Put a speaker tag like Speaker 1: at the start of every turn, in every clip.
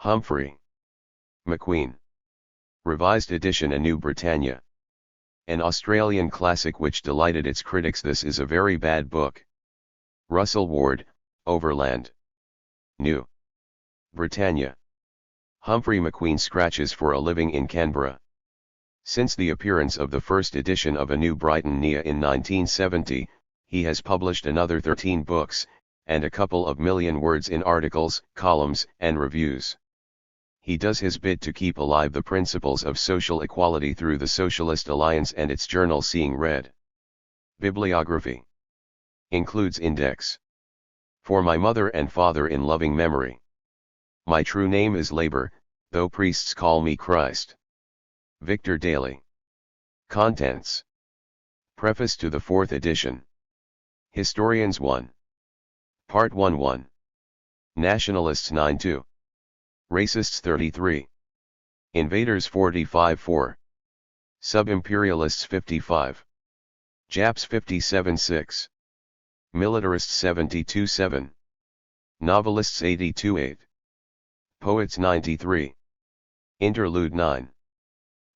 Speaker 1: Humphrey. McQueen. Revised edition, A New Britannia. An Australian classic which delighted its critics. This is a very bad book. Russell Ward, Overland. New Britannia. Humphrey McQueen scratches for a living in Canberra. Since the appearance of the first edition of A New Britannia in 1970, he has published another 13 books, and a couple of million words in articles, columns, and reviews. He does his bit to keep alive the principles of social equality through the Socialist Alliance and its journal Seeing Red. Bibliography. Includes index. For my mother and father in loving memory. My true name is Labor, though priests call me Christ. Victor Daly. Contents. Preface to the 4th edition. Historians 1. Part 1:1. Nationalists 9:2. Racists 33. Invaders 45:4. Sub-imperialists 55. Japs 57:6. Militarists 72:7. Novelists 82:8. Poets 93. Interlude 9.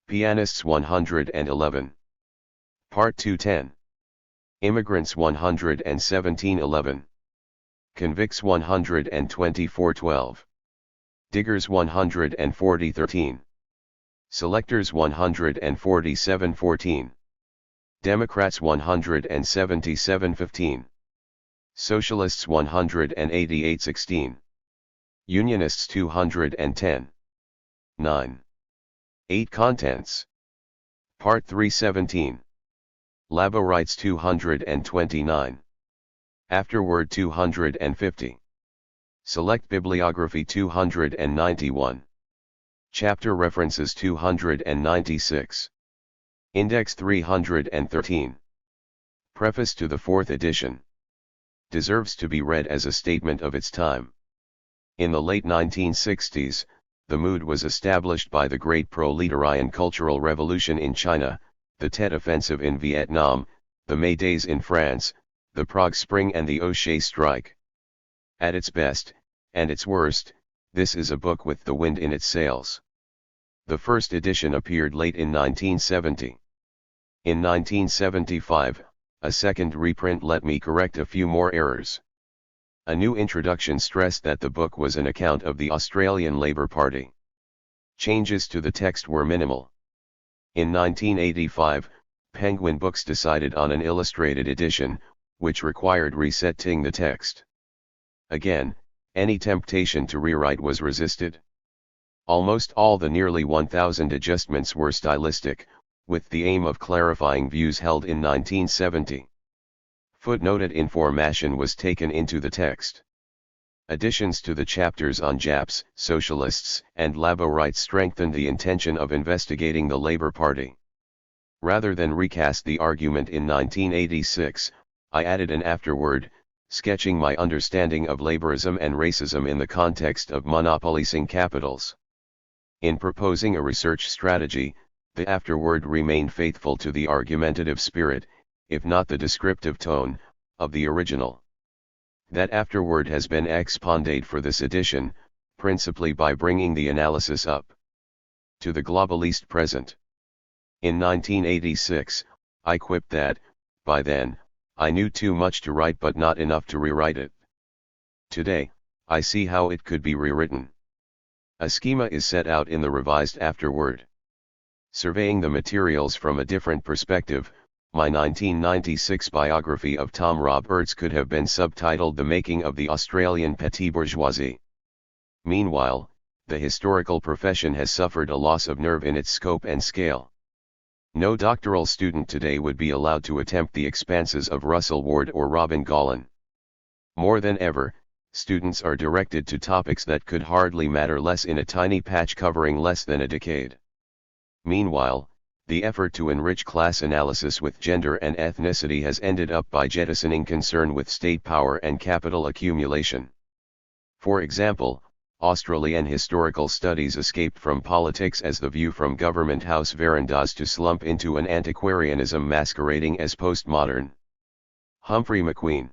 Speaker 1: Pianists 111. Part 2:10. Immigrants 117:11. Convicts 124:12. Diggers 140:13. Selectors 147:14. Democrats 177:15. Socialists 188:16. Unionists 210. 9. 8 Contents. Part 3:17. Laborites 229. Afterword 250. Select Bibliography 291. Chapter References 296. Index 313. Preface to the 4th edition. Deserves to be read as a statement of its time. In the late 1960s, the mood was established by the Great Proletarian Cultural Revolution in China, the Tet Offensive in Vietnam, the May Days in France, the Prague Spring and the O'Shea Strike. At its best, and its worst, this is a book with the wind in its sails. The first edition appeared late in 1970. In 1975, a second reprint let me correct a few more errors. A new introduction stressed that the book was an account of the Australian Labor Party. Changes to the text were minimal. In 1985, Penguin Books decided on an illustrated edition, which required resetting the text. Again, any temptation to rewrite was resisted. Almost all the nearly 1,000 adjustments were stylistic, with the aim of clarifying views held in 1970. Footnoted information was taken into the text. Additions to the chapters on Japs, Socialists, and Laborites strengthened the intention of investigating the Labour Party. Rather than recast the argument in 1986, I added an afterword, sketching my understanding of laborism and racism in the context of monopolizing capitals. In proposing a research strategy, the afterword remained faithful to the argumentative spirit, if not the descriptive tone, of the original. That afterword has been expanded for this edition, principally by bringing the analysis up to the globalist present. In 1986, I quipped that, by then, I knew too much to write but not enough to rewrite it. Today, I see how it could be rewritten. A schema is set out in the revised afterword. Surveying the materials from a different perspective, my 1996 biography of Tom Roberts could have been subtitled The Making of the Australian Petty Bourgeoisie. Meanwhile, the historical profession has suffered a loss of nerve in its scope and scale. No doctoral student today would be allowed to attempt the expanses of Russell Ward or Robin Gollan. More than ever, students are directed to topics that could hardly matter less in a tiny patch covering less than a decade. Meanwhile, the effort to enrich class analysis with gender and ethnicity has ended up by jettisoning concern with state power and capital accumulation. For example, Australian historical studies escaped from politics as the view from government house verandas to slump into an antiquarianism masquerading as postmodern. Humphrey McQueen.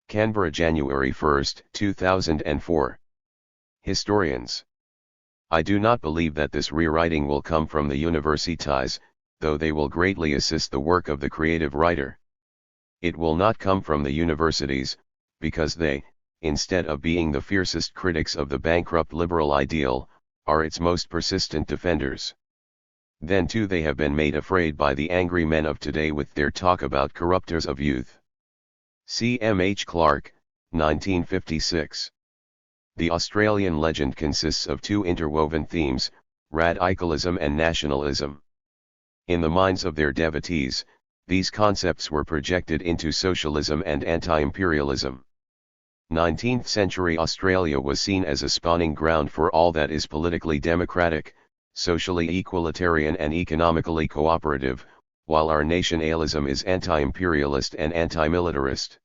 Speaker 1: Canberra, January 1, 2004. Historians. I do not believe that this rewriting will come from the universities, though they will greatly assist the work of the creative writer. It will not come from the universities, because they, instead of being the fiercest critics of the bankrupt liberal ideal, are its most persistent defenders. Then too they have been made afraid by the angry men of today with their talk about corrupters of youth. C. M. H. Clarke, 1956. The Australian legend consists of two interwoven themes, radicalism and nationalism. In the minds of their devotees, these concepts were projected into socialism and anti-imperialism. 19th century Australia was seen as a spawning ground for all that is politically democratic, socially equalitarian and economically cooperative, while our nationalism is anti-imperialist and anti-militarist.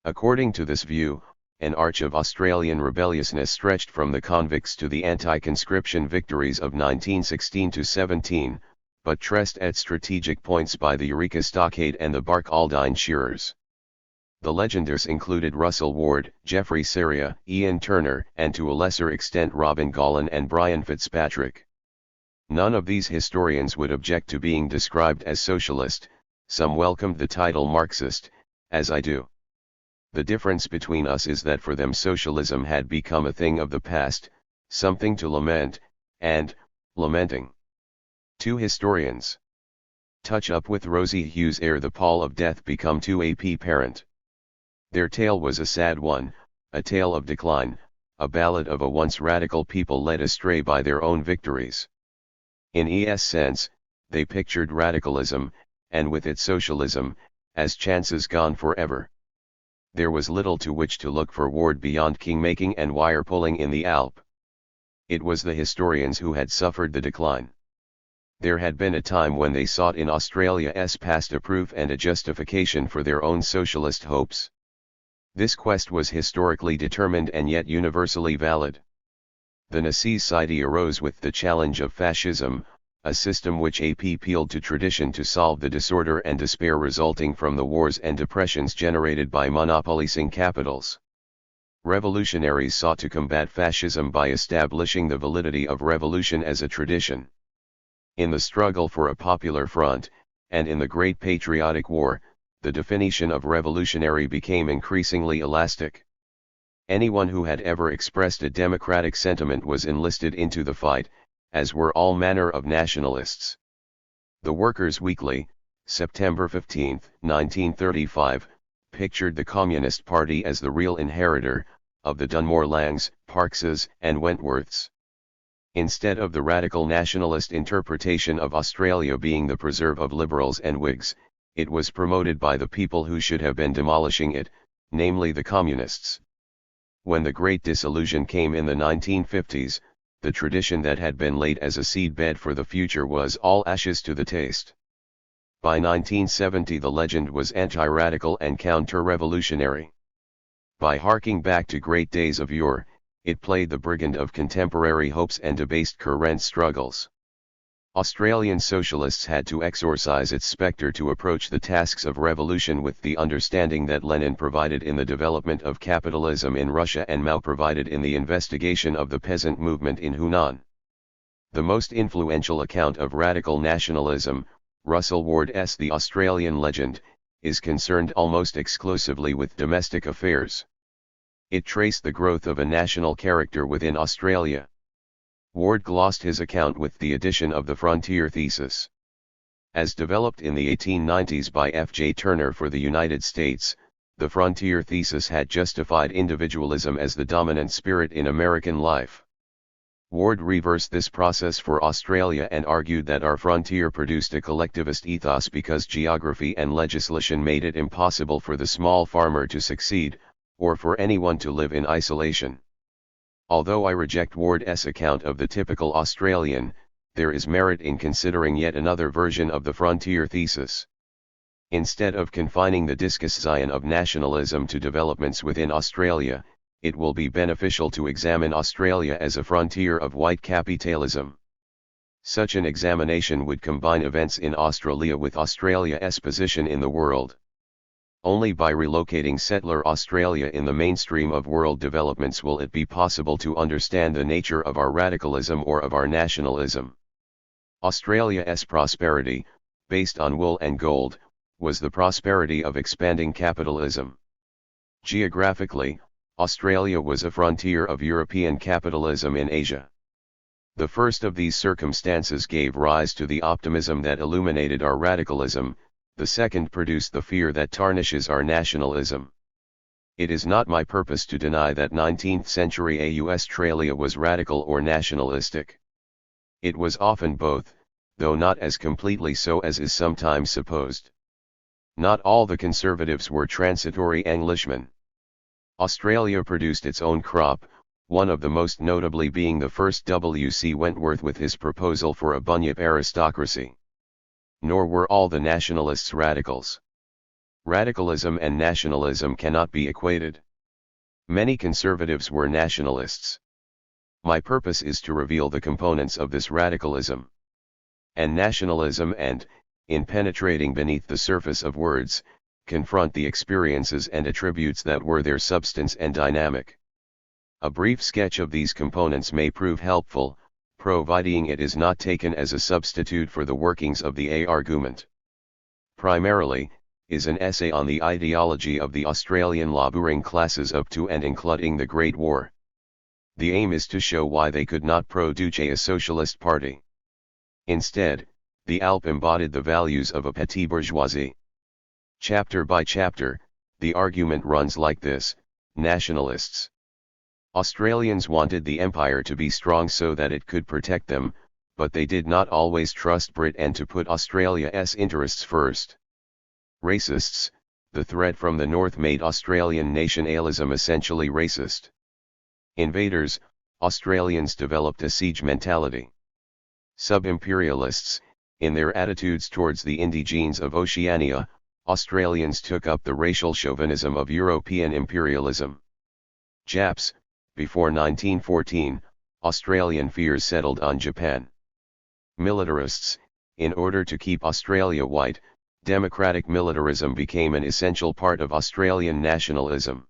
Speaker 1: According to this view, an arch of Australian rebelliousness stretched from the convicts to the anti-conscription victories of 1916-17, but traced at strategic points by the Eureka Stockade and the Barcaldine Shearers. The legenders included Russell Ward, Geoffrey Seria, Ian Turner, and to a lesser extent Robin Gallen and Brian Fitzpatrick. None of these historians would object to being described as socialist, some welcomed the title Marxist, as I do. The difference between us is that for them socialism had become a thing of the past, something to lament, and, lamenting. Two historians. Touch up with Rosie Hughes ere the pall of death become too apparent. Their tale was a sad one, a tale of decline, a ballad of a once radical people led astray by their own victories. In ES sense, they pictured radicalism, and with it socialism, as chances gone forever. There was little to which to look for Ward beyond king-making and wire-pulling in the Alp. It was the historians who had suffered the decline. There had been a time when they sought in Australia's past a proof and a justification for their own socialist hopes. This quest was historically determined and yet universally valid. The necessity arose with the challenge of fascism, a system which appealed to tradition to solve the disorder and despair resulting from the wars and depressions generated by monopolizing capitals. Revolutionaries sought to combat fascism by establishing the validity of revolution as a tradition. In the struggle for a popular front, and in the Great Patriotic War, the definition of revolutionary became increasingly elastic. Anyone who had ever expressed a democratic sentiment was enlisted into the fight, as were all manner of nationalists. The Workers' Weekly, September 15, 1935, pictured the Communist Party as the real inheritor of the Dunmore Langs, Parkses, and Wentworths. Instead of the radical nationalist interpretation of Australia being the preserve of Liberals and Whigs, it was promoted by the people who should have been demolishing it, namely the Communists. When the Great Disillusion came in the 1950s, the tradition that had been laid as a seedbed for the future was all ashes to the taste. By 1970 the legend was anti-radical and counter-revolutionary. By harking back to great days of yore, it played the brigand of contemporary hopes and debased current struggles. Australian socialists had to exorcise its spectre to approach the tasks of revolution with the understanding that Lenin provided in the development of capitalism in Russia and Mao provided in the investigation of the peasant movement in Hunan. The most influential account of radical nationalism, Russell Ward's The Australian Legend, is concerned almost exclusively with domestic affairs. It traced the growth of a national character within Australia. Ward glossed his account with the addition of the frontier thesis. As developed in the 1890s by F. J. Turner for the United States, the frontier thesis had justified individualism as the dominant spirit in American life. Ward reversed this process for Australia and argued that our frontier produced a collectivist ethos because geography and legislation made it impossible for the small farmer to succeed, or for anyone to live in isolation. Although I reject Ward's account of the typical Australian, there is merit in considering yet another version of the frontier thesis. Instead of confining the discussion of nationalism to developments within Australia, it will be beneficial to examine Australia as a frontier of white capitalism. Such an examination would combine events in Australia with Australia's position in the world. Only by relocating settler Australia in the mainstream of world developments will it be possible to understand the nature of our radicalism or of our nationalism. Australia's prosperity, based on wool and gold, was the prosperity of expanding capitalism. Geographically, Australia was a frontier of European capitalism in Asia. The first of these circumstances gave rise to the optimism that illuminated our radicalism, the second produced the fear that tarnishes our nationalism. It is not my purpose to deny that 19th century Australia was radical or nationalistic. It was often both, though not as completely so as is sometimes supposed. Not all the conservatives were transitory Englishmen. Australia produced its own crop, one of the most notably being the first W.C. Wentworth with his proposal for a bunyip aristocracy. Nor were all the nationalists radicals. Radicalism and nationalism cannot be equated. Many conservatives were nationalists. My purpose is to reveal the components of this radicalism and nationalism and, in penetrating beneath the surface of words, confront the experiences and attributes that were their substance and dynamic. A brief sketch of these components may prove helpful, providing it is not taken as a substitute for the workings of the argument. Primarily, is an essay on the ideology of the Australian labouring classes up to and including the Great War. The aim is to show why they could not produce a socialist party. Instead, the ALP embodied the values of a petty bourgeoisie. Chapter by chapter, the argument runs like this: nationalists. Australians wanted the empire to be strong so that it could protect them, but they did not always trust Britain to put Australia's interests first. Racists, the threat from the north made Australian nationalism essentially racist. Invaders, Australians developed a siege mentality. Sub-imperialists, in their attitudes towards the indigenes of Oceania, Australians took up the racial chauvinism of European imperialism. Japs, before 1914, Australian fears settled on Japan. Militarists, in order to keep Australia white, democratic militarism became an essential part of Australian nationalism.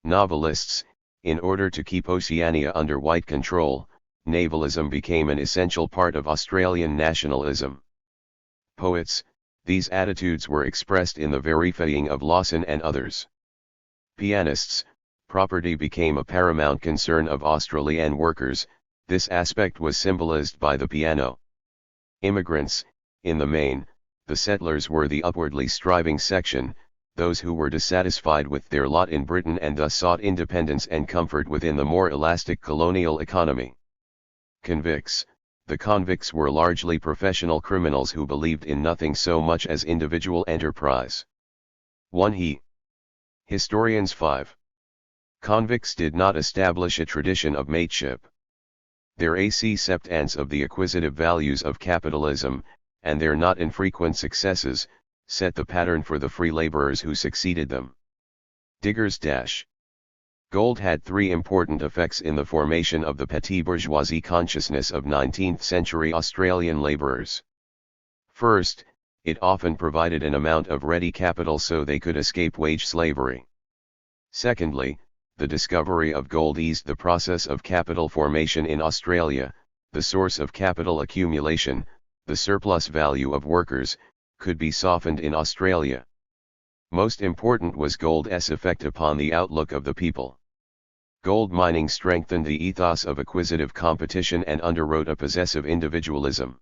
Speaker 1: Navalists, in order to keep Oceania under white control, navalism became an essential part of Australian nationalism. Poets, these attitudes were expressed in the verifying of Lawson and others. Pianists, property became a paramount concern of Australian workers, this aspect was symbolized by the piano. Immigrants, in the main, the settlers were the upwardly striving section, those who were dissatisfied with their lot in Britain and thus sought independence and comfort within the more elastic colonial economy. Convicts, the convicts were largely professional criminals who believed in nothing so much as individual enterprise. 1 Historians 5. Convicts did not establish a tradition of mateship. Their acceptance of the acquisitive values of capitalism, and their not infrequent successes, set the pattern for the free laborers who succeeded them. Diggers. Gold had three important effects in the formation of the petty bourgeoisie consciousness of 19th century Australian laborers. First, it often provided an amount of ready capital so they could escape wage slavery. Secondly, the discovery of gold eased the process of capital formation in Australia, the source of capital accumulation, the surplus value of workers, could be softened in Australia. Most important was gold's effect upon the outlook of the people. Gold mining strengthened the ethos of acquisitive competition and underwrote a possessive individualism.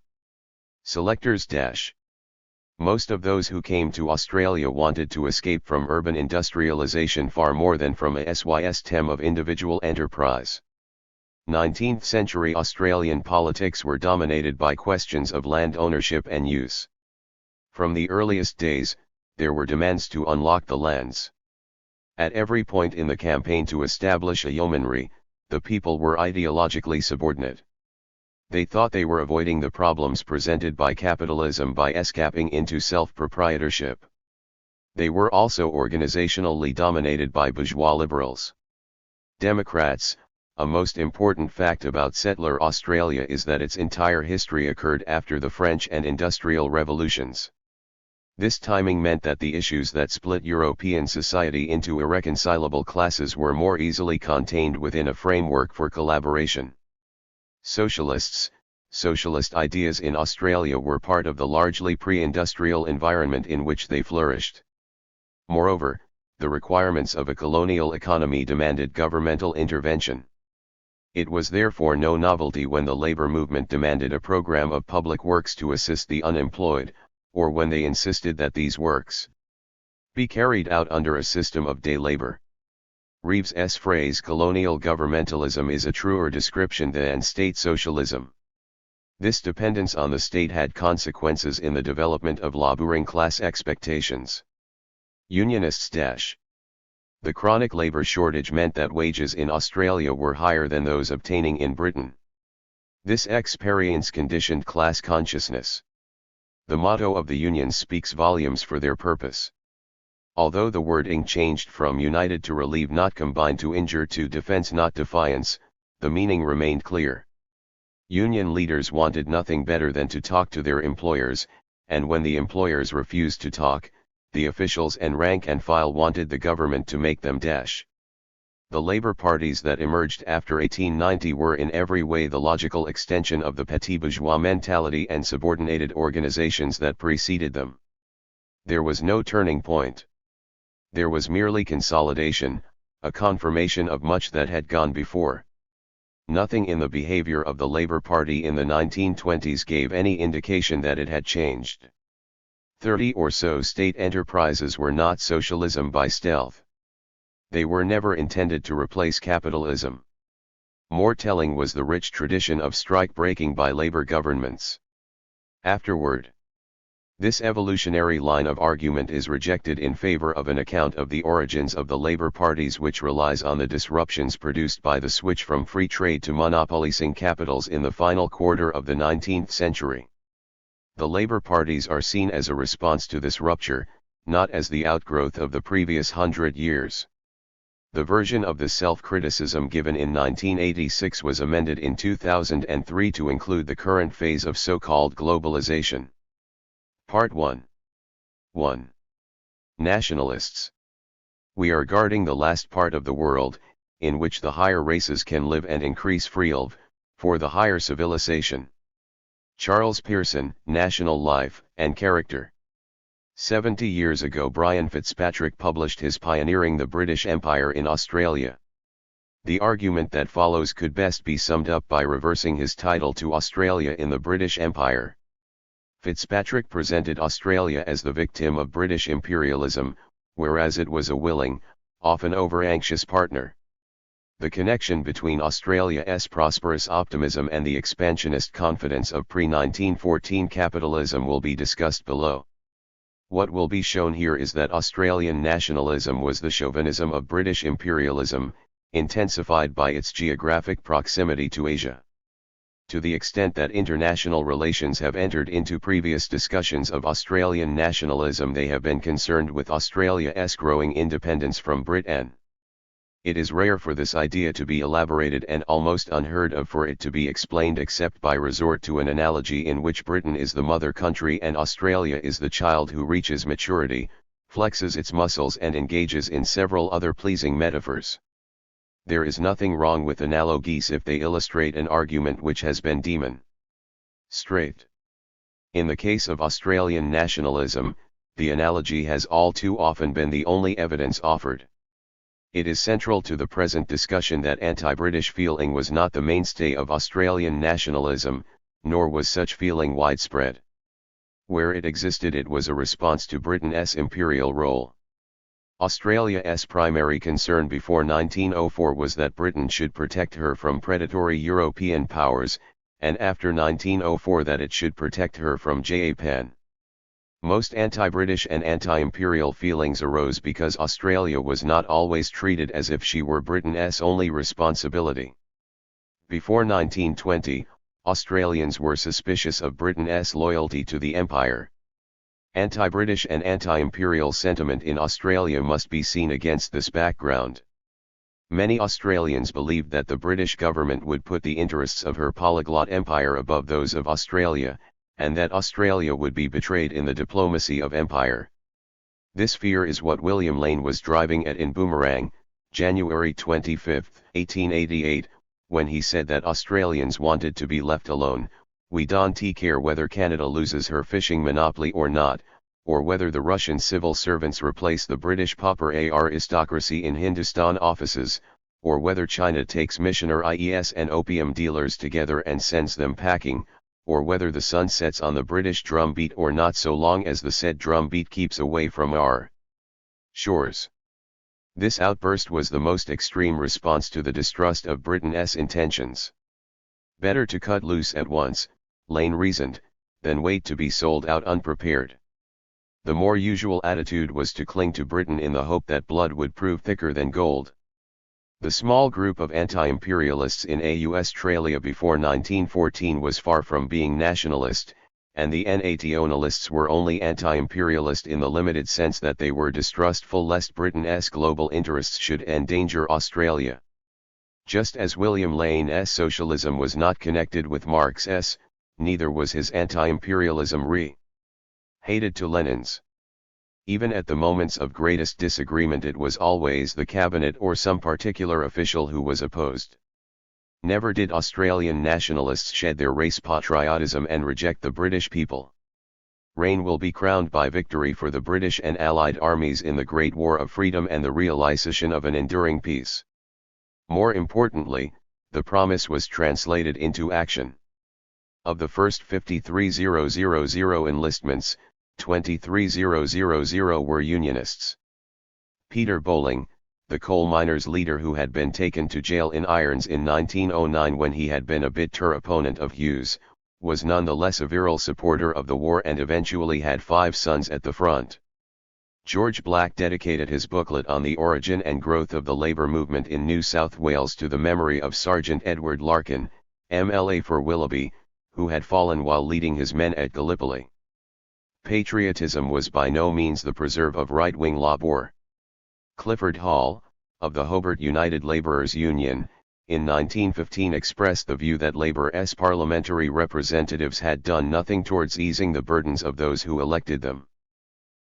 Speaker 1: Selectors. Most of those who came to Australia wanted to escape from urban industrialization far more than from a system of individual enterprise. 19th century Australian politics were dominated by questions of land ownership and use. From the earliest days, there were demands to unlock the lands. At every point in the campaign to establish a yeomanry, the people were ideologically subordinate. They thought they were avoiding the problems presented by capitalism by escaping into self-proprietorship. They were also organizationally dominated by bourgeois liberals. Democrats. A most important fact about settler Australia is that its entire history occurred after the French and Industrial Revolutions. This timing meant that the issues that split European society into irreconcilable classes were more easily contained within a framework for collaboration. Socialist ideas in Australia were part of the largely pre-industrial environment in which they flourished. Moreover, the requirements of a colonial economy demanded governmental intervention. It was therefore no novelty when the labor movement demanded a program of public works to assist the unemployed, or when they insisted that these works be carried out under a system of day labor. Reeves's phrase colonial governmentalism is a truer description than state socialism. This dependence on the state had consequences in the development of laboring class expectations. Unionists The chronic labor shortage meant that wages in Australia were higher than those obtaining in Britain. This experience conditioned class consciousness. The motto of the unions speaks volumes for their purpose. Although the wording changed from united to relieve not combine to injure to defense not defiance, the meaning remained clear. Union leaders wanted nothing better than to talk to their employers, and when the employers refused to talk, the officials and rank and file wanted the government to make them. The labor parties that emerged after 1890 were in every way the logical extension of the petit bourgeois mentality and subordinated organizations that preceded them. There was no turning point. There was merely consolidation, a confirmation of much that had gone before. Nothing in the behavior of the Labour Party in the 1920s gave any indication that it had changed. 30 or so state enterprises were not socialism by stealth. They were never intended to replace capitalism. More telling was the rich tradition of strike-breaking by labor governments. Afterward, this evolutionary line of argument is rejected in favor of an account of the origins of the labor parties, which relies on the disruptions produced by the switch from free trade to monopolizing capitals in the final quarter of the 19th century. The labor parties are seen as a response to this rupture, not as the outgrowth of the previous 100 years. The version of the self-criticism given in 1986 was amended in 2003 to include the current phase of so-called globalization. Part 1. 1. Nationalists. We are guarding the last part of the world, in which the higher races can live and increase freely, for the higher civilization. Charles Pearson, National Life and Character. 70 years ago Brian Fitzpatrick published his Pioneering the British Empire in Australia. The argument that follows could best be summed up by reversing his title to Australia in the British Empire. Fitzpatrick presented Australia as the victim of British imperialism, whereas it was a willing, often over-anxious partner. The connection between Australia's prosperous optimism and the expansionist confidence of pre-1914 capitalism will be discussed below. What will be shown here is that Australian nationalism was the chauvinism of British imperialism, intensified by its geographic proximity to Asia. To the extent that international relations have entered into previous discussions of Australian nationalism, they have been concerned with Australia's growing independence from Britain. It is rare for this idea to be elaborated and almost unheard of for it to be explained except by resort to an analogy in which Britain is the mother country and Australia is the child who reaches maturity, flexes its muscles and engages in several other pleasing metaphors. There is nothing wrong with analogies if they illustrate an argument which has been demonstrated. In the case of Australian nationalism, the analogy has all too often been the only evidence offered. It is central to the present discussion that anti-British feeling was not the mainstay of Australian nationalism, nor was such feeling widespread. Where it existed, it was a response to Britain's imperial role. Australia's primary concern before 1904 was that Britain should protect her from predatory European powers, and after 1904 that it should protect her from Japan. Most anti-British and anti-imperial feelings arose because Australia was not always treated as if she were Britain's only responsibility. Before 1920, Australians were suspicious of Britain's loyalty to the empire. Anti-British and anti-imperial sentiment in Australia must be seen against this background. Many Australians believed that the British government would put the interests of her polyglot empire above those of Australia, and that Australia would be betrayed in the diplomacy of empire. This fear is what William Lane was driving at in Boomerang, January 25, 1888, when he said that Australians wanted to be left alone. We don't care whether Canada loses her fishing monopoly or not, or whether the Russian civil servants replace the British pauper aristocracy in Hindustan offices, or whether China takes missionary and opium dealers together and sends them packing, or whether the sun sets on the British drumbeat or not, so long as the said drumbeat keeps away from our shores. This outburst was the most extreme response to the distrust of Britain's intentions. Better to cut loose at once, Lane reasoned, than wait to be sold out unprepared. The more usual attitude was to cling to Britain in the hope that blood would prove thicker than gold. The small group of anti-imperialists in Australia before 1914 was far from being nationalist, and the nationalists were only anti-imperialist in the limited sense that they were distrustful lest Britain's global interests should endanger Australia. Just as William Lane's socialism was not connected with Marx's, neither was his anti-imperialism hated to Lenin's. Even at the moments of greatest disagreement it was always the cabinet or some particular official who was opposed. Never did Australian nationalists shed their race patriotism and reject the British people. Reign will be crowned by victory for the British and Allied armies in the Great War of Freedom and the realization of an enduring peace. More importantly, the promise was translated into action. Of the first 53,000 enlistments, 23,000 were Unionists. Peter Bowling, the coal miners' leader who had been taken to jail in irons in 1909 when he had been a bitter opponent of Hughes, was nonetheless a virile supporter of the war and eventually had 5 sons at the front. George Black dedicated his booklet on the origin and growth of the labour movement in New South Wales to the memory of Sergeant Edward Larkin, MLA for Willoughby, who had fallen while leading his men at Gallipoli. Patriotism was by no means the preserve of right-wing labour. Clifford Hall, of the Hobart United Labourers Union, in 1915 expressed the view that Labour's parliamentary representatives had done nothing towards easing the burdens of those who elected them.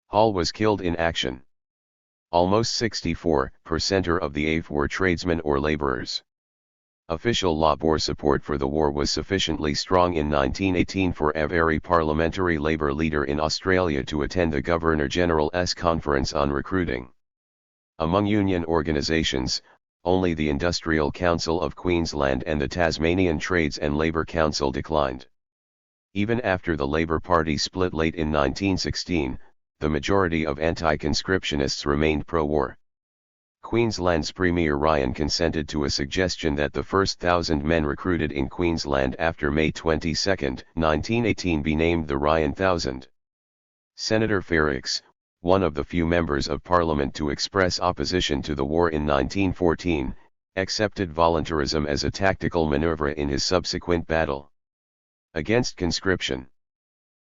Speaker 1: Hall was killed in action. Almost 64% of the AIF were tradesmen or labourers. Official Labour support for the war was sufficiently strong in 1918 for every parliamentary Labour leader in Australia to attend the Governor-General's conference on recruiting. Among union organisations, only the Industrial Council of Queensland and the Tasmanian Trades and Labour Council declined. Even after the Labour Party split late in 1916, the majority of anti-conscriptionists remained pro-war. Queensland's Premier Ryan consented to a suggestion that the first 1,000 men recruited in Queensland after May 22, 1918 be named the Ryan 1000. Senator Ferrix, one of the few members of Parliament to express opposition to the war in 1914, accepted voluntarism as a tactical manoeuvre in his subsequent battle against conscription.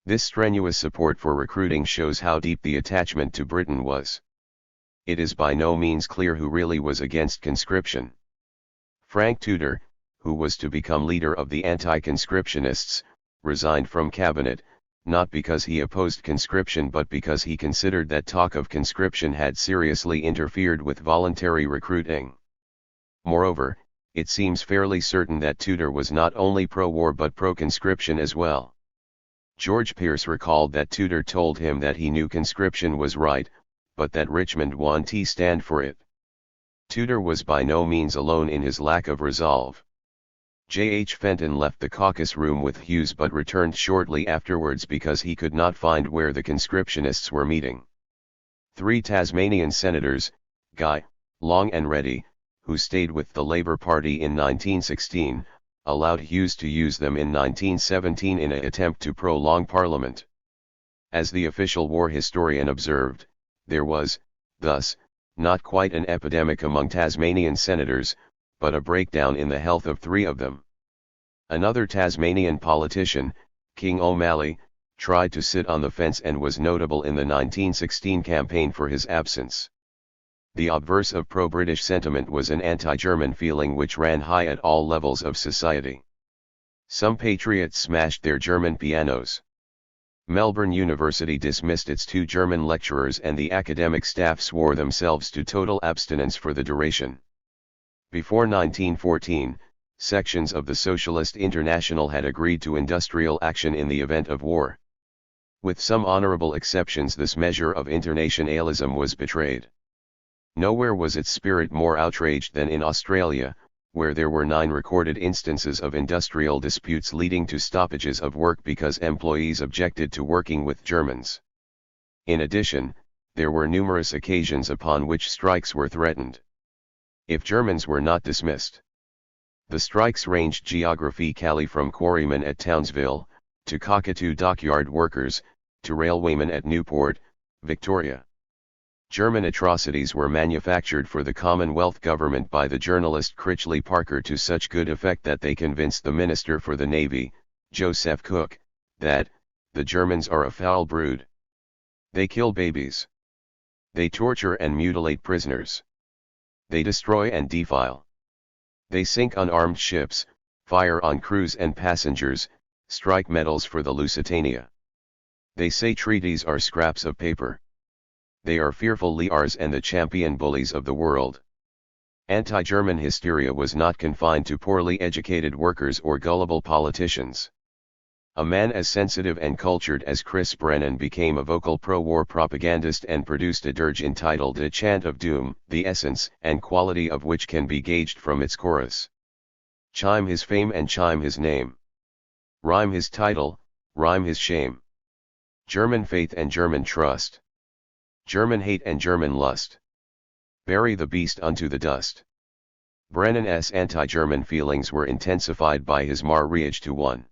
Speaker 1: This strenuous support for recruiting shows how deep the attachment to Britain was. It is by no means clear who really was against conscription. Frank Tudor, who was to become leader of the anti-conscriptionists, resigned from cabinet, not because he opposed conscription but because he considered that talk of conscription had seriously interfered with voluntary recruiting. Moreover, it seems fairly certain that Tudor was not only pro-war but pro-conscription as well. George Pearce recalled that Tudor told him that he knew conscription was right, but that Richmond won't stand for it. Tudor was by no means alone in his lack of resolve. J. H. Fenton left the caucus room with Hughes but returned shortly afterwards because he could not find where the conscriptionists were meeting. 3 Tasmanian senators, Guy, Long and Reddy, who stayed with the Labour Party in 1916, allowed Hughes to use them in 1917 in an attempt to prolong Parliament. As the official war historian observed, there was, thus, not quite an epidemic among Tasmanian senators, but a breakdown in the health of 3 of them. Another Tasmanian politician, King O'Malley, tried to sit on the fence and was notable in the 1916 campaign for his absence. The obverse of pro-British sentiment was an anti-German feeling which ran high at all levels of society. Some patriots smashed their German pianos. Melbourne University dismissed its 2 German lecturers and the academic staff swore themselves to total abstinence for the duration. Before 1914, sections of the Socialist International had agreed to industrial action in the event of war. With some honorable exceptions, this measure of internationalism was betrayed. Nowhere was its spirit more outraged than in Australia, where there were 9 recorded instances of industrial disputes leading to stoppages of work because employees objected to working with Germans. In addition, there were numerous occasions upon which strikes were threatened. If Germans were not dismissed. The strikes ranged geographically from quarrymen at Townsville, to Cockatoo dockyard workers, to railwaymen at Newport, Victoria. German atrocities were manufactured for the Commonwealth government by the journalist Critchley Parker to such good effect that they convinced the Minister for the Navy, Joseph Cook, that the Germans are a foul brood. They kill babies. They torture and mutilate prisoners. They destroy and defile. They sink unarmed ships, fire on crews and passengers, strike medals for the Lusitania. They say treaties are scraps of paper. They are fearful liars and the champion bullies of the world. Anti-German hysteria was not confined to poorly educated workers or gullible politicians. A man as sensitive and cultured as Chris Brennan became a vocal pro-war propagandist and produced a dirge entitled A Chant of Doom, the essence and quality of which can be gauged from its chorus. Chime his fame and chime his name. Rhyme his title, rhyme his shame. German faith and German trust. German hate and German lust. Bury the beast unto the dust. Brennan's anti-German feelings were intensified by his marriage to one.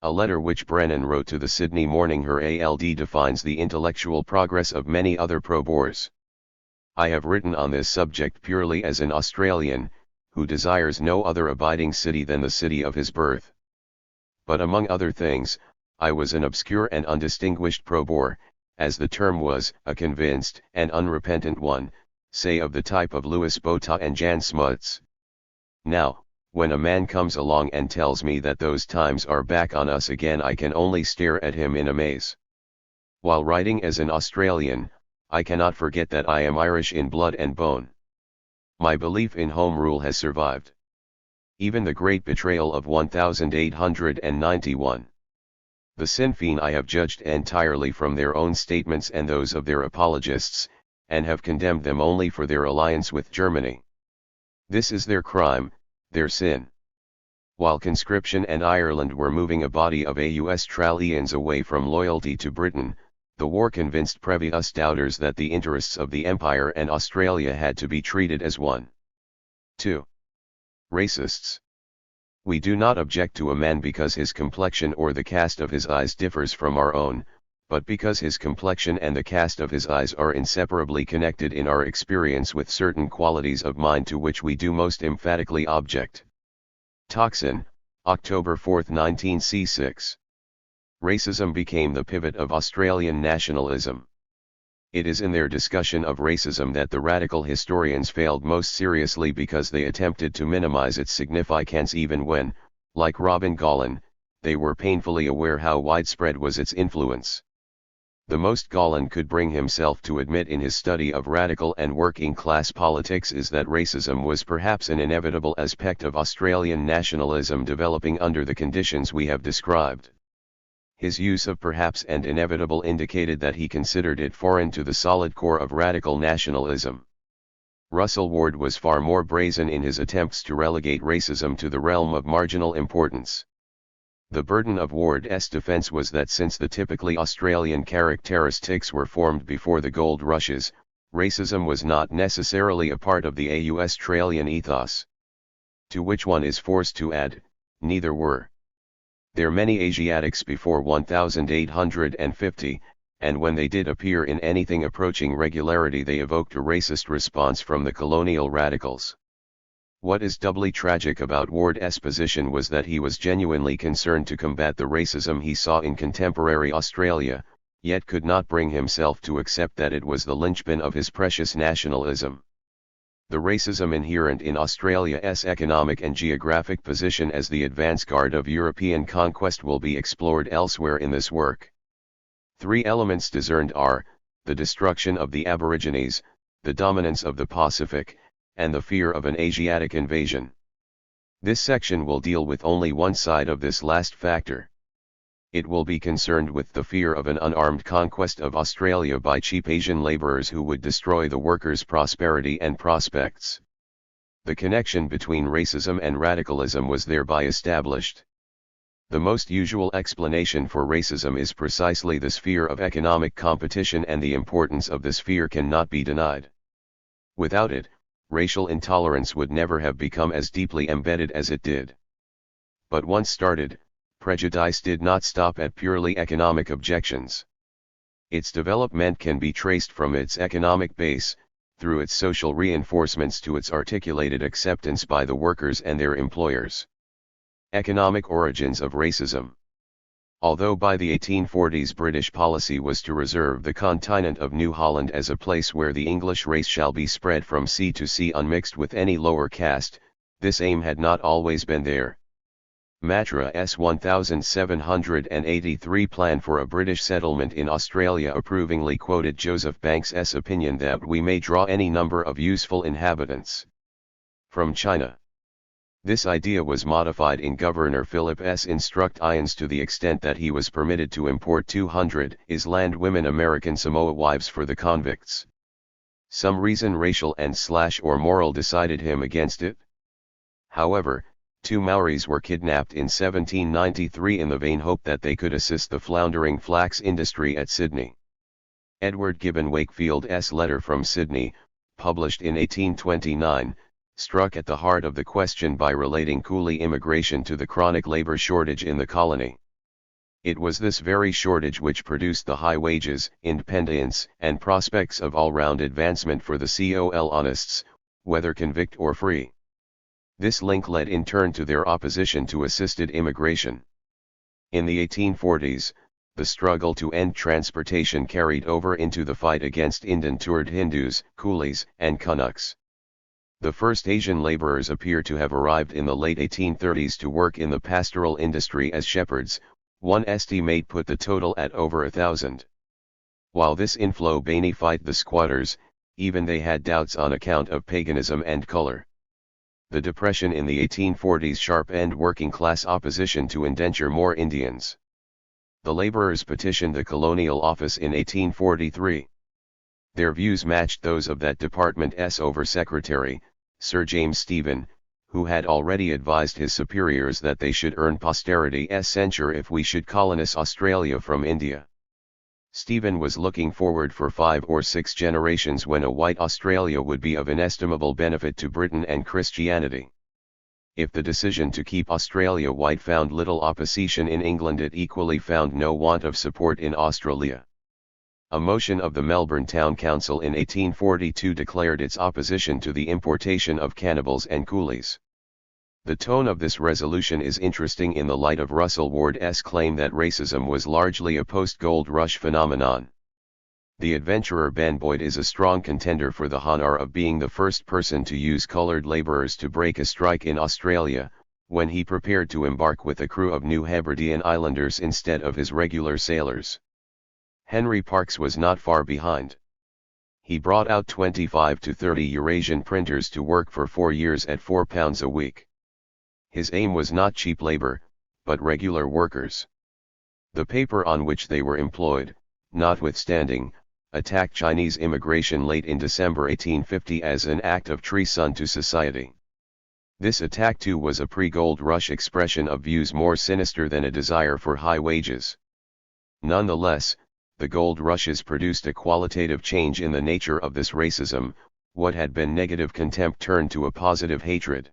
Speaker 1: A letter which Brennan wrote to the Sydney Morning Herald defines the intellectual progress of many other pro-Boers. I have written on this subject purely as an Australian, who desires no other abiding city than the city of his birth. But among other things, I was an obscure and undistinguished pro-Boer, as the term was, a convinced and unrepentant one, say of the type of Louis Botha and Jan Smuts. Now, when a man comes along and tells me that those times are back on us again, I can only stare at him in amaze. While writing as an Australian, I cannot forget that I am Irish in blood and bone. My belief in Home Rule has survived. Even the great betrayal of 1891. The Sinn Féin I have judged entirely from their own statements and those of their apologists, and have condemned them only for their alliance with Germany. This is their crime, their sin. While conscription and Ireland were moving a body of Australians away from loyalty to Britain, the war convinced previous doubters that the interests of the Empire and Australia had to be treated as one. 2. Racists. We do not object to a man because his complexion or the cast of his eyes differs from our own, but because his complexion and the cast of his eyes are inseparably connected in our experience with certain qualities of mind to which we do most emphatically object. Toxin, October 4, 19c6. Racism became the pivot of Australian nationalism. It is in their discussion of racism that the radical historians failed most seriously because they attempted to minimize its significance even when, like Robin Gallen, they were painfully aware how widespread was its influence. The most Gallen could bring himself to admit in his study of radical and working class politics is that racism was perhaps an inevitable aspect of Australian nationalism developing under the conditions we have described. His use of perhaps and inevitable indicated that he considered it foreign to the solid core of radical nationalism. Russell Ward was far more brazen in his attempts to relegate racism to the realm of marginal importance. The burden of Ward's defense was that since the typically Australian characteristics were formed before the gold rushes, racism was not necessarily a part of the Australian ethos. To which one is forced to add, neither were. There many Asiatics before 1850, and when they did appear in anything approaching regularity they evoked a racist response from the colonial radicals. What is doubly tragic about Ward's position was that he was genuinely concerned to combat the racism he saw in contemporary Australia, yet could not bring himself to accept that it was the linchpin of his precious nationalism. The racism inherent in Australia's economic and geographic position as the advance guard of European conquest will be explored elsewhere in this work. Three elements discerned are, the destruction of the Aborigines, the dominance of the Pacific, and the fear of an Asiatic invasion. This section will deal with only one side of this last factor. It will be concerned with the fear of an unarmed conquest of Australia by cheap Asian laborers who would destroy the workers' prosperity and prospects. The connection between racism and radicalism was thereby established. The most usual explanation for racism is precisely this fear of economic competition, and the importance of this fear cannot be denied. Without it, racial intolerance would never have become as deeply embedded as it did. But once started, prejudice did not stop at purely economic objections. Its development can be traced from its economic base, through its social reinforcements to its articulated acceptance by the workers and their employers. Economic origins of racism. Although by the 1840s British policy was to reserve the continent of New Holland as a place where the English race shall be spread from sea to sea unmixed with any lower caste, this aim had not always been there. Matra's 1783 plan for a British settlement in Australia approvingly quoted Joseph Banks's opinion that we may draw any number of useful inhabitants from China. This idea was modified in Governor Philip's instructions to the extent that he was permitted to import 200 island women American Samoa wives for the convicts. Some reason racial and/or moral decided him against it. However, 2 Maoris were kidnapped in 1793 in the vain hope that they could assist the floundering flax industry at Sydney. Edward Gibbon Wakefield's letter from Sydney, published in 1829, struck at the heart of the question by relating coolie immigration to the chronic labor shortage in the colony. It was this very shortage which produced the high wages, independence, and prospects of all-round advancement for the colonists, whether convict or free. This link led in turn to their opposition to assisted immigration. In the 1840s, the struggle to end transportation carried over into the fight against indentured Hindus, coolies, and Canucks. The first Asian laborers appear to have arrived in the late 1830s to work in the pastoral industry as shepherds. One estimate put the total at over 1,000. While this inflow benefited the squatters, even they had doubts on account of paganism and color. The depression in the 1840s sharpened working-class opposition to indenture more Indians. The laborers petitioned the Colonial Office in 1843. Their views matched those of that department's Over-Secretary, Sir James Stephen, who had already advised his superiors that they should earn posterity's censure if we should colonize Australia from India. Stephen was looking forward for 5 or 6 generations when a white Australia would be of inestimable benefit to Britain and Christianity. If the decision to keep Australia white found little opposition in England, it equally found no want of support in Australia. A motion of the Melbourne Town Council in 1842 declared its opposition to the importation of cannibals and coolies. The tone of this resolution is interesting in the light of Russell Ward's claim that racism was largely a post-gold rush phenomenon. The adventurer Ben Boyd is a strong contender for the honor of being the first person to use coloured labourers to break a strike in Australia, when he prepared to embark with a crew of New Hebridean islanders instead of his regular sailors. Henry Parkes was not far behind. He brought out 25 to 30 Eurasian printers to work for 4 years at £4 a week. His aim was not cheap labor, but regular workers. The paper on which they were employed, notwithstanding, attacked Chinese immigration late in December 1850 as an act of treason to society. This attack too was a pre-gold rush expression of views more sinister than a desire for high wages. Nonetheless, the gold rushes produced a qualitative change in the nature of this racism. What had been negative contempt turned to a positive hatred.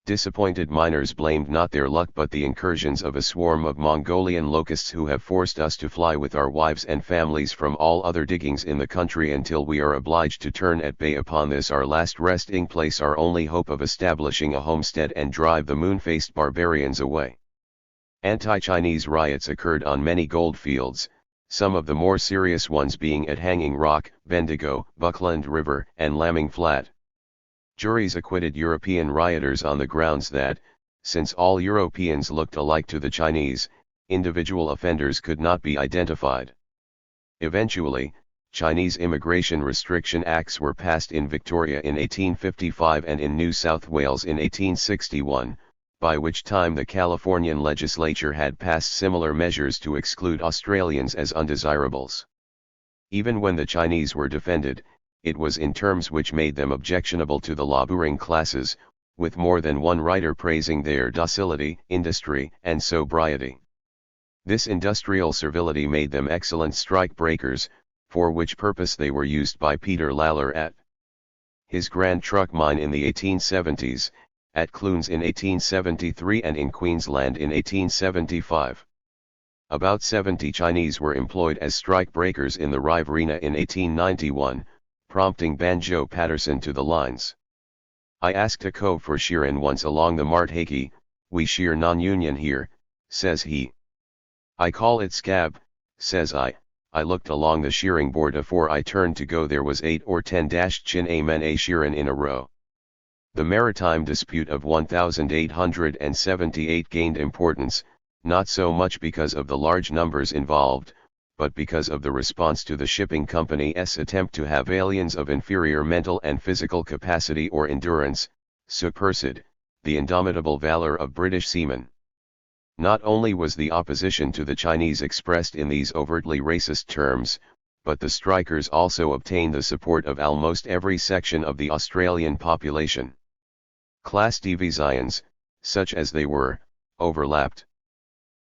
Speaker 1: Disappointed miners blamed not their luck but the incursions of a swarm of Mongolian locusts who have forced us to fly with our wives and families from all other diggings in the country until we are obliged to turn at bay upon this our last resting place, our only hope of establishing a homestead, and drive the moon-faced barbarians away. Anti-Chinese riots occurred on many gold fields, some of the more serious ones being at Hanging Rock, Bendigo, Buckland River, and Lambing Flat. Juries acquitted European rioters on the grounds that, since all Europeans looked alike to the Chinese, individual offenders could not be identified. Eventually, Chinese immigration restriction acts were passed in Victoria in 1855 and in New South Wales in 1861, by which time the Californian legislature had passed similar measures to exclude Australians as undesirables. Even when the Chinese were defended, it was in terms which made them objectionable to the laboring classes, with more than one writer praising their docility, industry, and sobriety. This industrial servility made them excellent strike breakers, for which purpose they were used by Peter Lalor at his Grand Truck Mine in the 1870s, at Clunes in 1873 and in Queensland in 1875. About 70 Chinese were employed as strike breakers in the Riverina in 1891, prompting Banjo Patterson to the lines. "I asked a cove for shearin' once along the Marthaki, we shear non-union here," says he. "I call it scab," says I looked along the shearing board afore I turned to go, there was 8 or 10 chin a men a shearin' in a row. The maritime dispute of 1878 gained importance, not so much because of the large numbers involved, but because of the response to the shipping company's attempt to have aliens of inferior mental and physical capacity or endurance supersede the indomitable valor of British seamen. Not only was the opposition to the Chinese expressed in these overtly racist terms, but the strikers also obtained the support of almost every section of the Australian population. Class divisions, such as they were, overlapped.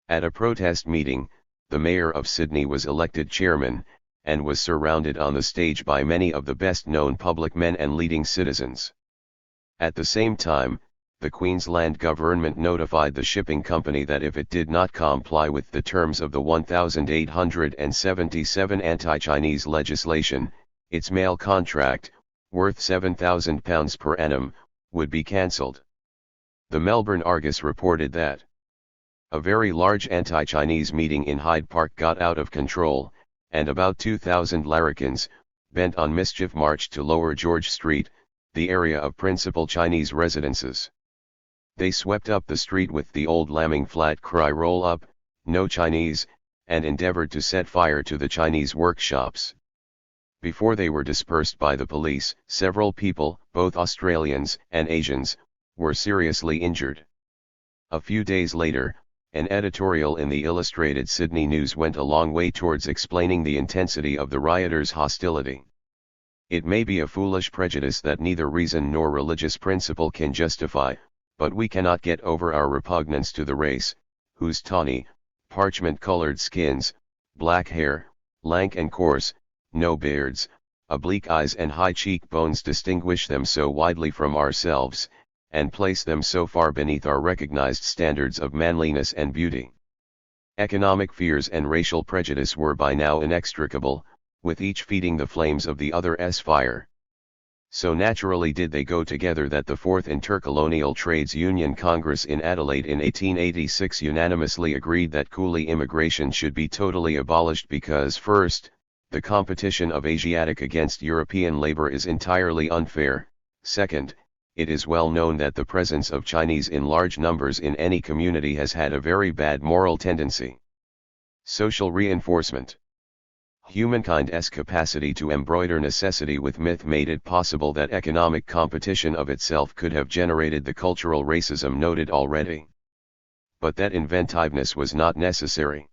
Speaker 1: At a protest meeting, the Mayor of Sydney was elected chairman, and was surrounded on the stage by many of the best-known public men and leading citizens. At the same time, the Queensland government notified the shipping company that if it did not comply with the terms of the 1877 anti-Chinese legislation, its mail contract, worth £7,000 per annum, would be cancelled. The Melbourne Argus reported that a very large anti-Chinese meeting in Hyde Park got out of control, and about 2,000 larrikins, bent on mischief, marched to Lower George Street, the area of principal Chinese residences. They swept up the street with the old lambing flat cry, "Roll up, no Chinese," and endeavored to set fire to the Chinese workshops. Before they were dispersed by the police, several people, both Australians and Asians, were seriously injured. A few days later, an editorial in the Illustrated Sydney News went a long way towards explaining the intensity of the rioters' hostility. It may be a foolish prejudice that neither reason nor religious principle can justify, but we cannot get over our repugnance to the race, whose tawny, parchment-colored skins, black hair, lank and coarse, no beards, oblique eyes and high cheekbones distinguish them so widely from ourselves, and place them so far beneath our recognized standards of manliness and beauty. Economic fears and racial prejudice were by now inextricable, with each feeding the flames of the other's fire. So naturally did they go together that the Fourth Intercolonial Trades Union Congress in Adelaide in 1886 unanimously agreed that coolie immigration should be totally abolished because, first, the competition of Asiatic against European labor is entirely unfair, second, it is well known that the presence of Chinese in large numbers in any community has had a very bad moral tendency. Social reinforcement. Humankind's capacity to embroider necessity with myth made it possible that economic competition of itself could have generated the cultural racism noted already. But that inventiveness was not necessary.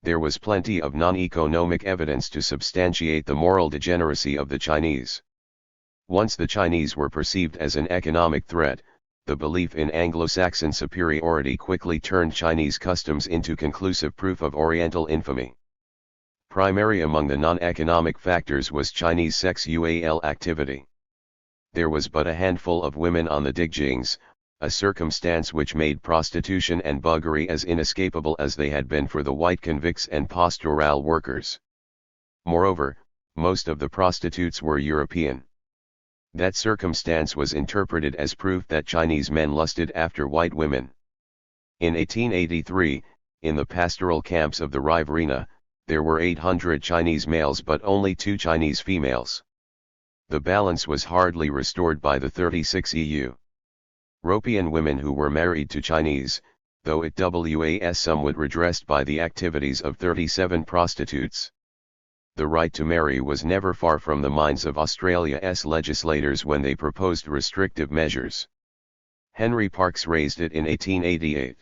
Speaker 1: There was plenty of non-economic evidence to substantiate the moral degeneracy of the Chinese. Once the Chinese were perceived as an economic threat, the belief in Anglo-Saxon superiority quickly turned Chinese customs into conclusive proof of Oriental infamy. Primary among the non-economic factors was Chinese sexual activity. There was but a handful of women on the digjings, a circumstance which made prostitution and buggery as inescapable as they had been for the white convicts and pastoral workers. Moreover, most of the prostitutes were European. That circumstance was interpreted as proof that Chinese men lusted after white women. In 1883, in the pastoral camps of the Riverina, there were 800 Chinese males but only 2 Chinese females. The balance was hardly restored by the 36 EU. European women who were married to Chinese, though it was somewhat redressed by the activities of 37 prostitutes. the right to marry was never far from the minds of Australia's legislators when they proposed restrictive measures. Henry Parkes raised it in 1888.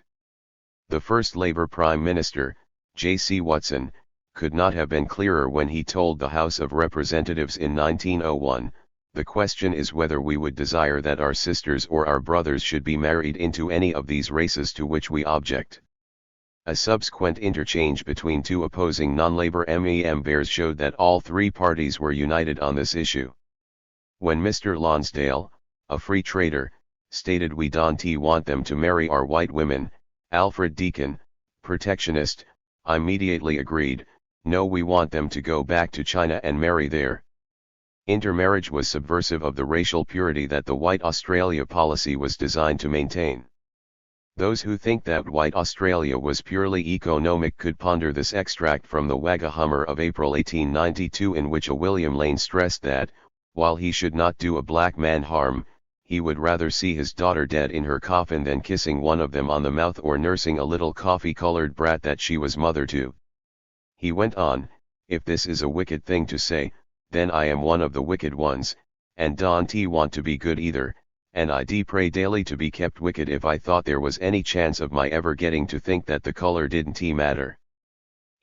Speaker 1: The first Labour Prime Minister, J.C. Watson, could not have been clearer when he told the House of Representatives in 1901, "The question is whether we would desire that our sisters or our brothers should be married into any of these races to which we object." A subsequent interchange between two opposing non-Labour members showed that all three parties were united on this issue. When Mr. Lonsdale, a free trader, stated "We don't want them to marry our white women," Alfred Deakin, protectionist, immediately agreed, "No, we want them to go back to China and marry there." Intermarriage was subversive of the racial purity that the White Australia policy was designed to maintain. Those who think that White Australia was purely economic could ponder this extract from the Wagga Hummer of April 1892, in which a William Lane stressed that, while he should not do a black man harm, he would rather see his daughter dead in her coffin than kissing one of them on the mouth or nursing a little coffee-colored brat that she was mother to. He went on, "If this is a wicked thing to say, then I am one of the wicked ones, and don't want to be good either, and I pray daily to be kept wicked if I thought there was any chance of my ever getting to think that the colour didn't matter."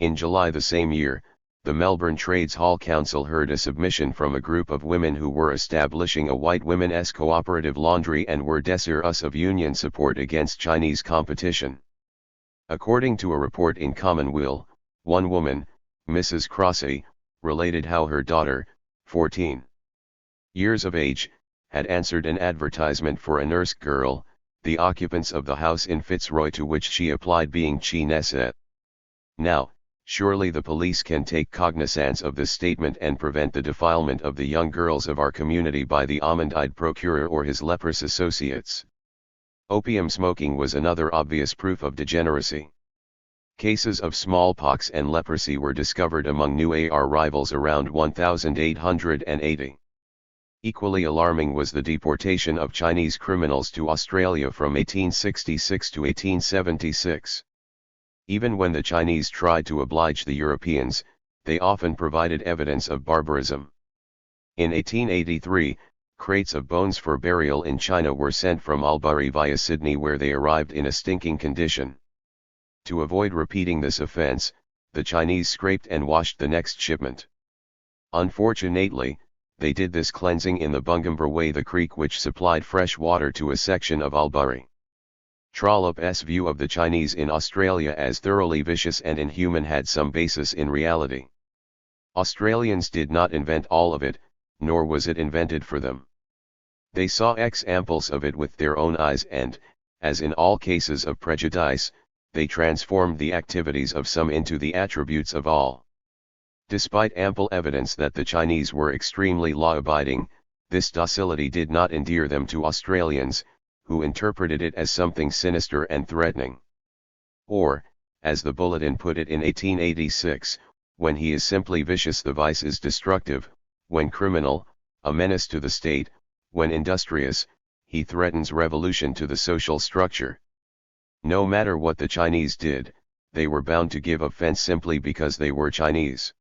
Speaker 1: In July the same year, the Melbourne Trades Hall Council heard a submission from a group of women who were establishing a white women's cooperative laundry and were desirous of union support against Chinese competition. According to a report in Commonweal, one woman, Mrs. Crossy, related how her daughter, 14 years of age, had answered an advertisement for a nurse girl, the occupants of the house in Fitzroy to which she applied being Chinese. Now, surely the police can take cognizance of this statement and prevent the defilement of the young girls of our community by the almond-eyed procurer or his leprous associates. Opium smoking was another obvious proof of degeneracy. Cases of smallpox and leprosy were discovered among new arrivals around 1880. Equally alarming was the deportation of Chinese criminals to Australia from 1866 to 1876. Even when the Chinese tried to oblige the Europeans, they often provided evidence of barbarism. In 1883, crates of bones for burial in China were sent from Albury via Sydney, where they arrived in a stinking condition. To avoid repeating this offence, the Chinese scraped and washed the next shipment. Unfortunately, they did this cleansing in the Bungamburra Way, the creek which supplied fresh water to a section of Albury. Trollope's view of the Chinese in Australia as thoroughly vicious and inhuman had some basis in reality. Australians did not invent all of it, nor was it invented for them. They saw examples of it with their own eyes and, as in all cases of prejudice, they transformed the activities of some into the attributes of all. Despite ample evidence that the Chinese were extremely law-abiding, this docility did not endear them to Australians, who interpreted it as something sinister and threatening. Or, as the Bulletin put it in 1886, when he is simply vicious the vice is destructive, when criminal, a menace to the state, when industrious, he threatens revolution to the social structure. No matter what the Chinese did, they were bound to give offence simply because they were Chinese.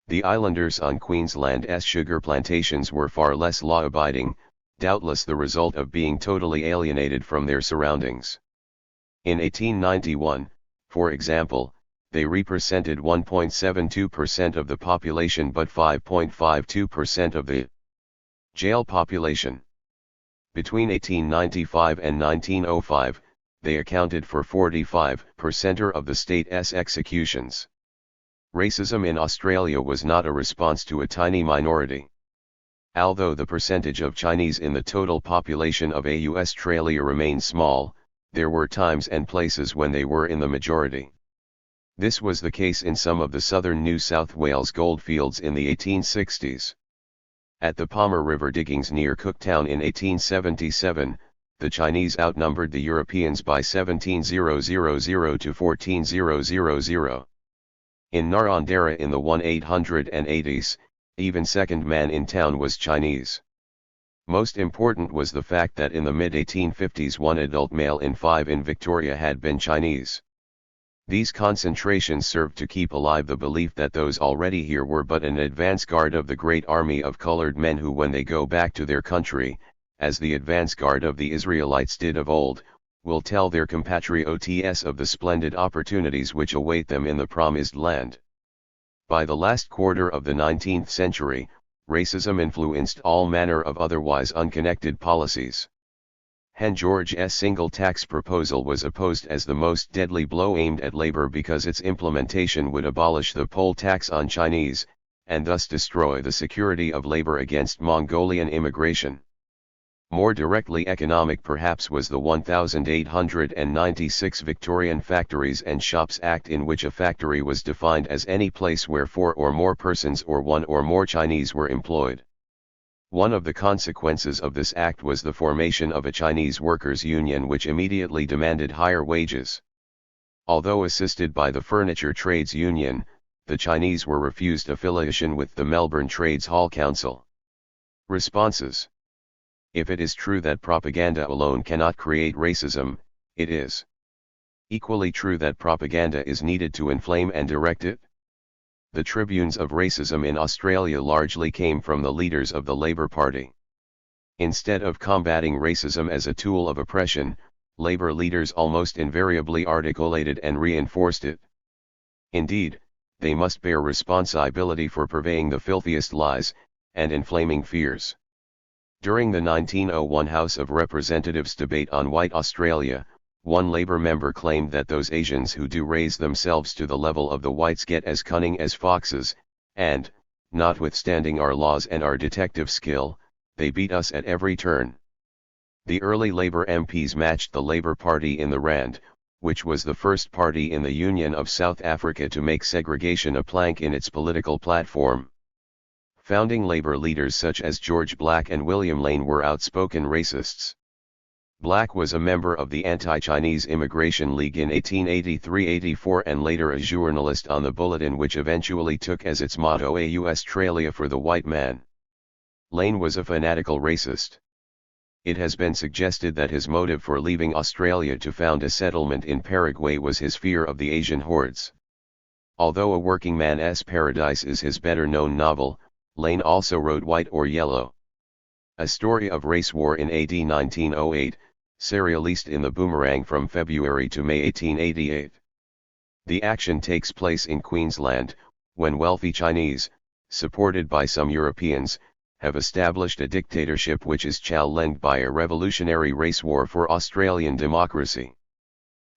Speaker 1: The islanders on Queensland's sugar plantations were far less law-abiding, doubtless the result of being totally alienated from their surroundings. In 1891, for example, they represented 1.72% of the population but 5.52% of the jail population. Between 1895 and 1905, they accounted for 45% of the state's executions. Racism in Australia was not a response to a tiny minority. Although the percentage of Chinese in the total population of Australia remained small, there were times and places when they were in the majority. This was the case in some of the southern New South Wales goldfields in the 1860s. At the Palmer River diggings near Cooktown in 1877, the Chinese outnumbered the Europeans by 17,000 to 14,000. In Narrandera in the 1880s, even second man in town was Chinese. Most important was the fact that in the mid-1850s one adult male in 5 in Victoria had been Chinese. These concentrations served to keep alive the belief that those already here were but an advance guard of the great army of colored men who, when they go back to their country, as the advance guard of the Israelites did of old, will tell their compatriots of the splendid opportunities which await them in the promised land. By the last quarter of the 19th century, racism influenced all manner of otherwise unconnected policies. George's single tax proposal was opposed as the most deadly blow aimed at labor because its implementation would abolish the poll tax on Chinese, and thus destroy the security of labor against Mongolian immigration. More directly economic perhaps was the 1896 Victorian Factories and Shops Act, in which a factory was defined as any place where 4 or more persons or 1 or more Chinese were employed. One of the consequences of this act was the formation of a Chinese workers' union which immediately demanded higher wages. Although assisted by the Furniture Trades Union, the Chinese were refused affiliation with the Melbourne Trades Hall Council. Responses: if it is true that propaganda alone cannot create racism, it is equally true that propaganda is needed to inflame and direct it. The tribunes of racism in Australia largely came from the leaders of the Labour Party. Instead of combating racism as a tool of oppression, Labour leaders almost invariably articulated and reinforced it. Indeed, they must bear responsibility for purveying the filthiest lies, and inflaming fears. During the 1901 House of Representatives debate on white Australia, one Labour member claimed that those Asians who do raise themselves to the level of the whites get as cunning as foxes, and, notwithstanding our laws and our detective skill, they beat us at every turn. The early Labour MPs matched the Labour Party in the Rand, which was the first party in the Union of South Africa to make segregation a plank in its political platform. Founding Labour leaders such as George Black and William Lane were outspoken racists. Black was a member of the Anti-Chinese Immigration League in 1883-84 and later a journalist on the Bulletin, which eventually took as its motto Australia for the white man. Lane was a fanatical racist. It has been suggested that his motive for leaving Australia to found a settlement in Paraguay was his fear of the Asian hordes. Although A Working Man's Paradise is his better-known novel, Lane also wrote White or Yellow, a story of race war in AD 1908, serialized in the Boomerang from February to May 1888. The action takes place in Queensland, when wealthy Chinese, supported by some Europeans, have established a dictatorship which is challenged by a revolutionary race war for Australian democracy.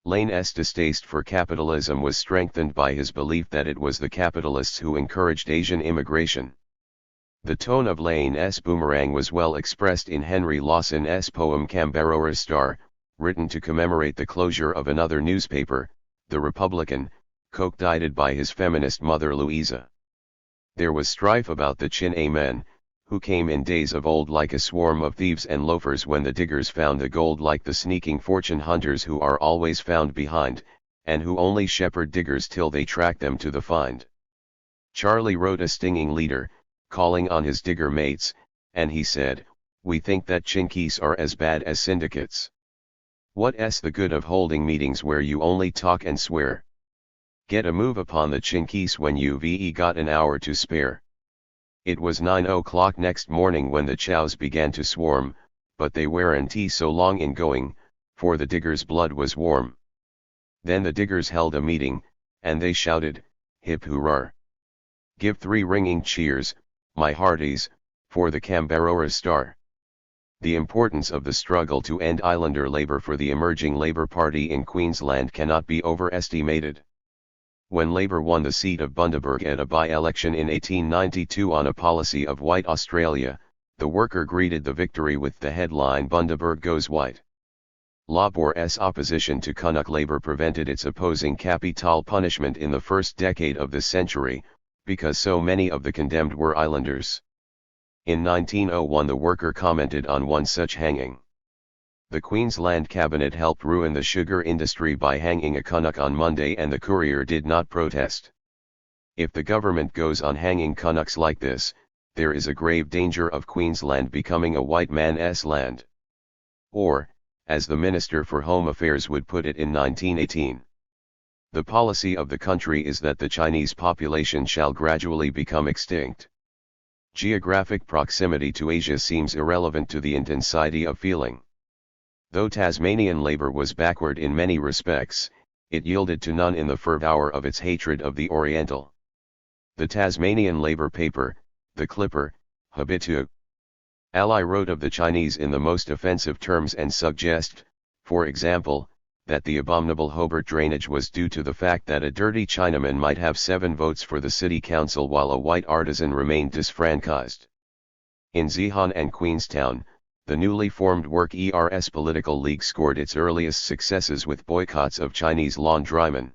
Speaker 1: Lane's distaste for capitalism was strengthened by his belief that it was the capitalists who encouraged Asian immigration. The tone of Lane's Boomerang was well expressed in Henry Lawson's poem Camberora Star, written to commemorate the closure of another newspaper, The Republican, co-edited by his feminist mother Louisa. There was strife about the Chin-A men, who came in days of old like a swarm of thieves and loafers when the diggers found the gold, like the sneaking fortune hunters who are always found behind, and who only shepherd diggers till they track them to the find. Charlie wrote a stinging leader, calling on his digger mates, and he said, "We think that Chinkees are as bad as syndicates. What's the good of holding meetings where you only talk and swear? Get a move upon the Chinkees when you've got an hour to spare." It was 9 o'clock next morning when the chows began to swarm, but they weren't so long in going, for the diggers' blood was warm. Then the diggers held a meeting, and they shouted, "Hip hurrah! Give 3 ringing cheers, my hearties, for the Camberora Star." The importance of the struggle to end islander labour for the emerging Labour Party in Queensland cannot be overestimated. When Labour won the seat of Bundaberg at a by-election in 1892 on a policy of White Australia, the worker greeted the victory with the headline "Bundaberg Goes White." Labor's opposition to Canuck Labour prevented its opposing capital punishment in the first decade of this century, because so many of the condemned were islanders. In 1901 the worker commented on one such hanging. The Queensland Cabinet helped ruin the sugar industry by hanging a Canuck on Monday, and the Courier did not protest. If the government goes on hanging Canucks like this, there is a grave danger of Queensland becoming a white man's land. Or, as the Minister for Home Affairs would put it in 1918, The policy of the country is that the Chinese population shall gradually become extinct. Geographic proximity to Asia seems irrelevant to the intensity of feeling. Though Tasmanian labor was backward in many respects, it yielded to none in the fervor hour of its hatred of the Oriental. The Tasmanian labor paper, the Clipper, Habitu. Ally wrote of the Chinese in the most offensive terms and suggest, for example, that the abominable Hobart drainage was due to the fact that a dirty Chinaman might have 7 votes for the city council while a white artisan remained disfranchised. In Zeehan and Queenstown, the newly formed Work-ERS political league scored its earliest successes with boycotts of Chinese laundrymen.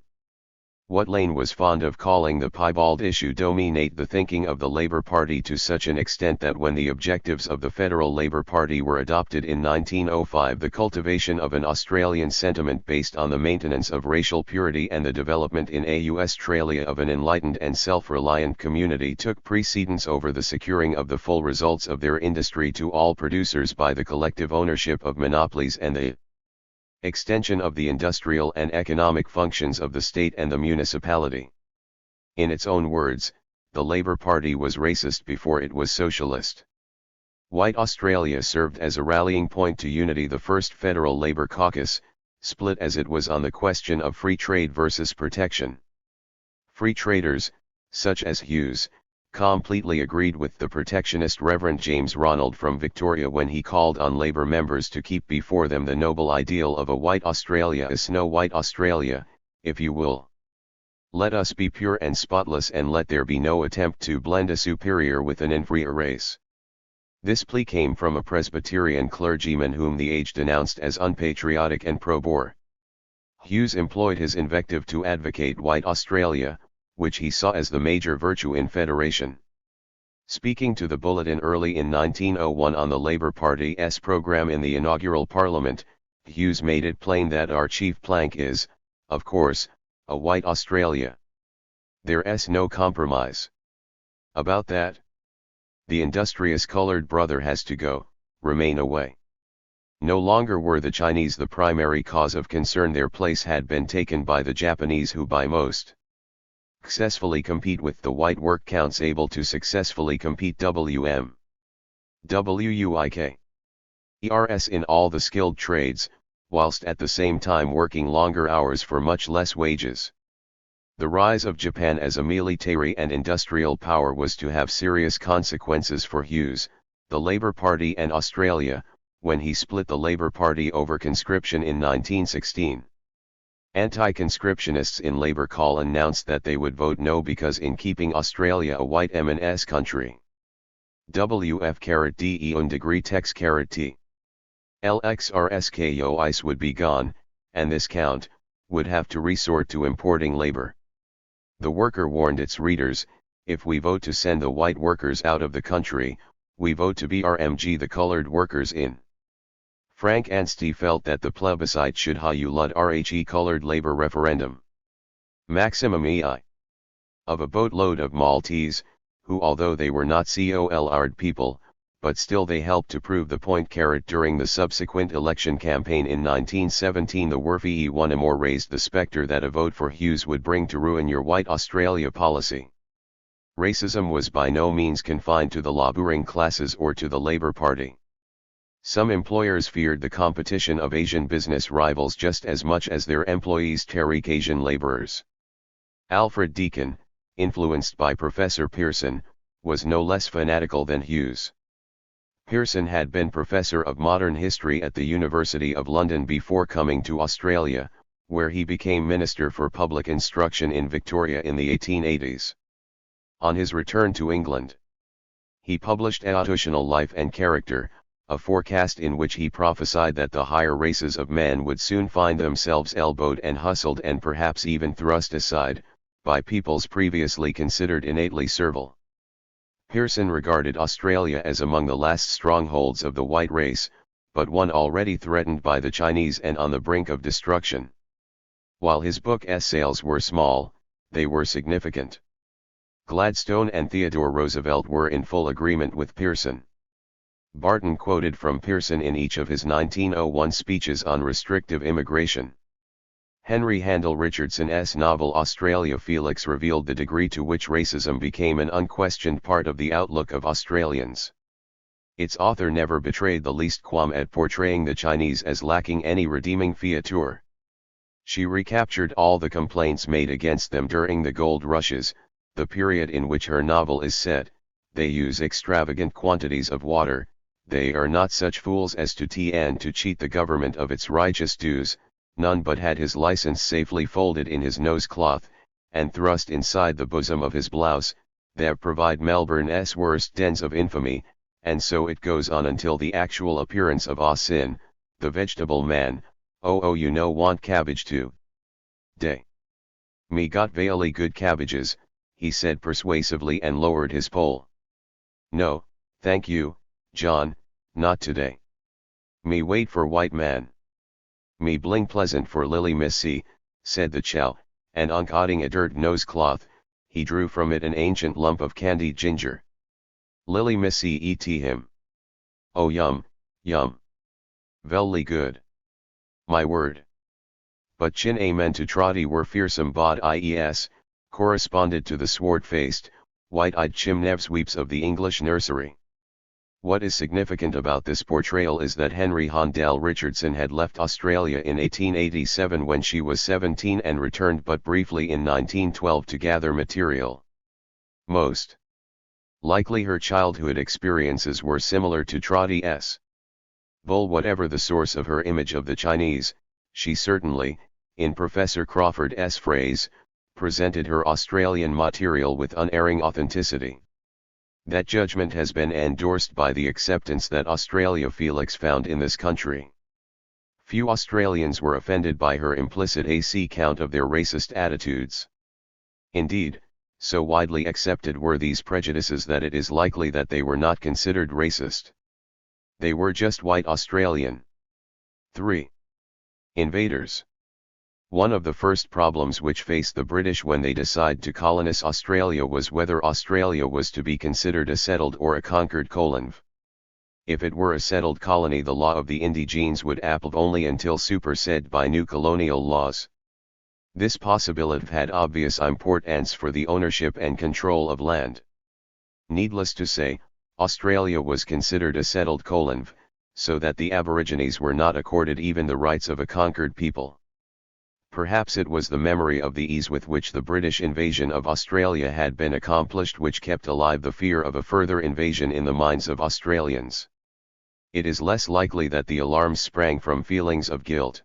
Speaker 1: What Lane was fond of calling the piebald issue dominate the thinking of the Labour Party to such an extent that when the objectives of the Federal Labour Party were adopted in 1905, the cultivation of an Australian sentiment based on the maintenance of racial purity and the development in Australia of an enlightened and self-reliant community took precedence over the securing of the full results of their industry to all producers by the collective ownership of monopolies and the extension of the industrial and economic functions of the state and the municipality. In its own words, the Labour Party was racist before it was socialist. White Australia served as a rallying point to unity. The first Federal Labour caucus, split as it was on the question of free trade versus protection. Free traders, such as Hughes, completely agreed with the protectionist Reverend James Ronald from Victoria when he called on Labour members to keep before them the noble ideal of a white Australia, a snow white Australia, if you will. Let us be pure and spotless, and let there be no attempt to blend a superior with an inferior race. This plea came from a Presbyterian clergyman whom the Age denounced as unpatriotic and pro-Boer. Hughes employed his invective to advocate white Australia, which he saw as the major virtue in federation. Speaking to the Bulletin early in 1901 on the Labour Party's program in the inaugural Parliament, Hughes made it plain that our chief plank is, of course, a white Australia. There's no compromise about that. The industrious coloured brother has to go, remain away. No longer were the Chinese the primary cause of concern. Their place had been taken by the Japanese, who by most successfully compete with the white work counts, able to successfully compete WM. WUIK.ERS in all the skilled trades, whilst at the same time working longer hours for much less wages. The rise of Japan as a military and industrial power was to have serious consequences for Hughes, the Labour Party and Australia, when he split the Labour Party over conscription in 1916. Anti-conscriptionists in Labour Call announced that they would vote no because in keeping Australia a white M&S country. WF-DE un degree tex T. LXRSKO ICE would be gone, and this count would have to resort to importing labour. The Worker warned its readers, if we vote to send the white workers out of the country, we vote to BRMG the coloured workers in. Frank Anstey felt that the plebiscite should have RHE coloured labour referendum. Maximum EI. Of a boatload of Maltese, who although they were not COLR'd people, but still they helped to prove the point. During the subsequent election campaign in 1917, the Werfie Wanamore raised the spectre that a vote for Hughes would bring to ruin your white Australia policy. Racism was by no means confined to the labouring classes or to the Labour Party. Some employers feared the competition of Asian business rivals just as much as their employees Tariq Asian labourers. Alfred Deakin, influenced by Professor Pearson, was no less fanatical than Hughes. Pearson had been Professor of Modern History at the University of London before coming to Australia, where he became Minister for Public Instruction in Victoria in the 1880s. On his return to England, he published Authentical Life and Character, a forecast in which he prophesied that the higher races of men would soon find themselves elbowed and hustled and perhaps even thrust aside, by peoples previously considered innately servile. Pearson regarded Australia as among the last strongholds of the white race, but one already threatened by the Chinese and on the brink of destruction. While his book's sales were small, they were significant. Gladstone and Theodore Roosevelt were in full agreement with Pearson. Barton quoted from Pearson in each of his 1901 speeches on restrictive immigration. Henry Handel Richardson's novel Australia Felix revealed the degree to which racism became an unquestioned part of the outlook of Australians. Its author never betrayed the least qualm at portraying the Chinese as lacking any redeeming feature. She recaptured all the complaints made against them during the gold rushes, the period in which her novel is set. They use extravagant quantities of water, they are not such fools as to cheat the government of its righteous dues. None but had his license safely folded in his nosecloth, and thrust inside the bosom of his blouse, they provide Melbourne's worst dens of infamy, and so it goes on until the actual appearance of Ah Sin, the vegetable man. Oh you know want cabbage too. Day. Me got very good cabbages, he said persuasively and lowered his pole. No, thank you, John, not today. Me wait for white man. Me bling pleasant for Lily Missy, said the chow, and uncotting a dirt nosecloth, he drew from it an ancient lump of candied ginger. Lily Missy et him. Oh yum, yum. Velly good. My word. But chin amen to trotty were fearsome bod ies, corresponded to the sword-faced, white-eyed chimnevs weeps of the English nursery. What is significant about this portrayal is that Henry Handel Richardson had left Australia in 1887 when she was 17 and returned but briefly in 1912 to gather material. Most likely her childhood experiences were similar to Trotty's. Bull whatever the source of her image of the Chinese, she certainly, in Professor Crawford's phrase, presented her Australian material with unerring authenticity. That judgment has been endorsed by the acceptance that Australia Felix found in this country. Few Australians were offended by her implicit account of their racist attitudes. Indeed, so widely accepted were these prejudices that it is likely that they were not considered racist. They were just white Australian. 3. Invaders. One of the first problems which faced the British when they decided to colonize Australia was whether Australia was to be considered a settled or a conquered colony. If it were a settled colony, the law of the indigenes would apply only until superseded by new colonial laws. This possibility had obvious importance for the ownership and control of land. Needless to say, Australia was considered a settled colony, so that the Aborigines were not accorded even the rights of a conquered people. Perhaps it was the memory of the ease with which the British invasion of Australia had been accomplished which kept alive the fear of a further invasion in the minds of Australians. It is less likely that the alarms sprang from feelings of guilt.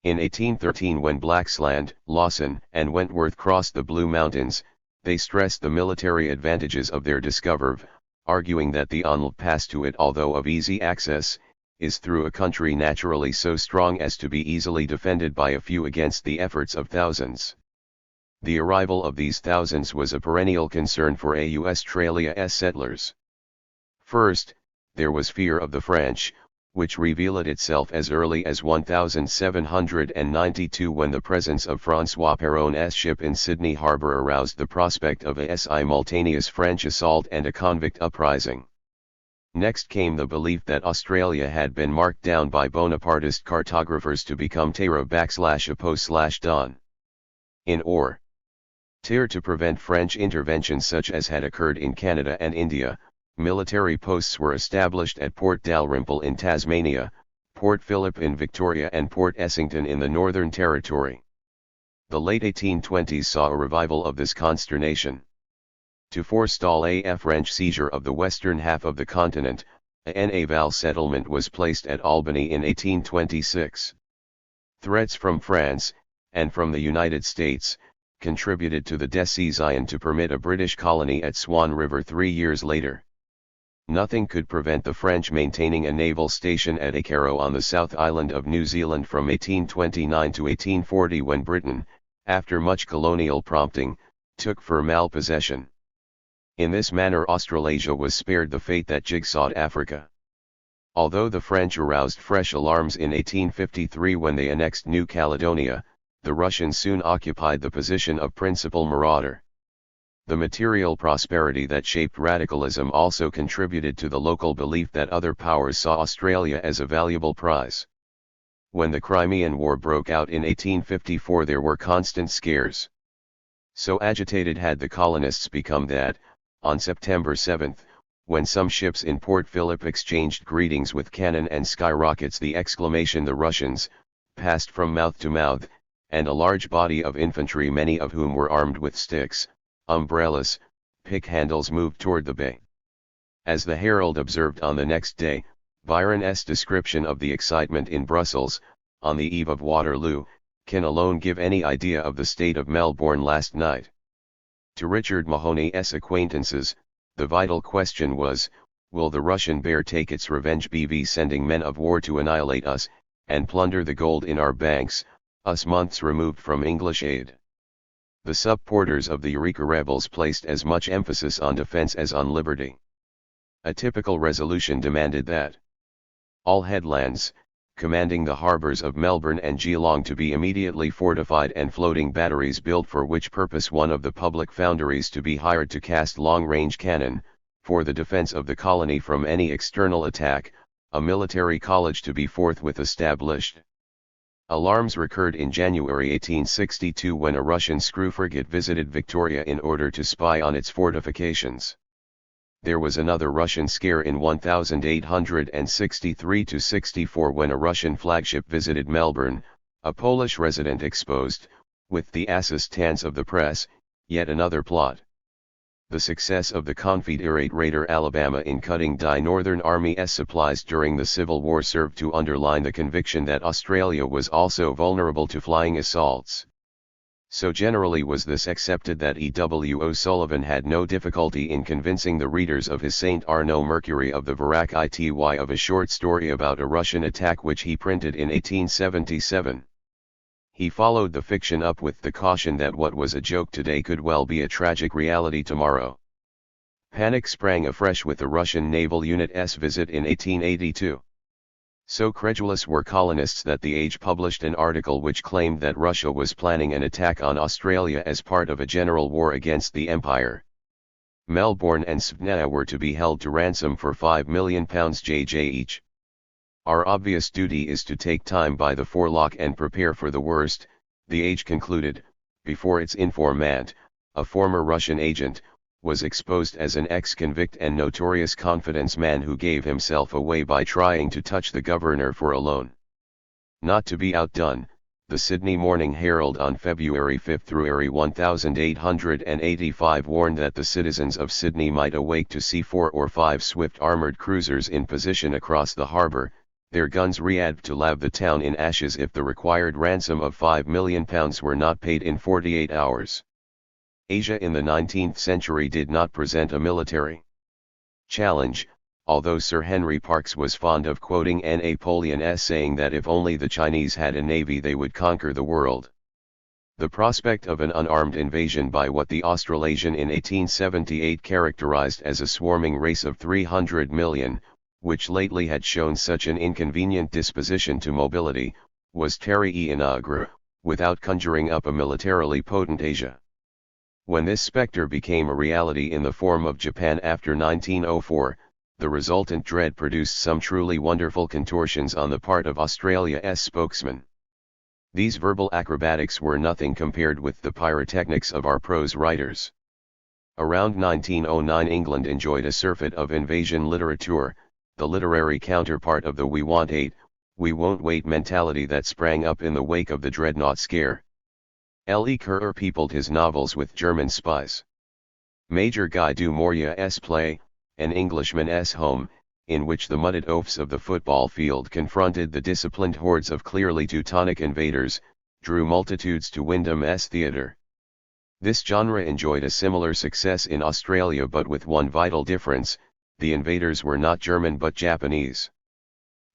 Speaker 1: In 1813, when Blaxland, Lawson, and Wentworth crossed the Blue Mountains, they stressed the military advantages of their discovery, arguing that the only pass to it, although of easy access, is through a country naturally so strong as to be easily defended by a few against the efforts of thousands. The arrival of these thousands was a perennial concern for Australia's settlers. First, there was fear of the French, which revealed itself as early as 1792 when the presence of François Péron's ship in Sydney harbour aroused the prospect of a simultaneous French assault and a convict uprising. Next came the belief that Australia had been marked down by Bonapartist cartographers to become terra/apo/don. In or terre to prevent French intervention such as had occurred in Canada and India, military posts were established at Port Dalrymple in Tasmania, Port Phillip in Victoria and Port Essington in the Northern Territory. The late 1820s saw a revival of this consternation. To forestall a French seizure of the western half of the continent, a naval settlement was placed at Albany in 1826. Threats from France, and from the United States, contributed to the decision to permit a British colony at Swan River 3 years later. Nothing could prevent the French maintaining a naval station at Acaro on the South Island of New Zealand from 1829 to 1840 when Britain, after much colonial prompting, took formal possession. In this manner Australasia was spared the fate that jigsawed Africa. Although the French aroused fresh alarms in 1853 when they annexed New Caledonia, the Russians soon occupied the position of principal marauder. The material prosperity that shaped radicalism also contributed to the local belief that other powers saw Australia as a valuable prize. When the Crimean War broke out in 1854 there were constant scares. So agitated had the colonists become that, on September 7, when some ships in Port Phillip exchanged greetings with cannon and skyrockets, the exclamation "the Russians" passed from mouth to mouth, and a large body of infantry, many of whom were armed with sticks, umbrellas, pick handles, moved toward the bay. As the Herald observed on the next day, Byron's description of the excitement in Brussels, on the eve of Waterloo, can alone give any idea of the state of Melbourne last night. To Richard Mahony's acquaintances, the vital question was, will the Russian bear take its revenge, BV sending men of war to annihilate us, and plunder the gold in our banks, us months removed from English aid? The supporters of the Eureka rebels placed as much emphasis on defense as on liberty. A typical resolution demanded that all headlands, commanding the harbors of Melbourne and Geelong, to be immediately fortified, and floating batteries built, for which purpose one of the public foundries to be hired to cast long-range cannon, for the defence of the colony from any external attack, a military college to be forthwith established. Alarms recurred in January 1862 when a Russian screw frigate visited Victoria in order to spy on its fortifications. There was another Russian scare in 1863-64 when a Russian flagship visited Melbourne, a Polish resident exposed, with the assistance of the press, yet another plot. The success of the Confederate raider Alabama in cutting the Northern Army's supplies during the Civil War served to underline the conviction that Australia was also vulnerable to flying assaults. So generally was this accepted that E.W. O'Sullivan had no difficulty in convincing the readers of his St. Arnaud Mercury of the Veracity of a short story about a Russian attack which he printed in 1877. He followed the fiction up with the caution that what was a joke today could well be a tragic reality tomorrow. Panic sprang afresh with the Russian naval unit's visit in 1882. So credulous were colonists that the Age published an article which claimed that Russia was planning an attack on Australia as part of a general war against the Empire. Melbourne and Sydney were to be held to ransom for £5 million JJ each. Our obvious duty is to take time by the forelock and prepare for the worst, the Age concluded, before its informant, a former Russian agent, was exposed as an ex-convict and notorious confidence man who gave himself away by trying to touch the governor for a loan. Not to be outdone, the Sydney Morning Herald on February 5, 1885 warned that the citizens of Sydney might awake to see 4 or 5 swift armoured cruisers in position across the harbour, their guns ready to lave the town in ashes if the required ransom of £5 million were not paid in 48 hours. Asia in the 19th century did not present a military challenge, although Sir Henry Parkes was fond of quoting Napoleon's saying that if only the Chinese had a navy they would conquer the world. The prospect of an unarmed invasion by what the Australasian in 1878 characterized as a swarming race of 300 million, which lately had shown such an inconvenient disposition to mobility, was terra inaugra, without conjuring up a militarily potent Asia. When this spectre became a reality in the form of Japan after 1904, the resultant dread produced some truly wonderful contortions on the part of Australia's spokesman. These verbal acrobatics were nothing compared with the pyrotechnics of our prose writers. Around 1909 England enjoyed a surfeit of invasion literature, the literary counterpart of the "we want aid, we won't wait" mentality that sprang up in the wake of the Dreadnought scare. L.E. Currer peopled his novels with German spies. Major Guy du Maurier's play, An Englishman's Home, in which the mudded oafs of the football field confronted the disciplined hordes of clearly Teutonic invaders, drew multitudes to Wyndham's theatre. This genre enjoyed a similar success in Australia, but with one vital difference: the invaders were not German but Japanese.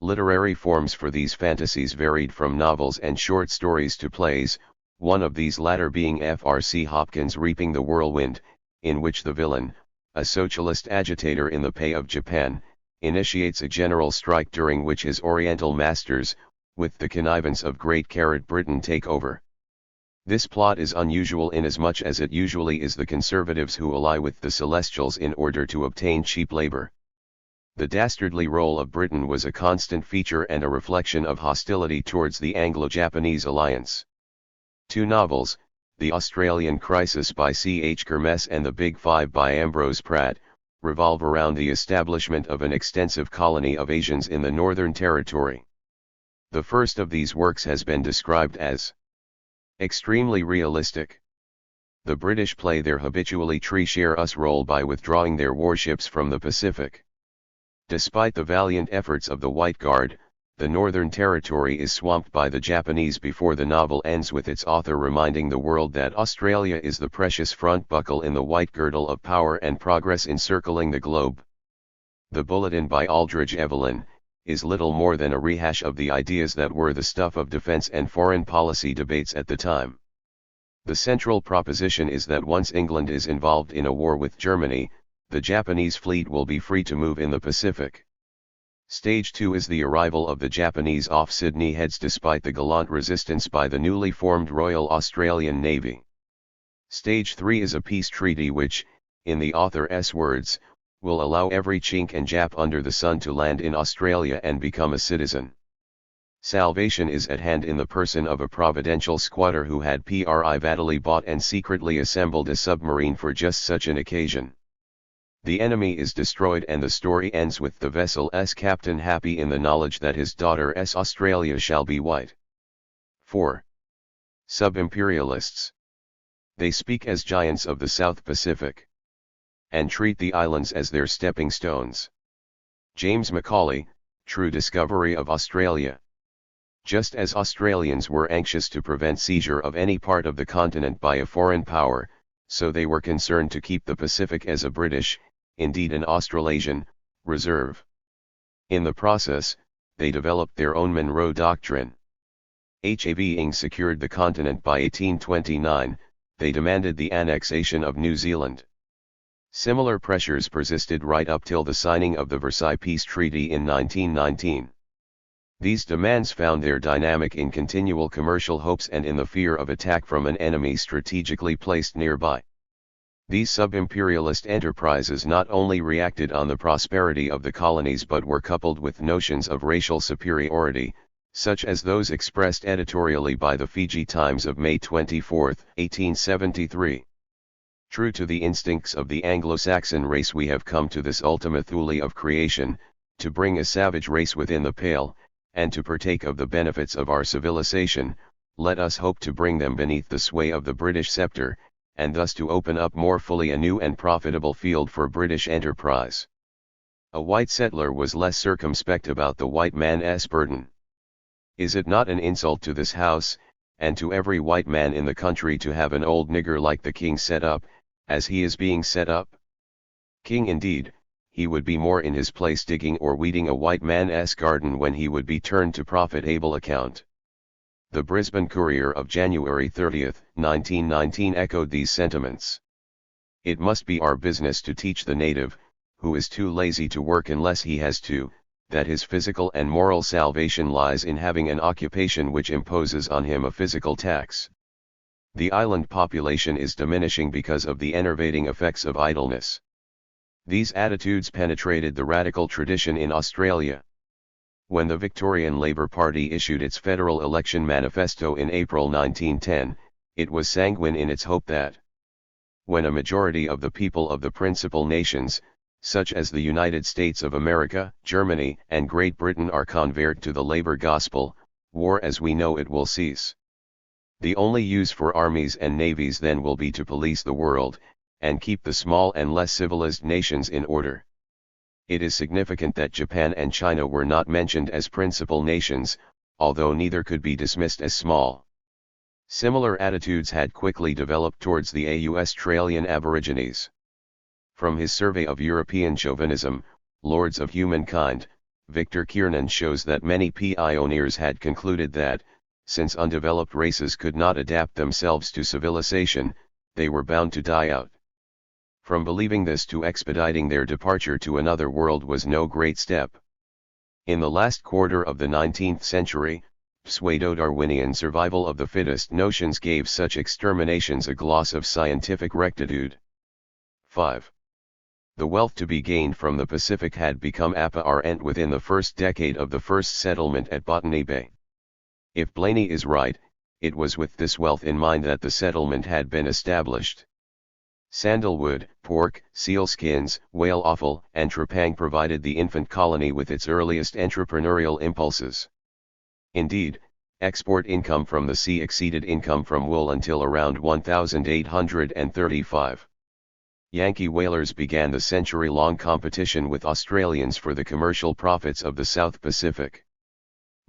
Speaker 1: Literary forms for these fantasies varied from novels and short stories to plays, one of these latter being F.R.C. Hopkins' Reaping the Whirlwind, in which the villain, a socialist agitator in the pay of Japan, initiates a general strike during which his Oriental masters, with the connivance of Great Britain, take over. This plot is unusual inasmuch as it usually is the conservatives who ally with the Celestials in order to obtain cheap labor. The dastardly role of Britain was a constant feature and a reflection of hostility towards the Anglo-Japanese alliance. Two novels, The Australian Crisis by C. H. Kermesse and The Big Five by Ambrose Pratt, revolve around the establishment of an extensive colony of Asians in the Northern Territory. The first of these works has been described as extremely realistic. The British play their habitually treat-share-us role by withdrawing their warships from the Pacific. Despite the valiant efforts of the White Guard, the Northern Territory is swamped by the Japanese before the novel ends, with its author reminding the world that Australia is the precious front buckle in the white girdle of power and progress encircling the globe. The Bulletin by Aldridge Evelyn is little more than a rehash of the ideas that were the stuff of defense and foreign policy debates at the time. The central proposition is that once England is involved in a war with Germany, the Japanese fleet will be free to move in the Pacific. Stage 2 is the arrival of the Japanese off Sydney Heads despite the gallant resistance by the newly formed Royal Australian Navy. Stage 3 is a peace treaty which, in the author's words, will allow every Chink and Jap under the sun to land in Australia and become a citizen. Salvation is at hand in the person of a providential squatter who had privately bought and secretly assembled a submarine for just such an occasion. The enemy is destroyed and the story ends with the vessel's captain happy in the knowledge that his daughter's Australia shall be white. 4. Sub-imperialists. They speak as giants of the South Pacific, and treat the islands as their stepping stones. James Macaulay, True Discovery of Australia. Just as Australians were anxious to prevent seizure of any part of the continent by a foreign power, so they were concerned to keep the Pacific as a British, indeed an Australasian, reserve. In the process, they developed their own Monroe Doctrine. Having secured the continent by 1829, they demanded the annexation of New Zealand. Similar pressures persisted right up till the signing of the Versailles Peace Treaty in 1919. These demands found their dynamic in continual commercial hopes and in the fear of attack from an enemy strategically placed nearby. These sub-imperialist enterprises not only reacted on the prosperity of the colonies but were coupled with notions of racial superiority, such as those expressed editorially by the Fiji Times of May 24, 1873. True to the instincts of the Anglo-Saxon race, we have come to this ultima thule of creation, to bring a savage race within the pale, and to partake of the benefits of our civilization. Let us hope to bring them beneath the sway of the British scepter, and thus to open up more fully a new and profitable field for British enterprise. A white settler was less circumspect about the white man's burden. Is it not an insult to this house, and to every white man in the country, to have an old nigger like the king set up, as he is being set up? King indeed, he would be more in his place digging or weeding a white man's garden when he would be turned to profitable account. The Brisbane Courier of January 30, 1919 echoed these sentiments. It must be our business to teach the native, who is too lazy to work unless he has to, that his physical and moral salvation lies in having an occupation which imposes on him a physical tax. The island population is diminishing because of the enervating effects of idleness. These attitudes penetrated the radical tradition in Australia. When the Victorian Labour Party issued its federal election manifesto in April 1910, it was sanguine in its hope that, when a majority of the people of the principal nations, such as the United States of America, Germany, and Great Britain, are convert to the Labour gospel, war as we know it will cease. The only use for armies and navies then will be to police the world, and keep the small and less civilized nations in order. It is significant that Japan and China were not mentioned as principal nations, although neither could be dismissed as small. Similar attitudes had quickly developed towards the Australian Aborigines. From his survey of European chauvinism, Lords of Humankind, Victor Kiernan shows that many pioneers had concluded that, since undeveloped races could not adapt themselves to civilization, they were bound to die out. From believing this to expediting their departure to another world was no great step. In the last quarter of the 19th century, pseudo-Darwinian survival of the fittest notions gave such exterminations a gloss of scientific rectitude. 5. The wealth to be gained from the Pacific had become apparent within the first decade of the first settlement at Botany Bay. If Blaney is right, it was with this wealth in mind that the settlement had been established. Sandalwood, pork, sealskins, whale offal, and trepang provided the infant colony with its earliest entrepreneurial impulses. Indeed, export income from the sea exceeded income from wool until around 1835. Yankee whalers began the century-long competition with Australians for the commercial profits of the South Pacific.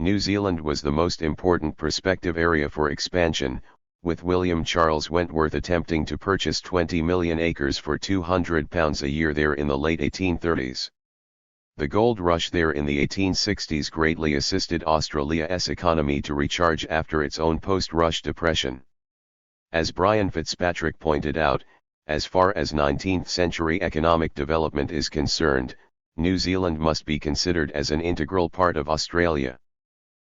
Speaker 1: New Zealand was the most important prospective area for expansion, with William Charles Wentworth attempting to purchase 20 million acres for £200 a year there in the late 1830s. The gold rush there in the 1860s greatly assisted Australia's economy to recharge after its own post-rush depression. As Brian Fitzpatrick pointed out, as far as 19th-century economic development is concerned, New Zealand must be considered as an integral part of Australia.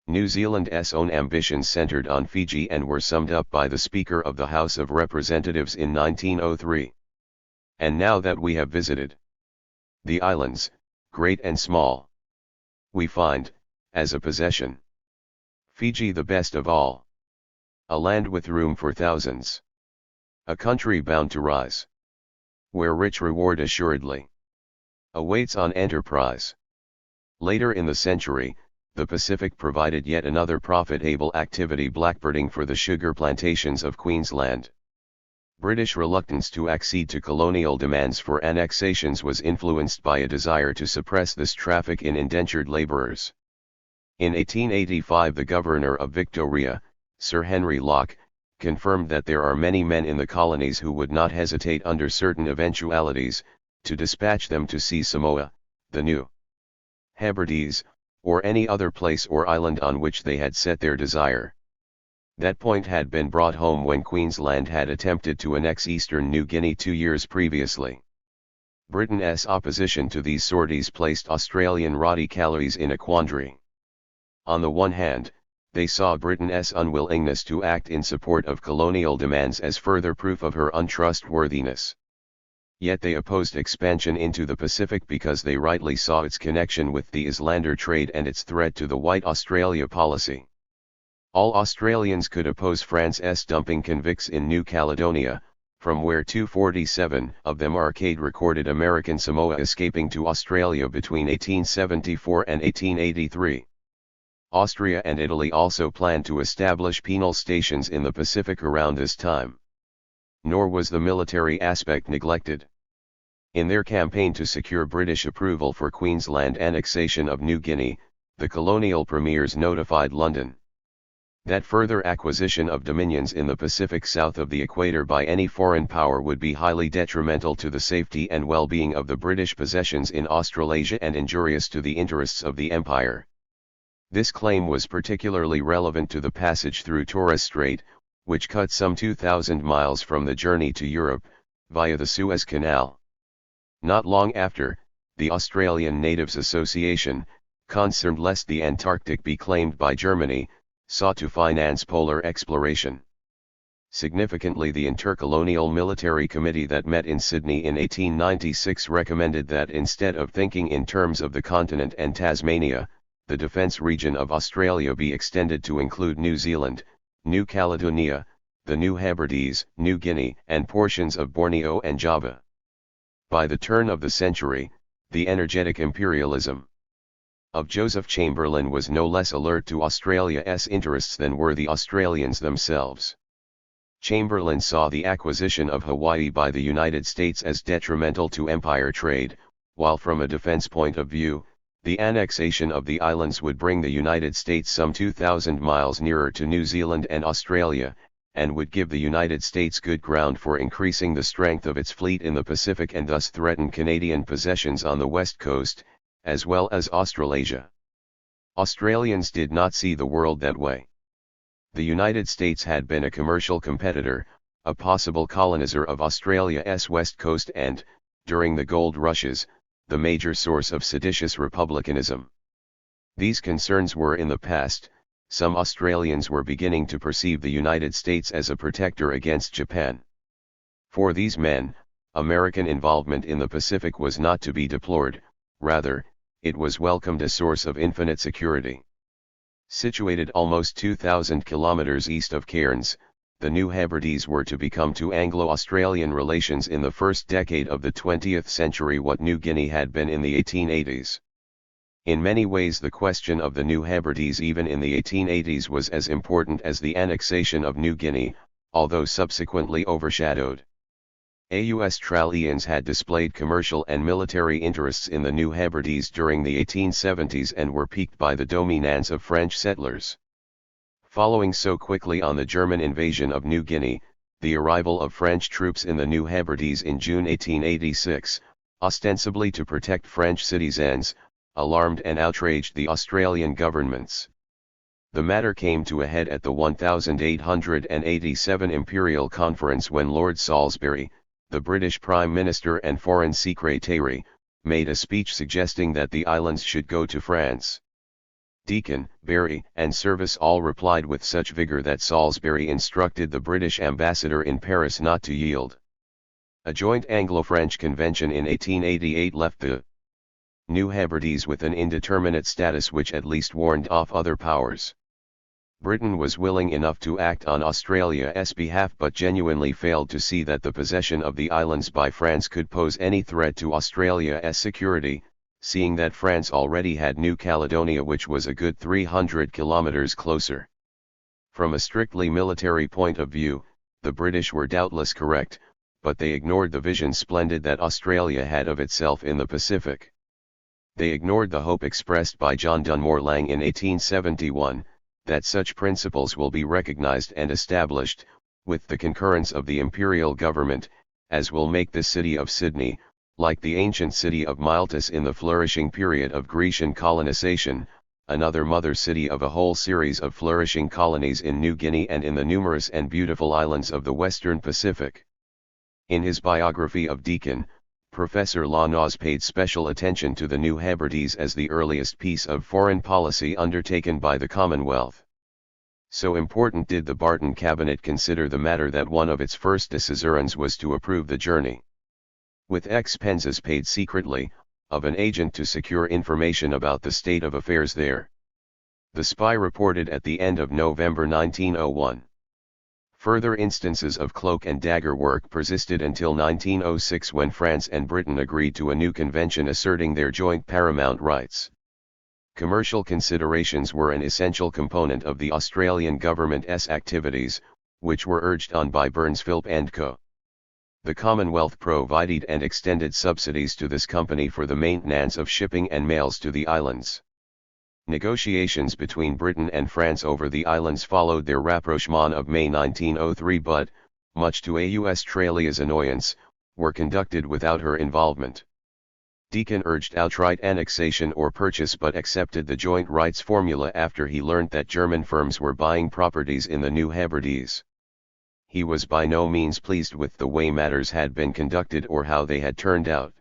Speaker 1: New Zealand's own ambitions centred on Fiji and were summed up by the Speaker of the House of Representatives in 1903. And now that we have visited the islands, great and small, we find, as a possession, Fiji the best of all. A land with room for thousands. A country bound to rise, where rich reward assuredly awaits on enterprise. Later in the century, the Pacific provided yet another profitable activity, blackbirding for the sugar plantations of Queensland. British reluctance to accede to colonial demands for annexations was influenced by a desire to suppress this traffic in indentured labourers. In 1885 the Governor of Victoria, Sir Henry Locke, confirmed that there are many men in the colonies who would not hesitate under certain eventualities, to dispatch them to see Samoa, the New Hebrides, or any other place or island on which they had set their desire. That point had been brought home when Queensland had attempted to annex eastern New Guinea 2 years previously. Britain's opposition to these sorties placed Australian radicales in a quandary. On the one hand, they saw Britain's unwillingness to act in support of colonial demands as further proof of her untrustworthiness. Yet they opposed expansion into the Pacific because they rightly saw its connection with the Islander trade and its threat to the White Australia policy. All Australians could oppose France's dumping convicts in New Caledonia, from where 247 of them arcade recorded American Samoa escaping to Australia between 1874 and 1883. Austria and Italy also planned to establish penal stations in the Pacific around this time. Nor was the military aspect neglected. In their campaign to secure British approval for Queensland annexation of New Guinea, the colonial premiers notified London that further acquisition of dominions in the Pacific south of the equator by any foreign power would be highly detrimental to the safety and well-being of the British possessions in Australasia and injurious to the interests of the Empire. This claim was particularly relevant to the passage through Torres Strait, which cut some 2,000 miles from the journey to Europe, via the Suez Canal. Not long after, the Australian Natives Association, concerned lest the Antarctic be claimed by Germany, sought to finance polar exploration. Significantly, the Intercolonial Military Committee that met in Sydney in 1896 recommended that instead of thinking in terms of the continent and Tasmania, the defence region of Australia be extended to include New Zealand, New Caledonia, the New Hebrides, New Guinea, and portions of Borneo and Java. By the turn of the century, the energetic imperialism of Joseph Chamberlain was no less alert to Australia's interests than were the Australians themselves. Chamberlain saw the acquisition of Hawaii by the United States as detrimental to empire trade, while from a defense point of view, the annexation of the islands would bring the United States some 2,000 miles nearer to New Zealand and Australia, and would give the United States good ground for increasing the strength of its fleet in the Pacific and thus threaten Canadian possessions on the west coast, as well as Australasia. Australians did not see the world that way. The United States had been a commercial competitor, a possible colonizer of Australia's west coast and, during the gold rushes, the major source of seditious republicanism. These concerns were in the past. Some Australians were beginning to perceive the United States as a protector against Japan. For these men, American involvement in the Pacific was not to be deplored, rather, it was welcomed as a source of infinite security. Situated almost 2,000 kilometers east of Cairns, the New Hebrides were to become to Anglo-Australian relations in the first decade of the 20th century what New Guinea had been in the 1880s. In many ways the question of the New Hebrides even in the 1880s was as important as the annexation of New Guinea, although subsequently overshadowed. Australians had displayed commercial and military interests in the New Hebrides during the 1870s and were piqued by the dominance of French settlers. Following so quickly on the German invasion of New Guinea, the arrival of French troops in the New Hebrides in June 1886, ostensibly to protect French citizens, alarmed and outraged the Australian governments. The matter came to a head at the 1887 Imperial Conference when Lord Salisbury, the British Prime Minister and Foreign Secretary, made a speech suggesting that the islands should go to France. Deacon, Barry, and Service all replied with such vigor that Salisbury instructed the British ambassador in Paris not to yield. A joint Anglo-French convention in 1888 left the New Hebrides with an indeterminate status which at least warned off other powers. Britain was willing enough to act on Australia's behalf but genuinely failed to see that the possession of the islands by France could pose any threat to Australia's security, seeing that France already had New Caledonia which was a good 300 kilometers closer. From a strictly military point of view, the British were doubtless correct, but they ignored the vision splendid that Australia had of itself in the Pacific. They ignored the hope expressed by John Dunmore Lang in 1871, that such principles will be recognized and established, with the concurrence of the imperial government, as will make this city of Sydney, like the ancient city of Miletus in the flourishing period of Grecian colonization, another mother city of a whole series of flourishing colonies in New Guinea and in the numerous and beautiful islands of the Western Pacific. In his biography of Deacon, Professor Lawnos paid special attention to the New Hebrides as the earliest piece of foreign policy undertaken by the Commonwealth. So important did the Barton Cabinet consider the matter that one of its first decisions was to approve the journey. With expenses paid secretly, of an agent to secure information about the state of affairs there. The spy reported at the end of November 1901. Further instances of cloak and dagger work persisted until 1906 when France and Britain agreed to a new convention asserting their joint paramount rights. Commercial considerations were an essential component of the Australian government's activities, which were urged on by Burns Philp & Co. The Commonwealth provided and extended subsidies to this company for the maintenance of shipping and mails to the islands. Negotiations between Britain and France over the islands followed their rapprochement of May 1903 but, much to Australia's annoyance, were conducted without her involvement. Deacon urged outright annexation or purchase but accepted the joint rights formula after he learnt that German firms were buying properties in the New Hebrides. He was by no means pleased with the way matters had been conducted or how they had turned out.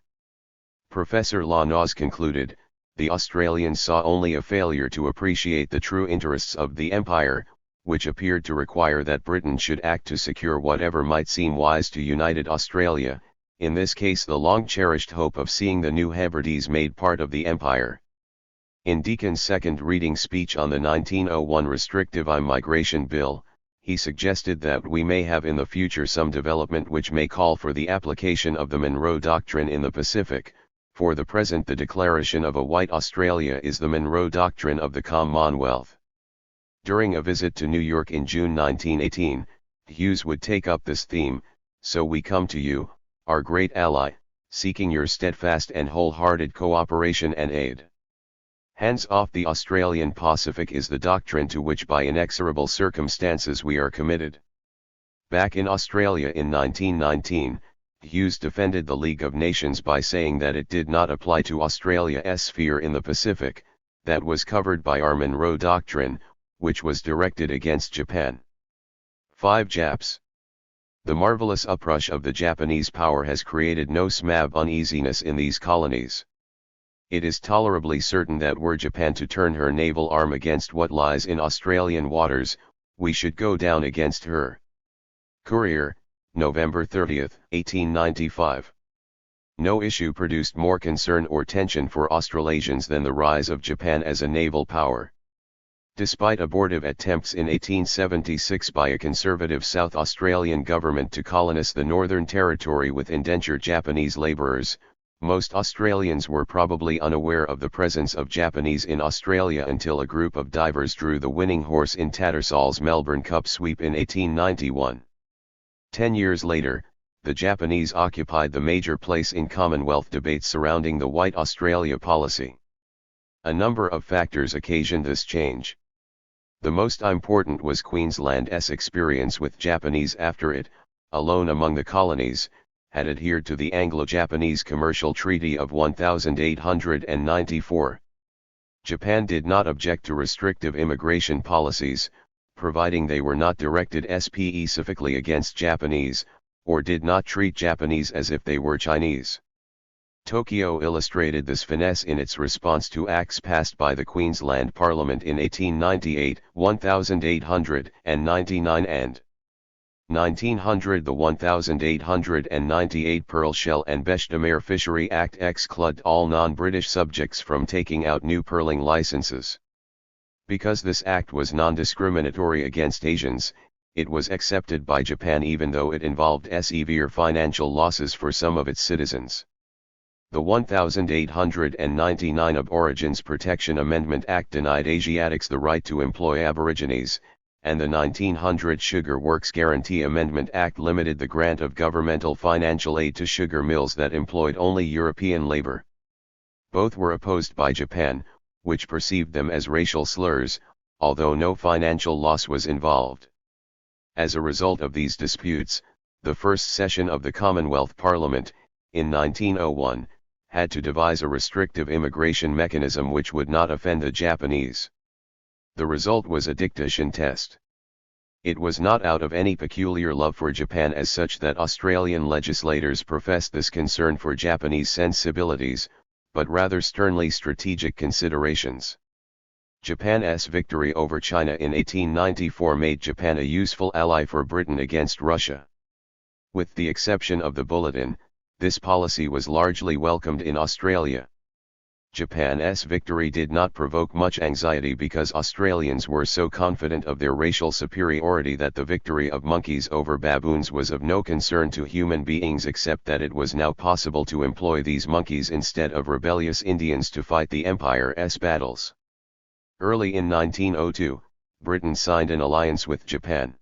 Speaker 1: Professor Lawnos concluded, the Australians saw only a failure to appreciate the true interests of the Empire, which appeared to require that Britain should act to secure whatever might seem wise to United Australia, in this case the long-cherished hope of seeing the New Hebrides made part of the Empire. In Deacon's second reading speech on the 1901 Restrictive Immigration Bill, he suggested that we may have in the future some development which may call for the application of the Monroe Doctrine in the Pacific. For the present the declaration of a white Australia is the Monroe Doctrine of the Commonwealth. During a visit to New York in June 1918, Hughes would take up this theme, so we come to you, our great ally, seeking your steadfast and wholehearted cooperation and aid. Hands off the Australian Pacific is the doctrine to which by inexorable circumstances we are committed. Back in Australia in 1919, Hughes defended the League of Nations by saying that it did not apply to Australia's sphere in the Pacific, that was covered by our Monroe Doctrine, which was directed against Japan. 5 Japs. The marvelous uprush of the Japanese power has created no small uneasiness in these colonies. It is tolerably certain that were Japan to turn her naval arm against what lies in Australian waters, we should go down against her. Courier, November 30, 1895. No issue produced more concern or tension for Australasians than the rise of Japan as a naval power. Despite abortive attempts in 1876 by a conservative South Australian government to colonize the Northern Territory with indentured Japanese labourers, most Australians were probably unaware of the presence of Japanese in Australia until a group of divers drew the winning horse in Tattersall's Melbourne Cup sweep in 1891. 10 years later, the Japanese occupied the major place in Commonwealth debates surrounding the White Australia policy. A number of factors occasioned this change. The most important was Queensland's experience with Japanese after it, alone among the colonies, had adhered to the Anglo-Japanese Commercial Treaty of 1894. Japan did not object to restrictive immigration policies, providing they were not directed specifically against Japanese, or did not treat Japanese as if they were Chinese. Tokyo illustrated this finesse in its response to acts passed by the Queensland Parliament in 1898, 1899 and 1900. The 1898 Pearl Shell and Bêche de Mer Fishery Act excluded all non-British subjects from taking out new pearling licenses. Because this act was non-discriminatory against Asians, it was accepted by Japan even though it involved severe financial losses for some of its citizens. The 1899 Aborigines Protection Amendment Act denied Asiatics the right to employ Aborigines, and the 1900 Sugar Works Guarantee Amendment Act limited the grant of governmental financial aid to sugar mills that employed only European labor. Both were opposed by Japan, which perceived them as racial slurs, although no financial loss was involved. As a result of these disputes, the first session of the Commonwealth Parliament, in 1901, had to devise a restrictive immigration mechanism which would not offend the Japanese. The result was a dictation test. It was not out of any peculiar love for Japan as such that Australian legislators professed this concern for Japanese sensibilities, but rather sternly strategic considerations. Japan's victory over China in 1894 made Japan a useful ally for Britain against Russia. With the exception of the bulletin, this policy was largely welcomed in Australia. Japan's victory did not provoke much anxiety because Australians were so confident of their racial superiority that the victory of monkeys over baboons was of no concern to human beings except that it was now possible to employ these monkeys instead of rebellious Indians to fight the Empire's battles. Early in 1902, Britain signed an alliance with Japan.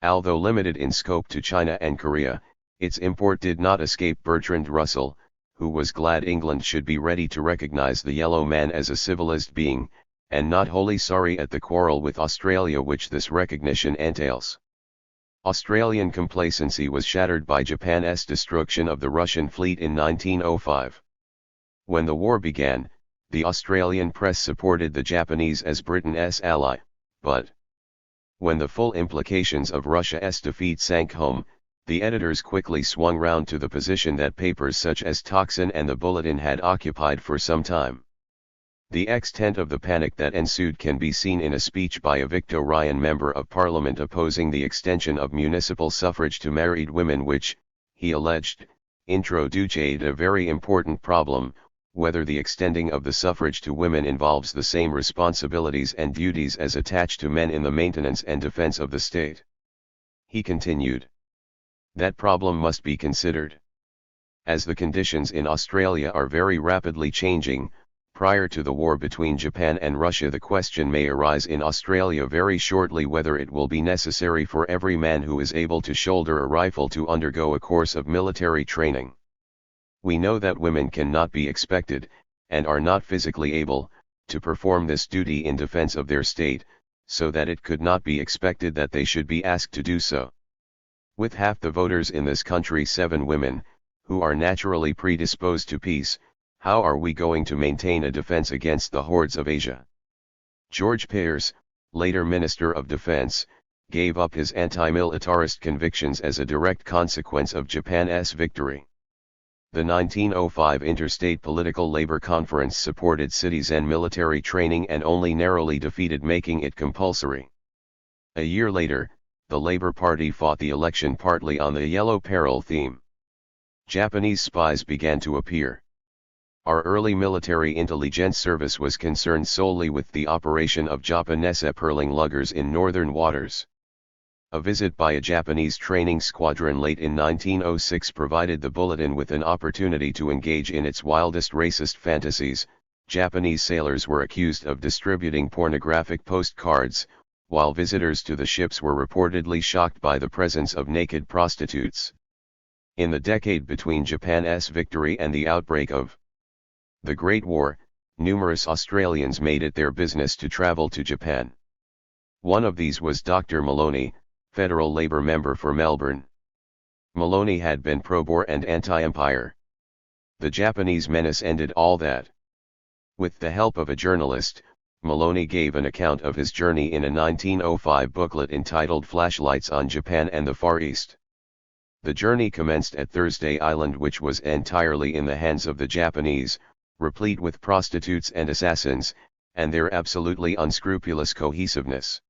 Speaker 1: Although limited in scope to China and Korea, its import did not escape Bertrand Russell, who was glad England should be ready to recognize the yellow man as a civilized being, and not wholly sorry at the quarrel with Australia which this recognition entails. Australian complacency was shattered by Japan's destruction of the Russian fleet in 1905. When the war began, the Australian press supported the Japanese as Britain's ally, but when the full implications of Russia's defeat sank home, the editors quickly swung round to the position that papers such as Tocsin and the Bulletin had occupied for some time. The extent of the panic that ensued can be seen in a speech by a Victorian member of Parliament opposing the extension of municipal suffrage to married women which, he alleged, introduced a very important problem, whether the extending of the suffrage to women involves the same responsibilities and duties as attached to men in the maintenance and defence of the state. He continued, that problem must be considered. As the conditions in Australia are very rapidly changing, prior to the war between Japan and Russia the question may arise in Australia very shortly whether it will be necessary for every man who is able to shoulder a rifle to undergo a course of military training. We know that women cannot be expected, and are not physically able, to perform this duty in defense of their state, so that it could not be expected that they should be asked to do so. With half the voters in this country 7 women, who are naturally predisposed to peace, how are we going to maintain a defense against the hordes of Asia? George Pearce, later Minister of Defense, gave up his anti-militarist convictions as a direct consequence of Japan's victory. The 1905 Interstate Political Labor Conference supported citizen military training and only narrowly defeated making it compulsory. A year later, the Labour Party fought the election partly on the Yellow Peril theme. Japanese spies began to appear. Our early military intelligence service was concerned solely with the operation of Japanese pearling luggers in northern waters. A visit by a Japanese training squadron late in 1906 provided the bulletin with an opportunity to engage in its wildest racist fantasies. Japanese sailors were accused of distributing pornographic postcards, while visitors to the ships were reportedly shocked by the presence of naked prostitutes. In the decade between Japan's victory and the outbreak of the Great War, numerous Australians made it their business to travel to Japan. One of these was Dr. Maloney, Federal Labour member for Melbourne. Maloney had been pro-Boer and anti-empire. The Japanese menace ended all that. With the help of a journalist, Maloney gave an account of his journey in a 1905 booklet entitled Flashlights on Japan and the Far East. The journey commenced at Thursday Island, which was entirely in the hands of the Japanese, replete with prostitutes and assassins, and their absolutely unscrupulous cohesiveness.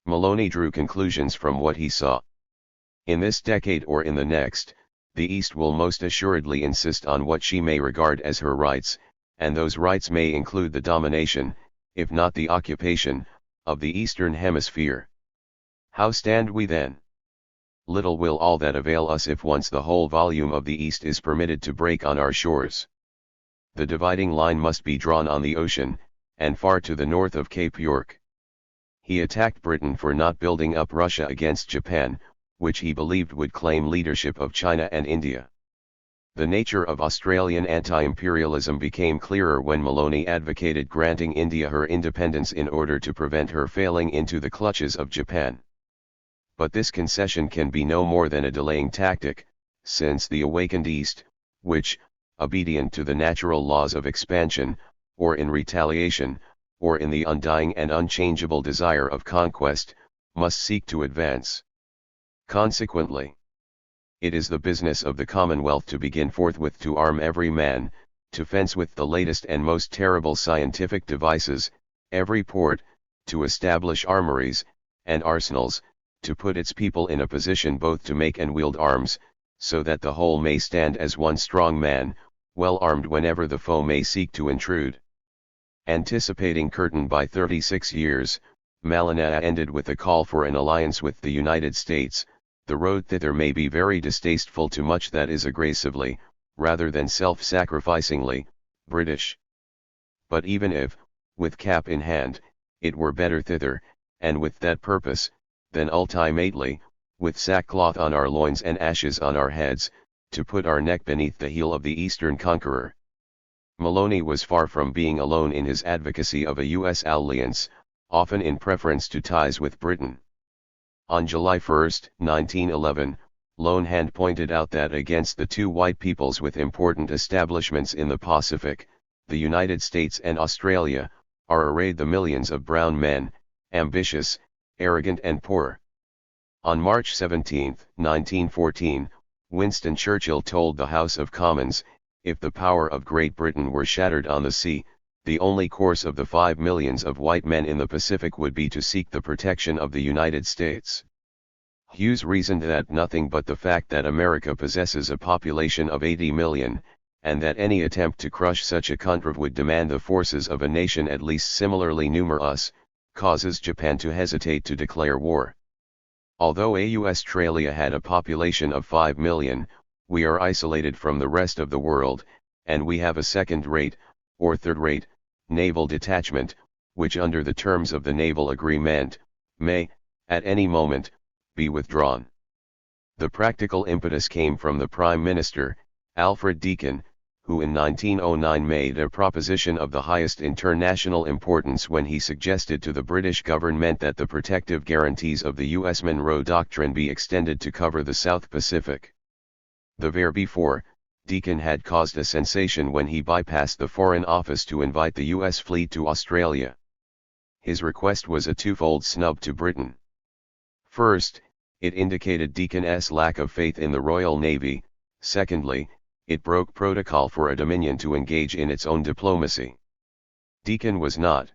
Speaker 1: Maloney drew conclusions from what he saw. In this decade or in the next, the East will most assuredly insist on what she may regard as her rights, and those rights may include the domination, if not the occupation, of the Eastern Hemisphere. How stand we then? Little will all that avail us if once the whole volume of the East is permitted to break on our shores. The dividing line must be drawn on the ocean, and far to the north of Cape York. He attacked Britain for not building up Russia against Japan, which he believed would claim leadership of China and India. The nature of Australian anti-imperialism became clearer when Maloney advocated granting India her independence in order to prevent her falling into the clutches of Japan. But this concession can be no more than a delaying tactic, since the awakened East, which, obedient to the natural laws of expansion, or in retaliation, or in the undying and unchangeable desire of conquest, must seek to advance. Consequently, it is the business of the Commonwealth to begin forthwith to arm every man, to fence with the latest and most terrible scientific devices, every port, to establish armories, and arsenals, to put its people in a position both to make and wield arms, so that the whole may stand as one strong man, well armed whenever the foe may seek to intrude. Anticipating Curtin by 36 years, Malina ended with a call for an alliance with the United States. The road thither may be very distasteful to much that is aggressively, rather than self-sacrificingly, British. But even if, with cap in hand, it were better thither, and with that purpose, than ultimately, with sackcloth on our loins and ashes on our heads, to put our neck beneath the heel of the Eastern conqueror. Maloney was far from being alone in his advocacy of a U.S. alliance, often in preference to ties with Britain. On July 1, 1911, Lone Hand pointed out that against the two white peoples with important establishments in the Pacific, the United States and Australia, are arrayed the millions of brown men, ambitious, arrogant and poor. On March 17, 1914, Winston Churchill told the House of Commons, if the power of Great Britain were shattered on the sea, the only course of the 5 millions of white men in the Pacific would be to seek the protection of the United States. Hughes reasoned that nothing but the fact that America possesses a population of 80 million, and that any attempt to crush such a country would demand the forces of a nation at least similarly numerous, causes Japan to hesitate to declare war. Although Australia had a population of 5 million, we are isolated from the rest of the world, and we have a second-rate, or third-rate, naval detachment, which under the terms of the naval agreement, may, at any moment, be withdrawn. The practical impetus came from the Prime Minister, Alfred Deakin, who in 1909 made a proposition of the highest international importance when he suggested to the British government that the protective guarantees of the U.S. Monroe Doctrine be extended to cover the South Pacific. The year before, Deakin had caused a sensation when he bypassed the Foreign Office to invite the U.S. fleet to Australia. His request was a twofold snub to Britain. First, it indicated Deakin's lack of faith in the Royal Navy. Secondly, it broke protocol for a Dominion to engage in its own diplomacy. Deakin was not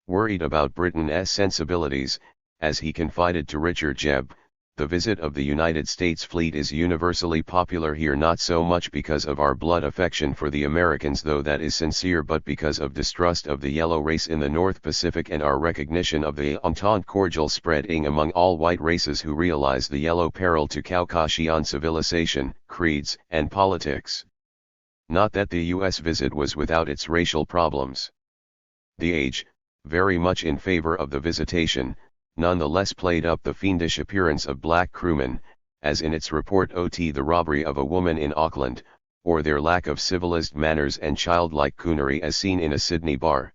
Speaker 1: worried about Britain's sensibilities, as he confided to Richard Jebb, the visit of the United States fleet is universally popular here, not so much because of our blood affection for the Americans, though that is sincere, but because of distrust of the yellow race in the North Pacific and our recognition of the Entente cordial spreading among all white races who realize the yellow peril to Caucasian civilization, creeds, and politics. Not that the U.S. visit was without its racial problems. The Age, very much in favor of the visitation, nonetheless played up the fiendish appearance of black crewmen, as in its report OT the robbery of a woman in Auckland, or their lack of civilized manners and childlike coonery as seen in a Sydney bar.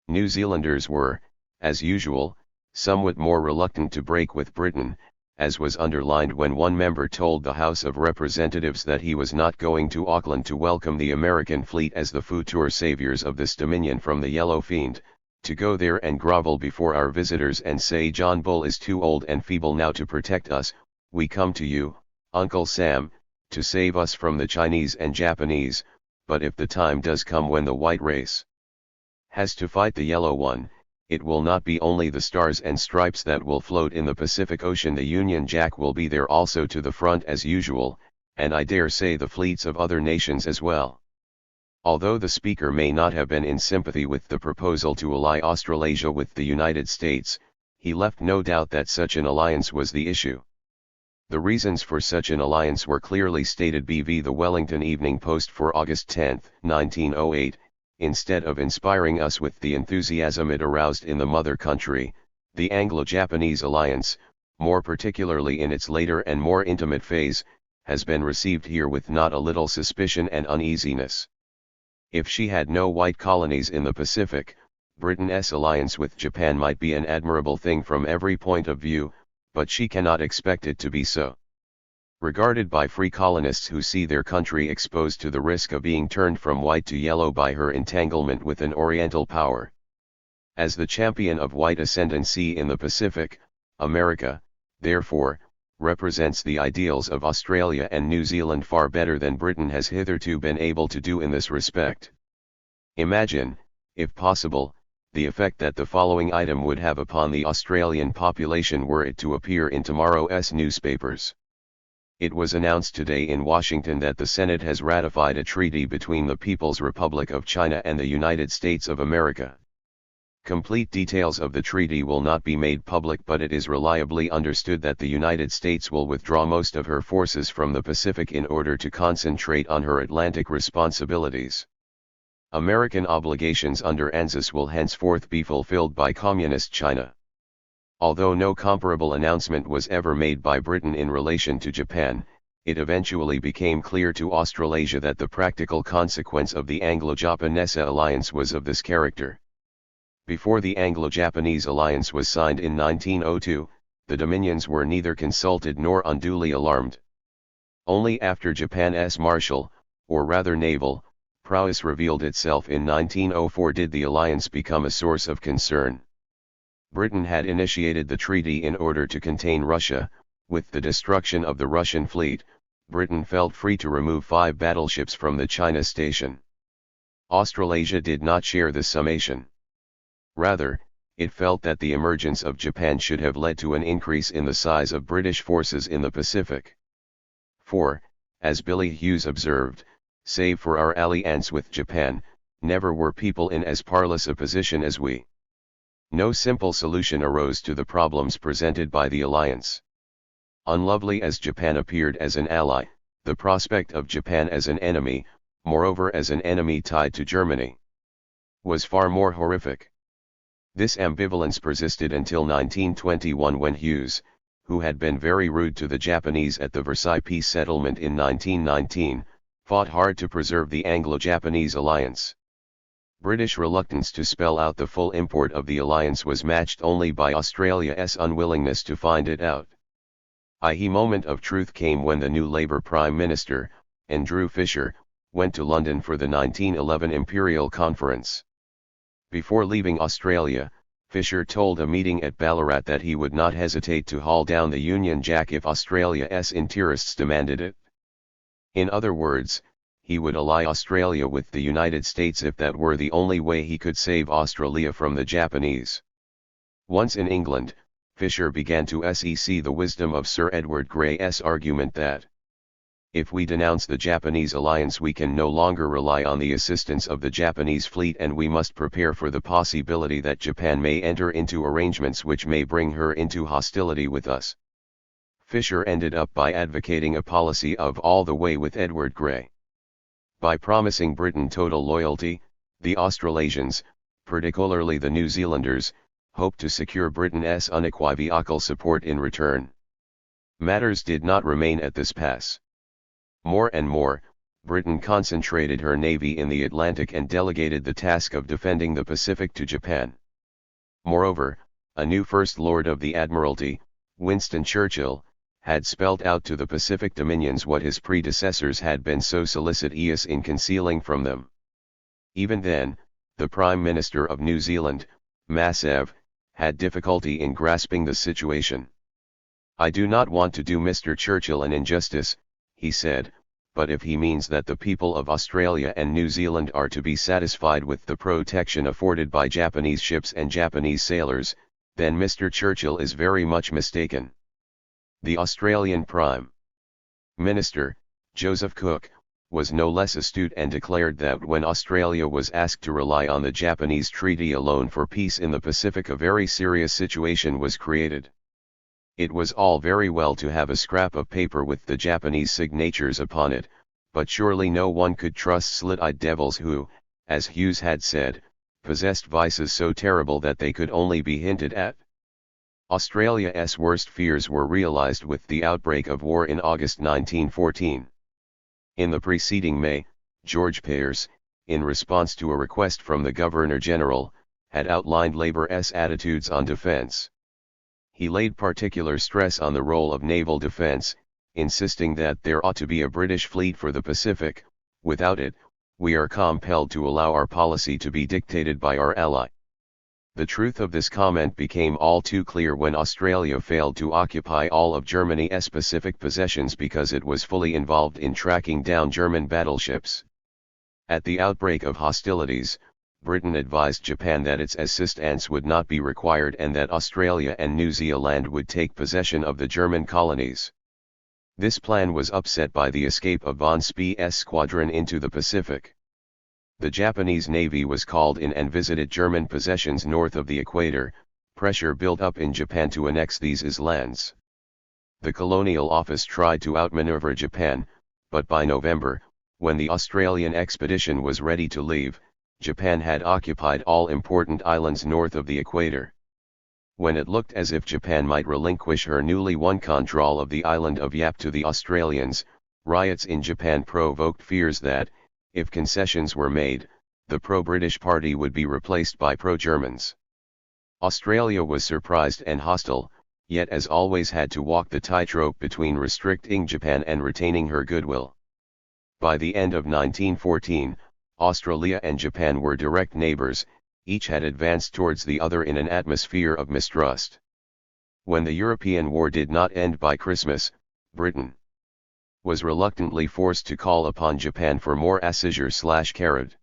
Speaker 1: New Zealanders were, as usual, somewhat more reluctant to break with Britain, as was underlined when one member told the House of Representatives that he was not going to Auckland to welcome the American fleet as the future saviors of this dominion from the yellow fiend, to go there and grovel before our visitors and say John Bull is too old and feeble now to protect us. We come to you, Uncle Sam, to save us from the Chinese and Japanese, but if the time does come when the white race has to fight the yellow one, it will not be only the stars and stripes that will float in the Pacific Ocean. The Union Jack will be there also to the front as usual, and I dare say the fleets of other nations as well. Although the speaker may not have been in sympathy with the proposal to ally Australasia with the United States, he left no doubt that such an alliance was the issue. The reasons for such an alliance were clearly stated bv the Wellington Evening Post for August 10, 1908, instead of inspiring us with the enthusiasm it aroused in the mother country, the Anglo-Japanese alliance, more particularly in its later and more intimate phase, has been received here with not a little suspicion and uneasiness. If she had no white colonies in the Pacific, Britain's alliance with Japan might be an admirable thing from every point of view, but she cannot expect it to be so. Regarded by free colonists who see their country exposed to the risk of being turned from white to yellow by her entanglement with an Oriental power. As the champion of white ascendancy in the Pacific, America, therefore, represents the ideals of Australia and New Zealand far better than Britain has hitherto been able to do in this respect. Imagine, if possible, the effect that the following item would have upon the Australian population were it to appear in tomorrow's newspapers. It was announced today in Washington that the Senate has ratified a treaty between the People's Republic of China and the United States of America. Complete details of the treaty will not be made public, but it is reliably understood that the United States will withdraw most of her forces from the Pacific in order to concentrate on her Atlantic responsibilities. American obligations under ANZUS will henceforth be fulfilled by Communist China. Although no comparable announcement was ever made by Britain in relation to Japan, it eventually became clear to Australasia that the practical consequence of the Anglo-Japanese alliance was of this character. Before the Anglo-Japanese alliance was signed in 1902, the Dominions were neither consulted nor unduly alarmed. Only after Japan's martial, or rather naval, prowess revealed itself in 1904 did the alliance become a source of concern. Britain had initiated the treaty in order to contain Russia. With the destruction of the Russian fleet, Britain felt free to remove 5 battleships from the China station. Australasia did not share this summation. Rather, it felt that the emergence of Japan should have led to an increase in the size of British forces in the Pacific. For, as Billy Hughes observed, save for our alliance with Japan, never were people in as parlous a position as we. No simple solution arose to the problems presented by the alliance. Unlovely as Japan appeared as an ally, the prospect of Japan as an enemy, moreover as an enemy tied to Germany, was far more horrific. This ambivalence persisted until 1921, when Hughes, who had been very rude to the Japanese at the Versailles peace settlement in 1919, fought hard to preserve the Anglo-Japanese alliance. British reluctance to spell out the full import of the alliance was matched only by Australia's unwillingness to find it out. A moment of truth came when the new Labour Prime Minister, Andrew Fisher, went to London for the 1911 Imperial Conference. Before leaving Australia, Fisher told a meeting at Ballarat that he would not hesitate to haul down the Union Jack if Australia's interests demanded it. In other words, he would ally Australia with the United States if that were the only way he could save Australia from the Japanese. Once in England, Fisher began to see the wisdom of Sir Edward Grey's argument that if we denounce the Japanese alliance we can no longer rely on the assistance of the Japanese fleet and we must prepare for the possibility that Japan may enter into arrangements which may bring her into hostility with us. Fisher ended up by advocating a policy of all the way with Edward Grey. By promising Britain total loyalty, the Australasians, particularly the New Zealanders, hoped to secure Britain's unequivocal support in return. Matters did not remain at this pass. More and more, Britain concentrated her navy in the Atlantic and delegated the task of defending the Pacific to Japan. Moreover, a new First Lord of the Admiralty, Winston Churchill, had spelt out to the Pacific dominions what his predecessors had been so solicitous in concealing from them. Even then, the Prime Minister of New Zealand, Massev, had difficulty in grasping the situation. "I do not want to do Mr. Churchill an injustice," he said, "but if he means that the people of Australia and New Zealand are to be satisfied with the protection afforded by Japanese ships and Japanese sailors, then Mr. Churchill is very much mistaken." The Australian Prime Minister, Joseph Cook, was no less astute and declared that when Australia was asked to rely on the Japanese treaty alone for peace in the Pacific a very serious situation was created. It was all very well to have a scrap of paper with the Japanese signatures upon it, but surely no one could trust slit-eyed devils who, as Hughes had said, possessed vices so terrible that they could only be hinted at. Australia's worst fears were realized with the outbreak of war in August 1914. In the preceding May, George Pearce, in response to a request from the Governor-General, had outlined Labour's attitudes on defence. He laid particular stress on the role of naval defence, insisting that there ought to be a British fleet for the Pacific. Without it, we are compelled to allow our policy to be dictated by our ally. The truth of this comment became all too clear when Australia failed to occupy all of Germany's Pacific possessions because it was fully involved in tracking down German battleships. At the outbreak of hostilities, Britain advised Japan that its assistance would not be required and that Australia and New Zealand would take possession of the German colonies. This plan was upset by the escape of von Spee's squadron into the Pacific. The Japanese Navy was called in and visited German possessions north of the equator. Pressure built up in Japan to annex these lands. The Colonial Office tried to outmaneuver Japan, but by November, when the Australian expedition was ready to leave, Japan had occupied all important islands north of the equator. When it looked as if Japan might relinquish her newly won control of the island of Yap to the Australians, riots in Japan provoked fears that, if concessions were made, the pro-British party would be replaced by pro-Germans. Australia was surprised and hostile, yet as always had to walk the tightrope between restricting Japan and retaining her goodwill. By the end of 1914, Australia and Japan were direct neighbours, each had advanced towards the other in an atmosphere of mistrust. When the European war did not end by Christmas, Britain was reluctantly forced to call upon Japan for more assizure/carrot.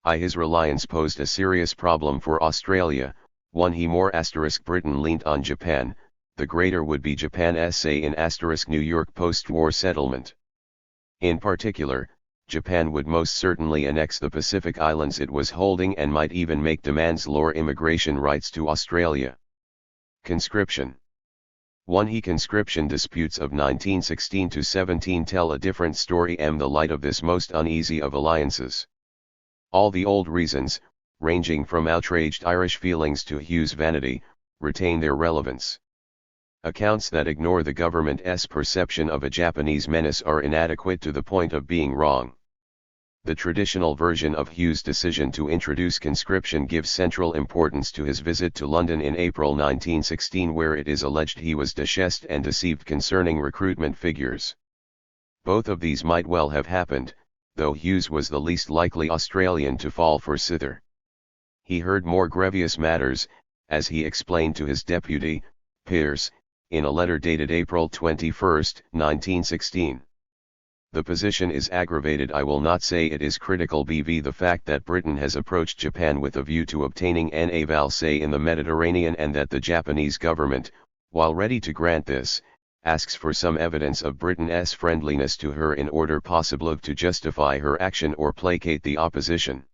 Speaker 1: His reliance posed a serious problem for Australia. One he more * Britain leant on Japan, the greater would be Japan's say in * New York post-war settlement. In particular, Japan would most certainly annex the Pacific Islands it was holding and might even make demands lower immigration rights to Australia. Conscription. Conscription disputes of 1916–17 tell a different story in the light of this most uneasy of alliances. All the old reasons, ranging from outraged Irish feelings to Hughes' vanity, retain their relevance. Accounts that ignore the government's perception of a Japanese menace are inadequate to the point of being wrong. The traditional version of Hughes' decision to introduce conscription gives central importance to his visit to London in April 1916, where it is alleged he was deshessed and deceived concerning recruitment figures. Both of these might well have happened, though Hughes was the least likely Australian to fall for zither. He heard more grievous matters, as he explained to his deputy, Pearce, in a letter dated April 21, 1916. The position is aggravated. I will not say it is critical bv the fact that Britain has approached Japan with a view to obtaining an aval say in the Mediterranean, and that the Japanese government, while ready to grant this, asks for some evidence of Britain's friendliness to her in order possibly to justify her action or placate the opposition.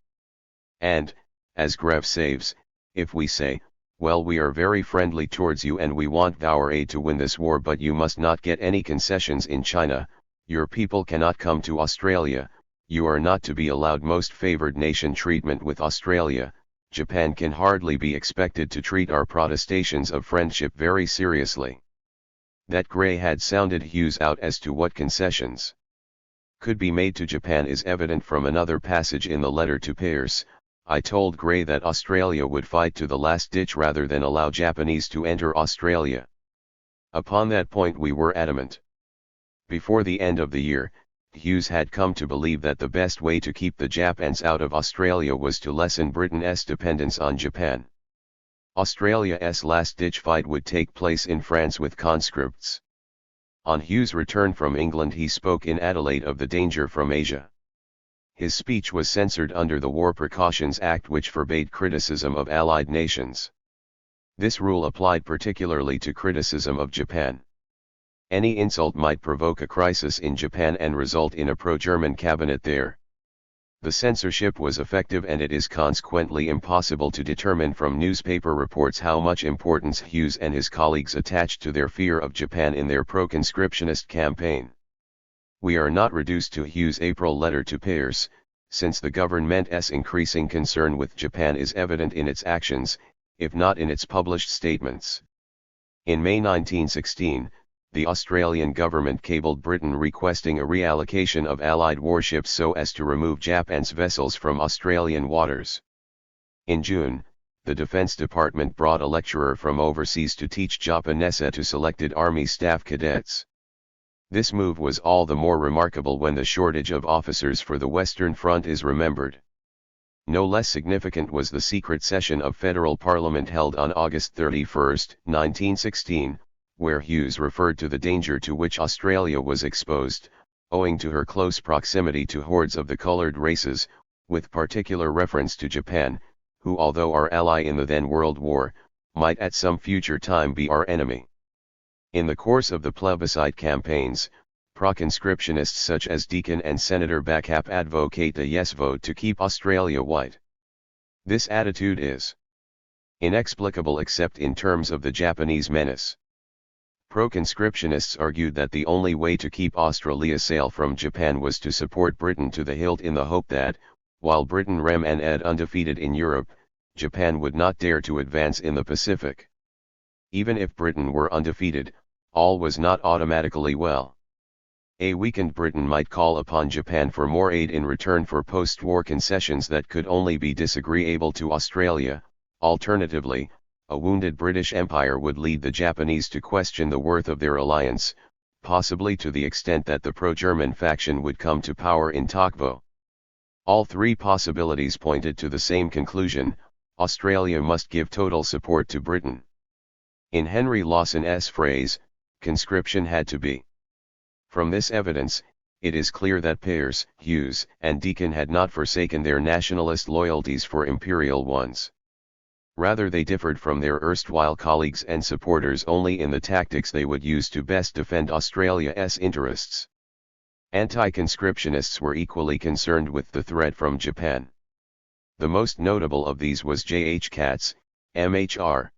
Speaker 1: And, as Grev saves, if we say, well, we are very friendly towards you and we want our aid to win this war, but you must not get any concessions in China, your people cannot come to Australia, you are not to be allowed most favored nation treatment with Australia, Japan can hardly be expected to treat our protestations of friendship very seriously. That Gray had sounded Hughes out as to what concessions could be made to Japan is evident from another passage in the letter to Pearce. I told Gray that Australia would fight to the last ditch rather than allow Japanese to enter Australia. Upon that point we were adamant. Before the end of the year, Hughes had come to believe that the best way to keep the Japans out of Australia was to lessen Britain's dependence on Japan. Australia's last-ditch fight would take place in France with conscripts. On Hughes' return from England he spoke in Adelaide of the danger from Asia. His speech was censored under the War Precautions Act, which forbade criticism of Allied nations. This rule applied particularly to criticism of Japan. Any insult might provoke a crisis in Japan and result in a pro-German cabinet there. The censorship was effective, and it is consequently impossible to determine from newspaper reports how much importance Hughes and his colleagues attached to their fear of Japan in their pro-conscriptionist campaign. We are not reduced to Hughes' April letter to Pearce, since the government's increasing concern with Japan is evident in its actions, if not in its published statements. In May 1916, the Australian government cabled Britain requesting a reallocation of Allied warships so as to remove Japan's vessels from Australian waters. In June, the Defence Department brought a lecturer from overseas to teach Japanese to selected Army staff cadets. This move was all the more remarkable when the shortage of officers for the Western Front is remembered. No less significant was the secret session of Federal Parliament held on August 31, 1916, where Hughes referred to the danger to which Australia was exposed, owing to her close proximity to hordes of the coloured races, with particular reference to Japan, who, although our ally in the then World War, might at some future time be our enemy. In the course of the plebiscite campaigns, pro-conscriptionists such as Deakin and Senator Backup advocate a yes vote to keep Australia white. This attitude is inexplicable except in terms of the Japanese menace. Pro-conscriptionists argued that the only way to keep Australia safe from Japan was to support Britain to the hilt in the hope that, while Britain remained undefeated in Europe, Japan would not dare to advance in the Pacific. Even if Britain were undefeated, all was not automatically well. A weakened Britain might call upon Japan for more aid in return for post-war concessions that could only be disagreeable to Australia. Alternatively, a wounded British Empire would lead the Japanese to question the worth of their alliance, possibly to the extent that the pro-German faction would come to power in Tokvo. All three possibilities pointed to the same conclusion: Australia must give total support to Britain. In Henry Lawson's phrase, conscription had to be. From this evidence, it is clear that Pearce, Hughes, and Deakin had not forsaken their nationalist loyalties for imperial ones. Rather, they differed from their erstwhile colleagues and supporters only in the tactics they would use to best defend Australia's interests. Anti-conscriptionists were equally concerned with the threat from Japan. The most notable of these was J. H. Katz, MHR,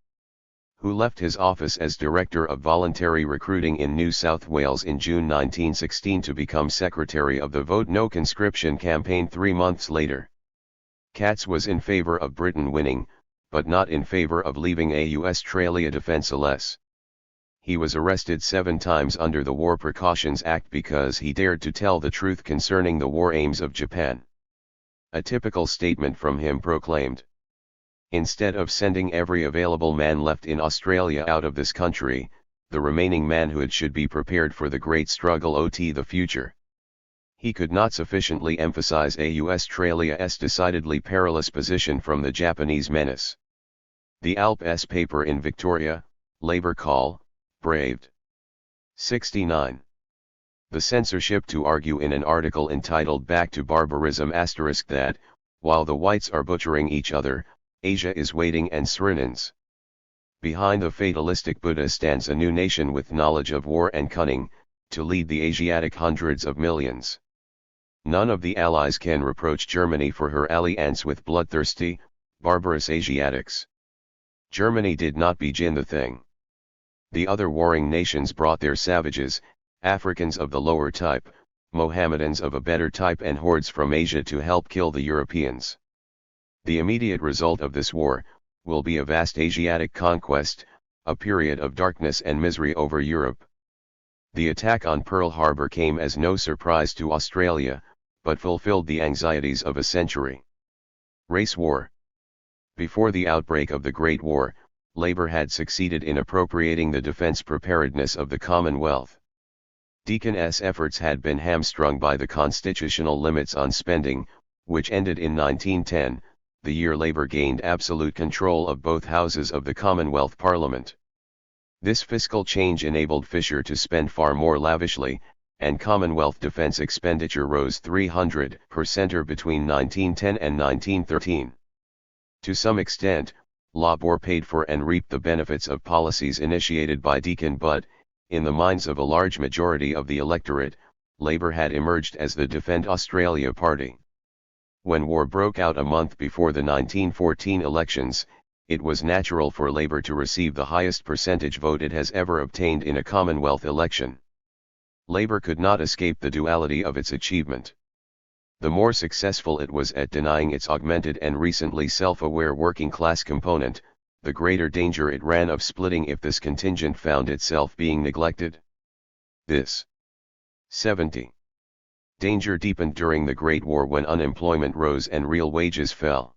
Speaker 1: who left his office as Director of Voluntary Recruiting in New South Wales in June 1916 to become Secretary of the Vote No Conscription campaign 3 months later. Katz was in favour of Britain winning, but not in favour of leaving Australia defenceless. He was arrested 7 times under the War Precautions Act because he dared to tell the truth concerning the war aims of Japan. A typical statement from him proclaimed, "Instead of sending every available man left in Australia out of this country, the remaining manhood should be prepared for the great struggle ot the future." He could not sufficiently emphasize Australia's decidedly perilous position from the Japanese menace. The Alp's paper in Victoria, Labour Call, braved. 69. The censorship to argue in an article entitled Back to Barbarism * that, while the whites are butchering each other, Asia is waiting and Surinans. Behind the fatalistic Buddha stands a new nation with knowledge of war and cunning, to lead the Asiatic hundreds of millions. None of the Allies can reproach Germany for her alliance with bloodthirsty, barbarous Asiatics. Germany did not begin the thing. The other warring nations brought their savages, Africans of the lower type, Mohammedans of a better type and hordes from Asia to help kill the Europeans. The immediate result of this war will be a vast Asiatic conquest, a period of darkness and misery over Europe. The attack on Pearl Harbor came as no surprise to Australia, but fulfilled the anxieties of a century. Race war. Before the outbreak of the Great War, Labour had succeeded in appropriating the defence preparedness of the Commonwealth. Deacon's efforts had been hamstrung by the constitutional limits on spending, which ended in 1910, the year Labour gained absolute control of both houses of the Commonwealth Parliament. This fiscal change enabled Fisher to spend far more lavishly, and Commonwealth defence expenditure rose 300% between 1910 and 1913. To some extent, Labour paid for and reaped the benefits of policies initiated by Deakin, but, in the minds of a large majority of the electorate, Labour had emerged as the Defend Australia party. When war broke out a month before the 1914 elections, it was natural for Labour to receive the highest percentage vote it has ever obtained in a Commonwealth election. Labour could not escape the duality of its achievement. The more successful it was at denying its augmented and recently self-aware working-class component, the greater danger it ran of splitting if this contingent found itself being neglected. This 70. Danger deepened during the Great War when unemployment rose and real wages fell.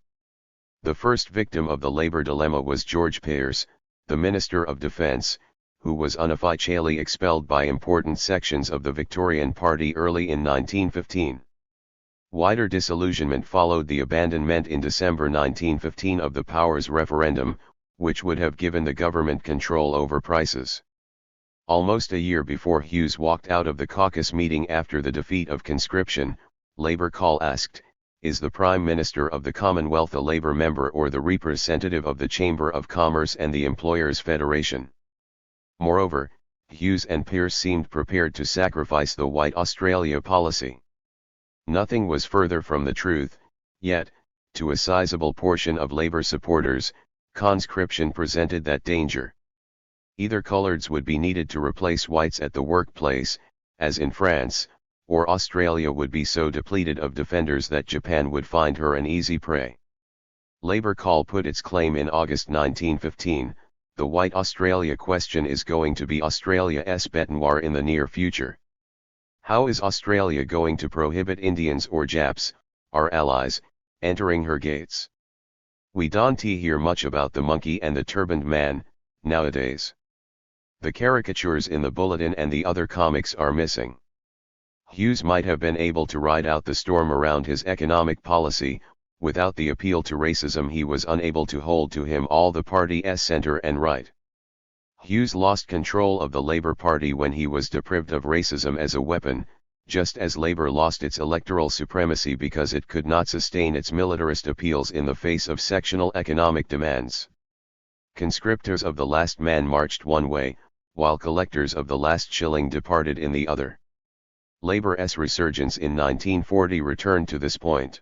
Speaker 1: The first victim of the Labour dilemma was George Pearce, the Minister of Defence, who was unofficially expelled by important sections of the Victorian Party early in 1915. Wider disillusionment followed the abandonment in December 1915 of the Powers referendum, which would have given the government control over prices. Almost a year before Hughes walked out of the caucus meeting after the defeat of conscription, Labour Call asked, "Is the Prime Minister of the Commonwealth a Labour member or the representative of the Chamber of Commerce and the Employers' Federation?" Moreover, Hughes and Pearce seemed prepared to sacrifice the White Australia policy. Nothing was further from the truth, yet, to a sizable portion of Labour supporters, conscription presented that danger. Either coloureds would be needed to replace whites at the workplace, as in France, or Australia would be so depleted of defenders that Japan would find her an easy prey. Labour Call put its claim in August 1915, "The White Australia question is going to be Australia's bête noire in the near future. How is Australia going to prohibit Indians or Japs, our allies, entering her gates? We don't hear much about the monkey and the turbaned man, nowadays. The caricatures in the bulletin and the other comics are missing." Hughes might have been able to ride out the storm around his economic policy. Without the appeal to racism he was unable to hold to him all the party's centre and right. Hughes lost control of the Labour Party when he was deprived of racism as a weapon, just as Labour lost its electoral supremacy because it could not sustain its militarist appeals in the face of sectional economic demands. Conscriptors of the last man marched one way, while collectors of the last shilling departed in the other. Labour's resurgence in 1940 returned to this point.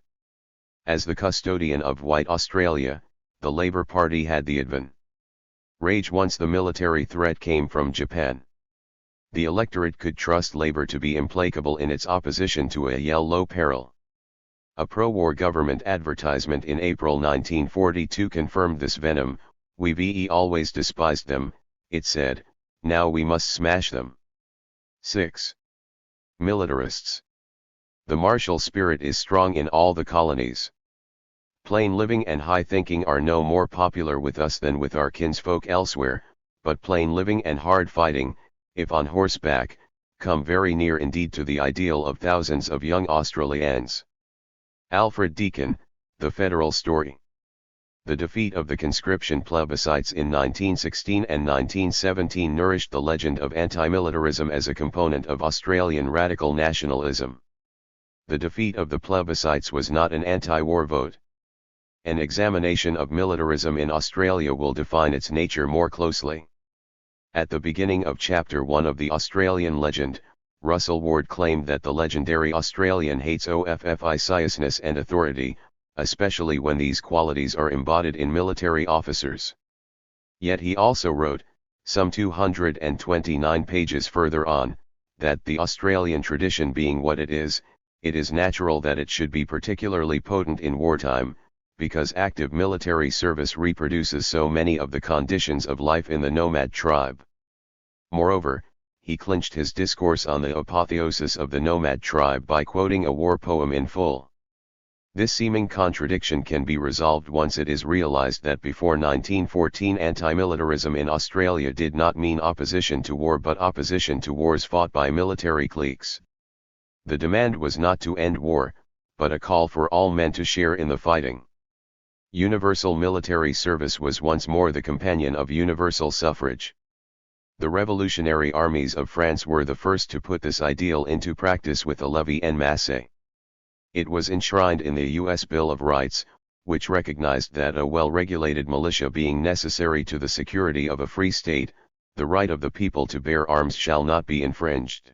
Speaker 1: As the custodian of White Australia, the Labour Party had the advantage once the military threat came from Japan. The electorate could trust Labour to be implacable in its opposition to a yellow peril. A pro-war government advertisement in April 1942 confirmed this venom. "We've always despised them," it said, "now we must smash them." 6. Militarists. The martial spirit is strong in all the colonies. Plain living and high thinking are no more popular with us than with our kinsfolk elsewhere, but plain living and hard fighting, if on horseback, come very near indeed to the ideal of thousands of young Australians. Alfred Deakin, The Federal Story. The defeat of the conscription plebiscites in 1916 and 1917 nourished the legend of anti-militarism as a component of Australian radical nationalism. The defeat of the plebiscites was not an anti-war vote. An examination of militarism in Australia will define its nature more closely. At the beginning of Chapter 1 of the Australian Legend, Russell Ward claimed that the legendary Australian hates officiousness and authority, especially when these qualities are embodied in military officers. Yet he also wrote, some 229 pages further on, that the Australian tradition being what it is natural that it should be particularly potent in wartime, because active military service reproduces so many of the conditions of life in the nomad tribe. Moreover, he clinched his discourse on the apotheosis of the nomad tribe by quoting a war poem in full. This seeming contradiction can be resolved once it is realized that before 1914 anti-militarism in Australia did not mean opposition to war but opposition to wars fought by military cliques. The demand was not to end war, but a call for all men to share in the fighting. Universal military service was once more the companion of universal suffrage. The revolutionary armies of France were the first to put this ideal into practice with the levée en masse. It was enshrined in the U.S. Bill of Rights, which recognized that a well-regulated militia being necessary to the security of a free state, the right of the people to bear arms shall not be infringed.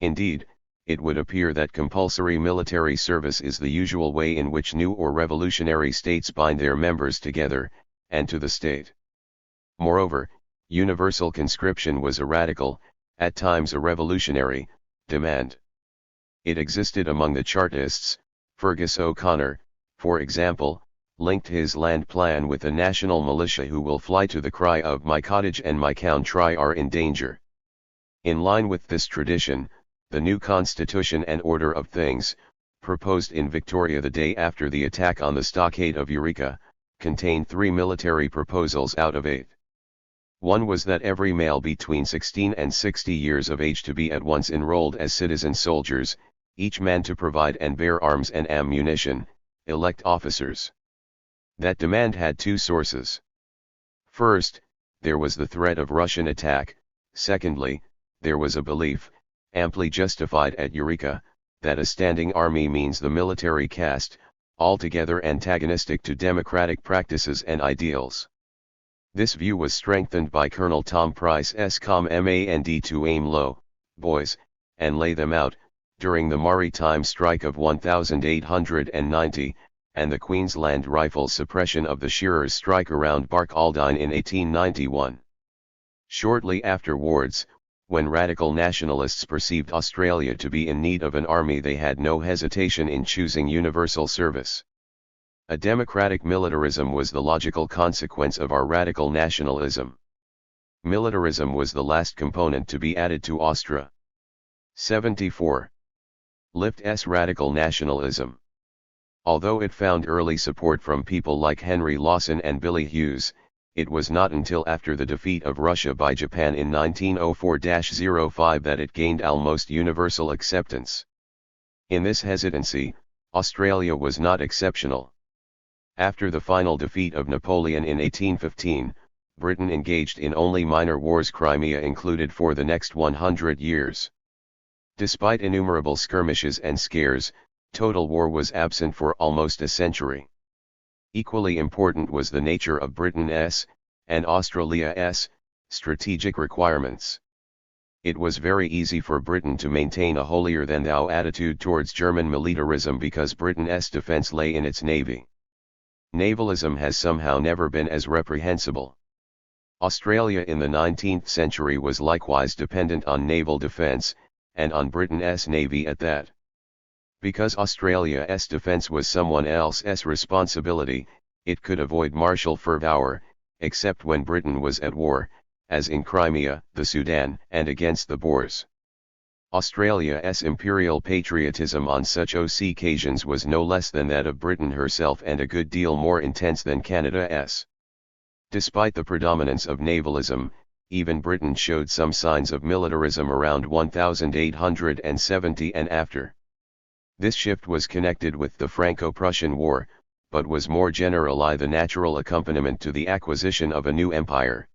Speaker 1: Indeed, it would appear that compulsory military service is the usual way in which new or revolutionary states bind their members together, and to the state. Moreover, universal conscription was a radical, at times a revolutionary, demand. It existed among the Chartists. Fergus O'Connor, for example, linked his land plan with a national militia who will fly to the cry of "my cottage and my country are in danger." In line with this tradition, the new Constitution and Order of Things, proposed in Victoria the day after the attack on the stockade of Eureka, contained 3 military proposals out of 8. One was that every male between 16 and 60 years of age to be at once enrolled as citizen soldiers, each man to provide and bear arms and ammunition, elect officers. That demand had 2 sources. First, there was the threat of Russian attack. Secondly, there was a belief, amply justified at Eureka, that a standing army means the military caste, altogether antagonistic to democratic practices and ideals. This view was strengthened by Colonel Tom Price's command to aim low, boys, and lay them out, during the Maritime Strike of 1890, and the Queensland Rifles suppression of the Shearers' strike around Barcaldine in 1891. Shortly afterwards, when radical nationalists perceived Australia to be in need of an army, they had no hesitation in choosing universal service. A democratic militarism was the logical consequence of our radical nationalism. Militarism was the last component to be added to Austria. 74. Lift's radical nationalism. Although it found early support from people like Henry Lawson and Billy Hughes, it was not until after the defeat of Russia by Japan in 1904-05 that it gained almost universal acceptance. In this hesitancy, Australia was not exceptional. After the final defeat of Napoleon in 1815, Britain engaged in only minor wars, Crimea included, for the next 100 years. Despite innumerable skirmishes and scares, total war was absent for almost a century. Equally important was the nature of Britain's, and Australia's, strategic requirements. It was very easy for Britain to maintain a holier-than-thou attitude towards German militarism because Britain's defence lay in its navy. Navalism has somehow never been as reprehensible. Australia in the 19th century was likewise dependent on naval defence, and on Britain's navy at that. Because Australia's defence was someone else's responsibility, it could avoid martial fervour, except when Britain was at war, as in Crimea, the Sudan, and against the Boers. Australia's imperial patriotism on such occasions was no less than that of Britain herself, and a good deal more intense than Canada's. Despite the predominance of navalism, even Britain showed some signs of militarism around 1870 and after. This shift was connected with the Franco-Prussian War, but was more generally the natural accompaniment to the acquisition of a new empire.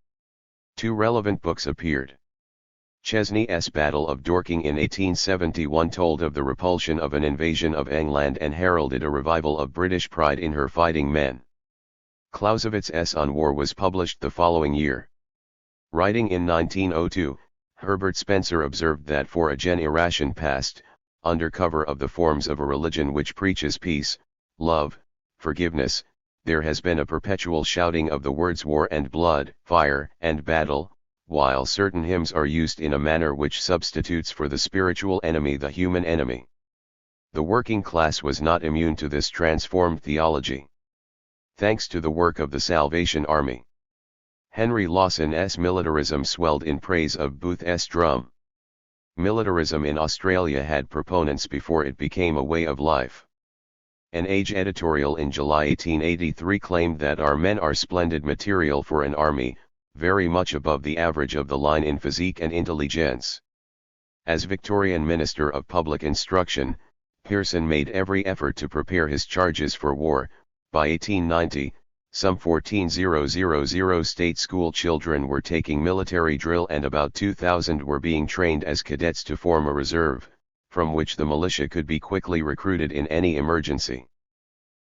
Speaker 1: Two relevant books appeared. Chesney's Battle of Dorking in 1871 told of the repulsion of an invasion of England and heralded a revival of British pride in her fighting men. Clausewitz's On War was published the following year. Writing in 1902, Herbert Spencer observed that for a generation past, under cover of the forms of a religion which preaches peace, love, forgiveness, there has been a perpetual shouting of the words war and blood, fire and battle, while certain hymns are used in a manner which substitutes for the spiritual enemy the human enemy. The working class was not immune to this transformed theology. Thanks to the work of the Salvation Army, Henry Lawson's militarism swelled in praise of Booth's drum. Militarism in Australia had proponents before it became a way of life. An Age editorial in July 1883 claimed that our men are splendid material for an army, very much above the average of the line in physique and intelligence. As Victorian Minister of Public Instruction, Pearson made every effort to prepare his charges for war. By 1890, some 14,000 state school children were taking military drill and about 2,000 were being trained as cadets to form a reserve, from which the militia could be quickly recruited in any emergency.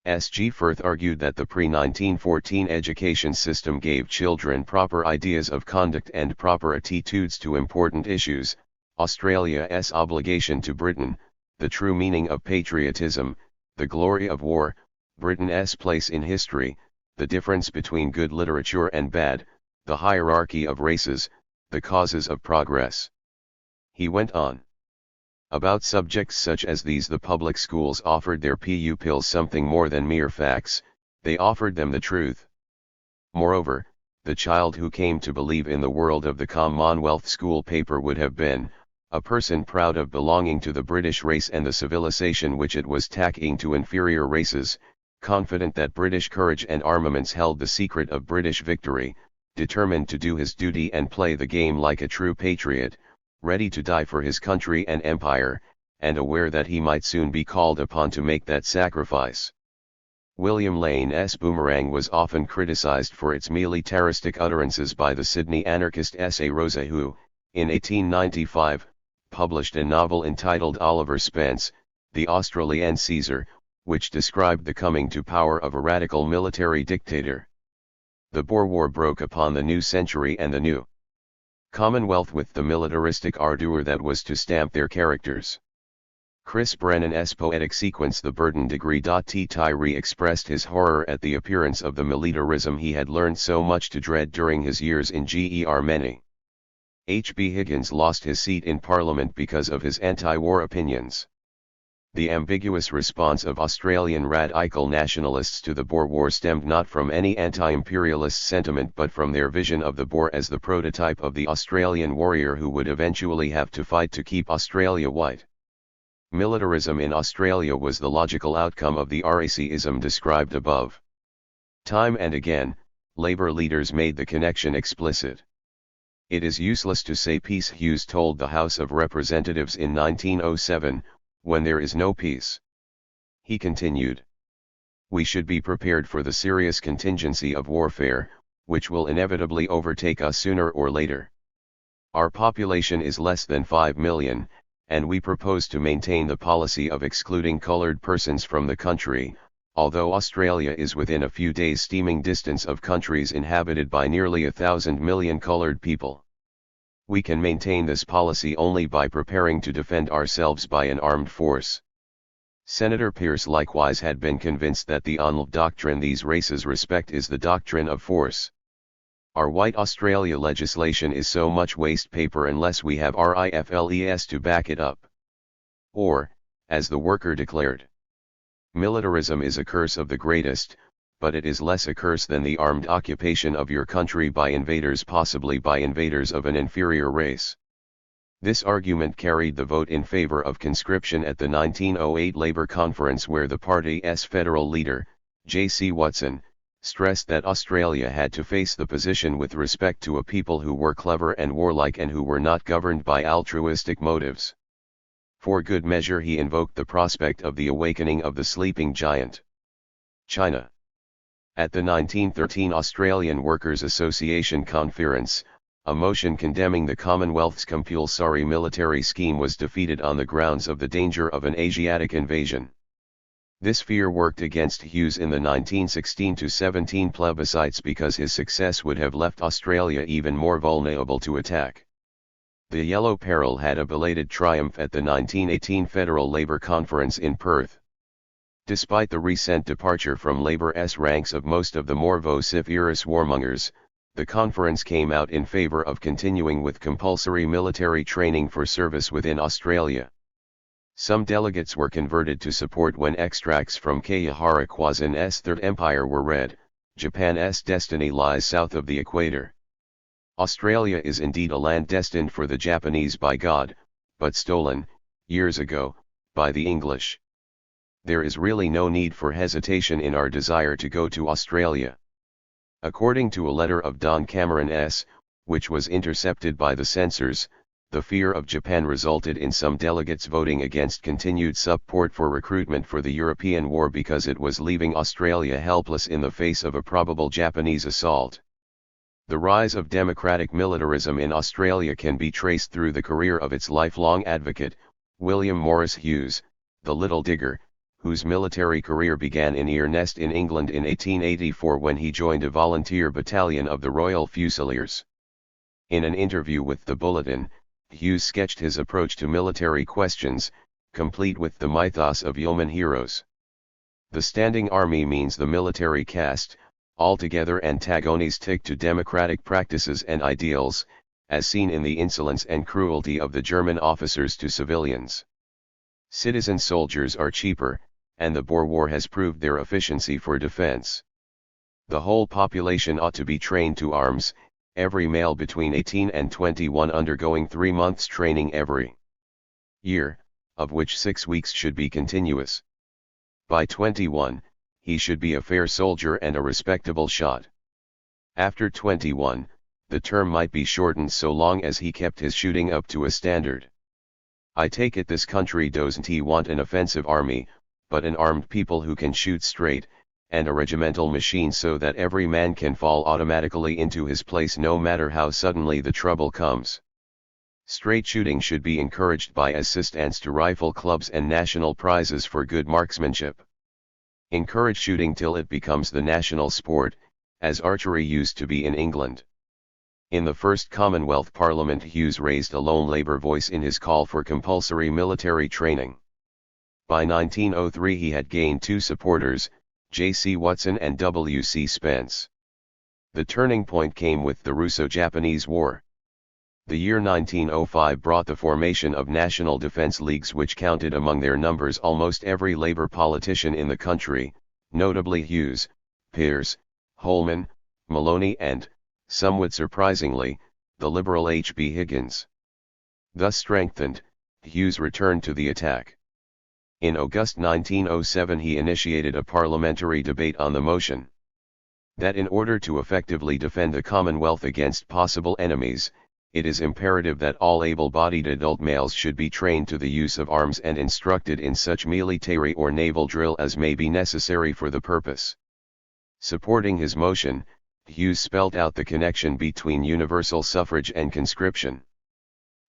Speaker 1: S. G. Firth argued that the pre-1914 education system gave children proper ideas of conduct and proper attitudes to important issues, Australia's obligation to Britain, the true meaning of patriotism, the glory of war, Britain's place in history, the difference between good literature and bad, the hierarchy of races, the causes of progress. He went on. About subjects such as these the public schools offered their pupils something more than mere facts, they offered them the truth. Moreover, the child who came to believe in the world of the Commonwealth school paper would have been, a person proud of belonging to the British race and the civilization which it was tacking to inferior races, confident that British courage and armaments held the secret of British victory, determined to do his duty and play the game like a true patriot, ready to die for his country and empire, and aware that he might soon be called upon to make that sacrifice. William Lane's Boomerang was often criticized for its militaristic utterances by the Sydney anarchist S.A. Rosa who, in 1895, published a novel entitled Oliver Spence, the Australian Caesar, which described the coming to power of a radical military dictator. The Boer War broke upon the new century and the new Commonwealth with the militaristic ardor that was to stamp their characters. Chris Brennan's poetic sequence The Burden Degree. T. Tyree expressed his horror at the appearance of the militarism he had learned so much to dread during his years in Ger Many. H. B. Higgins lost his seat in Parliament because of his anti-war opinions. The ambiguous response of Australian radical nationalists to the Boer War stemmed not from any anti-imperialist sentiment but from their vision of the Boer as the prototype of the Australian warrior who would eventually have to fight to keep Australia white. Militarism in Australia was the logical outcome of the racism described above. Time and again, Labour leaders made the connection explicit. It is useless to say peace, Hughes told the House of Representatives in 1907, when there is no peace. He continued. We should be prepared for the serious contingency of warfare, which will inevitably overtake us sooner or later. Our population is less than 5 million, and we propose to maintain the policy of excluding colored persons from the country, although Australia is within a few days' steaming distance of countries inhabited by nearly 1,000 million colored people. We can maintain this policy only by preparing to defend ourselves by an armed force. Senator Pierce likewise had been convinced that the only doctrine these races respect is the doctrine of force. Our White Australia legislation is so much waste paper unless we have rifles to back it up. Or, as the worker declared, militarism is a curse of the greatest, but it is less a curse than the armed occupation of your country by invaders, possibly by invaders of an inferior race. This argument carried the vote in favor of conscription at the 1908 Labour Conference, where the party's federal leader, J.C. Watson, stressed that Australia had to face the position with respect to a people who were clever and warlike and who were not governed by altruistic motives. For good measure he invoked the prospect of the awakening of the sleeping giant. China. At the 1913 Australian Workers' Association Conference, a motion condemning the Commonwealth's compulsory military scheme was defeated on the grounds of the danger of an Asiatic invasion. This fear worked against Hughes in the 1916-17 plebiscites because his success would have left Australia even more vulnerable to attack. The Yellow Peril had a belated triumph at the 1918 Federal Labour Conference in Perth. Despite the recent departure from Labour's ranks of most of the more vociferous warmongers, the conference came out in favour of continuing with compulsory military training for service within Australia. Some delegates were converted to support when extracts from Kayahara Kwazin's Third Empire were read. Japan's destiny lies south of the equator. Australia is indeed a land destined for the Japanese by God, but stolen, years ago, by the English. There is really no need for hesitation in our desire to go to Australia. According to a letter of Don Cameron's, which was intercepted by the censors, the fear of Japan resulted in some delegates voting against continued support for recruitment for the European war because it was leaving Australia helpless in the face of a probable Japanese assault. The rise of democratic militarism in Australia can be traced through the career of its lifelong advocate, William Morris Hughes, the Little Digger, whose military career began in Earnest in England in 1884 when he joined a volunteer battalion of the Royal Fusiliers. In an interview with the Bulletin, Hughes sketched his approach to military questions, complete with the mythos of yeoman heroes. The standing army means the military caste, altogether antagonistic to democratic practices and ideals, as seen in the insolence and cruelty of the German officers to civilians. Citizen soldiers are cheaper, and the Boer War has proved their efficiency for defense. The whole population ought to be trained to arms, every male between 18 and 21 undergoing 3 months training every year, of which 6 weeks should be continuous. By 21, he should be a fair soldier and a respectable shot. After 21, the term might be shortened so long as he kept his shooting up to a standard. I take it this country doesn't want an offensive army, but an armed people who can shoot straight, and a regimental machine so that every man can fall automatically into his place no matter how suddenly the trouble comes. Straight shooting should be encouraged by assistants to rifle clubs and national prizes for good marksmanship. Encourage shooting till it becomes the national sport, as archery used to be in England. In the first Commonwealth Parliament, Hughes raised a lone Labour voice in his call for compulsory military training. By 1903 he had gained 2 supporters, J.C. Watson and W.C. Spence. The turning point came with the Russo-Japanese War. The year 1905 brought the formation of national defense leagues which counted among their numbers almost every Labour politician in the country, notably Hughes, Pearce, Holman, Maloney and, somewhat surprisingly, the Liberal H.B. Higgins. Thus strengthened, Hughes returned to the attack. In August 1907 he initiated a parliamentary debate on the motion that in order to effectively defend the Commonwealth against possible enemies, it is imperative that all able-bodied adult males should be trained to the use of arms and instructed in such military or naval drill as may be necessary for the purpose. Supporting his motion, Hughes spelt out the connection between universal suffrage and conscription.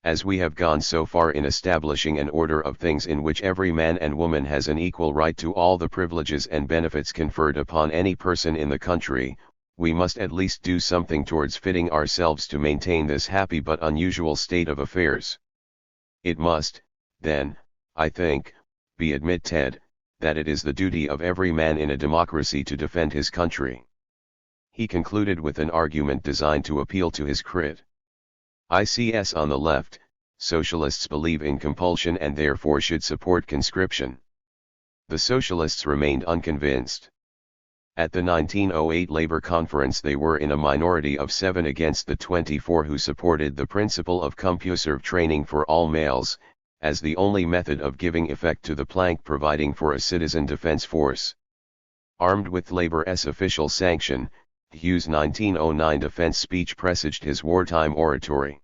Speaker 1: As we have gone so far in establishing an order of things in which every man and woman has an equal right to all the privileges and benefits conferred upon any person in the country, we must at least do something towards fitting ourselves to maintain this happy but unusual state of affairs. It must, then, I think, be admitted, that it is the duty of every man in a democracy to defend his country. He concluded with an argument designed to appeal to his ICS on the left. Socialists believe in compulsion and therefore should support conscription. The socialists remained unconvinced. At the 1908 Labour Conference they were in a minority of 7 against the 24 who supported the principle of compulsory training for all males, as the only method of giving effect to the plank providing for a citizen defence force. Armed with Labour's official sanction, Hughes' 1909 defence speech presaged his wartime oratory.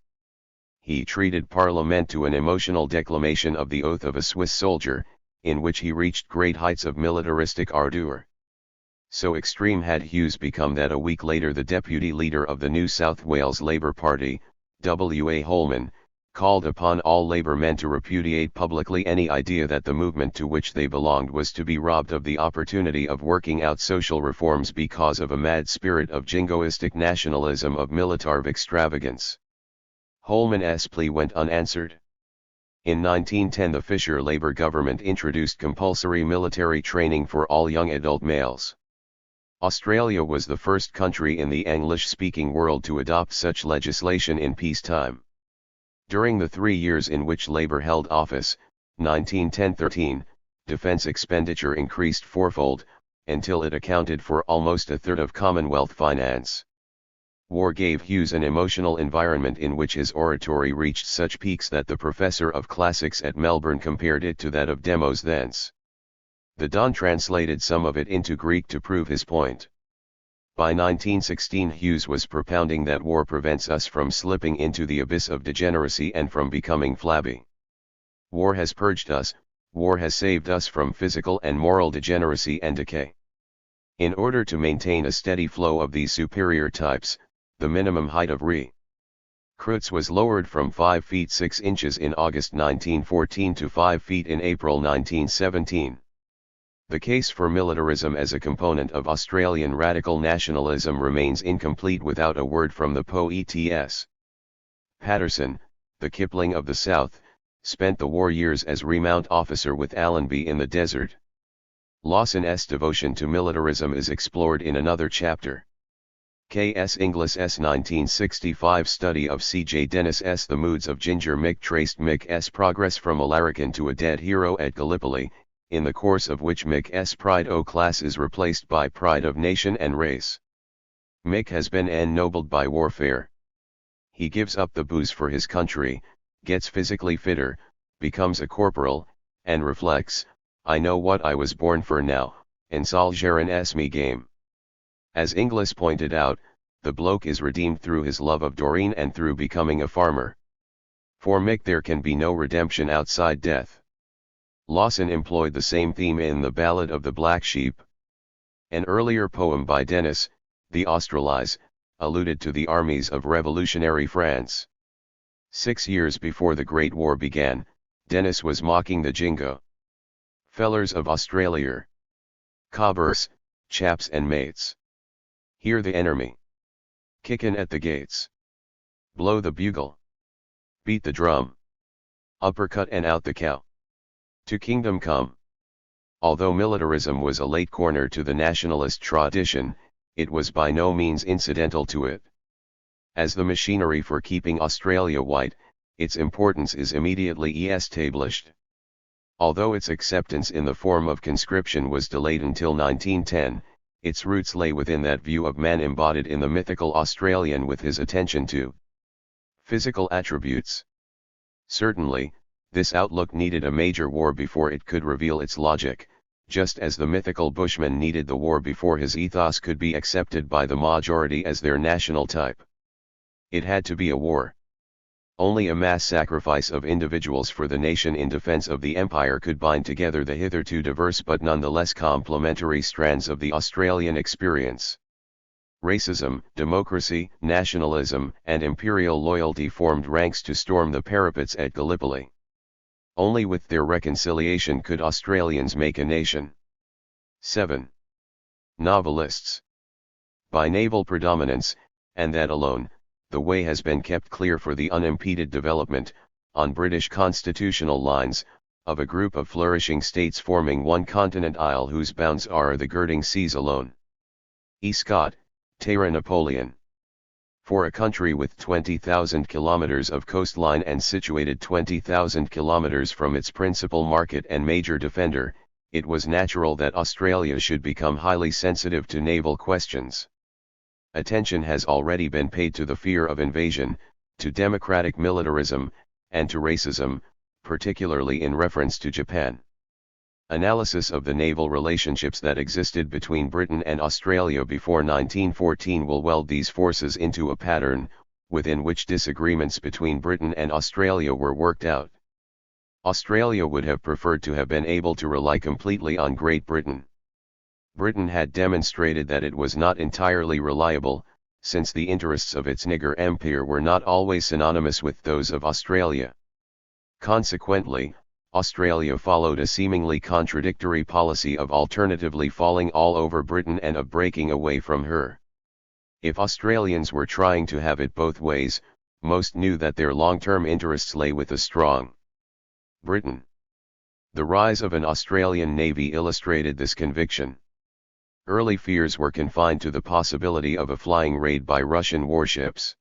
Speaker 1: He treated Parliament to an emotional declamation of the oath of a Swiss soldier, in which he reached great heights of militaristic ardour. So extreme had Hughes become that a week later the deputy leader of the New South Wales Labour Party, W.A. Holman, called upon all Labour men to repudiate publicly any idea that the movement to which they belonged was to be robbed of the opportunity of working out social reforms because of a mad spirit of jingoistic nationalism of militarv extravagance. Holman's plea went unanswered. In 1910 the Fisher Labour government introduced compulsory military training for all young adult males. Australia was the first country in the English-speaking world to adopt such legislation in peacetime. During the 3 years in which Labour held office, 1910-13, defence expenditure increased fourfold, until it accounted for almost a third of Commonwealth finance. War gave Hughes an emotional environment in which his oratory reached such peaks that the professor of classics at Melbourne compared it to that of Demosthenes. The Don translated some of it into Greek to prove his point. By 1916 Hughes was propounding that war prevents us from slipping into the abyss of degeneracy and from becoming flabby. War has purged us, war has saved us from physical and moral degeneracy and decay. In order to maintain a steady flow of these superior types, the minimum height of recruits was lowered from 5 feet 6 inches in August 1914 to 5 feet in April 1917. The case for militarism as a component of Australian radical nationalism remains incomplete without a word from the poets. Patterson, the Kipling of the South, spent the war years as remount officer with Allenby in the desert. Lawson's devotion to militarism is explored in another chapter. K.S. Inglis's 1965 study of C.J. Dennis's The Moods of Ginger Mick traced Mick's progress from a larrikin to a dead hero at Gallipoli, in the course of which Mick's pride o' class is replaced by pride of nation and race. Mick has been ennobled by warfare. He gives up the booze for his country, gets physically fitter, becomes a corporal, and reflects, I know what I was born for now, and Salgerin me game. As Inglis pointed out, the bloke is redeemed through his love of Doreen and through becoming a farmer. For Mick there can be no redemption outside death. Lawson employed the same theme in The Ballad of the Black Sheep. An earlier poem by Dennis, The Australize, alluded to the armies of revolutionary France. 6 years before the Great War began, Dennis was mocking the jingo fellers of Australia. Cobbers, chaps and mates. Hear the enemy kickin' at the gates. Blow the bugle. Beat the drum. Uppercut and out the cow. To kingdom come. Although militarism was a late corner to the nationalist tradition, it was by no means incidental to it. As the machinery for keeping Australia white, its importance is immediately established. Although its acceptance in the form of conscription was delayed until 1910, its roots lay within that view of man embodied in the mythical Australian with his attention to physical attributes. Certainly, this outlook needed a major war before it could reveal its logic, just as the mythical Bushman needed the war before his ethos could be accepted by the majority as their national type. It had to be a war. Only a mass sacrifice of individuals for the nation in defense of the empire could bind together the hitherto diverse but nonetheless complementary strands of the Australian experience. Racism, democracy, nationalism, and imperial loyalty formed ranks to storm the parapets at Gallipoli. Only with their reconciliation could Australians make a nation. 7. Novelists. By naval predominance, and that alone, the way has been kept clear for the unimpeded development, on British constitutional lines, of a group of flourishing states forming one continent isle whose bounds are the girding seas alone. E. Scott, Terra Napoleon. For a country with 20,000 kilometers of coastline and situated 20,000 kilometers from its principal market and major defender, it was natural that Australia should become highly sensitive to naval questions. Attention has already been paid to the fear of invasion, to democratic militarism, and to racism, particularly in reference to Japan. Analysis of the naval relationships that existed between Britain and Australia before 1914 will weld these forces into a pattern, within which disagreements between Britain and Australia were worked out. Australia would have preferred to have been able to rely completely on Great Britain. Britain had demonstrated that it was not entirely reliable, since the interests of its nigger empire were not always synonymous with those of Australia. Consequently, Australia followed a seemingly contradictory policy of alternatively falling all over Britain and of breaking away from her. If Australians were trying to have it both ways, most knew that their long-term interests lay with a strong Britain. The rise of an Australian navy illustrated this conviction. Early fears were confined to the possibility of a flying raid by Russian warships.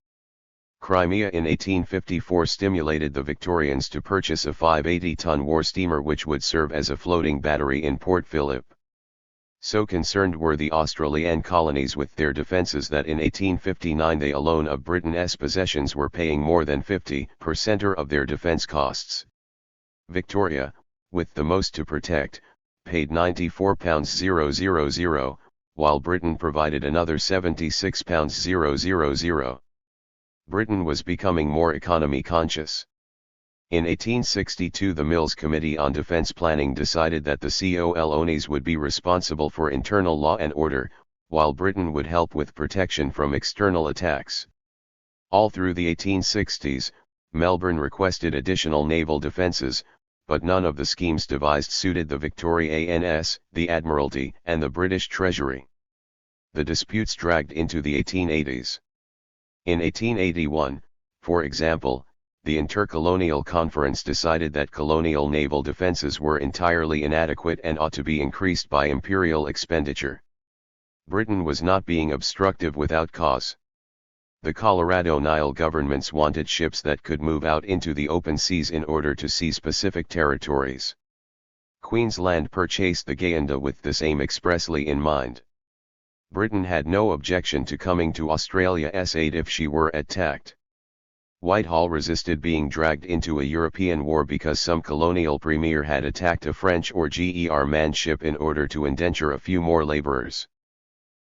Speaker 1: Crimea in 1854 stimulated the Victorians to purchase a 580-ton war steamer which would serve as a floating battery in Port Phillip. So concerned were the Australian colonies with their defences that in 1859 they alone of Britain's possessions were paying more than 50% of their defence costs. Victoria, with the most to protect, paid £94,000, while Britain provided another £76,000. Britain was becoming more economy conscious. In 1862 the Mills Committee on Defence Planning decided that the colonies would be responsible for internal law and order, while Britain would help with protection from external attacks. All through the 1860s, Melbourne requested additional naval defences, but none of the schemes devised suited the Victorians, the Admiralty, and the British Treasury. The disputes dragged into the 1880s. In 1881, for example, the Intercolonial Conference decided that colonial naval defences were entirely inadequate and ought to be increased by imperial expenditure. Britain was not being obstructive without cause. The Colorado Nile governments wanted ships that could move out into the open seas in order to seize Pacific territories. Queensland purchased the Guyana with this aim expressly in mind. Britain had no objection to coming to Australia's aid if she were attacked. Whitehall resisted being dragged into a European war because some colonial premier had attacked a French or German ship in order to indenture a few more labourers.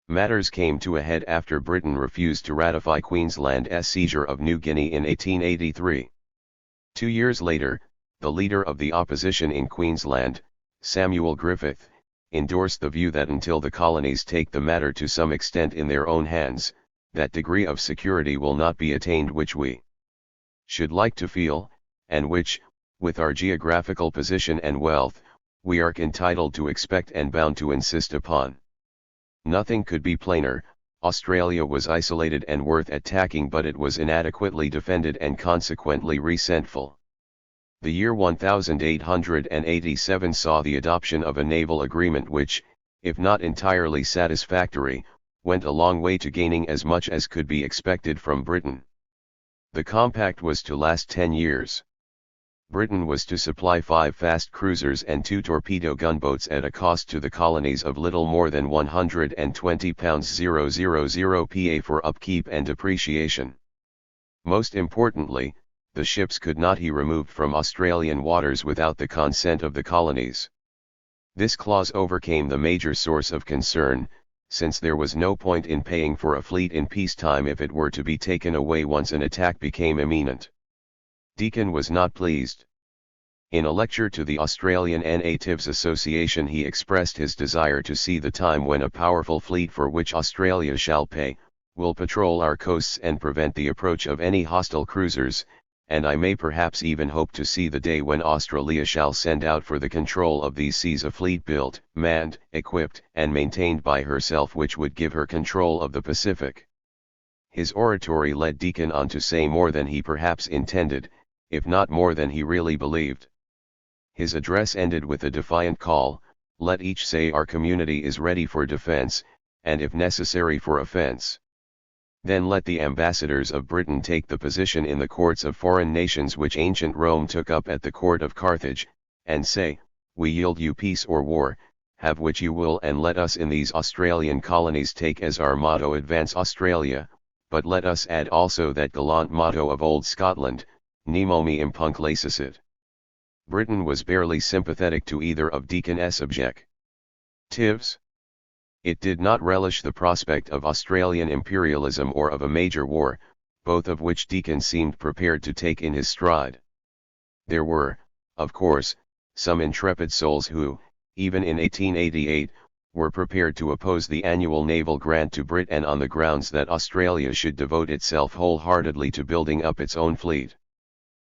Speaker 1: Matters came to a head after Britain refused to ratify Queensland's seizure of New Guinea in 1883. 2 years later, the leader of the opposition in Queensland, Samuel Griffith, endorsed the view that until the colonies take the matter to some extent in their own hands, that degree of security will not be attained which we should like to feel, and which, with our geographical position and wealth, we are entitled to expect and bound to insist upon. Nothing could be plainer. Australia was isolated and worth attacking, but it was inadequately defended and consequently resentful. The year 1887 saw the adoption of a naval agreement which, if not entirely satisfactory, went a long way to gaining as much as could be expected from Britain. The compact was to last 10 years. Britain was to supply 5 fast cruisers and 2 torpedo gunboats at a cost to the colonies of little more than £120,000 pa for upkeep and depreciation. Most importantly, the ships could not be removed from Australian waters without the consent of the colonies. This clause overcame the major source of concern, since there was no point in paying for a fleet in peacetime if it were to be taken away once an attack became imminent. Deakin was not pleased. In a lecture to the Australian Natives Association he expressed his desire to see the time when a powerful fleet for which Australia shall pay, will patrol our coasts and prevent the approach of any hostile cruisers, and I may perhaps even hope to see the day when Australia shall send out for the control of these seas a fleet built, manned, equipped, and maintained by herself which would give her control of the Pacific. His oratory led Deakin on to say more than he perhaps intended, if not more than he really believed. His address ended with a defiant call, "Let each say our community is ready for defense, and if necessary for offense. Then let the ambassadors of Britain take the position in the courts of foreign nations which ancient Rome took up at the court of Carthage, and say, we yield you peace or war, have which you will, and let us in these Australian colonies take as our motto advance Australia, but let us add also that gallant motto of old Scotland, nemo me impunc lacessit." Britain was barely sympathetic to either of Deakin's objectives. It did not relish the prospect of Australian imperialism or of a major war, both of which Deakin seemed prepared to take in his stride. There were, of course, some intrepid souls who, even in 1888, were prepared to oppose the annual naval grant to Britain on the grounds that Australia should devote itself wholeheartedly to building up its own fleet.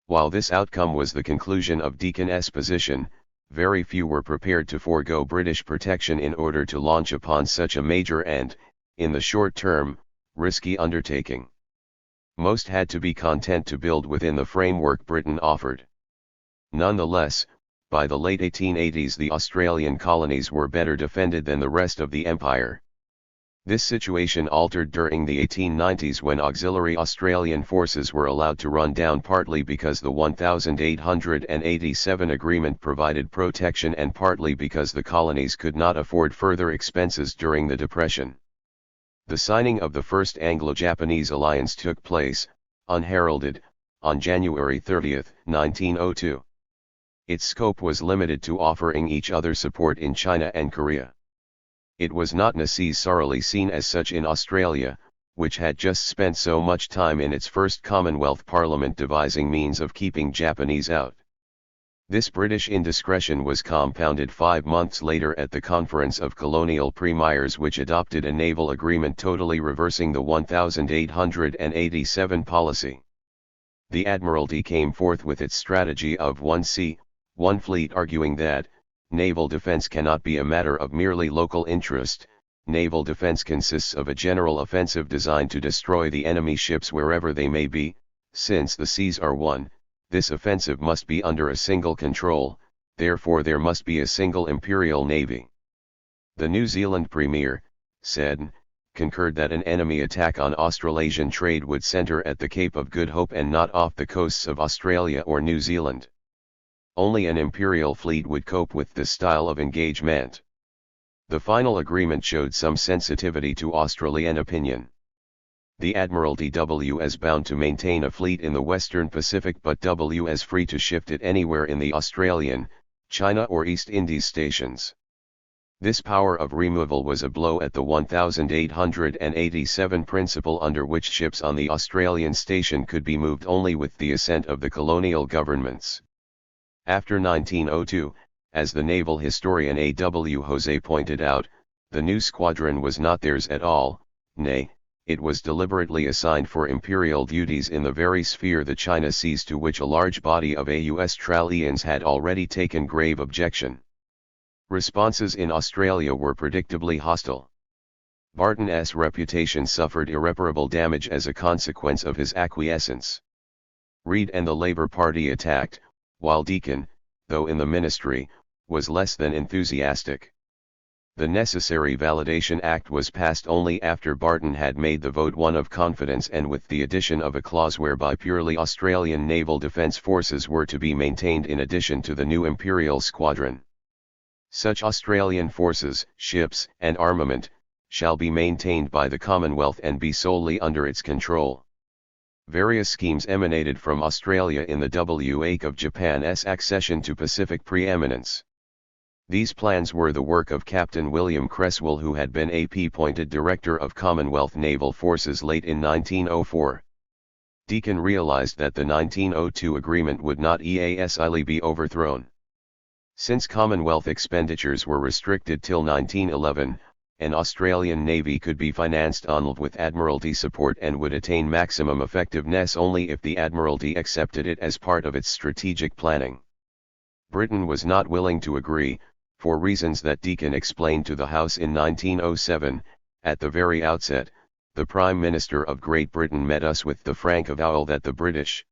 Speaker 1: While this outcome was the conclusion of Deacon's position, very few were prepared to forego British protection in order to launch upon such a major and, in the short term, risky undertaking. Most had to be content to build within the framework Britain offered. Nonetheless, by the late 1880s the Australian colonies were better defended than the rest of the empire. This situation altered during the 1890s when auxiliary Australian forces were allowed to run down, partly because the 1887 agreement provided protection and partly because the colonies could not afford further expenses during the Depression. The signing of the First Anglo-Japanese Alliance took place, unheralded, on January 30, 1902. Its scope was limited to offering each other support in China and Korea. It was not necessarily seen as such in Australia, which had just spent so much time in its first Commonwealth Parliament devising means of keeping Japanese out. This British indiscretion was compounded 5 months later at the Conference of Colonial Premiers, which adopted a naval agreement totally reversing the 1887 policy. The Admiralty came forth with its strategy of one sea, one fleet, arguing that naval defense cannot be a matter of merely local interest. Naval defense consists of a general offensive designed to destroy the enemy ships wherever they may be. Since the seas are one, this offensive must be under a single control, therefore there must be a single imperial navy. The New Zealand Premier, said, concurred that an enemy attack on Australasian trade would centre at the Cape of Good Hope and not off the coasts of Australia or New Zealand. Only an imperial fleet would cope with this style of engagement. The final agreement showed some sensitivity to Australian opinion. The Admiralty was bound to maintain a fleet in the Western Pacific but was free to shift it anywhere in the Australian, China or East Indies stations. This power of removal was a blow at the 1887 principle under which ships on the Australian station could be moved only with the assent of the colonial governments. After 1902, as the naval historian A.W. Jose pointed out, the new squadron was not theirs at all, nay, it was deliberately assigned for imperial duties in the very sphere the China Seas, to which a large body of Australians had already taken grave objection. Responses in Australia were predictably hostile. Barton's reputation suffered irreparable damage as a consequence of his acquiescence. Reid and the Labour Party attacked, while Deakin, though in the ministry, was less than enthusiastic. The necessary Validation Act was passed only after Barton had made the vote one of confidence and with the addition of a clause whereby purely Australian naval defence forces were to be maintained in addition to the new Imperial Squadron. Such Australian forces, ships, and armament, shall be maintained by the Commonwealth and be solely under its control. Various schemes emanated from Australia in the wake of Japan's accession to Pacific preeminence. These plans were the work of Captain William Creswell, who had been appointed Director of Commonwealth Naval Forces late in 1904. Deakin realised that the 1902 agreement would not easily be overthrown. Since Commonwealth expenditures were restricted till 1911, an Australian Navy could be financed only with Admiralty support and would attain maximum effectiveness only if the Admiralty accepted it as part of its strategic planning. Britain was not willing to agree, for reasons that Deakin explained to the House in 1907. At the very outset, the Prime Minister of Great Britain met us with the frank avowal that the British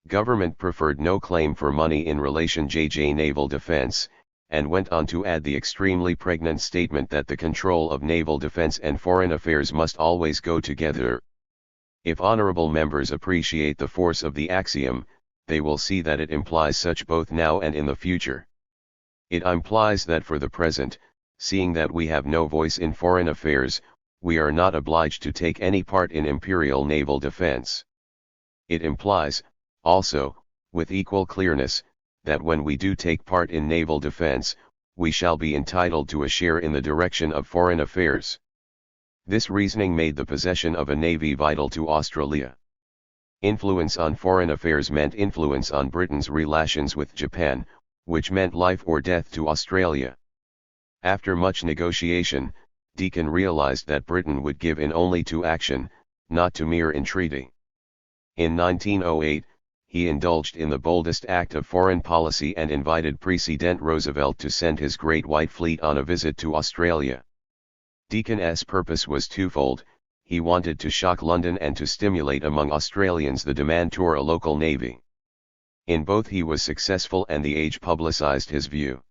Speaker 1: government preferred no claim for money in relation to naval defence, and went on to add the extremely pregnant statement that the control of naval defence and foreign affairs must always go together. If honourable members appreciate the force of the axiom, they will see that it implies such both now and in the future. It implies that for the present, seeing that we have no voice in foreign affairs, we are not obliged to take any part in imperial naval defence. It implies, also, with equal clearness, that when we do take part in naval defence, we shall be entitled to a share in the direction of foreign affairs. This reasoning made the possession of a navy vital to Australia. Influence on foreign affairs meant influence on Britain's relations with Japan, which meant life or death to Australia. After much negotiation, Deakin realized that Britain would give in only to action, not to mere entreaty. In 1908, he indulged in the boldest act of foreign policy and invited President Roosevelt to send his Great White Fleet on a visit to Australia. Deakin's purpose was twofold: he wanted to shock London and to stimulate among Australians the demand for a local navy. In both he was successful, and the Age publicized his view.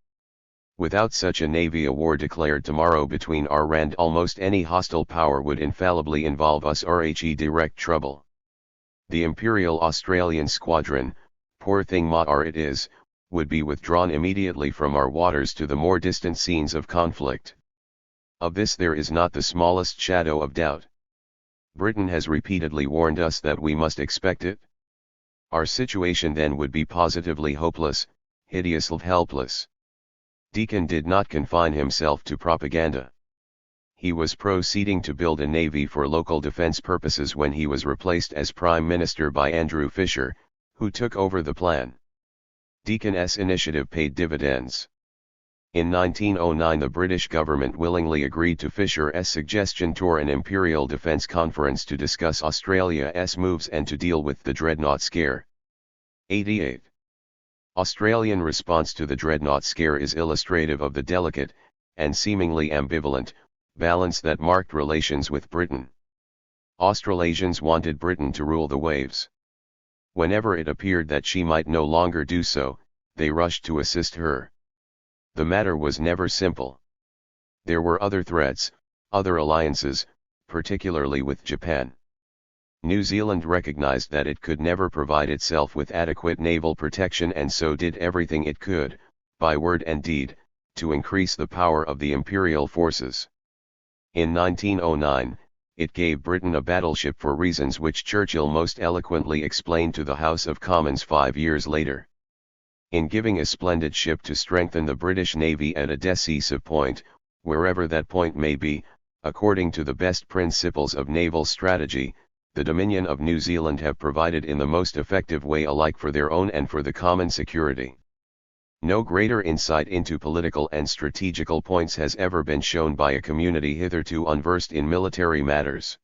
Speaker 1: Without such a navy, a war declared tomorrow between our and almost any hostile power would infallibly involve us in direct trouble. The Imperial Australian Squadron, poor thing it is, would be withdrawn immediately from our waters to the more distant scenes of conflict. Of this there is not the smallest shadow of doubt. Britain has repeatedly warned us that we must expect it. Our situation then would be positively hopeless, hideously helpless. Deakin did not confine himself to propaganda. He was proceeding to build a navy for local defense purposes when he was replaced as Prime Minister by Andrew Fisher, who took over the plan. Deakin's initiative paid dividends. In 1909 the British government willingly agreed to Fisher's suggestion to an Imperial Defence Conference to discuss Australia's moves and to deal with the Dreadnought Scare. 88. Australian response to the Dreadnought Scare is illustrative of the delicate, and seemingly ambivalent, balance that marked relations with Britain. Australasians wanted Britain to rule the waves. Whenever it appeared that she might no longer do so, they rushed to assist her. The matter was never simple. There were other threats, other alliances, particularly with Japan. New Zealand recognized that it could never provide itself with adequate naval protection, and so did everything it could, by word and deed, to increase the power of the imperial forces. In 1909, it gave Britain a battleship for reasons which Churchill most eloquently explained to the House of Commons 5 years later. In giving a splendid ship to strengthen the British Navy at a decisive point, wherever that point may be, according to the best principles of naval strategy, the Dominion of New Zealand have provided in the most effective way alike for their own and for the common security. No greater insight into political and strategical points has ever been shown by a community hitherto unversed in military matters.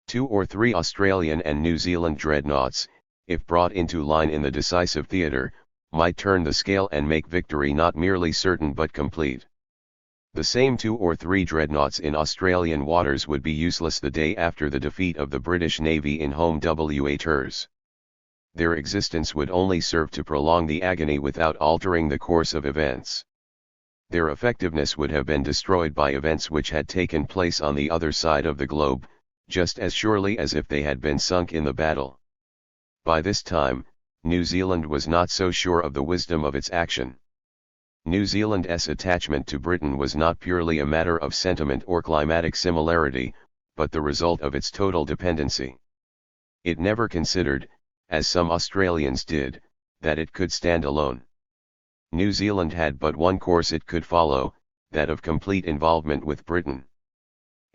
Speaker 1: 2 or 3 Australian and New Zealand dreadnoughts, if brought into line in the decisive theatre, might turn the scale and make victory not merely certain but complete. The same 2 or 3 dreadnoughts in Australian waters would be useless the day after the defeat of the British Navy in home waters. Their existence would only serve to prolong the agony without altering the course of events. Their effectiveness would have been destroyed by events which had taken place on the other side of the globe, just as surely as if they had been sunk in the battle. By this time, New Zealand was not so sure of the wisdom of its action. New Zealand's attachment to Britain was not purely a matter of sentiment or climatic similarity, but the result of its total dependency. It never considered, as some Australians did, that it could stand alone. New Zealand had but one course it could follow, that of complete involvement with Britain.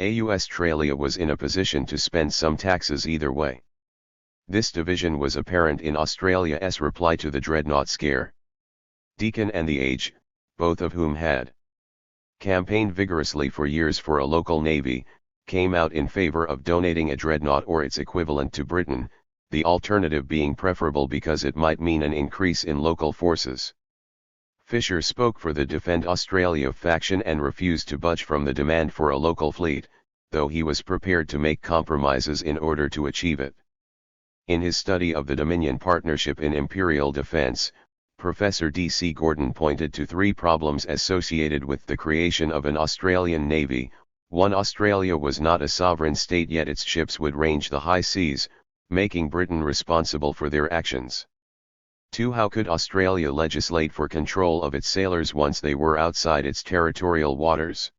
Speaker 1: Australia was in a position to spend some taxes either way. This division was apparent in Australia's reply to the Dreadnought Scare. Deakin and the Age, both of whom had campaigned vigorously for years for a local navy, came out in favor of donating a dreadnought or its equivalent to Britain, the alternative being preferable because it might mean an increase in local forces. Fisher spoke for the Defend Australia faction and refused to budge from the demand for a local fleet, though he was prepared to make compromises in order to achieve it. In his study of the Dominion Partnership in Imperial Defence, Professor D.C. Gordon pointed to 3 problems associated with the creation of an Australian Navy. 1. Australia was not a sovereign state, yet its ships would range the high seas, making Britain responsible for their actions. 2. How could Australia legislate for control of its sailors once they were outside its territorial waters?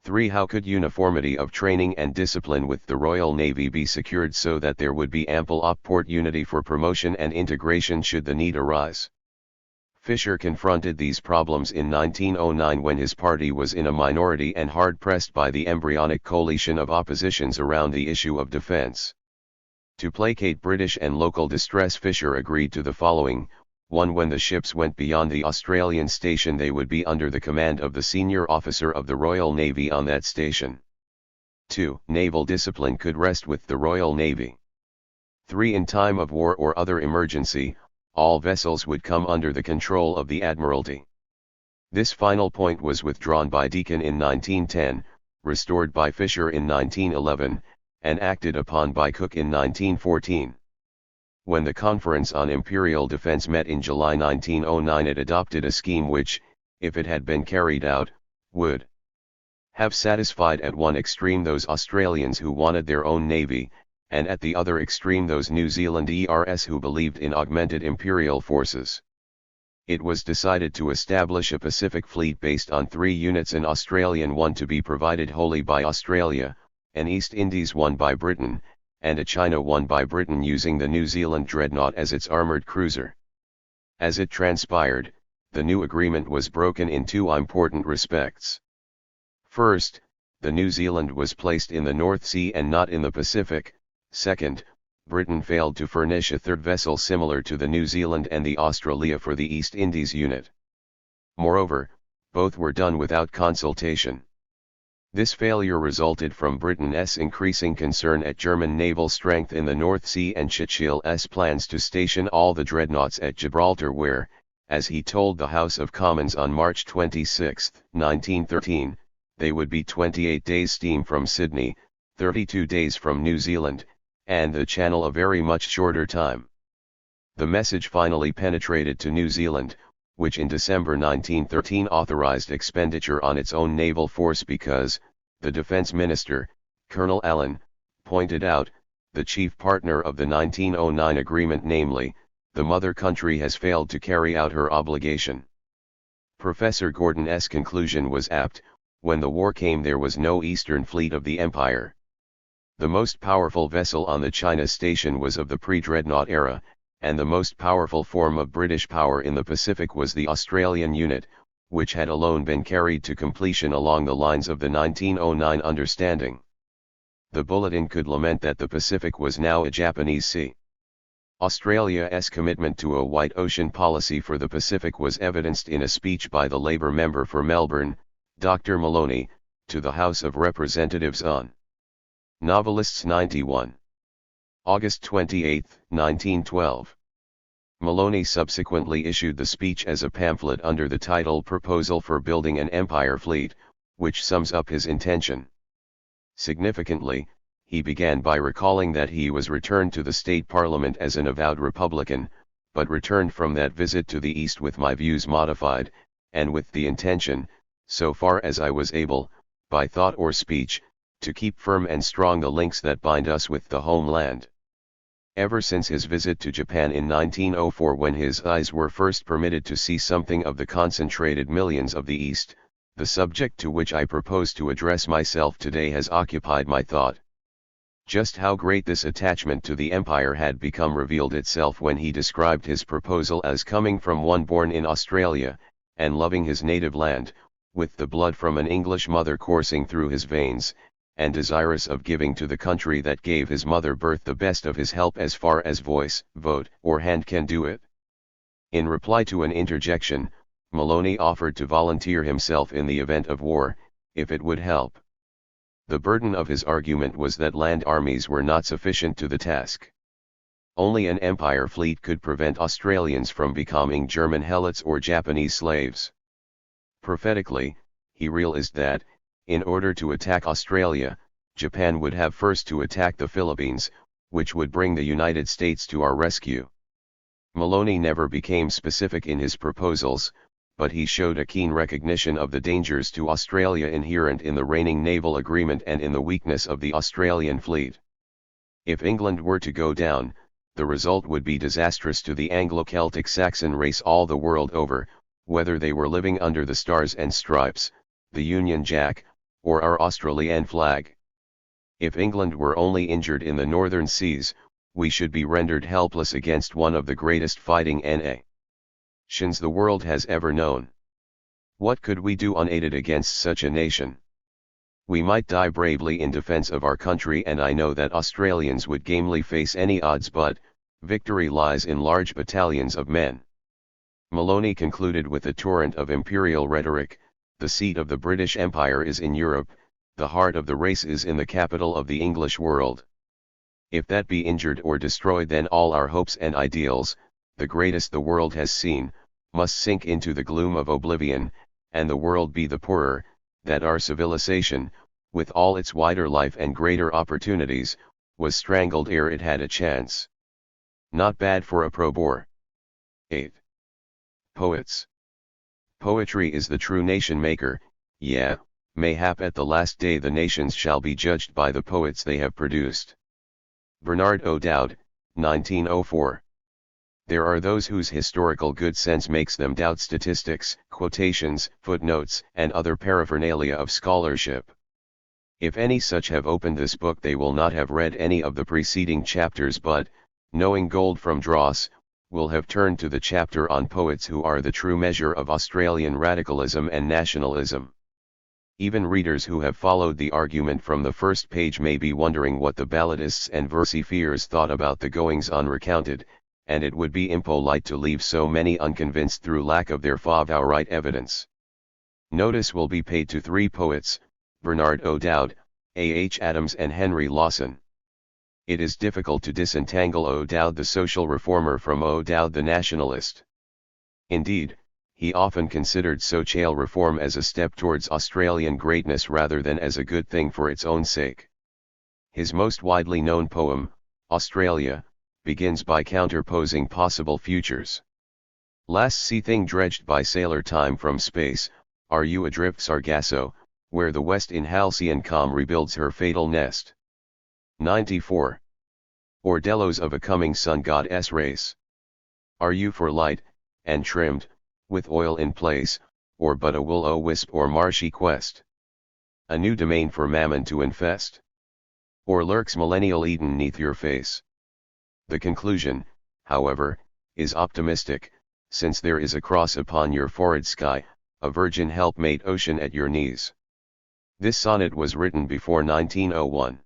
Speaker 1: 3. How could uniformity of training and discipline with the Royal Navy be secured so that there would be ample opportunity for promotion and integration should the need arise? Fisher confronted these problems in 1909 when his party was in a minority and hard-pressed by the embryonic coalition of oppositions around the issue of defense. To placate British and local distress, Fisher agreed to the following: 1. When the ships went beyond the Australian station, they would be under the command of the senior officer of the Royal Navy on that station. 2. Naval discipline could rest with the Royal Navy. 3. In time of war or other emergency, all vessels would come under the control of the Admiralty. This final point was withdrawn by Deakin in 1910, restored by Fisher in 1911, and acted upon by Cook in 1914. When the Conference on Imperial Defense met in July 1909, it adopted a scheme which, if it had been carried out, would have satisfied at one extreme those Australians who wanted their own navy, and at the other extreme those New Zealanders who believed in augmented imperial forces. It was decided to establish a Pacific Fleet based on 3 units: an Australian one to be provided wholly by Australia, an East Indies one by Britain, and a China one by Britain, using the New Zealand Dreadnought as its armoured cruiser. As it transpired, the new agreement was broken in 2 important respects. First, the New Zealand was placed in the North Sea and not in the Pacific. Second, Britain failed to furnish a third vessel similar to the New Zealand and the Australia for the East Indies unit. Moreover, both were done without consultation. This failure resulted from Britain's increasing concern at German naval strength in the North Sea and Churchill's plans to station all the dreadnoughts at Gibraltar, where, as he told the House of Commons on March 26, 1913, they would be 28 days' steam from Sydney, 32 days from New Zealand, and the Channel a very much shorter time. The message finally penetrated to New Zealand, which in December 1913 authorized expenditure on its own naval force because, the Defense Minister, Colonel Allen, pointed out, the chief partner of the 1909 agreement, namely, the mother country, has failed to carry out her obligation. Professor Gordon's conclusion was apt: when the war came there was no Eastern Fleet of the Empire. The most powerful vessel on the China station was of the pre-dreadnought era, and the most powerful form of British power in the Pacific was the Australian unit, which had alone been carried to completion along the lines of the 1909 understanding. The bulletin could lament that the Pacific was now a Japanese sea. Australia's commitment to a White Ocean policy for the Pacific was evidenced in a speech by the Labour member for Melbourne, Dr. Maloney, to the House of Representatives on Novelists 91. August 28, 1912. Maloney subsequently issued the speech as a pamphlet under the title Proposal for Building an Empire Fleet, which sums up his intention. Significantly, he began by recalling that he was returned to the state parliament as an avowed Republican, but returned from that visit to the East with my views modified, and with the intention, so far as I was able, by thought or speech, to keep firm and strong the links that bind us with the homeland. Ever since his visit to Japan in 1904, when his eyes were first permitted to see something of the concentrated millions of the East, the subject to which I propose to address myself today has occupied my thought. Just how great this attachment to the empire had become revealed itself when he described his proposal as coming from one born in Australia, and loving his native land, with the blood from an English mother coursing through his veins, and desirous of giving to the country that gave his mother birth the best of his help as far as voice, vote, or hand can do it. In reply to an interjection, Maloney offered to volunteer himself in the event of war, if it would help. The burden of his argument was that land armies were not sufficient to the task. Only an empire fleet could prevent Australians from becoming German helots or Japanese slaves. Prophetically, he realized that, in order to attack Australia, Japan would have first to attack the Philippines, which would bring the United States to our rescue. Maloney never became specific in his proposals, but he showed a keen recognition of the dangers to Australia inherent in the reigning naval agreement and in the weakness of the Australian fleet. If England were to go down, the result would be disastrous to the Anglo-Celtic Saxon race all the world over, whether they were living under the Stars and Stripes, the Union Jack, or our Australian flag. If England were only injured in the northern seas, we should be rendered helpless against one of the greatest fighting nations the world has ever known. What could we do unaided against such a nation? We might die bravely in defense of our country, and I know that Australians would gamely face any odds, but victory lies in large battalions of men. Maloney concluded with a torrent of imperial rhetoric: the seat of the British Empire is in Europe, the heart of the race is in the capital of the English world. If that be injured or destroyed, then all our hopes and ideals, the greatest the world has seen, must sink into the gloom of oblivion, and the world be the poorer, that our civilization, with all its wider life and greater opportunities, was strangled ere it had a chance. Not bad for a pro-Boer. 8. Poets. Poetry is the true nation maker, yeah, mayhap at the last day the nations shall be judged by the poets they have produced. Bernard O'Dowd, 1904. There are those whose historical good sense makes them doubt statistics, quotations, footnotes, and other paraphernalia of scholarship. If any such have opened this book, they will not have read any of the preceding chapters, but, knowing gold from dross, will have turned to the chapter on poets, who are the true measure of Australian radicalism and nationalism. Even readers who have followed the argument from the first page may be wondering what the balladists and versifiers thought about the goings-on recounted, and it would be impolite to leave so many unconvinced through lack of their favorite evidence. Notice will be paid to three poets, Bernard O'Dowd, A. H. Adams and Henry Lawson. It is difficult to disentangle O'Dowd the social reformer from O'Dowd the nationalist. Indeed, he often considered social reform as a step towards Australian greatness rather than as a good thing for its own sake. His most widely known poem, Australia, begins by counterposing possible futures. Last sea thing dredged by sailor time from space, are you adrift Sargasso, where the west in halcyon calm rebuilds her fatal nest. 94. Ordellos of a coming sun god's race. Are you for light, and trimmed, with oil in place, or but a will-o'-wisp or marshy quest? A new domain for mammon to infest? Or lurks millennial Eden neath your face? The conclusion, however, is optimistic, since there is a cross upon your forehead sky, a virgin helpmate ocean at your knees. This sonnet was written before 1901.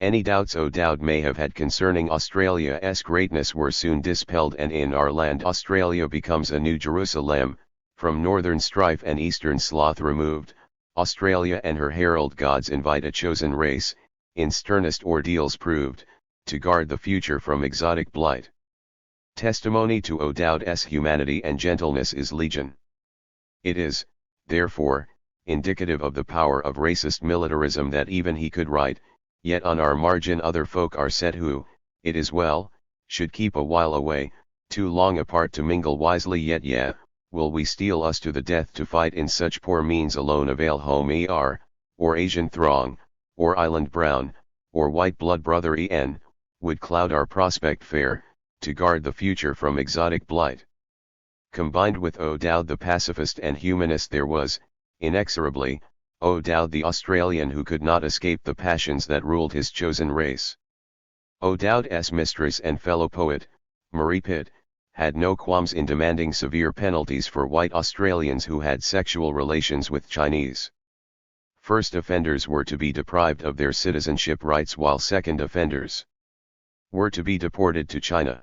Speaker 1: Any doubts O'Dowd may have had concerning Australia's greatness were soon dispelled, and in our land Australia becomes a new Jerusalem, from northern strife and eastern sloth removed. Australia and her herald gods invite a chosen race, in sternest ordeals proved, to guard the future from exotic blight. Testimony to O'Dowd's humanity and gentleness is legion. It is, therefore, indicative of the power of racist militarism that even he could write, yet on our margin other folk are set who, it is well, should keep a while away, too long apart to mingle wisely, yet will we steal us to the death to fight in such poor means alone avail home or Asian throng, or island brown, or white blood brother would cloud our prospect fair, to guard the future from exotic blight. Combined with O'Dowd the pacifist and humanist, there was, inexorably, O'Dowd the Australian, who could not escape the passions that ruled his chosen race. O'Dowd's mistress and fellow poet, Marie Pitt, had no qualms in demanding severe penalties for white Australians who had sexual relations with Chinese. First offenders were to be deprived of their citizenship rights, while second offenders were to be deported to China.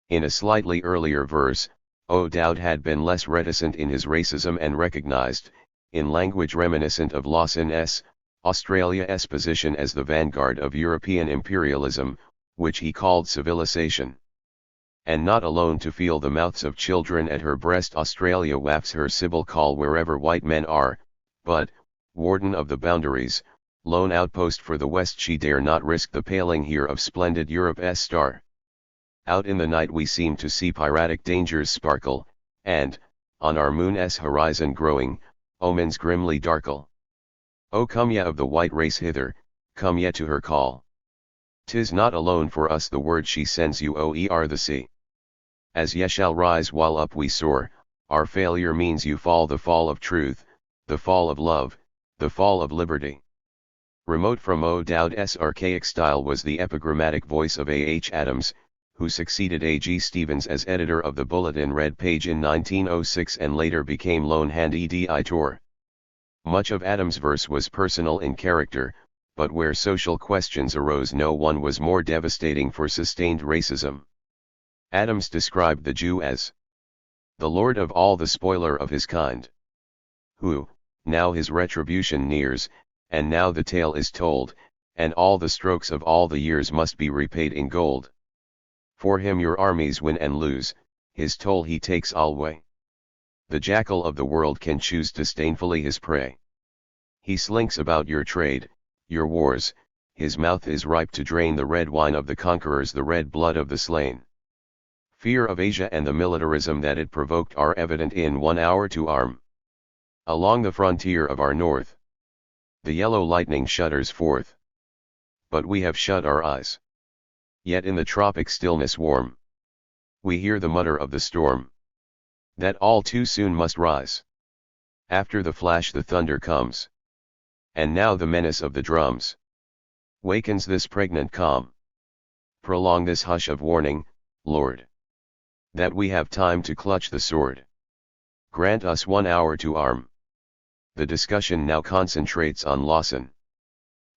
Speaker 1: In a slightly earlier verse, O'Dowd had been less reticent in his racism and recognized, in language reminiscent of Lawson's, Australia's position as the vanguard of European imperialism, which he called civilization. And not alone to feel the mouths of children at her breast, Australia wafts her Sibyl call wherever white men are, but, warden of the boundaries, lone outpost for the West, she dare not risk the paling here of splendid Europe's star. Out in the night we seem to see piratic dangers sparkle, and, on our moon's horizon growing, omens grimly darkle. O come ye of the white race hither, come ye to her call. 'Tis not alone for us the word she sends you o'er the sea. As ye shall rise while up we soar, our failure means you fall, the fall of truth, the fall of love, the fall of liberty. Remote from O'Dowd's archaic style was the epigrammatic voice of A. H. Adams, who succeeded A. G. Stevens as editor of the Bulletin Red Page in 1906 and later became lone hand editor. Much of Adams' verse was personal in character, but where social questions arose no one was more devastating for sustained racism. Adams described the Jew as the lord of all, the spoiler of his kind. Who, now his retribution nears, and now the tale is told, and all the strokes of all the years must be repaid in gold. For him your armies win and lose, his toll he takes alway. The jackal of the world can choose disdainfully his prey. He slinks about your trade, your wars, his mouth is ripe to drain the red wine of the conquerors, the red blood of the slain. Fear of Asia and the militarism that it provoked are evident in 1 hour to arm. Along the frontier of our north, the yellow lightning shudders forth. But we have shut our eyes. Yet in the tropic stillness warm, we hear the mutter of the storm, that all too soon must rise. After the flash the thunder comes, and now the menace of the drums wakens this pregnant calm. Prolong this hush of warning, Lord, that we have time to clutch the sword. Grant us 1 hour to arm. The discussion now concentrates on Lawson.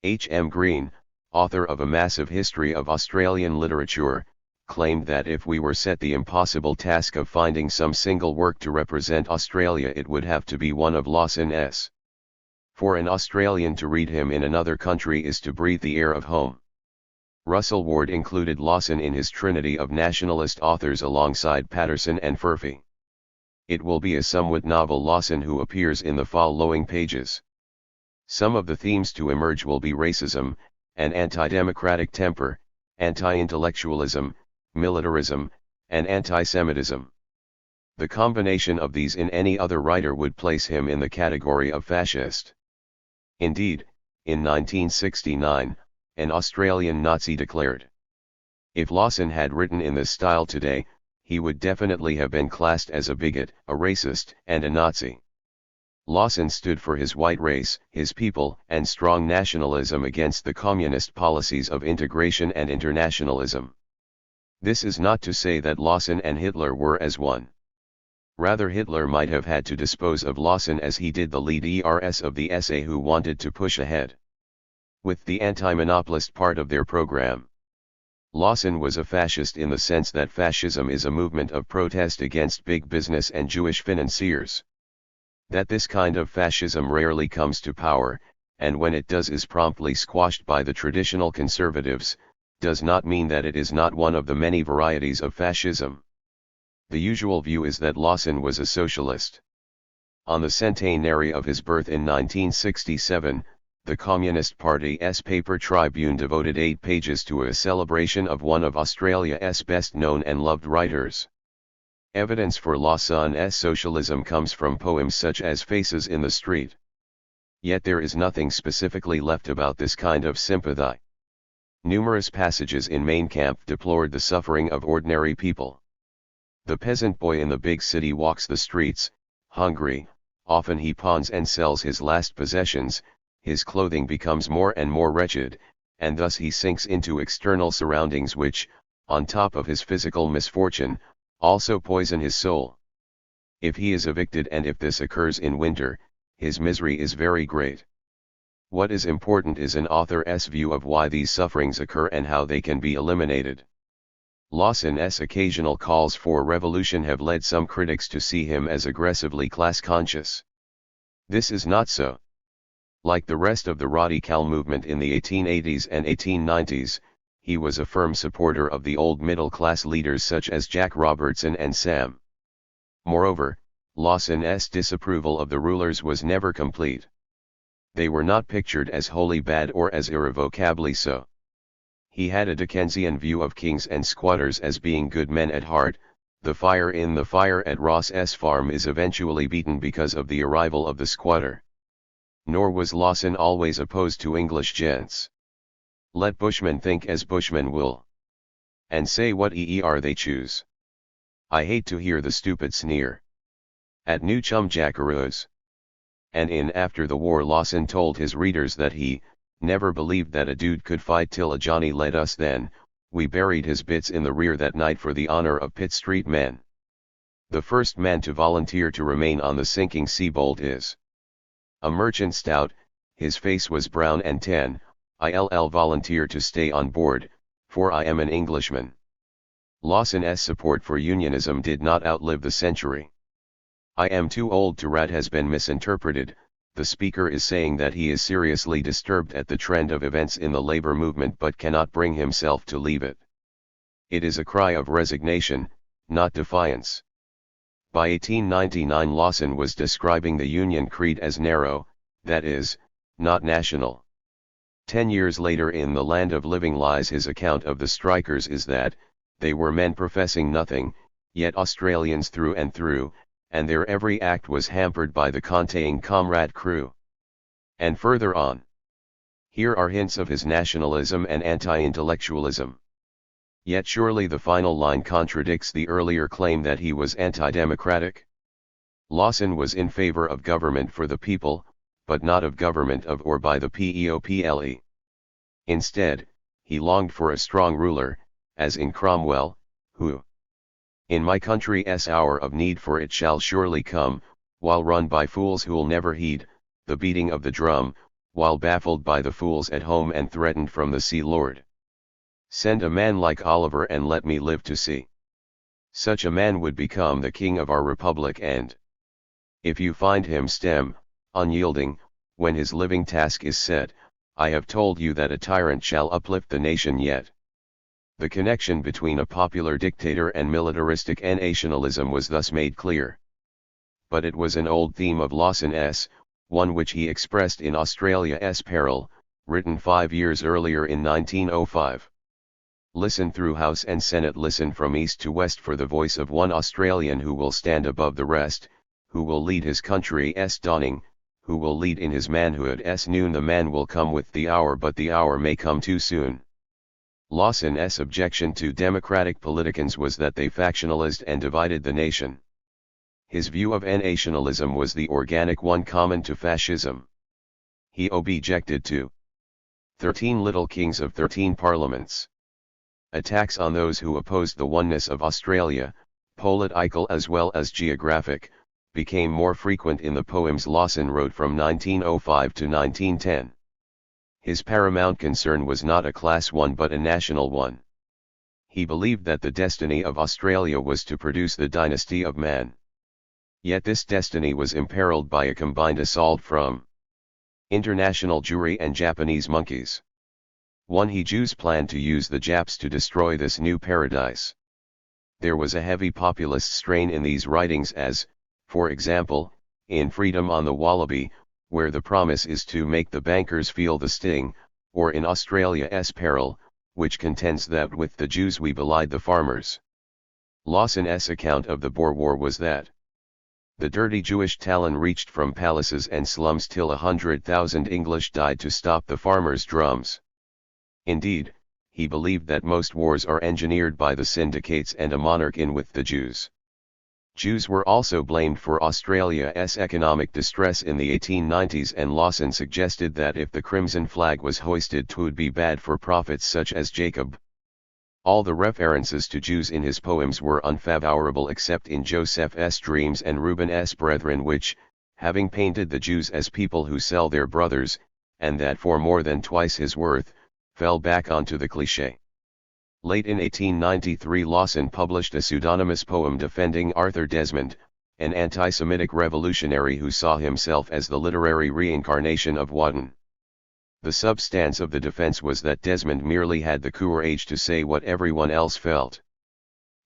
Speaker 1: H. M. Green, author of a massive history of Australian literature, claimed that if we were set the impossible task of finding some single work to represent Australia, it would have to be one of Lawson's. For an Australian to read him in another country is to breathe the air of home. Russell Ward included Lawson in his trinity of nationalist authors alongside Patterson and Furphy. It will be a somewhat novel Lawson who appears in the following pages. Some of the themes to emerge will be racism, an anti-democratic temper, anti-intellectualism, militarism, and anti-Semitism. The combination of these in any other writer would place him in the category of fascist. Indeed, in 1969, an Australian Nazi declared, "If Lawson had written in this style today, he would definitely have been classed as a bigot, a racist, and a Nazi." Lawson stood for his white race, his people, and strong nationalism against the communist policies of integration and internationalism. This is not to say that Lawson and Hitler were as one. Rather, Hitler might have had to dispose of Lawson as he did the lead ERS of the SA who wanted to push ahead with the anti-monopolist part of their program. Lawson was a fascist in the sense that fascism is a movement of protest against big business and Jewish financiers. That this kind of fascism rarely comes to power, and when it does is promptly squashed by the traditional conservatives, does not mean that it is not one of the many varieties of fascism. The usual view is that Lawson was a socialist. On the centenary of his birth in 1967, the Communist Party's paper Tribune devoted 8 pages to a celebration of one of Australia's best-known and loved writers. Evidence for Lawson's socialism comes from poems such as Faces in the Street. Yet there is nothing specifically left about this kind of sympathy. Numerous passages in Mein Kampf deplored the suffering of ordinary people. The peasant boy in the big city walks the streets, hungry, often he pawns and sells his last possessions, his clothing becomes more and more wretched, and thus he sinks into external surroundings which, on top of his physical misfortune, also poison his soul. If he is evicted, and if this occurs in winter, his misery is very great. What is important is an author's view of why these sufferings occur and how they can be eliminated. Lawson's occasional calls for revolution have led some critics to see him as aggressively class-conscious. This is not so. Like the rest of the radical movement in the 1880s and 1890s, he was a firm supporter of the old middle-class leaders such as Jack Robertson and Sam. Moreover, Lawson's disapproval of the rulers was never complete. They were not pictured as wholly bad or as irrevocably so. He had a Dickensian view of kings and squatters as being good men at heart. The fire in the fire at Ross's farm is eventually beaten because of the arrival of the squatter. Nor was Lawson always opposed to English gents. Let bushmen think as bushmen will, and say what they choose. I hate to hear the stupid sneer at new chum jackaroos. And in After the War, Lawson told his readers that he never believed that a dude could fight till a Johnny let us. Then we buried his bits in the rear that night for the honor of Pitt Street men. The first man to volunteer to remain on the sinking Seabold is a merchant stout, his face was brown and tan. I'll volunteer to stay on board, for I am an Englishman. Lawson's support for unionism did not outlive the century. "I am too old to rat" has been misinterpreted. The speaker is saying that he is seriously disturbed at the trend of events in the labor movement but cannot bring himself to leave it. It is a cry of resignation, not defiance. By 1899 Lawson was describing the Union creed as narrow, that is, not national. 10 years later in The Land of Living Lies his account of the strikers is that, they were men professing nothing, yet Australians through and through, and their every act was hampered by the contained comrade crew. And further on. Here are hints of his nationalism and anti-intellectualism. Yet surely the final line contradicts the earlier claim that he was anti-democratic. Lawson was in favor of government for the people, but not of government of or by the people. Instead, he longed for a strong ruler, as in Cromwell, who, "In my country's hour of need for it shall surely come, while run by fools who'll never heed the beating of the drum, while baffled by the fools at home and threatened from the sea lord. Send a man like Oliver and let me live to see. Such a man would become the king of our republic and if you find him unyielding, when his living task is set, I have told you that a tyrant shall uplift the nation yet." The connection between a popular dictator and militaristic nationalism was thus made clear. But it was an old theme of Lawson's, one which he expressed in Australia's Peril, written 5 years earlier in 1905. "Listen through House and Senate, listen from east to west for the voice of one Australian who will stand above the rest, who will lead his country's dawning, who will lead in his manhood's noon. The man will come with the hour, but the hour may come too soon." Lawson's objection to democratic politicans was that they factionalized and divided the nation. His view of nationalism was the organic one common to fascism. He objected to 13 little kings of 13 parliaments. Attacks on those who opposed the oneness of Australia, political as well as geographic, became more frequent in the poems Lawson wrote from 1905 to 1910. His paramount concern was not a class one but a national one. He believed that the destiny of Australia was to produce the dynasty of man. Yet this destiny was imperiled by a combined assault from international Jewry and Japanese monkeys. He Jews planned to use the Japs to destroy this new paradise. There was a heavy populist strain in these writings as, for example, in Freedom on the Wallaby, where the promise is to make the bankers feel the sting, or in Australia's Peril, which contends that with the Jews we belied the farmers. Lawson's account of the Boer War was that the dirty Jewish talon reached from palaces and slums till 100,000 English died to stop the farmers' drums. Indeed, he believed that most wars are engineered by the syndicates and a monarch in with the Jews. Jews were also blamed for Australia's economic distress in the 1890s, and Lawson suggested that if the crimson flag was hoisted 'twould be bad for prophets such as Jacob. All the references to Jews in his poems were unfavorable except in Joseph's Dreams and Reuben's Brethren, which, having painted the Jews as people who sell their brothers, and that for more than twice his worth, fell back onto the cliché. Late in 1893 Lawson published a pseudonymous poem defending Arthur Desmond, an anti-Semitic revolutionary who saw himself as the literary reincarnation of Wotton. The substance of the defense was that Desmond merely had the courage to say what everyone else felt.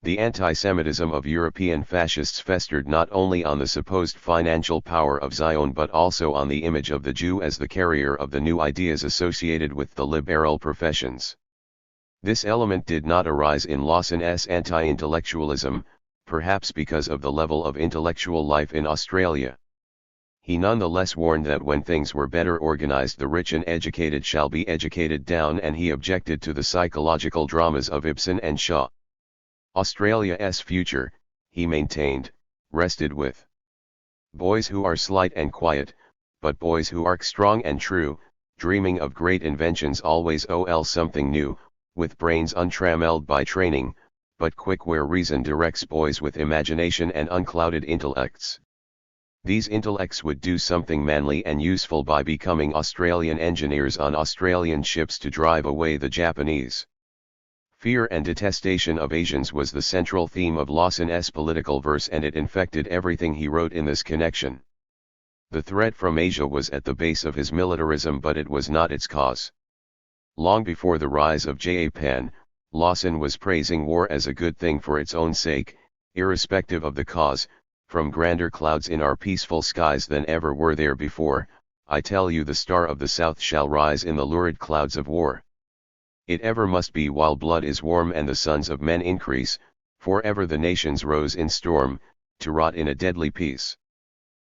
Speaker 1: The anti-Semitism of European fascists festered not only on the supposed financial power of Zion but also on the image of the Jew as the carrier of the new ideas associated with the liberal professions. This element did not arise in Lawson's anti-intellectualism, perhaps because of the level of intellectual life in Australia. He nonetheless warned that when things were better organized the rich and educated shall be educated down, and he objected to the psychological dramas of Ibsen and Shaw. Australia's future, he maintained, rested with boys who are slight and quiet, but boys who are strong and true, dreaming of great inventions always something new, with brains untrammeled by training, but quick where reason directs, boys with imagination and unclouded intellects. These intellects would do something manly and useful by becoming Australian engineers on Australian ships to drive away the Japanese. Fear and detestation of Asians was the central theme of Lawson's political verse, and it infected everything he wrote in this connection. The threat from Asia was at the base of his militarism, but it was not its cause. Long before the rise of Japan, Lawson was praising war as a good thing for its own sake, irrespective of the cause. From grander clouds in our peaceful skies than ever were there before, I tell you the star of the south shall rise in the lurid clouds of war. It ever must be while blood is warm and the sons of men increase, for ever the nations rose in storm, to rot in a deadly peace.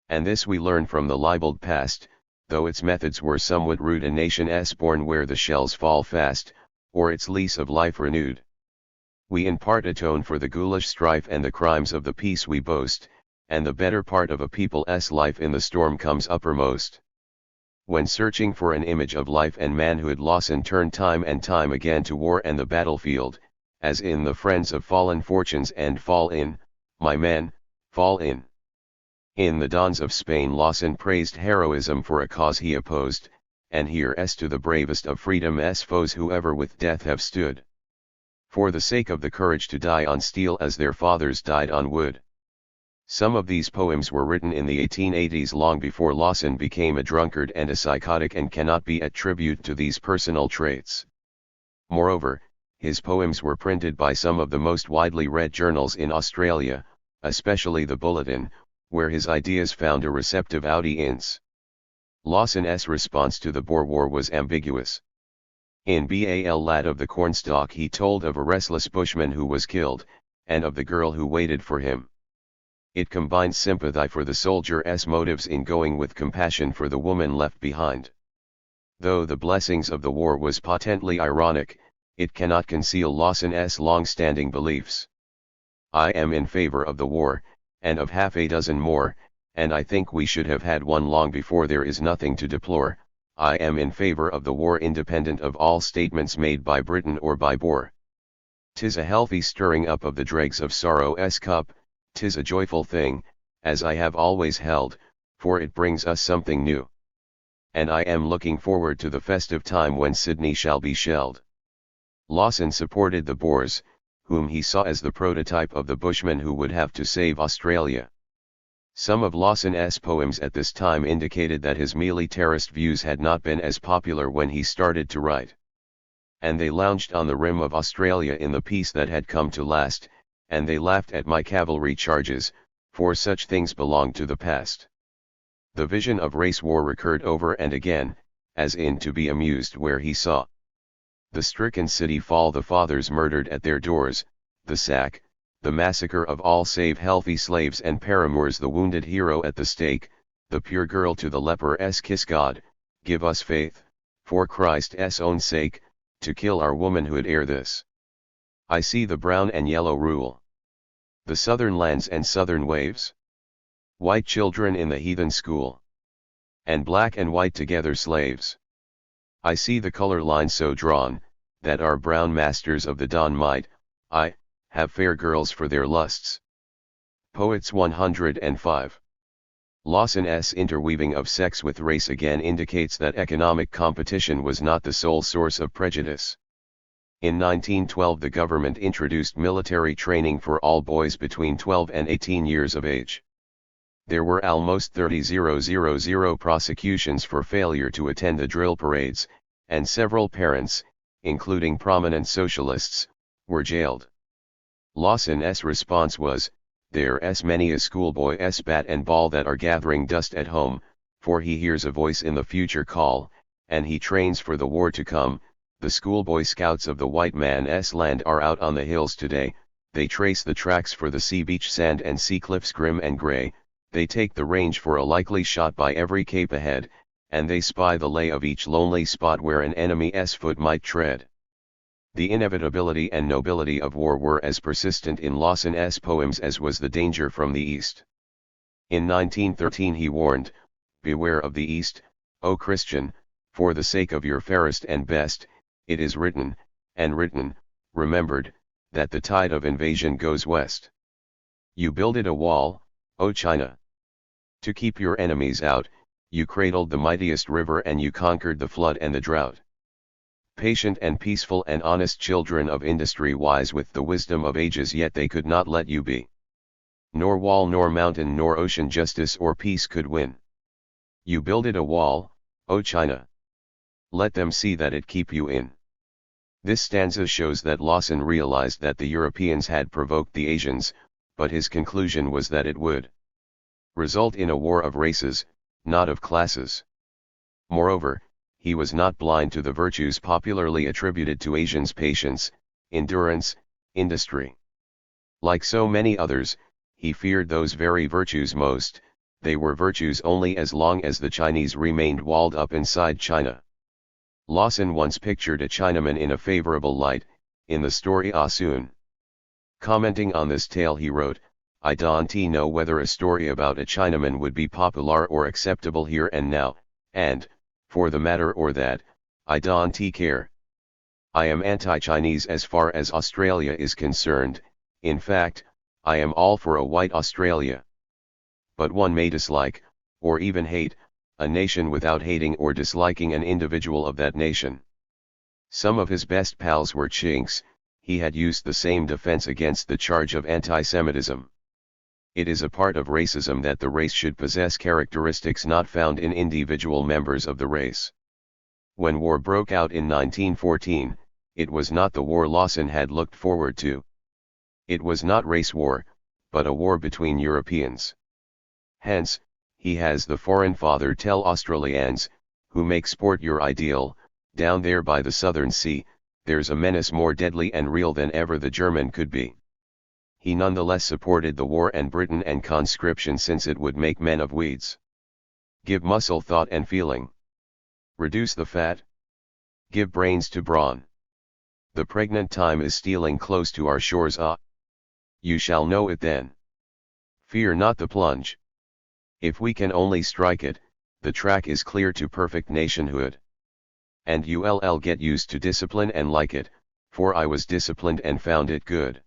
Speaker 1: And this we learn from the libeled past, though its methods were somewhat rude. A nation's born where the shells fall fast, or its lease of life renewed. We in part atone for the ghoulish strife and the crimes of the peace we boast, and the better part of a people's life in the storm comes uppermost. When searching for an image of life and manhood, Lawson turned time and time again to war and the battlefield, as in The Friends of Fallen Fortunes and Fall in, My Men, Fall in. In The Dons of Spain, Lawson praised heroism for a cause he opposed, and here's to the bravest of freedom's foes who ever with death have stood. For the sake of the courage to die on steel as their fathers died on wood. Some of these poems were written in the 1880s, long before Lawson became a drunkard and a psychotic, and cannot be attributed to these personal traits. Moreover, his poems were printed by some of the most widely read journals in Australia, especially the Bulletin, where his ideas found a receptive audience. Lawson's response to the Boer War was ambiguous. In Bal Lad of the Cornstalk he told of a restless bushman who was killed, and of the girl who waited for him. It combines sympathy for the soldier's motives in going with compassion for the woman left behind. Though the blessings of the war was patently ironic, it cannot conceal Lawson's long-standing beliefs. I am in favor of the war, and of half a dozen more, and I think we should have had one long before. There is nothing to deplore. I am in favor of the war independent of all statements made by Britain or by Boer. 'Tis a healthy stirring up of the dregs of sorrow's cup, 'tis a joyful thing, as I have always held, for it brings us something new. And I am looking forward to the festive time when Sydney shall be shelled. Lawson supported the Boers, whom he saw as the prototype of the bushman who would have to save Australia. Some of Lawson's poems at this time indicated that his militarist views had not been as popular when he started to write. And they lounged on the rim of Australia in the peace that had come to last, and they laughed at my cavalry charges, for such things belonged to the past. The vision of race war recurred over and again, as in To Be Amused, where he saw the stricken city fall, the fathers murdered at their doors, the sack, the massacre of all save healthy slaves and paramours, the wounded hero at the stake, the pure girl to the leper's kiss. God, give us faith, for Christ's own sake, to kill our womanhood ere this. I see the brown and yellow rule the southern lands and southern waves. White children in the heathen school, and black and white together slaves. I see the color line so drawn, that our brown masters of the dawn might, have fair girls for their lusts. Poets 105. Lawson's interweaving of sex with race again indicates that economic competition was not the sole source of prejudice. In 1912 the government introduced military training for all boys between 12 and 18 years of age. There were almost 30,000 prosecutions for failure to attend the drill parades, and several parents, including prominent socialists, were jailed. Lawson's response was, "There's many a schoolboy's bat and ball that are gathering dust at home, for he hears a voice in the future call, and he trains for the war to come. The schoolboy scouts of the white man's land are out on the hills today, they trace the tracks for the sea beach sand and sea cliffs grim and grey, they take the range for a likely shot by every cape ahead, and they spy the lay of each lonely spot where an enemy's foot might tread." The inevitability and nobility of war were as persistent in Lawson's poems as was the danger from the East. In 1913 he warned, "Beware of the East, O Christian, for the sake of your fairest and best, it is written, and written, remembered, that the tide of invasion goes west. You builded a wall, O China. To keep your enemies out, you cradled the mightiest river and you conquered the flood and the drought. patient and peaceful and honest children of industry, wise with the wisdom of ages, yet they could not let you be. Nor wall nor mountain nor ocean justice or peace could win. You builded a wall, O China. Let them see that it keep you in. This stanza shows that Lawson realized that the Europeans had provoked the Asians, but his conclusion was that it would result in a war of races, not of classes. Moreover, he was not blind to the virtues popularly attributed to Asians: patience, endurance, industry. Like so many others, he feared those very virtues most. They were virtues only as long as the Chinese remained walled up inside China. Lawson once pictured a Chinaman in a favorable light, in the story Ah Soon. Commenting on this tale he wrote, "I don't know whether a story about a Chinaman would be popular or acceptable here and now, and, for the matter or that, I don't care. I am anti-Chinese as far as Australia is concerned. In fact, I am all for a white Australia. But one may dislike, or even hate, a nation without hating or disliking an individual of that nation." Some of his best pals were Chinks. He had used the same defense against the charge of anti-Semitism. It is a part of racism that the race should possess characteristics not found in individual members of the race. When war broke out in 1914, it was not the war Lawson had looked forward to. It was not race war, but a war between Europeans. Hence, he has the foreign father tell Australians, who make sport your ideal, down there by the Southern Sea, there's a menace more deadly and real than ever the German could be. He nonetheless supported the war and Britain and conscription, since it would make men of weeds. Give muscle thought and feeling. Reduce the fat. Give brains to brawn. The pregnant time is stealing close to our shores. You shall know it then. Fear not the plunge. If we can only strike it, the track is clear to perfect nationhood. And you'll get used to discipline and like it, for I was disciplined and found it good.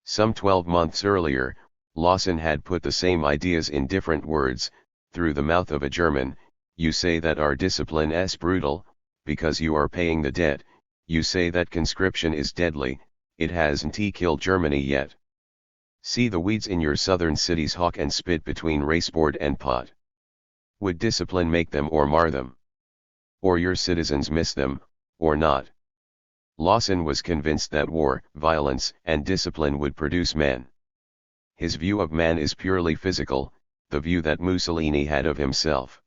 Speaker 1: Some 12 months earlier, Lawson had put the same ideas in different words, through the mouth of a German. You say that our discipline is brutal, because you are paying the debt. You say that conscription is deadly, it hasn't killed Germany yet. See the weeds in your southern cities hawk and spit between raceboard and pot. Would discipline make them or mar them? Or your citizens miss them, or not? Lawson was convinced that war, violence, and discipline would produce men. His view of man is purely physical, the view that Mussolini had of himself.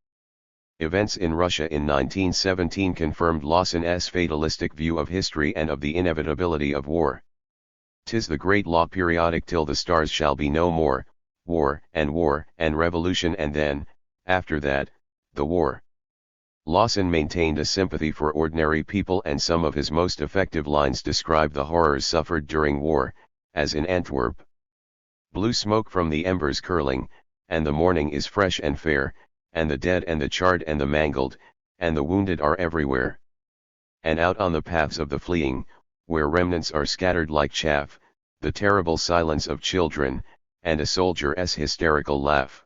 Speaker 1: Events in Russia in 1917 confirmed Lawson's fatalistic view of history and of the inevitability of war. "'Tis the great law periodic till the stars shall be no more, war and revolution, and then, after that, the war." Lawson maintained a sympathy for ordinary people, and some of his most effective lines describe the horrors suffered during war, as in Antwerp. "Blue smoke from the embers curling, and the morning is fresh and fair, and the dead and the charred and the mangled, and the wounded are everywhere. And out on the paths of the fleeing, where remnants are scattered like chaff, the terrible silence of children, and a soldier's hysterical laugh."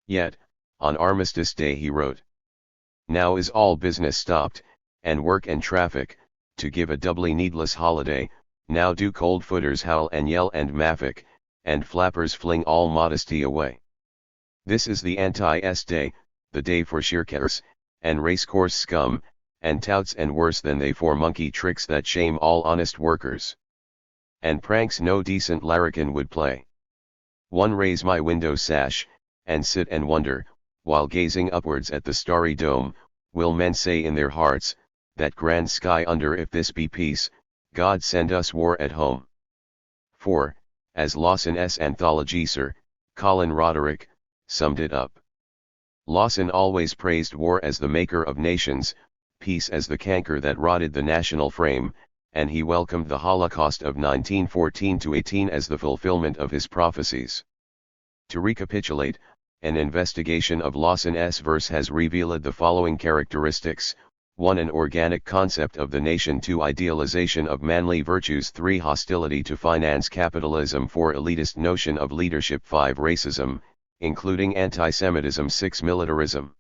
Speaker 1: Yet, on Armistice Day he wrote, "Now is all business stopped, and work and traffic, to give a doubly needless holiday. Now do cold footers howl and yell and maffick, and flappers fling all modesty away. This is the anti-S day, the day for shirkers, and racecourse scum, and touts, and worse than they for monkey tricks that shame all honest workers. And pranks no decent larrikin would play. One raise my window sash, and sit and wonder, while gazing upwards at the starry dome, will men say in their hearts, that grand sky under, if this be peace, God send us war at home." For, as Lawson's anthology Sir Colin Roderick summed it up, Lawson always praised war as the maker of nations, peace as the canker that rotted the national frame, and he welcomed the Holocaust of 1914-18 as the fulfillment of his prophecies. To recapitulate, an investigation of Lawson's verse has revealed the following characteristics: 1. An organic concept of the nation. 2. Idealization of manly virtues. 3. Hostility to finance capitalism. 4. Elitist notion of leadership. 5. Racism, including anti-Semitism. 6. Militarism.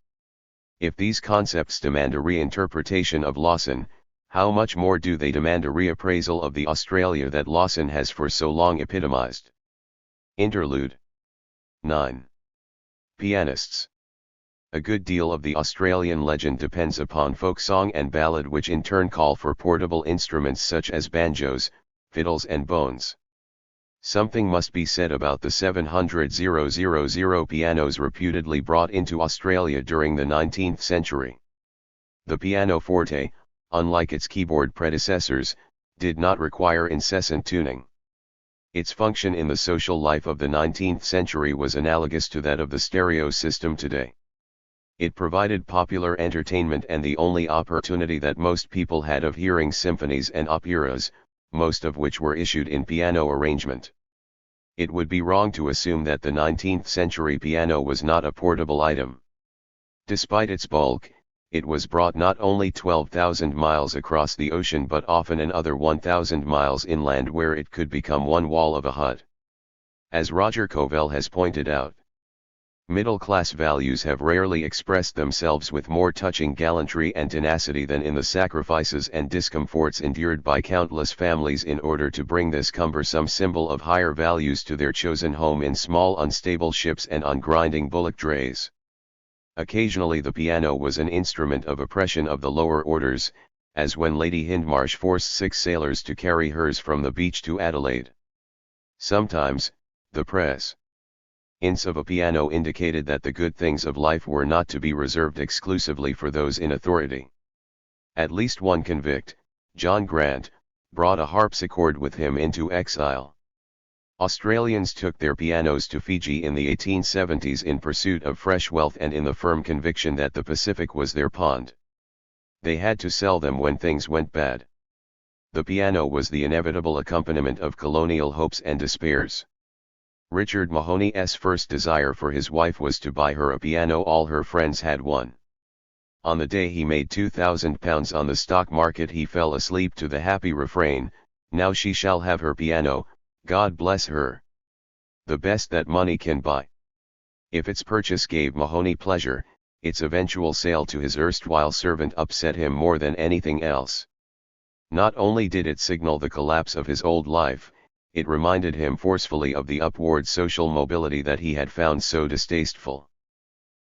Speaker 1: If these concepts demand a reinterpretation of Lawson, How much more do they demand a reappraisal of the Australia that Lawson has for so long epitomized? Interlude 9. Pianists. A good deal of the Australian legend depends upon folk song and ballad, which in turn call for portable instruments such as banjos, fiddles and bones. Something must be said about the 700,000 pianos reputedly brought into Australia during the 19th century. The pianoforte, unlike its keyboard predecessors, did not require incessant tuning. Its function in the social life of the 19th century was analogous to that of the stereo system today. It provided popular entertainment and the only opportunity that most people had of hearing symphonies and operas, most of which were issued in piano arrangement. It would be wrong to assume that the 19th century piano was not a portable item. Despite its bulk, it was brought not only 12,000 miles across the ocean but often another 1,000 miles inland, where it could become one wall of a hut. As Roger Covell has pointed out, middle-class values have rarely expressed themselves with more touching gallantry and tenacity than in the sacrifices and discomforts endured by countless families in order to bring this cumbersome symbol of higher values to their chosen home in small unstable ships and on grinding bullock drays. Occasionally the piano was an instrument of oppression of the lower orders, as when Lady Hindmarsh forced 6 sailors to carry hers from the beach to Adelaide. Sometimes, the press ints of a piano indicated that the good things of life were not to be reserved exclusively for those in authority. At least one convict, John Grant, brought a harpsichord with him into exile. Australians took their pianos to Fiji in the 1870s in pursuit of fresh wealth and in the firm conviction that the Pacific was their pond. They had to sell them when things went bad. The piano was the inevitable accompaniment of colonial hopes and despairs. Richard Mahoney's first desire for his wife was to buy her a piano all her friends had one. On the day he made £2,000 on the stock market, he fell asleep to the happy refrain, "Now she shall have her piano, God bless her." The best that money can buy. If its purchase gave Mahoney pleasure, its eventual sale to his erstwhile servant upset him more than anything else. Not only did it signal the collapse of his old life, it reminded him forcefully of the upward social mobility that he had found so distasteful.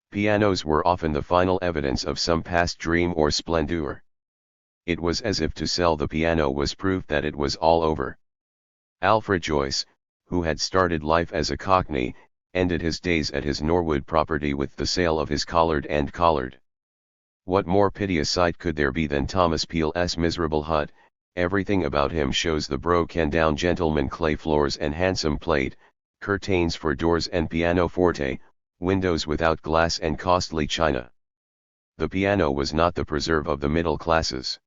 Speaker 1: Pianos were often the final evidence of some past dream or splendor. It was as if to sell the piano was proof that it was all over. Alfred Joyce, who had started life as a Cockney, ended his days at his Norwood property with the sale of his Collard and Collard. What more piteous sight could there be than Thomas Peel's miserable hut? Everything about him shows the broken-down gentleman: clay floors and handsome plate, curtains for doors and pianoforte, windows without glass and costly china. The piano was not the preserve of the middle classes.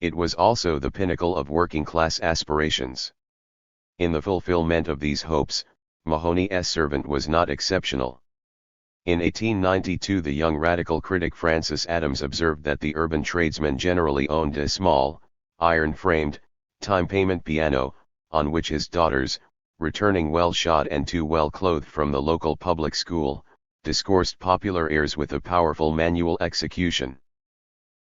Speaker 1: It was also the pinnacle of working-class aspirations. In the fulfillment of these hopes, Mahoney's servant was not exceptional. In 1892 the young radical critic Francis Adams observed that the urban tradesman generally owned a small, iron-framed, time-payment piano, on which his daughters, returning well-shod and too well-clothed from the local public school, discoursed popular airs with a powerful manual execution.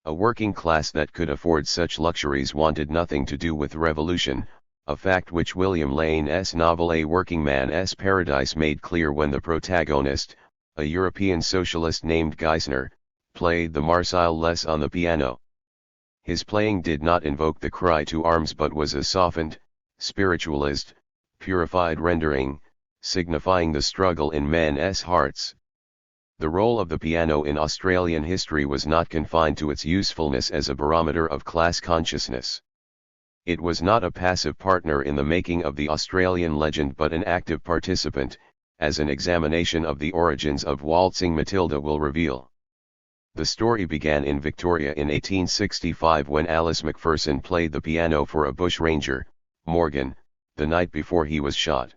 Speaker 1: A working class that could afford such luxuries wanted nothing to do with revolution, a fact which William Lane's novel A Working Man's Paradise made clear when the protagonist, a European socialist named Geisner, played the Marseillaise on the piano. His playing did not invoke the cry to arms but was a softened, spiritualized, purified rendering, signifying the struggle in men's hearts. The role of the piano in Australian history was not confined to its usefulness as a barometer of class consciousness. It was not a passive partner in the making of the Australian legend but an active participant, as an examination of the origins of Waltzing Matilda will reveal. The story began in Victoria in 1865 when Alice Macpherson played the piano for a bushranger, Morgan, the night before he was shot.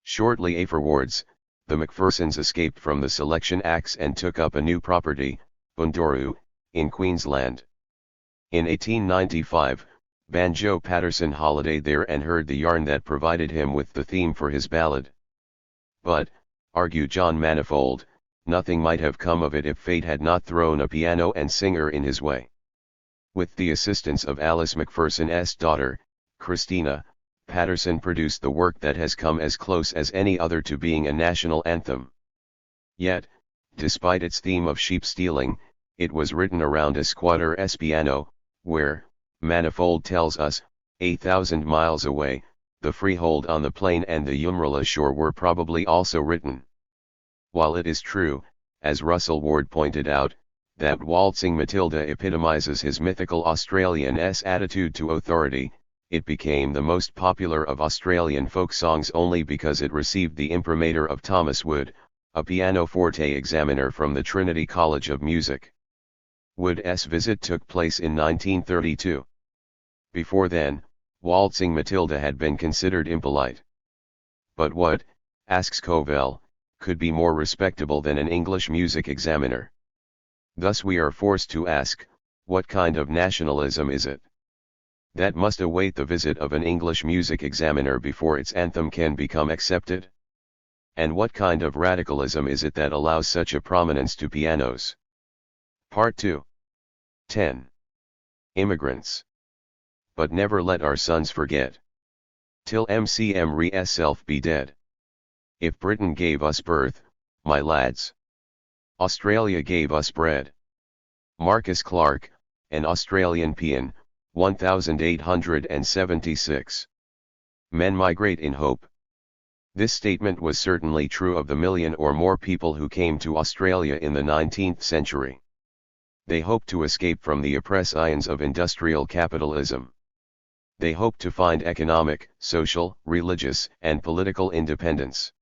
Speaker 1: Shortly afterwards, the Macphersons escaped from the selection acts and took up a new property, Bundooroo, in Queensland. In 1895, Banjo Patterson holidayed there and heard the yarn that provided him with the theme for his ballad. But, argued John Manifold, nothing might have come of it if fate had not thrown a piano and singer in his way. With the assistance of Alice Macpherson's daughter, Christina, Patterson produced the work that has come as close as any other to being a national anthem. Yet, despite its theme of sheep stealing, it was written around a squatter's piano, where, Manifold tells us, 1,000 miles away, the Freehold on the Plain and the Umrala shore were probably also written. While it is true, as Russell Ward pointed out, that Waltzing Matilda epitomizes his mythical Australian-ess attitude to authority, it became the most popular of Australian folk songs only because it received the imprimatur of Thomas Wood, a pianoforte examiner from the Trinity College of Music. Wood's visit took place in 1932. Before then, Waltzing Matilda had been considered impolite. But what, asks Covell, could be more respectable than an English music examiner? Thus we are forced to ask, what kind of nationalism is it that must await the visit of an English music examiner before its anthem can become accepted? And what kind of radicalism is it that allows such a prominence to pianos? Part 2. 10. Immigrants. But never let our sons forget, till MCM re self be dead. If Britain gave us birth, my lads, Australia gave us bread. Marcus Clarke, an Australian Peon, 1876. Men migrate in hope. This statement was certainly true of the million or more people who came to Australia in the 19th century. They hoped to escape from the oppressions of industrial capitalism. They hoped to find economic, social, religious, and political independence.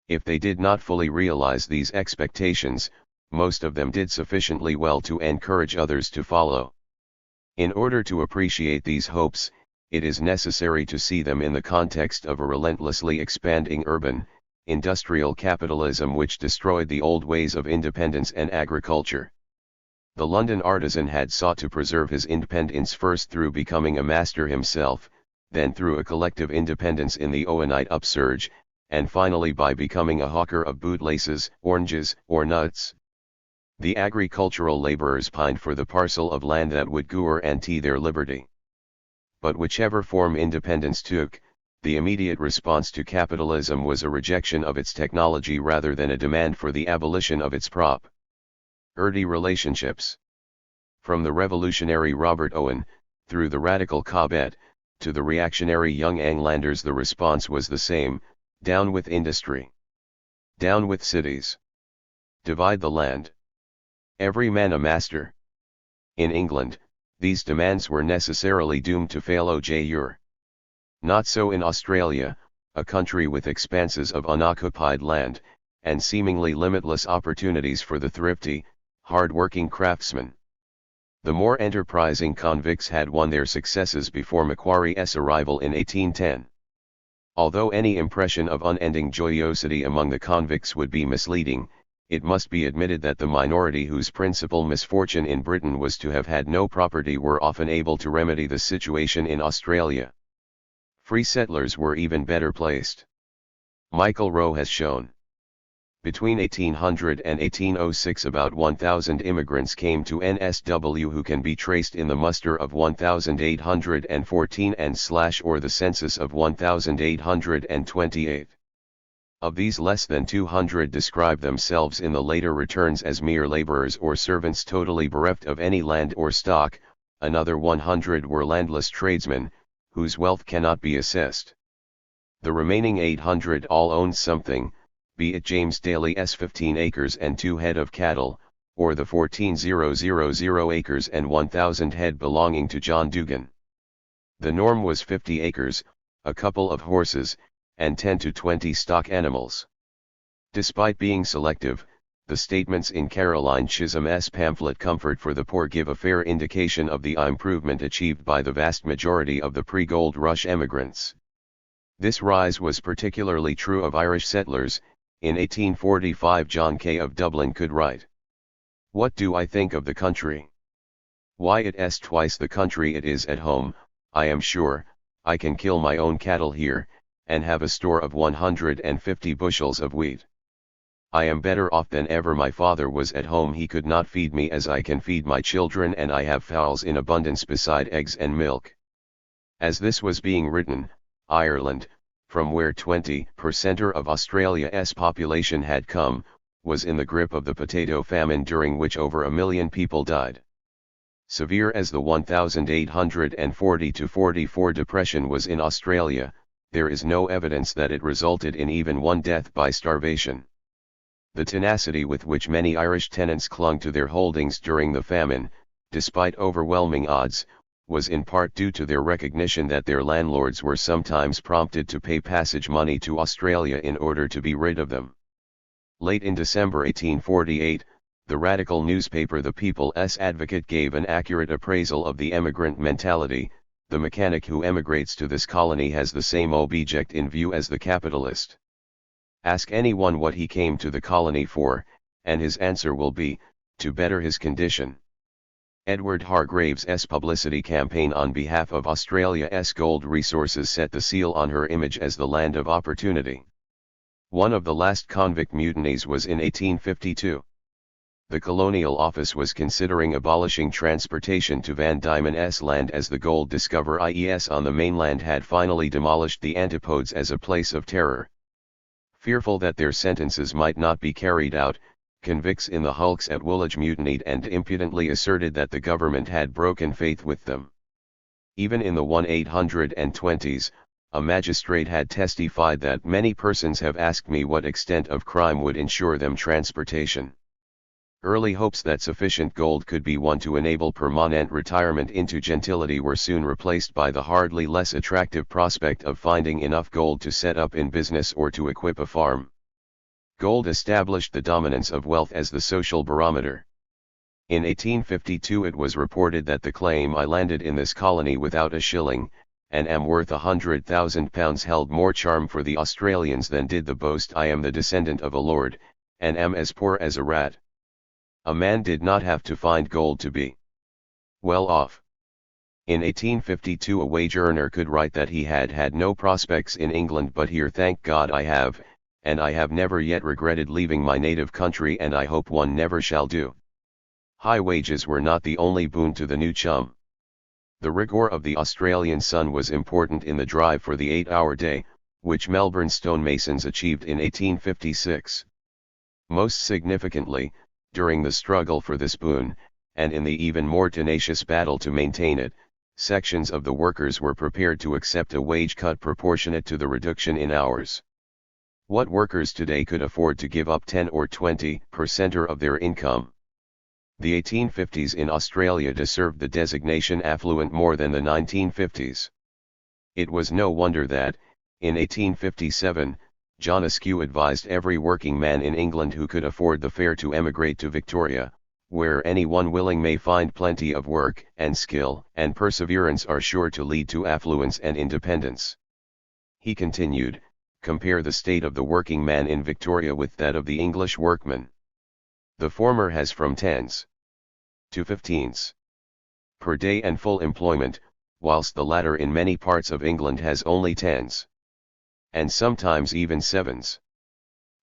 Speaker 1: If they did not fully realize these expectations, most of them did sufficiently well to encourage others to follow. In order to appreciate these hopes, it is necessary to see them in the context of a relentlessly expanding urban, industrial capitalism which destroyed the old ways of independence and agriculture. The London artisan had sought to preserve his independence first through becoming a master himself, then through a collective independence in the Owenite upsurge, and finally by becoming a hawker of bootlaces, oranges, or nuts. The agricultural laborers pined for the parcel of land that would guarantee their liberty. But whichever form independence took, the immediate response to capitalism was a rejection of its technology rather than a demand for the abolition of its property relationships. From the revolutionary Robert Owen, through the radical Cobbett, to the reactionary young Englanders, the response was the same: down with industry. Down with cities. Divide the land. Every man a master. In England, these demands were necessarily doomed to fail. Not so in Australia, a country with expanses of unoccupied land, and seemingly limitless opportunities for the thrifty, hard-working craftsman. The more enterprising convicts had won their successes before Macquarie's arrival in 1810. Although any impression of unending joyosity among the convicts would be misleading, it must be admitted that the minority whose principal misfortune in Britain was to have had no property were often able to remedy the situation in Australia. Free settlers were even better placed. Michael Rowe has shown. Between 1800 and 1806 about 1,000 immigrants came to NSW who can be traced in the muster of 1814 and/or the census of 1828. Of these, less than 200 describe themselves in the later returns as mere laborers or servants totally bereft of any land or stock. Another 100 were landless tradesmen, whose wealth cannot be assessed. The remaining 800 all owned something, be it James Daly's 15 acres and 2 head of cattle, or the 14,000 acres and 1,000 head belonging to John Dugan. The norm was 50 acres, a couple of horses, and 10 to 20 stock animals. Despite being selective, the statements in Caroline Chisholm's pamphlet Comfort for the Poor give a fair indication of the improvement achieved by the vast majority of the pre-gold rush emigrants. This rise was particularly true of Irish settlers. In 1845 John Kay of Dublin could write, "What do I think of the country? Why, it is twice the country it is at home. I am sure, I can kill my own cattle here, and have a store of 150 bushels of wheat." I am better off than ever. My father was at home, he could not feed me as I can feed my children, and I have fowls in abundance beside eggs and milk. As this was being written, Ireland, from where 20% of Australia's population had come, was in the grip of the potato famine, during which over 1 million people died. Severe as the 1840-44 depression was in Australia, there is no evidence that it resulted in even one death by starvation. The tenacity with which many Irish tenants clung to their holdings during the famine, despite overwhelming odds, was in part due to their recognition that their landlords were sometimes prompted to pay passage money to Australia in order to be rid of them. Late in December 1848, the radical newspaper The People's Advocate gave an accurate appraisal of the emigrant mentality. The mechanic who emigrates to this colony has the same object in view as the capitalist. Ask anyone what he came to the colony for, and his answer will be, to better his condition. Edward Hargraves's publicity campaign on behalf of Australia's gold resources set the seal on her image as the land of opportunity. One of the last convict mutinies was in 1852. The Colonial Office was considering abolishing transportation to Van Diemen's Land, as the gold discoveries on the mainland had finally demolished the Antipodes as a place of terror. Fearful that their sentences might not be carried out, convicts in the hulks at Woolwich mutinied and impudently asserted that the government had broken faith with them. Even in the 1820s, a magistrate had testified that many persons have asked me what extent of crime would ensure them transportation. Early hopes that sufficient gold could be won to enable permanent retirement into gentility were soon replaced by the hardly less attractive prospect of finding enough gold to set up in business or to equip a farm. Gold established the dominance of wealth as the social barometer. In 1852 it was reported that the claim "I landed in this colony without a shilling, and am worth £100,000" held more charm for the Australians than did the boast "I am the descendant of a lord, and am as poor as a rat." A man did not have to find gold to be well off. In 1852 a wage earner could write that he had had no prospects in England, but here thank God I have, and I have never yet regretted leaving my native country, and I hope one never shall do. High wages were not the only boon to the new chum. The rigour of the Australian sun was important in the drive for the 8-hour day, which Melbourne stonemasons achieved in 1856. Most significantly, during the struggle for this boon, and in the even more tenacious battle to maintain it, sections of the workers were prepared to accept a wage cut proportionate to the reduction in hours. What workers today could afford to give up 10 or 20% of their income? The 1850s in Australia deserved the designation affluent more than the 1950s. It was no wonder that, in 1857, John Askew advised every working man in England who could afford the fare to emigrate to Victoria, where anyone willing may find plenty of work, and skill and perseverance are sure to lead to affluence and independence. He continued, compare the state of the working man in Victoria with that of the English workman. The former has from 10s to 15s per day and full employment, whilst the latter in many parts of England has only 10s. And sometimes even 7s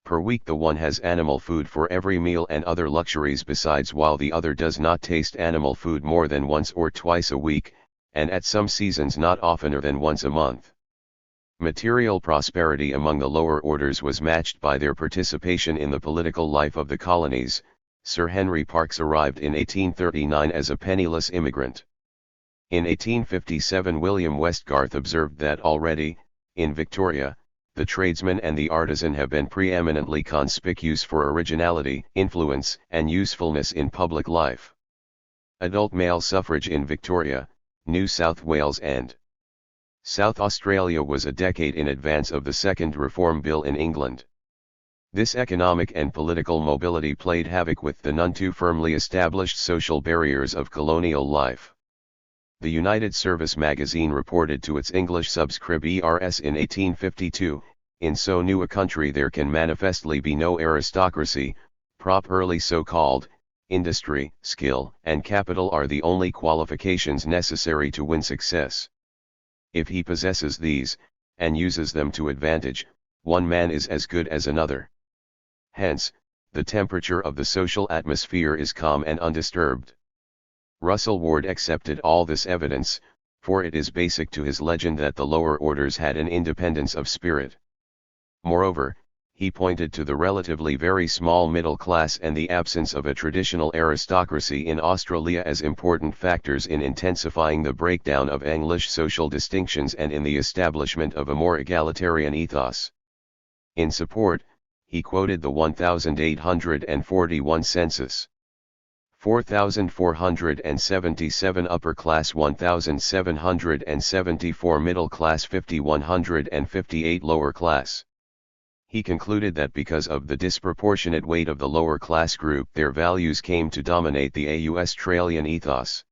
Speaker 1: per week. The one has animal food for every meal and other luxuries besides, while the other does not taste animal food more than once or twice a week, and at some seasons not oftener than once a month. Material prosperity among the lower orders was matched by their participation in the political life of the colonies. Sir Henry Parkes arrived in 1839 as a penniless immigrant. In 1857 William Westgarth observed that already, in Victoria, the tradesman and the artisan have been preeminently conspicuous for originality, influence, and usefulness in public life. Adult male suffrage in Victoria, New South Wales and South Australia was a decade in advance of the Second Reform Bill in England. This economic and political mobility played havoc with the none too firmly established social barriers of colonial life. The United Service magazine reported to its English subscribers in 1852, "In so new a country there can manifestly be no aristocracy, properly so called. Industry, skill, and capital are the only qualifications necessary to win success. If he possesses these, and uses them to advantage, one man is as good as another. Hence, the temperature of the social atmosphere is calm and undisturbed. Russell Ward accepted all this evidence, for it is basic to his legend that the lower orders had an independence of spirit. Moreover, he pointed to the relatively very small middle class and the absence of a traditional aristocracy in Australia as important factors in intensifying the breakdown of English social distinctions and in the establishment of a more egalitarian ethos. In support, he quoted the 1841 census. 4,477 upper class, 1,774 middle class, 5,158 lower class. He concluded that because of the disproportionate weight of the lower class group, their values came to dominate the Australian ethos.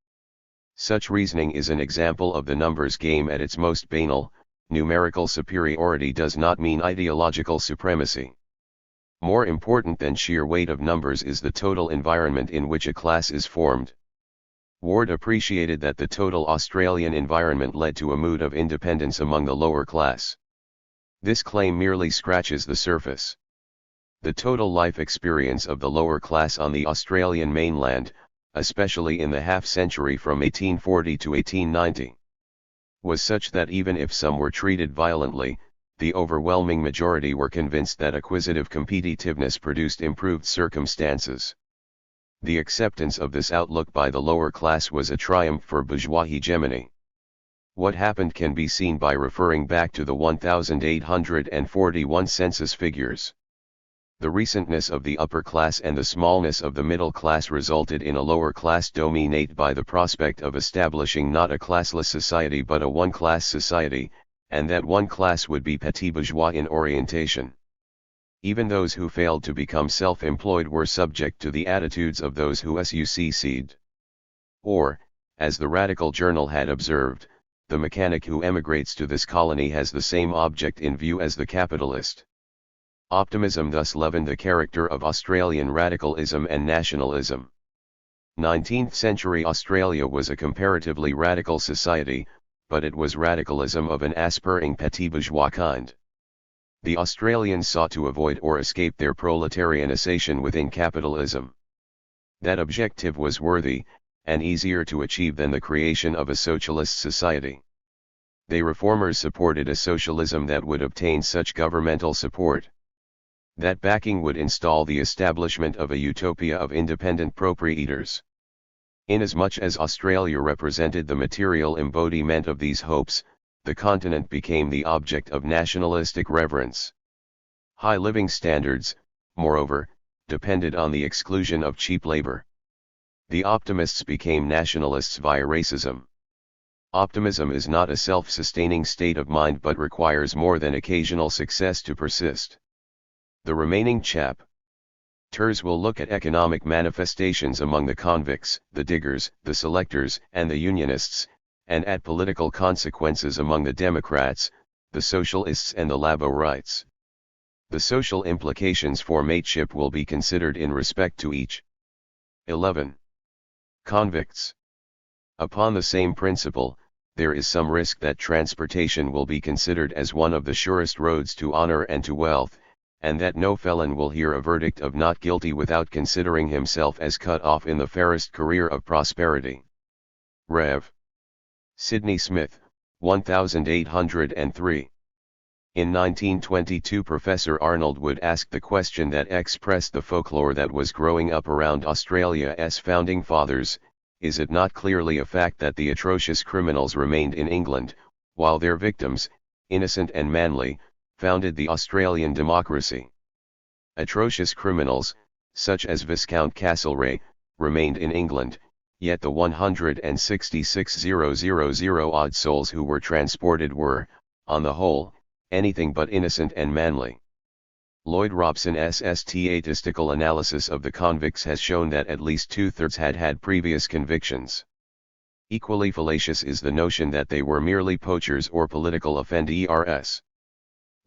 Speaker 1: Such reasoning is an example of the numbers game at its most banal. Numerical superiority does not mean ideological supremacy. More important than sheer weight of numbers is the total environment in which a class is formed. Ward appreciated that the total Australian environment led to a mood of independence among the lower class. This claim merely scratches the surface. The total life experience of the lower class on the Australian mainland, especially in the half-century from 1840 to 1890, was such that even if some were treated violently, the overwhelming majority were convinced that acquisitive competitiveness produced improved circumstances. The acceptance of this outlook by the lower class was a triumph for bourgeois hegemony. What happened can be seen by referring back to the 1841 census figures. The recentness of the upper class and the smallness of the middle class resulted in a lower class dominated by the prospect of establishing not a classless society but a one-class society, and that one class would be petit bourgeois in orientation. Even those who failed to become self-employed were subject to the attitudes of those who succeeded. Or, as the Radical Journal had observed, the mechanic who emigrates to this colony has the same object in view as the capitalist. Optimism thus leavened the character of Australian radicalism and nationalism. 19th century Australia was a comparatively radical society, but it was radicalism of an aspiring petit bourgeois kind. The Australians sought to avoid or escape their proletarianization within capitalism. That objective was worthy, and easier to achieve than the creation of a socialist society. They reformers supported a socialism that would obtain such governmental support. That backing would install the establishment of a utopia of independent proprietors. Inasmuch as Australia represented the material embodiment of these hopes, the continent became the object of nationalistic reverence. High living standards, moreover, depended on the exclusion of cheap labor. The optimists became nationalists via racism. Optimism is not a self-sustaining state of mind but requires more than occasional success to persist. The remaining chapters will look at economic manifestations among the convicts, the diggers, the selectors, and the unionists, and at political consequences among the Democrats, the socialists and the laborites. The social implications for mateship will be considered in respect to each. 11. Convicts. Upon the same principle, there is some risk that transportation will be considered as one of the surest roads to honor and to wealth, and that no felon will hear a verdict of not guilty without considering himself as cut off in the fairest career of prosperity. Rev. Sidney Smith, 1803. In 1922 Professor Arnold Wood asked the question that expressed the folklore that was growing up around Australia's founding fathers: is it not clearly a fact that the atrocious criminals remained in England, while their victims, innocent and manly, founded the Australian democracy? Atrocious criminals, such as Viscount Castlereagh, remained in England, yet the 166,000 odd souls who were transported were, on the whole, anything but innocent and manly. Lloyd Robson's statistical analysis of the convicts has shown that at least two-thirds had had previous convictions. Equally fallacious is the notion that they were merely poachers or political offenders.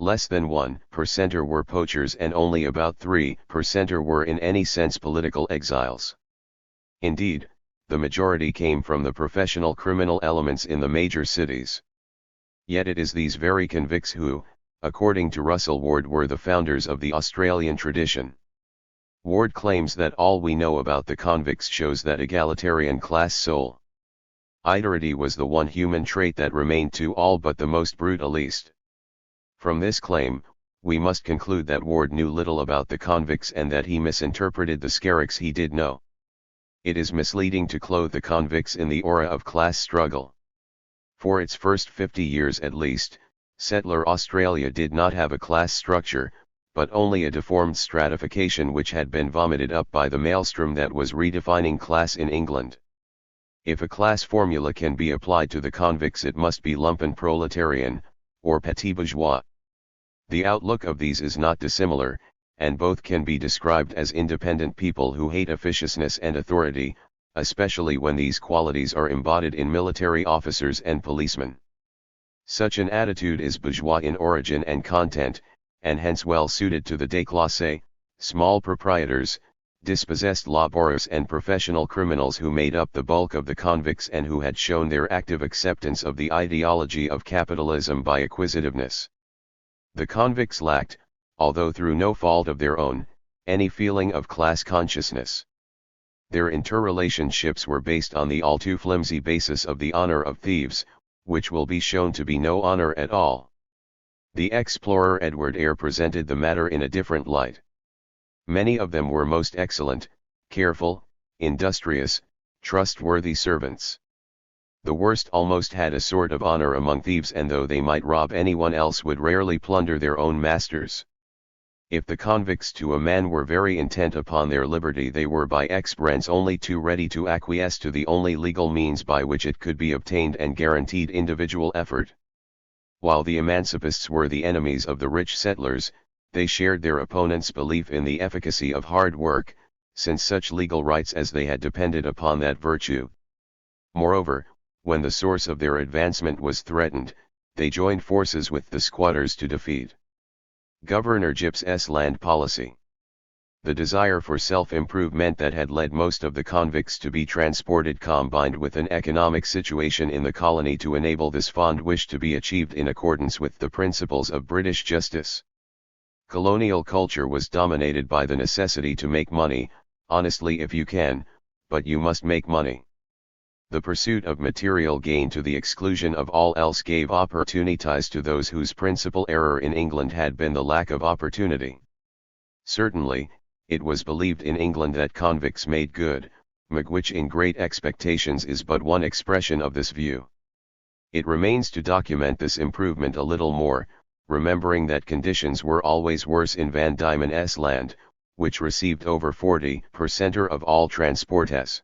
Speaker 1: Less than 1% were poachers and only about 3% were in any sense political exiles. Indeed, the majority came from the professional criminal elements in the major cities. Yet it is these very convicts who, according to Russell Ward, were the founders of the Australian tradition. Ward claims that all we know about the convicts shows that egalitarian class soul. Identity was the one human trait that remained to all but the most brutalist. From this claim, we must conclude that Ward knew little about the convicts and that he misinterpreted the scaricks he did know. It is misleading to clothe the convicts in the aura of class struggle. For its first 50 years at least, settler Australia did not have a class structure, but only a deformed stratification which had been vomited up by the maelstrom that was redefining class in England. If a class formula can be applied to the convicts, it must be lumpen proletarian, or petit bourgeois. The outlook of these is not dissimilar, and both can be described as independent people who hate officiousness and authority, especially when these qualities are embodied in military officers and policemen. Such an attitude is bourgeois in origin and content, and hence well suited to the déclassés, small proprietors, dispossessed laborers and professional criminals who made up the bulk of the convicts and who had shown their active acceptance of the ideology of capitalism by acquisitiveness. The convicts lacked, although through no fault of their own, any feeling of class consciousness. Their interrelationships were based on the all too flimsy basis of the honor of thieves, which will be shown to be no honor at all. The explorer Edward Eyre presented the matter in a different light. Many of them were most excellent, careful, industrious, trustworthy servants. The worst almost had a sort of honor among thieves, and though they might rob anyone else, would rarely plunder their own masters. If the convicts to a man were very intent upon their liberty, they were by experience only too ready to acquiesce to the only legal means by which it could be obtained and guaranteed individual effort. While the emancipists were the enemies of the rich settlers, they shared their opponents' belief in the efficacy of hard work, since such legal rights as they had depended upon that virtue. Moreover, when the source of their advancement was threatened, they joined forces with the squatters to defeat Governor Gyp's land policy. The desire for self-improvement that had led most of the convicts to be transported combined with an economic situation in the colony to enable this fond wish to be achieved in accordance with the principles of British justice. Colonial culture was dominated by the necessity to make money, honestly if you can, but you must make money. The pursuit of material gain to the exclusion of all else gave opportunities to those whose principal error in England had been the lack of opportunity. Certainly, it was believed in England that convicts made good, which in Great Expectations is but one expression of this view. It remains to document this improvement a little more, remembering that conditions were always worse in Van Diemen's Land, which received over 40% of all transports.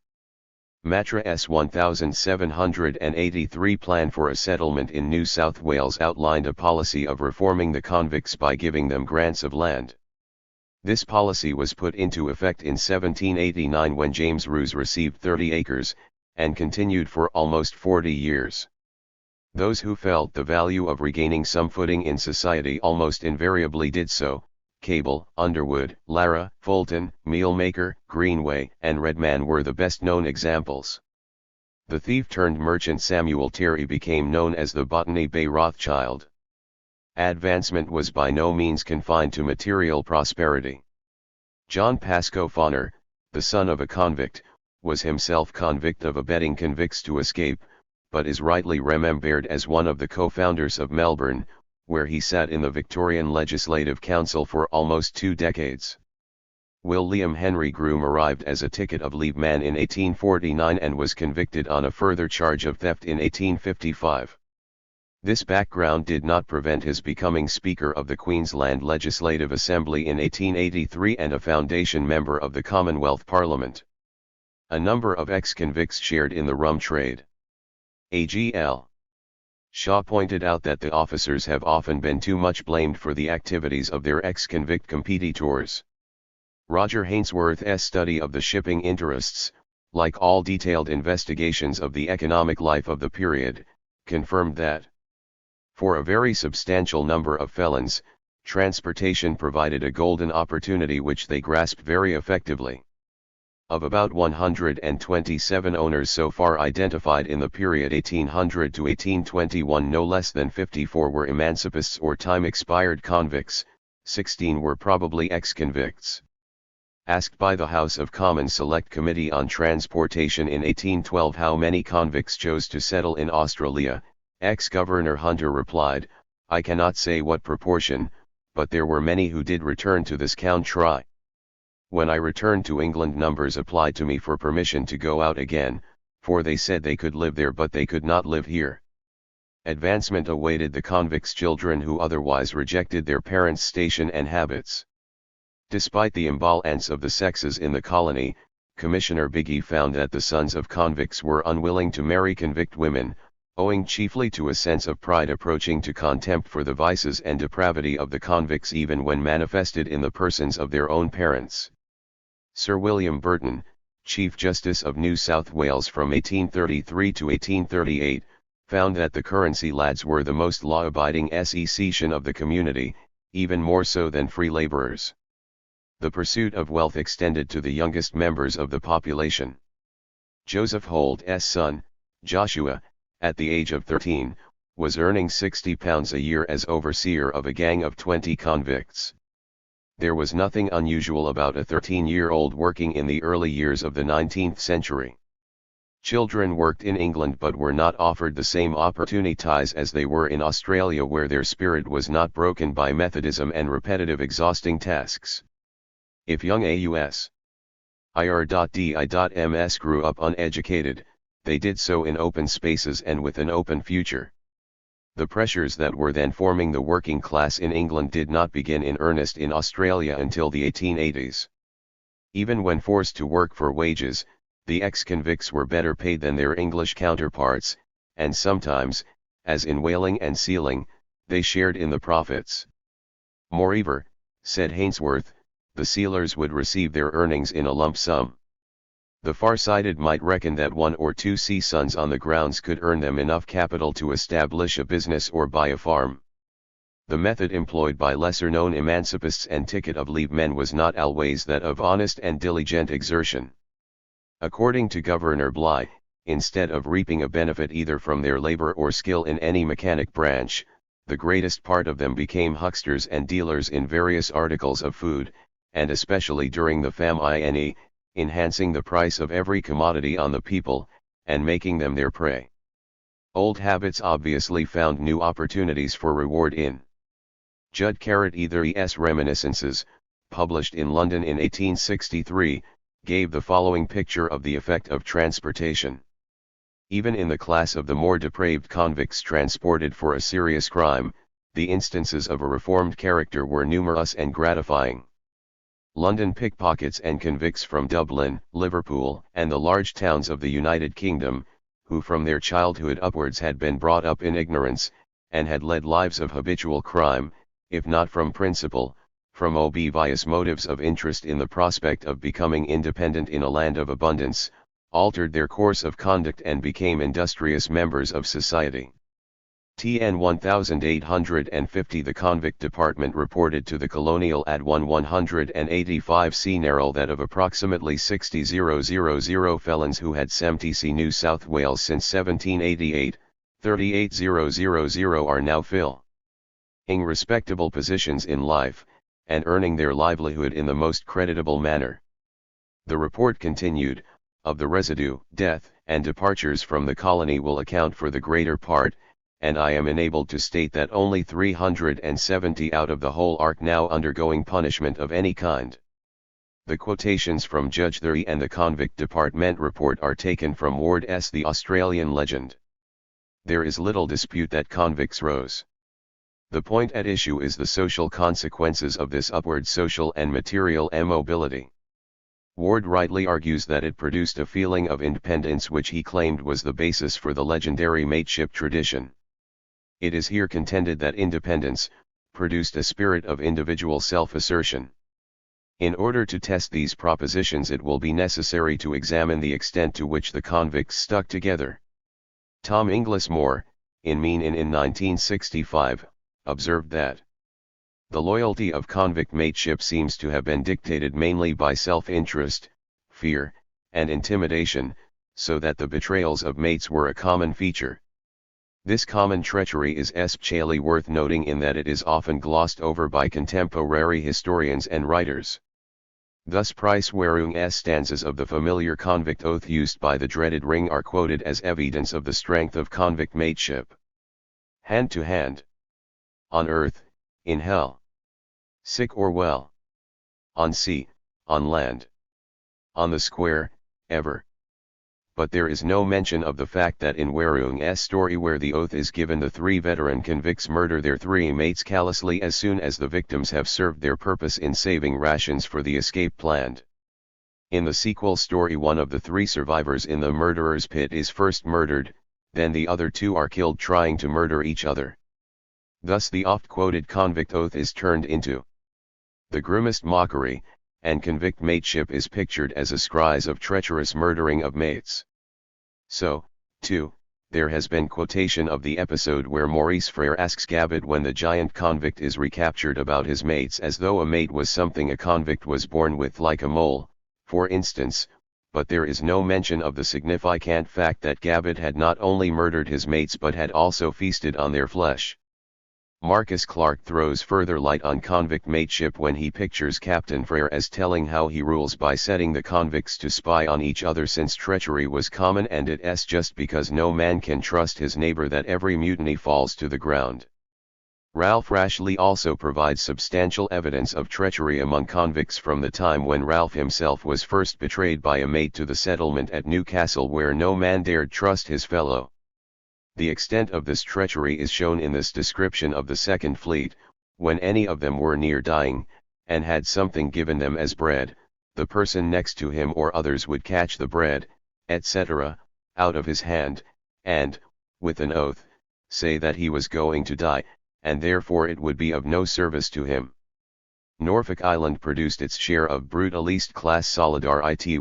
Speaker 1: Matra's 1783 plan for a settlement in New South Wales outlined a policy of reforming the convicts by giving them grants of land. This policy was put into effect in 1789 when James Roos received 30 acres, and continued for almost 40 years. Those who felt the value of regaining some footing in society almost invariably did so. Cable, Underwood, Lara, Fulton, Mealmaker, Greenway, and Redman were the best known examples. The thief-turned-merchant Samuel Terry became known as the Botany Bay Rothschild. Advancement was by no means confined to material prosperity. John Pascoe Fawner, the son of a convict, was himself convict of abetting convicts to escape, but is rightly remembered as one of the co-founders of Melbourne, where he sat in the Victorian Legislative Council for almost 2 decades. William Henry Groom arrived as a ticket of leave man in 1849 and was convicted on a further charge of theft in 1855. This background did not prevent his becoming Speaker of the Queensland Legislative Assembly in 1883 and a foundation member of the Commonwealth Parliament. A number of ex-convicts shared in the rum trade. A.G.L. Shaw pointed out that the officers have often been too much blamed for the activities of their ex-convict competitors. Roger Hainsworth's study of the shipping interests, like all detailed investigations of the economic life of the period, confirmed that, for a very substantial number of felons, transportation provided a golden opportunity which they grasped very effectively. Of about 127 owners so far identified in the period 1800 to 1821, no less than 54 were emancipists or time-expired convicts, 16 were probably ex-convicts. Asked by the House of Commons Select Committee on Transportation in 1812 how many convicts chose to settle in Australia, ex-Governor Hunter replied, "I cannot say what proportion, but there were many who did return to this country. When I returned to England, numbers applied to me for permission to go out again, for they said they could live there but they could not live here." Advancement awaited the convicts' children who otherwise rejected their parents' station and habits. Despite the imbalance of the sexes in the colony, Commissioner Biggie found that the sons of convicts were unwilling to marry convict women, owing chiefly to a sense of pride approaching to contempt for the vices and depravity of the convicts even when manifested in the persons of their own parents. Sir William Burton, Chief Justice of New South Wales from 1833 to 1838, found that the currency lads were the most law-abiding section of the community, even more so than free labourers. The pursuit of wealth extended to the youngest members of the population. Joseph Holt's son, Joshua, at the age of 13, was earning £60 a year as overseer of a gang of 20 convicts. There was nothing unusual about a 13-year-old working in the early years of the 19th century. Children worked in England but were not offered the same opportunities as they were in Australia, where their spirit was not broken by methodism and repetitive exhausting tasks. If young Ir.D.I.MS grew up uneducated, they did so in open spaces and with an open future. The pressures that were then forming the working class in England did not begin in earnest in Australia until the 1880s. Even when forced to work for wages, the ex-convicts were better paid than their English counterparts, and sometimes, as in whaling and sealing, they shared in the profits. Moreover, said Hainsworth, the sealers would receive their earnings in a lump sum. The far-sighted might reckon that 1 or 2 sea sons on the grounds could earn them enough capital to establish a business or buy a farm. The method employed by lesser-known emancipists and ticket-of-leave men was not always that of honest and diligent exertion. According to Governor Bligh, instead of reaping a benefit either from their labor or skill in any mechanic branch, the greatest part of them became hucksters and dealers in various articles of food, and especially during the famine, enhancing the price of every commodity on the people, and making them their prey. Old habits obviously found new opportunities for reward in Judd Carrot-Ether's Reminiscences, published in London in 1863, gave the following picture of the effect of transportation. Even in the class of the more depraved convicts transported for a serious crime, the instances of a reformed character were numerous and gratifying. London pickpockets and convicts from Dublin, Liverpool, and the large towns of the United Kingdom, who from their childhood upwards had been brought up in ignorance, and had led lives of habitual crime, if not from principle, from obvious motives of interest in the prospect of becoming independent in a land of abundance, altered their course of conduct and became industrious members of society. TN 1850. The Convict Department reported to the Colonial Ad 185 C. Narrell that of approximately 60,000 felons who had MTC New South Wales since 1788, 38,000 are now filling respectable positions in life, and earning their livelihood in the most creditable manner. The report continued, of the residue, death, and departures from the colony will account for the greater part, and I am enabled to state that only 370 out of the whole are now undergoing punishment of any kind. The quotations from Judge Thury and the Convict Department report are taken from Ward's The Australian Legend. There is little dispute that convicts rose. The point at issue is the social consequences of this upward social and material immobility. Ward rightly argues that it produced a feeling of independence which he claimed was the basis for the legendary mateship tradition. It is here contended that independence produced a spirit of individual self-assertion. In order to test these propositions, it will be necessary to examine the extent to which the convicts stuck together. Tom Inglismore, in Mean in 1965, observed that the loyalty of convict mateship seems to have been dictated mainly by self-interest, fear, and intimidation, so that the betrayals of mates were a common feature. This common treachery is especially worth noting in that it is often glossed over by contemporary historians and writers. Thus Price-Warung's stanzas of the familiar convict oath used by the dreaded ring are quoted as evidence of the strength of convict mateship. Hand to hand. On earth, in hell. Sick or well. On sea, on land. On the square, ever. But there is no mention of the fact that in Warung's story where the oath is given, the three veteran convicts murder their three mates callously as soon as the victims have served their purpose in saving rations for the escape planned. In the sequel story, one of the three survivors in the murderer's pit is first murdered, then the other two are killed trying to murder each other. Thus the oft-quoted convict oath is turned into the grimmest mockery, and convict mateship is pictured as a scries of treacherous murdering of mates. So, too, there has been quotation of the episode where Maurice Frere asks Gabbett when the giant convict is recaptured about his mates, as though a mate was something a convict was born with, like a mole, for instance, but there is no mention of the significant fact that Gabbett had not only murdered his mates but had also feasted on their flesh. Marcus Clarke throws further light on convict mateship when he pictures Captain Frere as telling how he rules by setting the convicts to spy on each other, since treachery was common, and it's just because no man can trust his neighbor that every mutiny falls to the ground. Ralph Rashley also provides substantial evidence of treachery among convicts from the time when Ralph himself was first betrayed by a mate to the settlement at Newcastle, where no man dared trust his fellow. The extent of this treachery is shown in this description of the Second Fleet: when any of them were near dying, and had something given them as bread, the person next to him or others would catch the bread, etc., out of his hand, and, with an oath, say that he was going to die, and therefore it would be of no service to him. Norfolk Island produced its share of brutalist class solidarity.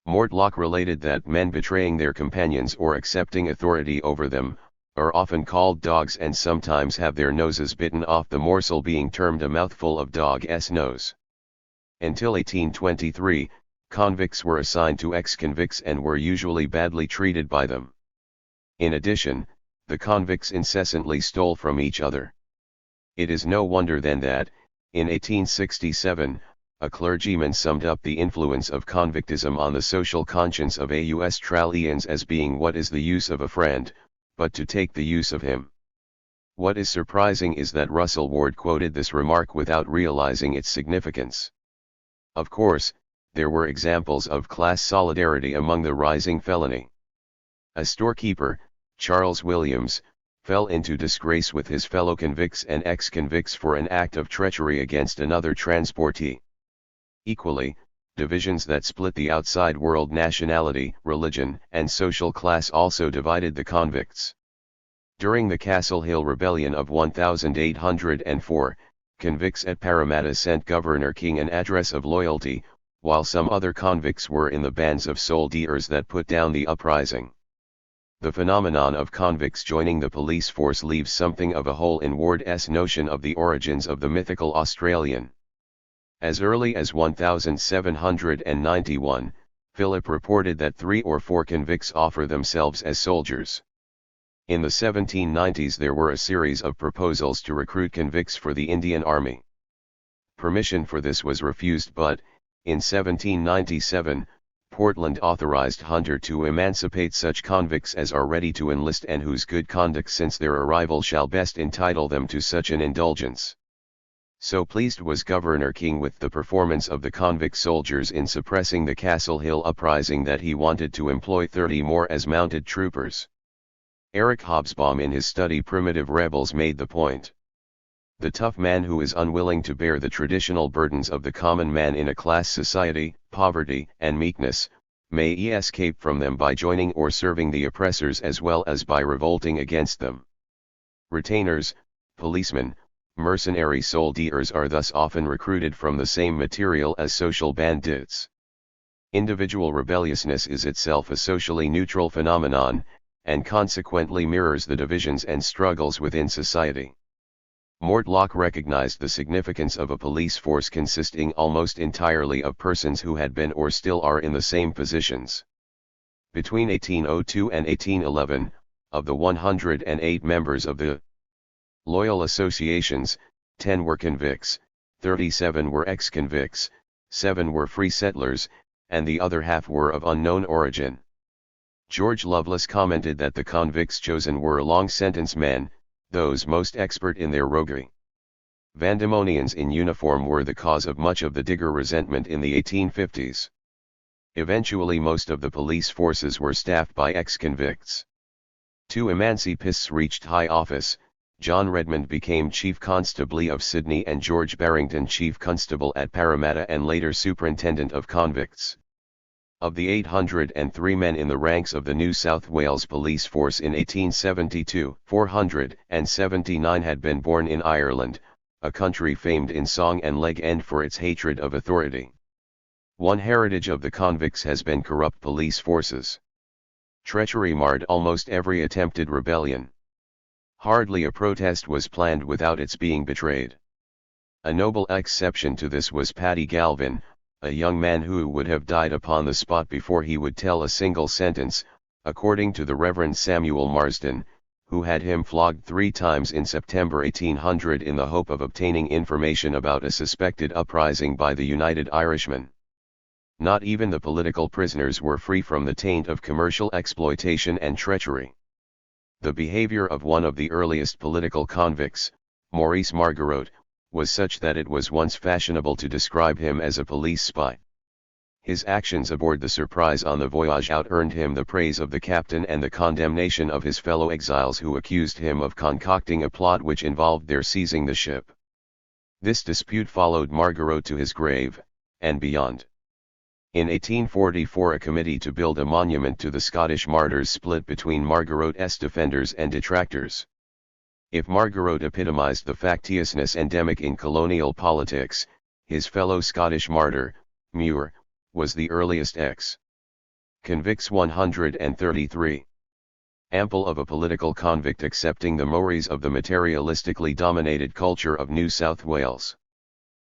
Speaker 1: Mortlock related that men betraying their companions or accepting authority over them, are often called dogs and sometimes have their noses bitten off, the morsel being termed a mouthful of dog's nose. Until 1823, convicts were assigned to ex-convicts and were usually badly treated by them. In addition, the convicts incessantly stole from each other. It is no wonder then that, in 1867, a clergyman summed up the influence of convictism on the social conscience of Australians as being "what is the use of a friend, but to take the use of him." What is surprising is that Russell Ward quoted this remark without realizing its significance. Of course, there were examples of class solidarity among the rising felony. A storekeeper, Charles Williams, fell into disgrace with his fellow convicts and ex-convicts for an act of treachery against another transportee. Equally, divisions that split the outside world nationality, religion, and social class also divided the convicts. During the Castle Hill Rebellion of 1804, convicts at Parramatta sent Governor King an address of loyalty, while some other convicts were in the bands of soldiers that put down the uprising. The phenomenon of convicts joining the police force leaves something of a hole in Ward's notion of the origins of the mythical Australian. As early as 1791, Philip reported that 3 or 4 convicts offer themselves as soldiers. In the 1790s there were a series of proposals to recruit convicts for the Indian Army. Permission for this was refused, but, in 1797, Portland authorized Hunter to emancipate such convicts as are ready to enlist and whose good conduct since their arrival shall best entitle them to such an indulgence. So pleased was Governor King with the performance of the convict soldiers in suppressing the Castle Hill uprising that he wanted to employ 30 more as mounted troopers. Eric Hobsbawm in his study Primitive Rebels made the point. The tough man who is unwilling to bear the traditional burdens of the common man in a class society, poverty and meekness, may escape from them by joining or serving the oppressors as well as by revolting against them. Retainers, policemen, mercenary soldiers are thus often recruited from the same material as social bandits. Individual rebelliousness is itself a socially neutral phenomenon, and consequently mirrors the divisions and struggles within society. Mortlock recognized the significance of a police force consisting almost entirely of persons who had been or still are in the same positions. Between 1802 and 1811, of the 108 members of the loyal associations, 10 were convicts, 37 were ex-convicts, 7 were free settlers, and the other half were of unknown origin. George Lovelace commented that the convicts chosen were long-sentence men, those most expert in their roguery. Vandemonians in uniform were the cause of much of the Digger resentment in the 1850s. Eventually most of the police forces were staffed by ex-convicts. 2 emancipists reached high office. John Redmond became Chief Constable of Sydney and George Barrington Chief Constable at Parramatta and later Superintendent of Convicts. Of the 803 men in the ranks of the New South Wales Police Force in 1872, 479 had been born in Ireland, a country famed in song and legend for its hatred of authority. One heritage of the convicts has been corrupt police forces. Treachery marred almost every attempted rebellion. Hardly a protest was planned without its being betrayed. A noble exception to this was Paddy Galvin, a young man who would have died upon the spot before he would tell a single sentence, according to the Reverend Samuel Marsden, who had him flogged 3 times in September 1800 in the hope of obtaining information about a suspected uprising by the United Irishmen. Not even the political prisoners were free from the taint of commercial exploitation and treachery. The behavior of one of the earliest political convicts, Maurice Margarot, was such that it was once fashionable to describe him as a police spy. His actions aboard the Surprise on the voyage out earned him the praise of the captain and the condemnation of his fellow exiles who accused him of concocting a plot which involved their seizing the ship. This dispute followed Margarot to his grave, and beyond. In 1844 a committee to build a monument to the Scottish martyrs split between Margarot's defenders and detractors. If Margarot epitomized the factiousness endemic in colonial politics, his fellow Scottish martyr, Muir, was the earliest ex-convicts 133. Ample of a political convict accepting the mores of the materialistically dominated culture of New South Wales.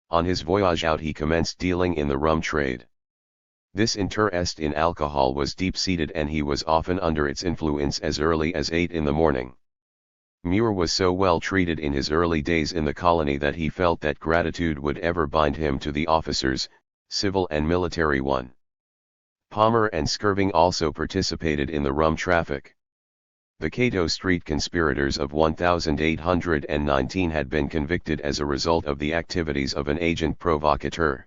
Speaker 1: On his voyage out he commenced dealing in the rum trade. This interest in alcohol was deep-seated and he was often under its influence as early as 8 in the morning. Muir was so well treated in his early days in the colony that he felt that gratitude would ever bind him to the officers, civil and military one. Palmer and Skirving also participated in the rum traffic. The Cato Street conspirators of 1819 had been convicted as a result of the activities of an agent provocateur.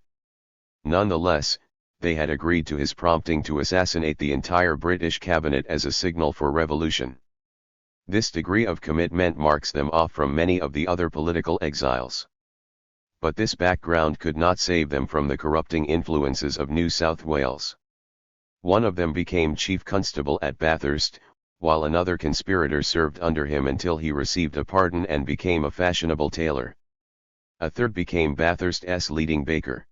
Speaker 1: Nonetheless, they had agreed to his prompting to assassinate the entire British cabinet as a signal for revolution. This degree of commitment marks them off from many of the other political exiles. But this background could not save them from the corrupting influences of New South Wales. One of them became Chief Constable at Bathurst, while another conspirator served under him until he received a pardon and became a fashionable tailor. A third became Bathurst's leading baker.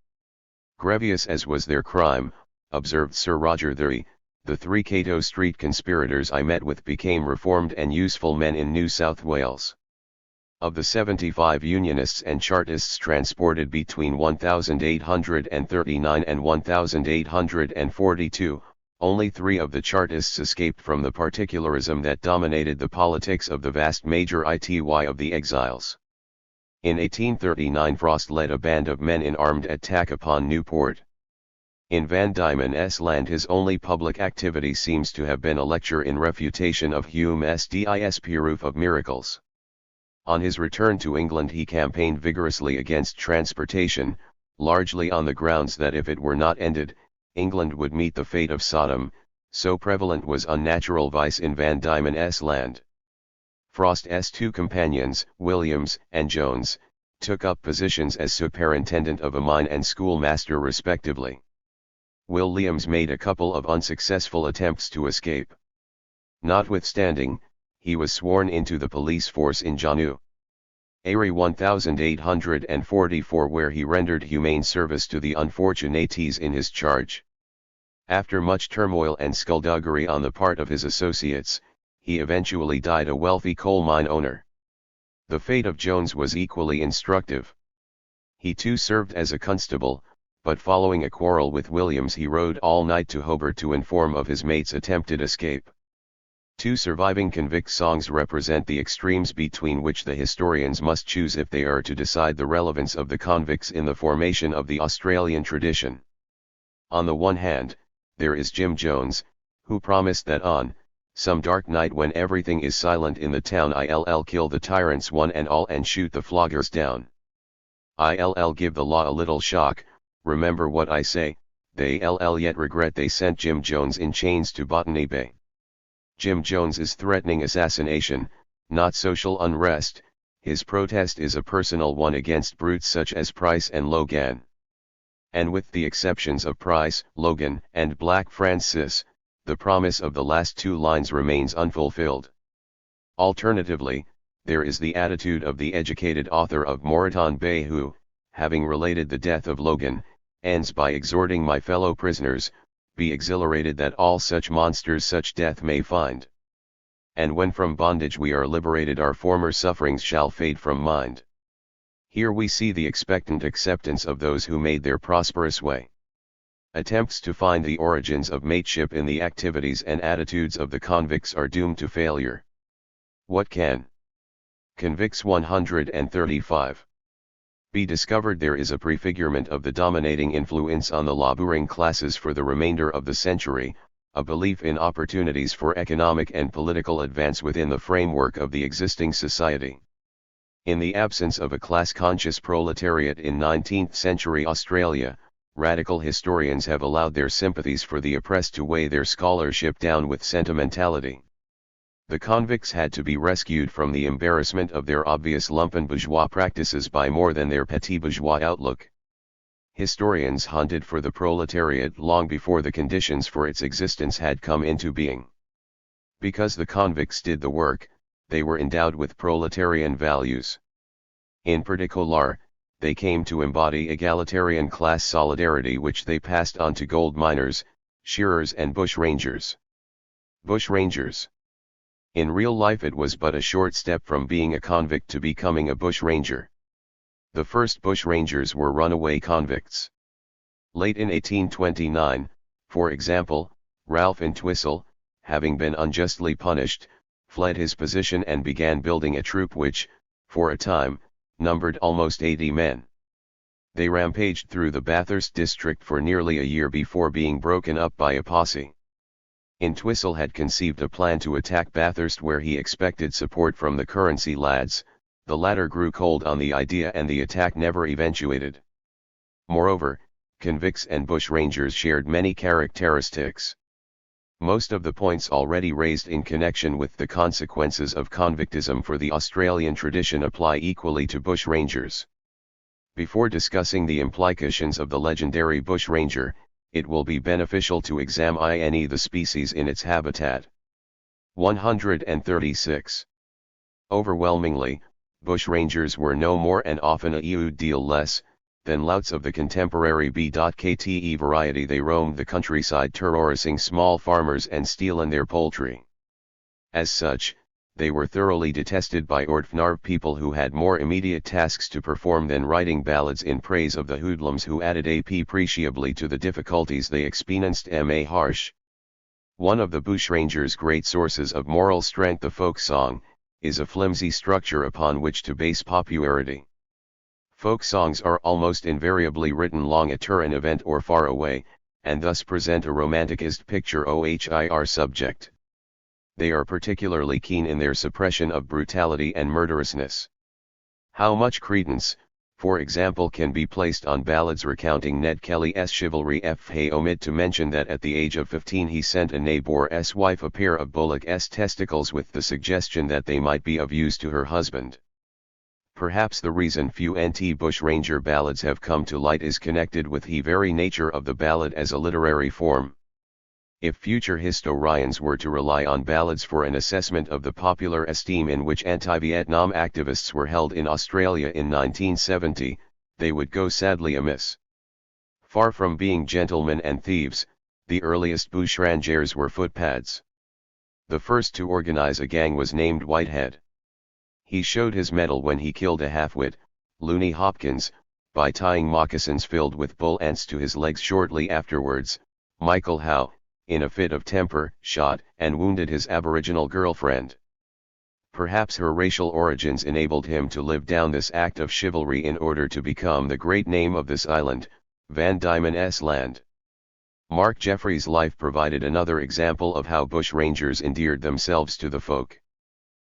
Speaker 1: Grievous as was their crime, observed Sir Roger the 3 Cato Street conspirators I met with became reformed and useful men in New South Wales. Of the 75 Unionists and Chartists transported between 1839 and 1842, only 3 of the Chartists escaped from the particularism that dominated the politics of the vast major ity of the exiles. In 1839 Frost led a band of men in armed attack upon Newport. In Van Diemen's Land his only public activity seems to have been a lecture in refutation of Hume's proof of miracles. On his return to England he campaigned vigorously against transportation, largely on the grounds that if it were not ended, England would meet the fate of Sodom, so prevalent was unnatural vice in Van Diemen's Land. Frost's 2 companions, Williams and Jones, took up positions as superintendent of a mine and schoolmaster respectively. Williams made a couple of unsuccessful attempts to escape. Notwithstanding, he was sworn into the police force in January 1844 where he rendered humane service to the unfortunates in his charge. After much turmoil and skullduggery on the part of his associates, he eventually died a wealthy coal mine owner. The fate of Jones was equally instructive. He too served as a constable, but following a quarrel with Williams he rode all night to Hobart to inform of his mate's attempted escape. Two surviving convict songs represent the extremes between which the historians must choose if they are to decide the relevance of the convicts in the formation of the Australian tradition. On the one hand, there is Jim Jones, who promised that on some dark night when everything is silent in the town, I'll kill the tyrants one and all and shoot the floggers down. I'll give the law a little shock, remember what I say, they'll yet regret they sent Jim Jones in chains to Botany Bay. Jim Jones is threatening assassination, not social unrest. His protest is a personal one against brutes such as Price and Logan. And with the exceptions of Price, Logan, and Black Francis, the promise of the last two lines remains unfulfilled. Alternatively, there is the attitude of the educated author of Moreton Bay who, having related the death of Logan, ends by exhorting my fellow prisoners, be exhilarated that all such monsters such death may find. And when from bondage we are liberated our former sufferings shall fade from mind. Here we see the expectant acceptance of those who made their prosperous way. Attempts to find the origins of mateship in the activities and attitudes of the convicts are doomed to failure. What can Convicts 135 be discovered? There is a prefigurement of the dominating influence on the laboring classes for the remainder of the century, a belief in opportunities for economic and political advance within the framework of the existing society. In the absence of a class-conscious proletariat in 19th-century Australia, radical historians have allowed their sympathies for the oppressed to weigh their scholarship down with sentimentality. The convicts had to be rescued from the embarrassment of their obvious lumpen bourgeois practices by more than their petit bourgeois outlook. Historians hunted for the proletariat long before the conditions for its existence had come into being. Because the convicts did the work, they were endowed with proletarian values. In particular, they came to embody egalitarian class solidarity which they passed on to gold miners, shearers and bushrangers. Bushrangers. In real life it was but a short step from being a convict to becoming a bushranger. The first bushrangers were runaway convicts. Late in 1829, for example, Ralph Entwistle, having been unjustly punished, fled his position and began building a troop which, for a time, numbered almost 80 men. They rampaged through the Bathurst district for nearly a year before being broken up by a posse. Entwistle had conceived a plan to attack Bathurst where he expected support from the Currency Lads. The latter grew cold on the idea and the attack never eventuated. Moreover, convicts and bushrangers shared many characteristics. Most of the points already raised in connection with the consequences of convictism for the Australian tradition apply equally to bushrangers. Before discussing the implications of the legendary bushranger, it will be beneficial to examine the species in its habitat. 136. Overwhelmingly, bushrangers were no more and often a good deal less than louts of the contemporary B.KTE variety. They roamed the countryside terrorizing small farmers and stealing their poultry. As such, they were thoroughly detested by ordinary people who had more immediate tasks to perform than writing ballads in praise of the hoodlums who added appreciably to the difficulties they experienced. Harsh. One of the bushrangers' great sources of moral strength, the folk song, is a flimsy structure upon which to base popularity. Folk songs are almost invariably written long at an event or far away, and thus present a romanticized picture of subject. They are particularly keen in their suppression of brutality and murderousness. How much credence, for example, can be placed on ballads recounting Ned Kelly's chivalry? Omit to mention that at the age of 15 he sent a neighbor's wife a pair of bullock's testicles with the suggestion that they might be of use to her husband. Perhaps the reason few anti-bushranger ballads have come to light is connected with the very nature of the ballad as a literary form. If future historians were to rely on ballads for an assessment of the popular esteem in which anti-Vietnam activists were held in Australia in 1970, they would go sadly amiss. Far from being gentlemen and thieves, the earliest bushrangers were footpads. The first to organize a gang was named Whitehead. He showed his mettle when he killed a half-wit, Looney Hopkins, by tying moccasins filled with bull ants to his legs. Shortly afterwards, Michael Howe, in a fit of temper, shot and wounded his Aboriginal girlfriend. Perhaps her racial origins enabled him to live down this act of chivalry in order to become the great name of this island, Van Diemen's Land. Mark Jeffrey's life provided another example of how bushrangers endeared themselves to the folk.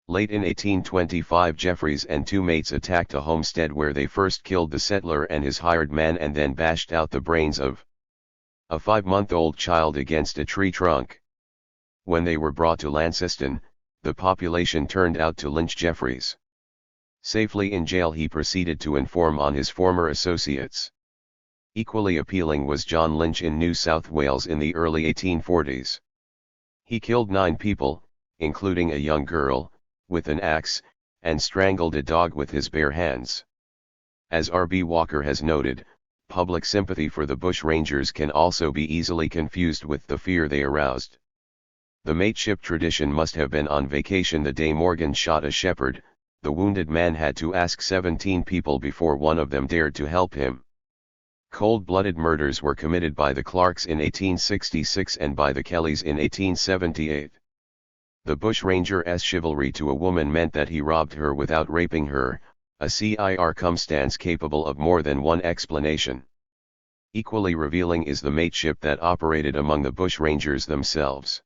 Speaker 1: Late in 1825, Jeffreys and two mates attacked a homestead where they first killed the settler and his hired man and then bashed out the brains of a 5-month-old child against a tree trunk. When they were brought to Launceston, the population turned out to lynch Jeffreys. Safely in jail, he proceeded to inform on his former associates. Equally appealing was John Lynch in New South Wales in the early 1840s. He killed 9 people, including a young girl, with an axe, and strangled a dog with his bare hands. As R.B. Walker has noted, public sympathy for the bushrangers can also be easily confused with the fear they aroused. The mateship tradition must have been on vacation the day Morgan shot a shepherd. The wounded man had to ask 17 people before one of them dared to help him. Cold-blooded murders were committed by the Clarks in 1866 and by the Kellys in 1878. The bushranger's chivalry to a woman meant that he robbed her without raping her, a circumstance capable of more than one explanation. Equally revealing is the mateship that operated among the bushrangers themselves.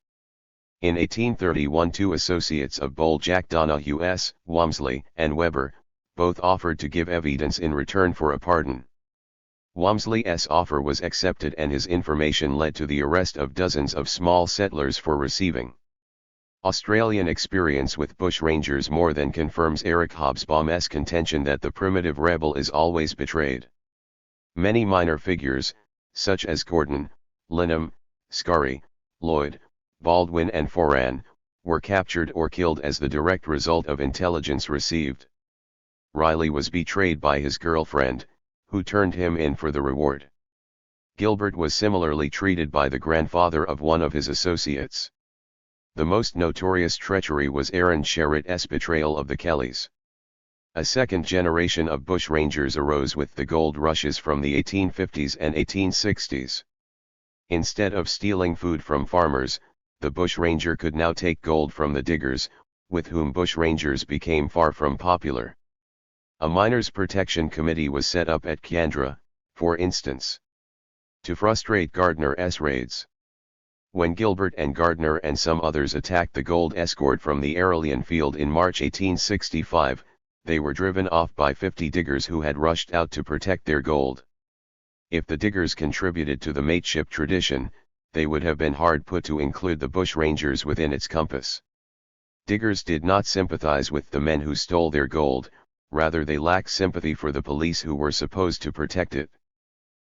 Speaker 1: In 1831, 2 associates of bold Jack Donahue S. Walmsley and Weber, both offered to give evidence in return for a pardon. Walmsley's offer was accepted and his information led to the arrest of dozens of small settlers for receiving. Australian experience with bushrangers more than confirms Eric Hobsbawm's contention that the primitive rebel is always betrayed. Many minor figures, such as Gordon, Linham, Scarry, Lloyd, Baldwin and Foran, were captured or killed as the direct result of intelligence received. Riley was betrayed by his girlfriend, who turned him in for the reward. Gilbert was similarly treated by the grandfather of one of his associates. The most notorious treachery was Aaron Sherritt's betrayal of the Kellys. A second generation of bushrangers arose with the gold rushes from the 1850s and 1860s. Instead of stealing food from farmers, the bushranger could now take gold from the diggers, with whom bushrangers became far from popular. A miners' protection committee was set up at Kiandra, for instance, to frustrate Gardner's raids. When Gilbert and Gardner and some others attacked the gold escort from the Aurelian field in March 1865, they were driven off by 50 diggers who had rushed out to protect their gold. If the diggers contributed to the mateship tradition, they would have been hard put to include the bushrangers within its compass. Diggers did not sympathize with the men who stole their gold, rather they lacked sympathy for the police who were supposed to protect it.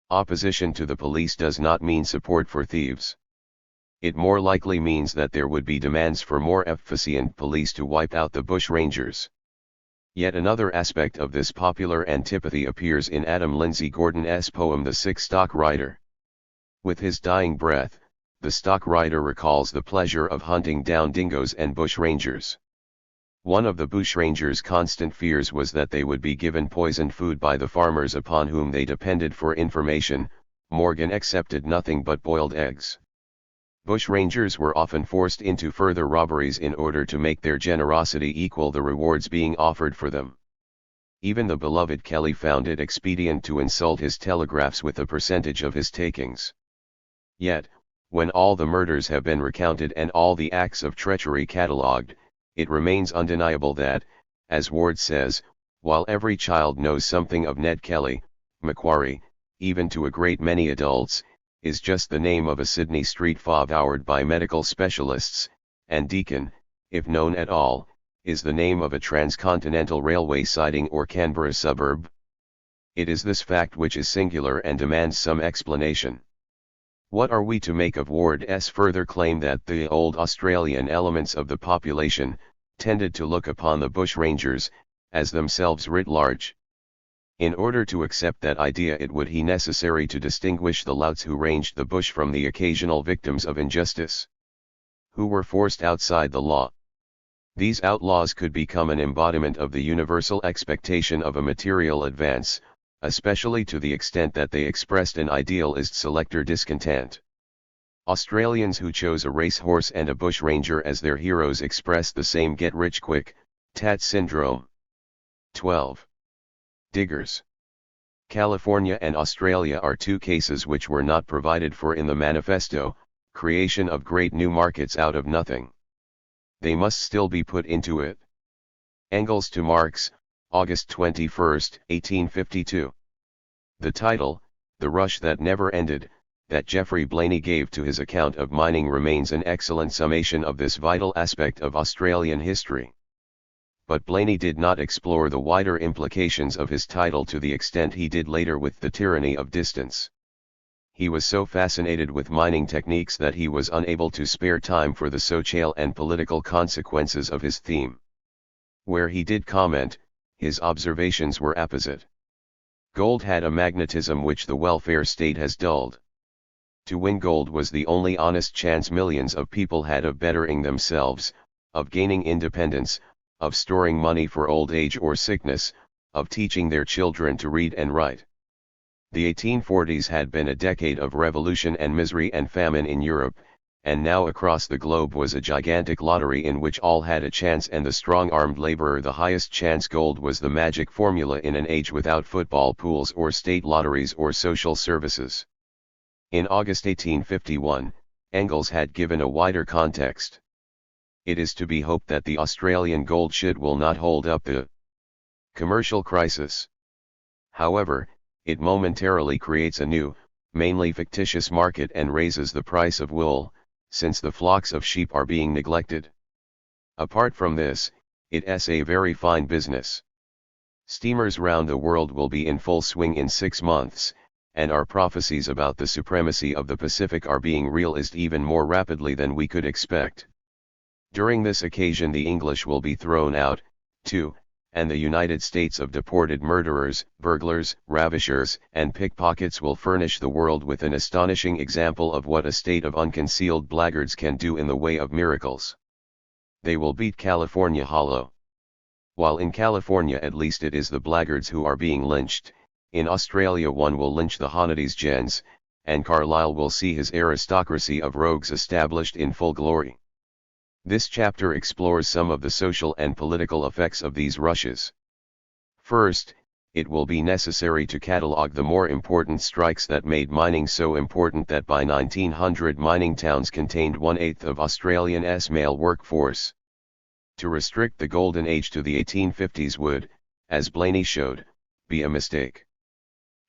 Speaker 1: Opposition to the police does not mean support for thieves. It more likely means that there would be demands for more efficient police to wipe out the bushrangers. Yet another aspect of this popular antipathy appears in Adam Lindsay Gordon's poem The Sick Stock Rider. With his dying breath, the stock rider recalls the pleasure of hunting down dingoes and bushrangers. One of the bushrangers' constant fears was that they would be given poisoned food by the farmers upon whom they depended for information. Morgan accepted nothing but boiled eggs. Bushrangers were often forced into further robberies in order to make their generosity equal the rewards being offered for them. Even the beloved Kelly found it expedient to insult his telegraphs with a percentage of his takings. Yet, when all the murders have been recounted and all the acts of treachery catalogued, it remains undeniable that, as Ward says, while every child knows something of Ned Kelly, Macquarie, even to a great many adults, is just the name of a Sydney street devoured by medical specialists, and Deacon, if known at all, is the name of a transcontinental railway siding or Canberra suburb. It is this fact which is singular and demands some explanation. What are we to make of Ward's further claim that the old Australian elements of the population tended to look upon the bushrangers as themselves writ large? In order to accept that idea, it would be necessary to distinguish the louts who ranged the bush from the occasional victims of injustice, who were forced outside the law. These outlaws could become an embodiment of the universal expectation of a material advance, especially to the extent that they expressed an idealist selector discontent. Australians who chose a racehorse and a bushranger as their heroes expressed the same get-rich-quick, tat syndrome. 12. Diggers. California and Australia are two cases which were not provided for in the manifesto, creation of great new markets out of nothing. They must still be put into it. Engels to Marx, August 21, 1852. The title, The Rush That Never Ended, that Geoffrey Blainey gave to his account of mining remains an excellent summation of this vital aspect of Australian history. But Blainey did not explore the wider implications of his title to the extent he did later with The Tyranny of Distance. He was so fascinated with mining techniques that he was unable to spare time for the social and political consequences of his theme. Where he did comment, his observations were apposite. Gold had a magnetism which the welfare state has dulled. To win gold was the only honest chance millions of people had of bettering themselves, of gaining independence, of storing money for old age or sickness, of teaching their children to read and write. The 1840s had been a decade of revolution and misery and famine in Europe, and now across the globe was a gigantic lottery in which all had a chance and the strong-armed laborer the highest chance. Gold was the magic formula in an age without football pools or state lotteries or social services. In August 1851, Engels had given a wider context. It is to be hoped that the Australian gold should will not hold up the commercial crisis. However, it momentarily creates a new, mainly fictitious market and raises the price of wool, since the flocks of sheep are being neglected. Apart from this, it's a very fine business. Steamers round the world will be in full swing in 6 months, and our prophecies about the supremacy of the Pacific are being realized even more rapidly than we could expect. During this occasion the English will be thrown out, too, and the United States of deported murderers, burglars, ravishers, and pickpockets will furnish the world with an astonishing example of what a state of unconcealed blackguards can do in the way of miracles. They will beat California hollow. While in California at least it is the blackguards who are being lynched, in Australia one will lynch the Honeydees gens, and Carlyle will see his aristocracy of rogues established in full glory. This chapter explores some of the social and political effects of these rushes. First, it will be necessary to catalogue the more important strikes that made mining so important that by 1900 mining towns contained 1/8 of Australia's male workforce. To restrict the golden age to the 1850s would, as Blainey showed, be a mistake.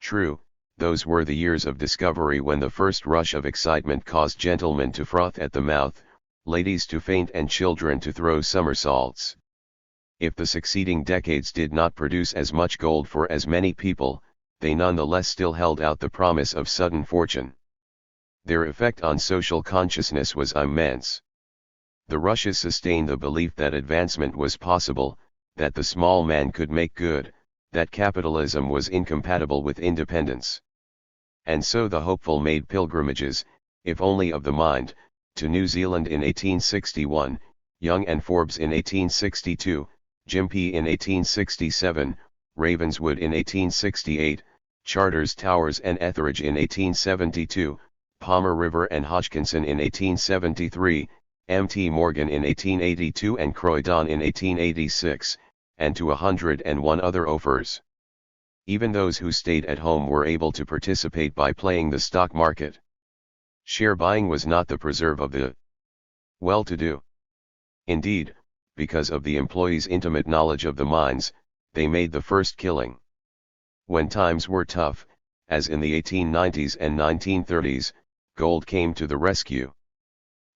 Speaker 1: True, those were the years of discovery when the first rush of excitement caused gentlemen to froth at the mouth, ladies to faint and children to throw somersaults. If the succeeding decades did not produce as much gold for as many people, they nonetheless still held out the promise of sudden fortune. Their effect on social consciousness was immense. The rushes sustained the belief that advancement was possible, that the small man could make good, that capitalism was incompatible with independence. And so the hopeful made pilgrimages, if only of the mind, to New Zealand in 1861, Young and Forbes in 1862, Gympie in 1867, Ravenswood in 1868, Charters Towers and Etheridge in 1872, Palmer River and Hodgkinson in 1873, M.T. Morgan in 1882 and Croydon in 1886, and to 101 other offers. Even those who stayed at home were able to participate by playing the stock market. Share buying was not the preserve of the well-to-do. Indeed, because of the employees' intimate knowledge of the mines, they made the first killing. When times were tough, as in the 1890s and 1930s, gold came to the rescue.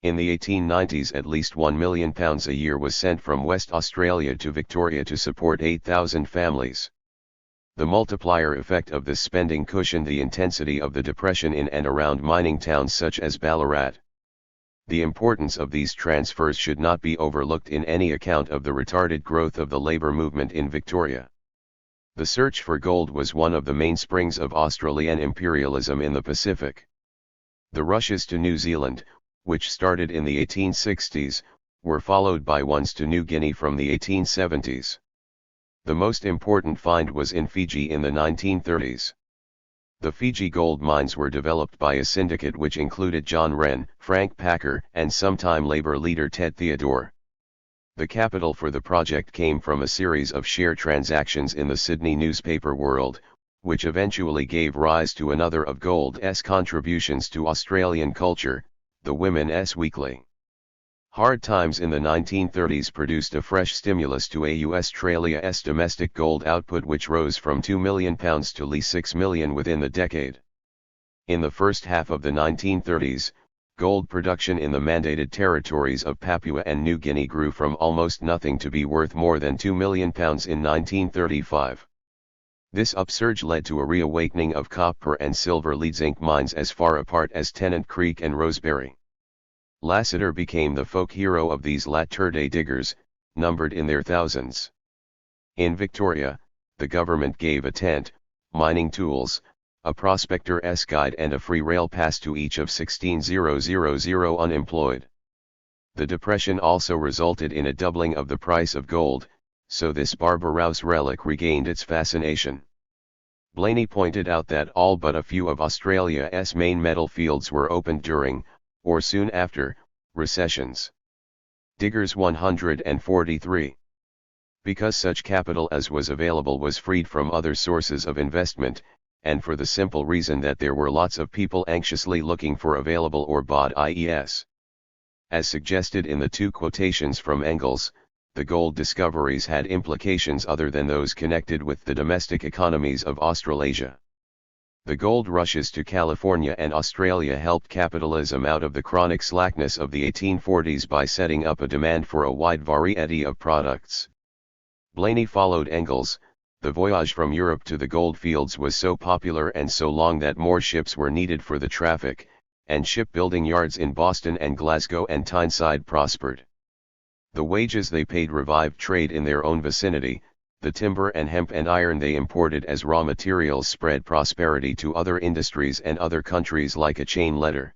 Speaker 1: In the 1890s at least £1 million a year was sent from West Australia to Victoria to support 8,000 families. The multiplier effect of this spending cushioned the intensity of the depression in and around mining towns such as Ballarat. The importance of these transfers should not be overlooked in any account of the retarded growth of the labour movement in Victoria. The search for gold was one of the mainsprings of Australian imperialism in the Pacific. The rushes to New Zealand, which started in the 1860s, were followed by ones to New Guinea from the 1870s. The most important find was in Fiji in the 1930s. The Fiji gold mines were developed by a syndicate which included John Wren, Frank Packer, and sometime labor leader Ted Theodore. The capital for the project came from a series of share transactions in the Sydney newspaper world, which eventually gave rise to another of gold's contributions to Australian culture, the Women's Weekly. Hard times in the 1930s produced a fresh stimulus to Australia's domestic gold output, which rose from £2 million to £6 million within the decade. In the first half of the 1930s, gold production in the mandated territories of Papua and New Guinea grew from almost nothing to be worth more than £2 million in 1935. This upsurge led to a reawakening of copper and silver lead zinc mines as far apart as Tennant Creek and Rosebery. Lassiter became the folk hero of these latter-day diggers, numbered in their thousands. In Victoria, the government gave a tent, mining tools, a prospector's guide and a free rail pass to each of 16,000 unemployed. The Depression also resulted in a doubling of the price of gold, so this Barbarouse relic regained its fascination. Blaney pointed out that all but a few of Australia's main metal fields were opened during, or soon after, recessions. Diggers 143. Because such capital as was available was freed from other sources of investment, and for the simple reason that there were lots of people anxiously looking for available or bought IES. As suggested in the two quotations from Engels, the gold discoveries had implications other than those connected with the domestic economies of Australasia. The gold rushes to California and Australia helped capitalism out of the chronic slackness of the 1840s by setting up a demand for a wide variety of products. Blaney followed Engels. The voyage from Europe to the gold fields was so popular and so long that more ships were needed for the traffic, and shipbuilding yards in Boston and Glasgow and Tyneside prospered. The wages they paid revived trade in their own vicinity. The timber and hemp and iron they imported as raw materials spread prosperity to other industries and other countries like a chain letter.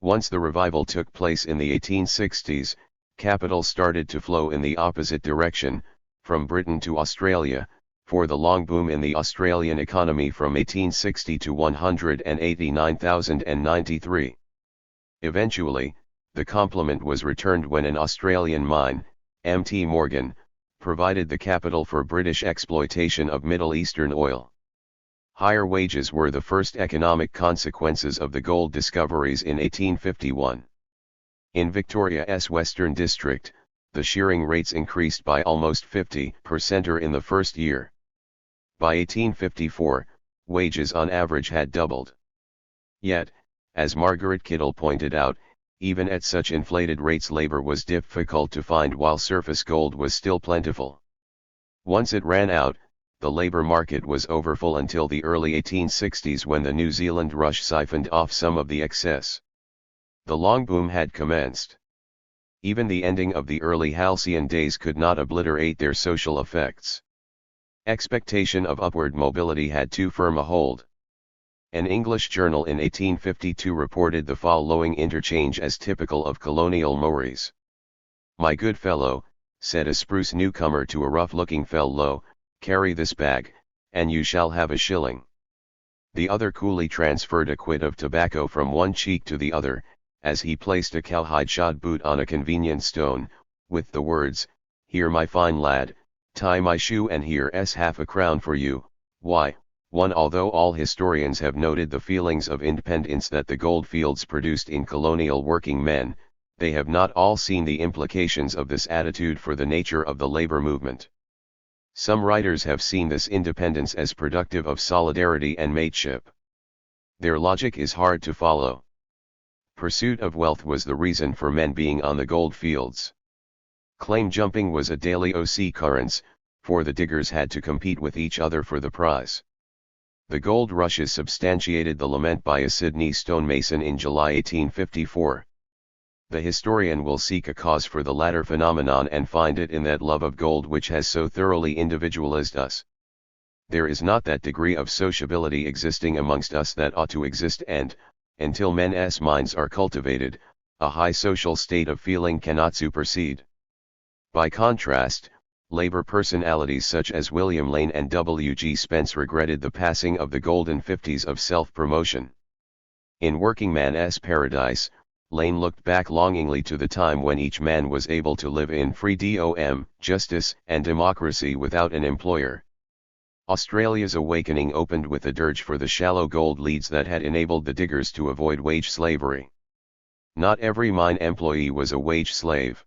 Speaker 1: Once the revival took place in the 1860s, capital started to flow in the opposite direction, from Britain to Australia, for the long boom in the Australian economy from 1860 to 189,093. Eventually, the compliment was returned when an Australian mine, Mt. Morgan, provided the capital for British exploitation of Middle Eastern oil. Higher wages were the first economic consequences of the gold discoveries in 1851. In Victoria's Western District, the shearing rates increased by almost 50% in the first year. By 1854, wages on average had doubled. Yet, as Margaret Kittle pointed out, even at such inflated rates labor was difficult to find while surface gold was still plentiful. Once it ran out, the labor market was overfull until the early 1860s when the New Zealand rush siphoned off some of the excess. The long boom had commenced. Even the ending of the early halcyon days could not obliterate their social effects. Expectation of upward mobility had too firm a hold. An English journal in 1852 reported the following interchange as typical of colonial mores. "My good fellow," said a spruce newcomer to a rough-looking fellow, "carry this bag, and you shall have a shilling." The other coolly transferred a quid of tobacco from one cheek to the other, as he placed a cowhide shod boot on a convenient stone, with the words, "Here, my fine lad, tie my shoe and here's half a crown for you." Why, although all historians have noted the feelings of independence that the gold fields produced in colonial working men, they have not all seen the implications of this attitude for the nature of the labor movement. Some writers have seen this independence as productive of solidarity and mateship. Their logic is hard to follow. Pursuit of wealth was the reason for men being on the gold fields. Claim jumping was a daily occurrence, for the diggers had to compete with each other for the prize. The gold rushes substantiated the lament by a Sydney stonemason in July 1854. The historian will seek a cause for the latter phenomenon and find it in that love of gold which has so thoroughly individualized us. There is not that degree of sociability existing amongst us that ought to exist, and, until men's minds are cultivated, a high social state of feeling cannot supersede. By contrast, labor personalities such as William Lane and W. G. Spence regretted the passing of the golden 50s of self-promotion. In Working Man's Paradise, Lane looked back longingly to the time when each man was able to live in freedom, justice, and democracy without an employer. Australia's awakening opened with a dirge for the shallow gold leads that had enabled the diggers to avoid wage slavery. Not every mine employee was a wage slave.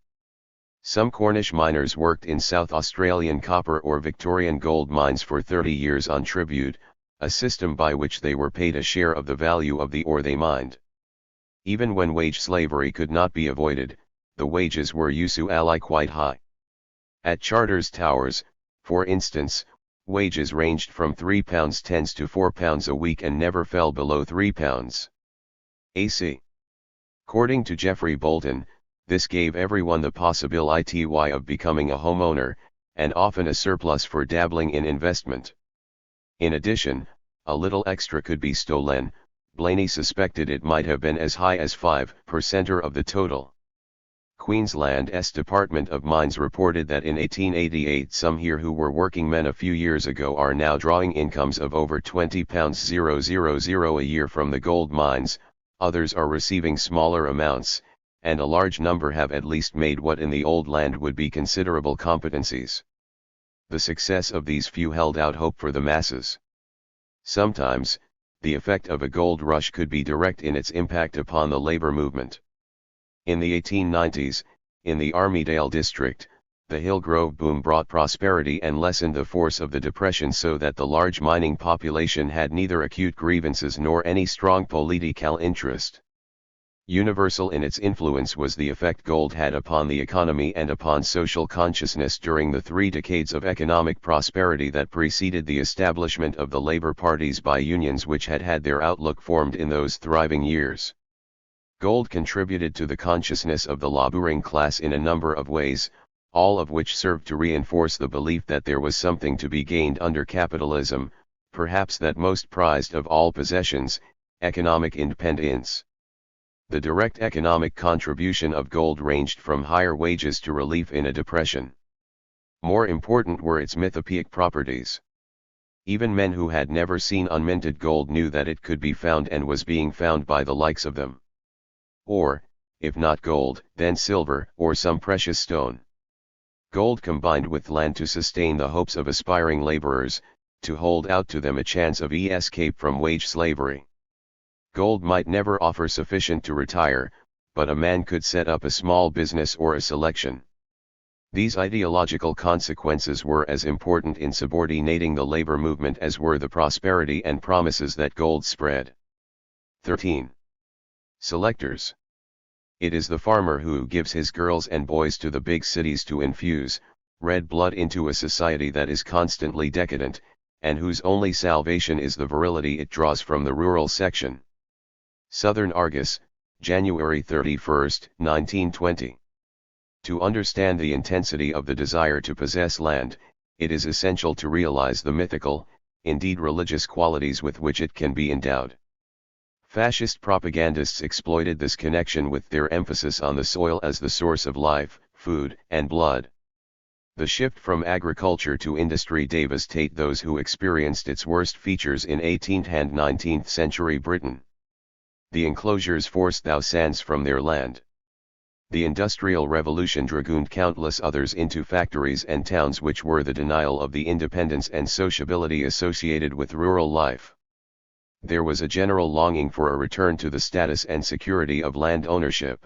Speaker 1: Some Cornish miners worked in South Australian copper or Victorian gold mines for 30 years on tribute, a system by which they were paid a share of the value of the ore they mined. Even when wage slavery could not be avoided, the wages were usually quite high. At Charters Towers, for instance, wages ranged from £3.10 to £4 a week and never fell below £3 AC. According to Geoffrey Bolton, this gave everyone the possibility of becoming a homeowner, and often a surplus for dabbling in investment. In addition, a little extra could be stolen. Blaney suspected it might have been as high as 5% of the total. Queensland's Department of Mines reported that in 1888 some here who were working men a few years ago are now drawing incomes of over £20,000 a year from the gold mines, others are receiving smaller amounts, and a large number have at least made what in the old land would be considerable competencies. The success of these few held out hope for the masses. Sometimes, the effect of a gold rush could be direct in its impact upon the labor movement. In the 1890s, in the Armidale district, the Hillgrove boom brought prosperity and lessened the force of the Depression so that the large mining population had neither acute grievances nor any strong political interest. Universal in its influence was the effect gold had upon the economy and upon social consciousness during the 3 decades of economic prosperity that preceded the establishment of the labor parties by unions which had had their outlook formed in those thriving years. Gold contributed to the consciousness of the laboring class in a number of ways, all of which served to reinforce the belief that there was something to be gained under capitalism, perhaps that most prized of all possessions, economic independence. The direct economic contribution of gold ranged from higher wages to relief in a depression. More important were its mythopoeic properties. Even men who had never seen unminted gold knew that it could be found and was being found by the likes of them. Or, if not gold, then silver, or some precious stone. Gold combined with land to sustain the hopes of aspiring laborers, to hold out to them a chance of escape from wage slavery. Gold might never offer sufficient to retire, but a man could set up a small business or a selection. These ideological consequences were as important in subordinating the labor movement as were the prosperity and promises that gold spread. 13. Selectors. It is the farmer who gives his girls and boys to the big cities to infuse red blood into a society that is constantly decadent, and whose only salvation is the virility it draws from the rural section. Southern Argus, January 31, 1920. To understand the intensity of the desire to possess land, it is essential to realize the mythical, indeed religious qualities with which it can be endowed. Fascist propagandists exploited this connection with their emphasis on the soil as the source of life, food, and blood. The shift from agriculture to industry devastate those who experienced its worst features in 18th and 19th century Britain. The enclosures forced thousands from their land. The Industrial Revolution dragooned countless others into factories and towns, which were the denial of the independence and sociability associated with rural life. There was a general longing for a return to the status and security of land ownership.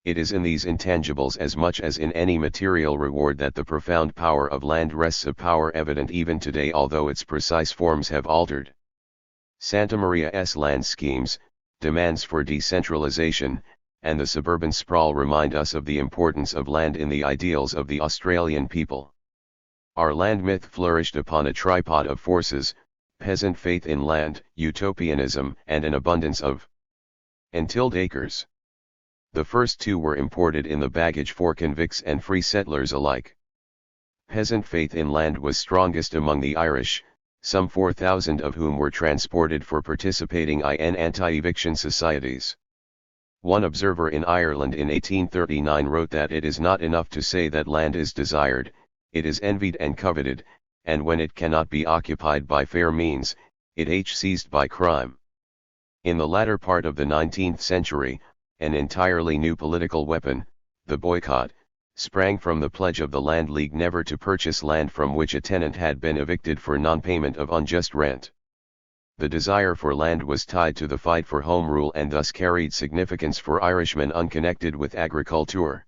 Speaker 1: It is in these intangibles as much as in any material reward that the profound power of land rests, a power evident even today although its precise forms have altered. Santa Maria's land schemes, demands for decentralization, and the suburban sprawl remind us of the importance of land in the ideals of the Australian people. Our land myth flourished upon a tripod of forces: peasant faith in land, utopianism, and an abundance of untilled acres. The first two were imported in the baggage for convicts and free settlers alike. Peasant faith in land was strongest among the Irish, some 4,000 of whom were transported for participating in anti-eviction societies. One observer in Ireland in 1839 wrote that it is not enough to say that land is desired, it is envied and coveted, and when it cannot be occupied by fair means, it is seized by crime. In the latter part of the 19th century, an entirely new political weapon, the boycott, sprang from the pledge of the Land League never to purchase land from which a tenant had been evicted for non-payment of unjust rent. The desire for land was tied to the fight for Home Rule and thus carried significance for Irishmen unconnected with agriculture.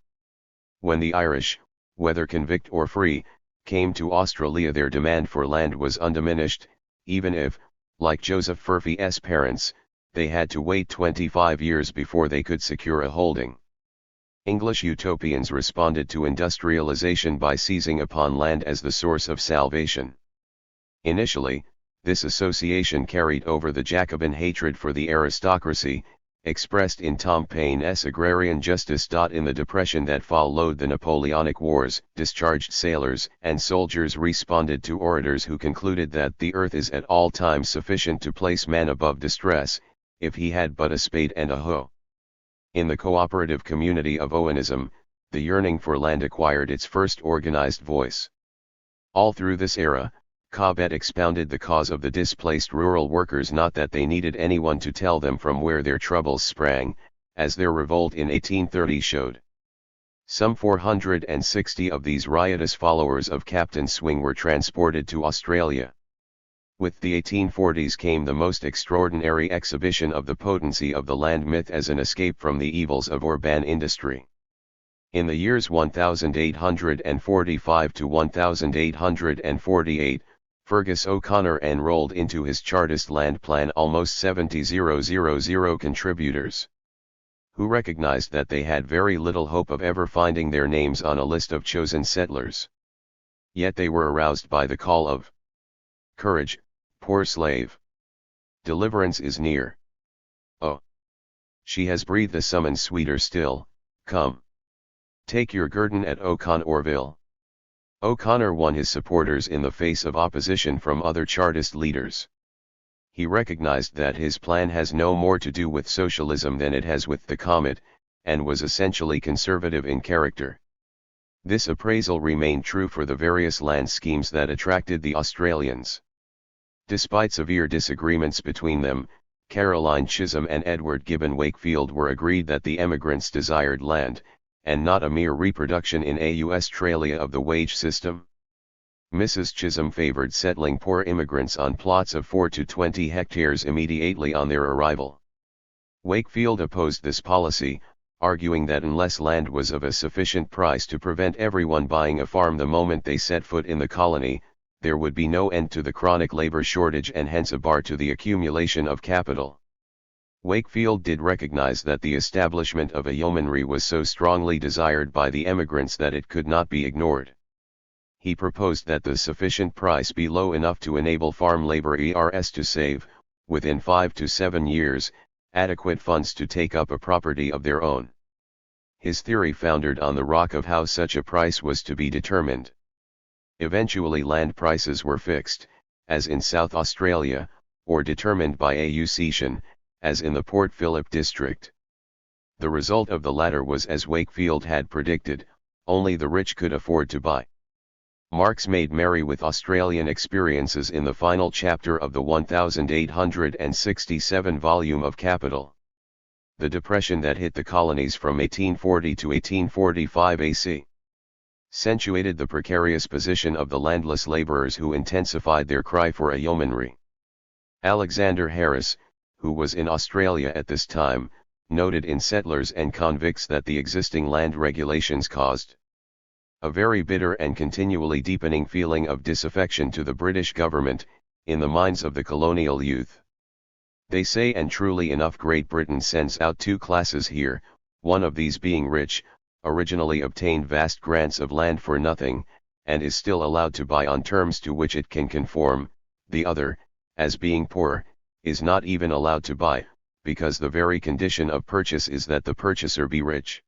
Speaker 1: When the Irish, whether convict or free, came to Australia, their demand for land was undiminished, even if, like Joseph Furphy's parents, they had to wait 25 years before they could secure a holding. English utopians responded to industrialization by seizing upon land as the source of salvation. Initially, this association carried over the Jacobin hatred for the aristocracy, expressed in Tom Paine's agrarian justice. In the depression that followed the Napoleonic Wars, discharged sailors and soldiers responded to orators who concluded that the earth is at all times sufficient to place man above distress, if he had but a spade and a hoe. In the cooperative community of Owenism, the yearning for land acquired its first organized voice. All through this era, Cobbett expounded the cause of the displaced rural workers, not that they needed anyone to tell them from where their troubles sprang, as their revolt in 1830 showed. Some 460 of these riotous followers of Captain Swing were transported to Australia. With the 1840s came the most extraordinary exhibition of the potency of the land myth as an escape from the evils of urban industry. In the years 1845 to 1848, Fergus O'Connor enrolled into his Chartist land plan almost 70,000 contributors, who recognized that they had very little hope of ever finding their names on a list of chosen settlers. Yet they were aroused by the call of courage, poor slave. Deliverance is near. Oh! She has breathed a summons sweeter still, come. Take your guerdon at O'Connorville. O'Connor won his supporters in the face of opposition from other Chartist leaders. He recognized that his plan has no more to do with socialism than it has with the comet, and was essentially conservative in character. This appraisal remained true for the various land schemes that attracted the Australians. Despite severe disagreements between them, Caroline Chisholm and Edward Gibbon Wakefield were agreed that the emigrants desired land, and not a mere reproduction in Australia of the wage system. Mrs. Chisholm favored settling poor immigrants on plots of 4 to 20 hectares immediately on their arrival. Wakefield opposed this policy, arguing that unless land was of a sufficient price to prevent everyone buying a farm the moment they set foot in the colony, there would be no end to the chronic labor shortage and hence a bar to the accumulation of capital. Wakefield did recognize that the establishment of a yeomanry was so strongly desired by the emigrants that it could not be ignored. He proposed that the sufficient price be low enough to enable farm laborers to save, within 5 to 7 years, adequate funds to take up a property of their own. His theory foundered on the rock of how such a price was to be determined. Eventually land prices were fixed, as in South Australia, or determined by a cession, as in the Port Phillip district. The result of the latter was as Wakefield had predicted, only the rich could afford to buy. Marx made merry with Australian experiences in the final chapter of the 1867 volume of Capital. The depression that hit the colonies from 1840 to 1845 AC accentuated the precarious position of the landless laborers who intensified their cry for a yeomanry. Alexander Harris, who was in Australia at this time, noted in Settlers and Convicts that the existing land regulations caused a very bitter and continually deepening feeling of disaffection to the British government, in the minds of the colonial youth. They say, and truly enough, Great Britain sends out two classes here, one of these being rich, originally obtained vast grants of land for nothing, and is still allowed to buy on terms to which it can conform, the other, as being poor, is not even allowed to buy, because the very condition of purchase is that the purchaser be rich.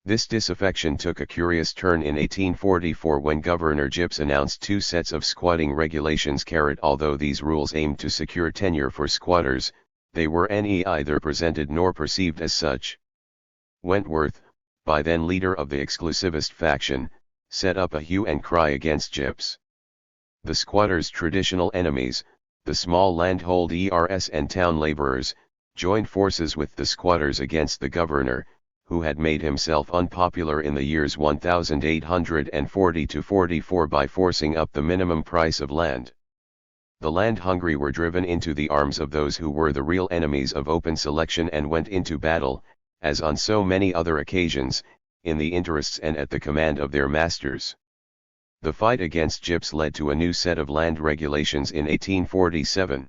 Speaker 1: This disaffection took a curious turn in 1844 when Governor Gipps announced two sets of squatting regulations. Although these rules aimed to secure tenure for squatters, they were neither presented nor perceived as such. Wentworth, by then leader of the exclusivist faction, set up a hue and cry against gyps. The squatters' traditional enemies, the small landholders and town laborers, joined forces with the squatters against the governor, who had made himself unpopular in the years 1840 to 44 by forcing up the minimum price of land. The land-hungry were driven into the arms of those who were the real enemies of open selection and went into battle, as on so many other occasions, in the interests and at the command of their masters. The fight against gyps led to a new set of land regulations in 1847.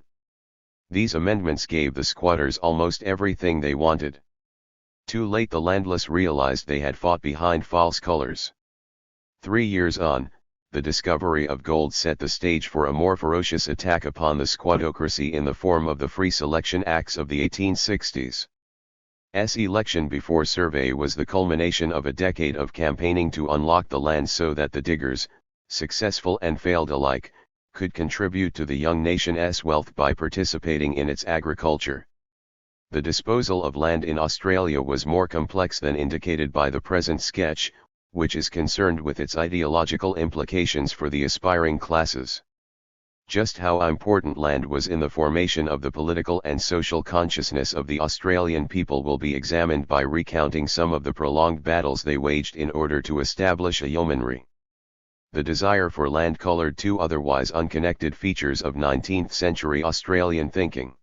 Speaker 1: These amendments gave the squatters almost everything they wanted. Too late the landless realized they had fought behind false colors. 3 years on, the discovery of gold set the stage for a more ferocious attack upon the squattocracy in the form of the Free Selection Acts of the 1860s. Election before survey was the culmination of a decade of campaigning to unlock the land so that the diggers, successful and failed alike, could contribute to the young nation's wealth by participating in its agriculture. The disposal of land in Australia was more complex than indicated by the present sketch, which is concerned with its ideological implications for the aspiring classes. Just how important land was in the formation of the political and social consciousness of the Australian people will be examined by recounting some of the prolonged battles they waged in order to establish a yeomanry. The desire for land coloured two otherwise unconnected features of 19th-century Australian thinking.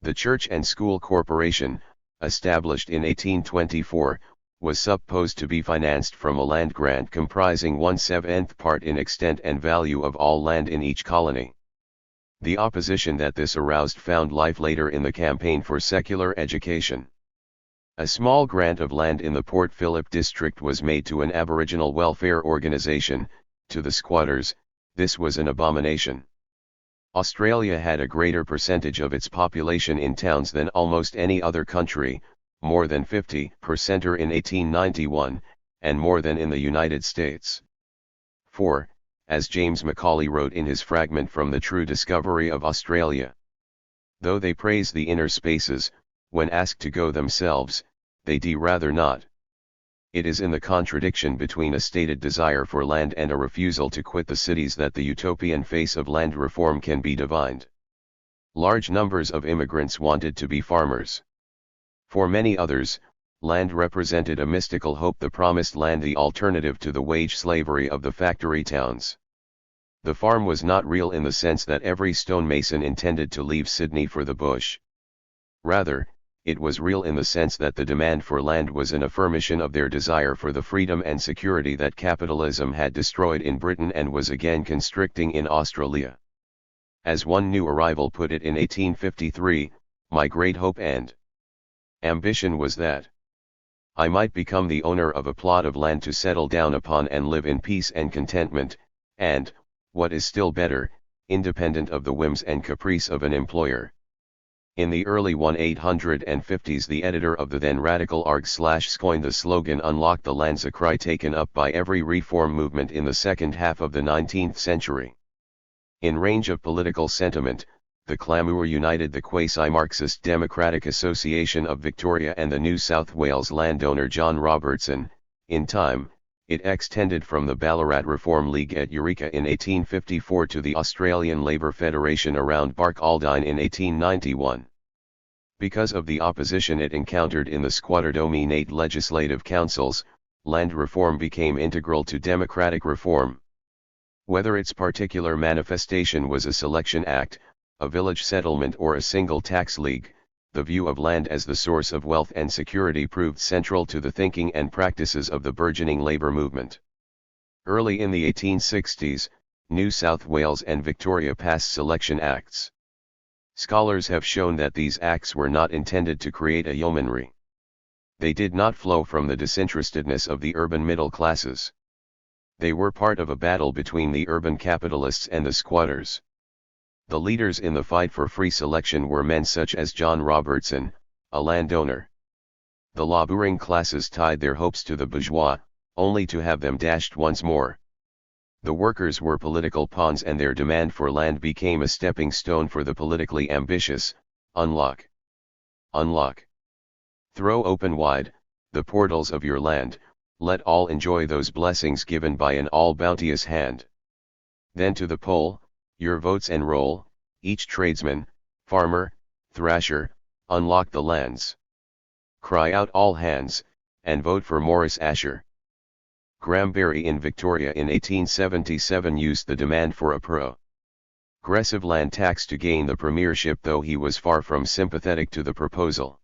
Speaker 1: The Church and School Corporation, established in 1824, was supposed to be financed from a land grant comprising 1/7 part in extent and value of all land in each colony. The opposition that this aroused found life later in the campaign for secular education. A small grant of land in the Port Phillip district was made to an Aboriginal welfare organisation. To the squatters, this was an abomination. Australia had a greater percentage of its population in towns than almost any other country, more than 50% in 1891, and more than in the United States. For, as James Macaulay wrote in his fragment from The True Discovery of Australia, though they praise the inner spaces, when asked to go themselves, they do rather not. It is in the contradiction between a stated desire for land and a refusal to quit the cities that the utopian face of land reform can be divined. Large numbers of immigrants wanted to be farmers. For many others, land represented a mystical hope, the promised land, the alternative to the wage slavery of the factory towns. The farm was not real in the sense that every stonemason intended to leave Sydney for the bush. Rather, it was real in the sense that the demand for land was an affirmation of their desire for the freedom and security that capitalism had destroyed in Britain and was again constricting in Australia. As one new arrival put it in 1853, my great hope and ambition was that I might become the owner of a plot of land to settle down upon and live in peace and contentment, and, what is still better, independent of the whims and caprice of an employer. In the early 1850s, the editor of the then radical Args coined the slogan "Unlock the Lands," a cry taken up by every reform movement in the second half of the 19th century. In range of political sentiment, the clamour united the quasi-Marxist Democratic Association of Victoria and the New South Wales landowner John Robertson. In time, it extended from the Ballarat Reform League at Eureka in 1854 to the Australian Labour Federation around Barcaldine in 1891. Because of the opposition it encountered in the squatter-dominated legislative councils, land reform became integral to democratic reform. Whether its particular manifestation was a selection act, a village settlement or a single tax league, the view of land as the source of wealth and security proved central to the thinking and practices of the burgeoning labour movement. Early in the 1860s, New South Wales and Victoria passed selection acts. Scholars have shown that these acts were not intended to create a yeomanry. They did not flow from the disinterestedness of the urban middle classes. They were part of a battle between the urban capitalists and the squatters. The leaders in the fight for free selection were men such as John Robertson, a landowner. The labouring classes tied their hopes to the bourgeois, only to have them dashed once more. The workers were political pawns and their demand for land became a stepping stone for the politically ambitious. Unlock. Unlock. Throw open wide the portals of your land, let all enjoy those blessings given by an all-bounteous hand. Then to the poll, your votes enroll, each tradesman, farmer, thrasher, unlock the lands. Cry out all hands, and vote for Morris Asher. Granbury in Victoria in 1877 used the demand for a progressive land tax to gain the premiership, though he was far from sympathetic to the proposal.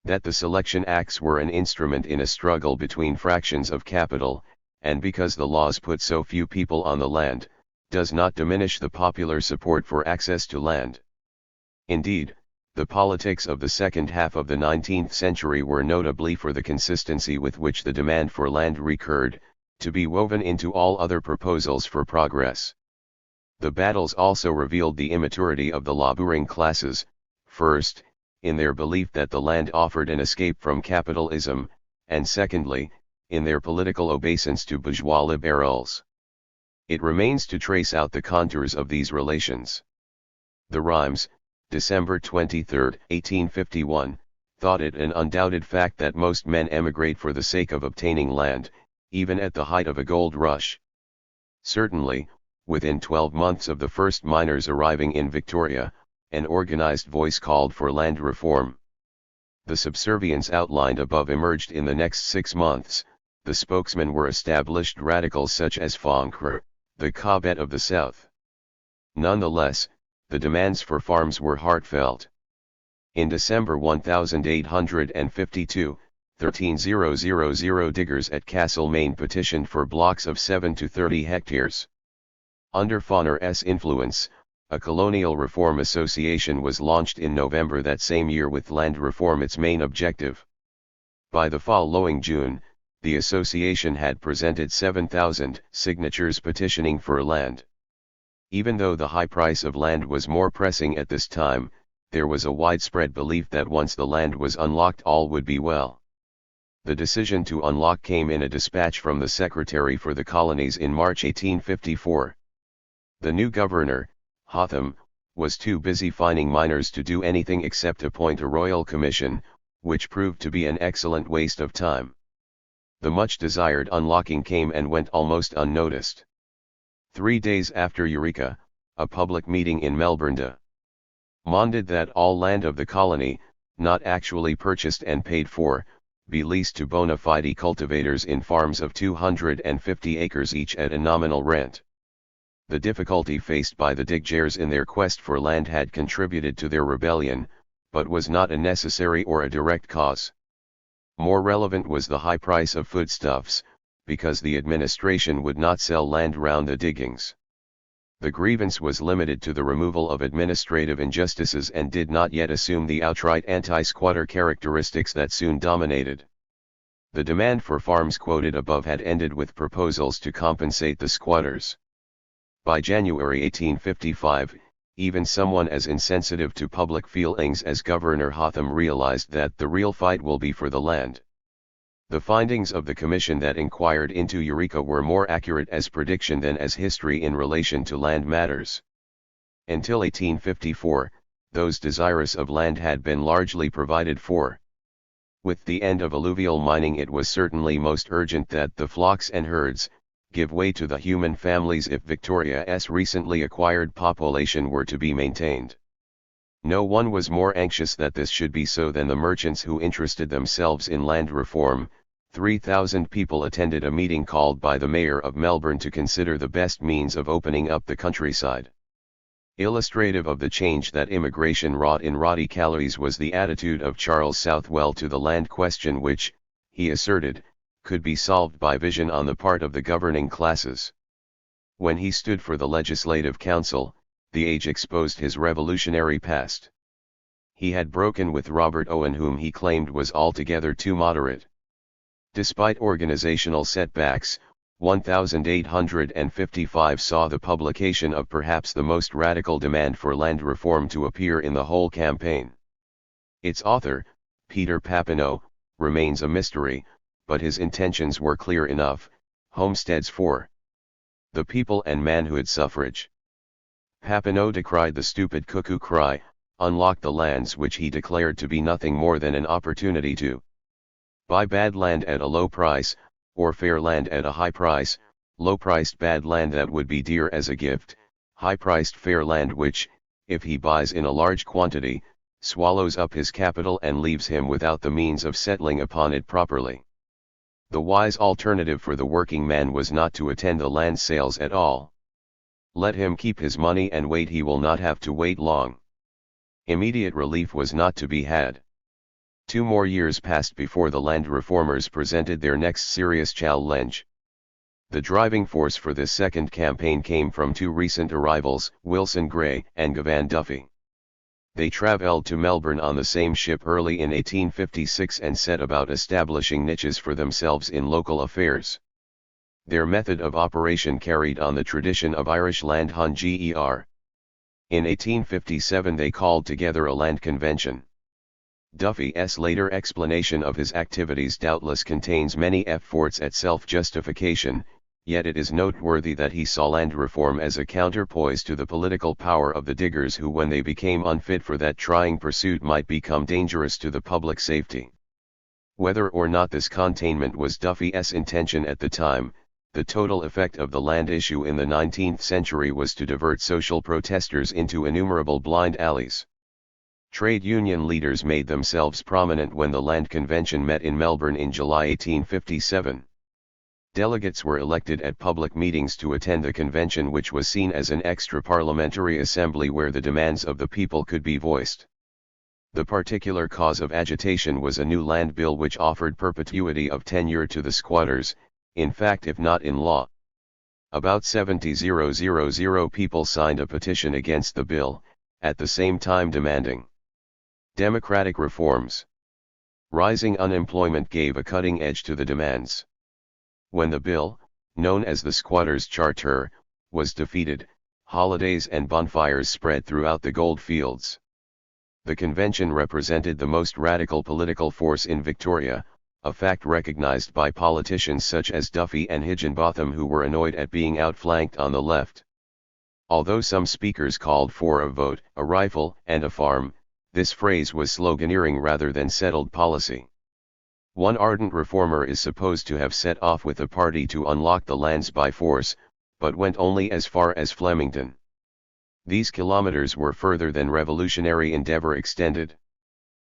Speaker 1: That the Selection Acts were an instrument in a struggle between fractions of capital, and because the laws put so few people on the land, does not diminish the popular support for access to land. Indeed, the politics of the second half of the 19th century were notably for the consistency with which the demand for land recurred, to be woven into all other proposals for progress. The battles also revealed the immaturity of the laboring classes, first, in their belief that the land offered an escape from capitalism, and secondly, in their political obeisance to bourgeois liberals. It remains to trace out the contours of these relations. The Rhymes, December 23, 1851, thought it an undoubted fact that most men emigrate for the sake of obtaining land, even at the height of a gold rush. Certainly, within 12 months of the first miners arriving in Victoria, an organized voice called for land reform. The subservience outlined above emerged in the next 6 months. The spokesmen were established radicals such as Humphrey, the Cobbett of the South. Nonetheless, the demands for farms were heartfelt. In December 1852, 13,000 diggers at Castlemaine petitioned for blocks of 7 to 30 hectares. Under Foner's influence, a colonial reform association was launched in November that same year with land reform its main objective. By the following June, the association had presented 7,000 signatures petitioning for land. Even though the high price of land was more pressing at this time, there was a widespread belief that once the land was unlocked all would be well. The decision to unlock came in a dispatch from the Secretary for the Colonies in March 1854. The new governor, Hotham, was too busy fining miners to do anything except appoint a royal commission, which proved to be an excellent waste of time. The much-desired unlocking came and went almost unnoticed. 3 days after Eureka, a public meeting in Melbourne demanded that all land of the colony, not actually purchased and paid for, be leased to bona fide cultivators in farms of 250 acres each at a nominal rent. The difficulty faced by the diggers in their quest for land had contributed to their rebellion, but was not a necessary or a direct cause. More relevant was the high price of foodstuffs, because the administration would not sell land round the diggings. The grievance was limited to the removal of administrative injustices and did not yet assume the outright anti-squatter characteristics that soon dominated. The demand for farms quoted above had ended with proposals to compensate the squatters. By January 1855, even someone as insensitive to public feelings as Governor Hotham realized that the real fight will be for the land. The findings of the commission that inquired into Eureka were more accurate as prediction than as history in relation to land matters. Until 1854, those desirous of land had been largely provided for. With the end of alluvial mining, it was certainly most urgent that the flocks and herds give way to the human families if Victoria's recently acquired population were to be maintained. No one was more anxious that this should be so than the merchants who interested themselves in land reform. 3,000 people attended a meeting called by the Mayor of Melbourne to consider the best means of opening up the countryside. Illustrative of the change that immigration wrought in radicalities was the attitude of Charles Southwell to the land question, which, he asserted, could be solved by vision on the part of the governing classes. When he stood for the Legislative Council, the age exposed his revolutionary past. He had broken with Robert Owen, whom he claimed was altogether too moderate. Despite organizational setbacks, 1855 saw the publication of perhaps the most radical demand for land reform to appear in the whole campaign. Its author, Peter Papineau, remains a mystery, but his intentions were clear enough: homesteads for the people and manhood suffrage. Papineau decried the stupid cuckoo cry, unlock the lands, which he declared to be nothing more than an opportunity to buy bad land at a low price, or fair land at a high price, low-priced bad land that would be dear as a gift, high-priced fair land which, if he buys in a large quantity, swallows up his capital and leaves him without the means of settling upon it properly. The wise alternative for the working man was not to attend the land sales at all. Let him keep his money and wait, he will not have to wait long. Immediate relief was not to be had. 2 more years passed before the land reformers presented their next serious challenge. The driving force for this second campaign came from 2 recent arrivals, Wilson Gray and Gavan Duffy. They travelled to Melbourne on the same ship early in 1856 and set about establishing niches for themselves in local affairs. Their method of operation carried on the tradition of Irish land hun ger. In 1857 they called together a land convention. Duffy's later explanation of his activities doubtless contains many efforts at self-justification, yet it is noteworthy that he saw land reform as a counterpoise to the political power of the diggers who, when they became unfit for that trying pursuit, might become dangerous to the public safety. Whether or not this containment was Duffy's intention at the time, the total effect of the land issue in the 19th century was to divert social protesters into innumerable blind alleys. Trade union leaders made themselves prominent when the Land Convention met in Melbourne in July 1857. Delegates were elected at public meetings to attend the convention, which was seen as an extra-parliamentary assembly where the demands of the people could be voiced. The particular cause of agitation was a new land bill which offered perpetuity of tenure to the squatters, in fact if not in law. About 70,000 people signed a petition against the bill, at the same time demanding democratic reforms. Rising unemployment gave a cutting edge to the demands. When the bill, known as the Squatters' Charter, was defeated, holidays and bonfires spread throughout the goldfields. The convention represented the most radical political force in Victoria, a fact recognised by politicians such as Duffy and Higginbotham, who were annoyed at being outflanked on the left. Although some speakers called for a vote, a rifle, and a farm, this phrase was sloganeering rather than settled policy. One ardent reformer is supposed to have set off with the party to unlock the lands by force, but went only as far as Flemington. These kilometers were further than revolutionary endeavor extended.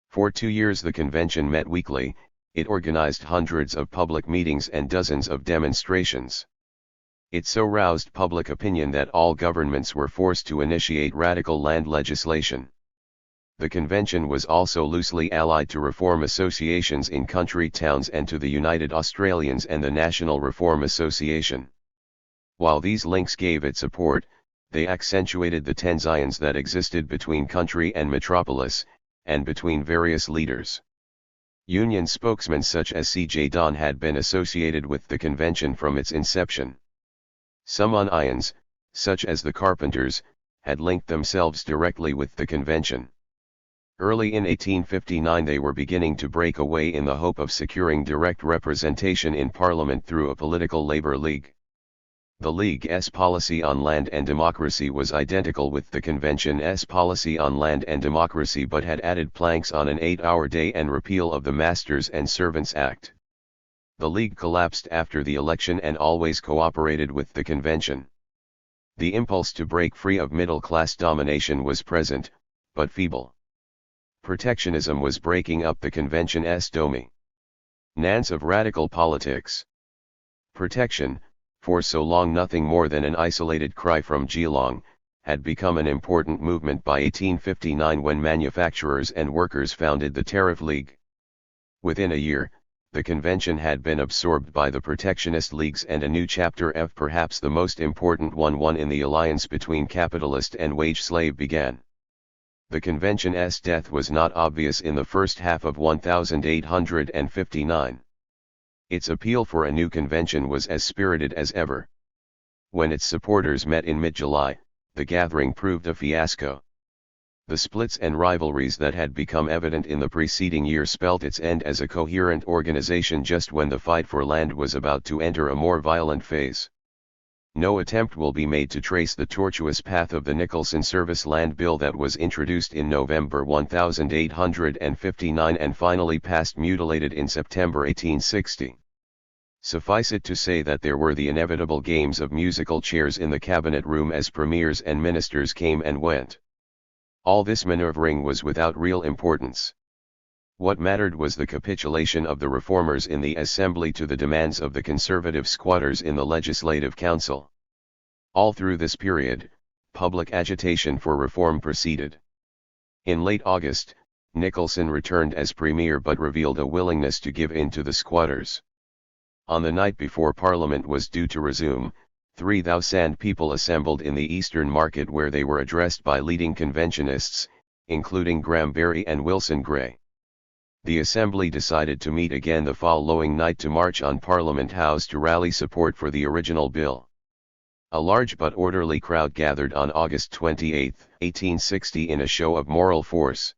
Speaker 1: For 2 years the convention met weekly. It organized hundreds of public meetings and dozens of demonstrations. It so roused public opinion that all governments were forced to initiate radical land legislation. The convention was also loosely allied to reform associations in country towns and to the United Australians and the National Reform Association. While these links gave it support, they accentuated the tensions that existed between country and metropolis, and between various leaders. Union spokesmen such as C.J. Don had been associated with the convention from its inception. Some unions, such as the carpenters, had linked themselves directly with the convention. Early in 1859 they were beginning to break away in the hope of securing direct representation in Parliament through a political Labour League. The League's policy on land and democracy was identical with the convention's policy on land and democracy, but had added planks on an 8-hour day and repeal of the Masters and Servants Act. The League collapsed after the election and always cooperated with the convention. The impulse to break free of middle-class domination was present, but feeble. Protectionism was breaking up the convention's dominance of radical politics. Protection, for so long nothing more than an isolated cry from Geelong, had become an important movement by 1859 when manufacturers and workers founded the Tariff League. Within a year, the convention had been absorbed by the protectionist leagues and a new chapter F, perhaps the most important one in the alliance between capitalist and wage slave began. The convention's death was not obvious in the first half of 1859. Its appeal for a new convention was as spirited as ever. When its supporters met in mid-July, the gathering proved a fiasco. The splits and rivalries that had become evident in the preceding year spelt its end as a coherent organization just when the fight for land was about to enter a more violent phase. No attempt will be made to trace the tortuous path of the Nicholson Service Land Bill that was introduced in November 1859 and finally passed mutilated in September 1860. Suffice it to say that there were the inevitable games of musical chairs in the cabinet room as premiers and ministers came and went. All this maneuvering was without real importance. What mattered was the capitulation of the reformers in the assembly to the demands of the conservative squatters in the legislative council. All through this period, public agitation for reform proceeded. In late August, Nicholson returned as premier but revealed a willingness to give in to the squatters. On the night before Parliament was due to resume, 3,000 people assembled in the Eastern Market where they were addressed by leading conventionists, including Graham Berry and Wilson Gray. The Assembly decided to meet again the following night to march on Parliament House to rally support for the original bill. A large but orderly crowd gathered on August 28, 1860 in a show of moral force.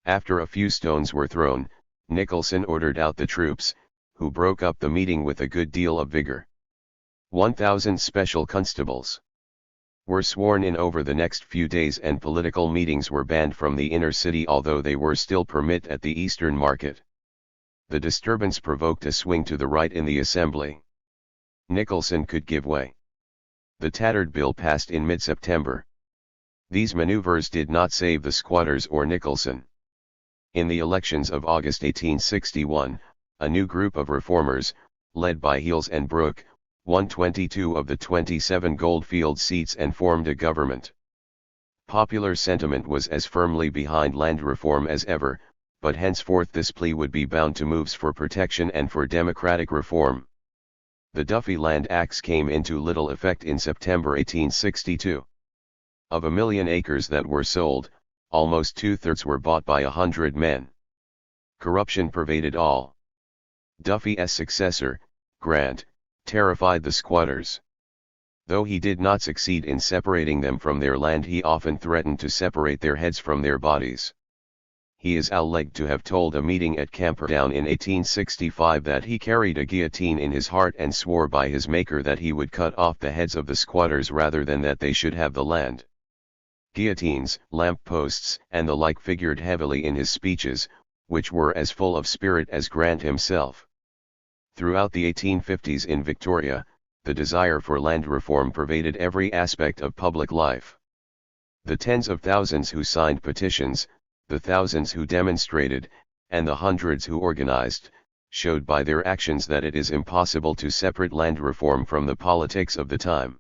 Speaker 1: After a few stones were thrown, Nicholson ordered out the troops, who broke up the meeting with a good deal of vigor. 1,000 special constables were sworn in over the next few days and political meetings were banned from the inner city, although they were still permitted at the Eastern Market. The disturbance provoked a swing to the right in the Assembly. Nicholson could give way. The tattered bill passed in mid-September. These maneuvers did not save the squatters or Nicholson. In the elections of August 1861, a new group of reformers, led by Heels and Brooke, won 22 of the 27 Goldfield seats and formed a government. Popular sentiment was as firmly behind land reform as ever, but henceforth this plea would be bound to moves for protection and for democratic reform. The Duffy Land Acts came into little effect in September 1862. Of 1 million acres that were sold, almost 2/3 were bought by 100 men. Corruption pervaded all. Duffy's successor, Grant, terrified the squatters. Though he did not succeed in separating them from their land, he often threatened to separate their heads from their bodies. He is alleged to have told a meeting at Camperdown in 1865 that he carried a guillotine in his heart and swore by his Maker that he would cut off the heads of the squatters rather than that they should have the land. Guillotines, lamp posts, and the like figured heavily in his speeches, which were as full of spirit as Grant himself. Throughout the 1850s in Victoria, the desire for land reform pervaded every aspect of public life. The tens of thousands who signed petitions, the thousands who demonstrated, and the hundreds who organized, showed by their actions that it is impossible to separate land reform from the politics of the time.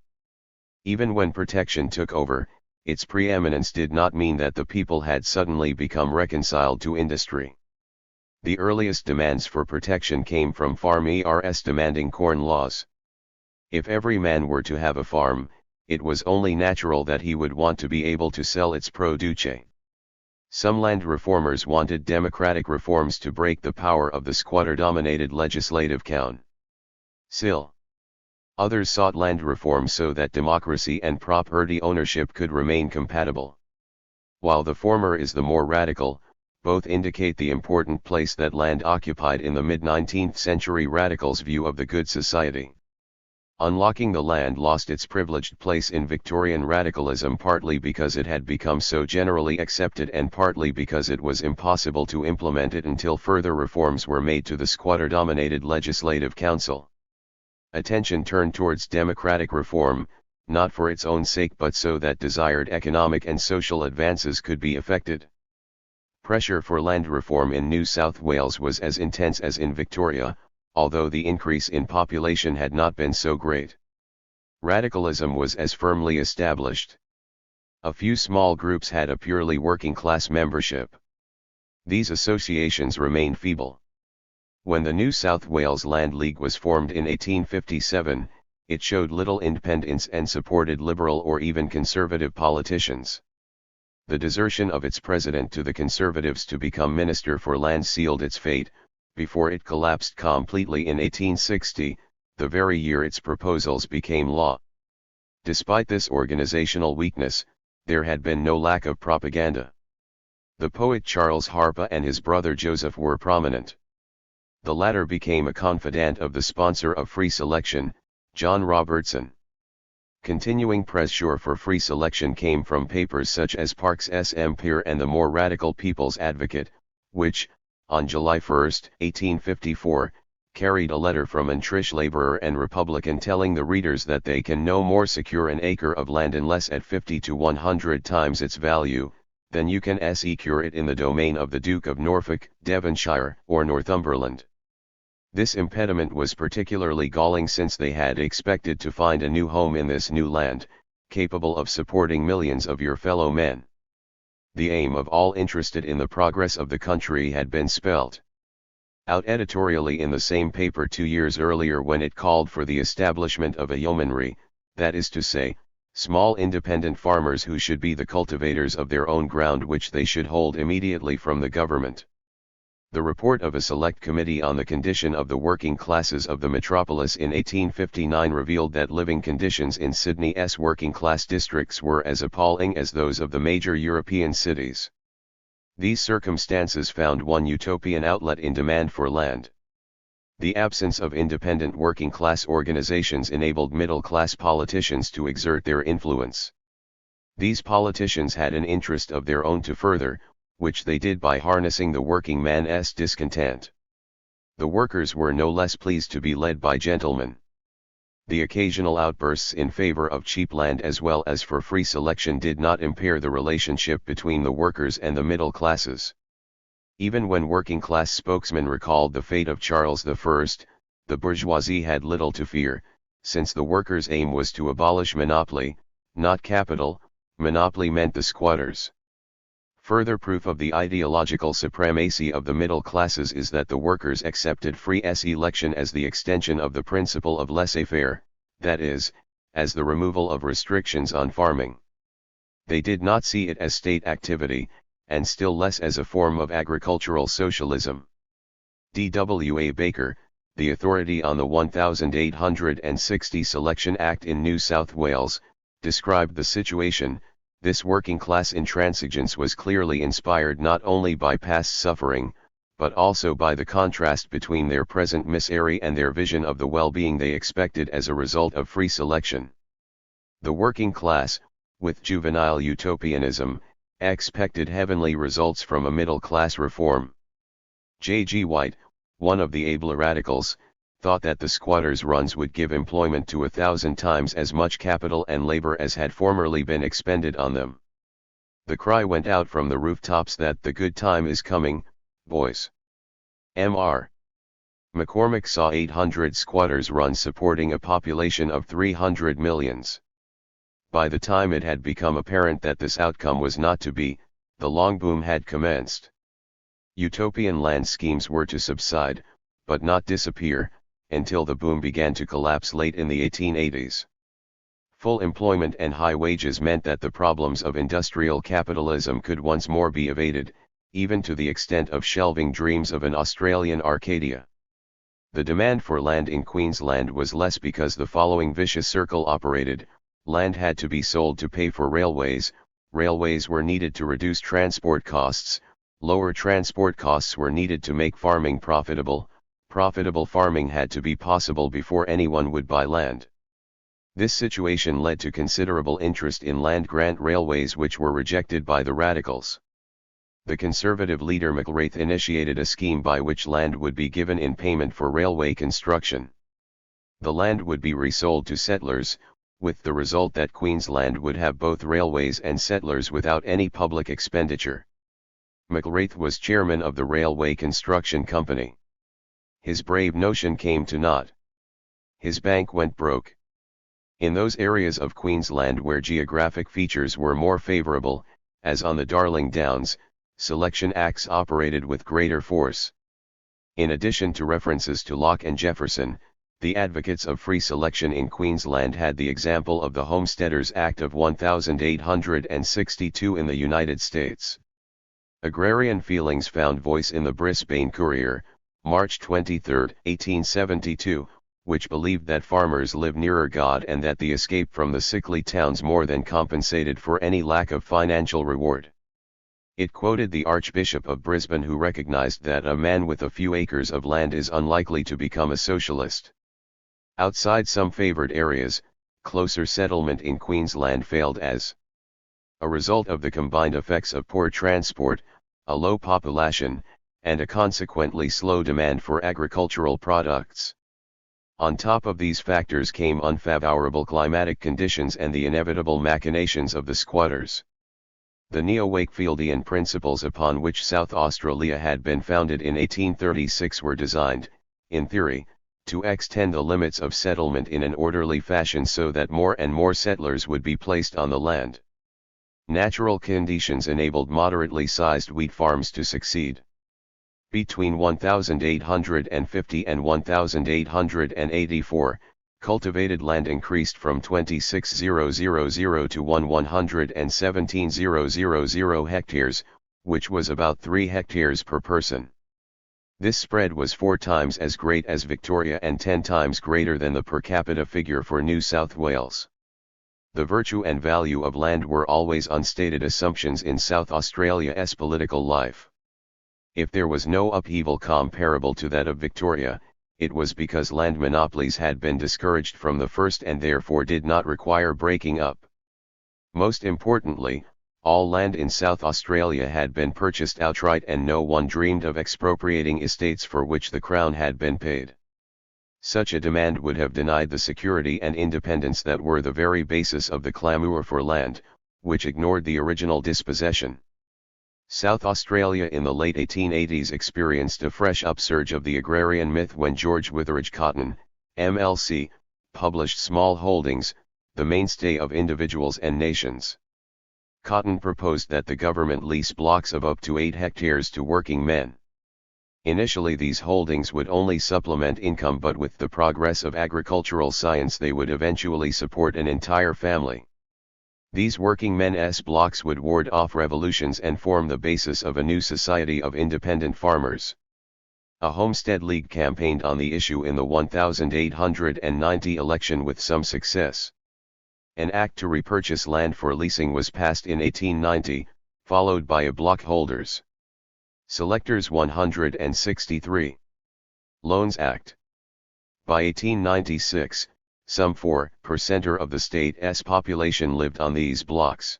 Speaker 1: Even when protection took over, its preeminence did not mean that the people had suddenly become reconciled to industry. The earliest demands for protection came from farmers demanding corn laws. If every man were to have a farm, it was only natural that he would want to be able to sell its produce. Some land reformers wanted democratic reforms to break the power of the squatter-dominated legislative council. Others sought land reform so that democracy and property ownership could remain compatible. While the former is the more radical, both indicate the important place that land occupied in the mid-19th century radicals' view of the good society. Unlocking the land lost its privileged place in Victorian radicalism partly because it had become so generally accepted and partly because it was impossible to implement it until further reforms were made to the squatter-dominated legislative council. Attention turned towards democratic reform, not for its own sake but so that desired economic and social advances could be effected. Pressure for land reform in New South Wales was as intense as in Victoria, although the increase in population had not been so great. Radicalism was as firmly established. A few small groups had a purely working-class membership. These associations remained feeble. When the New South Wales Land League was formed in 1857, it showed little independence and supported liberal or even conservative politicians. The desertion of its president to the Conservatives to become Minister for Lands sealed its fate, before it collapsed completely in 1860, the very year its proposals became law. Despite this organizational weakness, there had been no lack of propaganda. The poet Charles Harper and his brother Joseph were prominent. The latter became a confidant of the sponsor of free selection, John Robertson. Continuing pressure for free selection came from papers such as Parkes' Empire and the more radical People's Advocate, which, on July 1, 1854, carried a letter from an Trish laborer and Republican telling the readers that they can no more secure an acre of land unless at 50 to 100 times its value, than you can secure it in the domain of the Duke of Norfolk, Devonshire, or Northumberland. This impediment was particularly galling since they had expected to find a new home in this new land, capable of supporting millions of your fellow men. The aim of all interested in the progress of the country had been spelt out editorially in the same paper 2 years earlier when it called for the establishment of a yeomanry, that is to say, small independent farmers who should be the cultivators of their own ground which they should hold immediately from the government. The report of a select committee on the condition of the working classes of the metropolis in 1859 revealed that living conditions in Sydney's working class districts were as appalling as those of the major European cities. These circumstances found one utopian outlet in demand for land. The absence of independent working class organizations enabled middle class politicians to exert their influence. These politicians had an interest of their own to further, which they did by harnessing the working man's discontent. The workers were no less pleased to be led by gentlemen. The occasional outbursts in favor of cheap land as well as for free selection did not impair the relationship between the workers and the middle classes. Even when working class spokesmen recalled the fate of Charles I, the bourgeoisie had little to fear, since the workers' aim was to abolish monopoly, not capital. Monopoly meant the squatters. Further proof of the ideological supremacy of the middle classes is that the workers accepted free election as the extension of the principle of laissez-faire, that is, as the removal of restrictions on farming. They did not see it as state activity, and still less as a form of agricultural socialism. D.W.A. Baker, the authority on the 1860 Selection Act in New South Wales, described the situation. This working class intransigence was clearly inspired not only by past suffering, but also by the contrast between their present misery and their vision of the well-being they expected as a result of free selection. The working class, with juvenile utopianism, expected heavenly results from a middle-class reform. J.G. White, one of the abler radicals, thought that the squatters' runs would give employment to 1,000 times as much capital and labor as had formerly been expended on them. The cry went out from the rooftops that the good time is coming, boys. Mr. McCormick saw 800 squatters' runs supporting a population of 300 millions. By the time it had become apparent that this outcome was not to be, the long boom had commenced. Utopian land schemes were to subside, but not disappear, until the boom began to collapse late in the 1880s. Full employment and high wages meant that the problems of industrial capitalism could once more be evaded, even to the extent of shelving dreams of an Australian Arcadia. The demand for land in Queensland was less because the following vicious circle operated: land had to be sold to pay for railways, railways were needed to reduce transport costs, lower transport costs were needed to make farming profitable, profitable farming had to be possible before anyone would buy land. This situation led to considerable interest in land grant railways which were rejected by the radicals. The conservative leader McLwraith initiated a scheme by which land would be given in payment for railway construction. The land would be resold to settlers, with the result that Queensland would have both railways and settlers without any public expenditure. McLwraith was chairman of the Railway Construction Company. His brave notion came to naught. His bank went broke. In those areas of Queensland where geographic features were more favourable, as on the Darling Downs, selection acts operated with greater force. In addition to references to Locke and Jefferson, the advocates of free selection in Queensland had the example of the Homesteaders Act of 1862 in the United States. Agrarian feelings found voice in the Brisbane Courier, March 23, 1872, which believed that farmers live nearer God and that the escape from the sickly towns more than compensated for any lack of financial reward. It quoted the Archbishop of Brisbane, who recognized that a man with a few acres of land is unlikely to become a socialist. Outside some favored areas, closer settlement in Queensland failed as a result of the combined effects of poor transport, a low population, and a consequently slow demand for agricultural products. On top of these factors came unfavorable climatic conditions and the inevitable machinations of the squatters. The neo-Wakefieldian principles upon which South Australia had been founded in 1836 were designed, in theory, to extend the limits of settlement in an orderly fashion so that more and more settlers would be placed on the land. Natural conditions enabled moderately sized wheat farms to succeed. Between 1850 and 1884, cultivated land increased from 26,000 to 117,000 hectares, which was about 3 hectares per person. This spread was 4 times as great as Victoria and 10 times greater than the per capita figure for New South Wales. The virtue and value of land were always unstated assumptions in South Australia's political life. If there was no upheaval comparable to that of Victoria, it was because land monopolies had been discouraged from the first and therefore did not require breaking up. Most importantly, all land in South Australia had been purchased outright and no one dreamed of expropriating estates for which the Crown had been paid. Such a demand would have denied the security and independence that were the very basis of the clamour for land, which ignored the original dispossession. South Australia in the late 1880s experienced a fresh upsurge of the agrarian myth when George Witheridge Cotton, MLC, published Small Holdings, the mainstay of individuals and nations. Cotton proposed that the government lease blocks of up to 8 hectares to working men. Initially these holdings would only supplement income, but with the progress of agricultural science they would eventually support an entire family. These working men's blocks would ward off revolutions and form the basis of a new society of independent farmers. A Homestead League campaigned on the issue in the 1890 election with some success. An act to repurchase land for leasing was passed in 1890, followed by a block holders Selectors 163 Loans Act. By 1896, some 4% of the state's population lived on these blocks.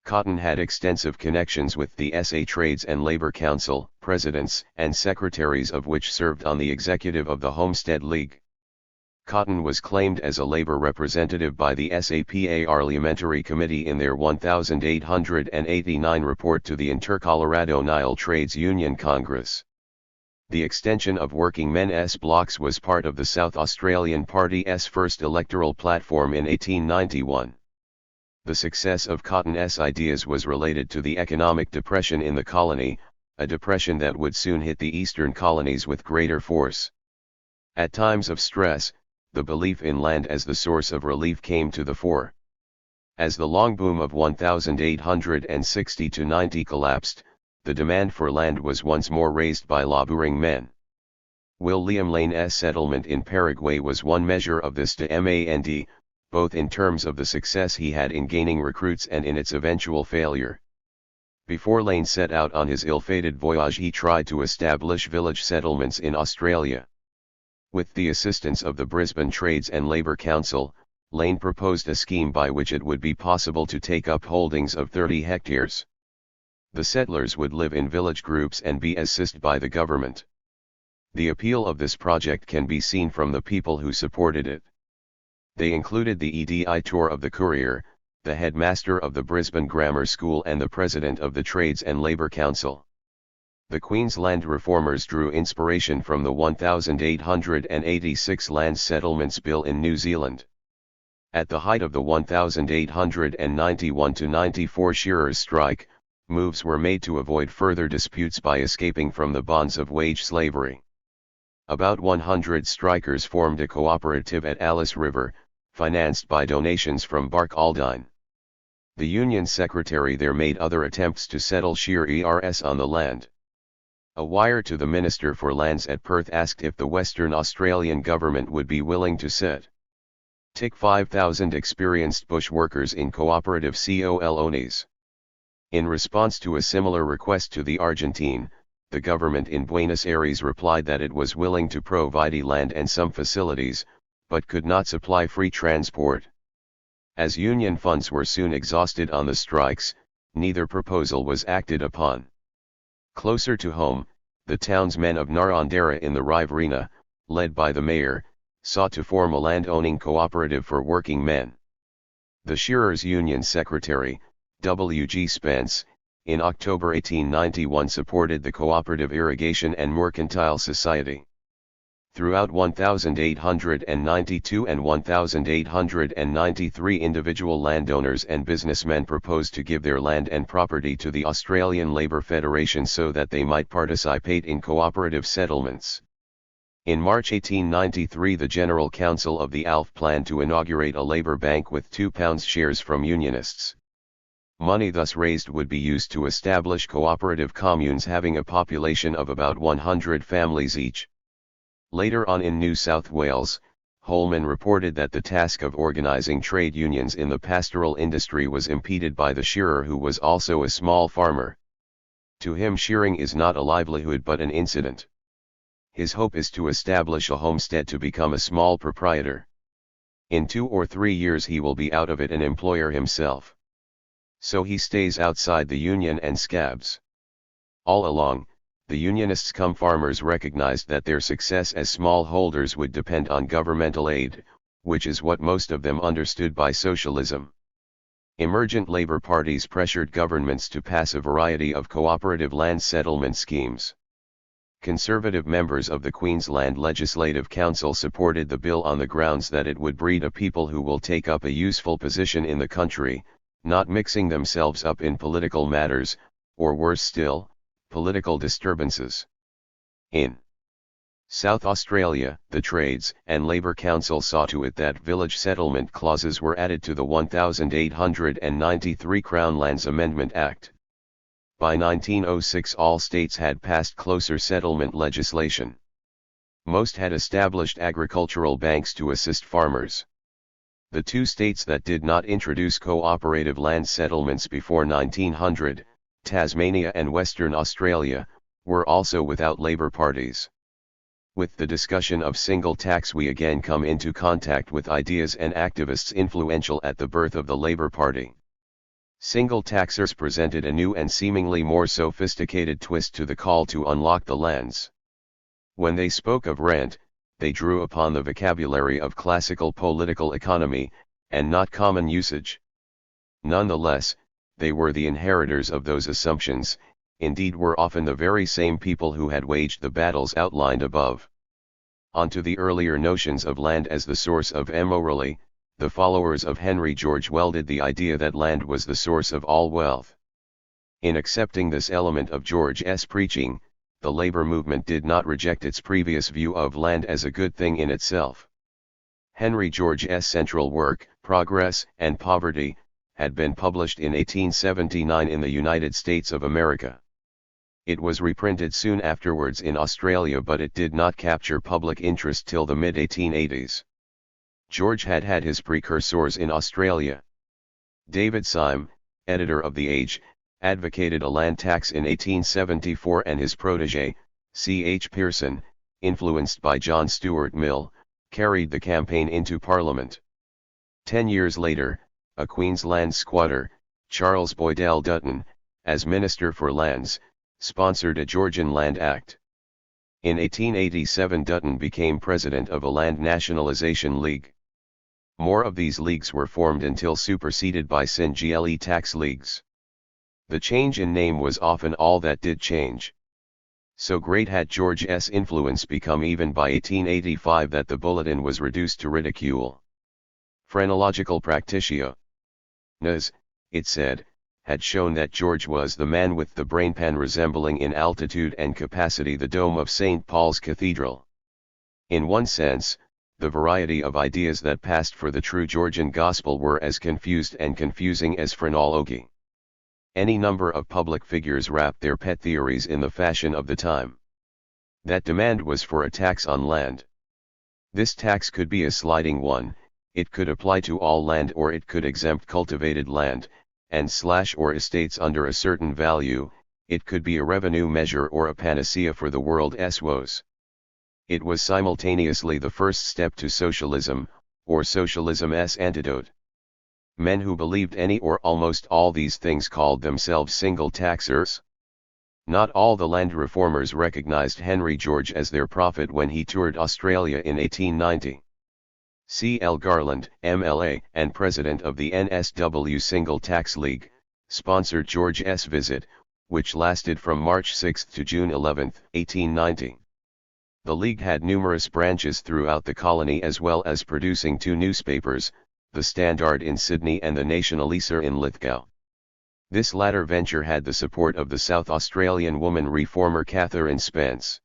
Speaker 1: Cotton had extensive connections with the SA Trades and Labor Council, presidents and secretaries of which served on the executive of the Homestead League. Cotton was claimed as a labor representative by the SAPA Parliamentary Committee in their 1889 report to the Inter-Colorado Nile Trades Union Congress. The extension of working men's blocks was part of the South Australian Party's first electoral platform in 1891. The success of Cotton's ideas was related to the economic depression in the colony, a depression that would soon hit the eastern colonies with greater force. At times of stress, the belief in land as the source of relief came to the fore. As the long boom of 1860–90 collapsed, the demand for land was once more raised by laboring men. William Lane's settlement in Paraguay was one measure of this demand, both in terms of the success he had in gaining recruits and in its eventual failure. Before Lane set out on his ill-fated voyage, he tried to establish village settlements in Australia. With the assistance of the Brisbane Trades and Labor Council, Lane proposed a scheme by which it would be possible to take up holdings of 30 hectares. The settlers would live in village groups and be assisted by the government. The appeal of this project can be seen from the people who supported it. They included the editor of the Courier, the headmaster of the Brisbane Grammar School and the president of the Trades and Labor Council. The Queensland reformers drew inspiration from the 1886 Land Settlements Bill in New Zealand. At the height of the 1891–94 shearers' strike, moves were made to avoid further disputes by escaping from the bonds of wage slavery. About 100 strikers formed a cooperative at Alice River, financed by donations from Barcaldine. The Union Secretary there made other attempts to settle shearers on the land. A wire to the Minister for Lands at Perth asked if the Western Australian government would be willing to set 5,000 experienced bush workers in cooperative colonies. In response to a similar request to the Argentine, the government in Buenos Aires replied that it was willing to provide land and some facilities, but could not supply free transport. As Union funds were soon exhausted on the strikes, neither proposal was acted upon. Closer to home, the townsmen of Narandera in the Riverina, led by the mayor, sought to form a land-owning cooperative for working men. The Shearers' Union Secretary, W. G. Spence, in October 1891 supported the Cooperative Irrigation and Mercantile Society. Throughout 1892 and 1893 individual landowners and businessmen proposed to give their land and property to the Australian Labour Federation so that they might participate in cooperative settlements. In March 1893 the General Council of the ALF planned to inaugurate a Labour Bank with £2 shares from Unionists. Money thus raised would be used to establish cooperative communes having a population of about 100 families each. Later on in New South Wales, Holman reported that the task of organising trade unions in the pastoral industry was impeded by the shearer who was also a small farmer. To him shearing is not a livelihood but an incident. His hope is to establish a homestead to become a small proprietor. In 2 or 3 years he will be out of it an employer himself. So he stays outside the union and scabs. All along, the Unionists cum farmers recognized that their success as smallholders would depend on governmental aid, which is what most of them understood by socialism. Emergent labor parties pressured governments to pass a variety of cooperative land settlement schemes. Conservative members of the Queensland Legislative Council supported the bill on the grounds that it would breed a people who will take up a useful position in the country, not mixing themselves up in political matters, or worse still, political disturbances. In South Australia, the Trades and Labour Council saw to it that village settlement clauses were added to the 1893 Crown Lands Amendment Act. By 1906 all states had passed closer settlement legislation. Most had established agricultural banks to assist farmers. The 2 states that did not introduce cooperative land settlements before 1900, Tasmania and Western Australia, were also without Labour parties. With the discussion of single tax we again come into contact with ideas and activists influential at the birth of the Labour Party. Single taxers presented a new and seemingly more sophisticated twist to the call to unlock the lands. When they spoke of rent, they drew upon the vocabulary of classical political economy, and not common usage. Nonetheless, they were the inheritors of those assumptions, indeed were often the very same people who had waged the battles outlined above. Onto the earlier notions of land as the source of morality, the followers of Henry George welded the idea that land was the source of all wealth. In accepting this element of George's preaching, the labor movement did not reject its previous view of land as a good thing in itself. Henry George's central work, Progress and Poverty, had been published in 1879 in the United States of America. It was reprinted soon afterwards in Australia but it did not capture public interest till the mid-1880s. George had had his precursors in Australia. David Syme, editor of The Age, advocated a land tax in 1874 and his protege, C. H. Pearson, influenced by John Stuart Mill, carried the campaign into Parliament. 10 years later, a Queensland squatter, Charles Boydell Dutton, as Minister for Lands, sponsored a Georgian Land Act. In 1887 Dutton became president of a Land Nationalisation League. More of these leagues were formed until superseded by Single tax leagues. The change in name was often all that did change. So great had George's influence become even by 1885 that the bulletin was reduced to ridicule. Phrenological practitia. Nas, it said, had shown that George was the man with the brainpan resembling in altitude and capacity the dome of St. Paul's Cathedral. In one sense, the variety of ideas that passed for the true Georgian gospel were as confused and confusing as phrenology. Any number of public figures wrapped their pet theories in the fashion of the time. That demand was for a tax on land. This tax could be a sliding one, it could apply to all land or it could exempt cultivated land, and/or estates under a certain value, it could be a revenue measure or a panacea for the world's woes. It was simultaneously the first step to socialism, or socialism's antidote. Men who believed any or almost all these things called themselves single taxers. Not all the land reformers recognized Henry George as their prophet when he toured Australia in 1890. C. L. Garland, MLA, and president of the NSW Single Tax League, sponsored George's visit, which lasted from March 6 to June 11, 1890. The League had numerous branches throughout the colony, as well as producing two newspapers, the Standard in Sydney and the Nationaliser in Lithgow. This latter venture had the support of the South Australian woman reformer Catherine Spence.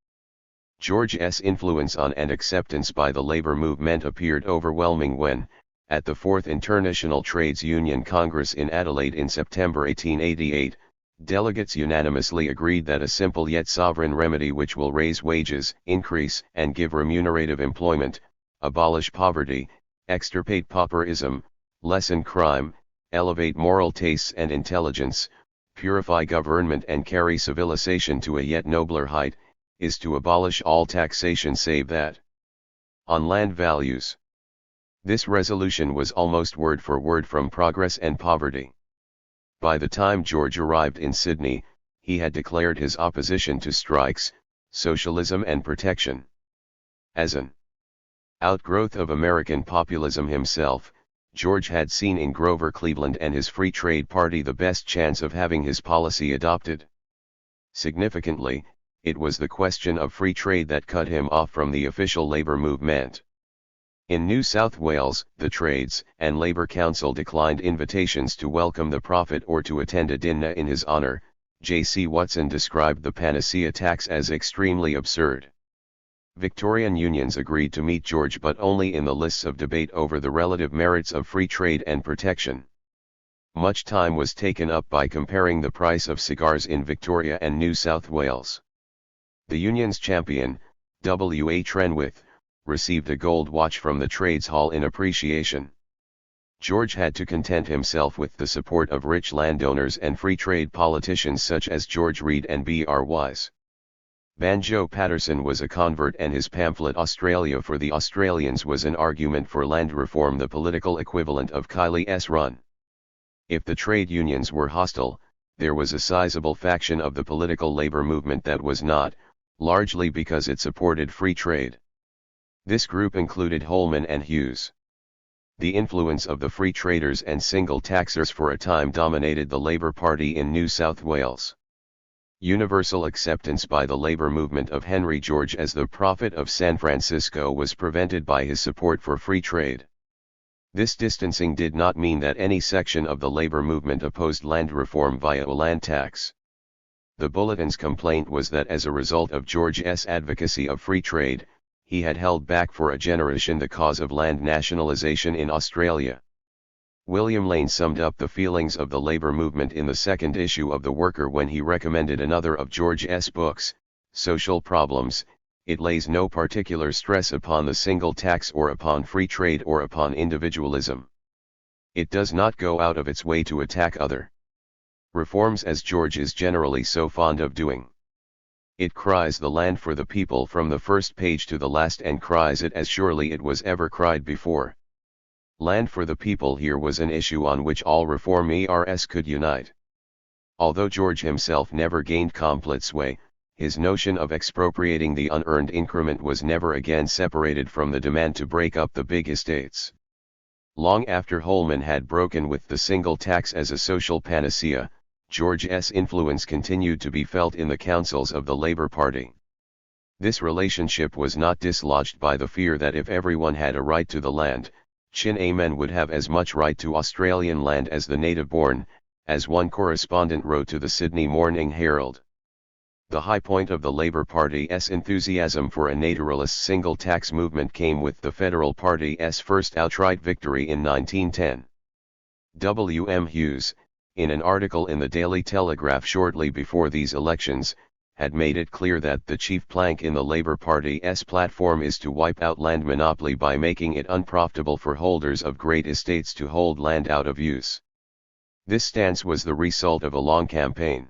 Speaker 1: George's influence on and acceptance by the labour movement appeared overwhelming when, at the Fourth International Trades Union Congress in Adelaide in September 1888, delegates unanimously agreed that a simple yet sovereign remedy which will raise wages, increase and give remunerative employment, abolish poverty, extirpate pauperism, lessen crime, elevate moral tastes and intelligence, purify government and carry civilization to a yet nobler height, is to abolish all taxation save that on land values. This resolution was almost word for word from Progress and Poverty. By the time George arrived in Sydney, he had declared his opposition to strikes, socialism and protection. As an outgrowth of American populism himself, George had seen in Grover Cleveland and his Free Trade Party the best chance of having his policy adopted. Significantly, it was the question of free trade that cut him off from the official labour movement. In New South Wales, the Trades and Labour Council declined invitations to welcome the prophet or to attend a dinner in his honour. J.C. Watson described the panacea tax as extremely absurd. Victorian unions agreed to meet George, but only in the lists of debate over the relative merits of free trade and protection. Much time was taken up by comparing the price of cigars in Victoria and New South Wales. The union's champion, W. A. Trenwith, received a gold watch from the Trades Hall in appreciation. George had to content himself with the support of rich landowners and free trade politicians such as George Read and B.R. Wise. Banjo Patterson was a convert, and his pamphlet Australia for the Australians was an argument for land reform, the political equivalent of Kiley's Run. If the trade unions were hostile, there was a sizable faction of the political labour movement that was not, largely because it supported free trade. This group included Holman and Hughes. The influence of the free traders and single taxers for a time dominated the Labour Party in New South Wales. Universal acceptance by the labour movement of Henry George as the prophet of San Francisco was prevented by his support for free trade. This distancing did not mean that any section of the labour movement opposed land reform via a land tax. The Bulletin's complaint was that as a result of George's advocacy of free trade, he had held back for a generation the cause of land nationalisation in Australia. William Lane summed up the feelings of the labour movement in the second issue of The Worker when he recommended another of George's books, Social Problems. It lays no particular stress upon the single tax or upon free trade or upon individualism. It does not go out of its way to attack other reforms as George is generally so fond of doing. It cries the land for the people from the first page to the last, and cries it as surely it was ever cried before. Land for the people here was an issue on which all reformers could unite. Although George himself never gained complete sway, his notion of expropriating the unearned increment was never again separated from the demand to break up the big estates. Long after Holman had broken with the single tax as a social panacea, George's influence continued to be felt in the councils of the Labour Party. This relationship was not dislodged by the fear that if everyone had a right to the land, Chinamen would have as much right to Australian land as the native-born, as one correspondent wrote to the Sydney Morning Herald. The high point of the Labour Party's enthusiasm for a naturalist single tax movement came with the Federal Party's first outright victory in 1910. W. M. Hughes, in an article in the Daily Telegraph shortly before these elections, had made it clear that the chief plank in the Labour Party's platform is to wipe out land monopoly by making it unprofitable for holders of great estates to hold land out of use. This stance was the result of a long campaign.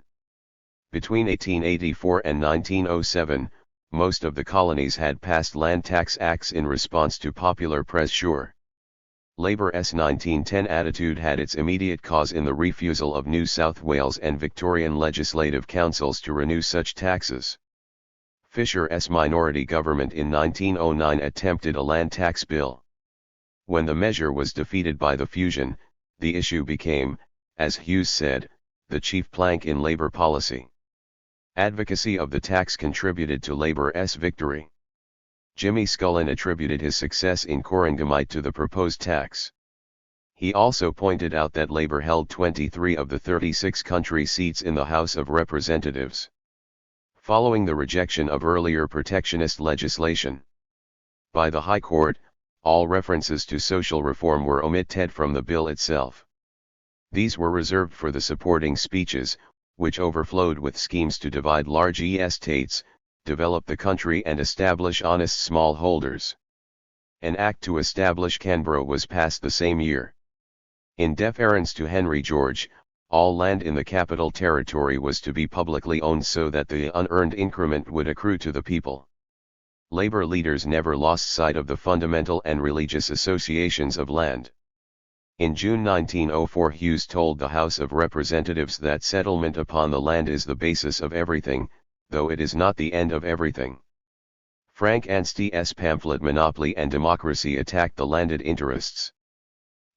Speaker 1: Between 1884 and 1907, most of the colonies had passed land tax acts in response to popular pressure. Labour's 1910 attitude had its immediate cause in the refusal of New South Wales and Victorian legislative councils to renew such taxes. Fisher's minority government in 1909 attempted a land tax bill. When the measure was defeated by the fusion, the issue became, as Hughes said, the chief plank in Labour policy. Advocacy of the tax contributed to Labour's victory. Jimmy Scullin attributed his success in Corangamite to the proposed tax. He also pointed out that Labour held 23 of the 36 country seats in the House of Representatives. Following the rejection of earlier protectionist legislation by the High Court, all references to social reform were omitted from the bill itself. These were reserved for the supporting speeches, which overflowed with schemes to divide large estates, develop the country and establish honest smallholders. An act to establish Canberra was passed the same year. In deference to Henry George, all land in the Capital Territory was to be publicly owned so that the unearned increment would accrue to the people. Labour leaders never lost sight of the fundamental and religious associations of land. In June 1904 Hughes told the House of Representatives that settlement upon the land is the basis of everything, though it is not the end of everything. Frank Anstey's pamphlet Monopoly and Democracy attacked the landed interests.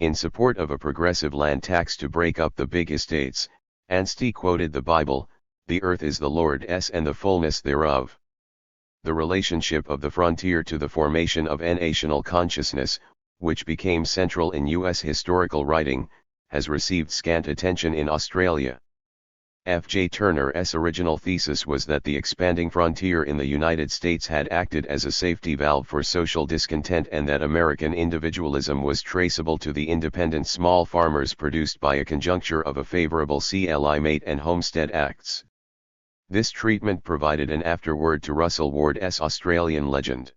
Speaker 1: In support of a progressive land tax to break up the big estates, Anstey quoted the Bible, "The earth is the Lord's and the fullness thereof." The relationship of the frontier to the formation of a national consciousness, which became central in U.S. historical writing, has received scant attention in Australia. F. J. Turner's original thesis was that the expanding frontier in the United States had acted as a safety valve for social discontent and that American individualism was traceable to the independent small farmers produced by a conjuncture of a favorable CLI-mate and Homestead Acts. This treatment provided an afterword to Russell Ward's Australian legend.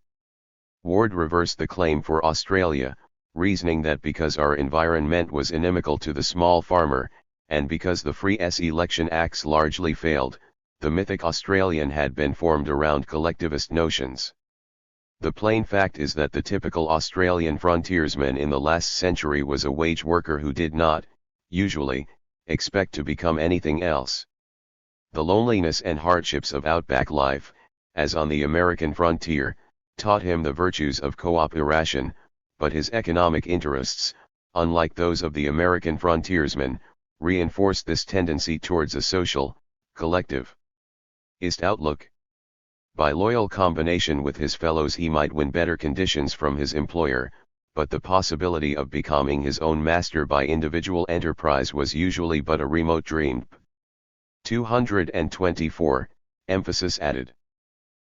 Speaker 1: Ward reversed the claim for Australia, reasoning that because our environment was inimical to the small farmer, and because the Free Election Acts largely failed, the mythic Australian had been formed around collectivist notions. The plain fact is that the typical Australian frontiersman in the last century was a wage worker who did not, usually, expect to become anything else. The loneliness and hardships of outback life, as on the American frontier, taught him the virtues of cooperation, but his economic interests, unlike those of the American frontiersman, reinforced this tendency towards a social, collectivist outlook. By loyal combination with his fellows he might win better conditions from his employer, but the possibility of becoming his own master by individual enterprise was usually but a remote dream. 224, emphasis added.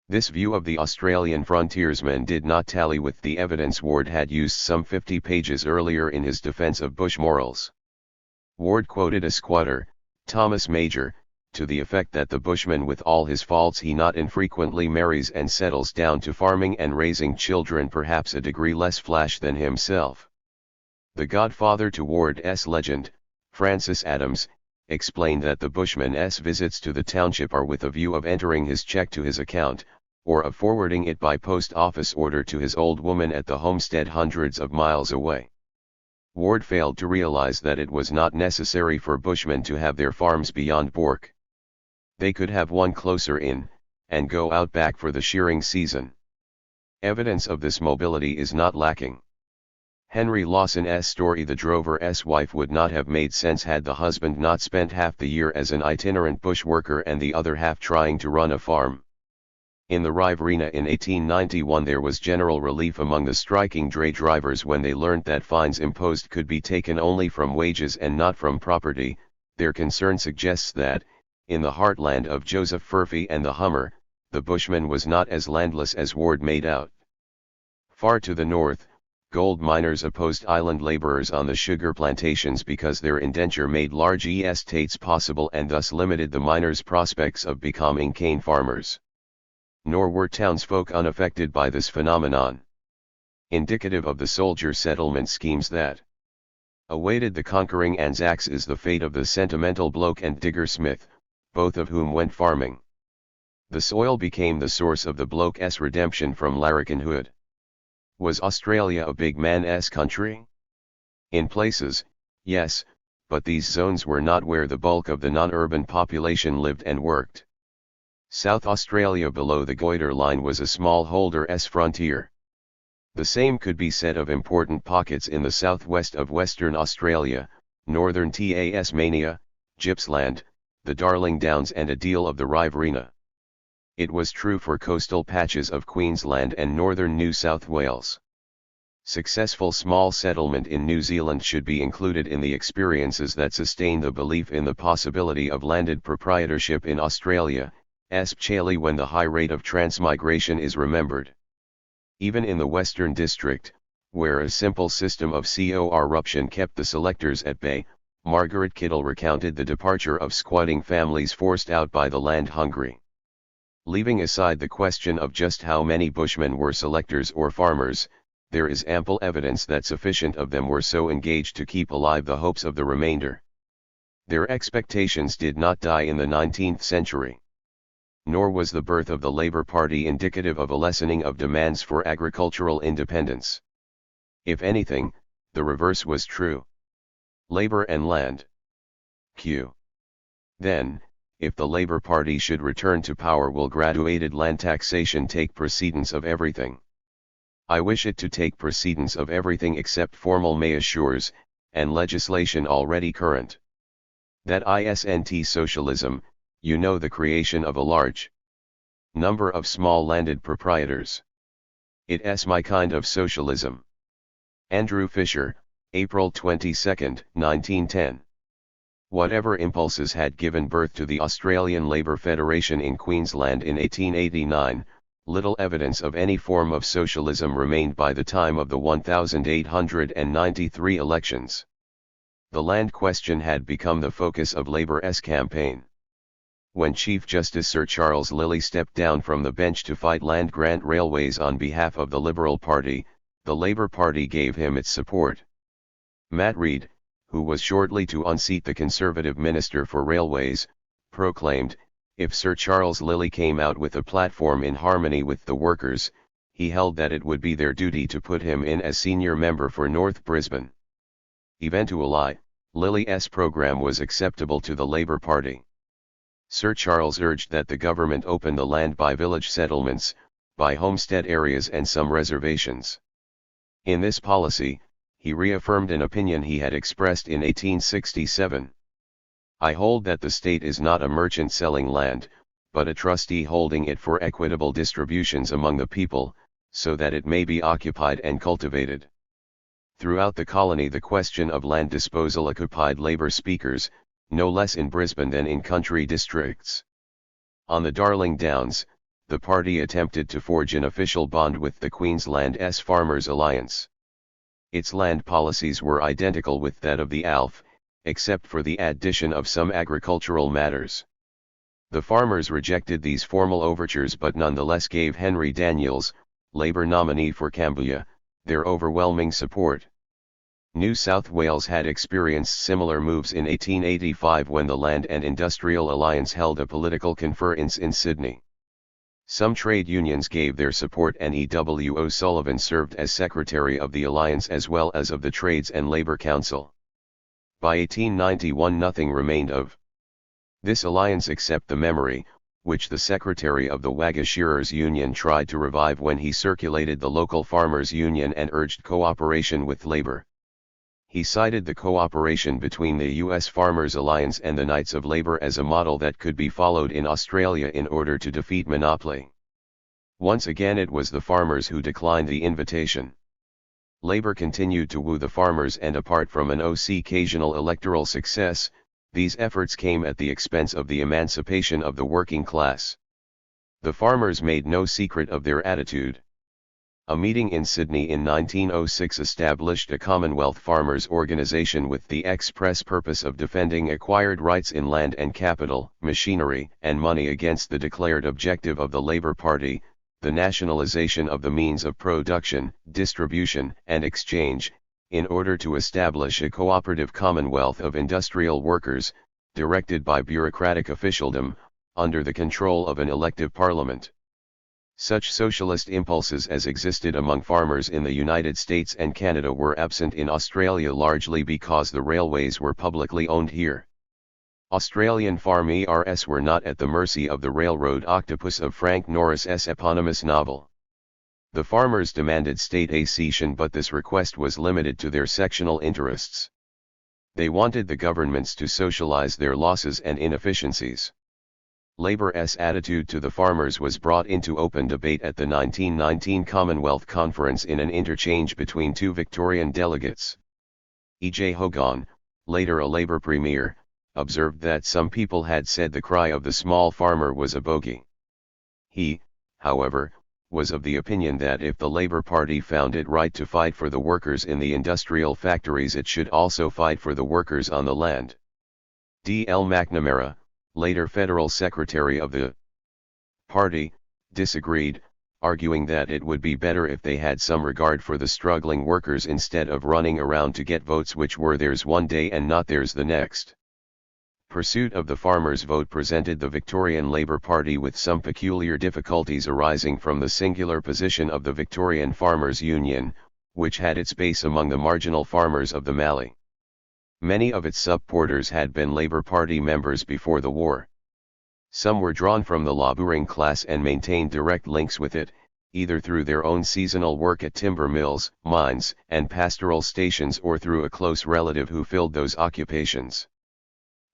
Speaker 1: This view of the Australian frontiersman did not tally with the evidence Ward had used some 50 pages earlier in his defence of bush morals. Ward quoted a squatter, Thomas Major, to the effect that the bushman with all his faults he not infrequently marries and settles down to farming and raising children perhaps a degree less flash than himself. The godfather to Ward's legend, Francis Adams, explained that the bushman's visits to the township are with a view of entering his cheque to his account, or of forwarding it by post office order to his old woman at the homestead hundreds of miles away. Ward failed to realize that it was not necessary for bushmen to have their farms beyond Bourke. They could have one closer in, and go out back for the shearing season. Evidence of this mobility is not lacking. Henry Lawson's story The Drover's Wife would not have made sense had the husband not spent half the year as an itinerant bush worker and the other half trying to run a farm. In the Riverina in 1891 there was general relief among the striking dray drivers when they learnt that fines imposed could be taken only from wages and not from property. Their concern suggests that, in the heartland of Joseph Furphy and the Hummer, the bushman was not as landless as Ward made out. Far to the north, gold miners opposed island laborers on the sugar plantations because their indenture made large estates possible and thus limited the miners' prospects of becoming cane farmers. Nor were townsfolk unaffected by this phenomenon. Indicative of the soldier settlement schemes that awaited the conquering Anzacs is the fate of the sentimental bloke and digger Smith, both of whom went farming. The soil became the source of the bloke's redemption from larrikinhood. Was Australia a big man's country? In places, yes, but these zones were not where the bulk of the non-urban population lived and worked. South Australia below the goiter line was a smallholder's frontier. The same could be said of important pockets in the southwest of Western Australia, northern Tasmania, Gippsland, the Darling Downs and a deal of the Riverina. It was true for coastal patches of Queensland and northern New South Wales. Successful small settlement in New Zealand should be included in the experiences that sustain the belief in the possibility of landed proprietorship in Australia, especially when the high rate of transmigration is remembered. Even in the Western District, where a simple system of corruption kept the selectors at bay, Margaret Kittle recounted the departure of squatting families forced out by the land-hungry. Leaving aside the question of just how many Bushmen were selectors or farmers, there is ample evidence that sufficient of them were so engaged to keep alive the hopes of the remainder. Their expectations did not die in the 19th century. Nor was the birth of the Labour Party indicative of a lessening of demands for agricultural independence. If anything, the reverse was true. Labour and land. Q. Then, if the Labour Party should return to power, will graduated land taxation take precedence of everything? I wish it to take precedence of everything except formal measures, and legislation already current. That isn't socialism, you know, the creation of a large number of small landed proprietors. It's my kind of socialism. Andrew Fisher, April 22, 1910. Whatever impulses had given birth to the Australian Labour Federation in Queensland in 1889, little evidence of any form of socialism remained by the time of the 1893 elections. The land question had become the focus of Labour's campaign. When Chief Justice Sir Charles Lilly stepped down from the bench to fight land grant railways on behalf of the Liberal Party, the Labour Party gave him its support. Matt Reid, who was shortly to unseat the Conservative Minister for Railways, proclaimed, if Sir Charles Lilly came out with a platform in harmony with the workers, he held that it would be their duty to put him in as senior member for North Brisbane. Eventually, Lilly's programme was acceptable to the Labour Party. Sir Charles urged that the government open the land by village settlements, by homestead areas and some reservations. In this policy, he reaffirmed an opinion he had expressed in 1867. I hold that the state is not a merchant selling land, but a trustee holding it for equitable distributions among the people, so that it may be occupied and cultivated. Throughout the colony the question of land disposal occupied Labour speakers, no less in Brisbane than in country districts. On the Darling Downs, the party attempted to forge an official bond with the Queensland's Farmers Alliance. Its land policies were identical with that of the ALF, except for the addition of some agricultural matters. The farmers rejected these formal overtures but nonetheless gave Henry Daniels, Labour nominee for Cambria, their overwhelming support. New South Wales had experienced similar moves in 1885 when the Land and Industrial Alliance held a political conference in Sydney. Some trade unions gave their support and E.W. O'Sullivan served as secretary of the alliance as well as of the Trades and Labour Council. By 1891 nothing remained of this alliance except the memory, which the secretary of the Wagga Shearers Union tried to revive when he circulated the local farmers' union and urged cooperation with Labour. He cited the cooperation between the U.S. Farmers Alliance and the Knights of Labour as a model that could be followed in Australia in order to defeat monopoly. Once again it was the farmers who declined the invitation. Labour continued to woo the farmers, and apart from an occasional electoral success, these efforts came at the expense of the emancipation of the working class. The farmers made no secret of their attitude. A meeting in Sydney in 1906 established a Commonwealth Farmers' Organisation with the express purpose of defending acquired rights in land and capital, machinery and money against the declared objective of the Labour Party, the nationalisation of the means of production, distribution and exchange, in order to establish a cooperative commonwealth of industrial workers, directed by bureaucratic officialdom, under the control of an elective parliament. Such socialist impulses as existed among farmers in the United States and Canada were absent in Australia largely because the railways were publicly owned here. Australian farmers were not at the mercy of the railroad octopus of Frank Norris's eponymous novel. The farmers demanded state accession, but this request was limited to their sectional interests. They wanted the governments to socialize their losses and inefficiencies. Labour's attitude to the farmers was brought into open debate at the 1919 Commonwealth Conference in an interchange between two Victorian delegates. E.J. Hogan, later a Labour premier, observed that some people had said the cry of the small farmer was a bogey. He, however, was of the opinion that if the Labour Party found it right to fight for the workers in the industrial factories, it should also fight for the workers on the land. D. L. McNamara, later Federal Secretary of the party, disagreed, arguing that it would be better if they had some regard for the struggling workers instead of running around to get votes which were theirs one day and not theirs the next. Pursuit of the farmers' vote presented the Victorian Labour Party with some peculiar difficulties arising from the singular position of the Victorian Farmers' Union, which had its base among the marginal farmers of the Mallee. Many of its supporters had been Labour Party members before the war. Some were drawn from the labouring class and maintained direct links with it, either through their own seasonal work at timber mills, mines, and pastoral stations, or through a close relative who filled those occupations.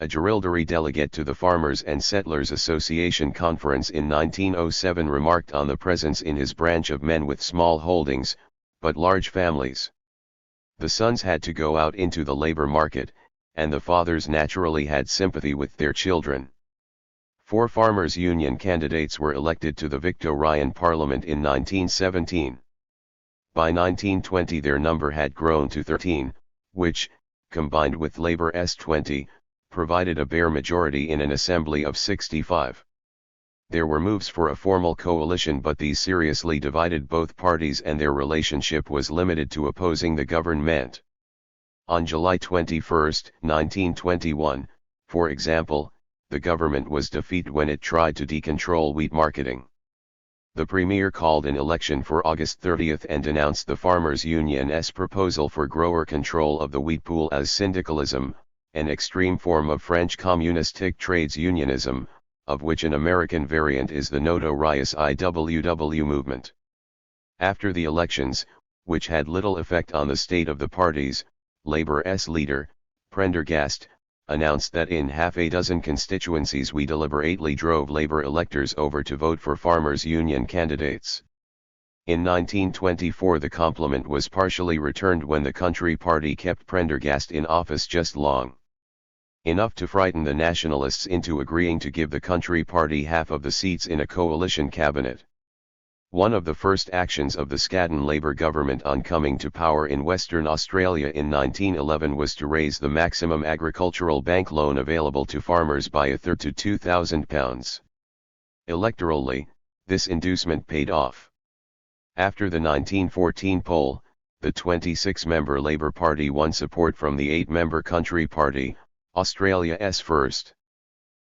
Speaker 1: A Jerilderie delegate to the Farmers and Settlers Association conference in 1907 remarked on the presence in his branch of men with small holdings, but large families. The sons had to go out into the labor market, and the fathers naturally had sympathy with their children. 4 farmers' union candidates were elected to the Victorian Parliament in 1917. By 1920 their number had grown to 13, which, combined with Labour's 20, provided a bare majority in an assembly of 65. There were moves for a formal coalition, but these seriously divided both parties and their relationship was limited to opposing the government. On July 21, 1921, for example, the government was defeated when it tried to decontrol wheat marketing. The Premier called an election for August 30 and denounced the Farmers' Union's proposal for grower control of the wheat pool as syndicalism, an extreme form of French communistic trades unionism, of which an American variant is the notorious IWW movement. After the elections, which had little effect on the state of the parties, Labour's leader, Prendergast, announced that in half a dozen constituencies we deliberately drove Labour electors over to vote for farmers' union candidates. In 1924 the compliment was partially returned when the Country Party kept Prendergast in office just long enough to frighten the Nationalists into agreeing to give the Country Party half of the seats in a coalition cabinet. One of the first actions of the Scadden Labour government on coming to power in Western Australia in 1911 was to raise the maximum agricultural bank loan available to farmers by a third to £2,000. Electorally, this inducement paid off. After the 1914 poll, the 26-member Labour Party won support from the 8-member Country Party, Australia's first.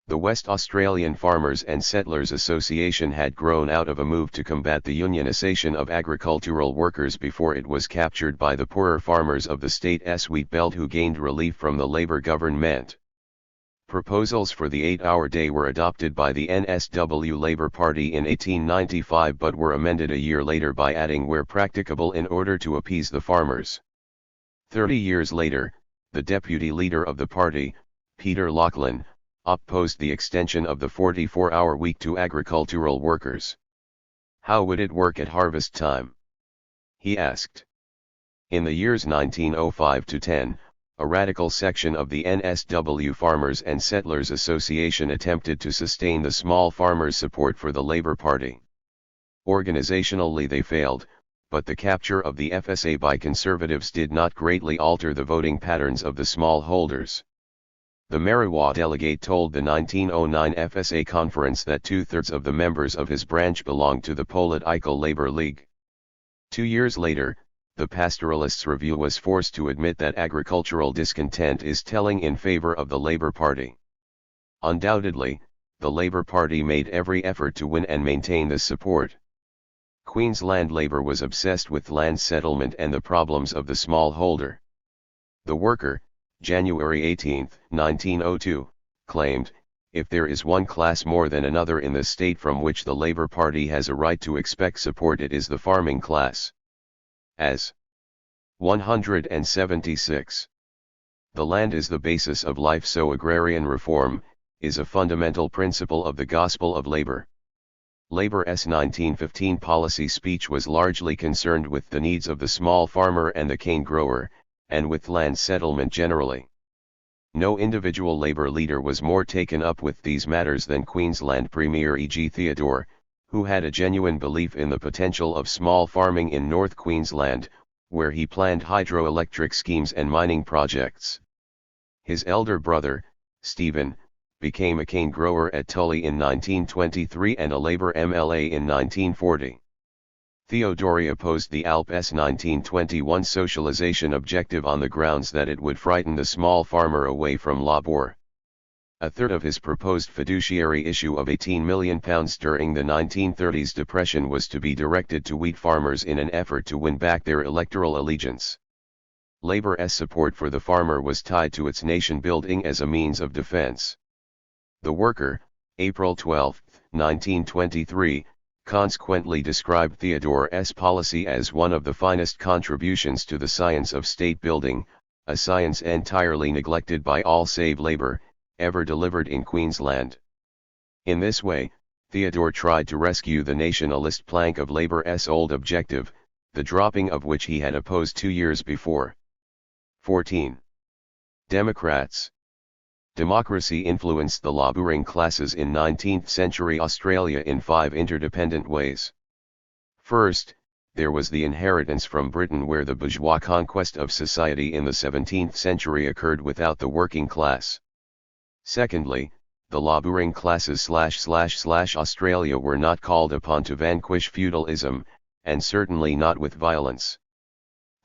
Speaker 1: The West Australian Farmers and Settlers Association had grown out of a move to combat the unionisation of agricultural workers before it was captured by the poorer farmers of the state's wheat belt, who gained relief from the Labour government. Proposals for the 8-hour day were adopted by the NSW Labour Party in 1895 but were amended a year later by adding "where practicable" in order to appease the farmers. 30 years later, the deputy leader of the party, Peter Lachlan, opposed the extension of the 44-hour week to agricultural workers. How would it work at harvest time? He asked. In the years 1905 to 10, a radical section of the NSW Farmers and Settlers Association attempted to sustain the small farmers' support for the Labour Party. Organizationally they failed, but the capture of the FSA by Conservatives did not greatly alter the voting patterns of the smallholders. The Merriwa delegate told the 1909 FSA conference that 2/3 of the members of his branch belonged to the Political Labour League. 2 years later, the Pastoralists' Review was forced to admit that agricultural discontent is telling in favor of the Labour Party. Undoubtedly, the Labour Party made every effort to win and maintain this support. Queensland Labour was obsessed with land settlement and the problems of the smallholder. The Worker, January 18, 1902, claimed, "If there is one class more than another in the state from which the Labour Party has a right to expect support, it is the farming class." As 176. The land is the basis of life, so agrarian reform is a fundamental principle of the gospel of labor. Labour's 1915 policy speech was largely concerned with the needs of the small farmer and the cane grower, and with land settlement generally. No individual Labour leader was more taken up with these matters than Queensland Premier E.G. Theodore, who had a genuine belief in the potential of small farming in North Queensland, where he planned hydroelectric schemes and mining projects. His elder brother, Stephen, became a cane grower at Tully in 1923 and a Labour MLA in 1940. Theodore opposed the ALP's 1921 socialisation objective on the grounds that it would frighten the small farmer away from labour. A third of his proposed fiduciary issue of £18 million during the 1930s depression was to be directed to wheat farmers in an effort to win back their electoral allegiance. Labour's support for the farmer was tied to its nation building as a means of defence. The Worker, April 12, 1923, consequently described Theodore's policy as one of the finest contributions to the science of state building, a science entirely neglected by all save Labour, ever delivered in Queensland. In this way, Theodore tried to rescue the nationalist plank of Labour's old objective, the dropping of which he had opposed 2 years before. 14. Democrats. Democracy influenced the labouring classes in 19th-century Australia in 5 interdependent ways. First, there was the inheritance from Britain, where the bourgeois conquest of society in the 17th century occurred without the working class. Secondly, the labouring classes / Australia were not called upon to vanquish feudalism, and certainly not with violence.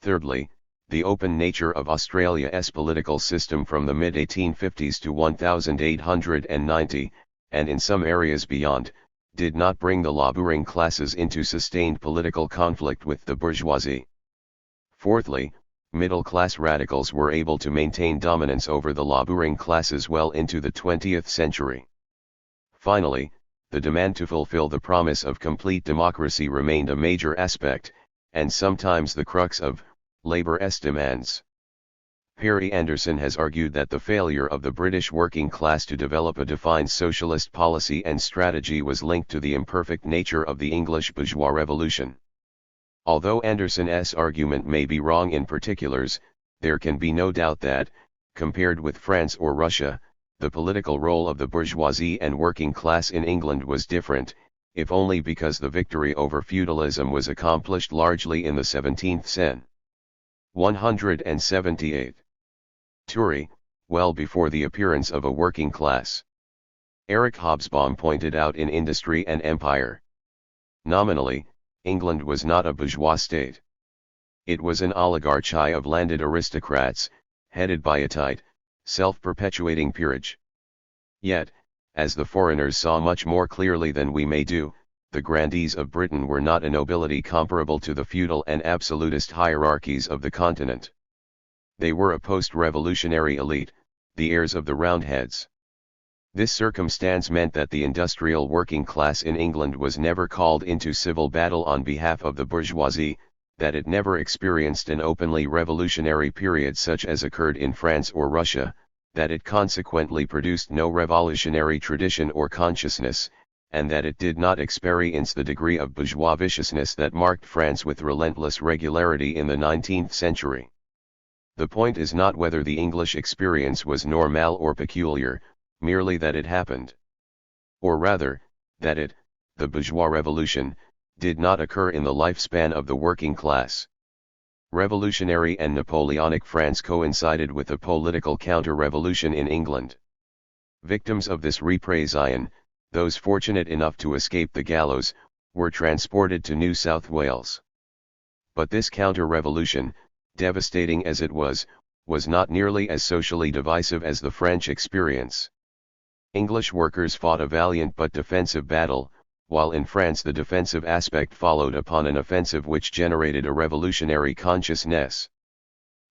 Speaker 1: Thirdly, the open nature of Australia's political system from the mid-1850s to 1890, and in some areas beyond, did not bring the labouring classes into sustained political conflict with the bourgeoisie. Fourthly, middle-class radicals were able to maintain dominance over the labouring classes well into the 20th century. Finally, the demand to fulfill the promise of complete democracy remained a major aspect, and sometimes the crux of Labour's demands. Perry Anderson has argued that the failure of the British working class to develop a defined socialist policy and strategy was linked to the imperfect nature of the English bourgeois revolution. Although Anderson's argument may be wrong in particulars, there can be no doubt that, compared with France or Russia, the political role of the bourgeoisie and working class in England was different, if only because the victory over feudalism was accomplished largely in the 17th century. 178. Tory, well before the appearance of a working class. Eric Hobsbawm pointed out in Industry and Empire. Nominally, England was not a bourgeois state. It was an oligarchy of landed aristocrats, headed by a tight, self-perpetuating peerage. Yet, as the foreigners saw much more clearly than we may do, the grandees of Britain were not a nobility comparable to the feudal and absolutist hierarchies of the continent. They were a post-revolutionary elite, the heirs of the Roundheads. This circumstance meant that the industrial working class in England was never called into civil battle on behalf of the bourgeoisie, that it never experienced an openly revolutionary period such as occurred in France or Russia, that it consequently produced no revolutionary tradition or consciousness, and that it did not experience the degree of bourgeois viciousness that marked France with relentless regularity in the 19th century. The point is not whether the English experience was normal or peculiar, merely that it happened. Or rather, that it, the bourgeois revolution, did not occur in the lifespan of the working class. Revolutionary and Napoleonic France coincided with a political counter-revolution in England. Victims of this repression, those fortunate enough to escape the gallows, were transported to New South Wales. But this counter-revolution, devastating as it was not nearly as socially divisive as the French experience. English workers fought a valiant but defensive battle, while in France the defensive aspect followed upon an offensive which generated a revolutionary consciousness.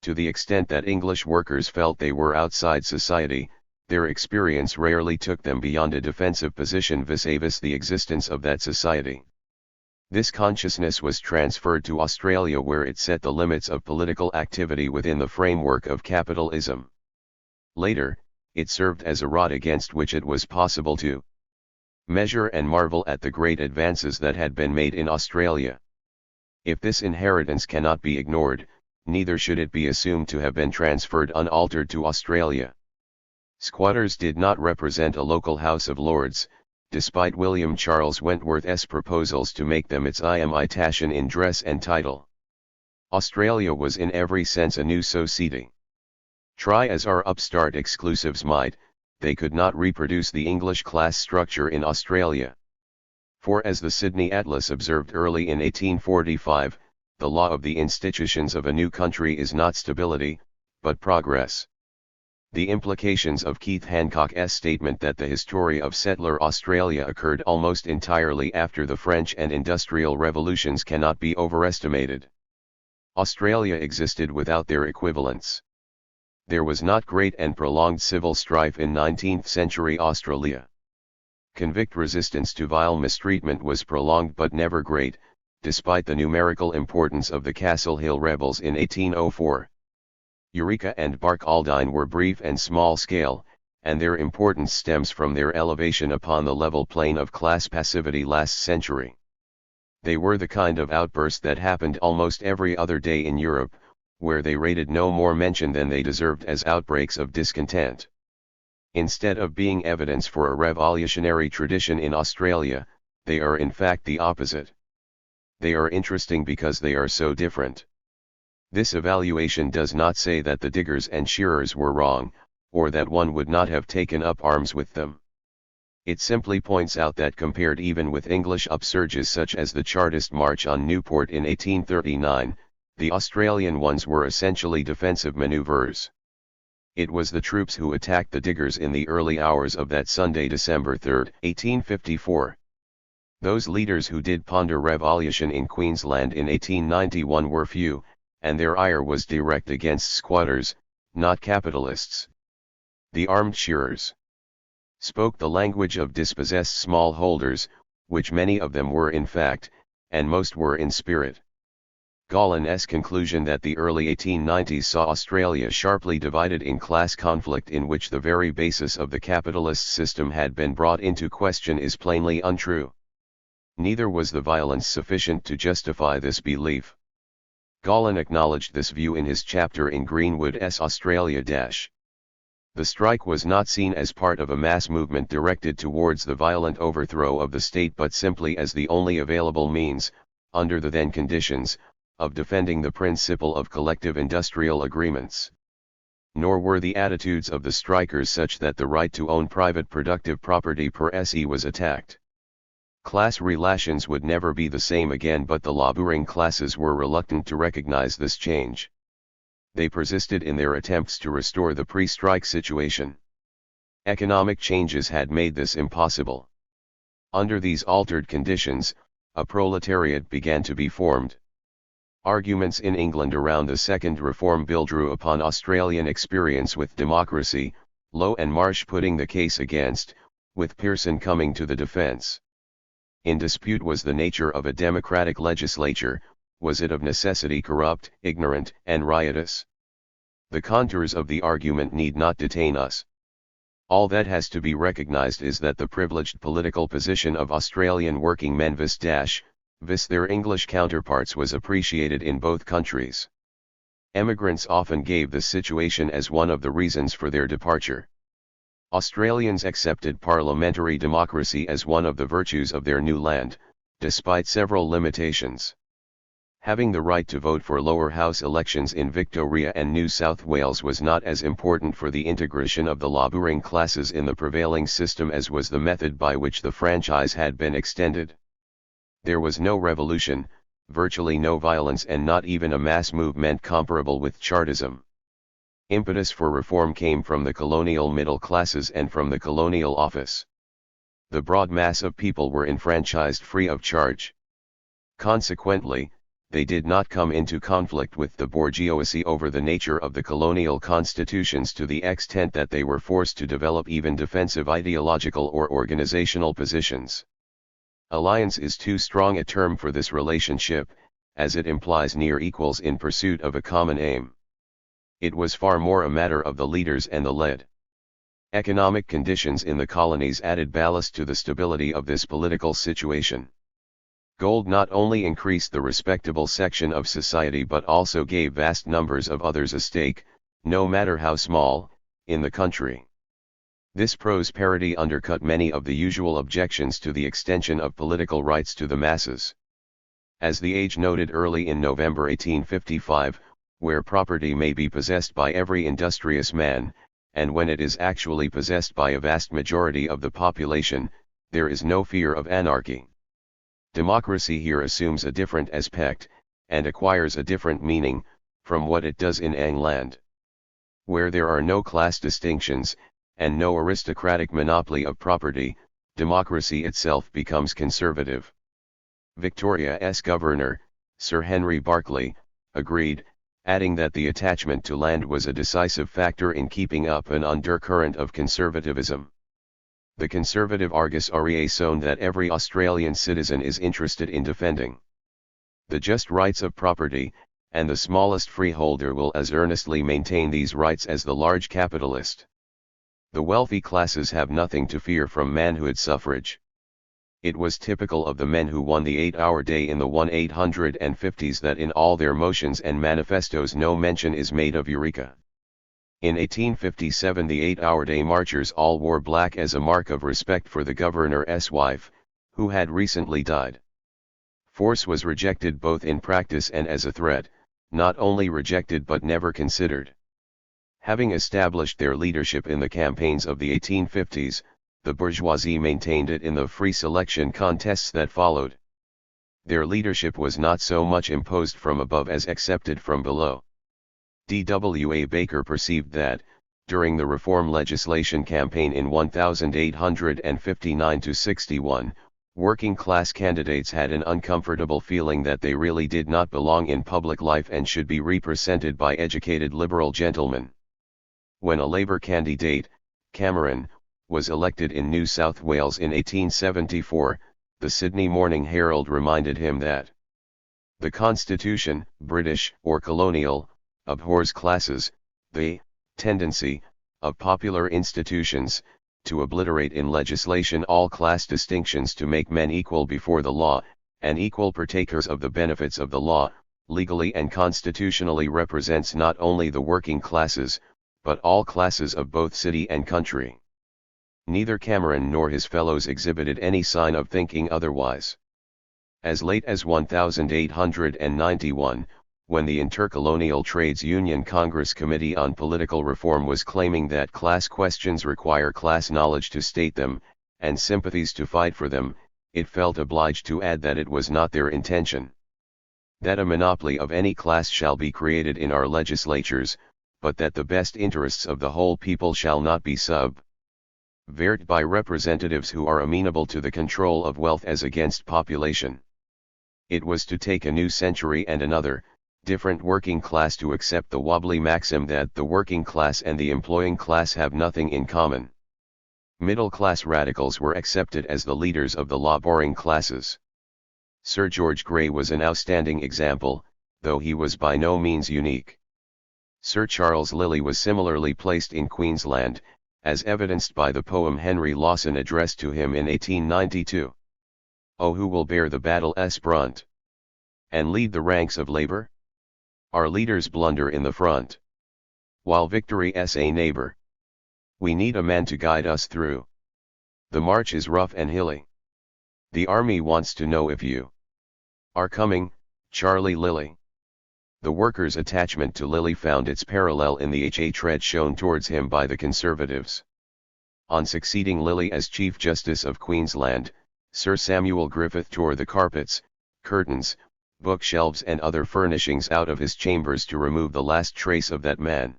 Speaker 1: To the extent that English workers felt they were outside society, their experience rarely took them beyond a defensive position vis-a-vis the existence of that society. This consciousness was transferred to Australia, where it set the limits of political activity within the framework of capitalism. Later, it served as a rod against which it was possible to measure and marvel at the great advances that had been made in Australia. If this inheritance cannot be ignored, neither should it be assumed to have been transferred unaltered to Australia. Squatters did not represent a local House of Lords, despite William Charles Wentworth's proposals to make them its imitation in dress and title. Australia was in every sense a new society. Try as our upstart exclusives might, they could not reproduce the English class structure in Australia. For as the Sydney Atlas observed early in 1845, the law of the institutions of a new country is not stability, but progress. The implications of Keith Hancock's statement that the history of settler Australia occurred almost entirely after the French and Industrial Revolutions cannot be overestimated. Australia existed without their equivalents. There was not great and prolonged civil strife in 19th-century Australia. Convict resistance to vile mistreatment was prolonged but never great, despite the numerical importance of the Castle Hill rebels in 1804. Eureka and Barcaldine were brief and small-scale, and their importance stems from their elevation upon the level plane of class passivity last century. They were the kind of outburst that happened almost every other day in Europe, where they rated no more mention than they deserved as outbreaks of discontent. Instead of being evidence for a revolutionary tradition in Australia, they are in fact the opposite. They are interesting because they are so different. This evaluation does not say that the diggers and shearers were wrong, or that one would not have taken up arms with them. It simply points out that compared even with English upsurges such as the Chartist March on Newport in 1839, the Australian ones were essentially defensive manoeuvres. It was the troops who attacked the diggers in the early hours of that Sunday, December 3, 1854. Those leaders who did ponder revolution in Queensland in 1891 were few, and their ire was direct against squatters, not capitalists. The armed shearers spoke the language of dispossessed smallholders, which many of them were in fact, and most were in spirit. Gallen's conclusion that the early 1890s saw Australia sharply divided in class conflict in which the very basis of the capitalist system had been brought into question is plainly untrue. Neither was the violence sufficient to justify this belief. Gallen acknowledged this view in his chapter in Greenwood's Australia. The strike was not seen as part of a mass movement directed towards the violent overthrow of the state but simply as the only available means, under the then conditions, of defending the principle of collective industrial agreements. Nor were the attitudes of the strikers such that the right to own private productive property per se was attacked. Class relations would never be the same again, but the laboring classes were reluctant to recognize this change. They persisted in their attempts to restore the pre-strike situation. Economic changes had made this impossible. Under these altered conditions, a proletariat began to be formed. Arguments in England around the Second Reform Bill drew upon Australian experience with democracy, Lowe and Marsh putting the case against, with Pearson coming to the defence. In dispute was the nature of a democratic legislature. Was it of necessity corrupt, ignorant, and riotous? The contours of the argument need not detain us. All that has to be recognised is that the privileged political position of Australian working men vis their English counterparts was appreciated in both countries. Emigrants often gave this situation as one of the reasons for their departure. Australians accepted parliamentary democracy as one of the virtues of their new land, despite several limitations. Having the right to vote for lower house elections in Victoria and New South Wales was not as important for the integration of the labouring classes in the prevailing system as was the method by which the franchise had been extended. There was no revolution, virtually no violence, and not even a mass movement comparable with Chartism. Impetus for reform came from the colonial middle classes and from the colonial office. the broad mass of people were enfranchised free of charge. Consequently, they did not come into conflict with the bourgeoisie over the nature of the colonial constitutions to the extent that they were forced to develop even defensive ideological or organizational positions. Alliance is too strong a term for this relationship, as it implies near equals in pursuit of a common aim. It was far more a matter of the leaders and the led. Economic conditions in the colonies added ballast to the stability of this political situation. Gold not only increased the respectable section of society but also gave vast numbers of others a stake, no matter how small, in the country. This prosperity undercut many of the usual objections to the extension of political rights to the masses. As The Age noted early in November 1855, where property may be possessed by every industrious man, and when it is actually possessed by a vast majority of the population, there is no fear of anarchy. Democracy here assumes a different aspect, and acquires a different meaning, from what it does in England. Where there are no class distinctions, and no aristocratic monopoly of property, democracy itself becomes conservative. Victoria's governor, Sir Henry Berkeley, agreed, adding that the attachment to land was a decisive factor in keeping up an undercurrent of conservatism. The conservative Argus Ariason that every Australian citizen is interested in defending the just rights of property, and the smallest freeholder will as earnestly maintain these rights as the large capitalist. The wealthy classes have nothing to fear from manhood suffrage. It was typical of the men who won the 8-hour day in the 1850s that in all their motions and manifestos no mention is made of Eureka. In 1857 the 8-hour day marchers all wore black as a mark of respect for the governor's wife, who had recently died. Force was rejected both in practice and as a threat, not only rejected but never considered. Having established their leadership in the campaigns of the 1850s, the bourgeoisie maintained it in the free selection contests that followed. Their leadership was not so much imposed from above as accepted from below. D.W.A. Baker perceived that, during the reform legislation campaign in 1859-61, working-class candidates had an uncomfortable feeling that they really did not belong in public life and should be represented by educated liberal gentlemen. When a Labour candidate, Cameron, was elected in New South Wales in 1874, the Sydney Morning Herald reminded him that the Constitution, British or colonial, abhors classes, the tendency of popular institutions to obliterate in legislation all class distinctions to make men equal before the law, and equal partakers of the benefits of the law, legally and constitutionally represents not only the working classes, but all classes of both city and country. Neither Cameron nor his fellows exhibited any sign of thinking otherwise. As late as 1891, when the Intercolonial Trades Union Congress Committee on Political Reform was claiming that class questions require class knowledge to state them, and sympathies to fight for them, it felt obliged to add that it was not their intention that a monopoly of any class shall be created in our legislatures, but that the best interests of the whole people shall not be subverted by representatives who are amenable to the control of wealth as against population. It was to take a new century and another, different working class to accept the wobbly maxim that the working class and the employing class have nothing in common. Middle-class radicals were accepted as the leaders of the laboring classes. Sir George Grey was an outstanding example, though he was by no means unique. Sir Charles Lilly was similarly placed in Queensland, as evidenced by the poem Henry Lawson addressed to him in 1892. Oh, who will bear the battle's brunt and lead the ranks of labor? Our leaders blunder in the front, while victory's a neighbor. We need a man to guide us through. The march is rough and hilly. The army wants to know if you are coming, Charlie Lilly. The workers' attachment to Lilly found its parallel in the hatred shown towards him by the Conservatives. On succeeding Lilly as Chief Justice of Queensland, Sir Samuel Griffith tore the carpets, curtains, bookshelves and other furnishings out of his chambers to remove the last trace of that man.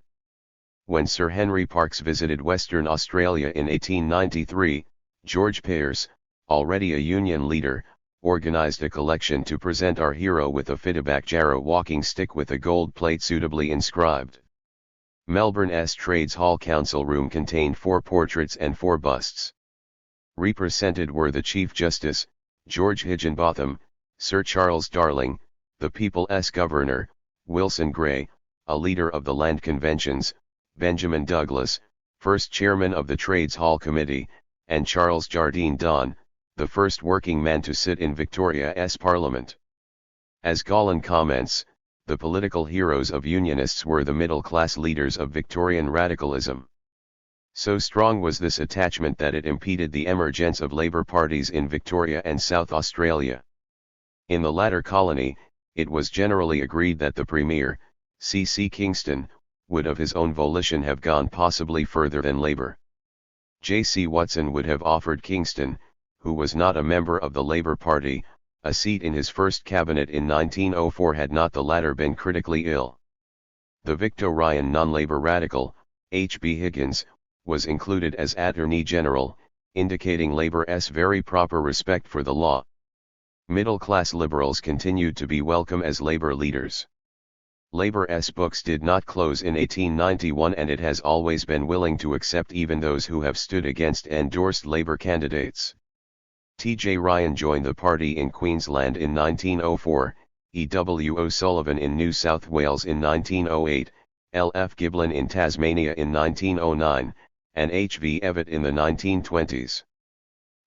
Speaker 1: When Sir Henry Parkes visited Western Australia in 1893, George Pearce, already a Union leader, organized a collection to present our hero with a Fitibak Jarrah walking stick with a gold plate suitably inscribed. Melbourne's Trades Hall Council Room contained 4 portraits and 4 busts. Represented were the Chief Justice, George Higginbotham, Sir Charles Darling, the People's Governor, Wilson Gray, a leader of the Land Conventions, Benjamin Douglas, first chairman of the Trades Hall Committee, and Charles Jardine Donn, the first working man to sit in Victoria's Parliament. As Gallen comments, the political heroes of Unionists were the middle-class leaders of Victorian radicalism. So strong was this attachment that it impeded the emergence of Labour parties in Victoria and South Australia. In the latter colony, it was generally agreed that the Premier, C.C. Kingston, would of his own volition have gone possibly further than Labour. J.C. Watson would have offered Kingston, who was not a member of the Labour Party, a seat in his first cabinet in 1904 had not the latter been critically ill. The Victorian non-Labour radical, H.B. Higgins, was included as Attorney General, indicating Labour's very proper respect for the law. Middle-class Liberals continued to be welcome as Labour leaders. Labour's books did not close in 1891 and it has always been willing to accept even those who have stood against endorsed Labour candidates. T.J. Ryan joined the party in Queensland in 1904, E.W. O'Sullivan in New South Wales in 1908, L.F. Giblin in Tasmania in 1909, and H.V. Evatt in the 1920s.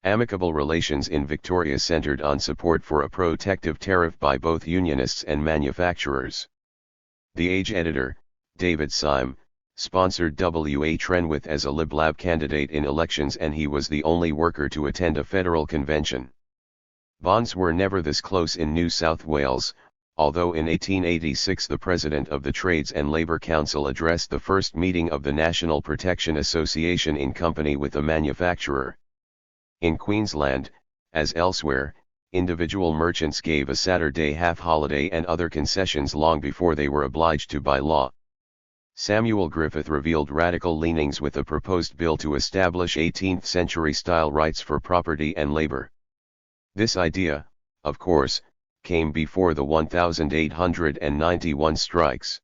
Speaker 1: Amicable relations in Victoria centred on support for a protective tariff by both unionists and manufacturers. The Age editor, David Syme, sponsored W.A. Trenwith as a Lib Lab candidate in elections and he was the only worker to attend a federal convention. Bonds were never this close in New South Wales, although in 1886 the President of the Trades and Labour Council addressed the first meeting of the National Protection Association in company with the manufacturer. In Queensland, as elsewhere, individual merchants gave a Saturday half-holiday and other concessions long before they were obliged to by law. Samuel Griffith revealed radical leanings with a proposed bill to establish 18th-century-style rights for property and labour. This idea, of course, came before the 1891 strikes.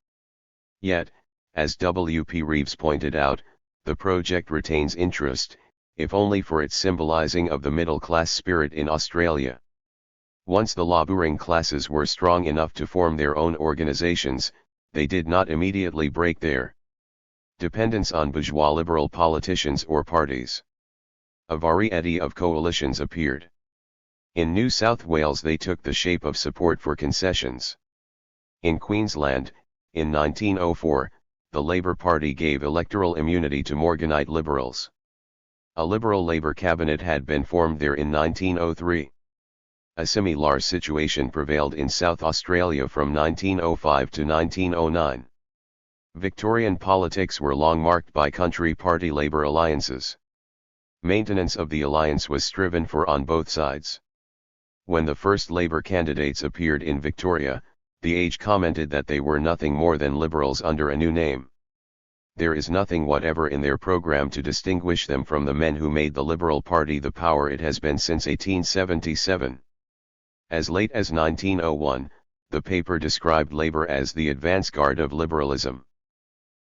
Speaker 1: Yet, as W. P. Reeves pointed out, the project retains interest, if only for its symbolising of the middle-class spirit in Australia. Once the labouring classes were strong enough to form their own organisations, they did not immediately break their dependence on bourgeois liberal politicians or parties. A variety of coalitions appeared. In New South Wales they took the shape of support for concessions. In Queensland, in 1904, the Labour Party gave electoral immunity to Morganite Liberals. A Liberal Labour cabinet had been formed there in 1903. A similar situation prevailed in South Australia from 1905 to 1909. Victorian politics were long marked by country party Labour alliances. Maintenance of the alliance was striven for on both sides. When the first Labour candidates appeared in Victoria, The Age commented that they were nothing more than Liberals under a new name. There is nothing whatever in their programme to distinguish them from the men who made the Liberal Party the power it has been since 1877. As late as 1901, the paper described Labour as the advance guard of liberalism.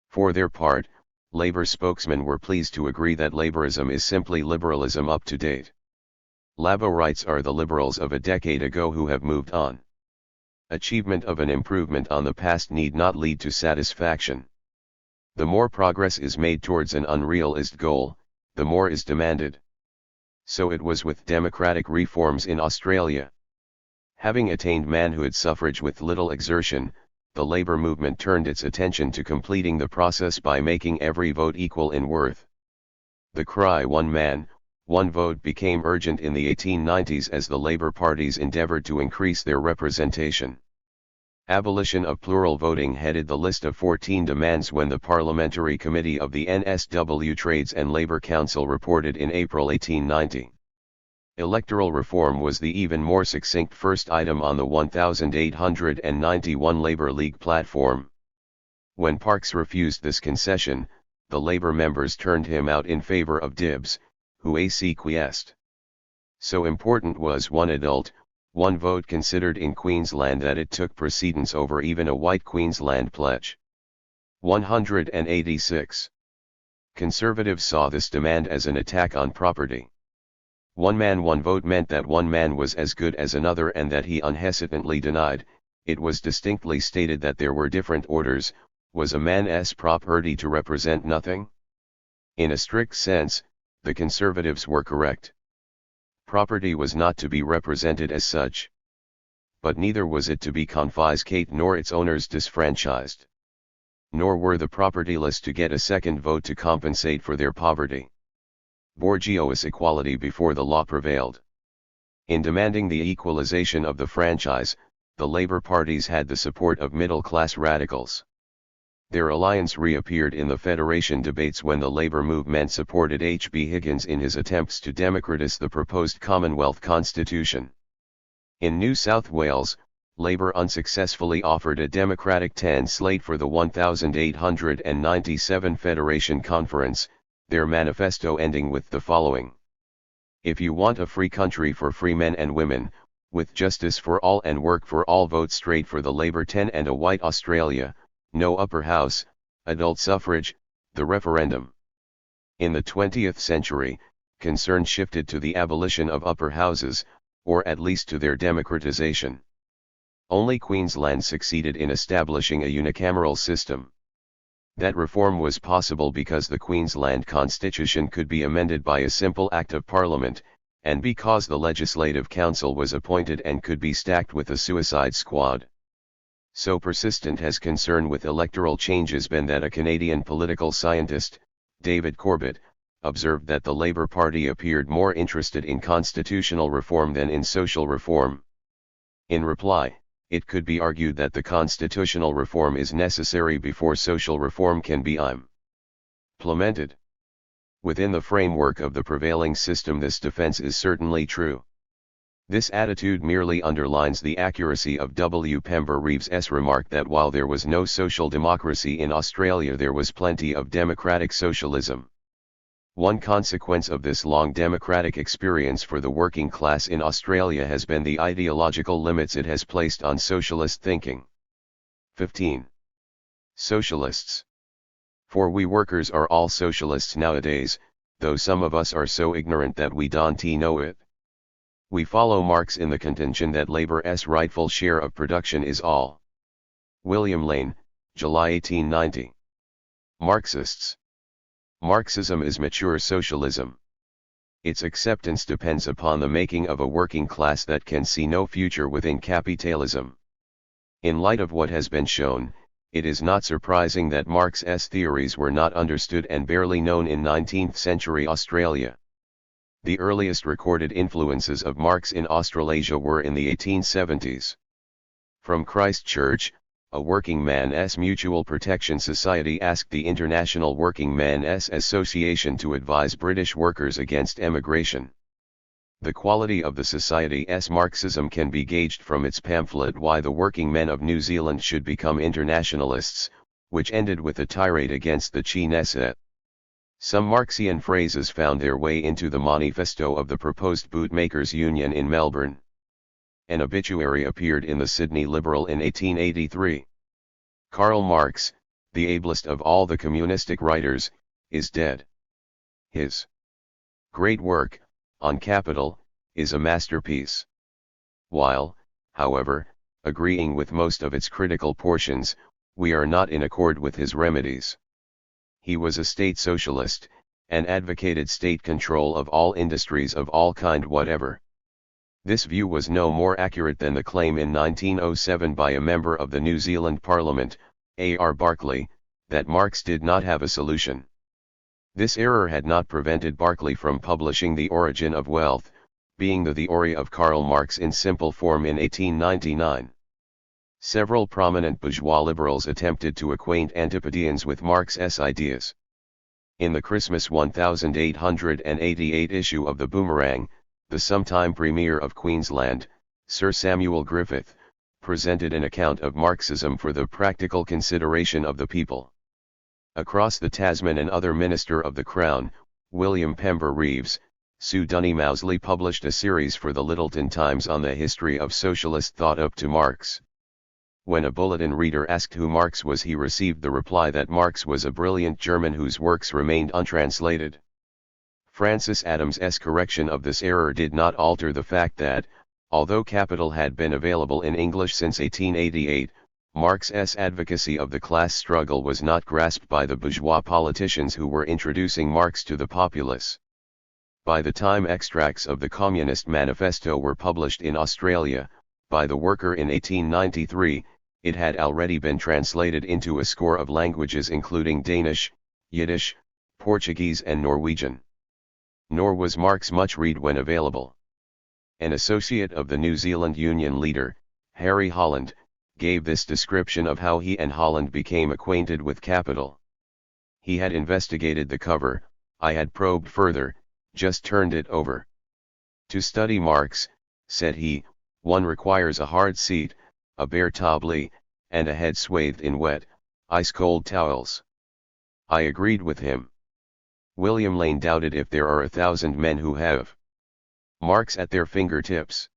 Speaker 1: For their part, Labour spokesmen were pleased to agree that Labourism is simply liberalism up to date. Laborites are the Liberals of a decade ago who have moved on. Achievement of an improvement on the past need not lead to satisfaction. The more progress is made towards an unrealised goal, the more is demanded. So it was with democratic reforms in Australia. Having attained manhood suffrage with little exertion, the Labour movement turned its attention to completing the process by making every vote equal in worth. The cry "one man, one vote" became urgent in the 1890s as the Labour parties endeavoured to increase their representation. Abolition of plural voting headed the list of 14 demands when the Parliamentary Committee of the NSW Trades and Labour Council reported in April 1890. Electoral reform was the even more succinct first item on the 1891 Labour League platform. When Parkes refused this concession, the Labour members turned him out in favour of Dibbs, who acquiesced. So important was one adult, one vote considered in Queensland that it took precedence over even a white Queensland pledge. 186. Conservatives saw this demand as an attack on property. One man one vote meant that one man was as good as another and that he unhesitantly denied, it was distinctly stated that there were different orders. Was a man's property to represent nothing? In a strict sense, the Conservatives were correct. Property was not to be represented as such. But neither was it to be confiscated nor its owners disfranchised. Nor were the propertyless to get a second vote to compensate for their poverty. Bourgeois equality before the law prevailed. In demanding the equalization of the franchise, the Labour parties had the support of middle-class radicals. Their alliance reappeared in the Federation debates when the Labour movement supported H.B. Higgins in his attempts to democratise the proposed Commonwealth Constitution. In New South Wales, Labour unsuccessfully offered a Democratic 10 slate for the 1897 Federation Conference, their manifesto ending with the following: "If you want a free country for free men and women, with justice for all and work for all, vote straight for the Labour 10 and a white Australia, no upper house, adult suffrage, the referendum." In the 20th century, concern shifted to the abolition of upper houses, or at least to their democratization. Only Queensland succeeded in establishing a unicameral system. That reform was possible because the Queensland Constitution could be amended by a simple Act of Parliament, and because the Legislative Council was appointed and could be stacked with a suicide squad. So persistent has concern with electoral changes been that a Canadian political scientist, David Corbett, observed that the Labour Party appeared more interested in constitutional reform than in social reform. In reply, it could be argued that the constitutional reform is necessary before social reform can be implemented. Within the framework of the prevailing system, this defense is certainly true. This attitude merely underlines the accuracy of W. Pember Reeves's remark that while there was no social democracy in Australia, there was plenty of democratic socialism. One consequence of this long democratic experience for the working class in Australia has been the ideological limits it has placed on socialist thinking. 15. Socialists. For we workers are all socialists nowadays, though some of us are so ignorant that we don't know it. We follow Marx in the contention that labor's rightful share of production is all. William Lane, July 1890. Marxists. Marxism is mature socialism. Its acceptance depends upon the making of a working class that can see no future within capitalism. In light of what has been shown, it is not surprising that Marx's theories were not understood and barely known in 19th century Australia. The earliest recorded influences of Marx in Australasia were in the 1870s. From Christchurch, a working man's mutual protection society asked the International Working Men's Association to advise British workers against emigration. The quality of the society's Marxism can be gauged from its pamphlet Why the Working Men of New Zealand Should Become Internationalists, which ended with a tirade against the Chinese. Some Marxian phrases found their way into the manifesto of the proposed bootmakers' union in Melbourne. An obituary appeared in the Sydney Liberal in 1883. Karl Marx, the ablest of all the communistic writers, is dead. His great work, On Capital, is a masterpiece. While, however, agreeing with most of its critical portions, we are not in accord with his remedies. He was a state socialist, and advocated state control of all industries of all kind whatever. This view was no more accurate than the claim in 1907 by a member of the New Zealand Parliament, A.R. Barclay, that Marx did not have a solution. This error had not prevented Barclay from publishing The Origin of Wealth, being the theory of Karl Marx in simple form in 1899. Several prominent bourgeois liberals attempted to acquaint Antipodeans with Marx's ideas. In the Christmas 1888 issue of the Boomerang, the sometime Premier of Queensland, Sir Samuel Griffith, presented an account of Marxism for the practical consideration of the people. Across the Tasman, another minister of the Crown, William Pember Reeves, Sue Dunny Mousley published a series for the Littleton Times on the history of socialist thought up to Marx. When a bulletin reader asked who Marx was, he received the reply that Marx was a brilliant German whose works remained untranslated. Francis Adams's correction of this error did not alter the fact that, although Capital had been available in English since 1888, Marx's advocacy of the class struggle was not grasped by the bourgeois politicians who were introducing Marx to the populace. By the time extracts of the Communist Manifesto were published in Australia, by the Worker in 1893, it had already been translated into a score of languages including Danish, Yiddish, Portuguese and Norwegian. Nor was Marx much read when available. An associate of the New Zealand Union leader, Harry Holland, gave this description of how he and Holland became acquainted with Capital. He had investigated the cover, I had probed further, just turned it over. To study Marx, said he, one requires a hard seat, a bare table, and a head swathed in wet, ice-cold towels. I agreed with him. William Lane doubted if there are 1,000 men who have Marx at their fingertips.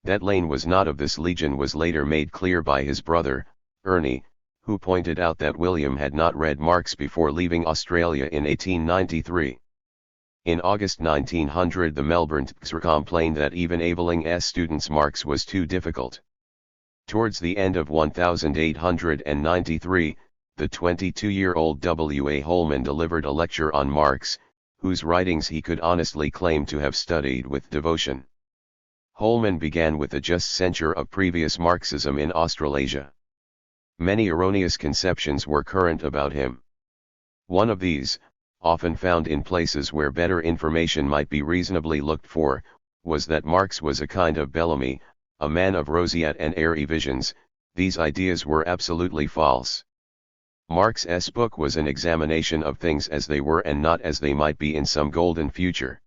Speaker 1: That Lane was not of this legion was later made clear by his brother, Ernie, who pointed out that William had not read Marx before leaving Australia in 1893. In August 1900 the Melbourne Times complained that even Eveling's students Marx was too difficult. Towards the end of 1893, the 22-year-old W.A. Holman delivered a lecture on Marx, whose writings he could honestly claim to have studied with devotion. Holman began with a just censure of previous Marxism in Australasia. Many erroneous conceptions were current about him. One of these, often found in places where better information might be reasonably looked for, was that Marx was a kind of Bellamy, a man of roseate and airy visions. These ideas were absolutely false. Marx's book was an examination of things as they were and not as they might be in some golden future.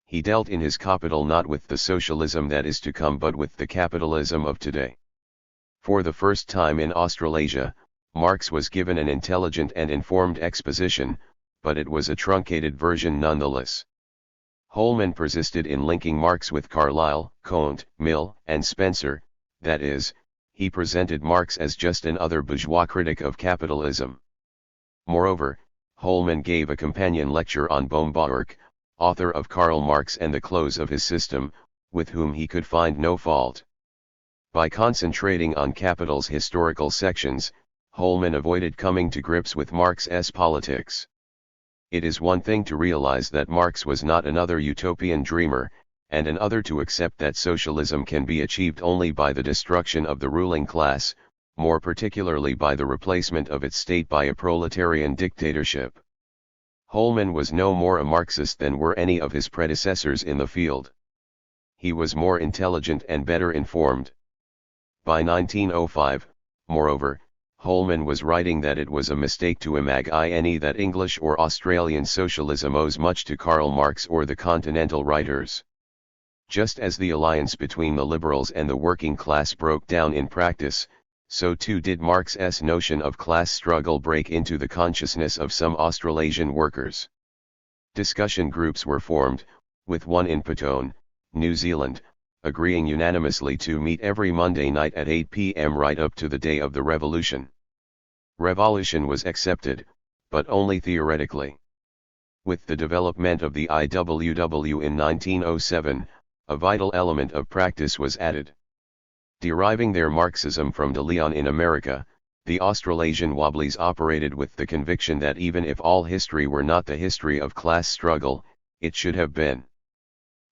Speaker 1: He dealt in his Capital not with the socialism that is to come but with the capitalism of today. For the first time in Australasia, Marx was given an intelligent and informed exposition, but it was a truncated version nonetheless. Holman persisted in linking Marx with Carlyle, Comte, Mill, and Spencer, that is, he presented Marx as just another bourgeois critic of capitalism. Moreover, Holman gave a companion lecture on Bohm-Bawerk, author of Karl Marx and the Close of His System, with whom he could find no fault. By concentrating on Capital's historical sections, Holman avoided coming to grips with Marx's politics. It is one thing to realize that Marx was not another utopian dreamer, and another to accept that socialism can be achieved only by the destruction of the ruling class, more particularly by the replacement of its state by a proletarian dictatorship. Holman was no more a Marxist than were any of his predecessors in the field. He was more intelligent and better informed. By 1905, moreover, Holman was writing that it was a mistake to imagine that English or Australian socialism owes much to Karl Marx or the Continental writers. Just as the alliance between the liberals and the working class broke down in practice, so too did Marx's notion of class struggle break into the consciousness of some Australasian workers. Discussion groups were formed, with one in Petone, New Zealand, agreeing unanimously to meet every Monday night at 8 p.m. right up to the day of the revolution. Revolution was accepted, but only theoretically. With the development of the IWW in 1907, a vital element of practice was added. Deriving their Marxism from De Leon in America, the Australasian Wobblies operated with the conviction that even if all history were not the history of class struggle, it should have been.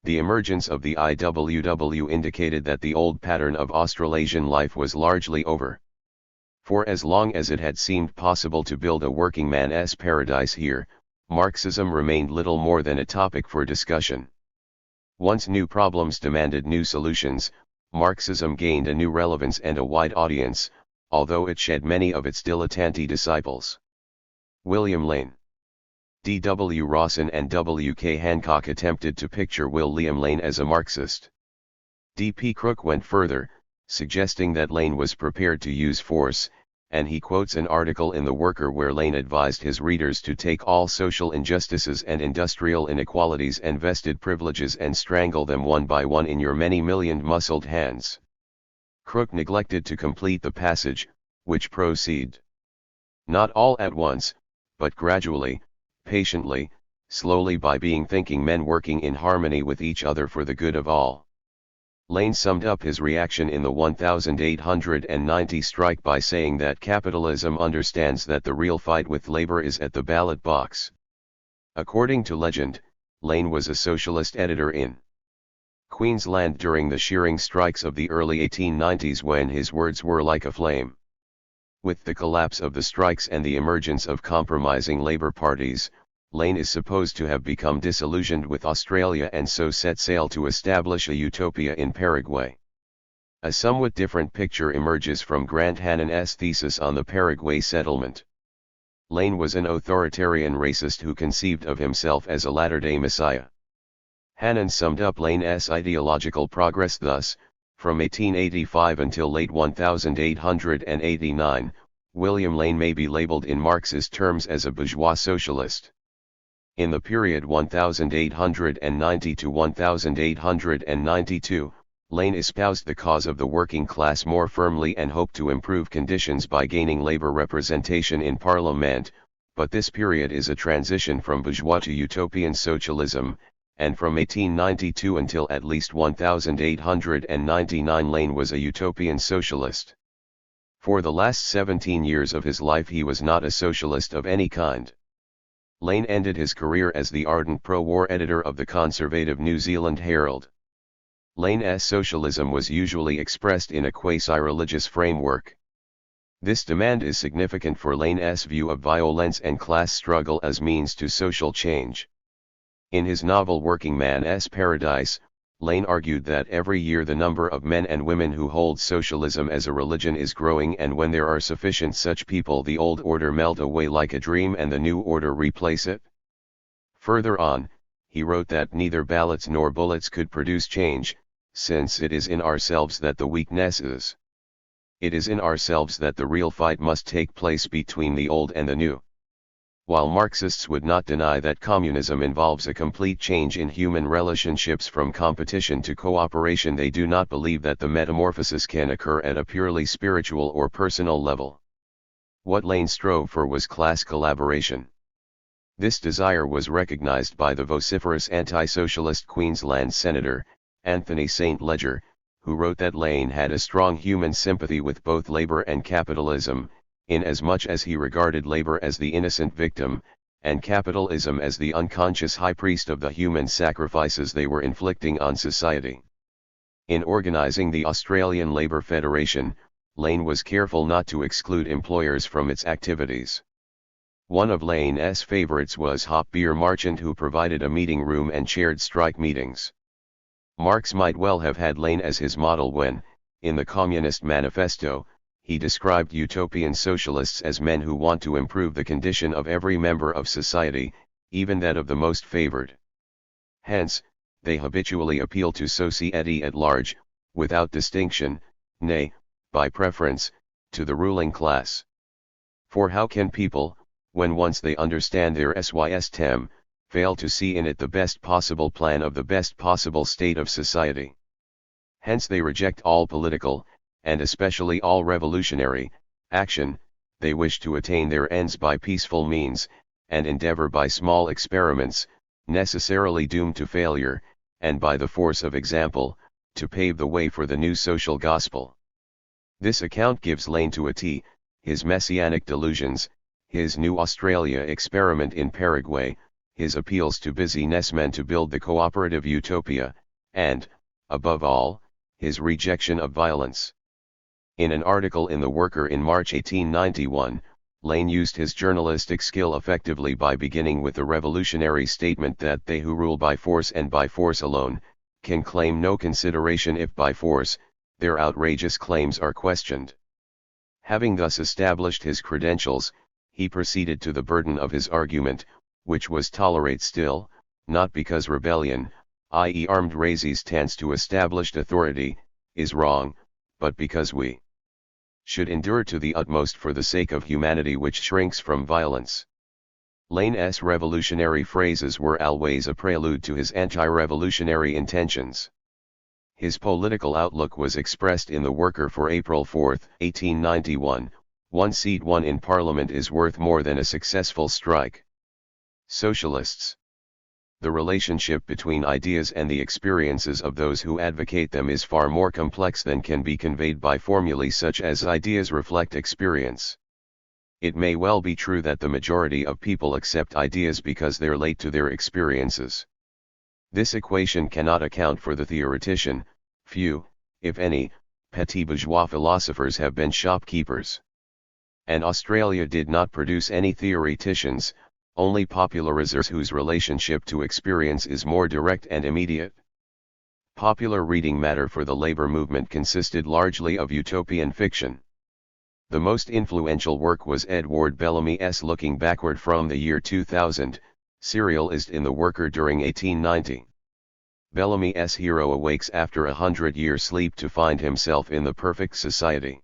Speaker 1: The emergence of the IWW indicated that the old pattern of Australasian life was largely over. For as long as it had seemed possible to build a working man's paradise here, Marxism remained little more than a topic for discussion. Once new problems demanded new solutions, Marxism gained a new relevance and a wide audience, although it shed many of its dilettante disciples. William Lane, D. W. Rawson and W. K. Hancock attempted to picture William Lane as a Marxist. D. P. Crook went further, suggesting that Lane was prepared to use force, and he quotes an article in The Worker where Lane advised his readers to take all social injustices and industrial inequalities and vested privileges and strangle them one by one in your many-millioned muscled hands. Crook neglected to complete the passage, which proceed. Not all at once, but gradually, patiently, slowly by being thinking men working in harmony with each other for the good of all. Lane summed up his reaction in the 1890 strike by saying that capitalism understands that the real fight with labor is at the ballot box. According to legend, Lane was a socialist editor in Queensland during the shearing strikes of the early 1890s when his words were like a flame. With the collapse of the strikes and the emergence of compromising labor parties, Lane is supposed to have become disillusioned with Australia and so set sail to establish a utopia in Paraguay. A somewhat different picture emerges from Grant Hannon's thesis on the Paraguay settlement. Lane was an authoritarian racist who conceived of himself as a latter-day Messiah. Hannon summed up Lane's ideological progress thus: from 1885 until late 1889, William Lane may be labeled in Marxist terms as a bourgeois socialist. In the period 1890 to 1892, Lane espoused the cause of the working class more firmly and hoped to improve conditions by gaining labor representation in Parliament, but this period is a transition from bourgeois to utopian socialism, and from 1892 until at least 1899 Lane was a utopian socialist. For the last 17 years of his life he was not a socialist of any kind. Lane ended his career as the ardent pro-war editor of the conservative New Zealand Herald. Lane's socialism was usually expressed in a quasi-religious framework. This demand is significant for Lane's view of violence and class struggle as means to social change. In his novel Working Man's Paradise, Lane argued that every year the number of men and women who hold socialism as a religion is growing, and when there are sufficient such people the old order melt away like a dream and the new order replace it. Further on, he wrote that neither ballots nor bullets could produce change, since it is in ourselves that the weakness is. It is in ourselves that the real fight must take place between the old and the new. While Marxists would not deny that communism involves a complete change in human relationships from competition to cooperation, they do not believe that the metamorphosis can occur at a purely spiritual or personal level. What Lane strove for was class collaboration. This desire was recognized by the vociferous anti-socialist Queensland Senator, Anthony St. Ledger, who wrote that Lane had a strong human sympathy with both labor and capitalism, inasmuch as he regarded labor as the innocent victim, and capitalism as the unconscious high priest of the human sacrifices they were inflicting on society. In organizing the Australian Labour Federation, Lane was careful not to exclude employers from its activities. One of Lane's favourites was Hop Beer Marchant, who provided a meeting room and chaired strike meetings. Marx might well have had Lane as his model when, in the Communist Manifesto, he described utopian socialists as men who want to improve the condition of every member of society, even that of the most favored. Hence, they habitually appeal to society at large, without distinction, nay, by preference, to the ruling class. For how can people, when once they understand their system, fail to see in it the best possible plan of the best possible state of society? Hence they reject all political, and especially all revolutionary, action. They wish to attain their ends by peaceful means, and endeavor by small experiments, necessarily doomed to failure, and by the force of example, to pave the way for the new social gospel. This account gives Lane to a T, his messianic delusions, his New Australia experiment in Paraguay, his appeals to businessmen to build the cooperative utopia, and, above all, his rejection of violence. In an article in The Worker in March 1891, Lane used his journalistic skill effectively by beginning with the revolutionary statement that they who rule by force and by force alone, can claim no consideration if by force, their outrageous claims are questioned. Having thus established his credentials, he proceeded to the burden of his argument, which was tolerate still, not because rebellion, i.e. armed resistance to established authority, is wrong, but because we should endure to the utmost for the sake of humanity which shrinks from violence. Lane's revolutionary phrases were always a prelude to his anti-revolutionary intentions. His political outlook was expressed in the Worker for April 4, 1891, "One seat won in Parliament is worth more than a successful strike." Socialists. The relationship between ideas and the experiences of those who advocate them is far more complex than can be conveyed by formulae such as ideas reflect experience. It may well be true that the majority of people accept ideas because they're late to their experiences. This equation cannot account for the theoretician. Few, if any, petit bourgeois philosophers have been shopkeepers. And Australia did not produce any theoreticians, only popularizers whose relationship to experience is more direct and immediate. Popular reading matter for the labor movement consisted largely of utopian fiction. The most influential work was Edward Bellamy's Looking Backward from the Year 2000, serialist in The Worker during 1890. Bellamy's hero awakes after 100-year sleep to find himself in the perfect society.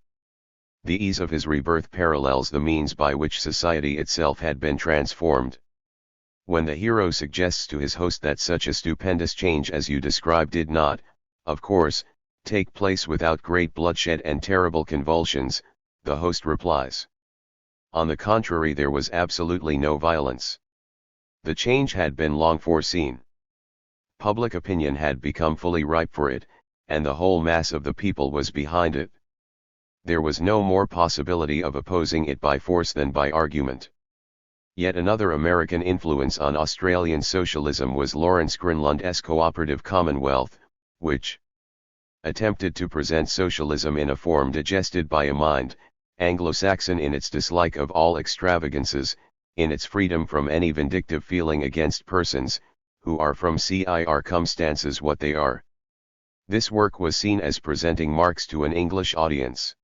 Speaker 1: The ease of his rebirth parallels the means by which society itself had been transformed. When the hero suggests to his host that such a stupendous change as you describe did not, of course, take place without great bloodshed and terrible convulsions, the host replies, "On the contrary, there was absolutely no violence. The change had been long foreseen. Public opinion had become fully ripe for it, and the whole mass of the people was behind it. There was no more possibility of opposing it by force than by argument." Yet another American influence on Australian socialism was Lawrence Grinlund's Cooperative Commonwealth, which attempted to present socialism in a form digested by a mind, Anglo-Saxon in its dislike of all extravagances, in its freedom from any vindictive feeling against persons, who are from circumstances what they are. This work was seen as presenting Marx to an English audience.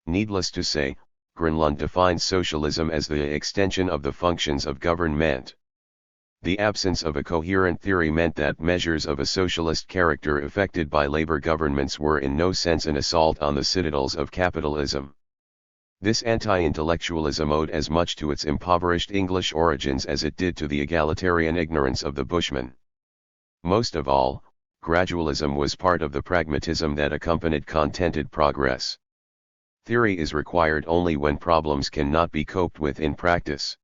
Speaker 1: Needless to say, Grinlund defined socialism as the extension of the functions of government. The absence of a coherent theory meant that measures of a socialist character effected by labor governments were in no sense an assault on the citadels of capitalism. This anti-intellectualism owed as much to its impoverished English origins as it did to the egalitarian ignorance of the Bushmen. Most of all, gradualism was part of the pragmatism that accompanied contented progress. Theory is required only when problems cannot be coped with in practice.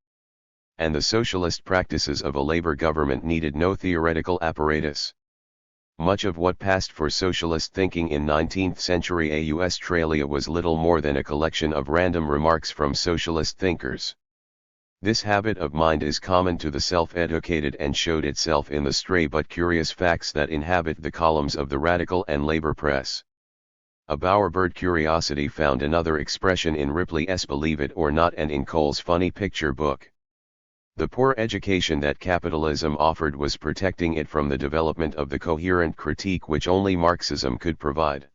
Speaker 1: And the socialist practices of a labor government needed no theoretical apparatus. Much of what passed for socialist thinking in 19th century Australia was little more than a collection of random remarks from socialist thinkers. This habit of mind is common to the self-educated and showed itself in the stray but curious facts that inhabit the columns of the radical and labor press. A bowerbird curiosity found another expression in Ripley's Believe It or Not and in Cole's funny picture book. The poor education that capitalism offered was protecting it from the development of the coherent critique which only Marxism could provide.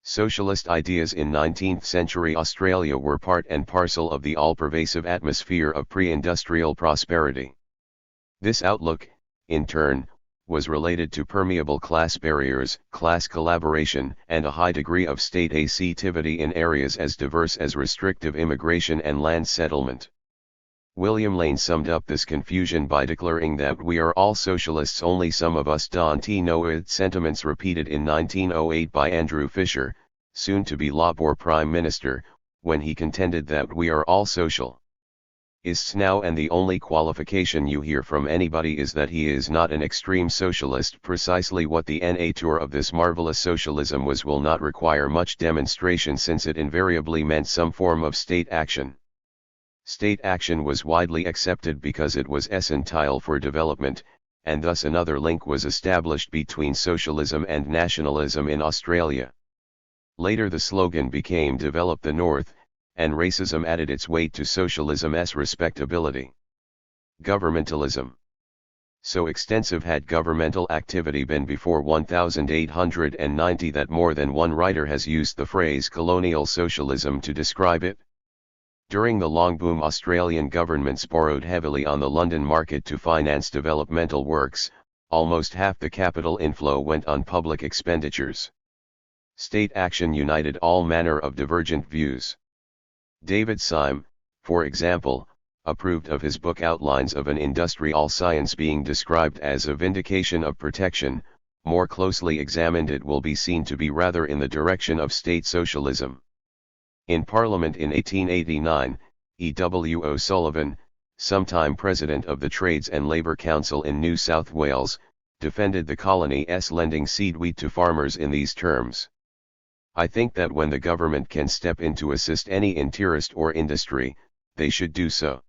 Speaker 1: Socialist ideas in 19th century Australia were part and parcel of the all-pervasive atmosphere of pre-industrial prosperity. This outlook, in turn, was related to permeable class barriers, class collaboration, and a high degree of state activity in areas as diverse as restrictive immigration and land settlement. William Lane summed up this confusion by declaring that we are all socialists, only some of us don't know it, sentiments repeated in 1908 by Andrew Fisher, soon to be Labor Prime Minister, when he contended that we are all social. Ists now, and the only qualification you hear from anybody is that he is not an extreme socialist. Precisely what the nature of this marvelous socialism was will not require much demonstration, since it invariably meant some form of state action. State action was widely accepted because it was essential for development, and thus another link was established between socialism and nationalism in Australia. Later the slogan became "Develop the North," and racism added its weight to socialism's respectability. Governmentalism. So extensive had governmental activity been before 1890 that more than one writer has used the phrase colonial socialism to describe it. During the long boom, Australian governments borrowed heavily on the London market to finance developmental works. Almost half the capital inflow went on public expenditures. State action united all manner of divergent views. David Syme, for example, approved of his book Outlines of an Industrial Science being described as a vindication of protection. More closely examined it will be seen to be rather in the direction of state socialism. In Parliament in 1889, E. W. O'Sullivan, sometime President of the Trades and Labour Council in New South Wales, defended the colony's lending seed wheat to farmers in these terms. I think that when the government can step in to assist any interest or industry, they should do so.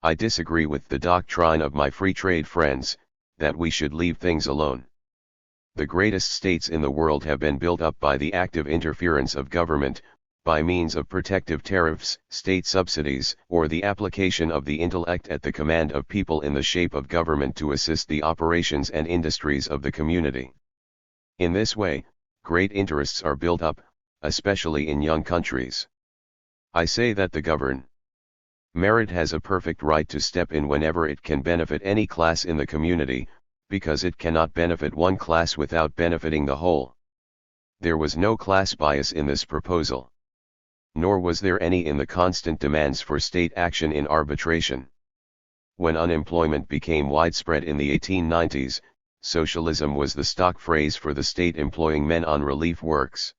Speaker 1: I disagree with the doctrine of my free trade friends, that we should leave things alone. The greatest states in the world have been built up by the active interference of government, by means of protective tariffs, state subsidies, or the application of the intellect at the command of people in the shape of government to assist the operations and industries of the community. In this way, great interests are built up, especially in young countries. I say that the governed merit has a perfect right to step in whenever it can benefit any class in the community, because it cannot benefit one class without benefiting the whole. There was no class bias in this proposal. Nor was there any in the constant demands for state action in arbitration. When unemployment became widespread in the 1890s, socialism was the stock phrase for the state employing men on relief works.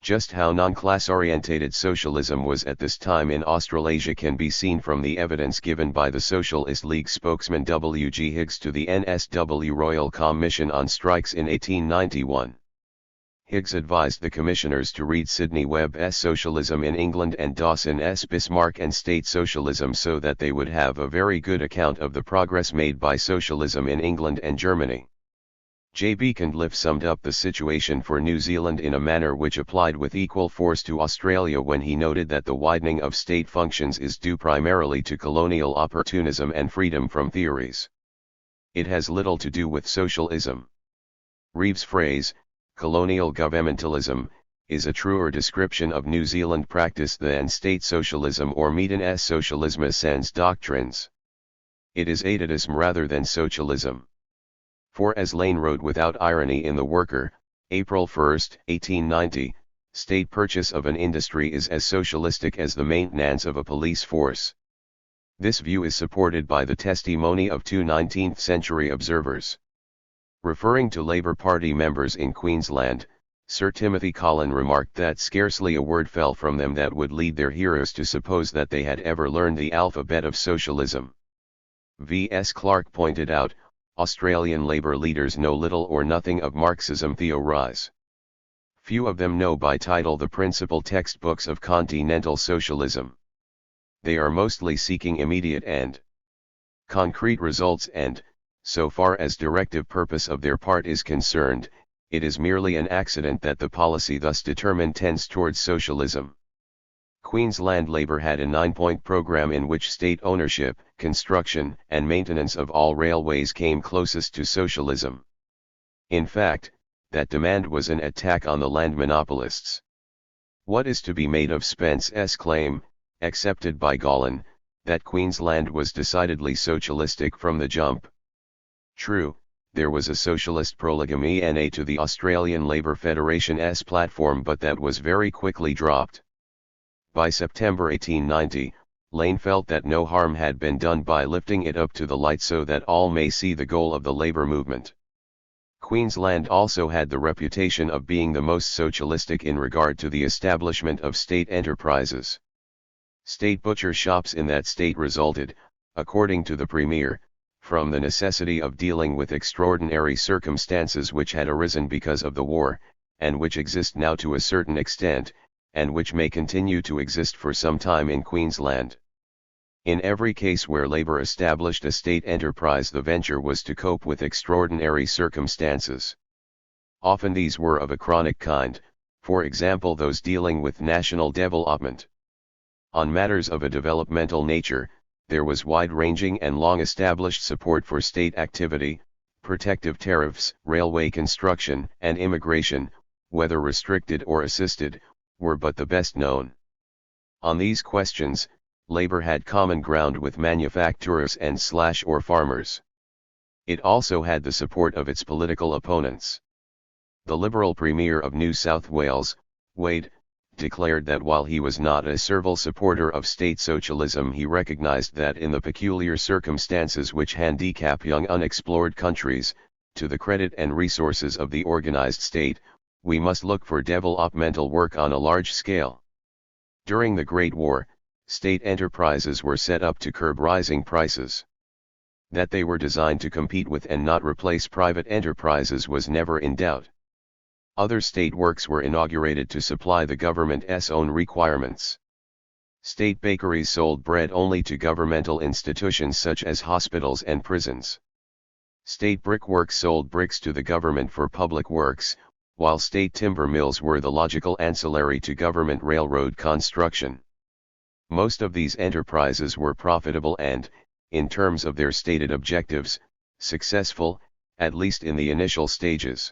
Speaker 1: Just how non-class-orientated socialism was at this time in Australasia can be seen from the evidence given by the Socialist League spokesman W. G. Higgs to the NSW Royal Commission on Strikes in 1891. Higgs advised the commissioners to read Sidney Webb's Socialism in England and Dawson's Bismarck and State Socialism so that they would have a very good account of the progress made by socialism in England and Germany. J. B. Cunliffe summed up the situation for New Zealand in a manner which applied with equal force to Australia when he noted that the widening of state functions is due primarily to colonial opportunism and freedom from theories. It has little to do with socialism. Reeves' phrase, colonial governmentalism, is a truer description of New Zealand practice than state socialism or Meaden's socialisme sans doctrines. It is atatism rather than socialism. For as Lane wrote without irony in The Worker, April 1, 1890, state purchase of an industry is as socialistic as the maintenance of a police force. This view is supported by the testimony of two 19th-century observers. Referring to Labour Party members in Queensland, Sir Timothy Collin remarked that scarcely a word fell from them that would lead their hearers to suppose that they had ever learned the alphabet of socialism. V.S. Clarke pointed out, Australian Labour leaders know little or nothing of Marxism theorise. Few of them know by title the principal textbooks of continental socialism. They are mostly seeking immediate and concrete results and, so far as directive purpose of their part is concerned, it is merely an accident that the policy thus determined tends towards socialism. Queensland Labour had a 9-point programme in which state ownership, construction, and maintenance of all railways came closest to socialism. In fact, that demand was an attack on the land monopolists. What is to be made of Spence's claim, accepted by Gollin, that Queensland was decidedly socialistic from the jump? True, there was a socialist prolegomena to the Australian Labour Federation's platform, but that was very quickly dropped. By September 1890, Lane felt that no harm had been done by lifting it up to the light so that all may see the goal of the labour movement. Queensland also had the reputation of being the most socialistic in regard to the establishment of state enterprises. State butcher shops in that state resulted, according to the Premier, from the necessity of dealing with extraordinary circumstances which had arisen because of the war, and which exist now to a certain extent, and which may continue to exist for some time in Queensland. In every case where Labour established a state enterprise, the venture was to cope with extraordinary circumstances. Often these were of a chronic kind, for example those dealing with national development. On matters of a developmental nature, there was wide-ranging and long-established support for state activity. Protective tariffs, railway construction, and immigration, whether restricted or assisted, were but the best known. On these questions, Labour had common ground with manufacturers and or farmers. It also had the support of its political opponents. The Liberal Premier of New South Wales, Wade, declared that while he was not a servile supporter of state socialism, he recognized that in the peculiar circumstances which handicap young unexplored countries, to the credit and resources of the organized state, we must look for developmental work on a large scale. During the Great War, state enterprises were set up to curb rising prices. That they were designed to compete with and not replace private enterprises was never in doubt. Other state works were inaugurated to supply the government's own requirements. State bakeries sold bread only to governmental institutions such as hospitals and prisons. State brickworks sold bricks to the government for public works, while state timber mills were the logical ancillary to government railroad construction. Most of these enterprises were profitable and, in terms of their stated objectives, successful, at least in the initial stages.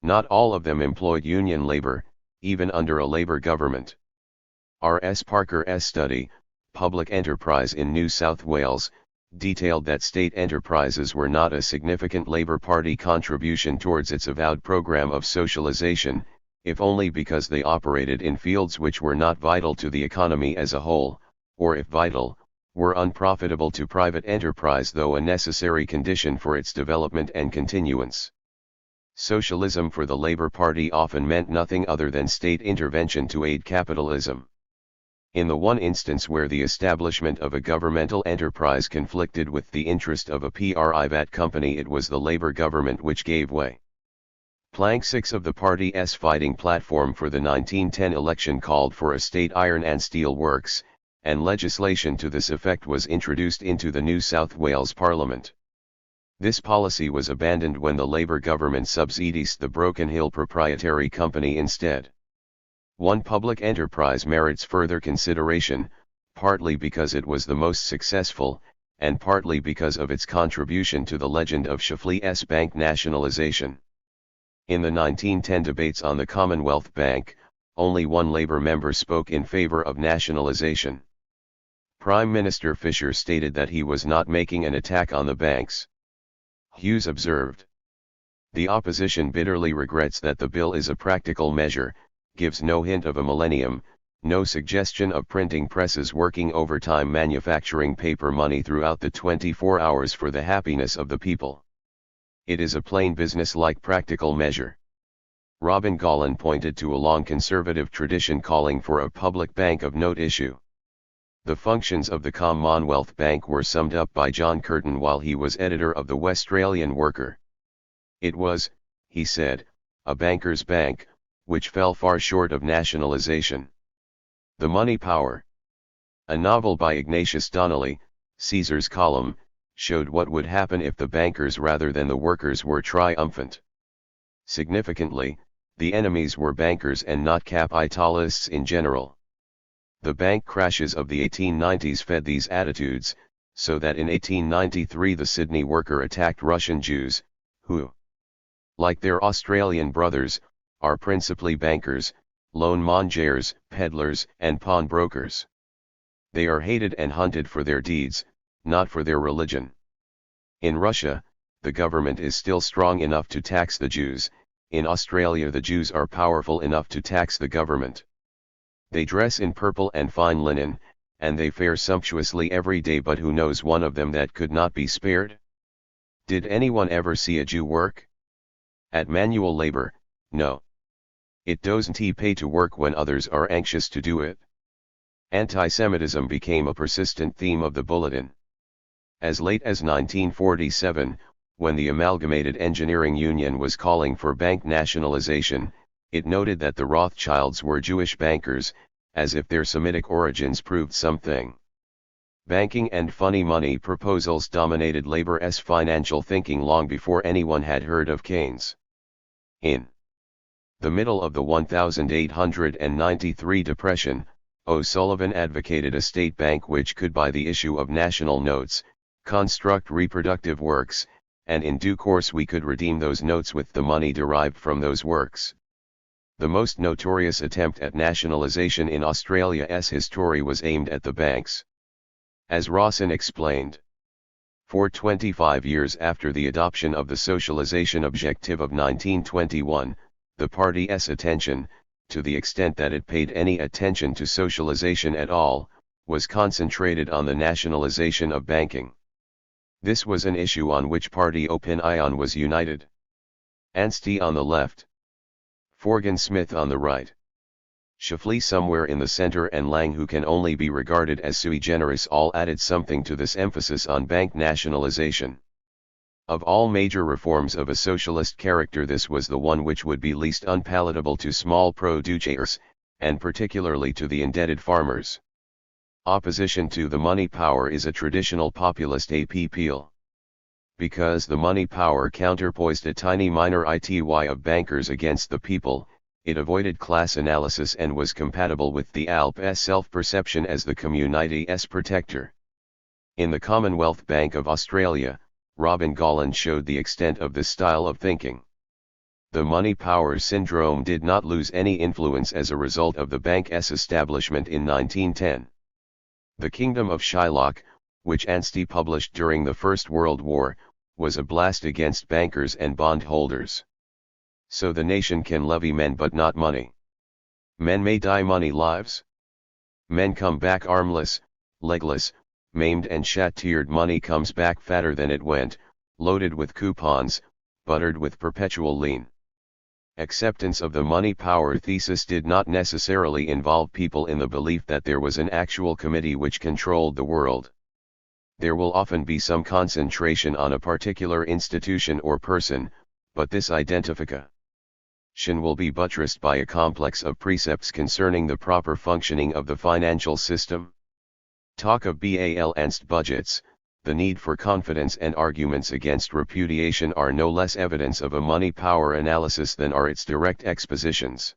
Speaker 1: Not all of them employed union labor, even under a labor government. R.S. Parker's study, Public Enterprise in New South Wales, detailed that state enterprises were not a significant Labour Party contribution towards its avowed program of socialisation, if only because they operated in fields which were not vital to the economy as a whole, or if vital, were unprofitable to private enterprise, though a necessary condition for its development and continuance. Socialism for the Labour Party often meant nothing other than state intervention to aid capitalism. In the one instance where the establishment of a governmental enterprise conflicted with the interest of a private company, it was the Labour government which gave way. Plank 6 of the party's fighting platform for the 1910 election called for a state iron and steel works, and legislation to this effect was introduced into the New South Wales Parliament. This policy was abandoned when the Labour government subsidised the Broken Hill Proprietary Company instead. One public enterprise merits further consideration, partly because it was the most successful, and partly because of its contribution to the legend of Humphrey's bank nationalisation. In the 1910 debates on the Commonwealth Bank, only one Labour member spoke in favour of nationalisation. Prime Minister Fisher stated that he was not making an attack on the banks. Hughes observed, "The opposition bitterly regrets that the bill is a practical measure, gives no hint of a millennium, no suggestion of printing presses working overtime manufacturing paper money throughout the 24 hours for the happiness of the people. It is a plain business-like practical measure." Robin Gollan pointed to a long conservative tradition calling for a public bank of note issue. The functions of the Commonwealth Bank were summed up by John Curtin while he was editor of the Westralian Worker. It was, he said, a banker's bank, which fell far short of nationalisation. The Money Power. A novel by Ignatius Donnelly, Caesar's Column, showed what would happen if the bankers rather than the workers were triumphant. Significantly, the enemies were bankers and not capitalists in general. The bank crashes of the 1890s fed these attitudes, so that in 1893 the Sydney Worker attacked Russian Jews, who, like their Australian brothers, are principally bankers, loan mongers, peddlers, and pawnbrokers. They are hated and hunted for their deeds, not for their religion. In Russia, the government is still strong enough to tax the Jews. In Australia the Jews are powerful enough to tax the government. They dress in purple and fine linen, and they fare sumptuously every day, but who knows one of them that could not be spared? Did anyone ever see a Jew work? At manual labor, no. It doesn't pay to work when others are anxious to do it. Anti-Semitism became a persistent theme of the bulletin. As late as 1947, when the Amalgamated Engineering Union was calling for bank nationalization, it noted that the Rothschilds were Jewish bankers, as if their Semitic origins proved something. Banking and funny money proposals dominated Labour's financial thinking long before anyone had heard of Keynes. In the middle of the 1893 Depression, O'Sullivan advocated a state bank which could buy the issue of national notes, construct reproductive works, and in due course we could redeem those notes with the money derived from those works. The most notorious attempt at nationalisation in Australia's history was aimed at the banks. As Rawson explained, For 25 years after the adoption of the socialization objective of 1921, the party's attention, to the extent that it paid any attention to socialization at all, was concentrated on the nationalization of banking. This was an issue on which party opinion was united. Anstey on the left, Forgan Smith on the right, Humphrey somewhere in the center, and Lang, who can only be regarded as sui generis, all added something to this emphasis on bank nationalization. Of all major reforms of a socialist character, this was the one which would be least unpalatable to small producers, and particularly to the indebted farmers. Opposition to the money power is a traditional populist appeal. Because the money power counterpoised a tiny minority of bankers against the people, it avoided class analysis and was compatible with the ALP's self-perception as the community's protector. In the Commonwealth Bank of Australia, Robin Gollan showed the extent of this style of thinking. The money power syndrome did not lose any influence as a result of the bank's establishment in 1910. The Kingdom of Shylock, which Anstey published during the First World War, was a blast against bankers and bondholders. So the nation can levy men but not money. Men may die, money lives. Men come back armless, legless, maimed and shattered. Money comes back fatter than it went, loaded with coupons, buttered with perpetual lien. Acceptance of the money power thesis did not necessarily involve people in the belief that there was an actual committee which controlled the world. There will often be some concentration on a particular institution or person, but this identification will be buttressed by a complex of precepts concerning the proper functioning of the financial system. Talk of balanced budgets, the need for confidence, and arguments against repudiation are no less evidence of a money power analysis than are its direct expositions.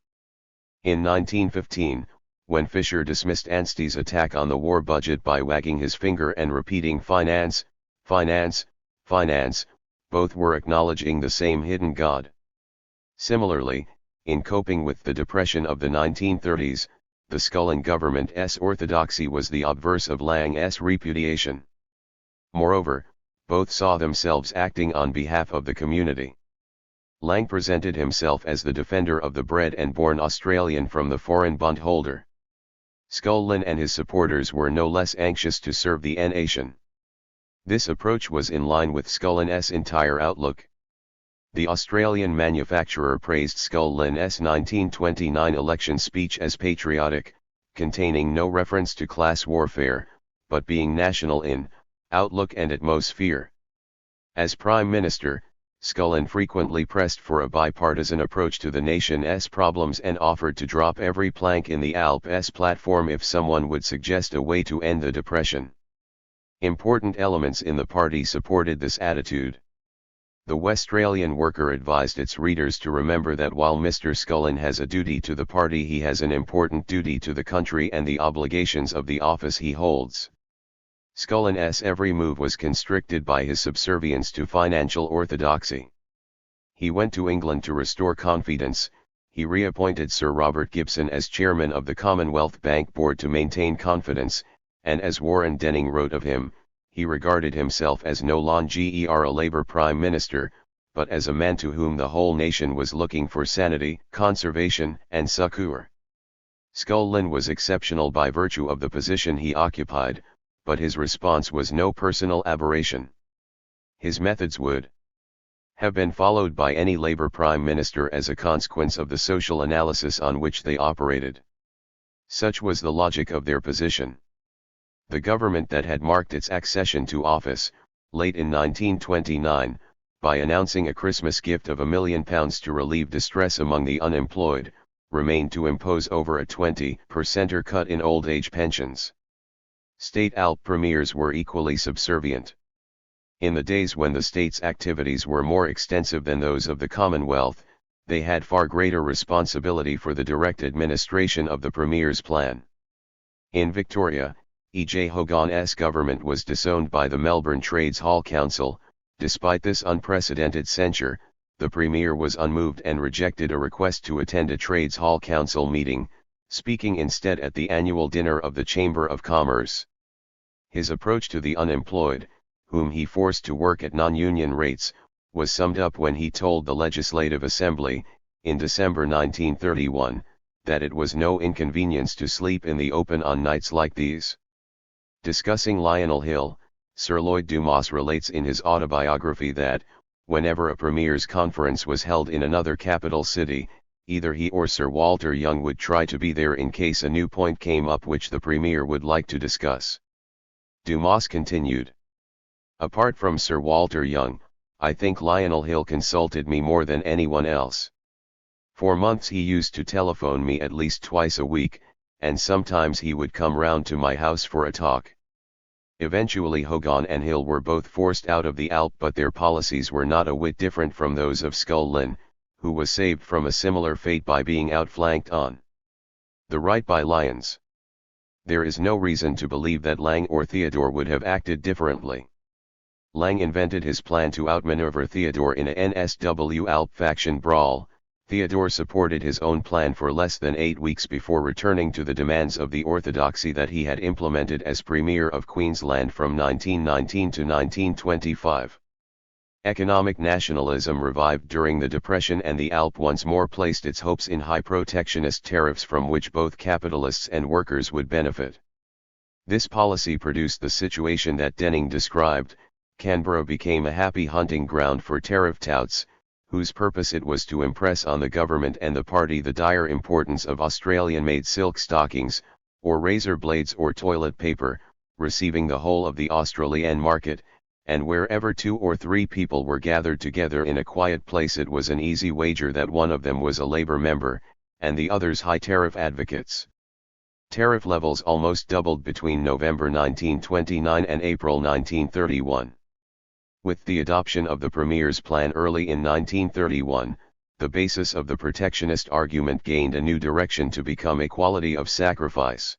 Speaker 1: In 1915, when Fisher dismissed Anstey's attack on the war budget by wagging his finger and repeating finance, finance, finance, both were acknowledging the same hidden God. Similarly, in coping with the depression of the 1930s, the Scullin government's orthodoxy was the obverse of Lang's repudiation. Moreover, both saw themselves acting on behalf of the community. Lang presented himself as the defender of the bred and born Australian from the foreign bondholder. Scullin and his supporters were no less anxious to serve the nation. This approach was in line with Scullin's entire outlook. The Australian manufacturer praised Scullin's 1929 election speech as patriotic, containing no reference to class warfare, but being national in outlook and atmosphere. As Prime Minister, Scullin frequently pressed for a bipartisan approach to the nation's problems and offered to drop every plank in the ALP's platform if someone would suggest a way to end the depression. Important elements in the party supported this attitude. The Westralian Worker advised its readers to remember that while Mr. Scullin has a duty to the party, he has an important duty to the country and the obligations of the office he holds. Scullin's every move was constricted by his subservience to financial orthodoxy. He went to England to restore confidence. He reappointed Sir Robert Gibson as chairman of the Commonwealth Bank Board to maintain confidence, and as Warren Denning wrote of him, he regarded himself as no longer a Labour Prime Minister, but as a man to whom the whole nation was looking for sanity, conservation, and succour. Scullin was exceptional by virtue of the position he occupied, but his response was no personal aberration. His methods would have been followed by any Labour Prime Minister as a consequence of the social analysis on which they operated. Such was the logic of their position. The government that had marked its accession to office, late in 1929, by announcing a Christmas gift of £1 million to relieve distress among the unemployed, remained to impose over a 20% cut in old age pensions. State ALP premiers were equally subservient. In the days when the state's activities were more extensive than those of the Commonwealth, they had far greater responsibility for the direct administration of the premier's plan. In Victoria, E.J. Hogan's government was disowned by the Melbourne Trades Hall Council. Despite this unprecedented censure, the premier was unmoved and rejected a request to attend a Trades Hall Council meeting, speaking instead at the annual dinner of the Chamber of Commerce. His approach to the unemployed, whom he forced to work at non-union rates, was summed up when he told the Legislative Assembly, in December 1931, that it was no inconvenience to sleep in the open on nights like these. Discussing Lionel Hill, Sir Lloyd Dumas relates in his autobiography that, whenever a Premier's Conference was held in another capital city, either he or Sir Walter Young would try to be there in case a new point came up which the Premier would like to discuss. Dumas continued. Apart from Sir Walter Young, I think Lionel Hill consulted me more than anyone else. For months he used to telephone me at least twice a week, and sometimes he would come round to my house for a talk. Eventually Hogan and Hill were both forced out of the Alp, but their policies were not a whit different from those of Skull Lynn, who was saved from a similar fate by being outflanked on the right by lions. There is no reason to believe that Lang or Theodore would have acted differently. Lang invented his plan to outmaneuver Theodore in a NSW Alp faction brawl. Theodore supported his own plan for less than 8 weeks before returning to the demands of the orthodoxy that he had implemented as Premier of Queensland from 1919 to 1925. Economic nationalism revived during the Depression, and the Alp once more placed its hopes in high protectionist tariffs from which both capitalists and workers would benefit. This policy produced the situation that Denning described. Canberra became a happy hunting ground for tariff touts, whose purpose it was to impress on the government and the party the dire importance of Australian-made silk stockings, or razor blades or toilet paper, receiving the whole of the Australian market, and wherever 2 or 3 people were gathered together in a quiet place it was an easy wager that one of them was a Labour member, and the others high tariff advocates. Tariff levels almost doubled between November 1929 and April 1931. With the adoption of the Premier's plan early in 1931, the basis of the protectionist argument gained a new direction to become equality of sacrifice.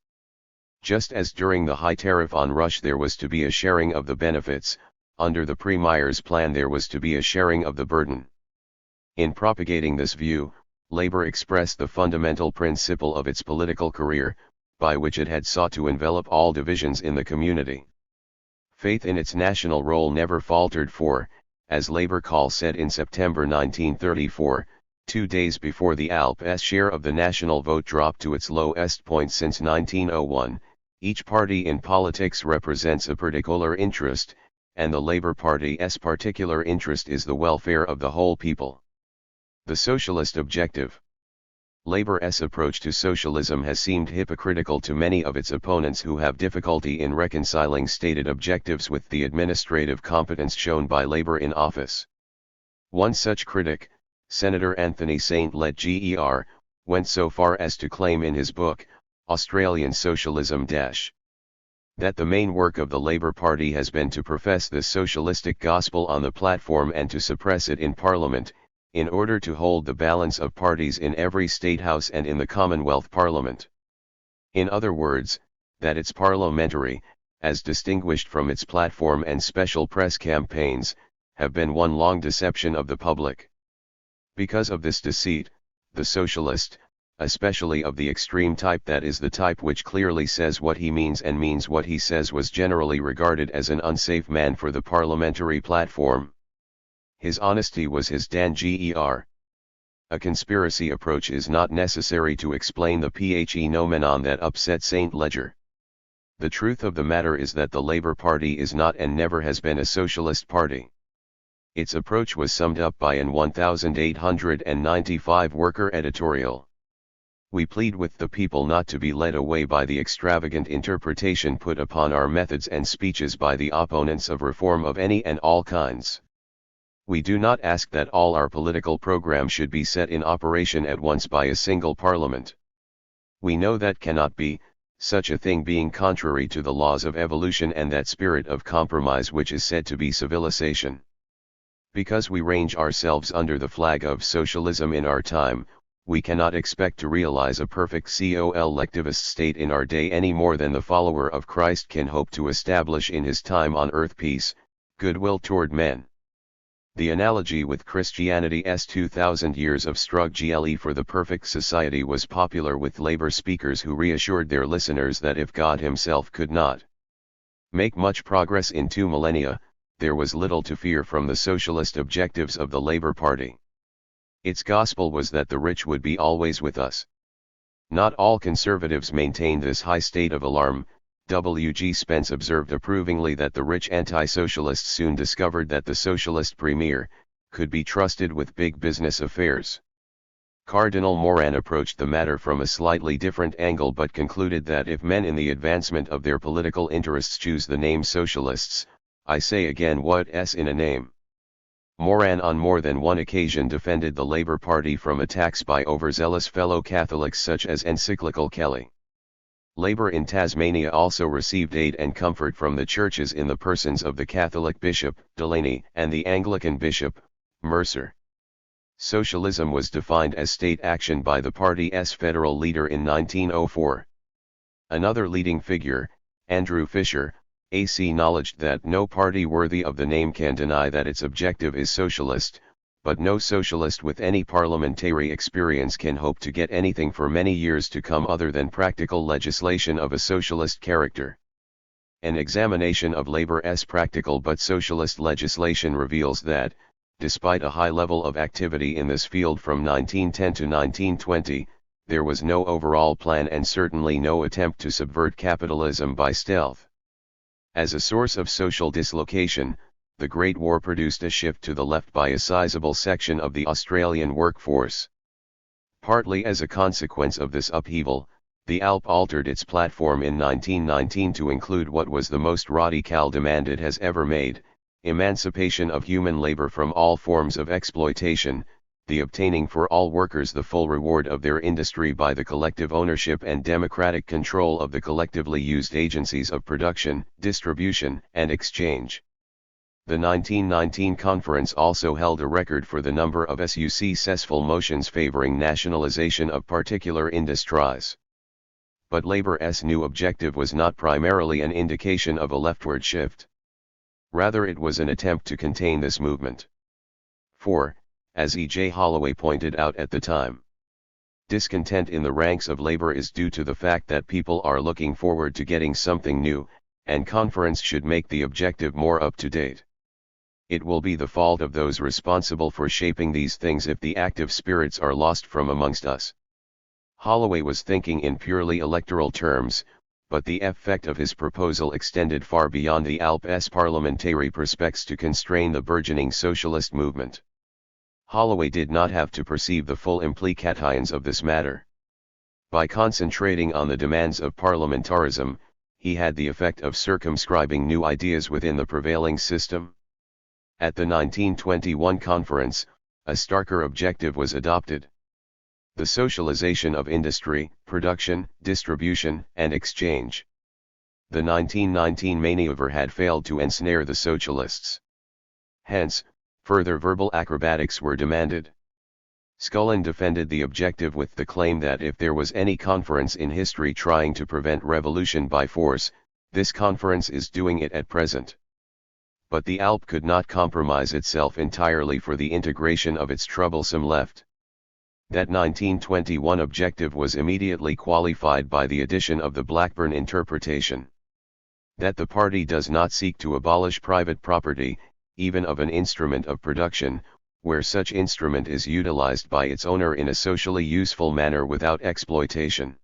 Speaker 1: Just as during the high tariff on Rush there was to be a sharing of the benefits, under the Premier's plan there was to be a sharing of the burden. In propagating this view, Labour expressed the fundamental principle of its political career, by which it had sought to envelop all divisions in the community. Faith in its national role never faltered for, as Labour Call said in September 1934, 2 days before the Alp's share of the national vote dropped to its lowest point since 1901, each party in politics represents a particular interest, and the Labour Party's particular interest is the welfare of the whole people. The socialist objective. Labour's approach to socialism has seemed hypocritical to many of its opponents who have difficulty in reconciling stated objectives with the administrative competence shown by Labour in office. One such critic, Senator Anthony St-Let GER, went so far as to claim in his book, Australian Socialism that the main work of the Labour Party has been to profess this socialistic gospel on the platform and to suppress it in Parliament, in order to hold the balance of parties in every state house and in the Commonwealth Parliament. In other words, that its parliamentary, as distinguished from its platform and special press campaigns, have been one long deception of the public. Because of this deceit, the socialist, especially of the extreme type, that is the type which clearly says what he means and means what he says, was generally regarded as an unsafe man for the parliamentary platform. His honesty was his Dan-ger. A conspiracy approach is not necessary to explain the phenomenon that upset St. Ledger. The truth of the matter is that the Labour Party is not and never has been a socialist party. Its approach was summed up by an 1895 worker editorial. We plead with the people not to be led away by the extravagant interpretation put upon our methods and speeches by the opponents of reform of any and all kinds. We do not ask that all our political program should be set in operation at once by a single parliament. We know that cannot be, such a thing being contrary to the laws of evolution and that spirit of compromise which is said to be civilization. Because we range ourselves under the flag of socialism in our time, we cannot expect to realize a perfect collectivist state in our day any more than the follower of Christ can hope to establish in his time on earth peace, goodwill toward men. The analogy with Christianity's 2,000 years of struggle for the perfect society was popular with Labour speakers who reassured their listeners that if God himself could not make much progress in 2 millennia, there was little to fear from the socialist objectives of the Labour Party. Its gospel was that the rich would be always with us. Not all conservatives maintained this high state of alarm. W.G. Spence observed approvingly that the rich anti-socialists soon discovered that the socialist premier could be trusted with big business affairs. Cardinal Moran approached the matter from a slightly different angle but concluded that if men in the advancement of their political interests choose the name socialists, I say again, what's in a name? Moran on more than one occasion defended the Labour Party from attacks by overzealous fellow Catholics such as Encyclical Kelly. Labour in Tasmania also received aid and comfort from the churches in the persons of the Catholic Bishop, Delaney, and the Anglican Bishop, Mercer. Socialism was defined as state action by the party's federal leader in 1904. Another leading figure, Andrew Fisher, AC, acknowledged that no party worthy of the name can deny that its objective is socialist, but no socialist with any parliamentary experience can hope to get anything for many years to come other than practical legislation of a socialist character. An examination of Labour's practical but socialist legislation reveals that, despite a high level of activity in this field from 1910 to 1920, there was no overall plan and certainly no attempt to subvert capitalism by stealth. As a source of social dislocation, the Great War produced a shift to the left by a sizable section of the Australian workforce. Partly as a consequence of this upheaval, the ALP altered its platform in 1919 to include what was the most radical demand it has ever made: emancipation of human labor from all forms of exploitation, the obtaining for all workers the full reward of their industry by the collective ownership and democratic control of the collectively used agencies of production, distribution, and exchange. The 1919 conference also held a record for the number of successful motions favoring nationalization of particular industries. But Labour's new objective was not primarily an indication of a leftward shift. Rather, it was an attempt to contain this movement. For, as E.J. Holloway pointed out at the time, discontent in the ranks of Labour is due to the fact that people are looking forward to getting something new, and conference should make the objective more up to date. It will be the fault of those responsible for shaping these things if the active spirits are lost from amongst us. Holloway was thinking in purely electoral terms, but the effect of his proposal extended far beyond the ALP's parliamentary prospects to constrain the burgeoning socialist movement. Holloway did not have to perceive the full implications of this matter. By concentrating on the demands of parliamentarism, he had the effect of circumscribing new ideas within the prevailing system. At the 1921 conference, a starker objective was adopted: the socialization of industry, production, distribution, and exchange. The 1919 maneuver had failed to ensnare the socialists. Hence, further verbal acrobatics were demanded. Scullin defended the objective with the claim that if there was any conference in history trying to prevent revolution by force, this conference is doing it at present. But the ALP could not compromise itself entirely for the integration of its troublesome left. That 1921 objective was immediately qualified by the addition of the Blackburn interpretation: that the party does not seek to abolish private property, even of an instrument of production, where such instrument is utilized by its owner in a socially useful manner without exploitation.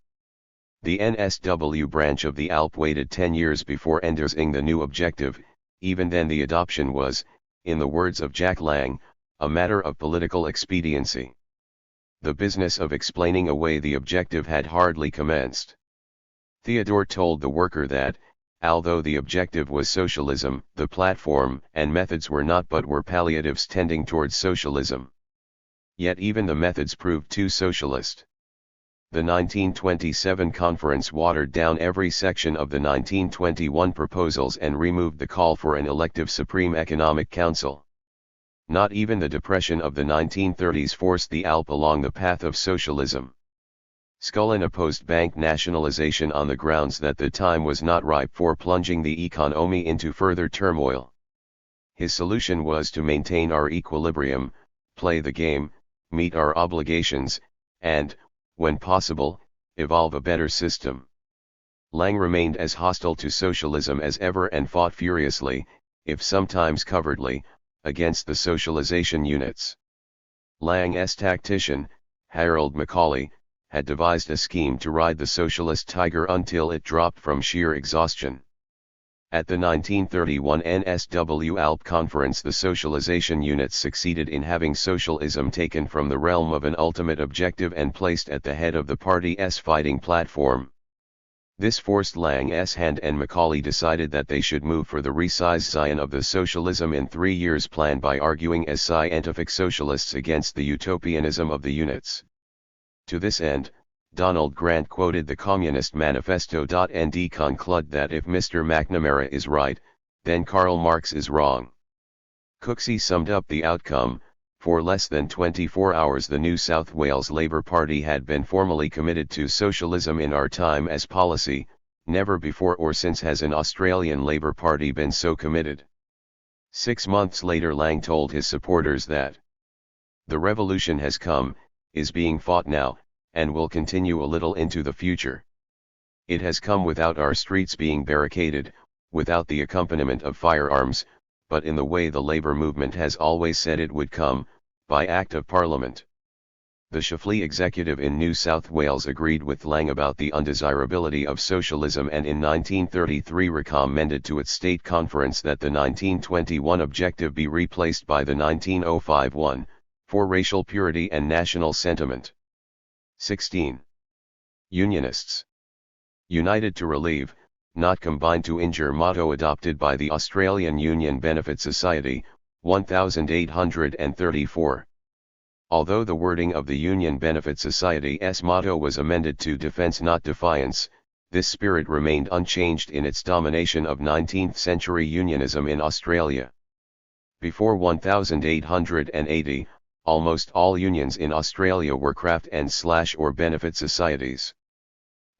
Speaker 1: The NSW branch of the ALP waited 10 years before endorsing the new objective. Even then the adoption was, in the words of Jack Lang, a matter of political expediency. The business of explaining away the objective had hardly commenced. Theodore told the worker that, although the objective was socialism, the platform and methods were not, but were palliatives tending towards socialism. Yet even the methods proved too socialist. The 1927 conference watered down every section of the 1921 proposals and removed the call for an elective Supreme Economic Council. Not even the depression of the 1930s forced the ALP along the path of socialism. Scullin opposed bank nationalization on the grounds that the time was not ripe for plunging the economy into further turmoil. His solution was to maintain our equilibrium, play the game, meet our obligations, and, when possible, evolve a better system. Lang remained as hostile to socialism as ever and fought furiously, if sometimes covertly, against the socialization units. Lang's tactician, Harold Macaulay, had devised a scheme to ride the socialist tiger until it dropped from sheer exhaustion. At the 1931 NSW Alp Conference, the socialization units succeeded in having socialism taken from the realm of an ultimate objective and placed at the head of the party's fighting platform. This forced Lang's hand, and Macaulay decided that they should move for the resizing of the socialism in 3 years plan by arguing as scientific socialists against the utopianism of the units. To this end, Donald Grant quoted the Communist Manifesto and concluded that if Mr. McNamara is right, then Karl Marx is wrong. Cooksey summed up the outcome: for less than 24 hours the New South Wales Labour Party had been formally committed to socialism in our time as policy. Never before or since has an Australian Labour Party been so committed. 6 months later Lang told his supporters that the revolution has come, is being fought now, and will continue a little into the future. It has come without our streets being barricaded, without the accompaniment of firearms, but in the way the labour movement has always said it would come, by Act of Parliament. The Chifley executive in New South Wales agreed with Lang about the undesirability of socialism, and in 1933 recommended to its state conference that the 1921 objective be replaced by the 1905 one, for racial purity and national sentiment. 16. Unionists. United to relieve, not combined to injure motto adopted by the Australian Union Benefit Society, 1834. Although the wording of the Union Benefit Society's motto was amended to Defence not Defiance, this spirit remained unchanged in its domination of 19th-century unionism in Australia. Before 1880, almost all unions in Australia were craft and or benefit societies.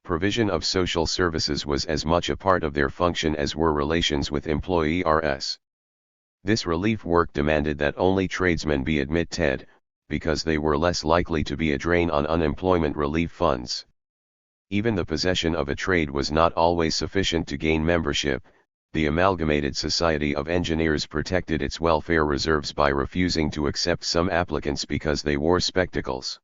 Speaker 1: Provision of social services was as much a part of their function as were relations with employers. This relief work demanded that only tradesmen be admitted, because they were less likely to be a drain on unemployment relief funds. Even the possession of a trade was not always sufficient to gain membership. The Amalgamated Society of Engineers protected its welfare reserves by refusing to accept some applicants because they wore spectacles.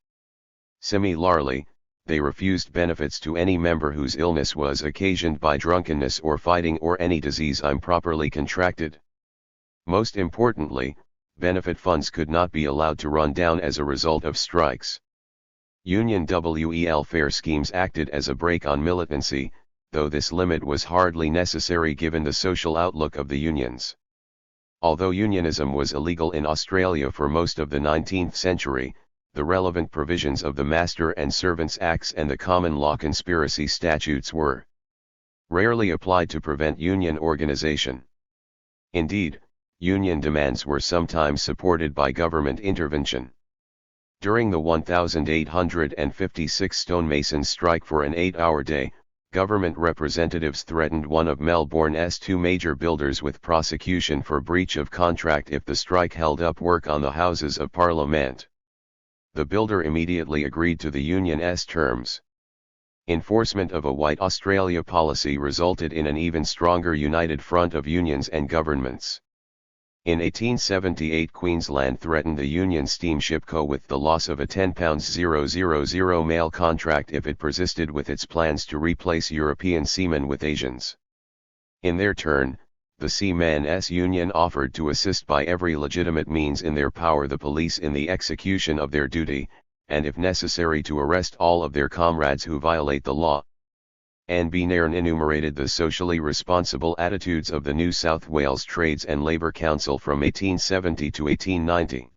Speaker 1: Similarly, they refused benefits to any member whose illness was occasioned by drunkenness or fighting or any disease improperly contracted. Most importantly, benefit funds could not be allowed to run down as a result of strikes. Union welfare schemes acted as a brake on militancy, though this limit was hardly necessary given the social outlook of the unions. Although unionism was illegal in Australia for most of the 19th century, the relevant provisions of the Master and Servants Acts and the Common Law Conspiracy Statutes were rarely applied to prevent union organisation. Indeed, union demands were sometimes supported by government intervention. During the 1856 stonemasons' strike for an 8-hour day, government representatives threatened one of Melbourne's 2 major builders with prosecution for breach of contract if the strike held up work on the Houses of Parliament. The builder immediately agreed to the union's terms. Enforcement of a White Australia policy resulted in an even stronger united front of unions and governments. In 1878 Queensland threatened the Union Steamship Co. with the loss of a £10,000 mail contract if it persisted with its plans to replace European seamen with Asians. In their turn, the Seamen's Union offered to assist by every legitimate means in their power the police in the execution of their duty, and if necessary to arrest all of their comrades who violate the law. N.B. Nairn enumerated the socially responsible attitudes of the New South Wales Trades and Labour Council from 1870 to 1890.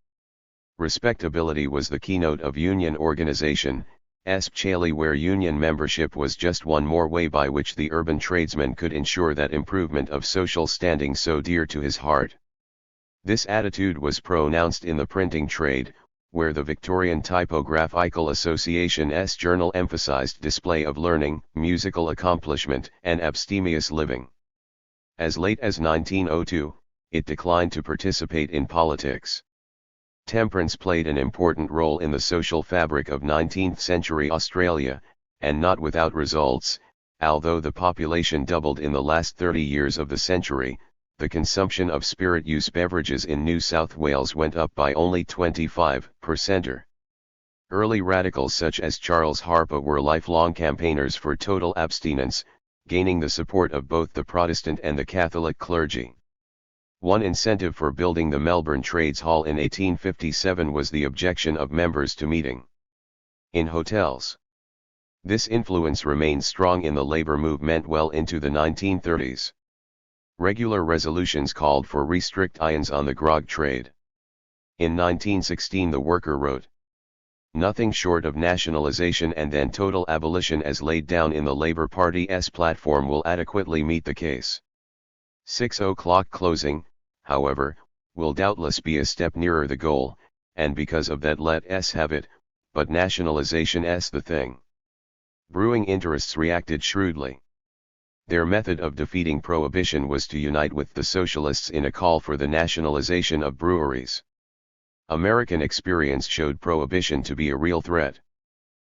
Speaker 1: Respectability was the keynote of union organisation, especially where union membership was just one more way by which the urban tradesman could ensure that improvement of social standing so dear to his heart. This attitude was pronounced in the printing trade, where the Victorian Typographical Association's journal emphasised display of learning, musical accomplishment, and abstemious living. As late as 1902, it declined to participate in politics. Temperance played an important role in the social fabric of 19th-century Australia, and not without results. Although the population doubled in the last 30 years of the century, the consumption of spirit-use beverages in New South Wales went up by only 25%. Early radicals such as Charles Harper were lifelong campaigners for total abstinence, gaining the support of both the Protestant and the Catholic clergy. One incentive for building the Melbourne Trades Hall in 1857 was the objection of members to meeting in hotels. This influence remained strong in the labor movement well into the 1930s. Regular resolutions called for restrictions on the grog trade. In 1916 the worker wrote, "Nothing short of nationalization and then total abolition as laid down in the Labour Party's platform will adequately meet the case. 6 o'clock closing, however, will doubtless be a step nearer the goal, and because of that let us have it, but nationalization's the thing." Brewing interests reacted shrewdly. Their method of defeating prohibition was to unite with the socialists in a call for the nationalization of breweries. American experience showed prohibition to be a real threat.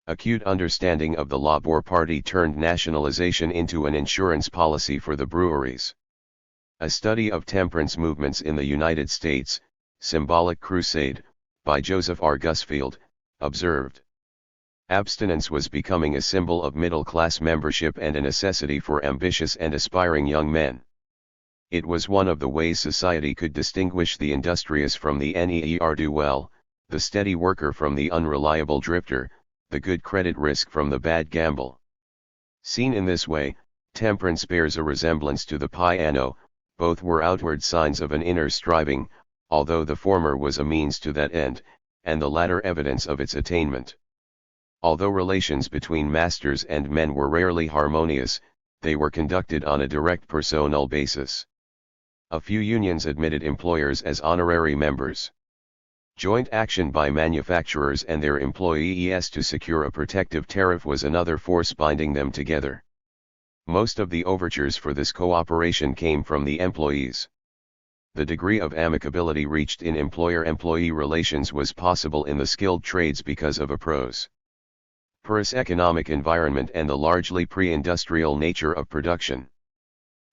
Speaker 1: Acute understanding of the Labour Party turned nationalization into an insurance policy for the breweries. A study of temperance movements in the United States, Symbolic Crusade, by Joseph R. Gusfield, observed, abstinence was becoming a symbol of middle-class membership and a necessity for ambitious and aspiring young men. It was one of the ways society could distinguish the industrious from the ne'er-do-well, the steady worker from the unreliable drifter, the good credit risk from the bad gamble. Seen in this way, temperance bears a resemblance to the piano. Both were outward signs of an inner striving, although the former was a means to that end, and the latter evidence of its attainment. Although relations between masters and men were rarely harmonious, they were conducted on a direct personal basis. A few unions admitted employers as honorary members. Joint action by manufacturers and their employees to secure a protective tariff was another force binding them together. Most of the overtures for this cooperation came from the employees. The degree of amicability reached in employer-employee relations was possible in the skilled trades because of a porous economic environment and the largely pre-industrial nature of production.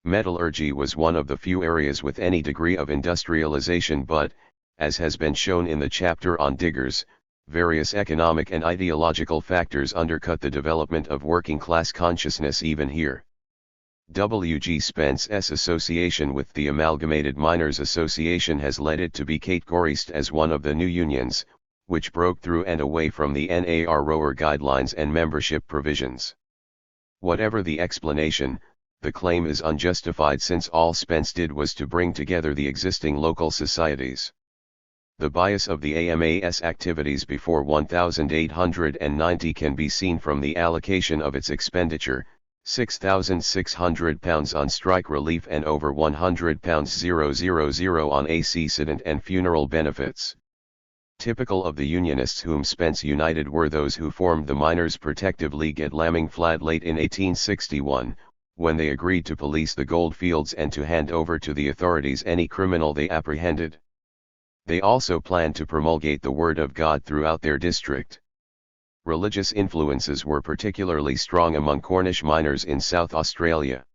Speaker 1: Metallurgy was one of the few areas with any degree of industrialization, but, as has been shown in the chapter on diggers, various economic and ideological factors undercut the development of working-class consciousness even here. W. G. Spence's association with the Amalgamated Miners Association has led it to be categorized as one of the new unions, which broke through and away from the NAR-Rower guidelines and membership provisions. Whatever the explanation, the claim is unjustified since all Spence did was to bring together the existing local societies. The bias of the AMA's activities before 1890 can be seen from the allocation of its expenditure, £6,600 on strike relief and over £100,000 on accident and funeral benefits. Typical of the Unionists whom Spence united were those who formed the Miners' Protective League at Lambing Flat late in 1861, when they agreed to police the goldfields and to hand over to the authorities any criminal they apprehended. They also planned to promulgate the Word of God throughout their district. Religious influences were particularly strong among Cornish miners in South Australia.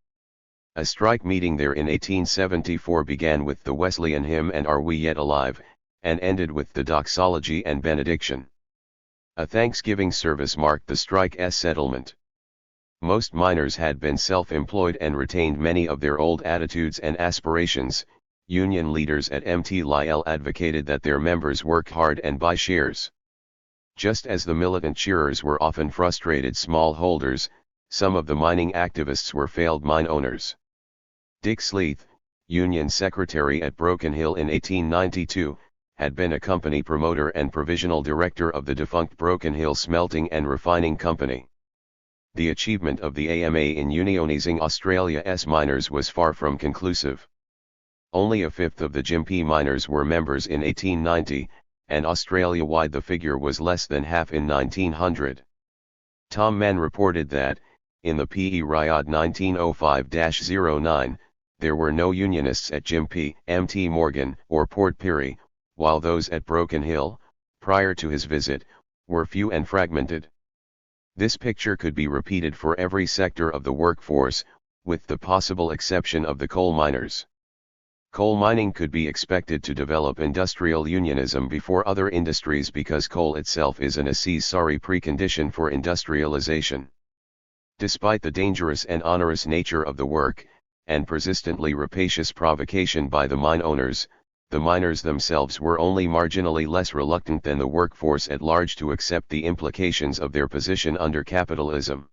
Speaker 1: A strike meeting there in 1874 began with the Wesleyan hymn "And Are We Yet Alive?" and ended with the doxology and benediction. A Thanksgiving service marked the strike's settlement. Most miners had been self-employed and retained many of their old attitudes and aspirations. Union leaders at Mt. Lyell advocated that their members work hard and buy shares. Just as the militant shearers were often frustrated smallholders, some of the mining activists were failed mine owners. Dick Sleeth, Union Secretary at Broken Hill in 1892, had been a company promoter and provisional director of the defunct Broken Hill Smelting and Refining Company. The achievement of the AMA in unionizing Australia's miners was far from conclusive. Only a fifth of the Gympie miners were members in 1890, and Australia-wide the figure was less than half in 1900. Tom Mann reported that, in the PE Riot 1905-09, there were no Unionists at Gympie, Mt. Morgan, or Port Pirie, while those at Broken Hill, prior to his visit, were few and fragmented. This picture could be repeated for every sector of the workforce, with the possible exception of the coal miners. Coal mining could be expected to develop industrial unionism before other industries because coal itself is a necessary precondition for industrialization. Despite the dangerous and onerous nature of the work, and persistently rapacious provocation by the mine owners, the miners themselves were only marginally less reluctant than the workforce at large to accept the implications of their position under capitalism.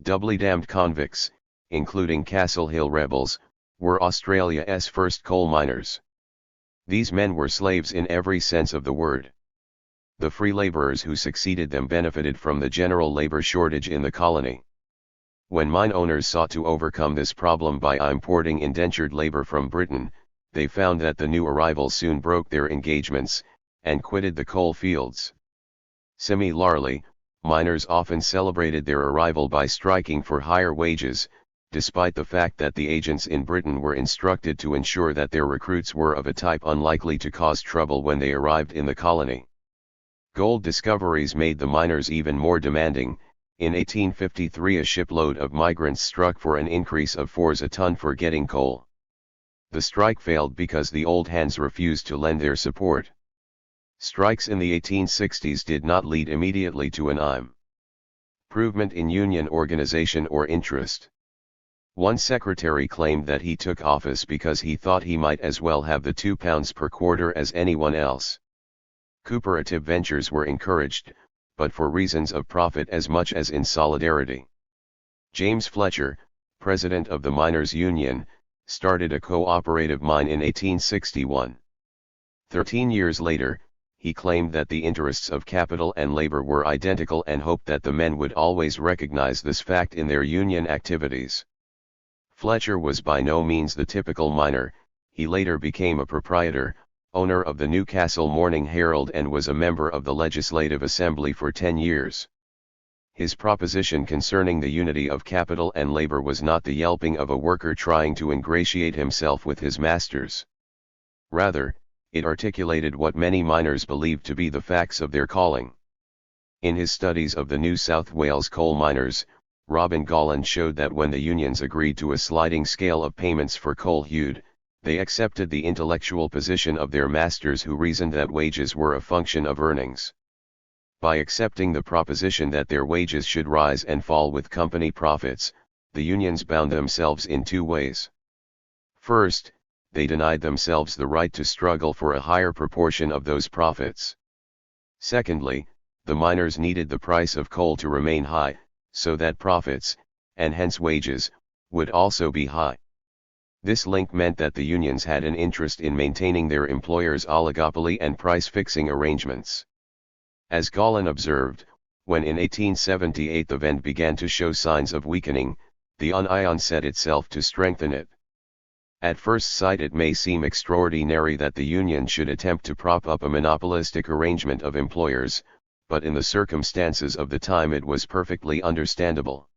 Speaker 1: Doubly damned convicts, including Castle Hill rebels, were Australia's first coal miners. These men were slaves in every sense of the word. The free labourers who succeeded them benefited from the general labour shortage in the colony. When mine owners sought to overcome this problem by importing indentured labour from Britain, they found that the new arrivals soon broke their engagements, and quitted the coal fields. Similarly, miners often celebrated their arrival by striking for higher wages, despite the fact that the agents in Britain were instructed to ensure that their recruits were of a type unlikely to cause trouble when they arrived in the colony. Gold discoveries made the miners even more demanding. In 1853 a shipload of migrants struck for an increase of 4s a ton for getting coal. The strike failed because the old hands refused to lend their support. Strikes in the 1860s did not lead immediately to an improvement in union organization or interest. One secretary claimed that he took office because he thought he might as well have the £2 per quarter as anyone else. Cooperative ventures were encouraged, but for reasons of profit as much as in solidarity. James Fletcher, president of the Miners' Union, started a cooperative mine in 1861. 13 years later, he claimed that the interests of capital and labor were identical and hoped that the men would always recognize this fact in their union activities. Fletcher was by no means the typical miner. He later became a proprietor, owner of the Newcastle Morning Herald, and was a member of the Legislative Assembly for 10 years. His proposition concerning the unity of capital and labor was not the yelping of a worker trying to ingratiate himself with his masters. Rather, it articulated what many miners believed to be the facts of their calling. In his studies of the New South Wales coal miners, Robin Gollan showed that when the unions agreed to a sliding scale of payments for coal hewed, they accepted the intellectual position of their masters, who reasoned that wages were a function of earnings. By accepting the proposition that their wages should rise and fall with company profits, the unions bound themselves in two ways. First, they denied themselves the right to struggle for a higher proportion of those profits. Secondly, the miners needed the price of coal to remain high, so that profits, and hence wages, would also be high. This link meant that the unions had an interest in maintaining their employers' oligopoly and price-fixing arrangements. As Gollan observed, when in 1878 the Vend began to show signs of weakening, the Union set itself to strengthen it. At first sight it may seem extraordinary that the union should attempt to prop up a monopolistic arrangement of employers, but in the circumstances of the time it was perfectly understandable.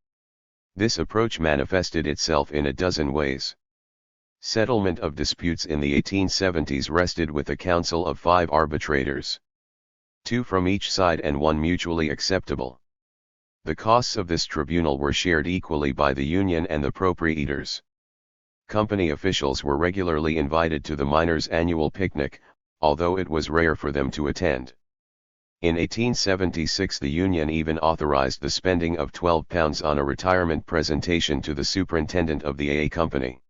Speaker 1: This approach manifested itself in a dozen ways. Settlement of disputes in the 1870s rested with a council of 5 arbitrators. 2 from each side and 1 mutually acceptable. The costs of this tribunal were shared equally by the union and the proprietors. Company officials were regularly invited to the miners' annual picnic, although it was rare for them to attend. In 1876 the union even authorized the spending of £12 on a retirement presentation to the superintendent of the AA Company.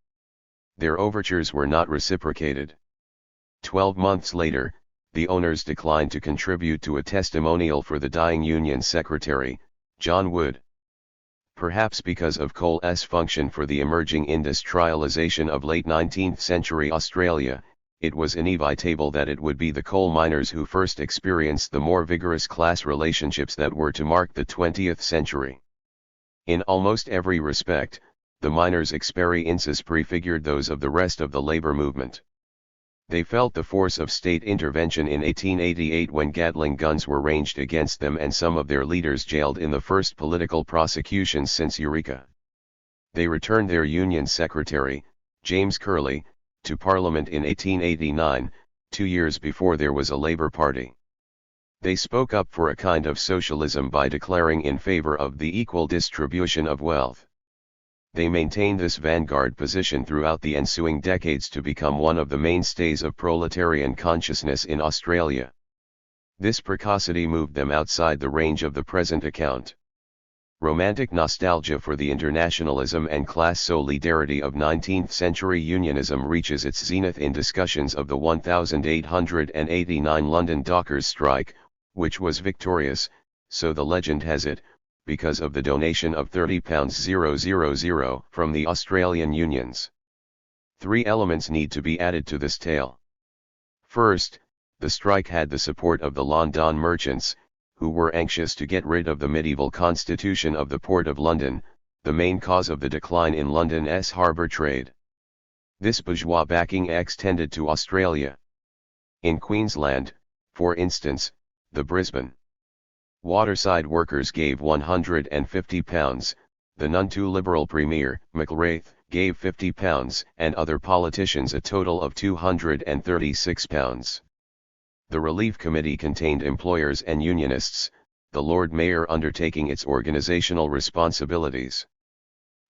Speaker 1: Their overtures were not reciprocated. 12 months later, the owners declined to contribute to a testimonial for the dying union secretary, John Wood. Perhaps because of coal's function for the emerging industrialization of late 19th century Australia, it was inevitable that it would be the coal miners who first experienced the more vigorous class relationships that were to mark the 20th century. In almost every respect, the miners' experiences prefigured those of the rest of the labor movement. They felt the force of state intervention in 1888 when Gatling guns were ranged against them and some of their leaders jailed in the first political prosecutions since Eureka. They returned their Union Secretary, James Curley, to Parliament in 1889, 2 years before there was a Labour Party. They spoke up for a kind of socialism by declaring in favour of the equal distribution of wealth. They maintained this vanguard position throughout the ensuing decades to become one of the mainstays of proletarian consciousness in Australia. This precocity moved them outside the range of the present account. Romantic nostalgia for the internationalism and class solidarity of 19th-century unionism reaches its zenith in discussions of the 1889 London dockers' strike, which was victorious, so the legend has it, because of the donation of £30,000 from the Australian unions. 3 elements need to be added to this tale. First, the strike had the support of the London merchants, who were anxious to get rid of the medieval constitution of the Port of London, the main cause of the decline in London's harbour trade. This bourgeois backing extended to Australia. In Queensland, for instance, the Brisbane waterside workers gave £150, the none too liberal Premier, McQueen, gave £50, and other politicians a total of £236. The Relief Committee contained employers and unionists, the Lord Mayor undertaking its organisational responsibilities.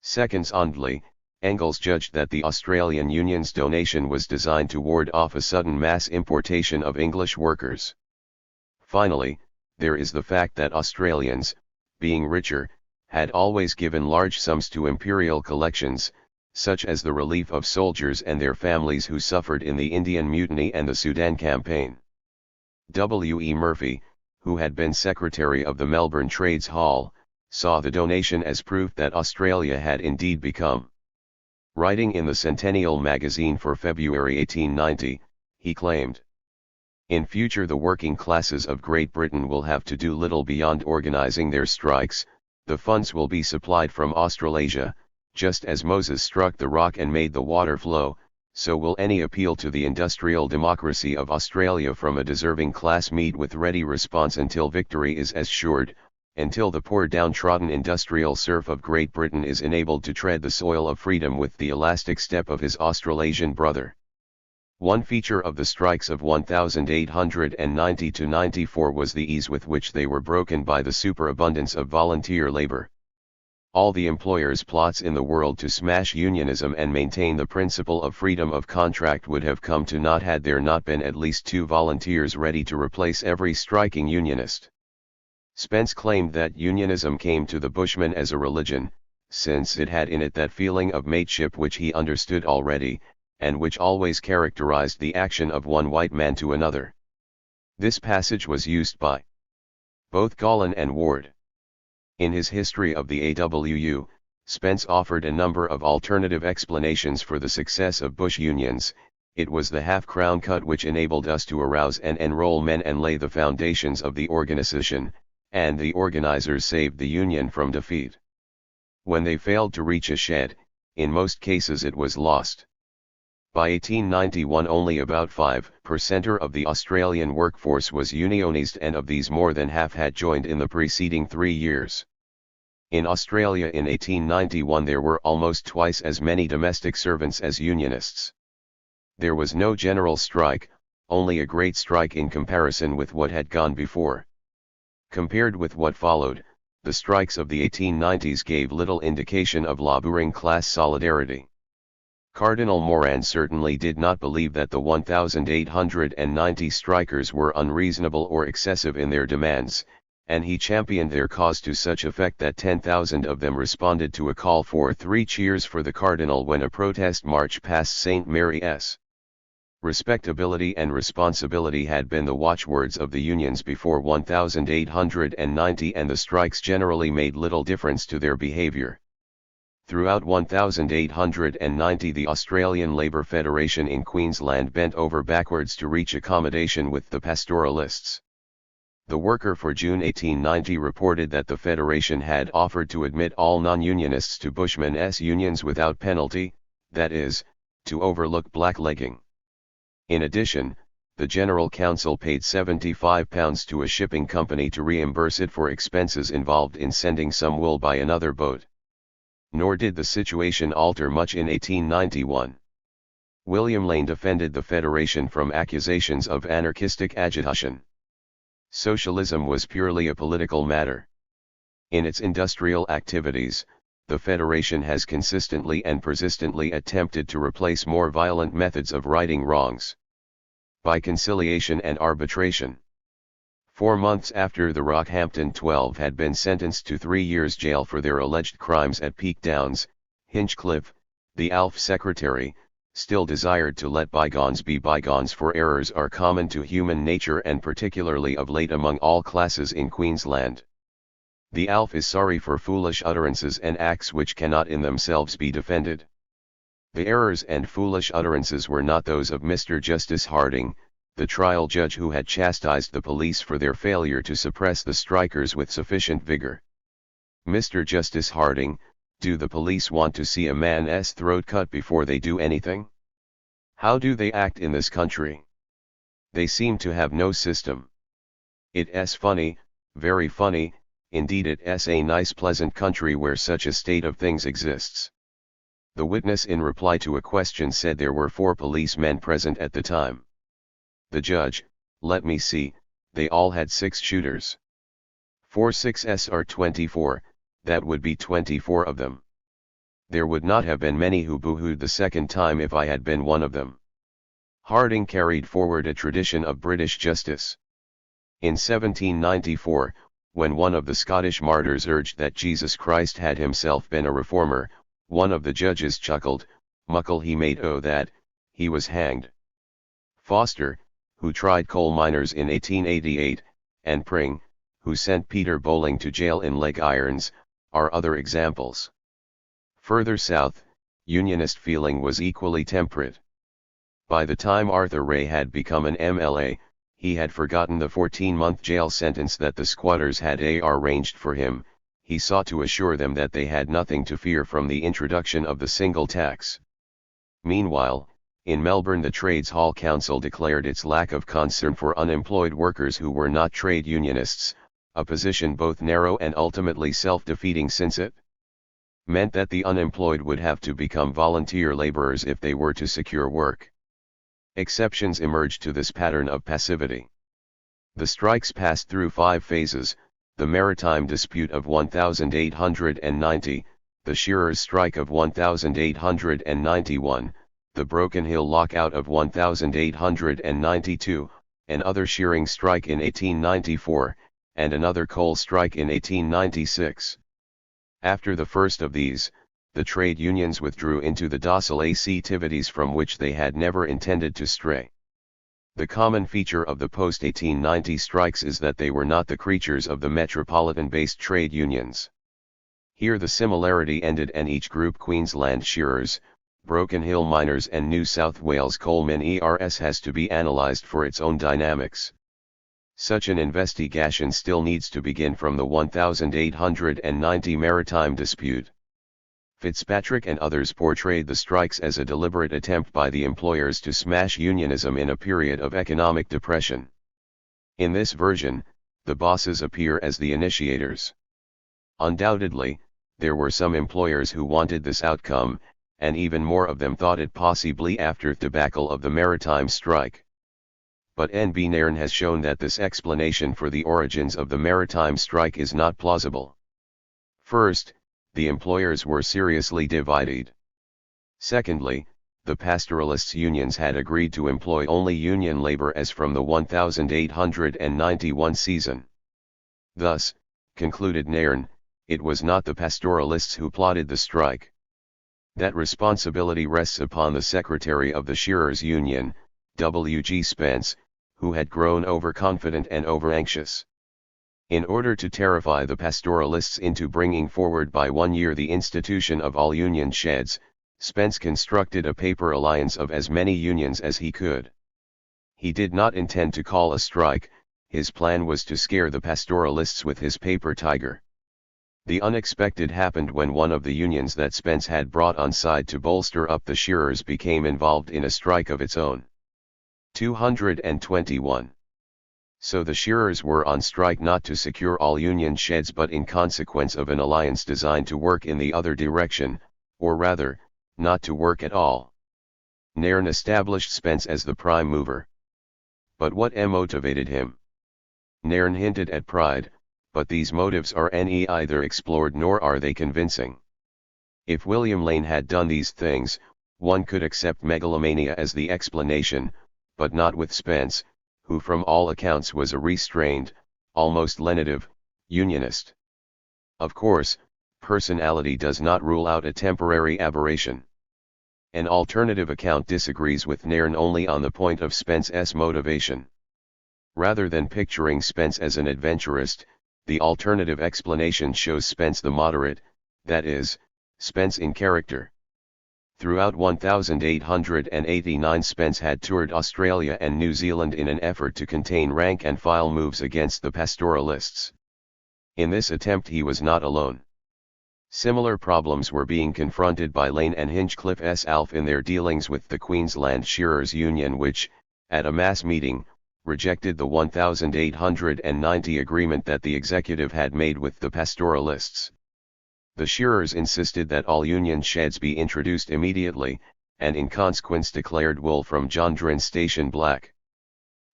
Speaker 1: Secondly, Engels judged that the Australian Union's donation was designed to ward off a sudden mass importation of English workers. Finally, there is the fact that Australians, being richer, had always given large sums to imperial collections, such as the relief of soldiers and their families who suffered in the Indian Mutiny and the Sudan Campaign. W. E. Murphy, who had been secretary of the Melbourne Trades Hall, saw the donation as proof that Australia had indeed become. Writing in the Centennial magazine for February 1890, he claimed, "In future the working classes of Great Britain will have to do little beyond organising their strikes, the funds will be supplied from Australasia, just as Moses struck the rock and made the water flow, so will any appeal to the industrial democracy of Australia from a deserving class meet with ready response until victory is assured, until the poor downtrodden industrial serf of Great Britain is enabled to tread the soil of freedom with the elastic step of his Australasian brother." One feature of the strikes of 1890–94 was the ease with which they were broken by the superabundance of volunteer labour. All the employers' plots in the world to smash unionism and maintain the principle of freedom of contract would have come to naught had there not been at least 2 volunteers ready to replace every striking unionist. Spence claimed that unionism came to the Bushmen as a religion, since it had in it that feeling of mateship which he understood already, and which always characterized the action of one white man to another. This passage was used by both Gallen and Ward. In his History of the AWU, Spence offered a number of alternative explanations for the success of Bush unions. It was the half-crown cut which enabled us to arouse and enroll men and lay the foundations of the organization, and the organizers saved the union from defeat. When they failed to reach a shed, in most cases it was lost. By 1891 only about 5% of the Australian workforce was unionised, and of these more than half had joined in the preceding 3 years. In Australia in 1891 there were almost twice as many domestic servants as unionists. There was no general strike, only a great strike in comparison with what had gone before. Compared with what followed, the strikes of the 1890s gave little indication of labouring class solidarity. Cardinal Moran certainly did not believe that the 1890 strikers were unreasonable or excessive in their demands, and he championed their cause to such effect that 10,000 of them responded to a call for 3 cheers for the Cardinal when a protest march passed St. Mary's. Respectability and responsibility had been the watchwords of the unions before 1890, and the strikes generally made little difference to their behaviour. Throughout 1890 the Australian Labour Federation in Queensland bent over backwards to reach accommodation with the pastoralists. The Worker for June 1890 reported that the Federation had offered to admit all non-unionists to Bushmen's unions without penalty, that is, to overlook blacklegging. In addition, the General Council paid £75 to a shipping company to reimburse it for expenses involved in sending some wool by another boat. Nor did the situation alter much in 1891. William Lane defended the Federation from accusations of anarchistic agitation. Socialism was purely a political matter. In its industrial activities, the Federation has consistently and persistently attempted to replace more violent methods of righting wrongs by conciliation and arbitration. 4 months after the Rockhampton 12 had been sentenced to 3 years jail for their alleged crimes at Peak Downs, Hinchcliffe, the ALF secretary, still desired to let bygones be bygones, for errors are common to human nature and particularly of late among all classes in Queensland. The ALF is sorry for foolish utterances and acts which cannot in themselves be defended. The errors and foolish utterances were not those of Mr. Justice Harding, the trial judge who had chastised the police for their failure to suppress the strikers with sufficient vigor. Mr. Justice Harding, do the police want to see a man's throat cut before they do anything? How do they act in this country? They seem to have no system. It's funny, very funny, indeed it's a nice pleasant country where such a state of things exists. The witness in reply to a question said there were 4 policemen present at the time. The judge, let me see, they all had 6 shooters. 4 6s are 24, that would be 24 of them. There would not have been many who boo-hooed the second time if I had been one of them. Harding carried forward a tradition of British justice. In 1794, when one of the Scottish martyrs urged that Jesus Christ had himself been a reformer, one of the judges chuckled, "Muckle he made o' that, he was hanged." Foster, who tried coal miners in 1888, and Pring, who sent Peter Bowling to jail in leg irons, are other examples. Further south, Unionist feeling was equally temperate. By the time Arthur Ray had become an MLA, he had forgotten the 14-month jail sentence that the squatters had arranged for him. He sought to assure them that they had nothing to fear from the introduction of the single tax. Meanwhile, in Melbourne the Trades Hall Council declared its lack of concern for unemployed workers who were not trade unionists, a position both narrow and ultimately self-defeating, since it meant that the unemployed would have to become volunteer laborers if they were to secure work. Exceptions emerged to this pattern of passivity. The strikes passed through 5 phases: the maritime dispute of 1890, the shearers' strike of 1891, the Broken Hill lockout of 1892, another shearing strike in 1894, and another coal strike in 1896. After the first of these, the trade unions withdrew into the docile activities from which they had never intended to stray. The common feature of the post-1890 strikes is that they were not the creatures of the metropolitan-based trade unions. Here the similarity ended, and each group, Queensland Shearers, Broken Hill Miners and New South Wales Coalmen has to be analysed for its own dynamics. Such an investigation still needs to begin from the 1890 maritime dispute. Fitzpatrick and others portrayed the strikes as a deliberate attempt by the employers to smash unionism in a period of economic depression. In this version, the bosses appear as the initiators. Undoubtedly, there were some employers who wanted this outcome, and even more of them thought it possibly after the debacle of the maritime strike. But N.B. Nairn has shown that this explanation for the origins of the maritime strike is not plausible. First, the employers were seriously divided. Secondly, the pastoralists' unions had agreed to employ only union labor as from the 1891 season. Thus, concluded Nairn, it was not the pastoralists who plotted the strike. That responsibility rests upon the secretary of the Shearers' Union, W.G. Spence, who had grown overconfident and overanxious. In order to terrify the pastoralists into bringing forward by 1 year the institution of all union sheds, Spence constructed a paper alliance of as many unions as he could. He did not intend to call a strike, his plan was to scare the pastoralists with his paper tiger. The unexpected happened when one of the unions that Spence had brought on side to bolster up the shearers became involved in a strike of its own. 221. So the shearers were on strike not to secure all union sheds but in consequence of an alliance designed to work in the other direction, or rather, not to work at all. Nairn established Spence as the prime mover. But what motivated him? Nairn hinted at pride, but these motives are neither explored nor are they convincing. If William Lane had done these things, one could accept megalomania as the explanation, but not with Spence, who from all accounts was a restrained, almost lenitive, unionist. Of course, personality does not rule out a temporary aberration. An alternative account disagrees with Nairn only on the point of Spence's motivation. Rather than picturing Spence as an adventurist, the alternative explanation shows Spence the moderate, that is, Spence in character. Throughout 1889 Spence had toured Australia and New Zealand in an effort to contain rank-and-file moves against the pastoralists. In this attempt he was not alone. Similar problems were being confronted by Lane and Hinchcliffe's Alf in their dealings with the Queensland Shearers' Union which, at a mass meeting, rejected the 1890 agreement that the executive had made with the pastoralists. The shearers insisted that all union sheds be introduced immediately, and in consequence declared wool from Jondrin Station black.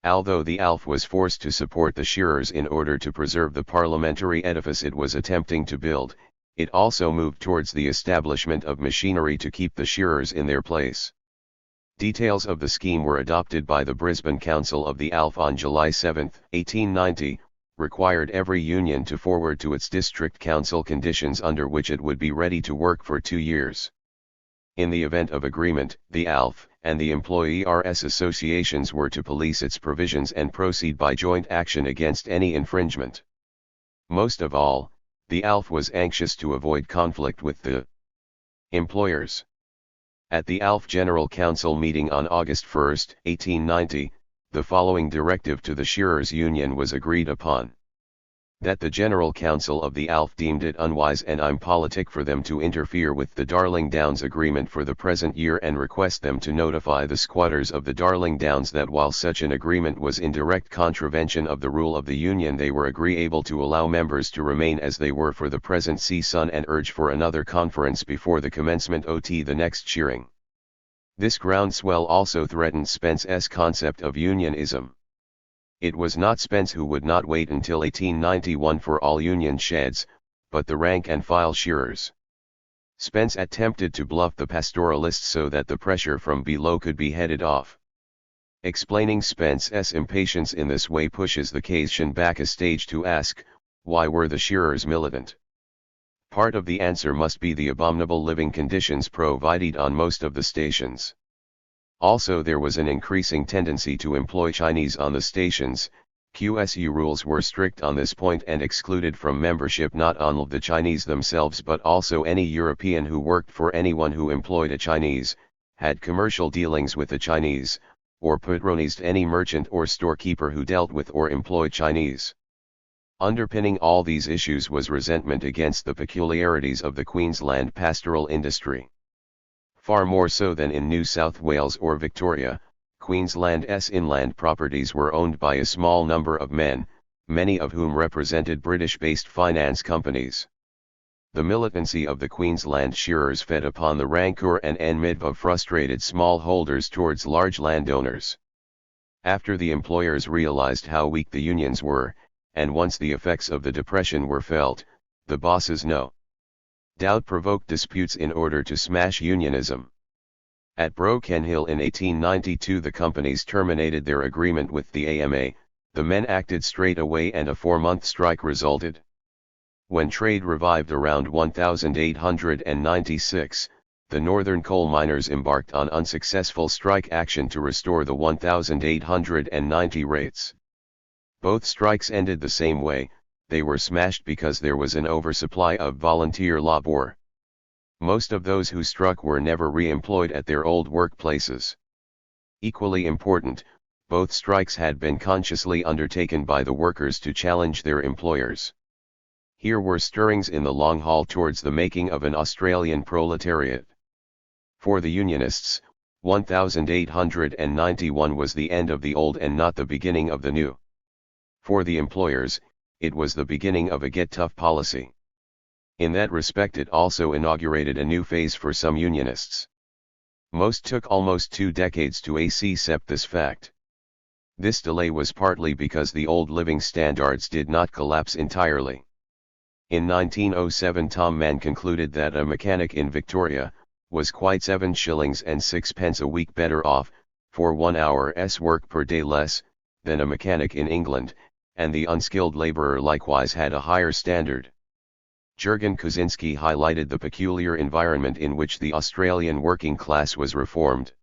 Speaker 1: Although the Alf was forced to support the shearers in order to preserve the parliamentary edifice it was attempting to build, it also moved towards the establishment of machinery to keep the shearers in their place. Details of the scheme were adopted by the Brisbane Council of the Alf on July 7, 1890, required every union to forward to its district council conditions under which it would be ready to work for 2 years. In the event of agreement, the Alf and the employers' associations were to police its provisions and proceed by joint action against any infringement. Most of all, the Alf was anxious to avoid conflict with the employers. At the Alf General Council meeting on August 1, 1890, the following directive to the Shearers' Union was agreed upon. That the General Council of the Alf deemed it unwise and impolitic for them to interfere with the Darling Downs agreement for the present year and request them to notify the squatters of the Darling Downs that while such an agreement was in direct contravention of the rule of the Union they were agreeable to allow members to remain as they were for the present season and urge for another conference before the commencement of the next shearing. This groundswell also threatened Spence's concept of unionism. It was not Spence who would not wait until 1891 for all union sheds, but the rank-and-file shearers. Spence attempted to bluff the pastoralists so that the pressure from below could be headed off. Explaining Spence's impatience in this way pushes the question back a stage to ask, why were the shearers militant? Part of the answer must be the abominable living conditions provided on most of the stations. Also there was an increasing tendency to employ Chinese on the stations. QSU rules were strict on this point and excluded from membership not only the Chinese themselves but also any European who worked for anyone who employed a Chinese, had commercial dealings with the Chinese, or patronized any merchant or storekeeper who dealt with or employed Chinese. Underpinning all these issues was resentment against the peculiarities of the Queensland pastoral industry. Far more so than in New South Wales or Victoria, Queensland's inland properties were owned by a small number of men, many of whom represented British-based finance companies. The militancy of the Queensland shearers fed upon the rancour and enmity of frustrated smallholders towards large landowners. After the employers realised how weak the unions were, and once the effects of the Depression were felt, the bosses no doubt provoked disputes in order to smash unionism. At Broken Hill in 1892 the companies terminated their agreement with the AMA, the men acted straight away and a 4-month strike resulted. When trade revived around 1896, the northern coal miners embarked on unsuccessful strike action to restore the 1890 rates. Both strikes ended the same way, they were smashed because there was an oversupply of volunteer labour. Most of those who struck were never re-employed at their old workplaces. Equally important, both strikes had been consciously undertaken by the workers to challenge their employers. Here were stirrings in the long haul towards the making of an Australian proletariat. For the Unionists, 1891 was the end of the old and not the beginning of the new. For the employers, it was the beginning of a get-tough policy. In that respect it also inaugurated a new phase for some Unionists. Most took almost 2 decades to accept this fact. This delay was partly because the old living standards did not collapse entirely. In 1907 Tom Mann concluded that a mechanic in Victoria was quite 7 shillings and 6 pence a week better off, for 1 hour's work per day less, than a mechanic in England, and the unskilled labourer likewise had a higher standard. Jurgen Kosinski highlighted the peculiar environment in which the Australian working class was reformed.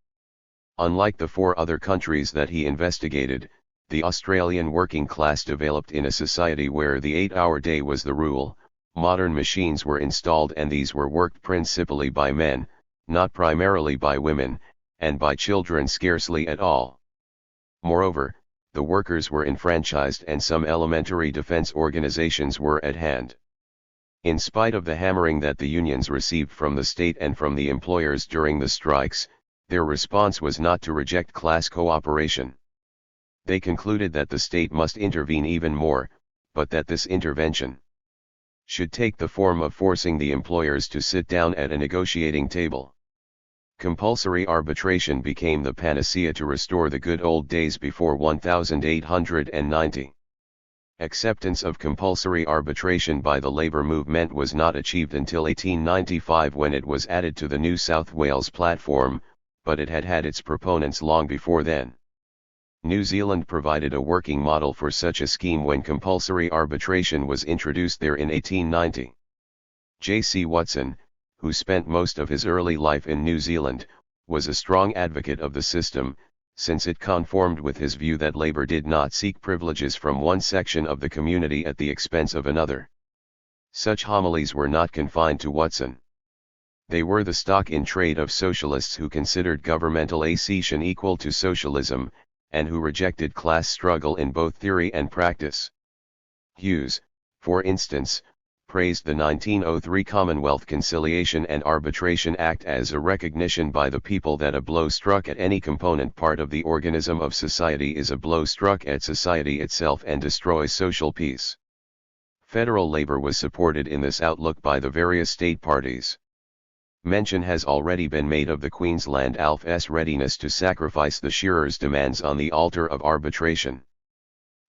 Speaker 1: Unlike the 4 other countries that he investigated, the Australian working class developed in a society where the 8-hour day was the rule. Modern machines were installed and these were worked principally by men, not primarily by women, and by children scarcely at all. Moreover, the workers were enfranchised and some elementary defense organizations were at hand. In spite of the hammering that the unions received from the state and from the employers during the strikes, their response was not to reject class cooperation. They concluded that the state must intervene even more, but that this intervention should take the form of forcing the employers to sit down at a negotiating table. Compulsory arbitration became the panacea to restore the good old days before 1890. Acceptance of compulsory arbitration by the labour movement was not achieved until 1895 when it was added to the New South Wales platform, but it had had its proponents long before then. New Zealand provided a working model for such a scheme when compulsory arbitration was introduced there in 1890. J.C. Watson, who spent most of his early life in New Zealand, was a strong advocate of the system, since it conformed with his view that labour did not seek privileges from one section of the community at the expense of another. Such homilies were not confined to Watson. They were the stock in trade of socialists who considered governmental accession equal to socialism, and who rejected class struggle in both theory and practice. Hughes, for instance, praised the 1903 Commonwealth Conciliation and Arbitration Act as a recognition by the people that a blow struck at any component part of the organism of society is a blow struck at society itself and destroys social peace. Federal labor was supported in this outlook by the various state parties. Mention has already been made of the Queensland ALF's readiness to sacrifice the shearers' demands on the altar of arbitration.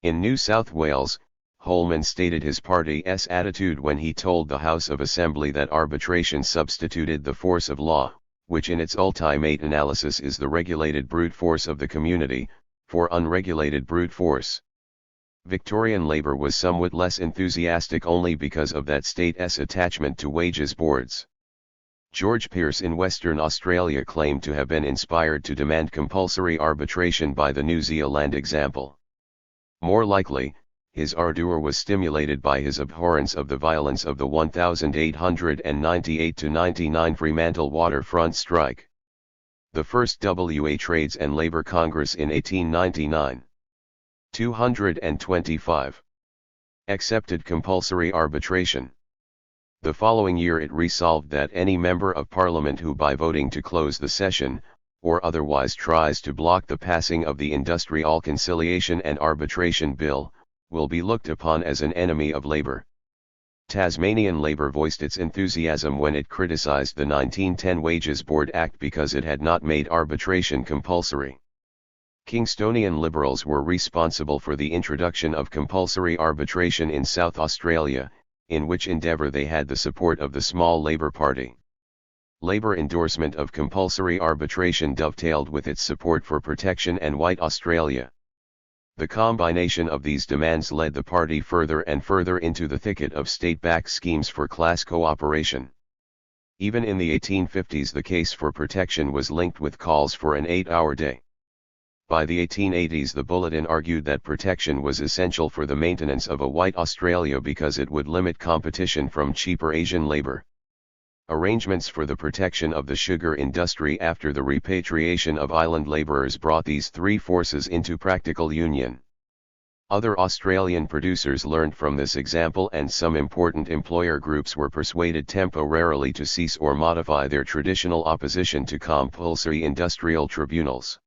Speaker 1: In New South Wales, Holman stated his party's attitude when he told the House of Assembly that arbitration substituted the force of law, which in its ultimate analysis is the regulated brute force of the community, for unregulated brute force. Victorian Labour was somewhat less enthusiastic only because of that state's attachment to wages boards. George Pearce in Western Australia claimed to have been inspired to demand compulsory arbitration by the New Zealand example. More likely, his ardour was stimulated by his abhorrence of the violence of the 1898-99 Fremantle waterfront strike. The first WA Trades and Labour Congress in 1899. 225. Accepted compulsory arbitration. The following year it resolved that any member of Parliament who by voting to close the session, or otherwise tries to block the passing of the Industrial Conciliation and Arbitration Bill, will be looked upon as an enemy of labour. Tasmanian Labour voiced its enthusiasm when it criticised the 1910 Wages Board Act because it had not made arbitration compulsory. Kingstonian Liberals were responsible for the introduction of compulsory arbitration in South Australia, in which endeavour they had the support of the small Labour Party. Labour endorsement of compulsory arbitration dovetailed with its support for protection and White Australia. The combination of these demands led the party further and further into the thicket of state-backed schemes for class cooperation. Even in the 1850s the case for protection was linked with calls for an 8-hour day. By the 1880s the Bulletin argued that protection was essential for the maintenance of a white Australia because it would limit competition from cheaper Asian labour. Arrangements for the protection of the sugar industry after the repatriation of island labourers brought these three forces into practical union. Other Australian producers learned from this example and some important employer groups were persuaded temporarily to cease or modify their traditional opposition to compulsory industrial tribunals.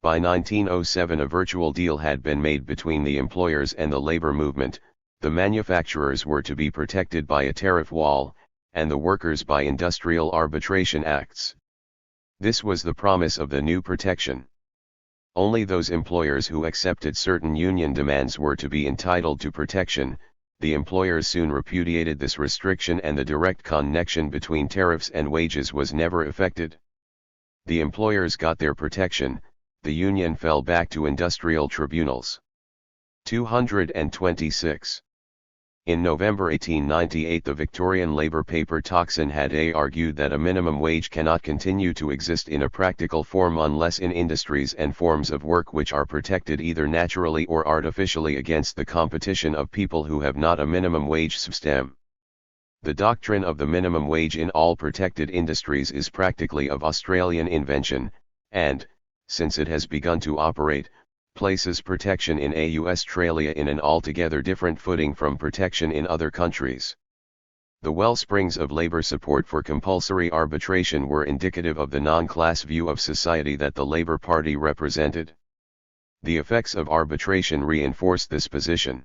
Speaker 1: By 1907 a virtual deal had been made between the employers and the labour movement. The manufacturers were to be protected by a tariff wall, and the workers by industrial arbitration acts. This was the promise of the new protection. Only those employers who accepted certain union demands were to be entitled to protection, the employers soon repudiated this restriction and the direct connection between tariffs and wages was never effected. The employers got their protection, the union fell back to industrial tribunals. 226. In November 1898 the Victorian Labour paper Tocsin had argued that a minimum wage cannot continue to exist in a practical form unless in industries and forms of work which are protected either naturally or artificially against the competition of people who have not a minimum wage system. The doctrine of the minimum wage in all protected industries is practically of Australian invention, and, since it has begun to operate, places protection in Australia in an altogether different footing from protection in other countries. The wellsprings of labour support for compulsory arbitration were indicative of the non-class view of society that the Labour Party represented. The effects of arbitration reinforced this position.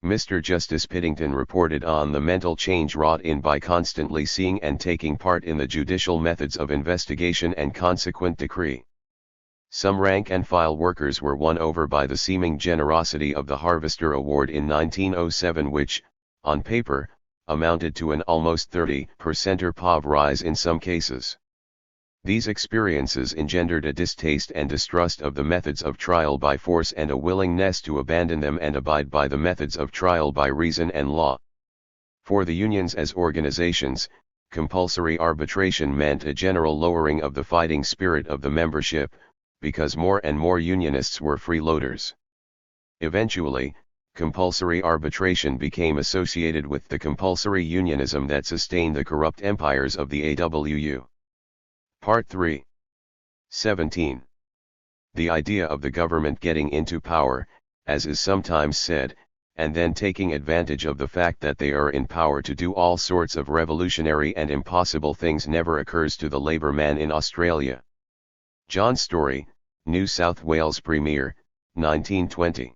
Speaker 1: Mr. Justice Piddington reported on the mental change wrought in by constantly seeing and taking part in the judicial methods of investigation and consequent decree. Some rank-and-file workers were won over by the seeming generosity of the Harvester Award in 1907 which, on paper, amounted to an almost 30% POV rise in some cases. These experiences engendered a distaste and distrust of the methods of trial by force and a willingness to abandon them and abide by the methods of trial by reason and law. For the unions as organizations, compulsory arbitration meant a general lowering of the fighting spirit of the membership, because more and more unionists were freeloaders. Eventually, compulsory arbitration became associated with the compulsory unionism that sustained the corrupt empires of the AWU. Part 3. 17. The idea of the government getting into power, as is sometimes said, and then taking advantage of the fact that they are in power to do all sorts of revolutionary and impossible things never occurs to the Labour man in Australia. John Story, New South Wales Premier, 1920.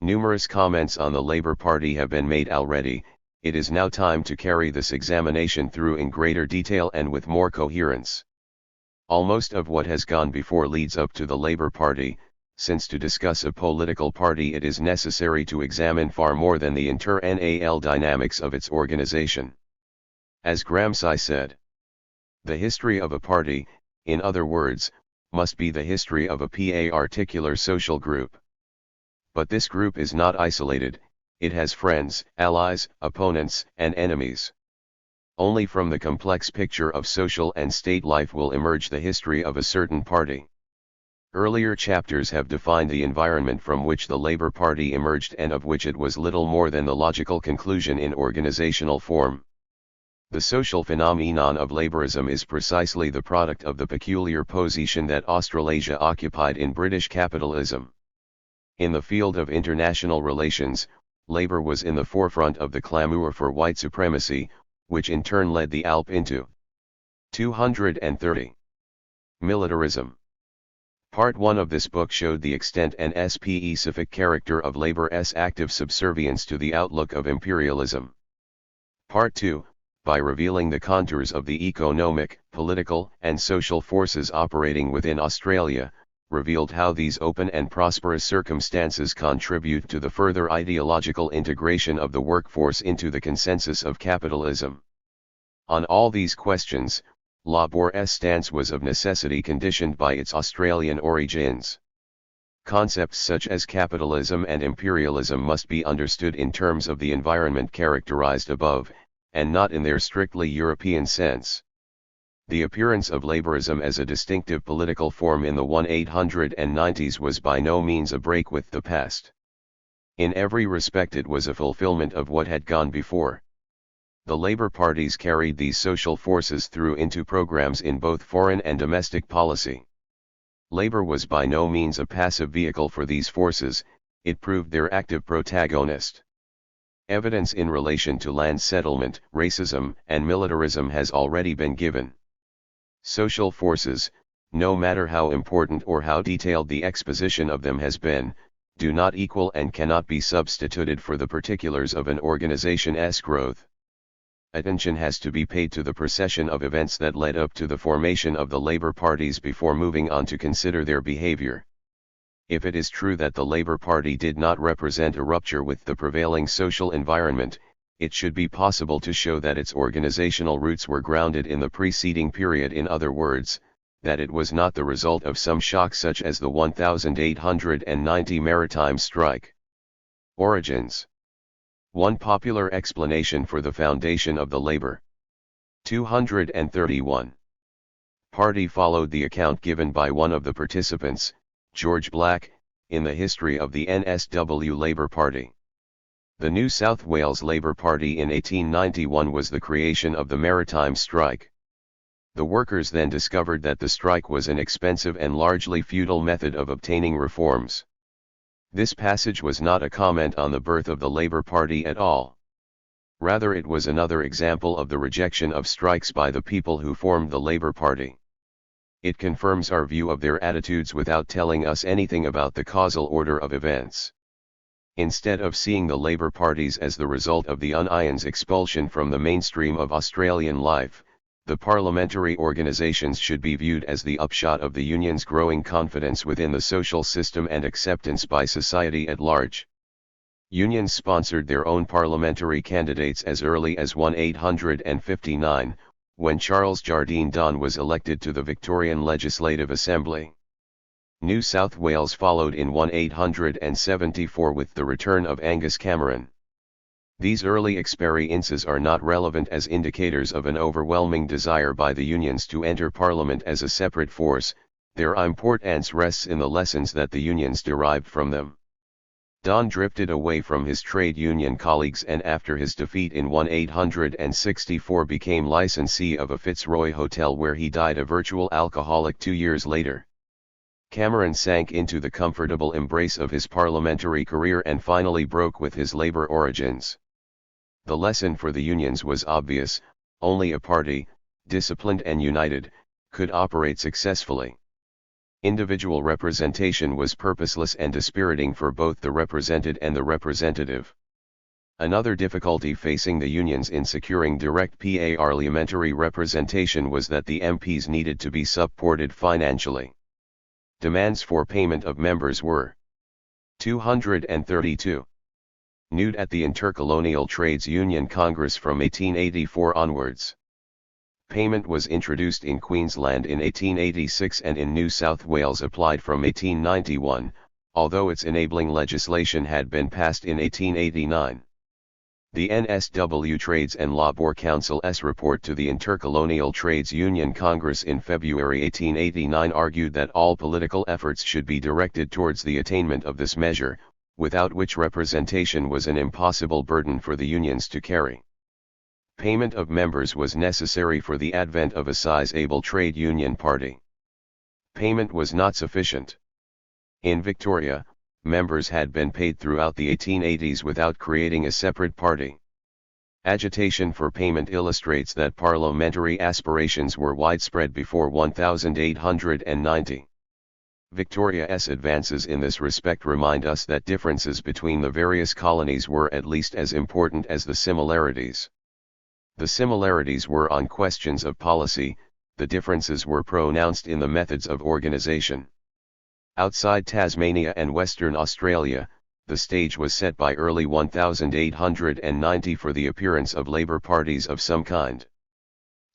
Speaker 1: Numerous comments on the Labour Party have been made already. It is now time to carry this examination through in greater detail and with more coherence. Almost of what has gone before leads up to the Labour Party, since to discuss a political party it is necessary to examine far more than the inter-NAL dynamics of its organisation. As Gramsci said, the history of a party, in other words, must be the history of a particular social group. But this group is not isolated, it has friends, allies, opponents, and enemies. Only from the complex picture of social and state life will emerge the history of a certain party. Earlier chapters have defined the environment from which the Labour Party emerged and of which it was little more than the logical conclusion in organizational form. The social phenomenon of labourism is precisely the product of the peculiar position that Australasia occupied in British capitalism. In the field of international relations, labour was in the forefront of the clamour for white supremacy, which in turn led the ALP into 230. Militarism. Part 1 of this book showed the extent and specific character of labour's active subservience to the outlook of imperialism. Part 2, by revealing the contours of the economic, political, and social forces operating within Australia, revealed how these open and prosperous circumstances contribute to the further ideological integration of the workforce into the consensus of capitalism. On all these questions, Labour's stance was of necessity conditioned by its Australian origins. Concepts such as capitalism and imperialism must be understood in terms of the environment characterized above, and not in their strictly European sense. The appearance of labourism as a distinctive political form in the 1890s was by no means a break with the past. In every respect it was a fulfillment of what had gone before. The Labour parties carried these social forces through into programs in both foreign and domestic policy. Labour was by no means a passive vehicle for these forces, it proved their active protagonist. Evidence in relation to land settlement, racism, and militarism has already been given. Social forces, no matter how important or how detailed the exposition of them has been, do not equal and cannot be substituted for the particulars of an organization's growth. Attention has to be paid to the procession of events that led up to the formation of the Labour parties before moving on to consider their behavior. If it is true that the Labour Party did not represent a rupture with the prevailing social environment, it should be possible to show that its organizational roots were grounded in the preceding period. In other words, that it was not the result of some shock such as the 1890 maritime strike. Origins. One popular explanation for the foundation of the Labour 231 Party followed the account given by one of the participants, George Black, in the history of the NSW Labour Party. The New South Wales Labour Party in 1891 was the creation of the maritime strike. The workers then discovered that the strike was an expensive and largely futile method of obtaining reforms. This passage was not a comment on the birth of the Labour Party at all. Rather, it was another example of the rejection of strikes by the people who formed the Labour Party. It confirms our view of their attitudes without telling us anything about the causal order of events. Instead of seeing the Labour parties as the result of the Union's expulsion from the mainstream of Australian life, the parliamentary organisations should be viewed as the upshot of the Union's growing confidence within the social system and acceptance by society at large. Unions sponsored their own parliamentary candidates as early as 1859, when Charles Jardine Don was elected to the Victorian Legislative Assembly. New South Wales followed in 1874 with the return of Angus Cameron. These early experiences are not relevant as indicators of an overwhelming desire by the unions to enter Parliament as a separate force. Their importance rests in the lessons that the unions derived from them. Don drifted away from his trade union colleagues and after his defeat in 1864 became licensee of a Fitzroy Hotel where he died a virtual alcoholic 2 years later. Cameron sank into the comfortable embrace of his parliamentary career and finally broke with his Labour origins. The lesson for the unions was obvious: only a party, disciplined and united, could operate successfully. Individual representation was purposeless and dispiriting for both the represented and the representative. Another difficulty facing the unions in securing direct parliamentary representation was that the MPs needed to be supported financially. Demands for payment of members were 232. Nude at the Intercolonial Trades Union Congress from 1884 onwards. Payment was introduced in Queensland in 1886 and in New South Wales applied from 1891, although its enabling legislation had been passed in 1889. The NSW Trades and Labour Council's report to the Intercolonial Trades Union Congress in February 1889 argued that all political efforts should be directed towards the attainment of this measure, without which representation was an impossible burden for the unions to carry. Payment of members was necessary for the advent of a sizeable trade union party. Payment was not sufficient. In Victoria, members had been paid throughout the 1880s without creating a separate party. Agitation for payment illustrates that parliamentary aspirations were widespread before 1890. Victoria's advances in this respect remind us that differences between the various colonies were at least as important as the similarities. The similarities were on questions of policy, the differences were pronounced in the methods of organisation. Outside Tasmania and Western Australia, the stage was set by early 1890 for the appearance of Labour parties of some kind.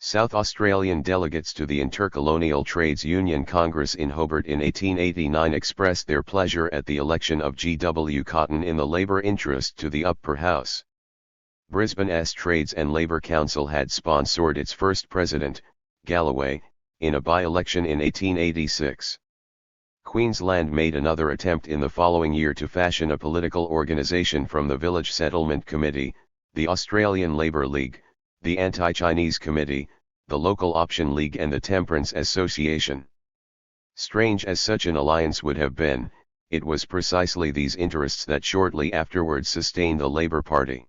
Speaker 1: South Australian delegates to the Intercolonial Trades Union Congress in Hobart in 1889 expressed their pleasure at the election of G. W. Cotton in the Labour interest to the upper house. Brisbane's Trades and Labour Council had sponsored its first president, Galloway, in a by-election in 1886. Queensland made another attempt in the following year to fashion a political organisation from the Village Settlement Committee, the Australian Labour League, the Anti-Chinese Committee, the Local Option League and the Temperance Association. Strange as such an alliance would have been, it was precisely these interests that shortly afterwards sustained the Labour Party.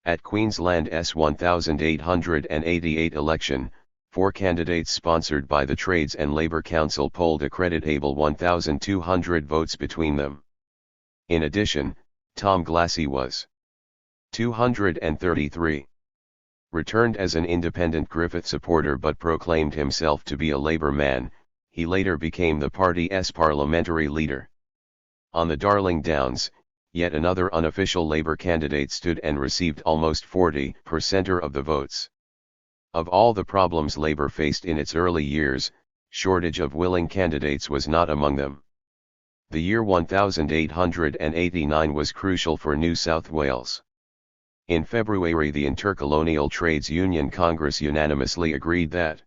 Speaker 1: At Queensland's 1888 election, 4 candidates sponsored by the Trades and Labour Council polled a creditable 1,200 votes between them. In addition, Tom Glassy was 233. Returned as an independent Griffith supporter but proclaimed himself to be a Labour man, he later became the party's parliamentary leader. On the Darling Downs, yet another unofficial Labour candidate stood and received almost 40% of the votes. Of all the problems Labour faced in its early years, shortage of willing candidates was not among them. The year 1889 was crucial for New South Wales. In February, the Intercolonial Trades Union Congress unanimously agreed that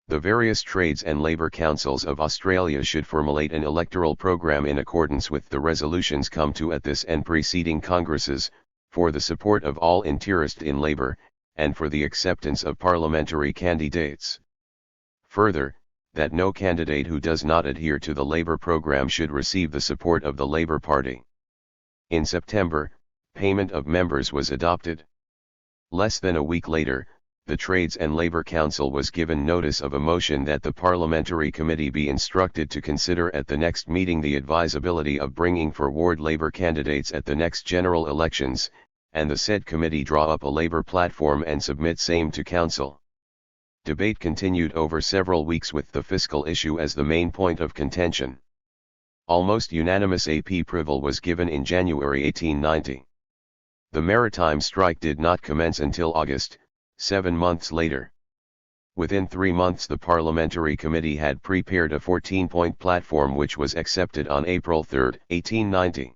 Speaker 1: the various trades and labour councils of Australia should formulate an electoral program in accordance with the resolutions come to at this and preceding congresses, for the support of all interested in labour, and for the acceptance of parliamentary candidates. Further, that no candidate who does not adhere to the Labour program should receive the support of the Labour Party. In September, payment of members was adopted. Less than a week later, the Trades and Labour Council was given notice of a motion that the Parliamentary Committee be instructed to consider at the next meeting the advisability of bringing forward Labour candidates at the next general elections, and the said committee draw up a Labour platform and submit same to Council. Debate continued over several weeks with the fiscal issue as the main point of contention. Almost unanimous approval was given in January 1890. The maritime strike did not commence until August, 7 months later. Within 3 months the Parliamentary Committee had prepared a 14-point platform which was accepted on April 3, 1890.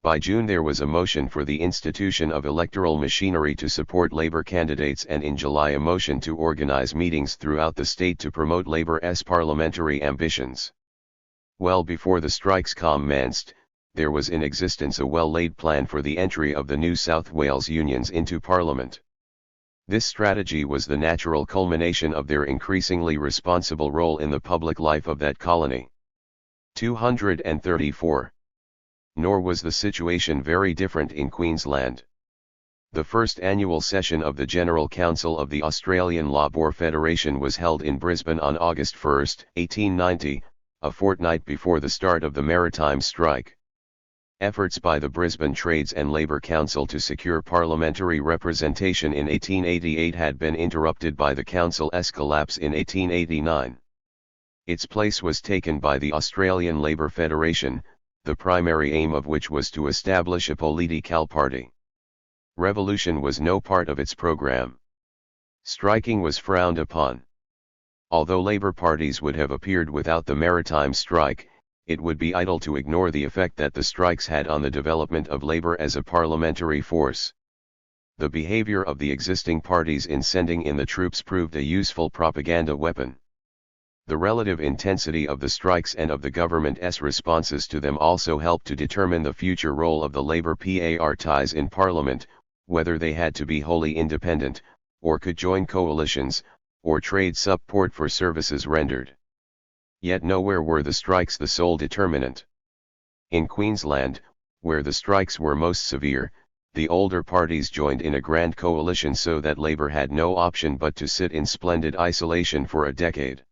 Speaker 1: By June there was a motion for the institution of electoral machinery to support Labour candidates, and in July a motion to organise meetings throughout the state to promote Labour's parliamentary ambitions. Well before the strikes commenced, there was in existence a well-laid plan for the entry of the New South Wales unions into Parliament. This strategy was the natural culmination of their increasingly responsible role in the public life of that colony. 234. Nor was the situation very different in Queensland. The first annual session of the General Council of the Australian Labour Federation was held in Brisbane on August 1, 1890, a fortnight before the start of the maritime strike. Efforts by the Brisbane Trades and Labour Council to secure parliamentary representation in 1888 had been interrupted by the council's collapse in 1889. Its place was taken by the Australian Labour Federation, the primary aim of which was to establish a political party. Revolution was no part of its program. Striking was frowned upon. Although Labour parties would have appeared without the maritime strike, it would be idle to ignore the effect that the strikes had on the development of Labour as a parliamentary force. The behaviour of the existing parties in sending in the troops proved a useful propaganda weapon. The relative intensity of the strikes and of the government's responses to them also helped to determine the future role of the Labour parties in Parliament, whether they had to be wholly independent, or could join coalitions, or trade support for services rendered. Yet nowhere were the strikes the sole determinant. In Queensland, where the strikes were most severe, the older parties joined in a grand coalition so that Labour had no option but to sit in splendid isolation for a decade.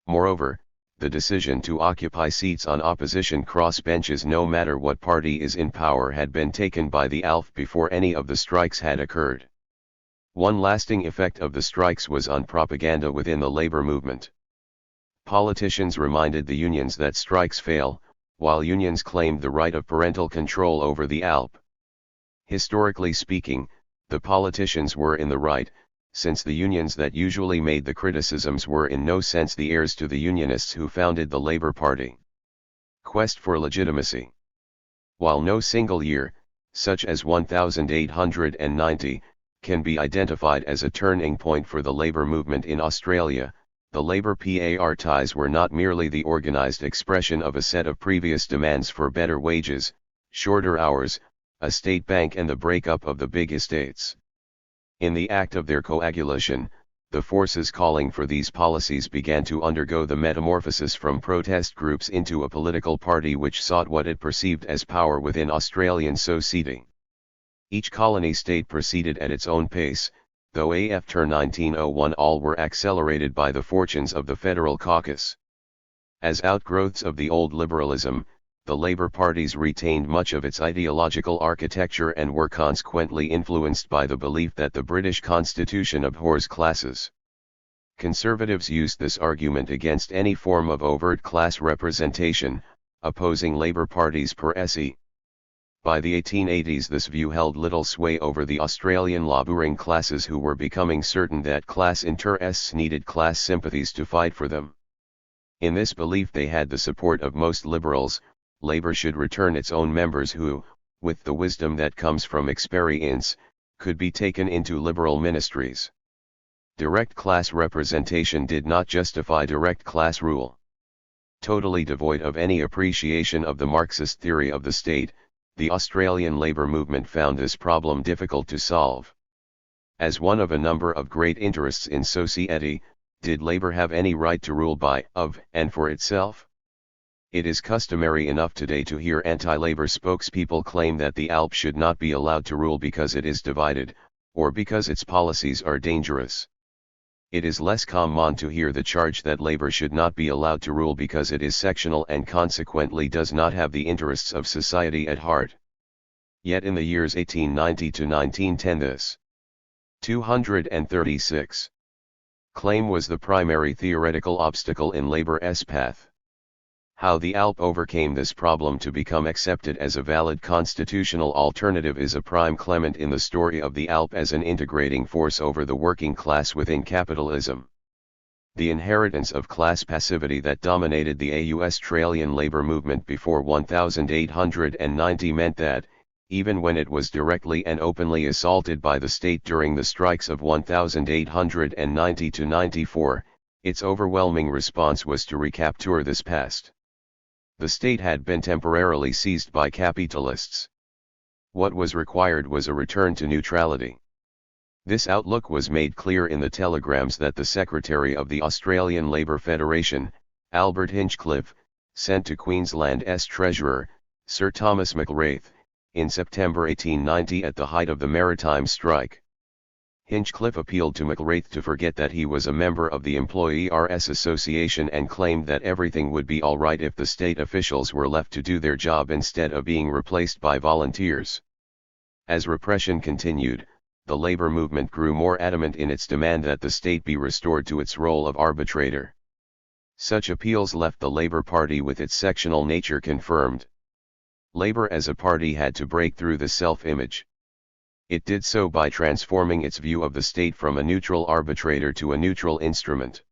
Speaker 1: Moreover, the decision to occupy seats on opposition crossbenches no matter what party is in power had been taken by the ALF before any of the strikes had occurred. One lasting effect of the strikes was on propaganda within the Labour movement. Politicians reminded the unions that strikes fail, while unions claimed the right of parental control over the ALP. Historically speaking, the politicians were in the right, since the unions that usually made the criticisms were in no sense the heirs to the unionists who founded the Labour Party. Quest for legitimacy. While no single year, such as 1890, can be identified as a turning point for the Labour movement in Australia, the Labour parties were not merely the organised expression of a set of previous demands for better wages, shorter hours, a state bank and the break-up of the big estates. In the act of their coagulation, the forces calling for these policies began to undergo the metamorphosis from protest groups into a political party which sought what it perceived as power within Australian society. Each colony state proceeded at its own pace, though after 1901 all were accelerated by the fortunes of the federal caucus. As outgrowths of the old liberalism, the Labour parties retained much of its ideological architecture and were consequently influenced by the belief that the British Constitution abhors classes. Conservatives used this argument against any form of overt class representation, opposing Labour parties per se. By the 1880s this view held little sway over the Australian labouring classes, who were becoming certain that class interests needed class sympathies to fight for them. In this belief they had the support of most Liberals. Labour should return its own members who, with the wisdom that comes from experience, could be taken into Liberal ministries. Direct class representation did not justify direct class rule. Totally devoid of any appreciation of the Marxist theory of the state, the Australian labour movement found this problem difficult to solve. As one of a number of great interests in society, did Labour have any right to rule by, of, and for itself? It is customary enough today to hear anti-Labour spokespeople claim that the ALP should not be allowed to rule because it is divided, or because its policies are dangerous. It is less common to hear the charge that Labour should not be allowed to rule because it is sectional and consequently does not have the interests of society at heart. Yet in the years 1890 to 1910 this 236 claim was the primary theoretical obstacle in Labour's path. How the ALP overcame this problem to become accepted as a valid constitutional alternative is a prime clement in the story of the ALP as an integrating force over the working class within capitalism. The inheritance of class passivity that dominated the Australian labour movement before 1890 meant that, even when it was directly and openly assaulted by the state during the strikes of 1890 to 94, its overwhelming response was to recapture this past. The state had been temporarily seized by capitalists. What was required was a return to neutrality. This outlook was made clear in the telegrams that the Secretary of the Australian Labour Federation, Albert Hinchcliffe, sent to Queensland's Treasurer, Sir Thomas McLwraith, in September 1890 at the height of the maritime strike. Hinchcliffe appealed to McLwraith to forget that he was a member of the Employers' Association and claimed that everything would be all right if the state officials were left to do their job instead of being replaced by volunteers. As repression continued, the labour movement grew more adamant in its demand that the state be restored to its role of arbitrator. Such appeals left the Labour Party with its sectional nature confirmed. Labour as a party had to break through the self-image. It did so by transforming its view of the state from a neutral arbitrator to a neutral instrument.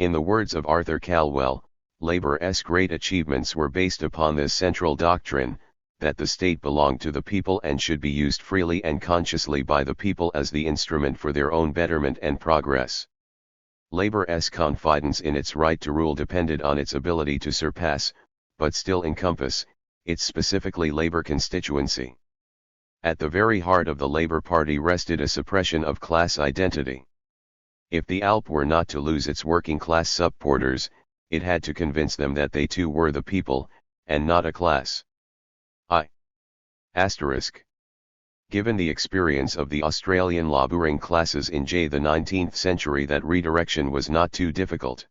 Speaker 1: In the words of Arthur Calwell, Labour's great achievements were based upon this central doctrine, that the state belonged to the people and should be used freely and consciously by the people as the instrument for their own betterment and progress. Labour's confidence in its right to rule depended on its ability to surpass, but still encompass, its specifically Labour constituency. At the very heart of the Labour Party rested a suppression of class identity. If the ALP were not to lose its working class supporters, it had to convince them that they too were the people, and not a class. Given the experience of the Australian labouring classes in the 19th century, that redirection was not too difficult.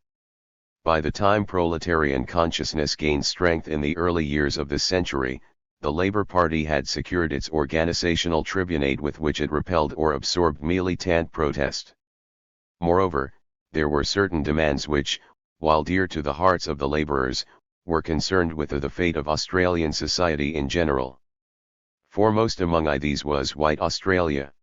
Speaker 1: By the time proletarian consciousness gained strength in the early years of this century, the Labour Party had secured its organisational tribunate with which it repelled or absorbed militant protest. Moreover, there were certain demands which, while dear to the hearts of the labourers, were concerned with the fate of Australian society in general. Foremost among these was White Australia.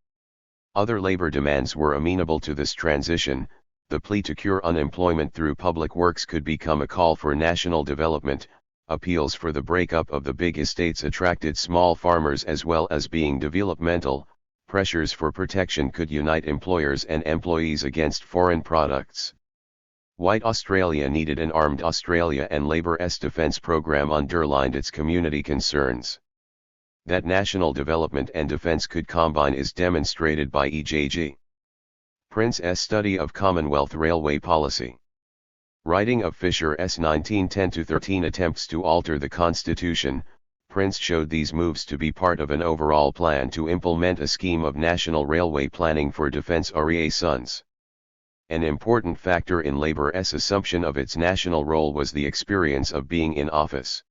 Speaker 1: Other labour demands were amenable to this transition. The plea to cure unemployment through public works could become a call for national development. Appeals for the breakup of the big estates attracted small farmers as well as being developmental. Pressures for protection could unite employers and employees against foreign products. White Australia needed an armed Australia, and Labour's defence programme underlined its community concerns. That national development and defence could combine is demonstrated by E.J.G. Prince's study of Commonwealth railway policy. Writing of Fisher's 1910-13 attempts to alter the Constitution, Prince showed these moves to be part of an overall plan to implement a scheme of national railway planning for defence reasons. An important factor in Labour's assumption of its national role was the experience of being in office.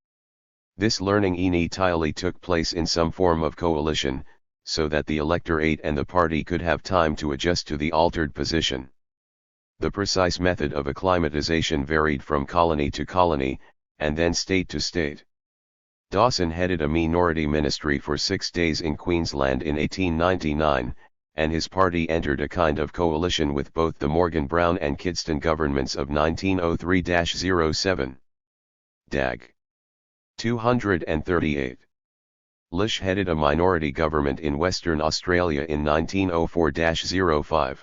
Speaker 1: This learning entirely took place in some form of coalition, so that the electorate and the party could have time to adjust to the altered position. The precise method of acclimatization varied from colony to colony, and then state to state. Dawson headed a minority ministry for 6 days in Queensland in 1899, and his party entered a kind of coalition with both the Morgan Brown and Kidston governments of 1903-07. Dag. 238. Lish headed a minority government in Western Australia in 1904-05.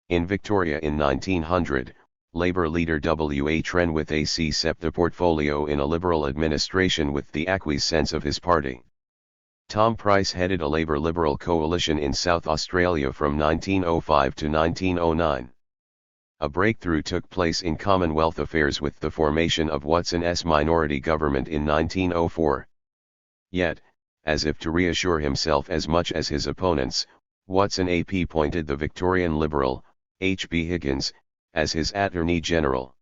Speaker 1: In Victoria in 1900, Labour leader W. A. Trenwith AC set the portfolio in a Liberal administration with the acquiescence of his party. Tom Price headed a Labour-Liberal coalition in South Australia from 1905 to 1909. A breakthrough took place in Commonwealth affairs with the formation of Watson's minority government in 1904. Yet, as if to reassure himself as much as his opponents, Watson appointed the Victorian Liberal, H. B. Higgins, as his Attorney General.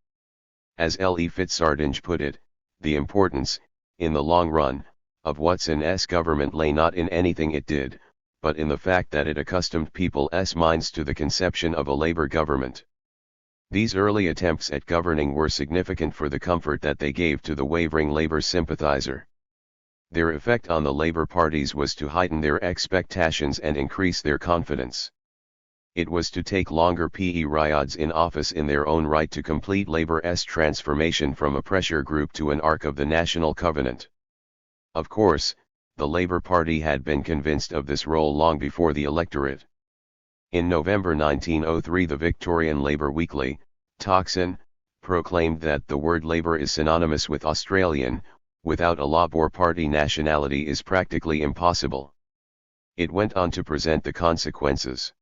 Speaker 1: As L. E. Fitzsardinge put it, the importance, in the long run, of Watson's government lay not in anything it did, but in the fact that it accustomed people's minds to the conception of a Labour government. These early attempts at governing were significant for the comfort that they gave to the wavering Labour sympathiser. Their effect on the Labour parties was to heighten their expectations and increase their confidence. It was to take longer periods in office in their own right to complete Labour's transformation from a pressure group to an arc of the National Covenant. Of course, the Labour Party had been convinced of this role long before the electorate. In November 1903 the Victorian Labour Weekly, Tocsin, proclaimed that the word Labour is synonymous with Australian, without a Labour Party nationality is practically impossible. It went on to present the consequences.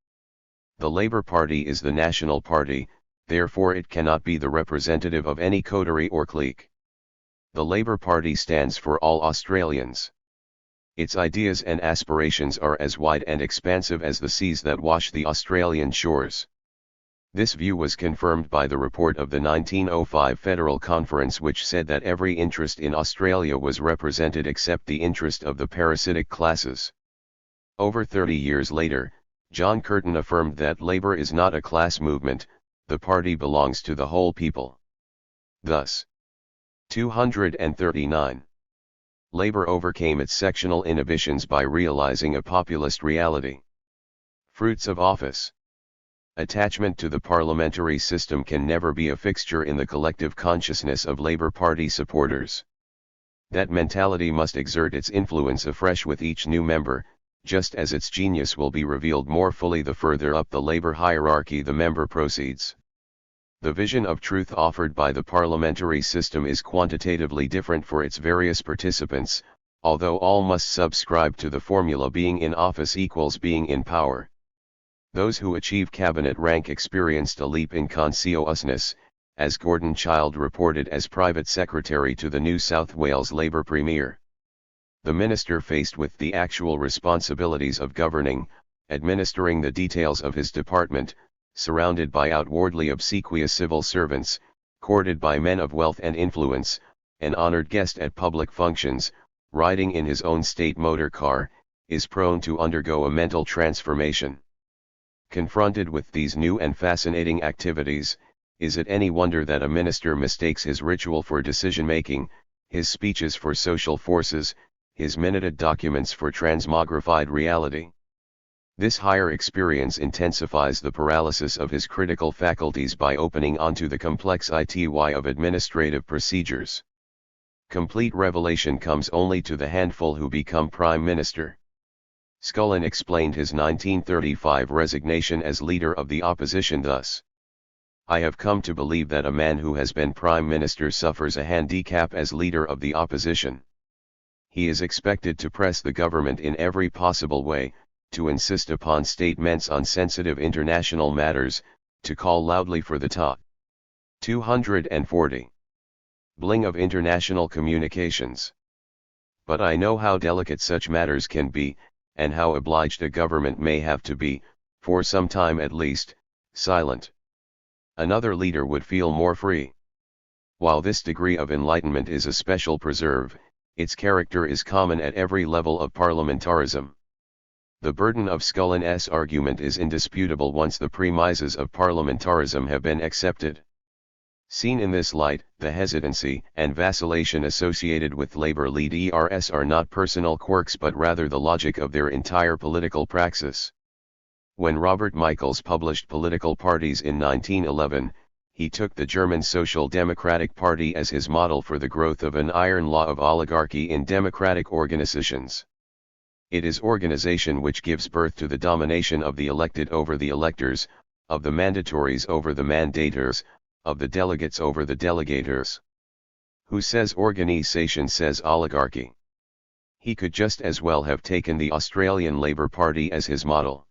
Speaker 1: The Labour Party is the national party, therefore it cannot be the representative of any coterie or clique. The Labour Party stands for all Australians. Its ideas and aspirations are as wide and expansive as the seas that wash the Australian shores. This view was confirmed by the report of the 1905 Federal Conference, which said that every interest in Australia was represented except the interest of the parasitic classes. Over 30 years later, John Curtin affirmed that Labour is not a class movement, the party belongs to the whole people. Thus, 239. Labour overcame its sectional inhibitions by realising a populist reality. Fruits of office. Attachment to the parliamentary system can never be a fixture in the collective consciousness of Labour Party supporters. That mentality must exert its influence afresh with each new member, just as its genius will be revealed more fully the further up the Labour hierarchy the member proceeds. The vision of truth offered by the parliamentary system is quantitatively different for its various participants, although all must subscribe to the formula being in office equals being in power. Those who achieve cabinet rank experienced a leap in conscientiousness, as Gordon Childe reported as private secretary to the New South Wales Labour Premier. The minister faced with the actual responsibilities of governing, administering the details of his department, surrounded by outwardly obsequious civil servants, courted by men of wealth and influence, an honoured guest at public functions, riding in his own state motor car, is prone to undergo a mental transformation. Confronted with these new and fascinating activities, is it any wonder that a minister mistakes his ritual for decision-making, his speeches for social forces, his minuted documents for transmogrified reality? This higher experience intensifies the paralysis of his critical faculties by opening onto the complex ity of administrative procedures. Complete revelation comes only to the handful who become Prime Minister. Scullin explained his 1935 resignation as leader of the opposition thus: I have come to believe that a man who has been Prime Minister suffers a handicap as leader of the opposition. He is expected to press the government in every possible way, to insist upon statements on sensitive international matters, to call loudly for the top. 240. Bling of international communications. But I know how delicate such matters can be, and how obliged a government may have to be, for some time at least, silent. Another leader would feel more free. While this degree of enlightenment is a special preserve, its character is common at every level of parliamentarism. The burden of Scullin's argument is indisputable once the premises of parliamentarism have been accepted. Seen in this light, the hesitancy and vacillation associated with Labour lead ERS are not personal quirks but rather the logic of their entire political praxis. When Robert Michels published Political Parties in 1911, he took the German Social Democratic Party as his model for the growth of an iron law of oligarchy in democratic organizations. It is organization which gives birth to the domination of the elected over the electors, of the mandatories over the mandators, of the delegates over the delegators. Who says organization says oligarchy? He could just as well have taken the Australian Labour Party as his model.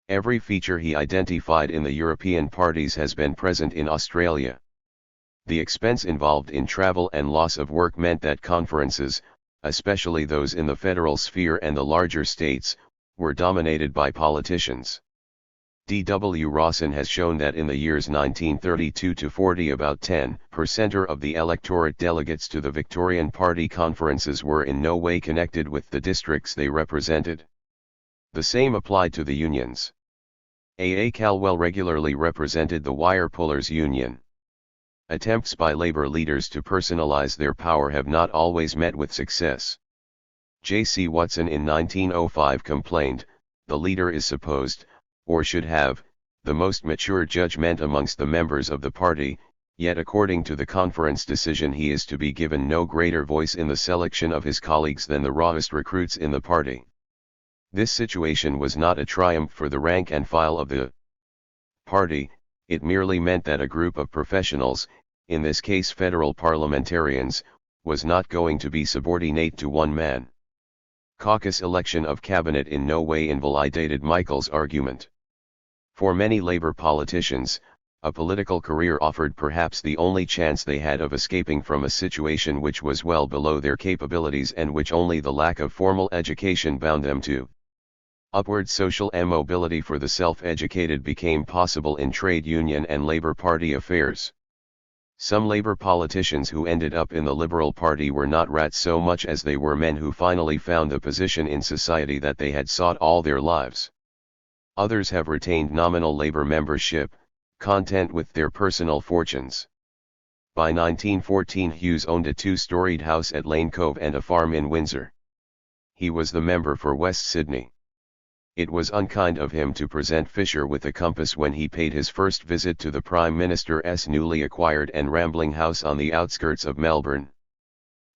Speaker 1: Every feature he identified in the European parties has been present in Australia. The expense involved in travel and loss of work meant that conferences, especially those in the federal sphere and the larger states, were dominated by politicians. D.W. Rawson has shown that in the years 1932 to 40 about 10% of the electorate delegates to the Victorian Party conferences were in no way connected with the districts they represented. The same applied to the unions. A. Calwell regularly represented the wire pullers union. Attempts by labor leaders to personalize their power have not always met with success. J.C. Watson in 1905 complained, "The leader is supposed, or should have, the most mature judgment amongst the members of the party, yet according to the conference decision he is to be given no greater voice in the selection of his colleagues than the rawest recruits in the party." This situation was not a triumph for the rank and file of the party, it merely meant that a group of professionals, in this case federal parliamentarians, was not going to be subordinate to one man. Caucus election of cabinet in no way invalidated Michels' argument. For many Labour politicians, a political career offered perhaps the only chance they had of escaping from a situation which was well below their capabilities and which only the lack of formal education bound them to. Upward social mobility for the self-educated became possible in trade union and Labour Party affairs. Some Labour politicians who ended up in the Liberal Party were not rats so much as they were men who finally found the position in society that they had sought all their lives. Others have retained nominal Labour membership, content with their personal fortunes. By 1914 Hughes owned a two-storied house at Lane Cove and a farm in Windsor. He was the member for West Sydney. It was unkind of him to present Fisher with a compass when he paid his first visit to the Prime Minister's newly acquired and rambling house on the outskirts of Melbourne.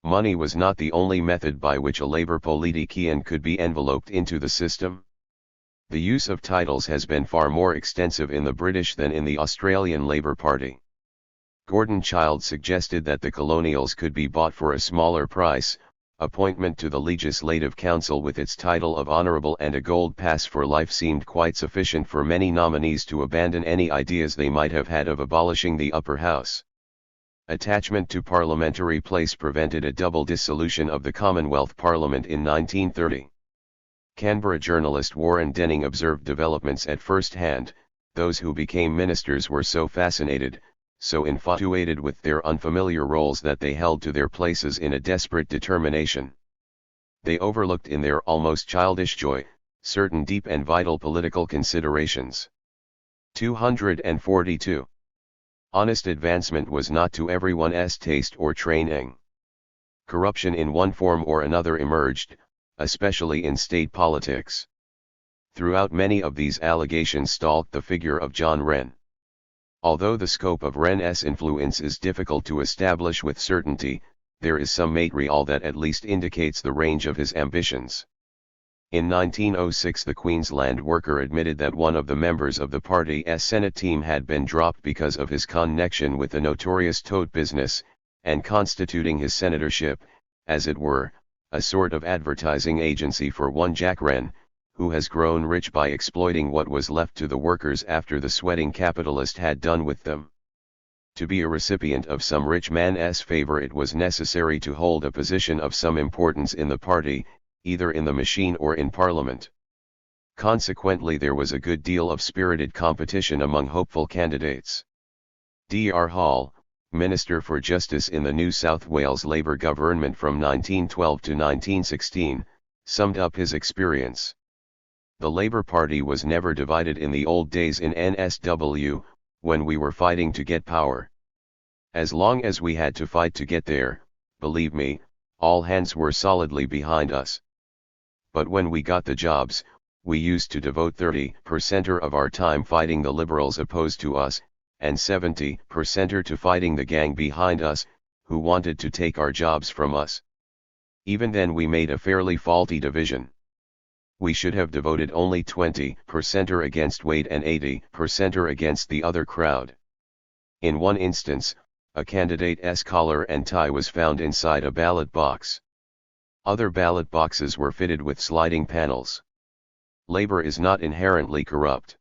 Speaker 1: Money was not the only method by which a Labour politician could be enveloped into the system. The use of titles has been far more extensive in the British than in the Australian Labour Party. Gordon Childe suggested that the colonials could be bought for a smaller price. Appointment to the Legislative Council with its title of Honourable and a gold pass for life seemed quite sufficient for many nominees to abandon any ideas they might have had of abolishing the upper house. Attachment to parliamentary place prevented a double dissolution of the Commonwealth Parliament in 1930. Canberra journalist Warren Denning observed developments at first hand. Those who became ministers were so fascinated, so infatuated with their unfamiliar roles that they held to their places in a desperate determination. They overlooked in their almost childish joy, certain deep and vital political considerations. 242. Honest advancement was not to everyone's taste or training. Corruption in one form or another emerged, especially in state politics. Throughout many of these allegations stalked the figure of John Wren. Although the scope of Wren's influence is difficult to establish with certainty, there is some material that at least indicates the range of his ambitions. In 1906 the Queensland worker admitted that one of the members of the party's Senate team had been dropped because of his connection with the notorious tote business, and constituting his senatorship, as it were, a sort of advertising agency for one Jack Wren, who has grown rich by exploiting what was left to the workers after the sweating capitalist had done with them. To be a recipient of some rich man's favor it was necessary to hold a position of some importance in the party, either in the machine or in Parliament. Consequently there was a good deal of spirited competition among hopeful candidates. Dr. Hall, Minister for Justice in the New South Wales Labour government from 1912 to 1916, summed up his experience. The Labour Party was never divided in the old days in NSW, when we were fighting to get power. As long as we had to fight to get there, believe me, all hands were solidly behind us. But when we got the jobs, we used to devote 30% of our time fighting the liberals opposed to us, and 70% to fighting the gang behind us, who wanted to take our jobs from us. Even then we made a fairly faulty division. We should have devoted only 20% against Wade and 80% against the other crowd. In one instance, a candidate's collar and tie was found inside a ballot box. Other ballot boxes were fitted with sliding panels. Labor is not inherently corrupt.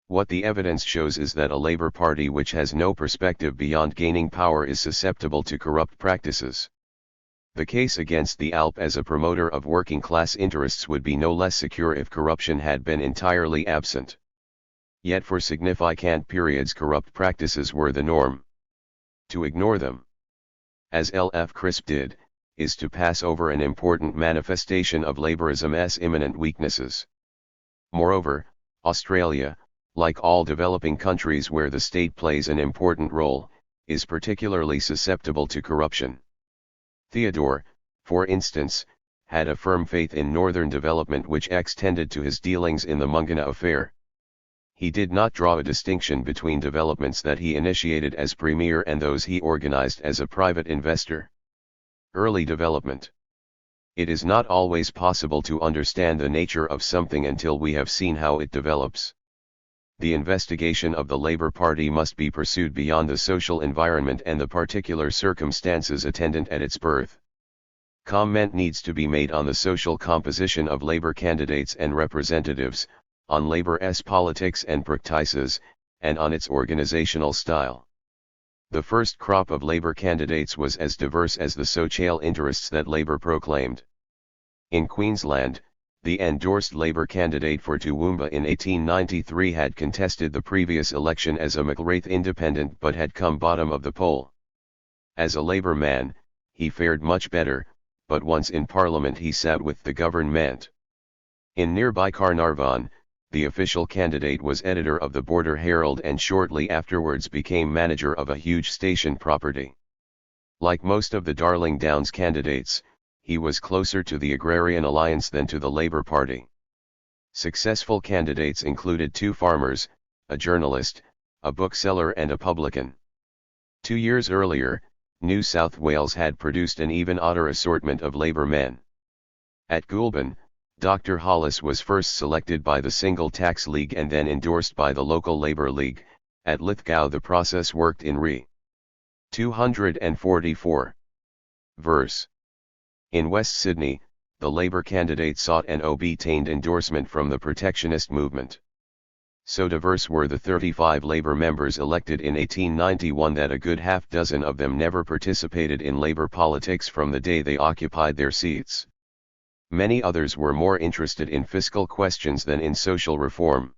Speaker 1: What the evidence shows is that a Labor Party which has no perspective beyond gaining power is susceptible to corrupt practices. The case against the ALP as a promoter of working-class interests would be no less secure if corruption had been entirely absent. Yet for significant periods corrupt practices were the norm. To ignore them, as L.F. Crisp did, is to pass over an important manifestation of laborism's imminent weaknesses. Moreover, Australia, like all developing countries where the state plays an important role, is particularly susceptible to corruption. Theodore, for instance, had a firm faith in northern development which extended to his dealings in the Mungana affair. He did not draw a distinction between developments that he initiated as premier and those he organized as a private investor. Early development. It is not always possible to understand the nature of something until we have seen how it develops. The investigation of the Labour Party must be pursued beyond the social environment and the particular circumstances attendant at its birth. Comment needs to be made on the social composition of Labour candidates and representatives, on Labour's politics and practices, and on its organisational style. The first crop of Labour candidates was as diverse as the social interests that Labour proclaimed. In Queensland, the endorsed Labour candidate for Toowoomba in 1893 had contested the previous election as a McLeod independent but had come bottom of the poll. As a Labour man, he fared much better, but once in Parliament he sat with the government. In nearby Carnarvon, the official candidate was editor of the Border Herald and shortly afterwards became manager of a huge station property. Like most of the Darling Downs candidates, he was closer to the Agrarian Alliance than to the Labour Party. Successful candidates included two farmers, a journalist, a bookseller and a publican. 2 years earlier, New South Wales had produced an even odder assortment of Labour men. At Goulburn, Dr. Hollis was first selected by the Single Tax League and then endorsed by the local Labour League. At Lithgow the process worked in Re. 244. Verse. In West Sydney, the Labour candidate sought and obtained endorsement from the protectionist movement. So diverse were the 35 Labour members elected in 1891 that a good half dozen of them never participated in Labour politics from the day they occupied their seats. Many others were more interested in fiscal questions than in social reform.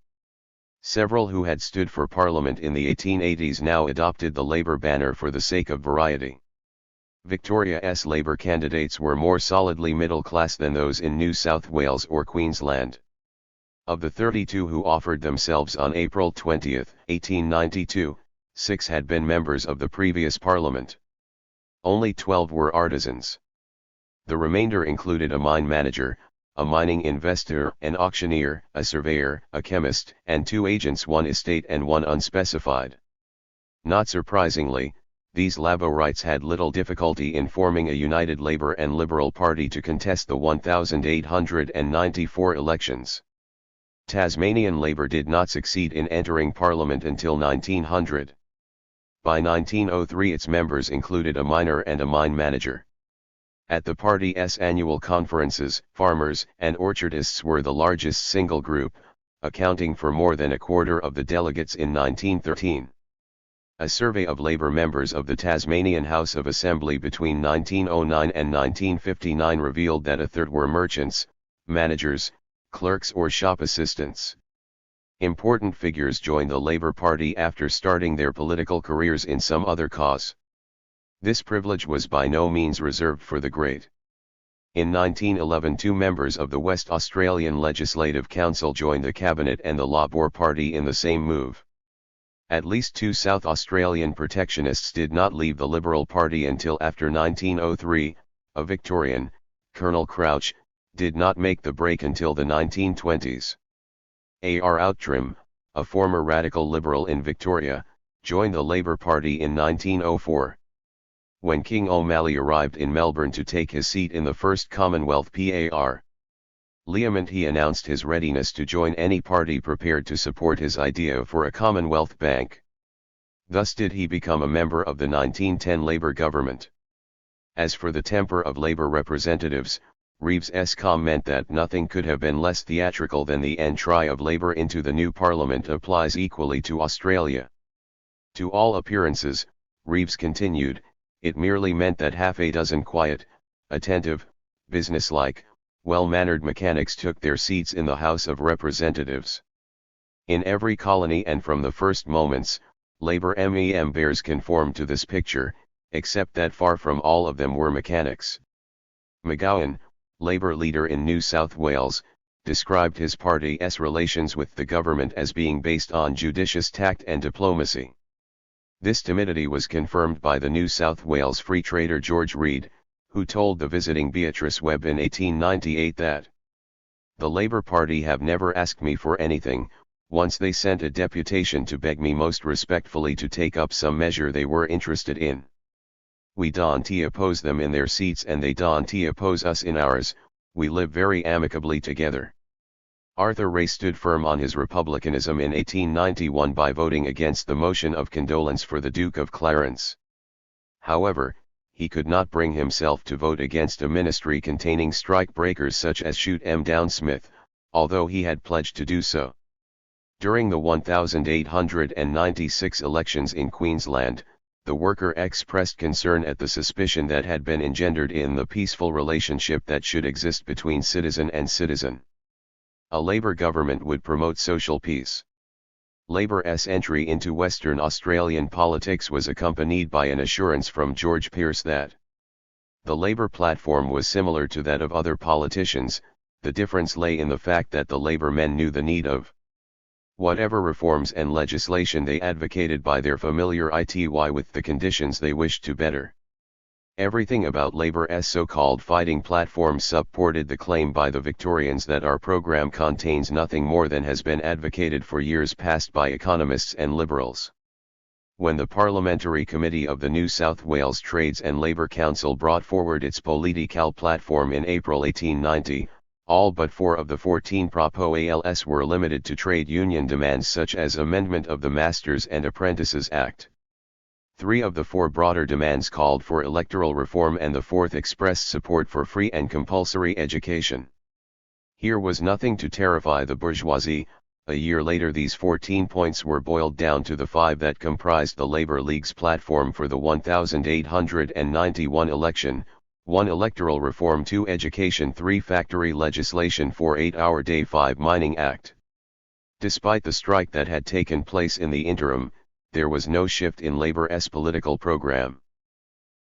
Speaker 1: Several who had stood for Parliament in the 1880s now adopted the Labour banner for the sake of variety. Victoria's Labour candidates were more solidly middle class than those in New South Wales or Queensland. Of the 32 who offered themselves on April 20, 1892, 6 had been members of the previous Parliament. Only 12 were artisans. The remainder included a mine manager, a mining investor, an auctioneer, a surveyor, a chemist, and 2 agents, 1 estate and 1 unspecified. Not surprisingly, these laborites had little difficulty in forming a united Labour and Liberal Party to contest the 1894 elections. Tasmanian Labour did not succeed in entering Parliament until 1900. By 1903 its members included a miner and a mine manager. At the party's annual conferences, farmers and orchardists were the largest single group, accounting for more than a quarter of the delegates in 1913. A survey of Labour members of the Tasmanian House of Assembly between 1909 and 1959 revealed that a third were merchants, managers, clerks or shop assistants. Important figures joined the Labour Party after starting their political careers in some other cause. This privilege was by no means reserved for the great. In 1911 2 members of the West Australian Legislative Council joined the Cabinet and the Labor Party in the same move. At least two South Australian protectionists did not leave the Liberal Party until after 1903, a Victorian, Colonel Crouch, did not make the break until the 1920s. A.R. Outram, a former radical Liberal in Victoria, joined the Labour Party in 1904. When King O'Malley arrived in Melbourne to take his seat in the first Commonwealth Parliament, he announced his readiness to join any party prepared to support his idea for a Commonwealth Bank. Thus did he become a member of the 1910 Labour government. As for the temper of Labour representatives, Reeves's comment that nothing could have been less theatrical than the entry of Labour into the new Parliament applies equally to Australia. To all appearances, Reeves continued, it merely meant that half a dozen quiet, attentive, businesslike, well-mannered mechanics took their seats in the House of Representatives. In every colony and from the first moments, Labour members conformed to this picture, except that far from all of them were mechanics. McGowan, Labour leader in New South Wales, described his party's relations with the government as being based on judicious tact and diplomacy. This timidity was confirmed by the New South Wales free trader George Reid, who told the visiting Beatrice Webb in 1898 that, "The Labour Party have never asked me for anything, once they sent a deputation to beg me most respectfully to take up some measure they were interested in. We don't oppose them in their seats and they don't oppose us in ours, we live very amicably together." Arthur Ray stood firm on his republicanism in 1891 by voting against the motion of condolence for the Duke of Clarence. However, he could not bring himself to vote against a ministry containing strike-breakers such as Shoot 'em Down Smith, although he had pledged to do so. During the 1896 elections in Queensland, the worker expressed concern at the suspicion that had been engendered in the peaceful relationship that should exist between citizen and citizen. A Labour government would promote social peace. Labour's entry into Western Australian politics was accompanied by an assurance from George Pearce that the Labour platform was similar to that of other politicians. The difference lay in the fact that the Labour men knew the need of whatever reforms and legislation they advocated by their familiar ity with the conditions they wished to better. Everything about Labour's so-called fighting platform supported the claim by the Victorians that our programme contains nothing more than has been advocated for years past by economists and liberals. When the Parliamentary Committee of the New South Wales Trades and Labour Council brought forward its political platform in April 1890, all but 4 of the 14 proposals were limited to trade union demands such as amendment of the Masters and Apprentices Act. 3 of the 4 broader demands called for electoral reform and the 4th expressed support for free and compulsory education. Here was nothing to terrify the bourgeoisie. A year later these 14 points were boiled down to the 5 that comprised the Labour League's platform for the 1891 election: 1. Electoral reform, 2. Education, 3. Factory legislation, 4. 8-hour day, 5. Mining Act. Despite the strike that had taken place in the interim, there was no shift in Labour's political programme.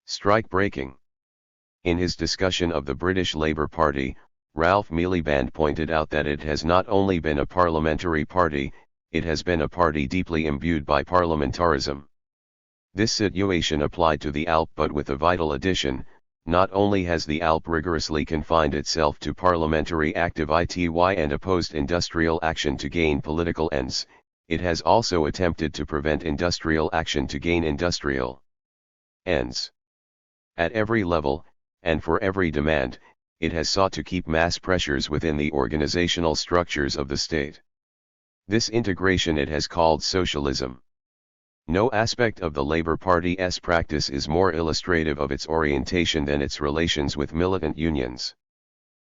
Speaker 1: Strike breaking. In his discussion of the British Labour Party, Ralph Miliband pointed out that it has not only been a parliamentary party, it has been a party deeply imbued by parliamentarism. This situation applied to the ALP, but with a vital addition: not only has the ALP rigorously confined itself to parliamentary active ity and opposed industrial action to gain political ends, it has also attempted to prevent industrial action to gain industrial ends. At every level, and for every demand, it has sought to keep mass pressures within the organizational structures of the state. This integration it has called socialism. No aspect of the Labour Party's practice is more illustrative of its orientation than its relations with militant unions.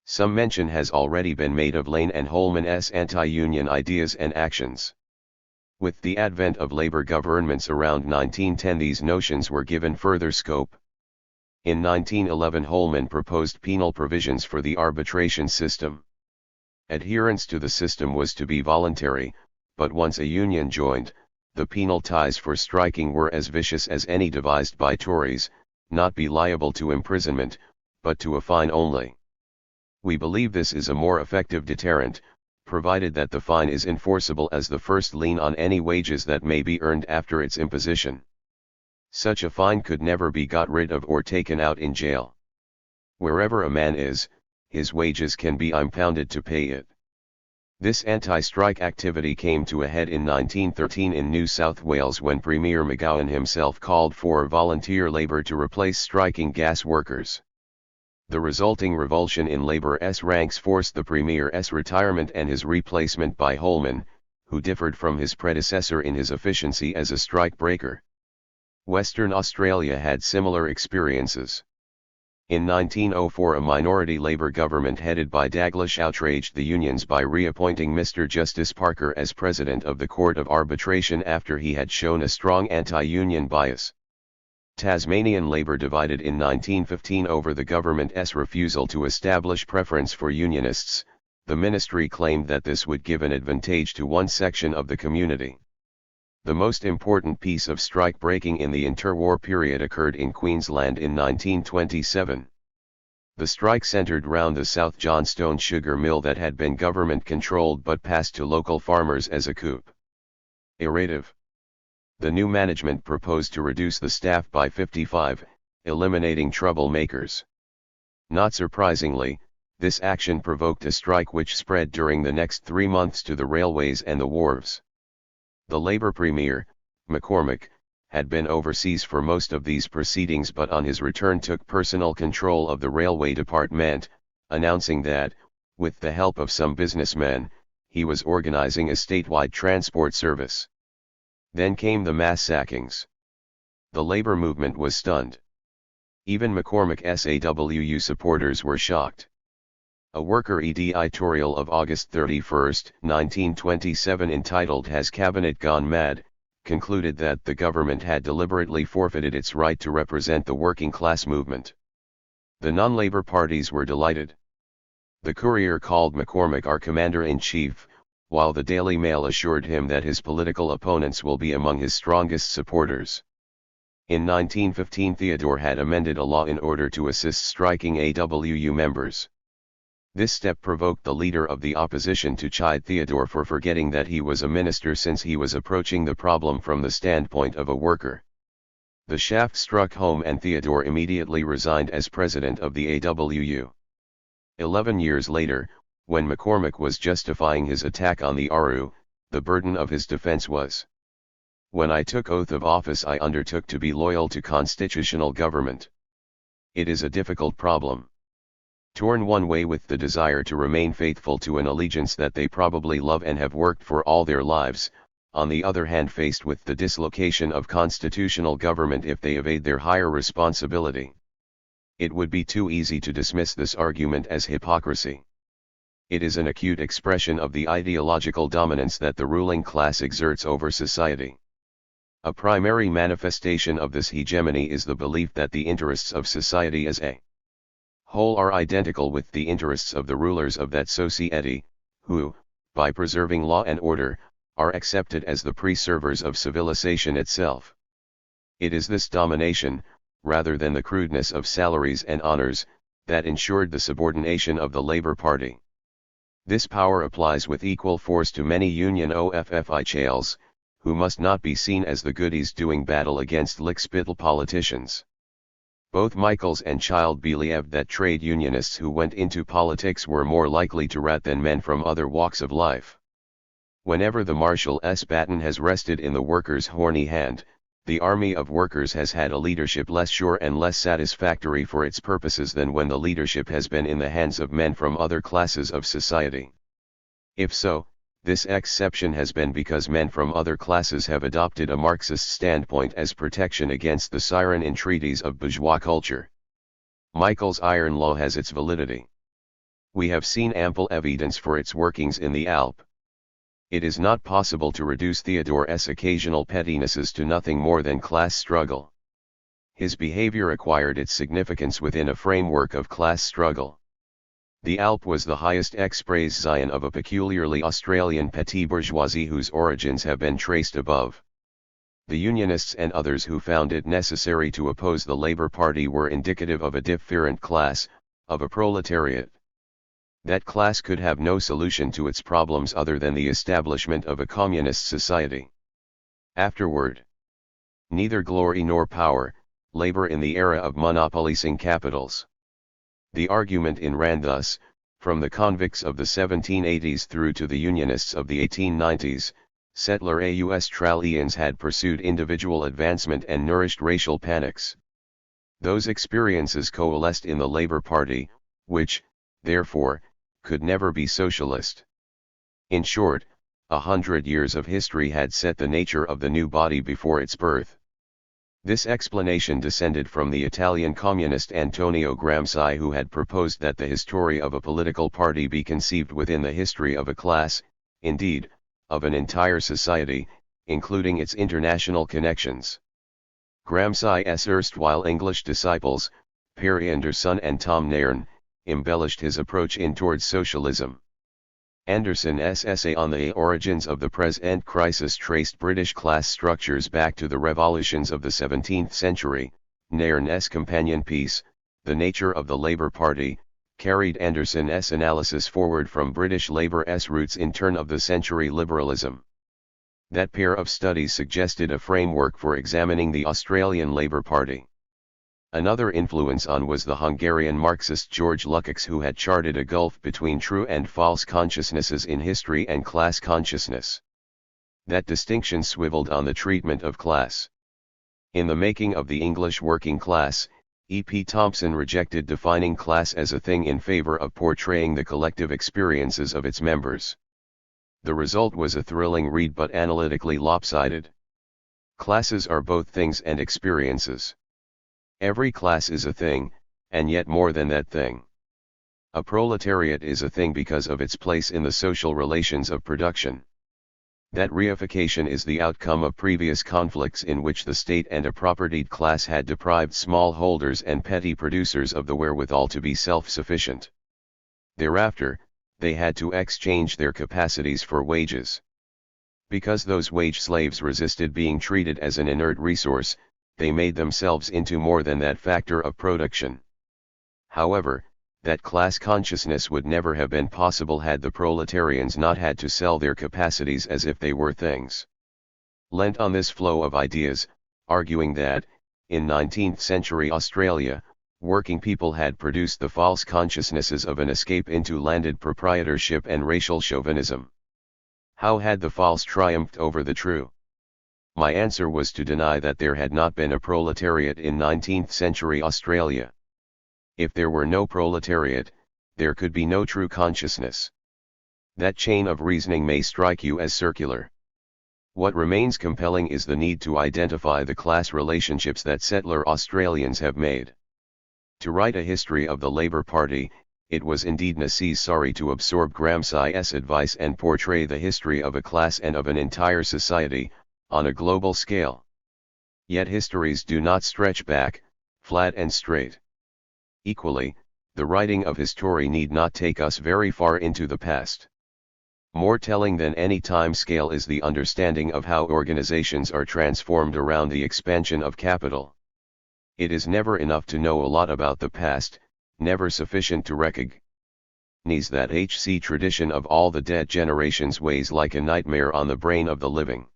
Speaker 1: Some mention has already been made of Lane and Holman's anti-union ideas and actions. With the advent of Labour governments around 1910, these notions were given further scope. In 1911 Holman proposed penal provisions for the arbitration system. Adherence to the system was to be voluntary, but once a union joined, the penal ties for striking were as vicious as any devised by Tories: not be liable to imprisonment, but to a fine only. We believe this is a more effective deterrent, provided that the fine is enforceable as the first lien on any wages that may be earned after its imposition. Such a fine could never be got rid of or taken out in jail. Wherever a man is, his wages can be impounded to pay it. This anti-strike activity came to a head in 1913 in New South Wales when Premier McGowan himself called for volunteer labour to replace striking gas workers. The resulting revulsion in Labour's ranks forced the Premier's retirement and his replacement by Holman, who differed from his predecessor in his efficiency as a strike breaker. Western Australia had similar experiences. In 1904 a minority Labour government headed by Daglish outraged the unions by reappointing Mr. Justice Parker as President of the Court of Arbitration after he had shown a strong anti-union bias. Tasmanian Labour divided in 1915 over the government's refusal to establish preference for unionists. The ministry claimed that this would give an advantage to one section of the community. The most important piece of strike breaking in the interwar period occurred in Queensland in 1927. The strike centred round the South Johnstone sugar mill that had been government controlled but passed to local farmers as a coup. Irrative. The new management proposed to reduce the staff by 55, eliminating troublemakers. Not surprisingly, this action provoked a strike which spread during the next 3 months to the railways and the wharves. The Labour Premier, McCormick, had been overseas for most of these proceedings but on his return took personal control of the railway department, announcing that, with the help of some businessmen, he was organising a statewide transport service. Then came the mass sackings. The Labour movement was stunned. Even McCormick's AWU supporters were shocked. A worker editorial of August 31, 1927 entitled "Has Cabinet Gone Mad?" concluded that the government had deliberately forfeited its right to represent the working class movement. The non-Labour parties were delighted. The Courier called McCormick our commander-in-chief, while the Daily Mail assured him that his political opponents will be among his strongest supporters. In 1915 Theodore had amended a law in order to assist striking AWU members. This step provoked the leader of the opposition to chide Theodore for forgetting that he was a minister since he was approaching the problem from the standpoint of a worker. The shaft struck home and Theodore immediately resigned as president of the AWU. 11 years later, when McCormick was justifying his attack on the ARU, the burden of his defense was, "When I took oath of office I undertook to be loyal to constitutional government. It is a difficult problem. Torn one way with the desire to remain faithful to an allegiance that they probably love and have worked for all their lives, on the other hand faced with the dislocation of constitutional government if they evade their higher responsibility. It would be too easy to dismiss this argument as hypocrisy. It is an acute expression of the ideological dominance that the ruling class exerts over society. A primary manifestation of this hegemony is the belief that the interests of society as a whole are identical with the interests of the rulers of that society, who, by preserving law and order, are accepted as the preservers of civilization itself. It is this domination, rather than the crudeness of salaries and honors, that ensured the subordination of the Labour Party. This power applies with equal force to many union officials, who must not be seen as the goodies doing battle against lickspittle politicians. Both Michaels and Child believed that trade unionists who went into politics were more likely to rat than men from other walks of life. Whenever the marshal's baton has rested in the workers' horny hand, the army of workers has had a leadership less sure and less satisfactory for its purposes than when the leadership has been in the hands of men from other classes of society. If so, this exception has been because men from other classes have adopted a Marxist standpoint as protection against the siren entreaties of bourgeois culture. Michael's iron law has its validity. We have seen ample evidence for its workings in the Alp. It is not possible to reduce Theodore's occasional pettinesses to nothing more than class struggle. His behavior acquired its significance within a framework of class struggle. The Alp was the highest expression of a peculiarly Australian petty bourgeoisie whose origins have been traced above. The Unionists and others who found it necessary to oppose the Labour Party were indicative of a different class, of a proletariat. That class could have no solution to its problems other than the establishment of a communist society. Afterward, neither glory nor power, labor in the era of monopolizing capitals. The argument ran thus, from the convicts of the 1780s through to the Unionists of the 1890s, settler Australians had pursued individual advancement and nourished racial panics. Those experiences coalesced in the Labour Party, which, therefore, could never be socialist. In short, 100 years of history had set the nature of the new body before its birth. This explanation descended from the Italian communist Antonio Gramsci, who had proposed that the history of a political party be conceived within the history of a class, indeed, of an entire society, including its international connections. Gramsci's erstwhile English disciples, Per Anderson and Tom Nairn, embellished his approach towards socialism. Anderson's essay on the origins of the present crisis traced British class structures back to the revolutions of the 17th century. Nairn's companion piece, The Nature of the Labour Party, carried Anderson's analysis forward from British Labour's roots in turn-of-the-century liberalism. That pair of studies suggested a framework for examining the Australian Labour Party. Another influence was the Hungarian Marxist George Lukács, who had charted a gulf between true and false consciousnesses in history and class consciousness. That distinction swiveled on the treatment of class. In The Making of the English Working Class, E.P. Thompson rejected defining class as a thing in favor of portraying the collective experiences of its members. The result was a thrilling read but analytically lopsided. Classes are both things and experiences. Every class is a thing, and yet more than that thing. A proletariat is a thing because of its place in the social relations of production. That reification is the outcome of previous conflicts in which the state and a propertied class had deprived smallholders and petty producers of the wherewithal to be self-sufficient. Thereafter, they had to exchange their capacities for wages. Because those wage slaves resisted being treated as an inert resource, they made themselves into more than that factor of production. However, that class consciousness would never have been possible had the proletarians not had to sell their capacities as if they were things. Lent on this flow of ideas, arguing that, in 19th century Australia, working people had produced the false consciousnesses of an escape into landed proprietorship and racial chauvinism. How had the false triumphed over the true? My answer was to deny that there had not been a proletariat in 19th century Australia. If there were no proletariat, there could be no true consciousness. That chain of reasoning may strike you as circular. What remains compelling is the need to identify the class relationships that settler Australians have made. To write a history of the Labour Party, it was indeed necessary to absorb Gramsci's advice and portray the history of a class and of an entire society, on a global scale. Yet histories do not stretch back, flat and straight. Equally, the writing of history need not take us very far into the past. More telling than any time scale is the understanding of how organizations are transformed around the expansion of capital. It is never enough to know a lot about the past, never sufficient to recognize that HC tradition of all the dead generations weighs like a nightmare on the brain of the living.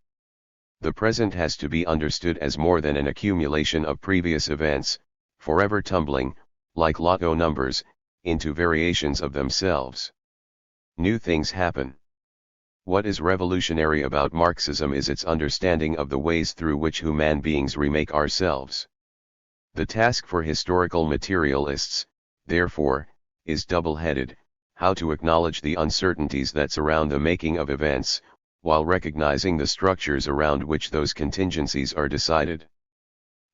Speaker 1: The present has to be understood as more than an accumulation of previous events, forever tumbling, like lotto numbers, into variations of themselves. New things happen. What is revolutionary about Marxism is its understanding of the ways through which human beings remake ourselves. The task for historical materialists, therefore, is double-headed: how to acknowledge the uncertainties that surround the making of events, while recognizing the structures around which those contingencies are decided.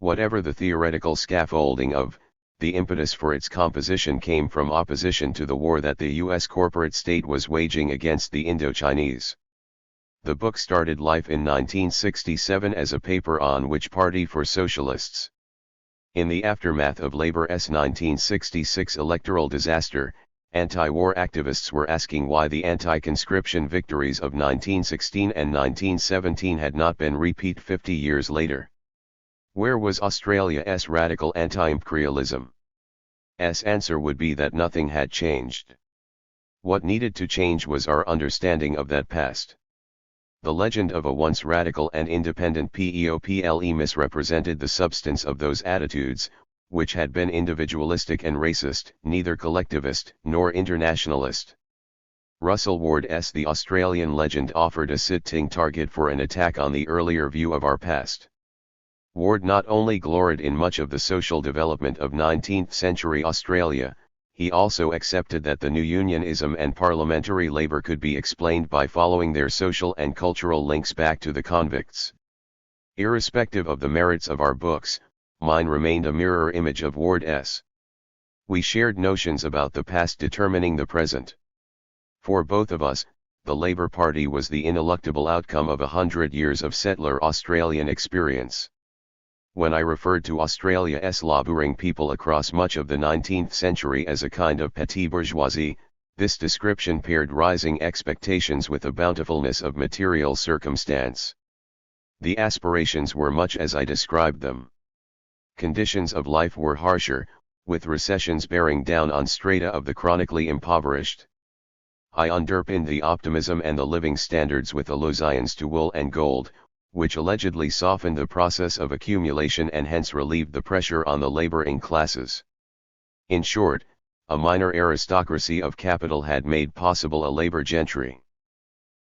Speaker 1: Whatever the theoretical scaffolding of, the impetus for its composition came from opposition to the war that the U.S. corporate state was waging against the Indochinese. The book started life in 1967 as a paper on which Party for Socialists. In the aftermath of Labour's 1966 electoral disaster, anti-war activists were asking why the anti-conscription victories of 1916 and 1917 had not been repeated 50 years later. Where was Australia's radical anti-imperialism? S answer would be that nothing had changed. What needed to change was our understanding of that past. The legend of a once radical and independent people misrepresented the substance of those attitudes, which had been individualistic and racist, neither collectivist nor internationalist. Russell Ward's The Australian Legend offered a sitting target for an attack on the earlier view of our past. Ward not only gloried in much of the social development of 19th-century Australia, he also accepted that the new unionism and parliamentary labour could be explained by following their social and cultural links back to the convicts. Irrespective of the merits of our books, mine remained a mirror image of Ward's. We shared notions about the past determining the present. For both of us, the Labour Party was the ineluctable outcome of 100 years of settler Australian experience. When I referred to Australia's labouring people across much of the 19th century as a kind of petit bourgeoisie, this description paired rising expectations with a bountifulness of material circumstance. The aspirations were much as I described them. Conditions of life were harsher, with recessions bearing down on strata of the chronically impoverished. I underpinned the optimism and the living standards with allusions to wool and gold, which allegedly softened the process of accumulation and hence relieved the pressure on the laboring classes. In short, a minor aristocracy of capital had made possible a labor gentry.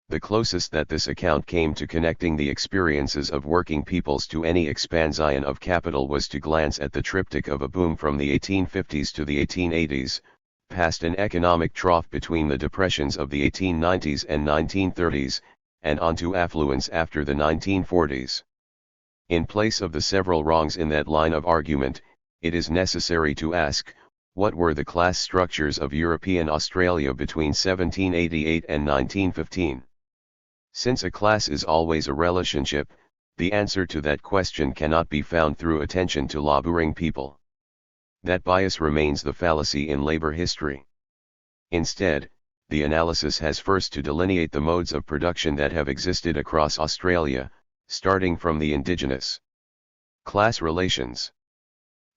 Speaker 1: The closest that this account came to connecting the experiences of working peoples to any expansion of capital was to glance at the triptych of a boom from the 1850s to the 1880s, past an economic trough between the depressions of the 1890s and 1930s, and on to affluence after the 1940s. In place of the several wrongs in that line of argument, it is necessary to ask, what were the class structures of European Australia between 1788 and 1915? Since a class is always a relationship, the answer to that question cannot be found through attention to labouring people. That bias remains the fallacy in labour history. Instead, the analysis has first to delineate the modes of production that have existed across Australia, starting from the indigenous class relations.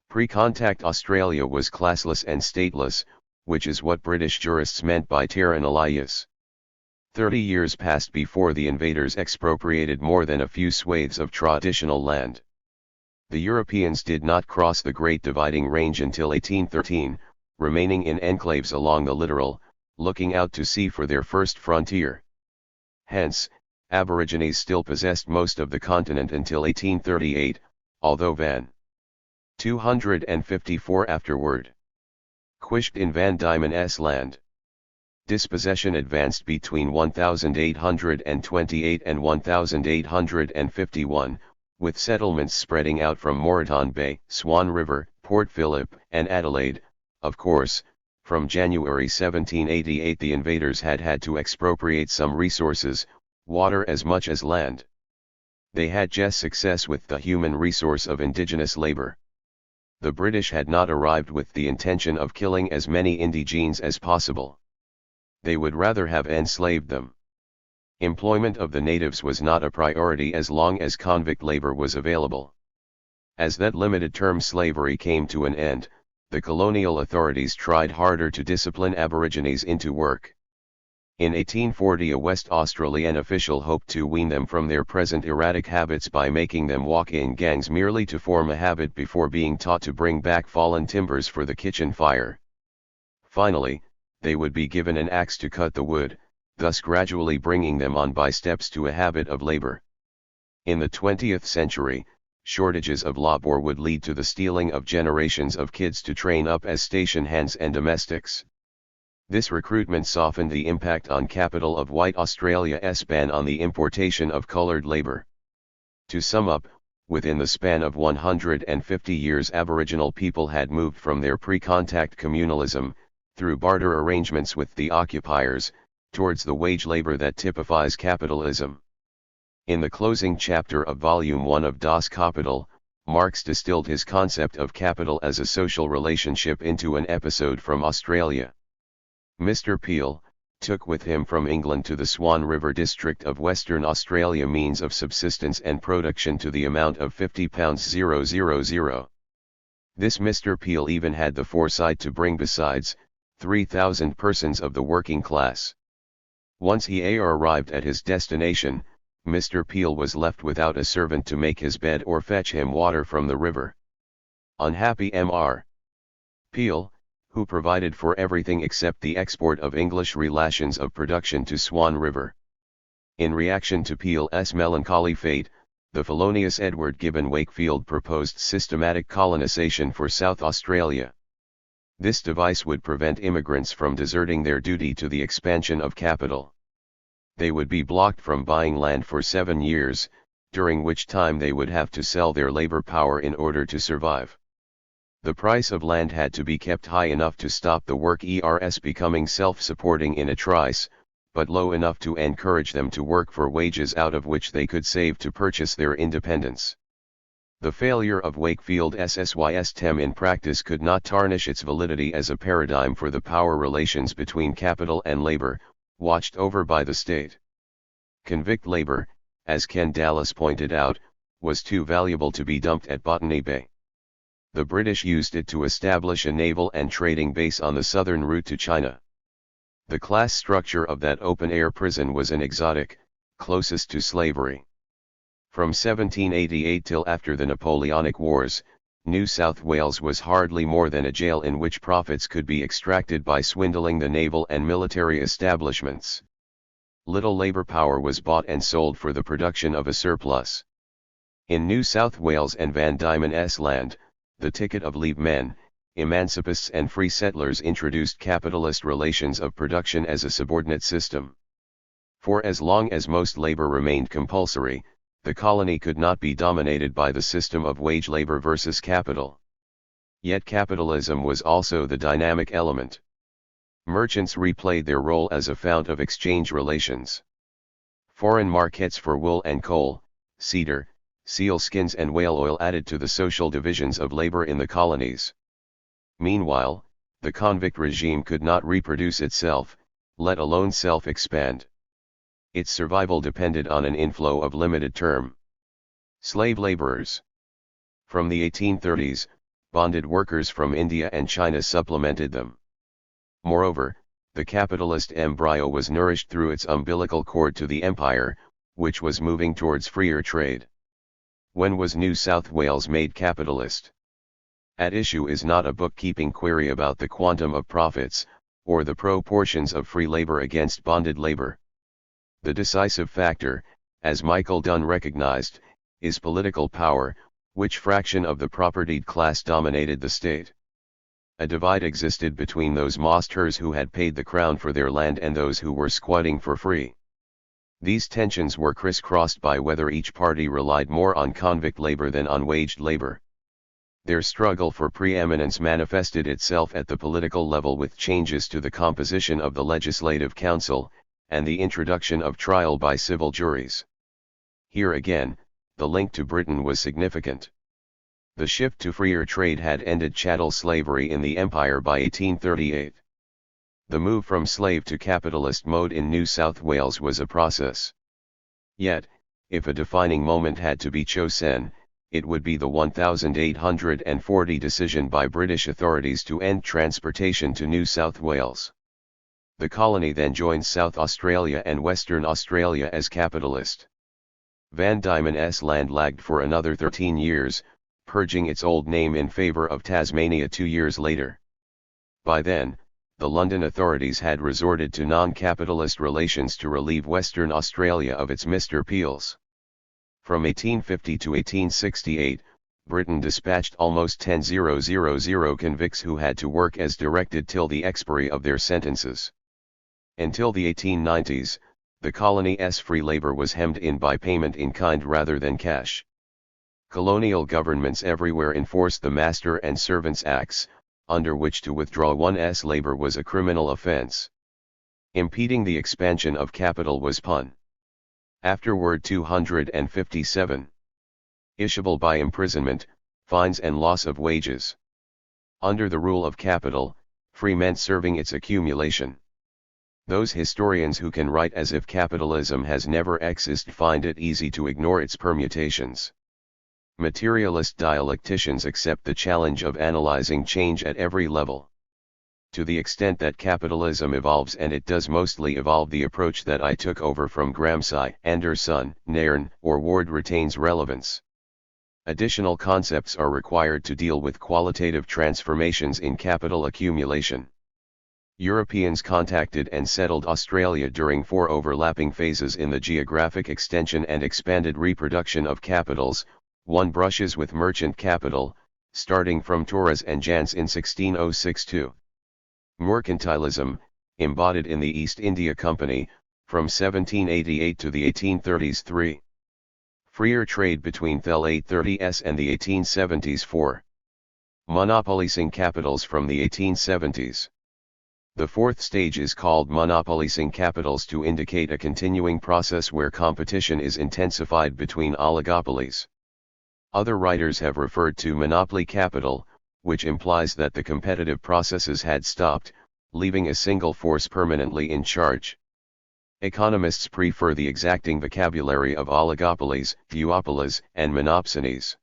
Speaker 1: Pre-contact Australia was classless and stateless, which is what British jurists meant by terra nullius. 30 years passed before the invaders expropriated more than a few swathes of traditional land. The Europeans did not cross the Great Dividing Range until 1813, remaining in enclaves along the littoral, looking out to sea for their first frontier. Hence, Aborigines still possessed most of the continent until 1838, although Van 254 afterward quished in Van Diemen's land. Dispossession advanced between 1828 and 1851, with settlements spreading out from Moreton Bay, Swan River, Port Phillip, and Adelaide. Of course, from January 1788 the invaders had to expropriate some resources, water as much as land. They had just success with the human resource of indigenous labor. The British had not arrived with the intention of killing as many indigenes as possible. They would rather have enslaved them. Employment of the natives was not a priority as long as convict labor was available. As that limited term slavery came to an end, the colonial authorities tried harder to discipline Aborigines into work. In 1840 a West Australian official hoped to wean them from their present erratic habits by making them walk in gangs merely to form a habit before being taught to bring back fallen timbers for the kitchen fire. Finally, they would be given an axe to cut the wood, thus gradually bringing them on by steps to a habit of labor. In the 20th century, shortages of labor would lead to the stealing of generations of kids to train up as station hands and domestics. This recruitment softened the impact on capital of white Australia's ban on the importation of coloured labour. To sum up, within the span of 150 years Aboriginal people had moved from their pre-contact communalism, through barter arrangements with the occupiers, towards the wage labour that typifies capitalism. In the closing chapter of Volume 1 of Das Kapital, Marx distilled his concept of capital as a social relationship into an episode from Australia. Mr. Peel took with him from England to the Swan River district of Western Australia means of subsistence and production to the amount of £50,000. This Mr. Peel even had the foresight to bring besides 3,000 persons of the working class. Once he arrived at his destination, Mr. Peel was left without a servant to make his bed or fetch him water from the river. Unhappy Mr. Peel, who provided for everything except the export of English relations of production to Swan River. In reaction to Peel's melancholy fate, the felonious Edward Gibbon Wakefield proposed systematic colonization for South Australia. This device would prevent immigrants from deserting their duty to the expansion of capital. They would be blocked from buying land for 7 years, during which time they would have to sell their labor power in order to survive. The price of land had to be kept high enough to stop the workers becoming self-supporting in a trice, but low enough to encourage them to work for wages out of which they could save to purchase their independence. The failure of Wakefield's system in practice could not tarnish its validity as a paradigm for the power relations between capital and labor, watched over by the state. Convict labor, as Ken Dallas pointed out, was too valuable to be dumped at Botany Bay. The British used it to establish a naval and trading base on the southern route to China. The class structure of that open-air prison was an exotic, closest to slavery. From 1788 till after the Napoleonic Wars, New South Wales was hardly more than a jail in which profits could be extracted by swindling the naval and military establishments. Little labor power was bought and sold for the production of a surplus. In New South Wales and Van Diemen's Land, the ticket of leave men, emancipists and free settlers introduced capitalist relations of production as a subordinate system. For as long as most labor remained compulsory, the colony could not be dominated by the system of wage labor versus capital. Yet capitalism was also the dynamic element. Merchants replayed their role as a fount of exchange relations. Foreign markets for wool and coal, cedar, seal skins and whale oil added to the social divisions of labor in the colonies. Meanwhile, the convict regime could not reproduce itself, let alone self-expand. Its survival depended on an inflow of limited-term slave laborers. From the 1830s, bonded workers from India and China supplemented them. Moreover, the capitalist embryo was nourished through its umbilical cord to the empire, which was moving towards freer trade. When was New South Wales made capitalist? At issue is not a bookkeeping query about the quantum of profits, or the proportions of free labor against bonded labor. The decisive factor, as Michael Dunn recognized, is political power, which fraction of the propertied class dominated the state. A divide existed between those masters who had paid the crown for their land and those who were squatting for free. These tensions were crisscrossed by whether each party relied more on convict labor than on waged labor. Their struggle for preeminence manifested itself at the political level with changes to the composition of the Legislative Council, and the introduction of trial by civil juries. Here again, the link to Britain was significant. The shift to freer trade had ended chattel slavery in the empire by 1838. The move from slave to capitalist mode in New South Wales was a process. Yet, if a defining moment had to be chosen, it would be the 1840 decision by British authorities to end transportation to New South Wales. The colony then joined South Australia and Western Australia as capitalist. Van Diemen's Land lagged for another 13 years, purging its old name in favour of Tasmania 2 years later. By then, the London authorities had resorted to non-capitalist relations to relieve Western Australia of its Mr. Peels. From 1850 to 1868, Britain dispatched almost 10,000 convicts who had to work as directed till the expiry of their sentences. Until the 1890s, the colony's free labor was hemmed in by payment in kind rather than cash. Colonial governments everywhere enforced the Master and Servants Acts, under which to withdraw one's labor was a criminal offence. Impeding the expansion of capital was pun. Afterward 257. Ishable by imprisonment, fines and loss of wages. Under the rule of capital, free meant serving its accumulation. Those historians who can write as if capitalism has never existed find it easy to ignore its permutations. Materialist dialecticians accept the challenge of analyzing change at every level. To the extent that capitalism evolves, and it does mostly evolve, the approach that I took over from Gramsci, Anderson, Nairn, or Ward retains relevance. Additional concepts are required to deal with qualitative transformations in capital accumulation. Europeans contacted and settled Australia during 4 overlapping phases in the geographic extension and expanded reproduction of capitals. 1 brushes with merchant capital, starting from Torres and Jans in 1606-2. Mercantilism, embodied in the East India Company, from 1788 to the 1830s. 3. Freer trade between the 1830s and the 1870s. 4. Monopolising capitals from the 1870s. The 4th stage is called monopolising capitals to indicate a continuing process where competition is intensified between oligopolies. Other writers have referred to monopoly capital, which implies that the competitive processes had stopped, leaving a single force permanently in charge. Economists prefer the exacting vocabulary of oligopolies, duopolies, and monopsonies.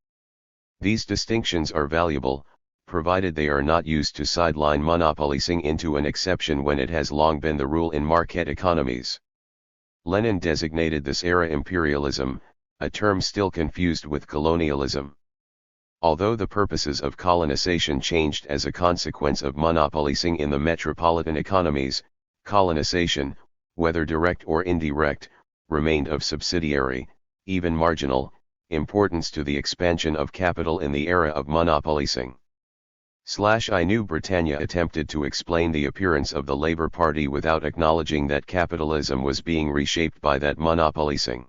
Speaker 1: These distinctions are valuable, provided they are not used to sideline monopolising into an exception when it has long been the rule in market economies. Lenin designated this era imperialism, a term still confused with colonialism. Although the purposes of colonization changed as a consequence of monopolising in the metropolitan economies, colonization, whether direct or indirect, remained of subsidiary, even marginal, importance to the expansion of capital in the era of monopolising. I knew Britannia attempted to explain the appearance of the Labour Party without acknowledging that capitalism was being reshaped by that monopolising.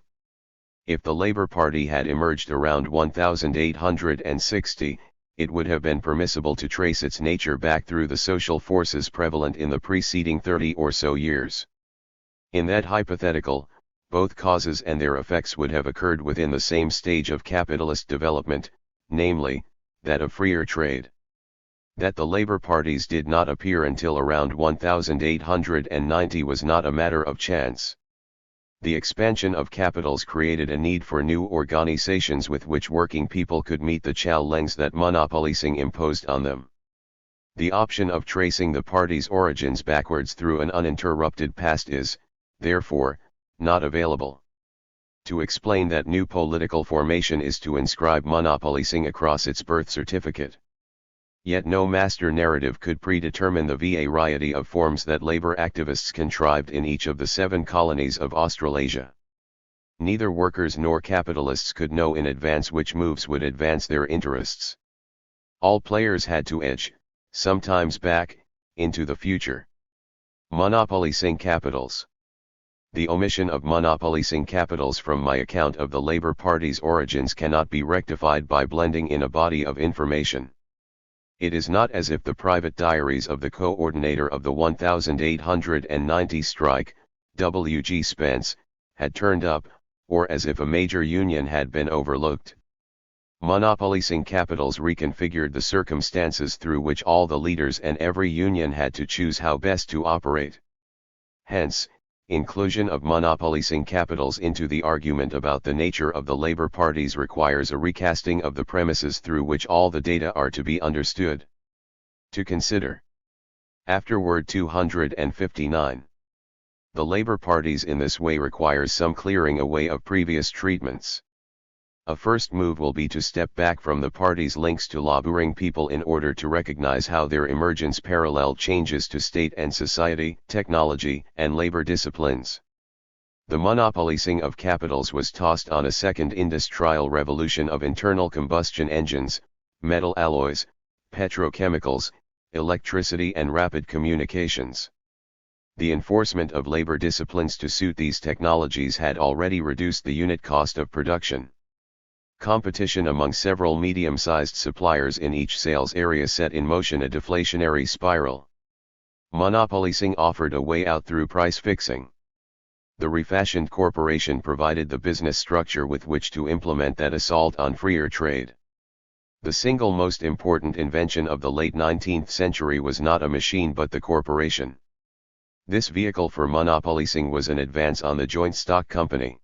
Speaker 1: If the Labour Party had emerged around 1860, it would have been permissible to trace its nature back through the social forces prevalent in the preceding 30 or so years. In that hypothetical, both causes and their effects would have occurred within the same stage of capitalist development, namely, that of freer trade. That the Labour parties did not appear until around 1890 was not a matter of chance. The expansion of capitals created a need for new organizations with which working people could meet the challenges that monopolising imposed on them. The option of tracing the party's origins backwards through an uninterrupted past is, therefore, not available. To explain that new political formation is to inscribe monopolising across its birth certificate. Yet no master narrative could predetermine the variety of forms that labor activists contrived in each of the 7 colonies of Australasia. Neither workers nor capitalists could know in advance which moves would advance their interests. All players had to edge, sometimes back, into the future. Monopolising capitals. The omission of monopolising capitals from my account of the Labour Party's origins cannot be rectified by blending in a body of information. It is not as if the private diaries of the coordinator of the 1890 strike, W.G. Spence, had turned up, or as if a major union had been overlooked. Monopolising capitals reconfigured the circumstances through which all the leaders and every union had to choose how best to operate. Hence, inclusion of monopolising capitals into the argument about the nature of the Labour parties requires a recasting of the premises through which all the data are to be understood. To consider. Afterword 259. The Labour parties in this way requires some clearing away of previous treatments. A first move will be to step back from the party's links to laboring people in order to recognize how their emergence paralleled changes to state and society, technology, and labor disciplines. The monopolising of capitals was tossed on a second industrial revolution of internal combustion engines, metal alloys, petrochemicals, electricity and rapid communications. The enforcement of labor disciplines to suit these technologies had already reduced the unit cost of production. Competition among several medium-sized suppliers in each sales area set in motion a deflationary spiral. Monopolising offered a way out through price fixing. The refashioned corporation provided the business structure with which to implement that assault on freer trade. The single most important invention of the late 19th century was not a machine but the corporation. This vehicle for monopolising was an advance on the joint stock company.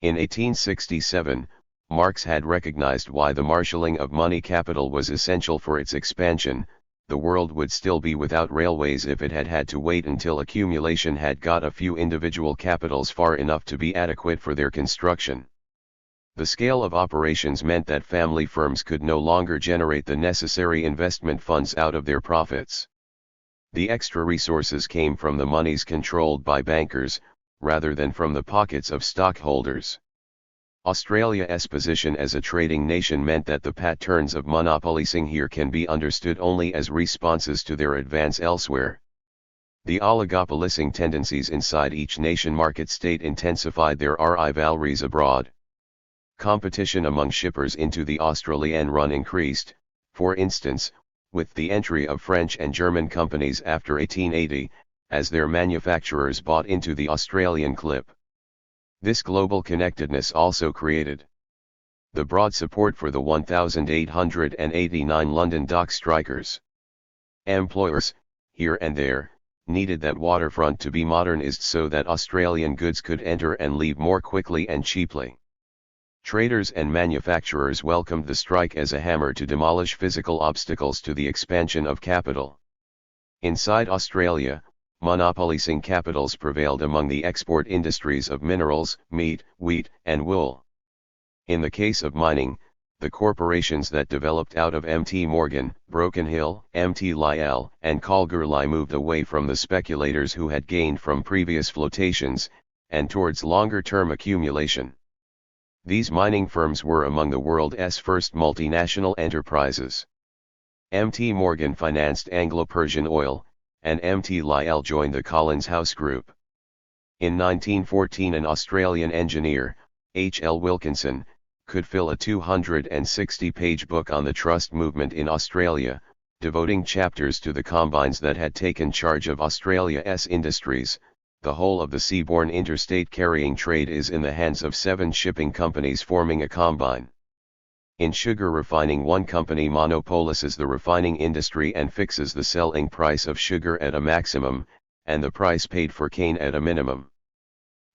Speaker 1: In 1867, Marx had recognized why the marshalling of money capital was essential for its expansion, the world would still be without railways if it had had to wait until accumulation had got a few individual capitals far enough to be adequate for their construction. The scale of operations meant that family firms could no longer generate the necessary investment funds out of their profits. The extra resources came from the monies controlled by bankers, rather than from the pockets of stockholders. Australia's position as a trading nation meant that the patterns of monopolising here can be understood only as responses to their advance elsewhere. The oligopolising tendencies inside each nation market state intensified their rivalities abroad. Competition among shippers into the Australian run increased, for instance, with the entry of French and German companies after 1880, as their manufacturers bought into the Australian clip. This global connectedness also created the broad support for the 1889 London dock strikers. Employers, here and there, needed that waterfront to be modernized so that Australian goods could enter and leave more quickly and cheaply. Traders and manufacturers welcomed the strike as a hammer to demolish physical obstacles to the expansion of capital. Inside Australia, monopolising capitals prevailed among the export industries of minerals, meat, wheat, and wool. In the case of mining, the corporations that developed out of Mt. Morgan, Broken Hill, Mt. Lyell, and Kalgoorlie moved away from the speculators who had gained from previous flotations, and towards longer-term accumulation. These mining firms were among the world's first multinational enterprises. Mt. Morgan financed Anglo-Persian Oil, and Mt. Lyell joined the Collins House Group. In 1914 an Australian engineer, H. L. Wilkinson, could fill a 260-page book on the trust movement in Australia, devoting chapters to the combines that had taken charge of Australia's industries. The whole of the seaborne interstate carrying trade is in the hands of 7 shipping companies forming a combine. In sugar refining, one company monopolizes the refining industry and fixes the selling price of sugar at a maximum, and the price paid for cane at a minimum.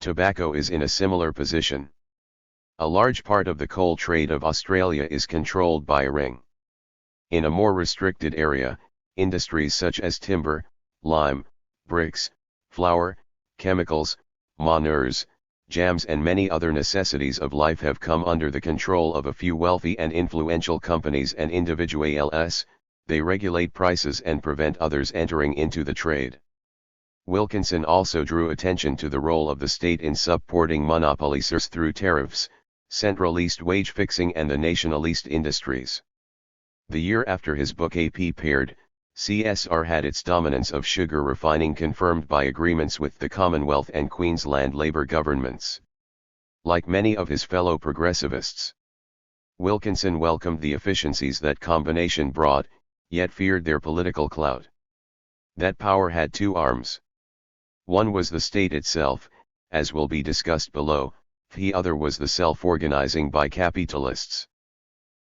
Speaker 1: Tobacco is in a similar position. A large part of the coal trade of Australia is controlled by a ring. In a more restricted area, industries such as timber, lime, bricks, flour, chemicals, manures, jams and many other necessities of life have come under the control of a few wealthy and influential companies and individuals. They regulate prices and prevent others entering into the trade. Wilkinson also drew attention to the role of the state in supporting monopolizers through tariffs, centralist wage fixing and the nationalist industries. The year after his book AP paired, CSR had its dominance of sugar refining confirmed by agreements with the Commonwealth and Queensland Labour governments. Like many of his fellow progressivists, Wilkinson welcomed the efficiencies that combination brought, yet feared their political clout. That power had 2 arms. One was the state itself, as will be discussed below, the other was the self-organizing by capitalists.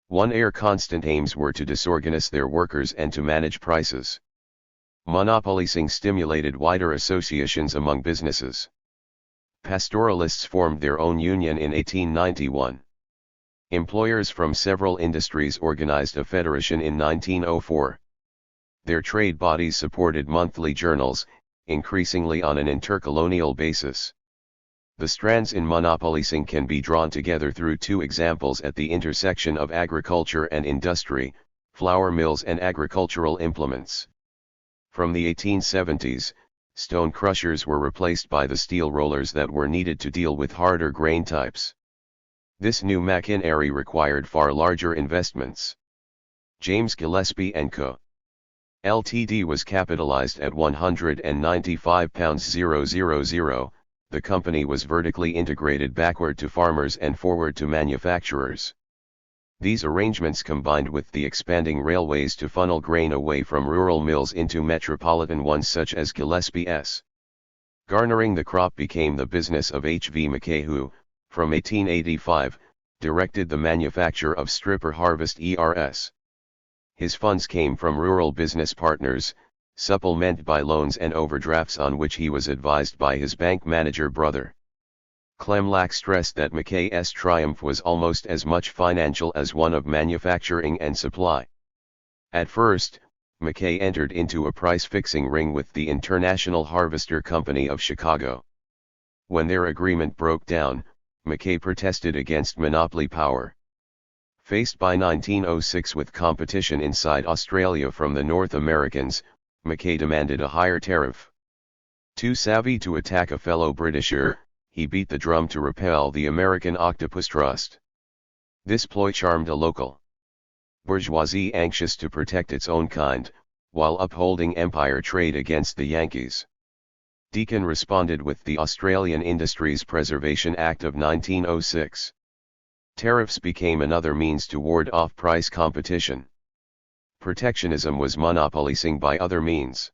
Speaker 1: Their constant aims were to disorganize their workers and to manage prices. Monopolising stimulated wider associations among businesses. Pastoralists formed their own union in 1891. Employers from several industries organized a federation in 1904. Their trade bodies supported monthly journals, increasingly on an intercolonial basis. The strands in monopolising can be drawn together through 2 examples at the intersection of agriculture and industry, flour mills and agricultural implements. From the 1870s, stone crushers were replaced by the steel rollers that were needed to deal with harder grain types. This new machinery required far larger investments. James Gillespie & Co. Ltd. was capitalized at £195,000. The company was vertically integrated backward to farmers and forward to manufacturers. These arrangements combined with the expanding railways to funnel grain away from rural mills into metropolitan ones such as Gillespie's. Garnering the crop became the business of H. V. Mackay who, from 1885, directed the manufacture of stripper harvest ERS. His funds came from rural business partners, supplemented by loans and overdrafts on which he was advised by his bank manager brother. Clem Lack stressed that Mackay's triumph was almost as much financial as one of manufacturing and supply. At first, McKay entered into a price-fixing ring with the International Harvester Company of Chicago. When their agreement broke down, McKay protested against monopoly power. Faced by 1906 with competition inside Australia from the North Americans, McKay demanded a higher tariff. Too savvy to attack a fellow Britisher, he beat the drum to repel the American Octopus Trust. This ploy charmed a local bourgeoisie anxious to protect its own kind, while upholding empire trade against the Yankees. Deakin responded with the Australian Industries Preservation Act of 1906. Tariffs became another means to ward off price competition. Protectionism was monopolicing by other means.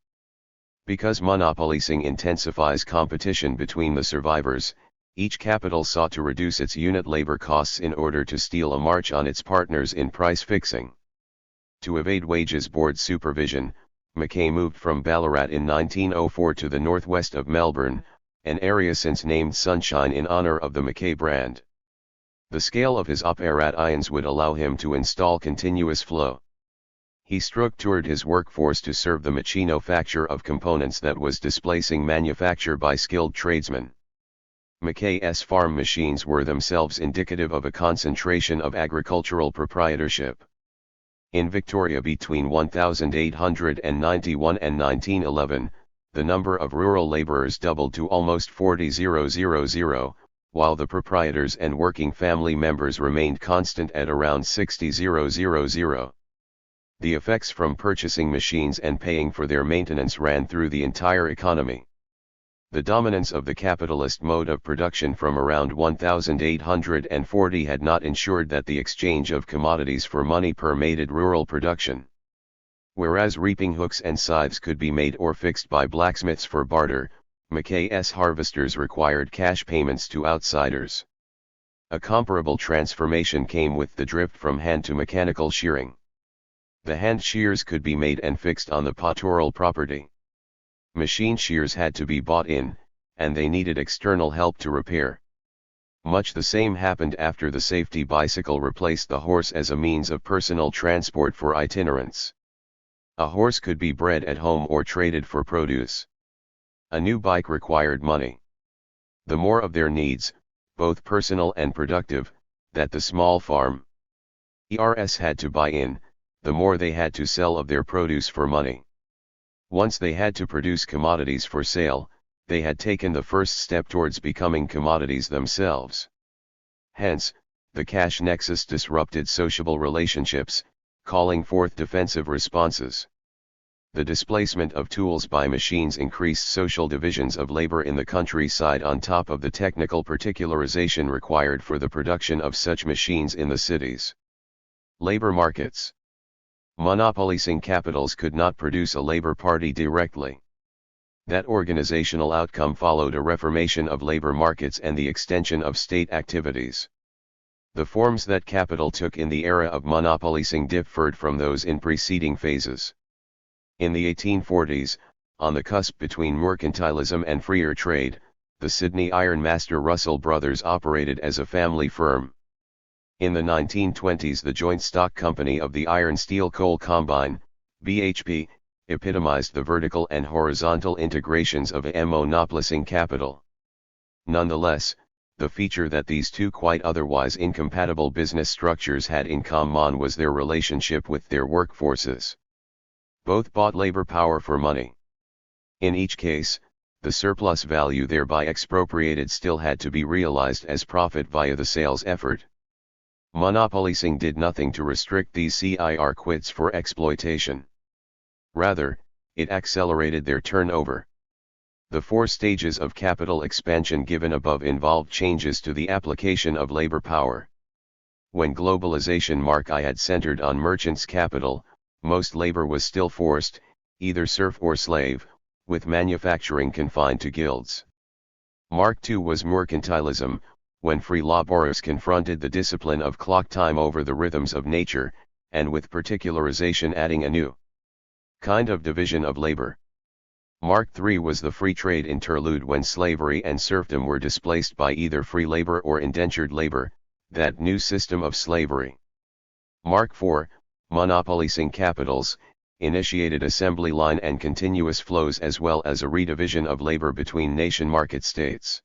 Speaker 1: Because monopolicing intensifies competition between the survivors, each capital sought to reduce its unit labor costs in order to steal a march on its partners in price fixing. To evade wages board supervision, McKay moved from Ballarat in 1904 to the northwest of Melbourne, an area since named Sunshine in honour of the McKay brand. The scale of his operations would allow him to install continuous flow. He structured his workforce to serve the machinofacture of components that was displacing manufacture by skilled tradesmen. McKay's farm machines were themselves indicative of a concentration of agricultural proprietorship. In Victoria between 1891 and 1911, the number of rural labourers doubled to almost 40,000, while the proprietors and working family members remained constant at around 60,000. The effects from purchasing machines and paying for their maintenance ran through the entire economy. The dominance of the capitalist mode of production from around 1840 had not ensured that the exchange of commodities for money permeated rural production. Whereas reaping hooks and scythes could be made or fixed by blacksmiths for barter, McKay's harvesters required cash payments to outsiders. A comparable transformation came with the drift from hand to mechanical shearing. The hand shears could be made and fixed on the pastoral property. Machine shears had to be bought in, and they needed external help to repair. Much the same happened after the safety bicycle replaced the horse as a means of personal transport for itinerants. A horse could be bred at home or traded for produce. A new bike required money. The more of their needs, both personal and productive, that the small farmers had to buy in, the more they had to sell of their produce for money. Once they had to produce commodities for sale, they had taken the first step towards becoming commodities themselves. Hence, the cash nexus disrupted sociable relationships, calling forth defensive responses. The displacement of tools by machines increased social divisions of labor in the countryside on top of the technical particularization required for the production of such machines in the cities. Labor markets. Monopolicing capitals could not produce a labor party directly. That organizational outcome followed a reformation of labor markets and the extension of state activities. The forms that capital took in the era of monopolicing differed from those in preceding phases. In the 1840s, on the cusp between mercantilism and freer trade, the Sydney ironmaster Russell Brothers operated as a family firm. In the 1920s, the joint stock company of the Iron Steel Coal Combine, BHP, epitomized the vertical and horizontal integrations of a monopolicing capital. Nonetheless, the feature that these two quite otherwise incompatible business structures had in common was their relationship with their workforces. Both bought labor power for money. In each case, the surplus value thereby expropriated still had to be realized as profit via the sales effort. Monopolicing did nothing to restrict these circuits for exploitation. Rather, it accelerated their turnover. The four stages of capital expansion given above involved changes to the application of labor power. When globalization had centered on merchants' capital, most labor was still forced, either serf or slave, with manufacturing confined to guilds. Mark II was mercantilism, when free laborers confronted the discipline of clock time over the rhythms of nature, and with particularization adding a new kind of division of labor. Mark III was the free trade interlude when slavery and serfdom were displaced by either free labor or indentured labor, that new system of slavery. Mark IV, monopolicing capitals, initiated assembly line and continuous flows as well as a redivision of labor between nation market states.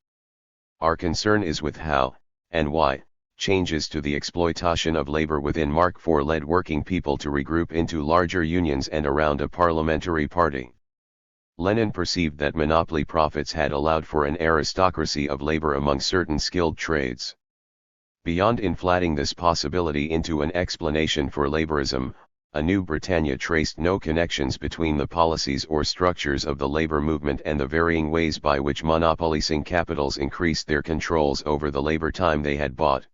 Speaker 1: Our concern is with how, and why, changes to the exploitation of labor within Mark IV led working people to regroup into larger unions and around a parliamentary party. Lenin perceived that monopoly profits had allowed for an aristocracy of labor among certain skilled trades. Beyond inflating this possibility into an explanation for laborism, a new Britannia traced no connections between the policies or structures of the labor movement and the varying ways by which monopolising capitals increased their controls over the labor time they had bought.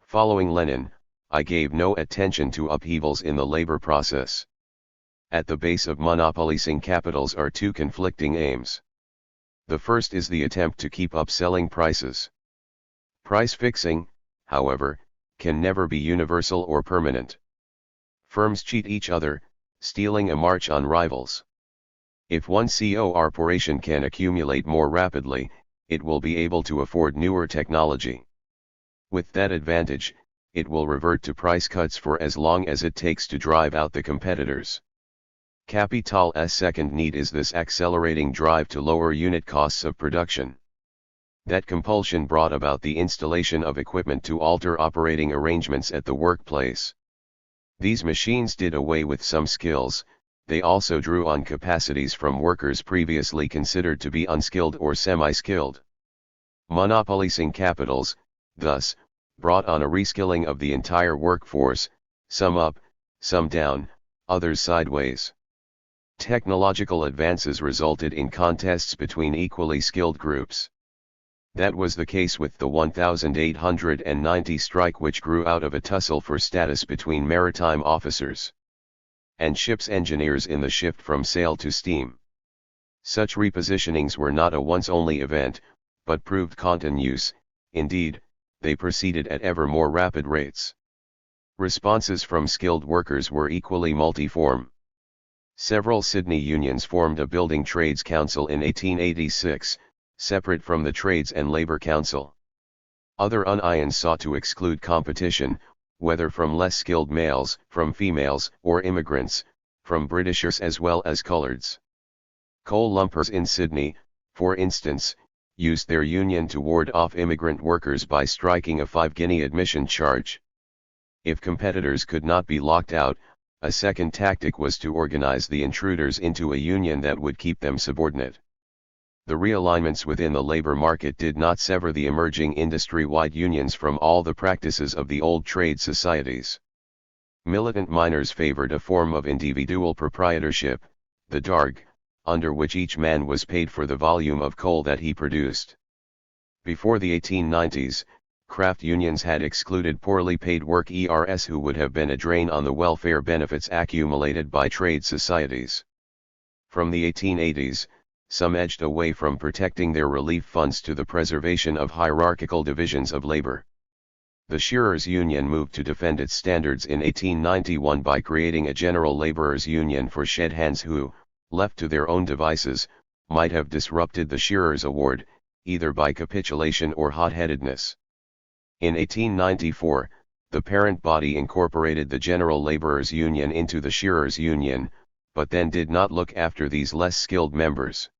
Speaker 1: Following Lenin, I gave no attention to upheavals in the labor process. At the base of monopolising capitals are two conflicting aims. The first is the attempt to keep up selling prices. Price fixing, however, can never be universal or permanent. Firms cheat each other, stealing a march on rivals. If one corporation can accumulate more rapidly, it will be able to afford newer technology. With that advantage, it will revert to price cuts for as long as it takes to drive out the competitors. Capital's second need is this accelerating drive to lower unit costs of production. That compulsion brought about the installation of equipment to alter operating arrangements at the workplace. These machines did away with some skills, they also drew on capacities from workers previously considered to be unskilled or semi-skilled. Monopolising capitals, thus, brought on a reskilling of the entire workforce, some up, some down, others sideways. Technological advances resulted in contests between equally skilled groups. That was the case with the 1890 strike, which grew out of a tussle for status between maritime officers and ship's engineers in the shift from sail to steam. Such repositionings were not a once-only event, but proved continuous. Indeed, they proceeded at ever more rapid rates. Responses from skilled workers were equally multiform. Several Sydney unions formed a building trades council in 1886, separate from the Trades and Labour Council. Other unions sought to exclude competition, whether from less skilled males, from females, or immigrants, from Britishers as well as coloureds. Coal lumpers in Sydney, for instance, used their union to ward off immigrant workers by striking a 5-guinea admission charge. If competitors could not be locked out, a second tactic was to organise the intruders into a union that would keep them subordinate. The realignments within the labour market did not sever the emerging industry-wide unions from all the practices of the old trade societies. Militant miners favoured a form of individual proprietorship, the darg, under which each man was paid for the volume of coal that he produced. Before the 1890s, craft unions had excluded poorly paid workers who would have been a drain on the welfare benefits accumulated by trade societies. From the 1880s, some edged away from protecting their relief funds to the preservation of hierarchical divisions of labor. The Shearers' Union moved to defend its standards in 1891 by creating a general laborers' union for shed hands who, left to their own devices, might have disrupted the Shearers' Award, either by capitulation or hot-headedness. In 1894, the parent body incorporated the General Laborers' Union into the Shearers' Union, but then did not look after these less skilled members.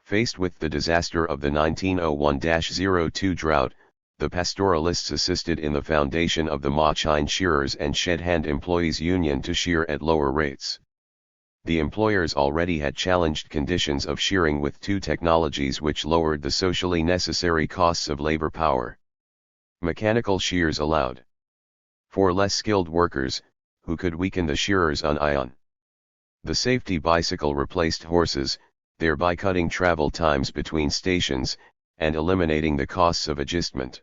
Speaker 1: Faced with the disaster of the 1901-02 drought, the pastoralists assisted in the foundation of the Machine Shearers and Shed Hand Employees Union to shear at lower rates. The employers already had challenged conditions of shearing with two technologies which lowered the socially necessary costs of labor power. Mechanical shears allowed for less skilled workers, who could weaken the shearers on iron. The safety bicycle replaced horses, thereby cutting travel times between stations, and eliminating the costs of adjustment.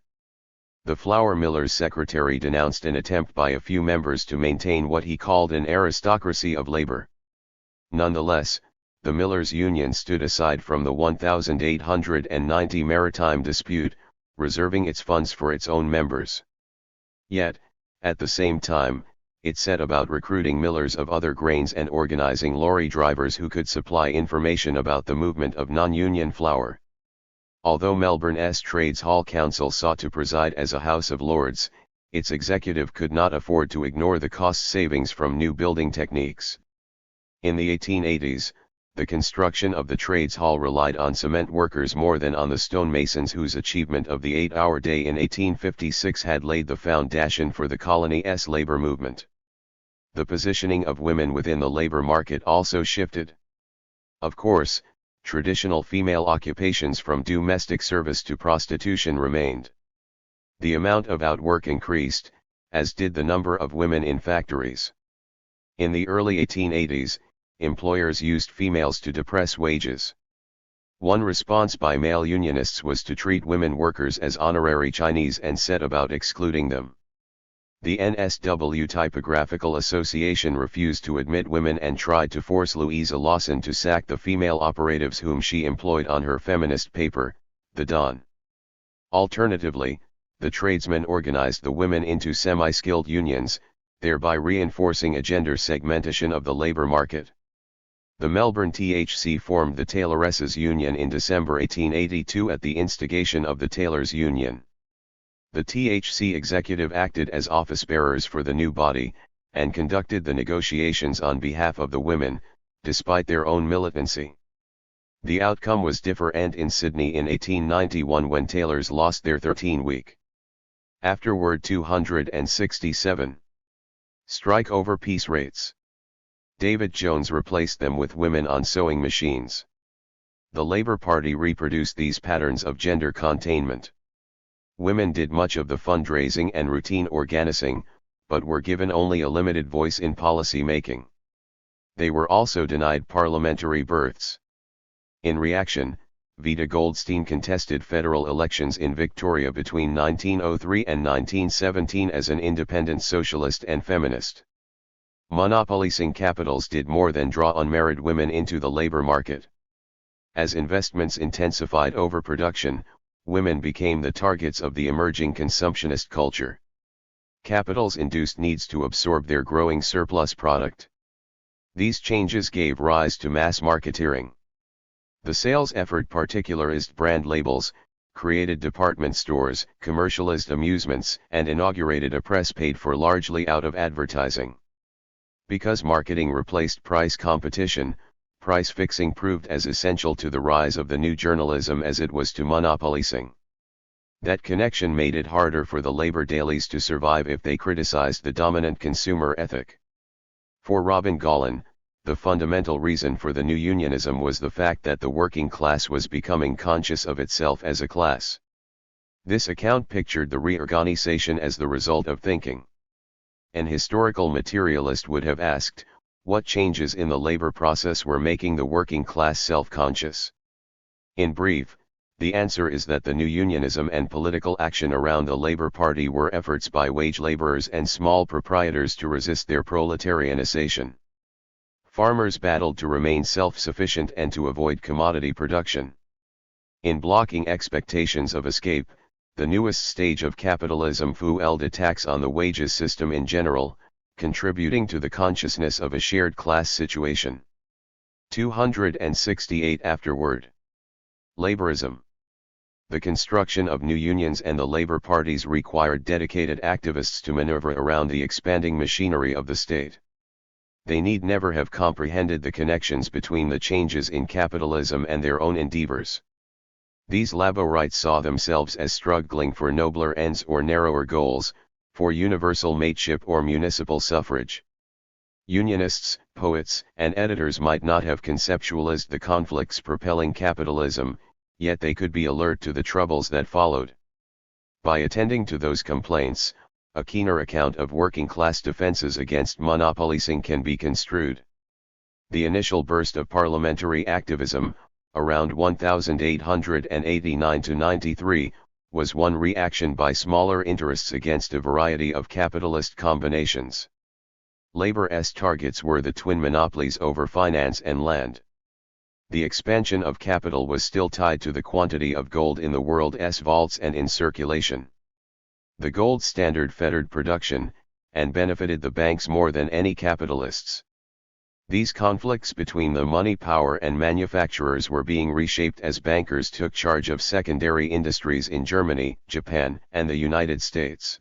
Speaker 1: The flour miller's secretary denounced an attempt by a few members to maintain what he called an aristocracy of labor. Nonetheless, the millers' union stood aside from the 1890 maritime dispute, reserving its funds for its own members. Yet, at the same time, it set about recruiting millers of other grains and organizing lorry drivers who could supply information about the movement of non-union flour. Although Melbourne's Trades Hall Council sought to preside as a House of Lords, its executive could not afford to ignore the cost savings from new building techniques. In the 1880s, the construction of the trades hall relied on cement workers more than on the stonemasons whose achievement of the 8-hour day in 1856 had laid the foundation for the colony's labor movement. The positioning of women within the labor market also shifted. Of course, traditional female occupations from domestic service to prostitution remained. The amount of outwork increased, as did the number of women in factories. In the early 1880s, employers used females to depress wages. One response by male unionists was to treat women workers as honorary Chinese and set about excluding them. The NSW Typographical Association refused to admit women and tried to force Louisa Lawson to sack the female operatives whom she employed on her feminist paper, The Dawn. Alternatively, the tradesmen organized the women into semi-skilled unions, thereby reinforcing a gender segmentation of the labor market. The Melbourne THC formed the Tailoresses Union in December 1882 at the instigation of the Tailors Union. The THC executive acted as office-bearers for the new body, and conducted the negotiations on behalf of the women, despite their own militancy. The outcome was different in Sydney in 1891 when tailors lost their 13-week. Afterward 267. Strike over piece rates. David Jones replaced them with women on sewing machines. The Labour Party reproduced these patterns of gender containment. Women did much of the fundraising and routine organizing, but were given only a limited voice in policy making. They were also denied parliamentary berths. In reaction, Vita Goldstein contested federal elections in Victoria between 1903 and 1917 as an independent socialist and feminist. Monopolising capitals did more than draw unmarried women into the labor market. As investments intensified overproduction, women became the targets of the emerging consumptionist culture. Capitals induced needs to absorb their growing surplus product. These changes gave rise to mass marketeering. The sales effort particularized brand labels, created department stores, commercialized amusements, and inaugurated a press paid for largely out of advertising. Because marketing replaced price competition, price fixing proved as essential to the rise of the new journalism as it was to monopolising. That connection made it harder for the labor dailies to survive if they criticized the dominant consumer ethic. For Robin Gollin, the fundamental reason for the new unionism was the fact that the working class was becoming conscious of itself as a class. This account pictured the reorganization as the result of thinking. An historical materialist would have asked, what changes in the labor process were making the working class self-conscious? In brief, the answer is that the new unionism and political action around the Labour Party were efforts by wage labourers and small proprietors to resist their proletarianization. Farmers battled to remain self-sufficient and to avoid commodity production. In blocking expectations of escape, the newest stage of capitalism fueled attacks on the wages system in general, contributing to the consciousness of a shared class situation. 268 Afterward. Laborism. The construction of new unions and the labor parties required dedicated activists to maneuver around the expanding machinery of the state. They need never have comprehended the connections between the changes in capitalism and their own endeavors. These laborites saw themselves as struggling for nobler ends or narrower goals, for universal mateship or municipal suffrage. Unionists, poets, and editors might not have conceptualized the conflicts propelling capitalism, yet they could be alert to the troubles that followed. By attending to those complaints, a keener account of working-class defenses against monopolising can be construed. The initial burst of parliamentary activism, around 1889–93, was one reaction by smaller interests against a variety of capitalist combinations. Labor's targets were the twin monopolies over finance and land. The expansion of capital was still tied to the quantity of gold in the world's vaults and in circulation. The gold standard fettered production, and benefited the banks more than any capitalists. These conflicts between the money power and manufacturers were being reshaped as bankers took charge of secondary industries in Germany, Japan, and the United States.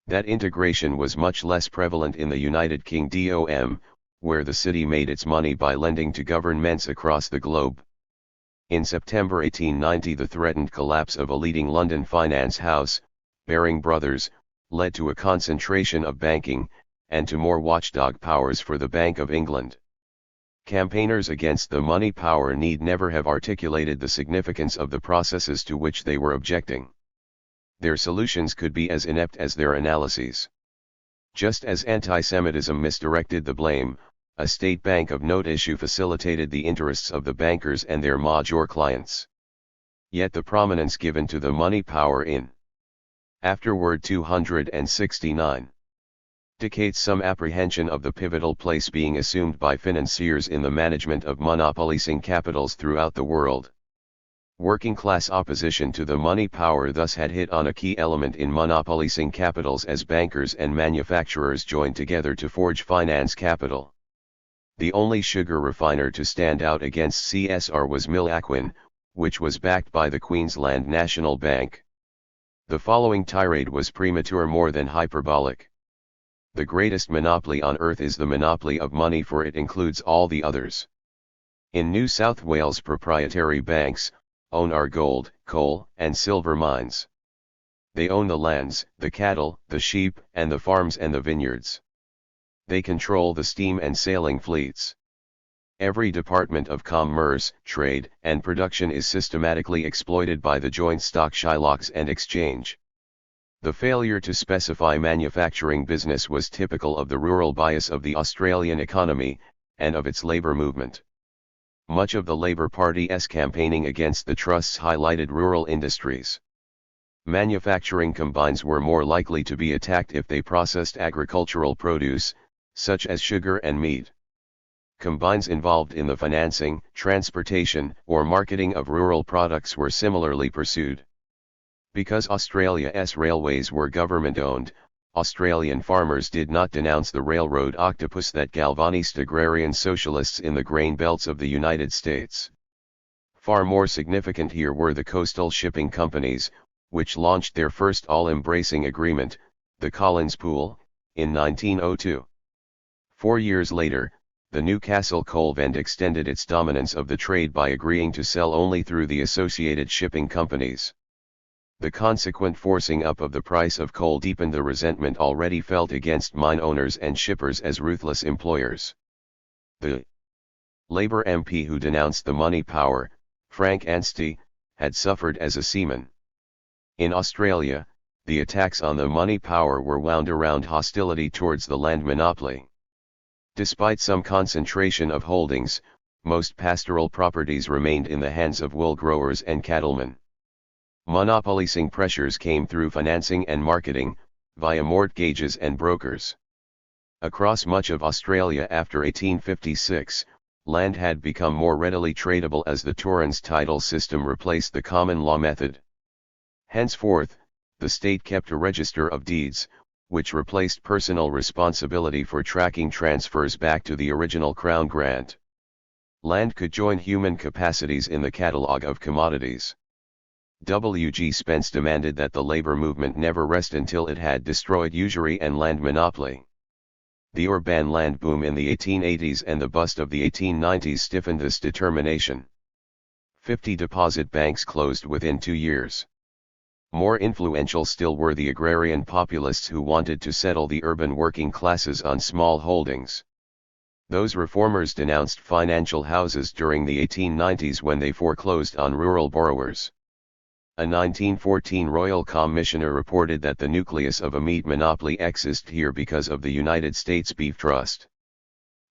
Speaker 1: That integration was much less prevalent in the United Kingdom, where the city made its money by lending to governments across the globe. In September 1890, the threatened collapse of a leading London finance house, Baring Brothers, led to a concentration of banking, and to more watchdog powers for the Bank of England. Campaigners against the money power need never have articulated the significance of the processes to which they were objecting. Their solutions could be as inept as their analyses. Just as anti-Semitism misdirected the blame, a state bank of note issue facilitated the interests of the bankers and their major clients. Yet the prominence given to the money power in afterword 269 indicates some apprehension of the pivotal place being assumed by financiers in the management of monopolizing capitals throughout the world. Working class opposition to the money power thus had hit on a key element in monopolizing capitals as bankers and manufacturers joined together to forge finance capital. The only sugar refiner to stand out against CSR was McQueen, which was backed by the Queensland National Bank. The following tirade was premature more than hyperbolic. The greatest monopoly on earth is the monopoly of money, for it includes all the others. In New South Wales, proprietary banks own our gold, coal, and silver mines. They own the lands, the cattle, the sheep, and the farms and the vineyards. They control the steam and sailing fleets. Every department of commerce, trade, and production is systematically exploited by the joint stock Shylocks and exchange. The failure to specify manufacturing business was typical of the rural bias of the Australian economy, and of its labour movement. Much of the Labour Party's campaigning against the trusts highlighted rural industries. Manufacturing combines were more likely to be attacked if they processed agricultural produce, such as sugar and meat. Combines involved in the financing, transportation, or marketing of rural products were similarly pursued. Because Australia's railways were government-owned, Australian farmers did not denounce the railroad octopus that galvanized agrarian socialists in the grain belts of the United States. Far more significant here were the coastal shipping companies, which launched their first all-embracing agreement, the Collins Pool, in 1902. 4 years later, the Newcastle Coal Vent extended its dominance of the trade by agreeing to sell only through the associated shipping companies. The consequent forcing up of the price of coal deepened the resentment already felt against mine owners and shippers as ruthless employers. The Labour MP who denounced the money power, Frank Anstey, had suffered as a seaman. In Australia, the attacks on the money power were wound around hostility towards the land monopoly. Despite some concentration of holdings, most pastoral properties remained in the hands of wool growers and cattlemen. Monopolising pressures came through financing and marketing, via mortgages and brokers. Across much of Australia after 1856, land had become more readily tradable as the Torrens title system replaced the common law method. Henceforth, the state kept a register of deeds, which replaced personal responsibility for tracking transfers back to the original Crown grant. Land could join human capacities in the catalogue of commodities. W. G. Spence demanded that the labor movement never rest until it had destroyed usury and land monopoly. The urban land boom in the 1880s and the bust of the 1890s stiffened this determination. 50 deposit banks closed within 2 years. More influential still were the agrarian populists who wanted to settle the urban working classes on small holdings. Those reformers denounced financial houses during the 1890s when they foreclosed on rural borrowers. A 1914 royal commissioner reported that the nucleus of a meat monopoly existed here because of the United States Beef Trust.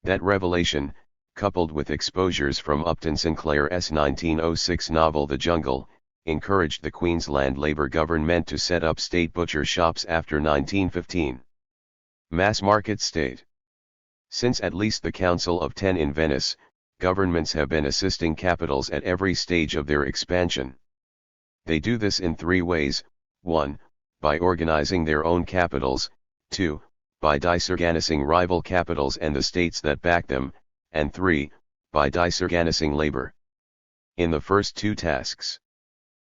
Speaker 1: That revelation, coupled with exposures from Upton Sinclair's 1906 novel The Jungle, encouraged the Queensland Labour government to set up state butcher shops after 1915. Mass market state. Since at least the Council of Ten in Venice, governments have been assisting capitals at every stage of their expansion. They do this in 3 ways: 1. By organizing their own capitals, 2. By disorganizing rival capitals and the states that back them, and 3. By disorganizing labor. In the first 2 tasks,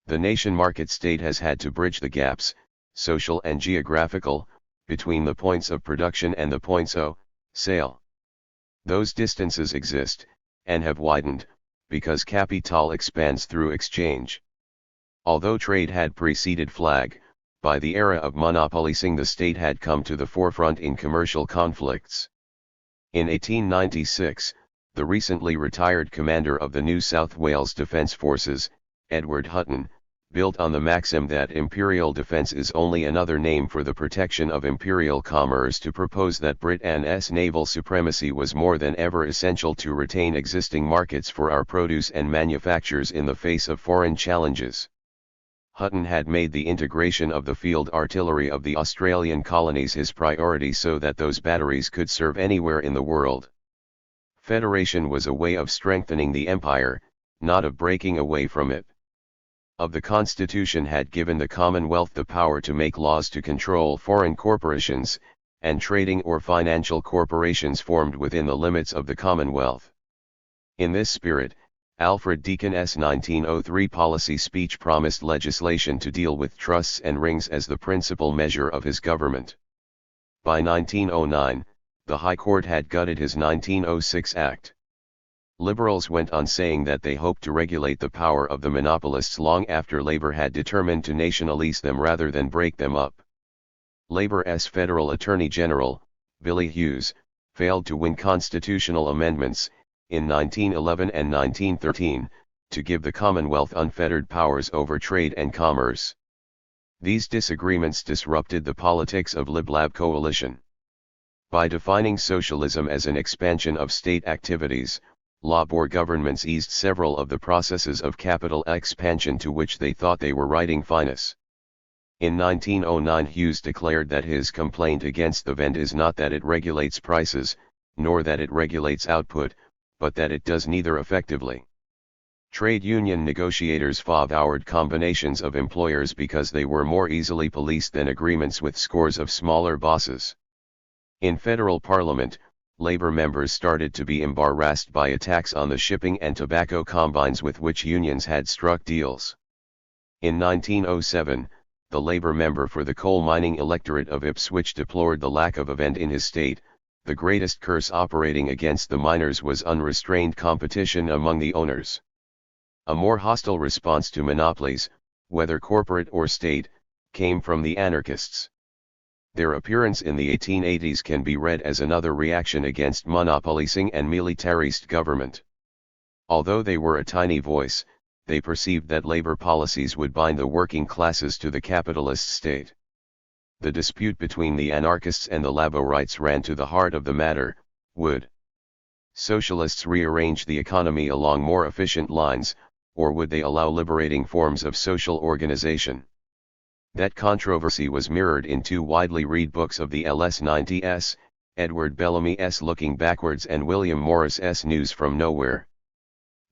Speaker 1: the nation market state has had to bridge the gaps, social and geographical, between the points of production and the points of sale. Those distances exist, and have widened, because capital expands through exchange. Although trade had preceded flag, by the era of monopolicing the state had come to the forefront in commercial conflicts. In 1896, the recently retired commander of the New South Wales Defence Forces, Edward Hutton, built on the maxim that imperial defence is only another name for the protection of imperial commerce, to propose that Britain's naval supremacy was more than ever essential to retain existing markets for our produce and manufactures in the face of foreign challenges. Hutton had made the integration of the field artillery of the Australian colonies his priority so that those batteries could serve anywhere in the world. Federation was a way of strengthening the empire, not of breaking away from it. Of the Constitution had given the Commonwealth the power to make laws to control foreign corporations, and trading or financial corporations formed within the limits of the Commonwealth. In this spirit, Alfred Deacon's 1903 policy speech promised legislation to deal with trusts and rings as the principal measure of his government. By 1909, the High Court had gutted his 1906 Act. Liberals went on saying that they hoped to regulate the power of the monopolists long after Labour had determined to nationalise them rather than break them up. Labour's Federal Attorney General, Billy Hughes, failed to win constitutional amendments, in 1911 and 1913, to give the Commonwealth unfettered powers over trade and commerce. These disagreements disrupted the politics of Lib-Lab coalition. By defining socialism as an expansion of state activities, Labor governments eased several of the processes of capital expansion to which they thought they were writing finesse. In 1909 Hughes declared that his complaint against the Vend is not that it regulates prices, nor that it regulates output, but that it does neither effectively. Trade union negotiators favored combinations of employers because they were more easily policed than agreements with scores of smaller bosses. In federal parliament, Labour members started to be embarrassed by attacks on the shipping and tobacco combines with which unions had struck deals. In 1907, the Labour member for the coal mining electorate of Ipswich deplored the lack of a Vend in his state. The greatest curse operating against the miners was unrestrained competition among the owners. A more hostile response to monopolies, whether corporate or state, came from the anarchists. Their appearance in the 1880s can be read as another reaction against monopolicing and militarist government. Although they were a tiny voice, they perceived that labor policies would bind the working classes to the capitalist state. The dispute between the anarchists and the laborites ran to the heart of the matter: would socialists rearrange the economy along more efficient lines, or would they allow liberating forms of social organization? That controversy was mirrored in two widely read books of the LS90s, Edward Bellamy's Looking Backwards and William Morris's News from Nowhere.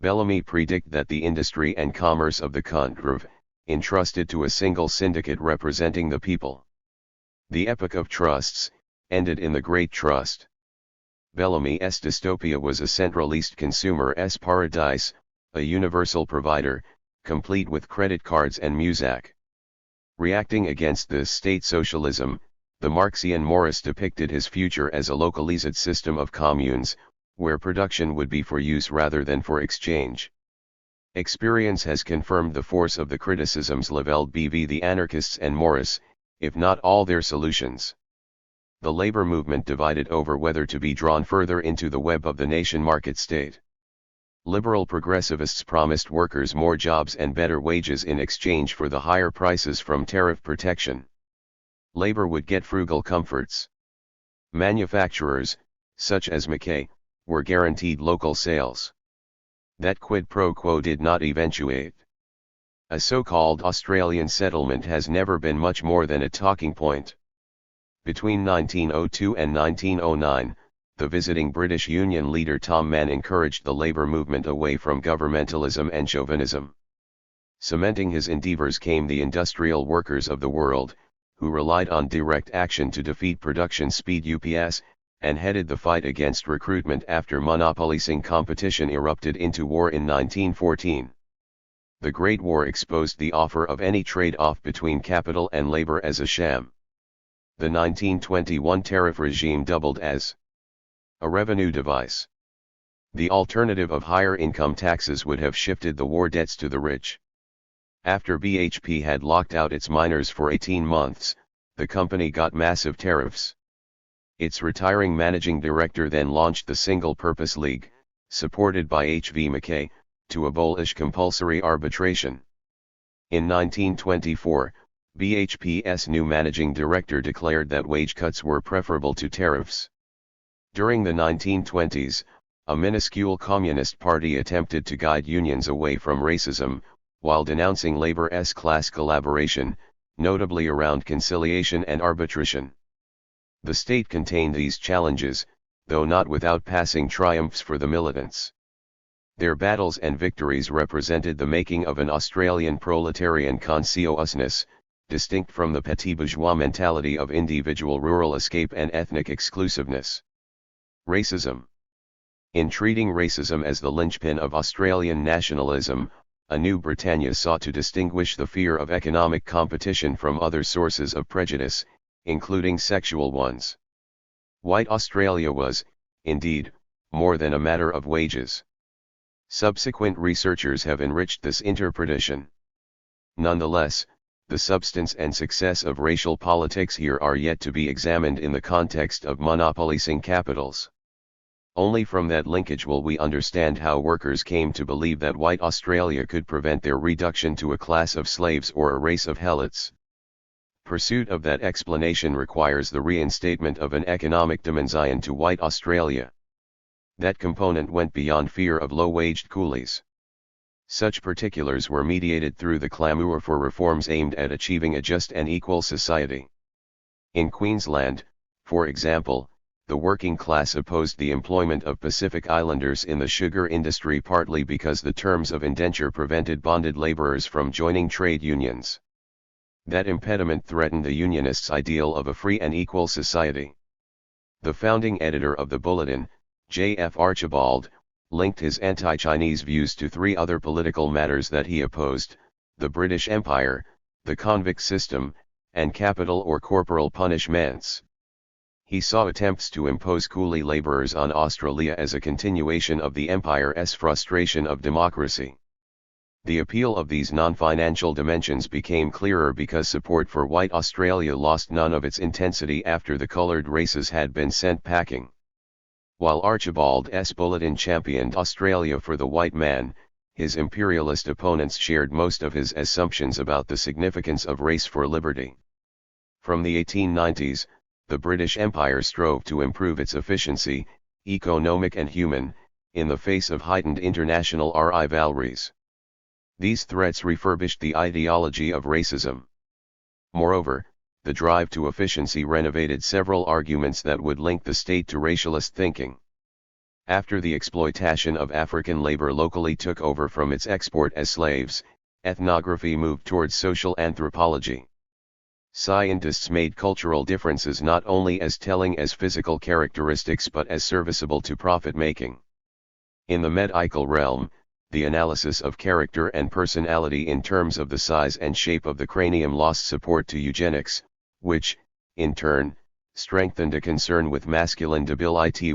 Speaker 1: Bellamy predicted that the industry and commerce of the country, entrusted to a single syndicate representing the people, the epoch of trusts, ended in the Great Trust. Bellamy's dystopia was a centralist consumer's paradise, a universal provider, complete with credit cards and muzak. Reacting against this state socialism, the Marxian Morris depicted his future as a localized system of communes, where production would be for use rather than for exchange. Experience has confirmed the force of the criticisms leveled by the anarchists and Morris, if not all their solutions. The labor movement divided over whether to be drawn further into the web of the nation market state. Liberal progressivists promised workers more jobs and better wages in exchange for the higher prices from tariff protection. Labor would get frugal comforts. Manufacturers, such as McKay, were guaranteed local sales. That quid pro quo did not eventuate. A so-called Australian settlement has never been much more than a talking point. Between 1902 and 1909, the visiting British Union leader Tom Mann encouraged the labour movement away from governmentalism and chauvinism. Cementing his endeavours came the industrial workers of the world, who relied on direct action to defeat production speed UPS, and headed the fight against recruitment after monopolicing competition erupted into war in 1914. The Great War exposed the offer of any trade-off between capital and labour as a sham. The 1921 tariff regime doubled as A revenue device. The alternative of higher income taxes would have shifted the war debts to the rich. After BHP had locked out its miners for 18 months, the company got massive tariffs. Its retiring managing director then launched the Single Purpose League, supported by H.V. Mackay, to abolish compulsory arbitration. In 1924, BHP's new managing director declared that wage cuts were preferable to tariffs. During the 1920s, a minuscule communist party attempted to guide unions away from racism, while denouncing labor's class collaboration, notably around conciliation and arbitration. The state contained these challenges, though not without passing triumphs for the militants. Their battles and victories represented the making of an Australian proletarian consciousness, distinct from the petit bourgeois mentality of individual rural escape and ethnic exclusiveness. Racism. In treating racism as the linchpin of Australian nationalism, a new Britannia sought to distinguish the fear of economic competition from other sources of prejudice, including sexual ones. White Australia was, indeed, more than a matter of wages. Subsequent researchers have enriched this interpretation. Nonetheless, the substance and success of racial politics here are yet to be examined in the context of monopolising capitals. Only from that linkage will we understand how workers came to believe that white Australia could prevent their reduction to a class of slaves or a race of helots. Pursuit of that explanation requires the reinstatement of an economic dimension to white Australia. That component went beyond fear of low-waged coolies. Such particulars were mediated through the clamour for reforms aimed at achieving a just and equal society. In Queensland, for example, the working class opposed the employment of Pacific Islanders in the sugar industry partly because the terms of indenture prevented bonded labourers from joining trade unions. That impediment threatened the Unionists' ideal of a free and equal society. The founding editor of the Bulletin, J. F. Archibald, linked his anti-Chinese views to three other political matters that he opposed: the British Empire, the convict system, and capital or corporal punishments. He saw attempts to impose coolie labourers on Australia as a continuation of the empire's frustration of democracy. The appeal of these non-financial dimensions became clearer because support for white Australia lost none of its intensity after the coloured races had been sent packing. While Archibald's bulletin championed Australia for the white man, his imperialist opponents shared most of his assumptions about the significance of race for liberty. From the 1890s, the British Empire strove to improve its efficiency, economic and human, in the face of heightened international rivalries. These threats refurbished the ideology of racism. Moreover, the drive to efficiency renovated several arguments that would link the state to racialist thinking. After the exploitation of African labor locally took over from its export as slaves, ethnography moved towards social anthropology. Scientists made cultural differences not only as telling as physical characteristics but as serviceable to profit-making. In the medical realm, the analysis of character and personality in terms of the size and shape of the cranium lost support to eugenics, which, in turn, strengthened a concern with masculine debility,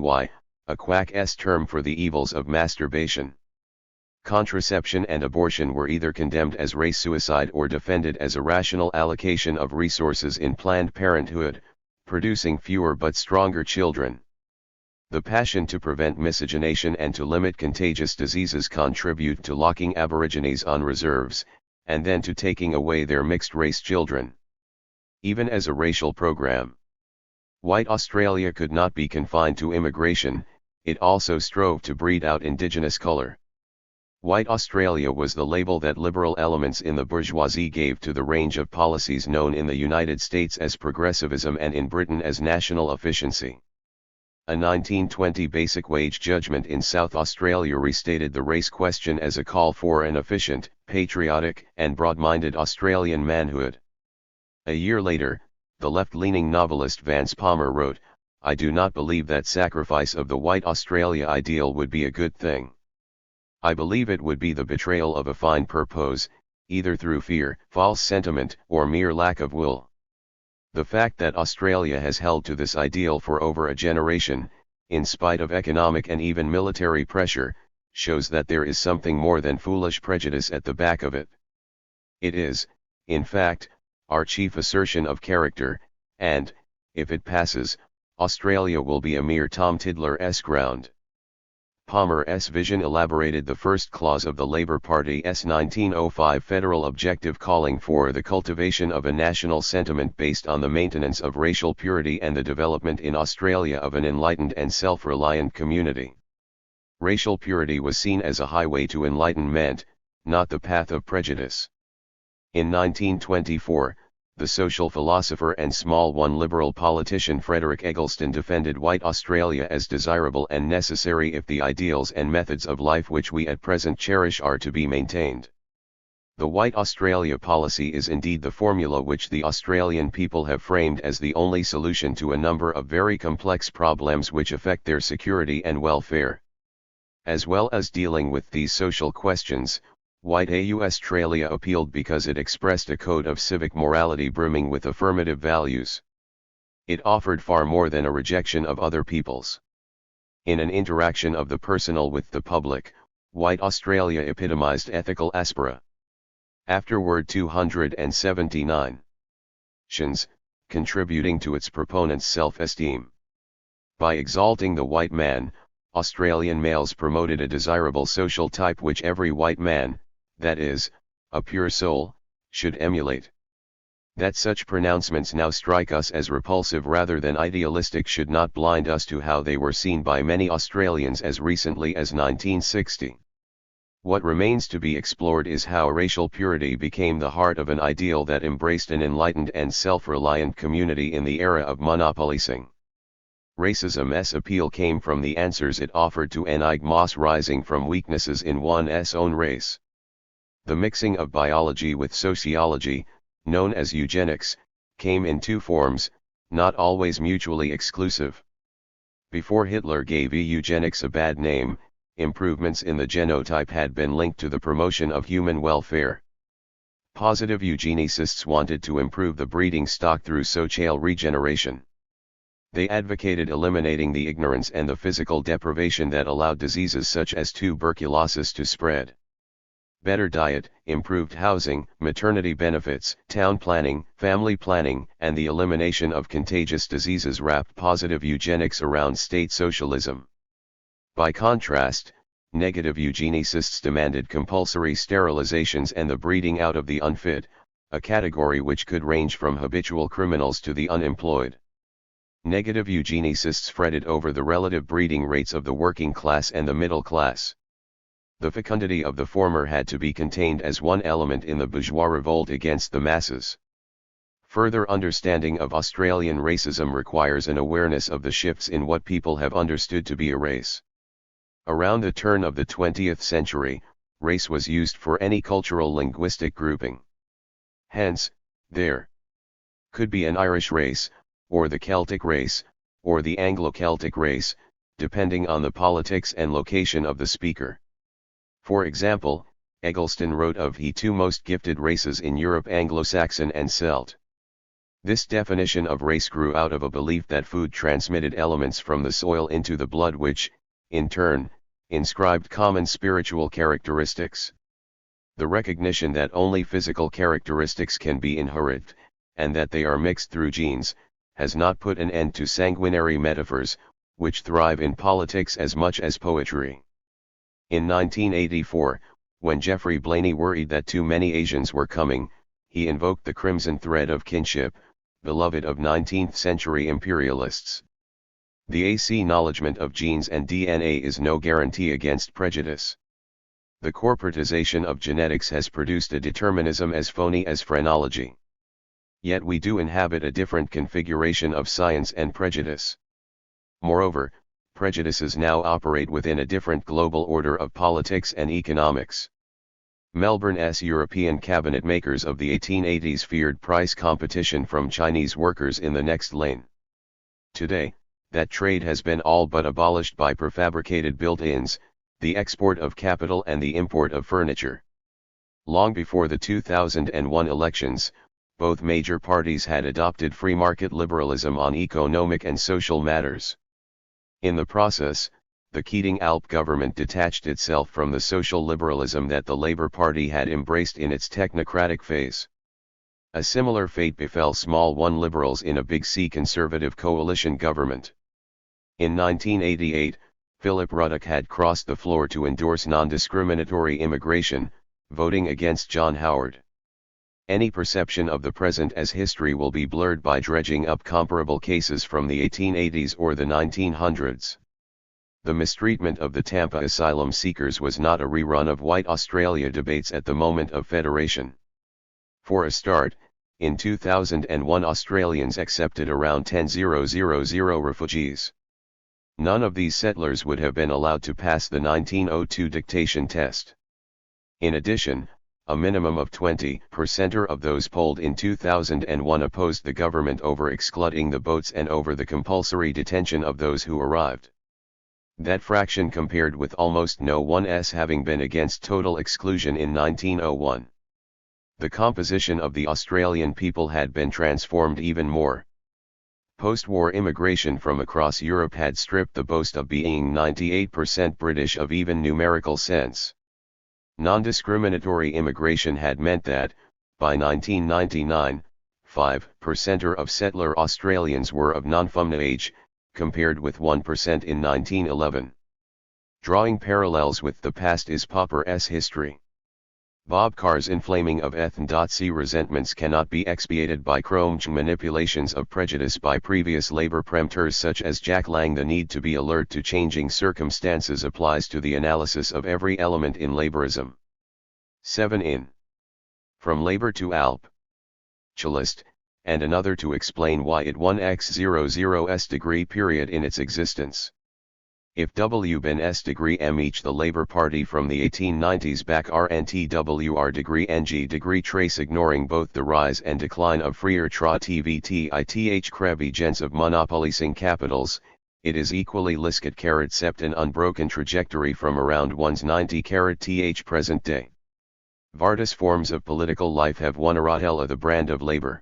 Speaker 1: a quack's term for the evils of masturbation. Contraception and abortion were either condemned as race suicide or defended as a rational allocation of resources in Planned Parenthood, producing fewer but stronger children. The passion to prevent miscegenation and to limit contagious diseases contribute to locking Aborigines on reserves, and then to taking away their mixed-race children. Even as a racial program, white Australia could not be confined to immigration, it also strove to breed out indigenous colour. White Australia was the label that liberal elements in the bourgeoisie gave to the range of policies known in the United States as progressivism and in Britain as national efficiency. A 1920 basic wage judgment in South Australia restated the race question as a call for an efficient, patriotic, and broad-minded Australian manhood. A year later, the left-leaning novelist Vance Palmer wrote, "I do not believe that sacrifice of the white Australia ideal would be a good thing. I believe it would be the betrayal of a fine purpose, either through fear, false sentiment, or mere lack of will." The fact that Australia has held to this ideal for over a generation, in spite of economic and even military pressure, shows that there is something more than foolish prejudice at the back of it. It is, in fact, our chief assertion of character, and, if it passes, Australia will be a mere Tom Tiddler-esque ground. Palmer's vision elaborated the first clause of the Labour Party's 1905 federal objective, calling for the cultivation of a national sentiment based on the maintenance of racial purity and the development in Australia of an enlightened and self-reliant community. Racial purity was seen as a highway to enlightenment, not the path of prejudice. In 1924, the social philosopher and small one liberal politician Frederick Eggleston defended white Australia as desirable and necessary if the ideals and methods of life which we at present cherish are to be maintained. The White Australia policy is indeed the formula which the Australian people have framed as the only solution to a number of very complex problems which affect their security and welfare. As well as dealing with these social questions, White Australia appealed because it expressed a code of civic morality brimming with affirmative values. It offered far more than a rejection of other peoples. In an interaction of the personal with the public, White Australia epitomized ethical aspera. Afterward 279. Contributing to its proponents' self-esteem. By exalting the white man, Australian males promoted a desirable social type which every white man, that is, a pure soul, should emulate. That such pronouncements now strike us as repulsive rather than idealistic should not blind us to how they were seen by many Australians as recently as 1960. What remains to be explored is how racial purity became the heart of an ideal that embraced an enlightened and self-reliant community in the era of monopolicing. Racism's appeal came from the answers it offered to enigmas rising from weaknesses in one's own race. The mixing of biology with sociology, known as eugenics, came in two forms, not always mutually exclusive. Before Hitler gave eugenics a bad name, improvements in the genotype had been linked to the promotion of human welfare. Positive eugenicists wanted to improve the breeding stock through social regeneration. They advocated eliminating the ignorance and the physical deprivation that allowed diseases such as tuberculosis to spread. Better diet, improved housing, maternity benefits, town planning, family planning, and the elimination of contagious diseases wrapped positive eugenics around state socialism. By contrast, negative eugenicists demanded compulsory sterilizations and the breeding out of the unfit, a category which could range from habitual criminals to the unemployed. Negative eugenicists fretted over the relative breeding rates of the working class and the middle class. The fecundity of the former had to be contained as one element in the bourgeois revolt against the masses. Further understanding of Australian racism requires an awareness of the shifts in what people have understood to be a race. Around the turn of the 20th century, race was used for any cultural linguistic grouping. Hence, there could be an Irish race, or the Celtic race, or the Anglo-Celtic race, depending on the politics and location of the speaker. For example, Eggleston wrote of the two most gifted races in Europe, Anglo-Saxon and Celt. This definition of race grew out of a belief that food transmitted elements from the soil into the blood which, in turn, inscribed common spiritual characteristics. The recognition that only physical characteristics can be inherited, and that they are mixed through genes, has not put an end to sanguinary metaphors, which thrive in politics as much as poetry. In 1984, when Geoffrey Blainey worried that too many Asians were coming, he invoked the crimson thread of kinship, beloved of 19th-century imperialists. The acknowledgement of genes and DNA is no guarantee against prejudice. The corporatization of genetics has produced a determinism as phony as phrenology. Yet we do inhabit a different configuration of science and prejudice. Moreover, prejudices now operate within a different global order of politics and economics. Melbourne's European cabinet makers of the 1880s feared price competition from Chinese workers in the next lane. Today, that trade has been all but abolished by prefabricated built-ins, the export of capital and the import of furniture. Long before the 2001 elections, both major parties had adopted free market liberalism on economic and social matters. In the process, the Keating-Alp government detached itself from the social liberalism that the Labour Party had embraced in its technocratic phase. A similar fate befell small I Liberals in a Big C Conservative coalition government. In 1988, Philip Ruddock had crossed the floor to endorse non-discriminatory immigration, voting against John Howard. Any perception of the present as history will be blurred by dredging up comparable cases from the 1880s or the 1900s. The mistreatment of the Tampa asylum seekers was not a rerun of White Australia debates at the moment of federation. For a start, in 2001 Australians accepted around 10,000 refugees. None of these settlers would have been allowed to pass the 1902 dictation test. In addition, a minimum of 20% of those polled in 2001 opposed the government over excluding the boats and over the compulsory detention of those who arrived. That fraction compared with almost no one's having been against total exclusion in 1901. The composition of the Australian people had been transformed even more. Post-war immigration from across Europe had stripped the boast of being 98% British of even numerical sense. Non-discriminatory immigration had meant that, by 1999, 5% of settler Australians were of non-FUMNA age, compared with 1% in 1911. Drawing parallels with the past is Popper's history. Bob Carr's inflaming of ethn.c resentments cannot be expiated by Cromwell's manipulations of prejudice by previous Labour premters such as Jack Lang. The need to be alert to changing circumstances applies to the analysis of every element in Labourism. 7 in From Labour to Alp. Chalist, and another to explain why it won x00's degree period in its existence. If W been S degree M each the Labour Party from the 1890s back RNTWR degree NG degree trace ignoring both the rise and decline of freer tra tvtith Krebby gents of monopolising capitals, it is equally lisket carat sept an unbroken trajectory from around one's 90 carat th present day. Various forms of political life have won Aratella the brand of Labour.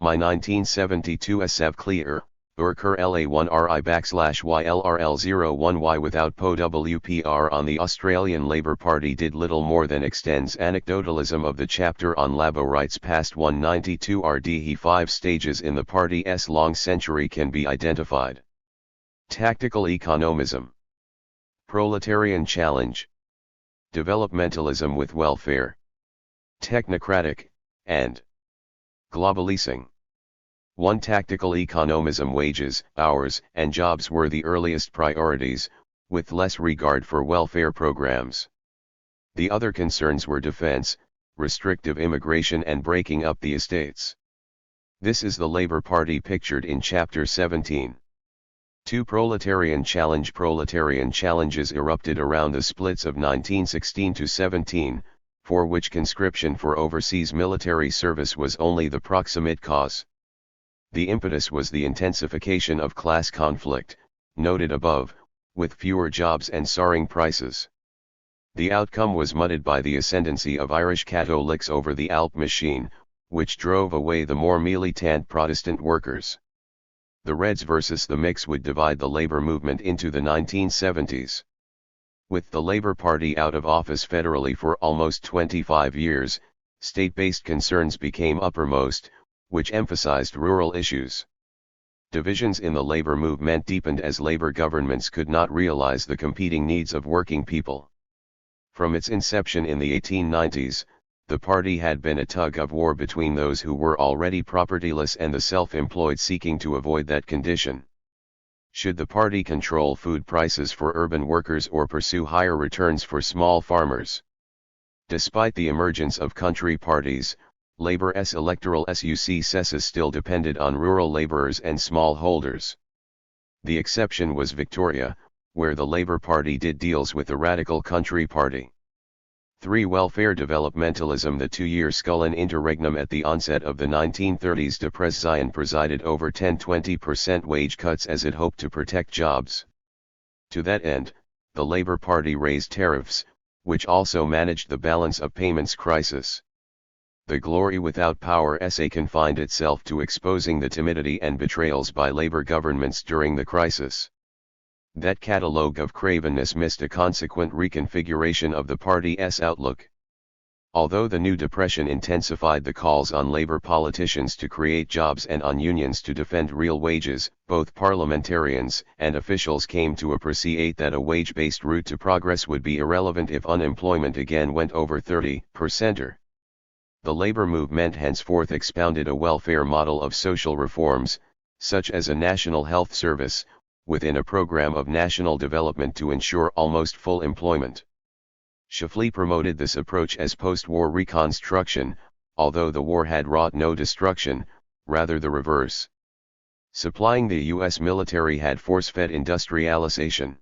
Speaker 1: My 1972 SF clear. Urker LA1RI /YLRL01Y without PO WPR on the Australian Labour Party did little more than extends anecdotalism of the chapter on Labo rights past 192 RDE 5 stages in the party's long century can be identified. Tactical economism. Proletarian challenge. Developmentalism with welfare. Technocratic, and globalising. 1. Tactical economism. Wages, hours, and jobs were the earliest priorities, with less regard for welfare programs. The other concerns were defense, restrictive immigration and breaking up the estates. This is the Labour Party pictured in Chapter 17. 2. Proletarian challenge. Proletarian challenges erupted around the splits of 1916 to 17, for which conscription for overseas military service was only the proximate cause. The impetus was the intensification of class conflict, noted above, with fewer jobs and soaring prices. The outcome was muddied by the ascendancy of Irish Catholics over the Alp machine, which drove away the more militant Protestant workers. The Reds versus the Mix would divide the Labour movement into the 1970s. With the Labour Party out of office federally for almost 25 years, state-based concerns became uppermost, which emphasized rural issues. Divisions in the labor movement deepened as labor governments could not realize the competing needs of working people. From its inception in the 1890s, the party had been a tug-of-war between those who were already propertyless and the self-employed seeking to avoid that condition. Should the party control food prices for urban workers or pursue higher returns for small farmers? Despite the emergence of country parties, Labour's electoral successes still depended on rural labourers and smallholders. The exception was Victoria, where the Labour Party did deals with the radical country party. 3. Welfare developmentalism. The two-year Scullin interregnum at the onset of the 1930s depressed Zion presided over 10–20% wage cuts as it hoped to protect jobs. To that end, the Labour Party raised tariffs, which also managed the balance of payments crisis. The glory without power essay confined itself to exposing the timidity and betrayals by Labour governments during the crisis. That catalogue of cravenness missed a consequent reconfiguration of the party's outlook. Although the new depression intensified the calls on labor politicians to create jobs and on unions to defend real wages, both parliamentarians and officials came to appreciate that a wage-based route to progress would be irrelevant if unemployment again went over 30%. The labor movement henceforth expounded a welfare model of social reforms, such as a national health service, within a program of national development to ensure almost full employment. Humphrey promoted this approach as post-war reconstruction, although the war had wrought no destruction, rather the reverse. Supplying the U.S. military had force-fed industrialization.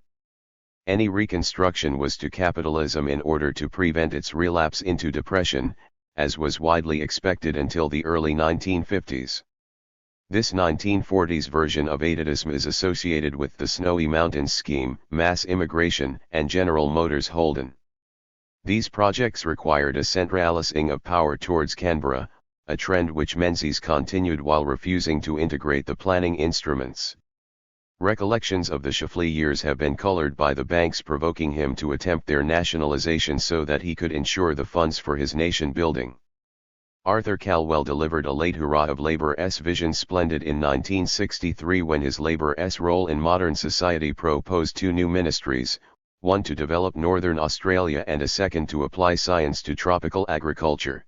Speaker 1: Any reconstruction was to capitalism in order to prevent its relapse into depression, as was widely expected until the early 1950s. This 1940s version of atavism is associated with the Snowy Mountains scheme, mass immigration, and General Motors Holden. These projects required a centralising of power towards Canberra, a trend which Menzies continued while refusing to integrate the planning instruments. Recollections of the Humphrey years have been coloured by the banks provoking him to attempt their nationalisation so that he could ensure the funds for his nation building. Arthur Calwell delivered a late hurrah of Labour's vision splendid in 1963 when his Labour's role in modern society proposed two new ministries, one to develop Northern Australia and a second to apply science to tropical agriculture.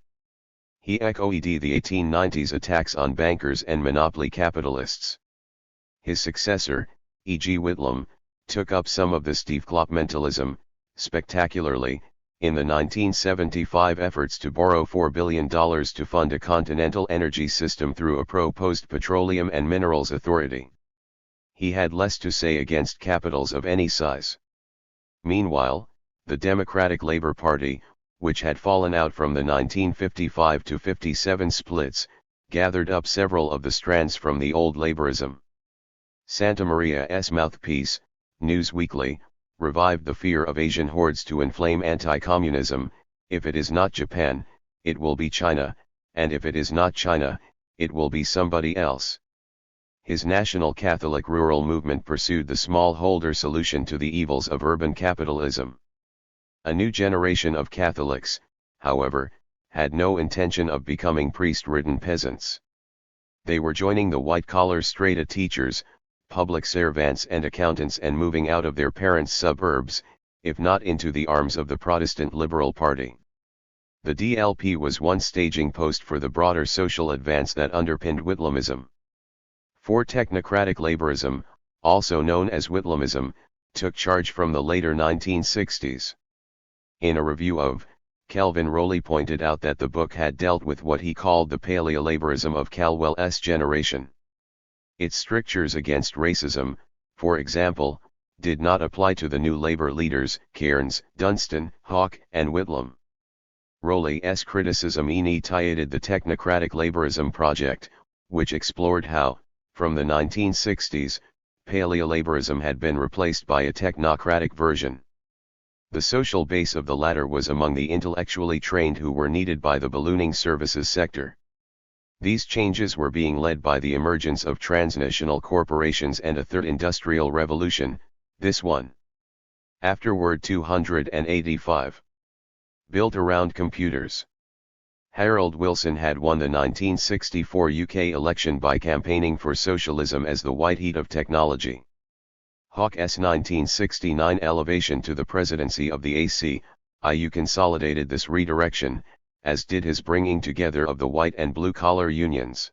Speaker 1: He echoed the 1890s attacks on bankers and monopoly capitalists. His successor, E.G. Whitlam, took up some of this developmentalism, spectacularly, in the 1975 efforts to borrow $4 billion to fund a continental energy system through a proposed Petroleum and Minerals Authority. He had less to say against capitals of any size. Meanwhile, the Democratic Labour Party, which had fallen out from the 1955-57 splits, gathered up several of the strands from the old Labourism. Santa Maria's mouthpiece, News Weekly, revived the fear of Asian hordes to inflame anti-communism. If it is not Japan, it will be China, and if it is not China, it will be somebody else. His National Catholic rural movement pursued the smallholder solution to the evils of urban capitalism. A new generation of Catholics, however, had no intention of becoming priest-ridden peasants. They were joining the white-collar strata teachers, public servants and accountants and moving out of their parents' suburbs, if not into the arms of the Protestant Liberal Party. The DLP was one staging post for the broader social advance that underpinned Whitlamism. For technocratic Labourism, also known as Whitlamism, took charge from the later 1960s. In a review of Kelvin Rowley pointed out that the book had dealt with what he called the paleo-Labourism of Calwell's generation. Its strictures against racism, for example, did not apply to the new Labour leaders, Cairns, Dunstan, Hawke, and Whitlam. Rowley's criticism initiated the technocratic Labourism project, which explored how, from the 1960s, paleo-Labourism had been replaced by a technocratic version. The social base of the latter was among the intellectually trained who were needed by the ballooning services sector. These changes were being led by the emergence of transnational corporations and a third industrial revolution, this one. Afterward 285. Built around computers. Harold Wilson had won the 1964 UK election by campaigning for socialism as the white heat of technology. Hawke's 1969 elevation to the presidency of the ACIU consolidated this redirection, as did his bringing together of the white and blue-collar unions.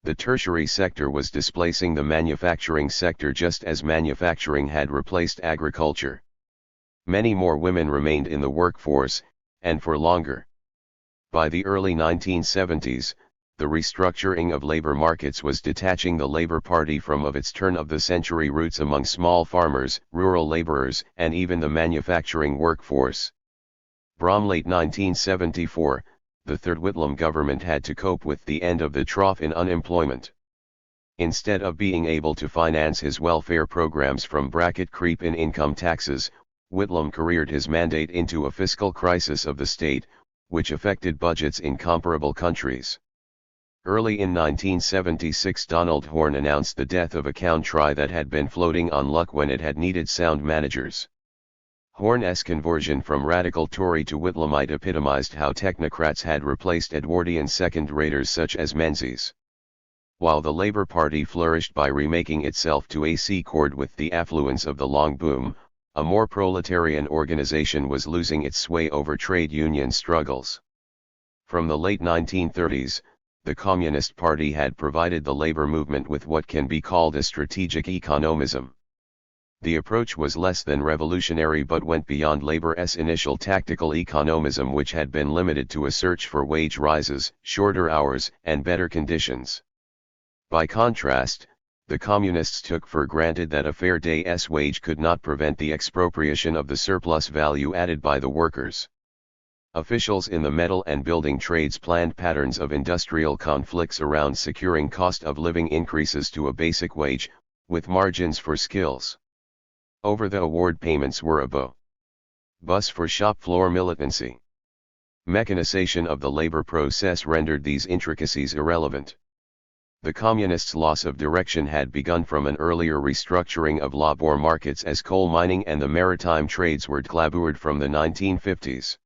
Speaker 1: The tertiary sector was displacing the manufacturing sector just as manufacturing had replaced agriculture. Many more women remained in the workforce, and for longer. By the early 1970s, the restructuring of labor markets was detaching the Labour Party from of its turn-of-the-century roots among small farmers, rural labourers, and even the manufacturing workforce. From late 1974, the third Whitlam government had to cope with the end of the trough in unemployment. Instead of being able to finance his welfare programs from bracket creep in income taxes, Whitlam careered his mandate into a fiscal crisis of the state, which affected budgets in comparable countries. Early in 1976, Donald Horne announced the death of a country that had been floating on luck when it had needed sound managers. Horne's conversion from radical Tory to Whitlamite epitomized how technocrats had replaced Edwardian second-raters such as Menzies. While the Labour Party flourished by remaking itself to a C chord with the affluence of the long boom, a more proletarian organization was losing its sway over trade union struggles. From the late 1930s, the Communist Party had provided the labor movement with what can be called a strategic economism. The approach was less than revolutionary but went beyond Labour's initial tactical economism, which had been limited to a search for wage rises, shorter hours, and better conditions. By contrast, the Communists took for granted that a fair day's wage could not prevent the expropriation of the surplus value added by the workers. Officials in the metal and building trades planned patterns of industrial conflicts around securing cost of living increases to a basic wage, with margins for skills. Over-the-award payments were a bus for shop floor militancy. Mechanization of the labor process rendered these intricacies irrelevant. The Communists' loss of direction had begun from an earlier restructuring of labor markets as coal mining and the maritime trades were declabured from the 1950s.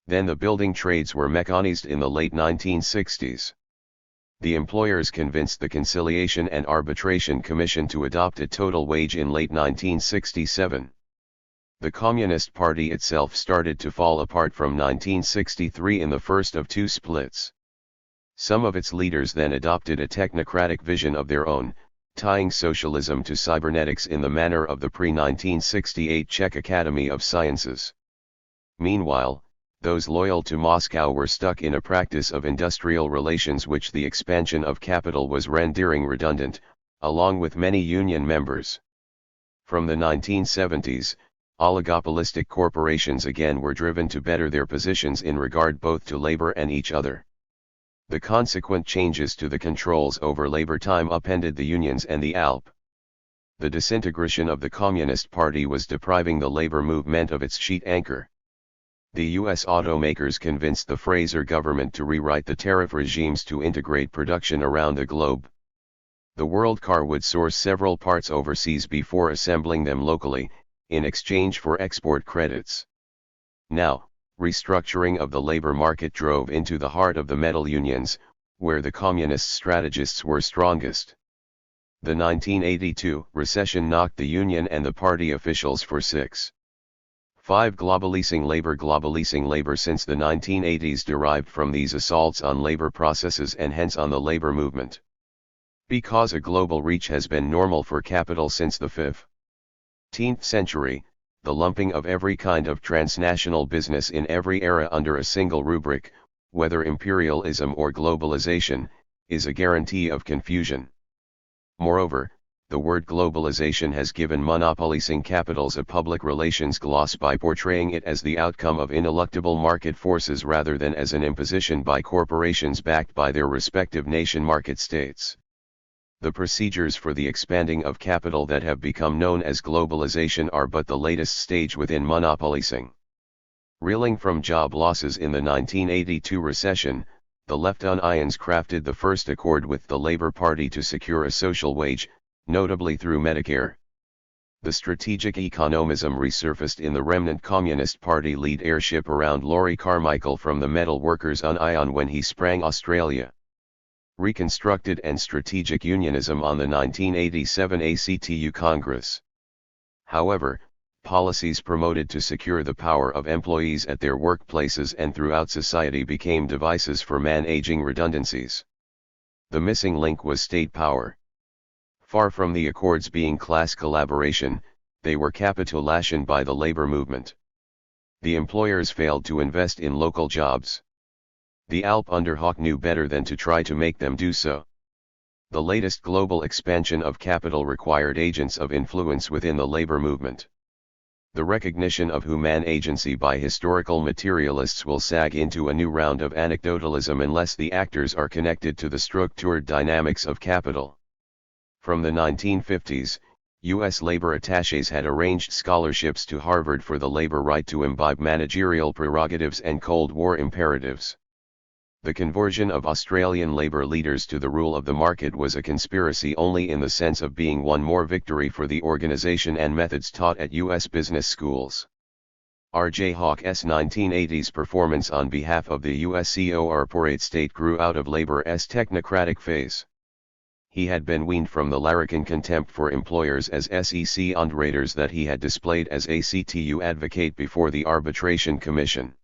Speaker 1: Then the building trades were mechanized in the late 1960s. The employers convinced the Conciliation and Arbitration Commission to adopt a total wage in late 1967. The Communist Party itself started to fall apart from 1963 in the first of two splits. Some of its leaders then adopted a technocratic vision of their own, tying socialism to cybernetics in the manner of the pre-1968 Czech Academy of Sciences. Meanwhile, those loyal to Moscow were stuck in a practice of industrial relations which the expansion of capital was rendering redundant, along with many union members. From the 1970s, oligopolistic corporations again were driven to better their positions in regard both to labor and each other. The consequent changes to the controls over labor time upended the unions and the ALP. The disintegration of the Communist Party was depriving the labor movement of its sheet anchor. The U.S. automakers convinced the Fraser government to rewrite the tariff regimes to integrate production around the globe. The World Car would source several parts overseas before assembling them locally, in exchange for export credits. Now, restructuring of the labor market drove into the heart of the metal unions, where the communist strategists were strongest. The 1982 recession knocked the union and the party officials for 6. 5. Globalizing labor since the 1980s derived from these assaults on labor processes and hence on the labor movement. Because a global reach has been normal for capital since the 15th century, the lumping of every kind of transnational business in every era under a single rubric, whether imperialism or globalization, is a guarantee of confusion. Moreover, the word globalization has given monopolizing capitals a public relations gloss by portraying it as the outcome of ineluctable market forces rather than as an imposition by corporations backed by their respective nation market states. The procedures for the expanding of capital that have become known as globalization are but the latest stage within monopolizing. Reeling from job losses in the 1982 recession, the Left-Unions crafted the first accord with the Labour Party to secure a social wage, notably through Medicare. The strategic economism resurfaced in the remnant Communist Party lead airship around Laurie Carmichael from the Metal Workers Union when he sprang Australia. Reconstructed and strategic unionism on the 1987 ACTU Congress. However, policies promoted to secure the power of employees at their workplaces and throughout society became devices for managing redundancies. The missing link was state power. Far from the accords being class collaboration, they were capitulation by the labor movement. The employers failed to invest in local jobs. The ALP under Hawke knew better than to try to make them do so. The latest global expansion of capital required agents of influence within the labor movement. The recognition of human agency by historical materialists will sag into a new round of anecdotalism unless the actors are connected to the structured dynamics of capital. From the 1950s, U.S. labor attachés had arranged scholarships to Harvard for the labor right to imbibe managerial prerogatives and Cold War imperatives. The conversion of Australian labour leaders to the rule of the market was a conspiracy only in the sense of being one more victory for the organisation and methods taught at US business schools. R.J. Hawke's 1980s performance on behalf of the US corporate state grew out of Labour's technocratic phase. He had been weaned from the larrikin contempt for employers as SEC underraters that he had displayed as ACTU advocate before the Arbitration Commission.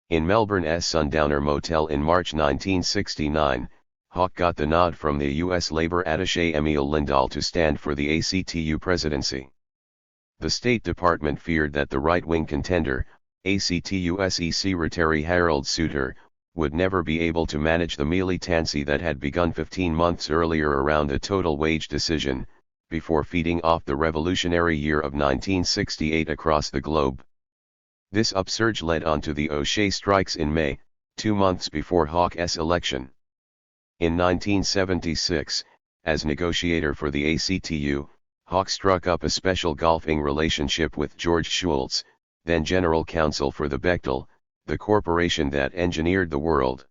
Speaker 1: In Melbourne's Sundowner Motel in March 1969, Hawke got the nod from the US Labour attaché Emil Lindahl to stand for the ACTU presidency. The State Department feared that the right-wing contender, ACTU Secretary Harold Souter, would never be able to manage the militancy that had begun 15 months earlier around a total wage decision, before feeding off the revolutionary year of 1968 across the globe. This upsurge led on to the O'Shea strikes in May, 2 months before Hawke's election. In 1976, as negotiator for the ACTU, Hawke struck up a special golfing relationship with George Shultz, then General Counsel for the Bechtel, the corporation that engineered the world.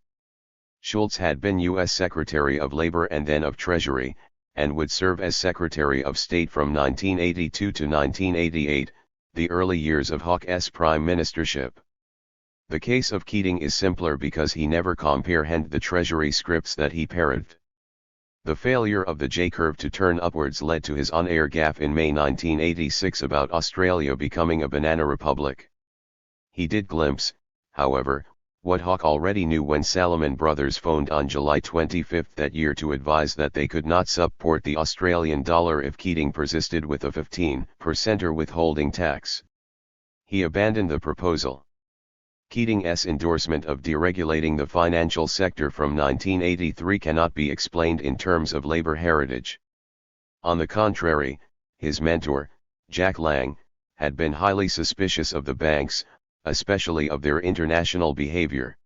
Speaker 1: Shultz had been U.S. Secretary of Labor and then of Treasury, and would serve as Secretary of State from 1982 to 1988, the early years of Hawke's prime ministership. The case of Keating is simpler because he never comprehended the Treasury scripts that he parroted. The failure of the J-curve to turn upwards led to his on-air gaffe in May 1986 about Australia becoming a banana republic. He did glimpse, however, what Hawke already knew when Salomon Brothers phoned on July 25 that year to advise that they could not support the Australian dollar if Keating persisted with a 15% withholding tax. He abandoned the proposal. Keating's endorsement of deregulating the financial sector from 1983 cannot be explained in terms of labor heritage. On the contrary, his mentor, Jack Lang, had been highly suspicious of the banks, especially of their international behavior.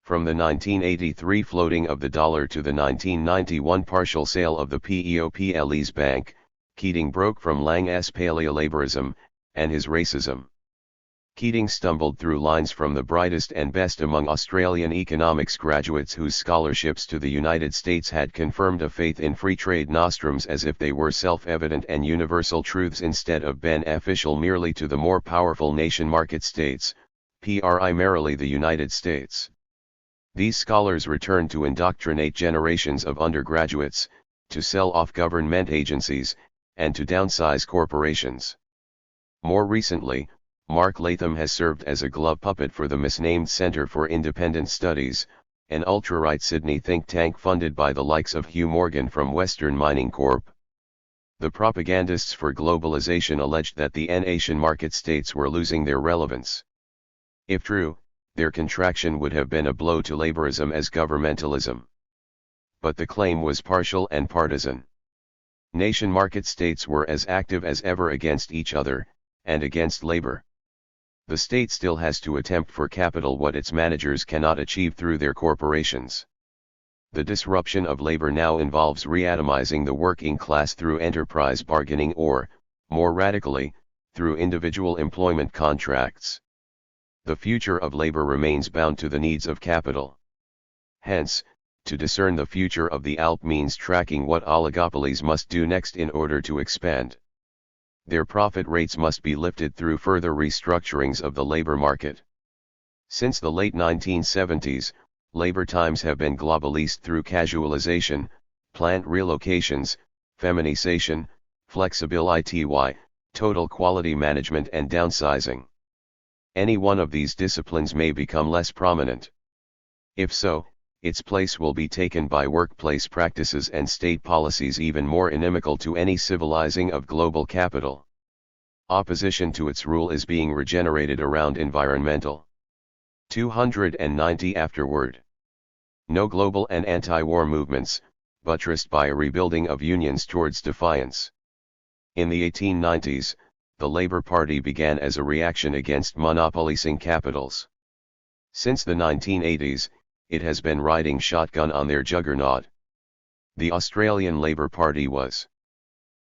Speaker 1: From the 1983 floating of the dollar to the 1991 partial sale of the PEOPLE's bank, Keating broke from Lang's paleolaborism, and his racism. Keating stumbled through lines from the brightest and best among Australian economics graduates whose scholarships to the United States had confirmed a faith in free trade nostrums as if they were self-evident and universal truths instead of beneficial merely to the more powerful nation market states, primarily the United States. These scholars returned to indoctrinate generations of undergraduates, to sell off government agencies, and to downsize corporations. More recently, Mark Latham has served as a glove puppet for the misnamed Centre for Independent Studies, an ultra-right Sydney think tank funded by the likes of Hugh Morgan from Western Mining Corp. The propagandists for globalization alleged that the Asian market states were losing their relevance. If true, their contraction would have been a blow to laborism as governmentalism. But the claim was partial and partisan. Nation market states were as active as ever against each other, and against labor. The state still has to attempt for capital what its managers cannot achieve through their corporations. The disruption of labor now involves reatomizing the working class through enterprise bargaining or, more radically, through individual employment contracts. The future of labor remains bound to the needs of capital. Hence, to discern the future of the ALP means tracking what oligopolies must do next in order to expand. Their profit rates must be lifted through further restructurings of the labor market. Since the late 1970s, labor times have been globalized through casualization, plant relocations, feminization, flexibility, total quality management and downsizing. Any one of these disciplines may become less prominent. If so, its place will be taken by workplace practices and state policies even more inimical to any civilizing of global capital. Opposition to its rule is being regenerated around environmental. 290 afterward. No global and anti-war movements, buttressed by a rebuilding of unions towards defiance. In the 1890s, the Labour Party began as a reaction against monopolising capitals. Since the 1980s, it has been riding shotgun on their juggernaut. The Australian Labour Party was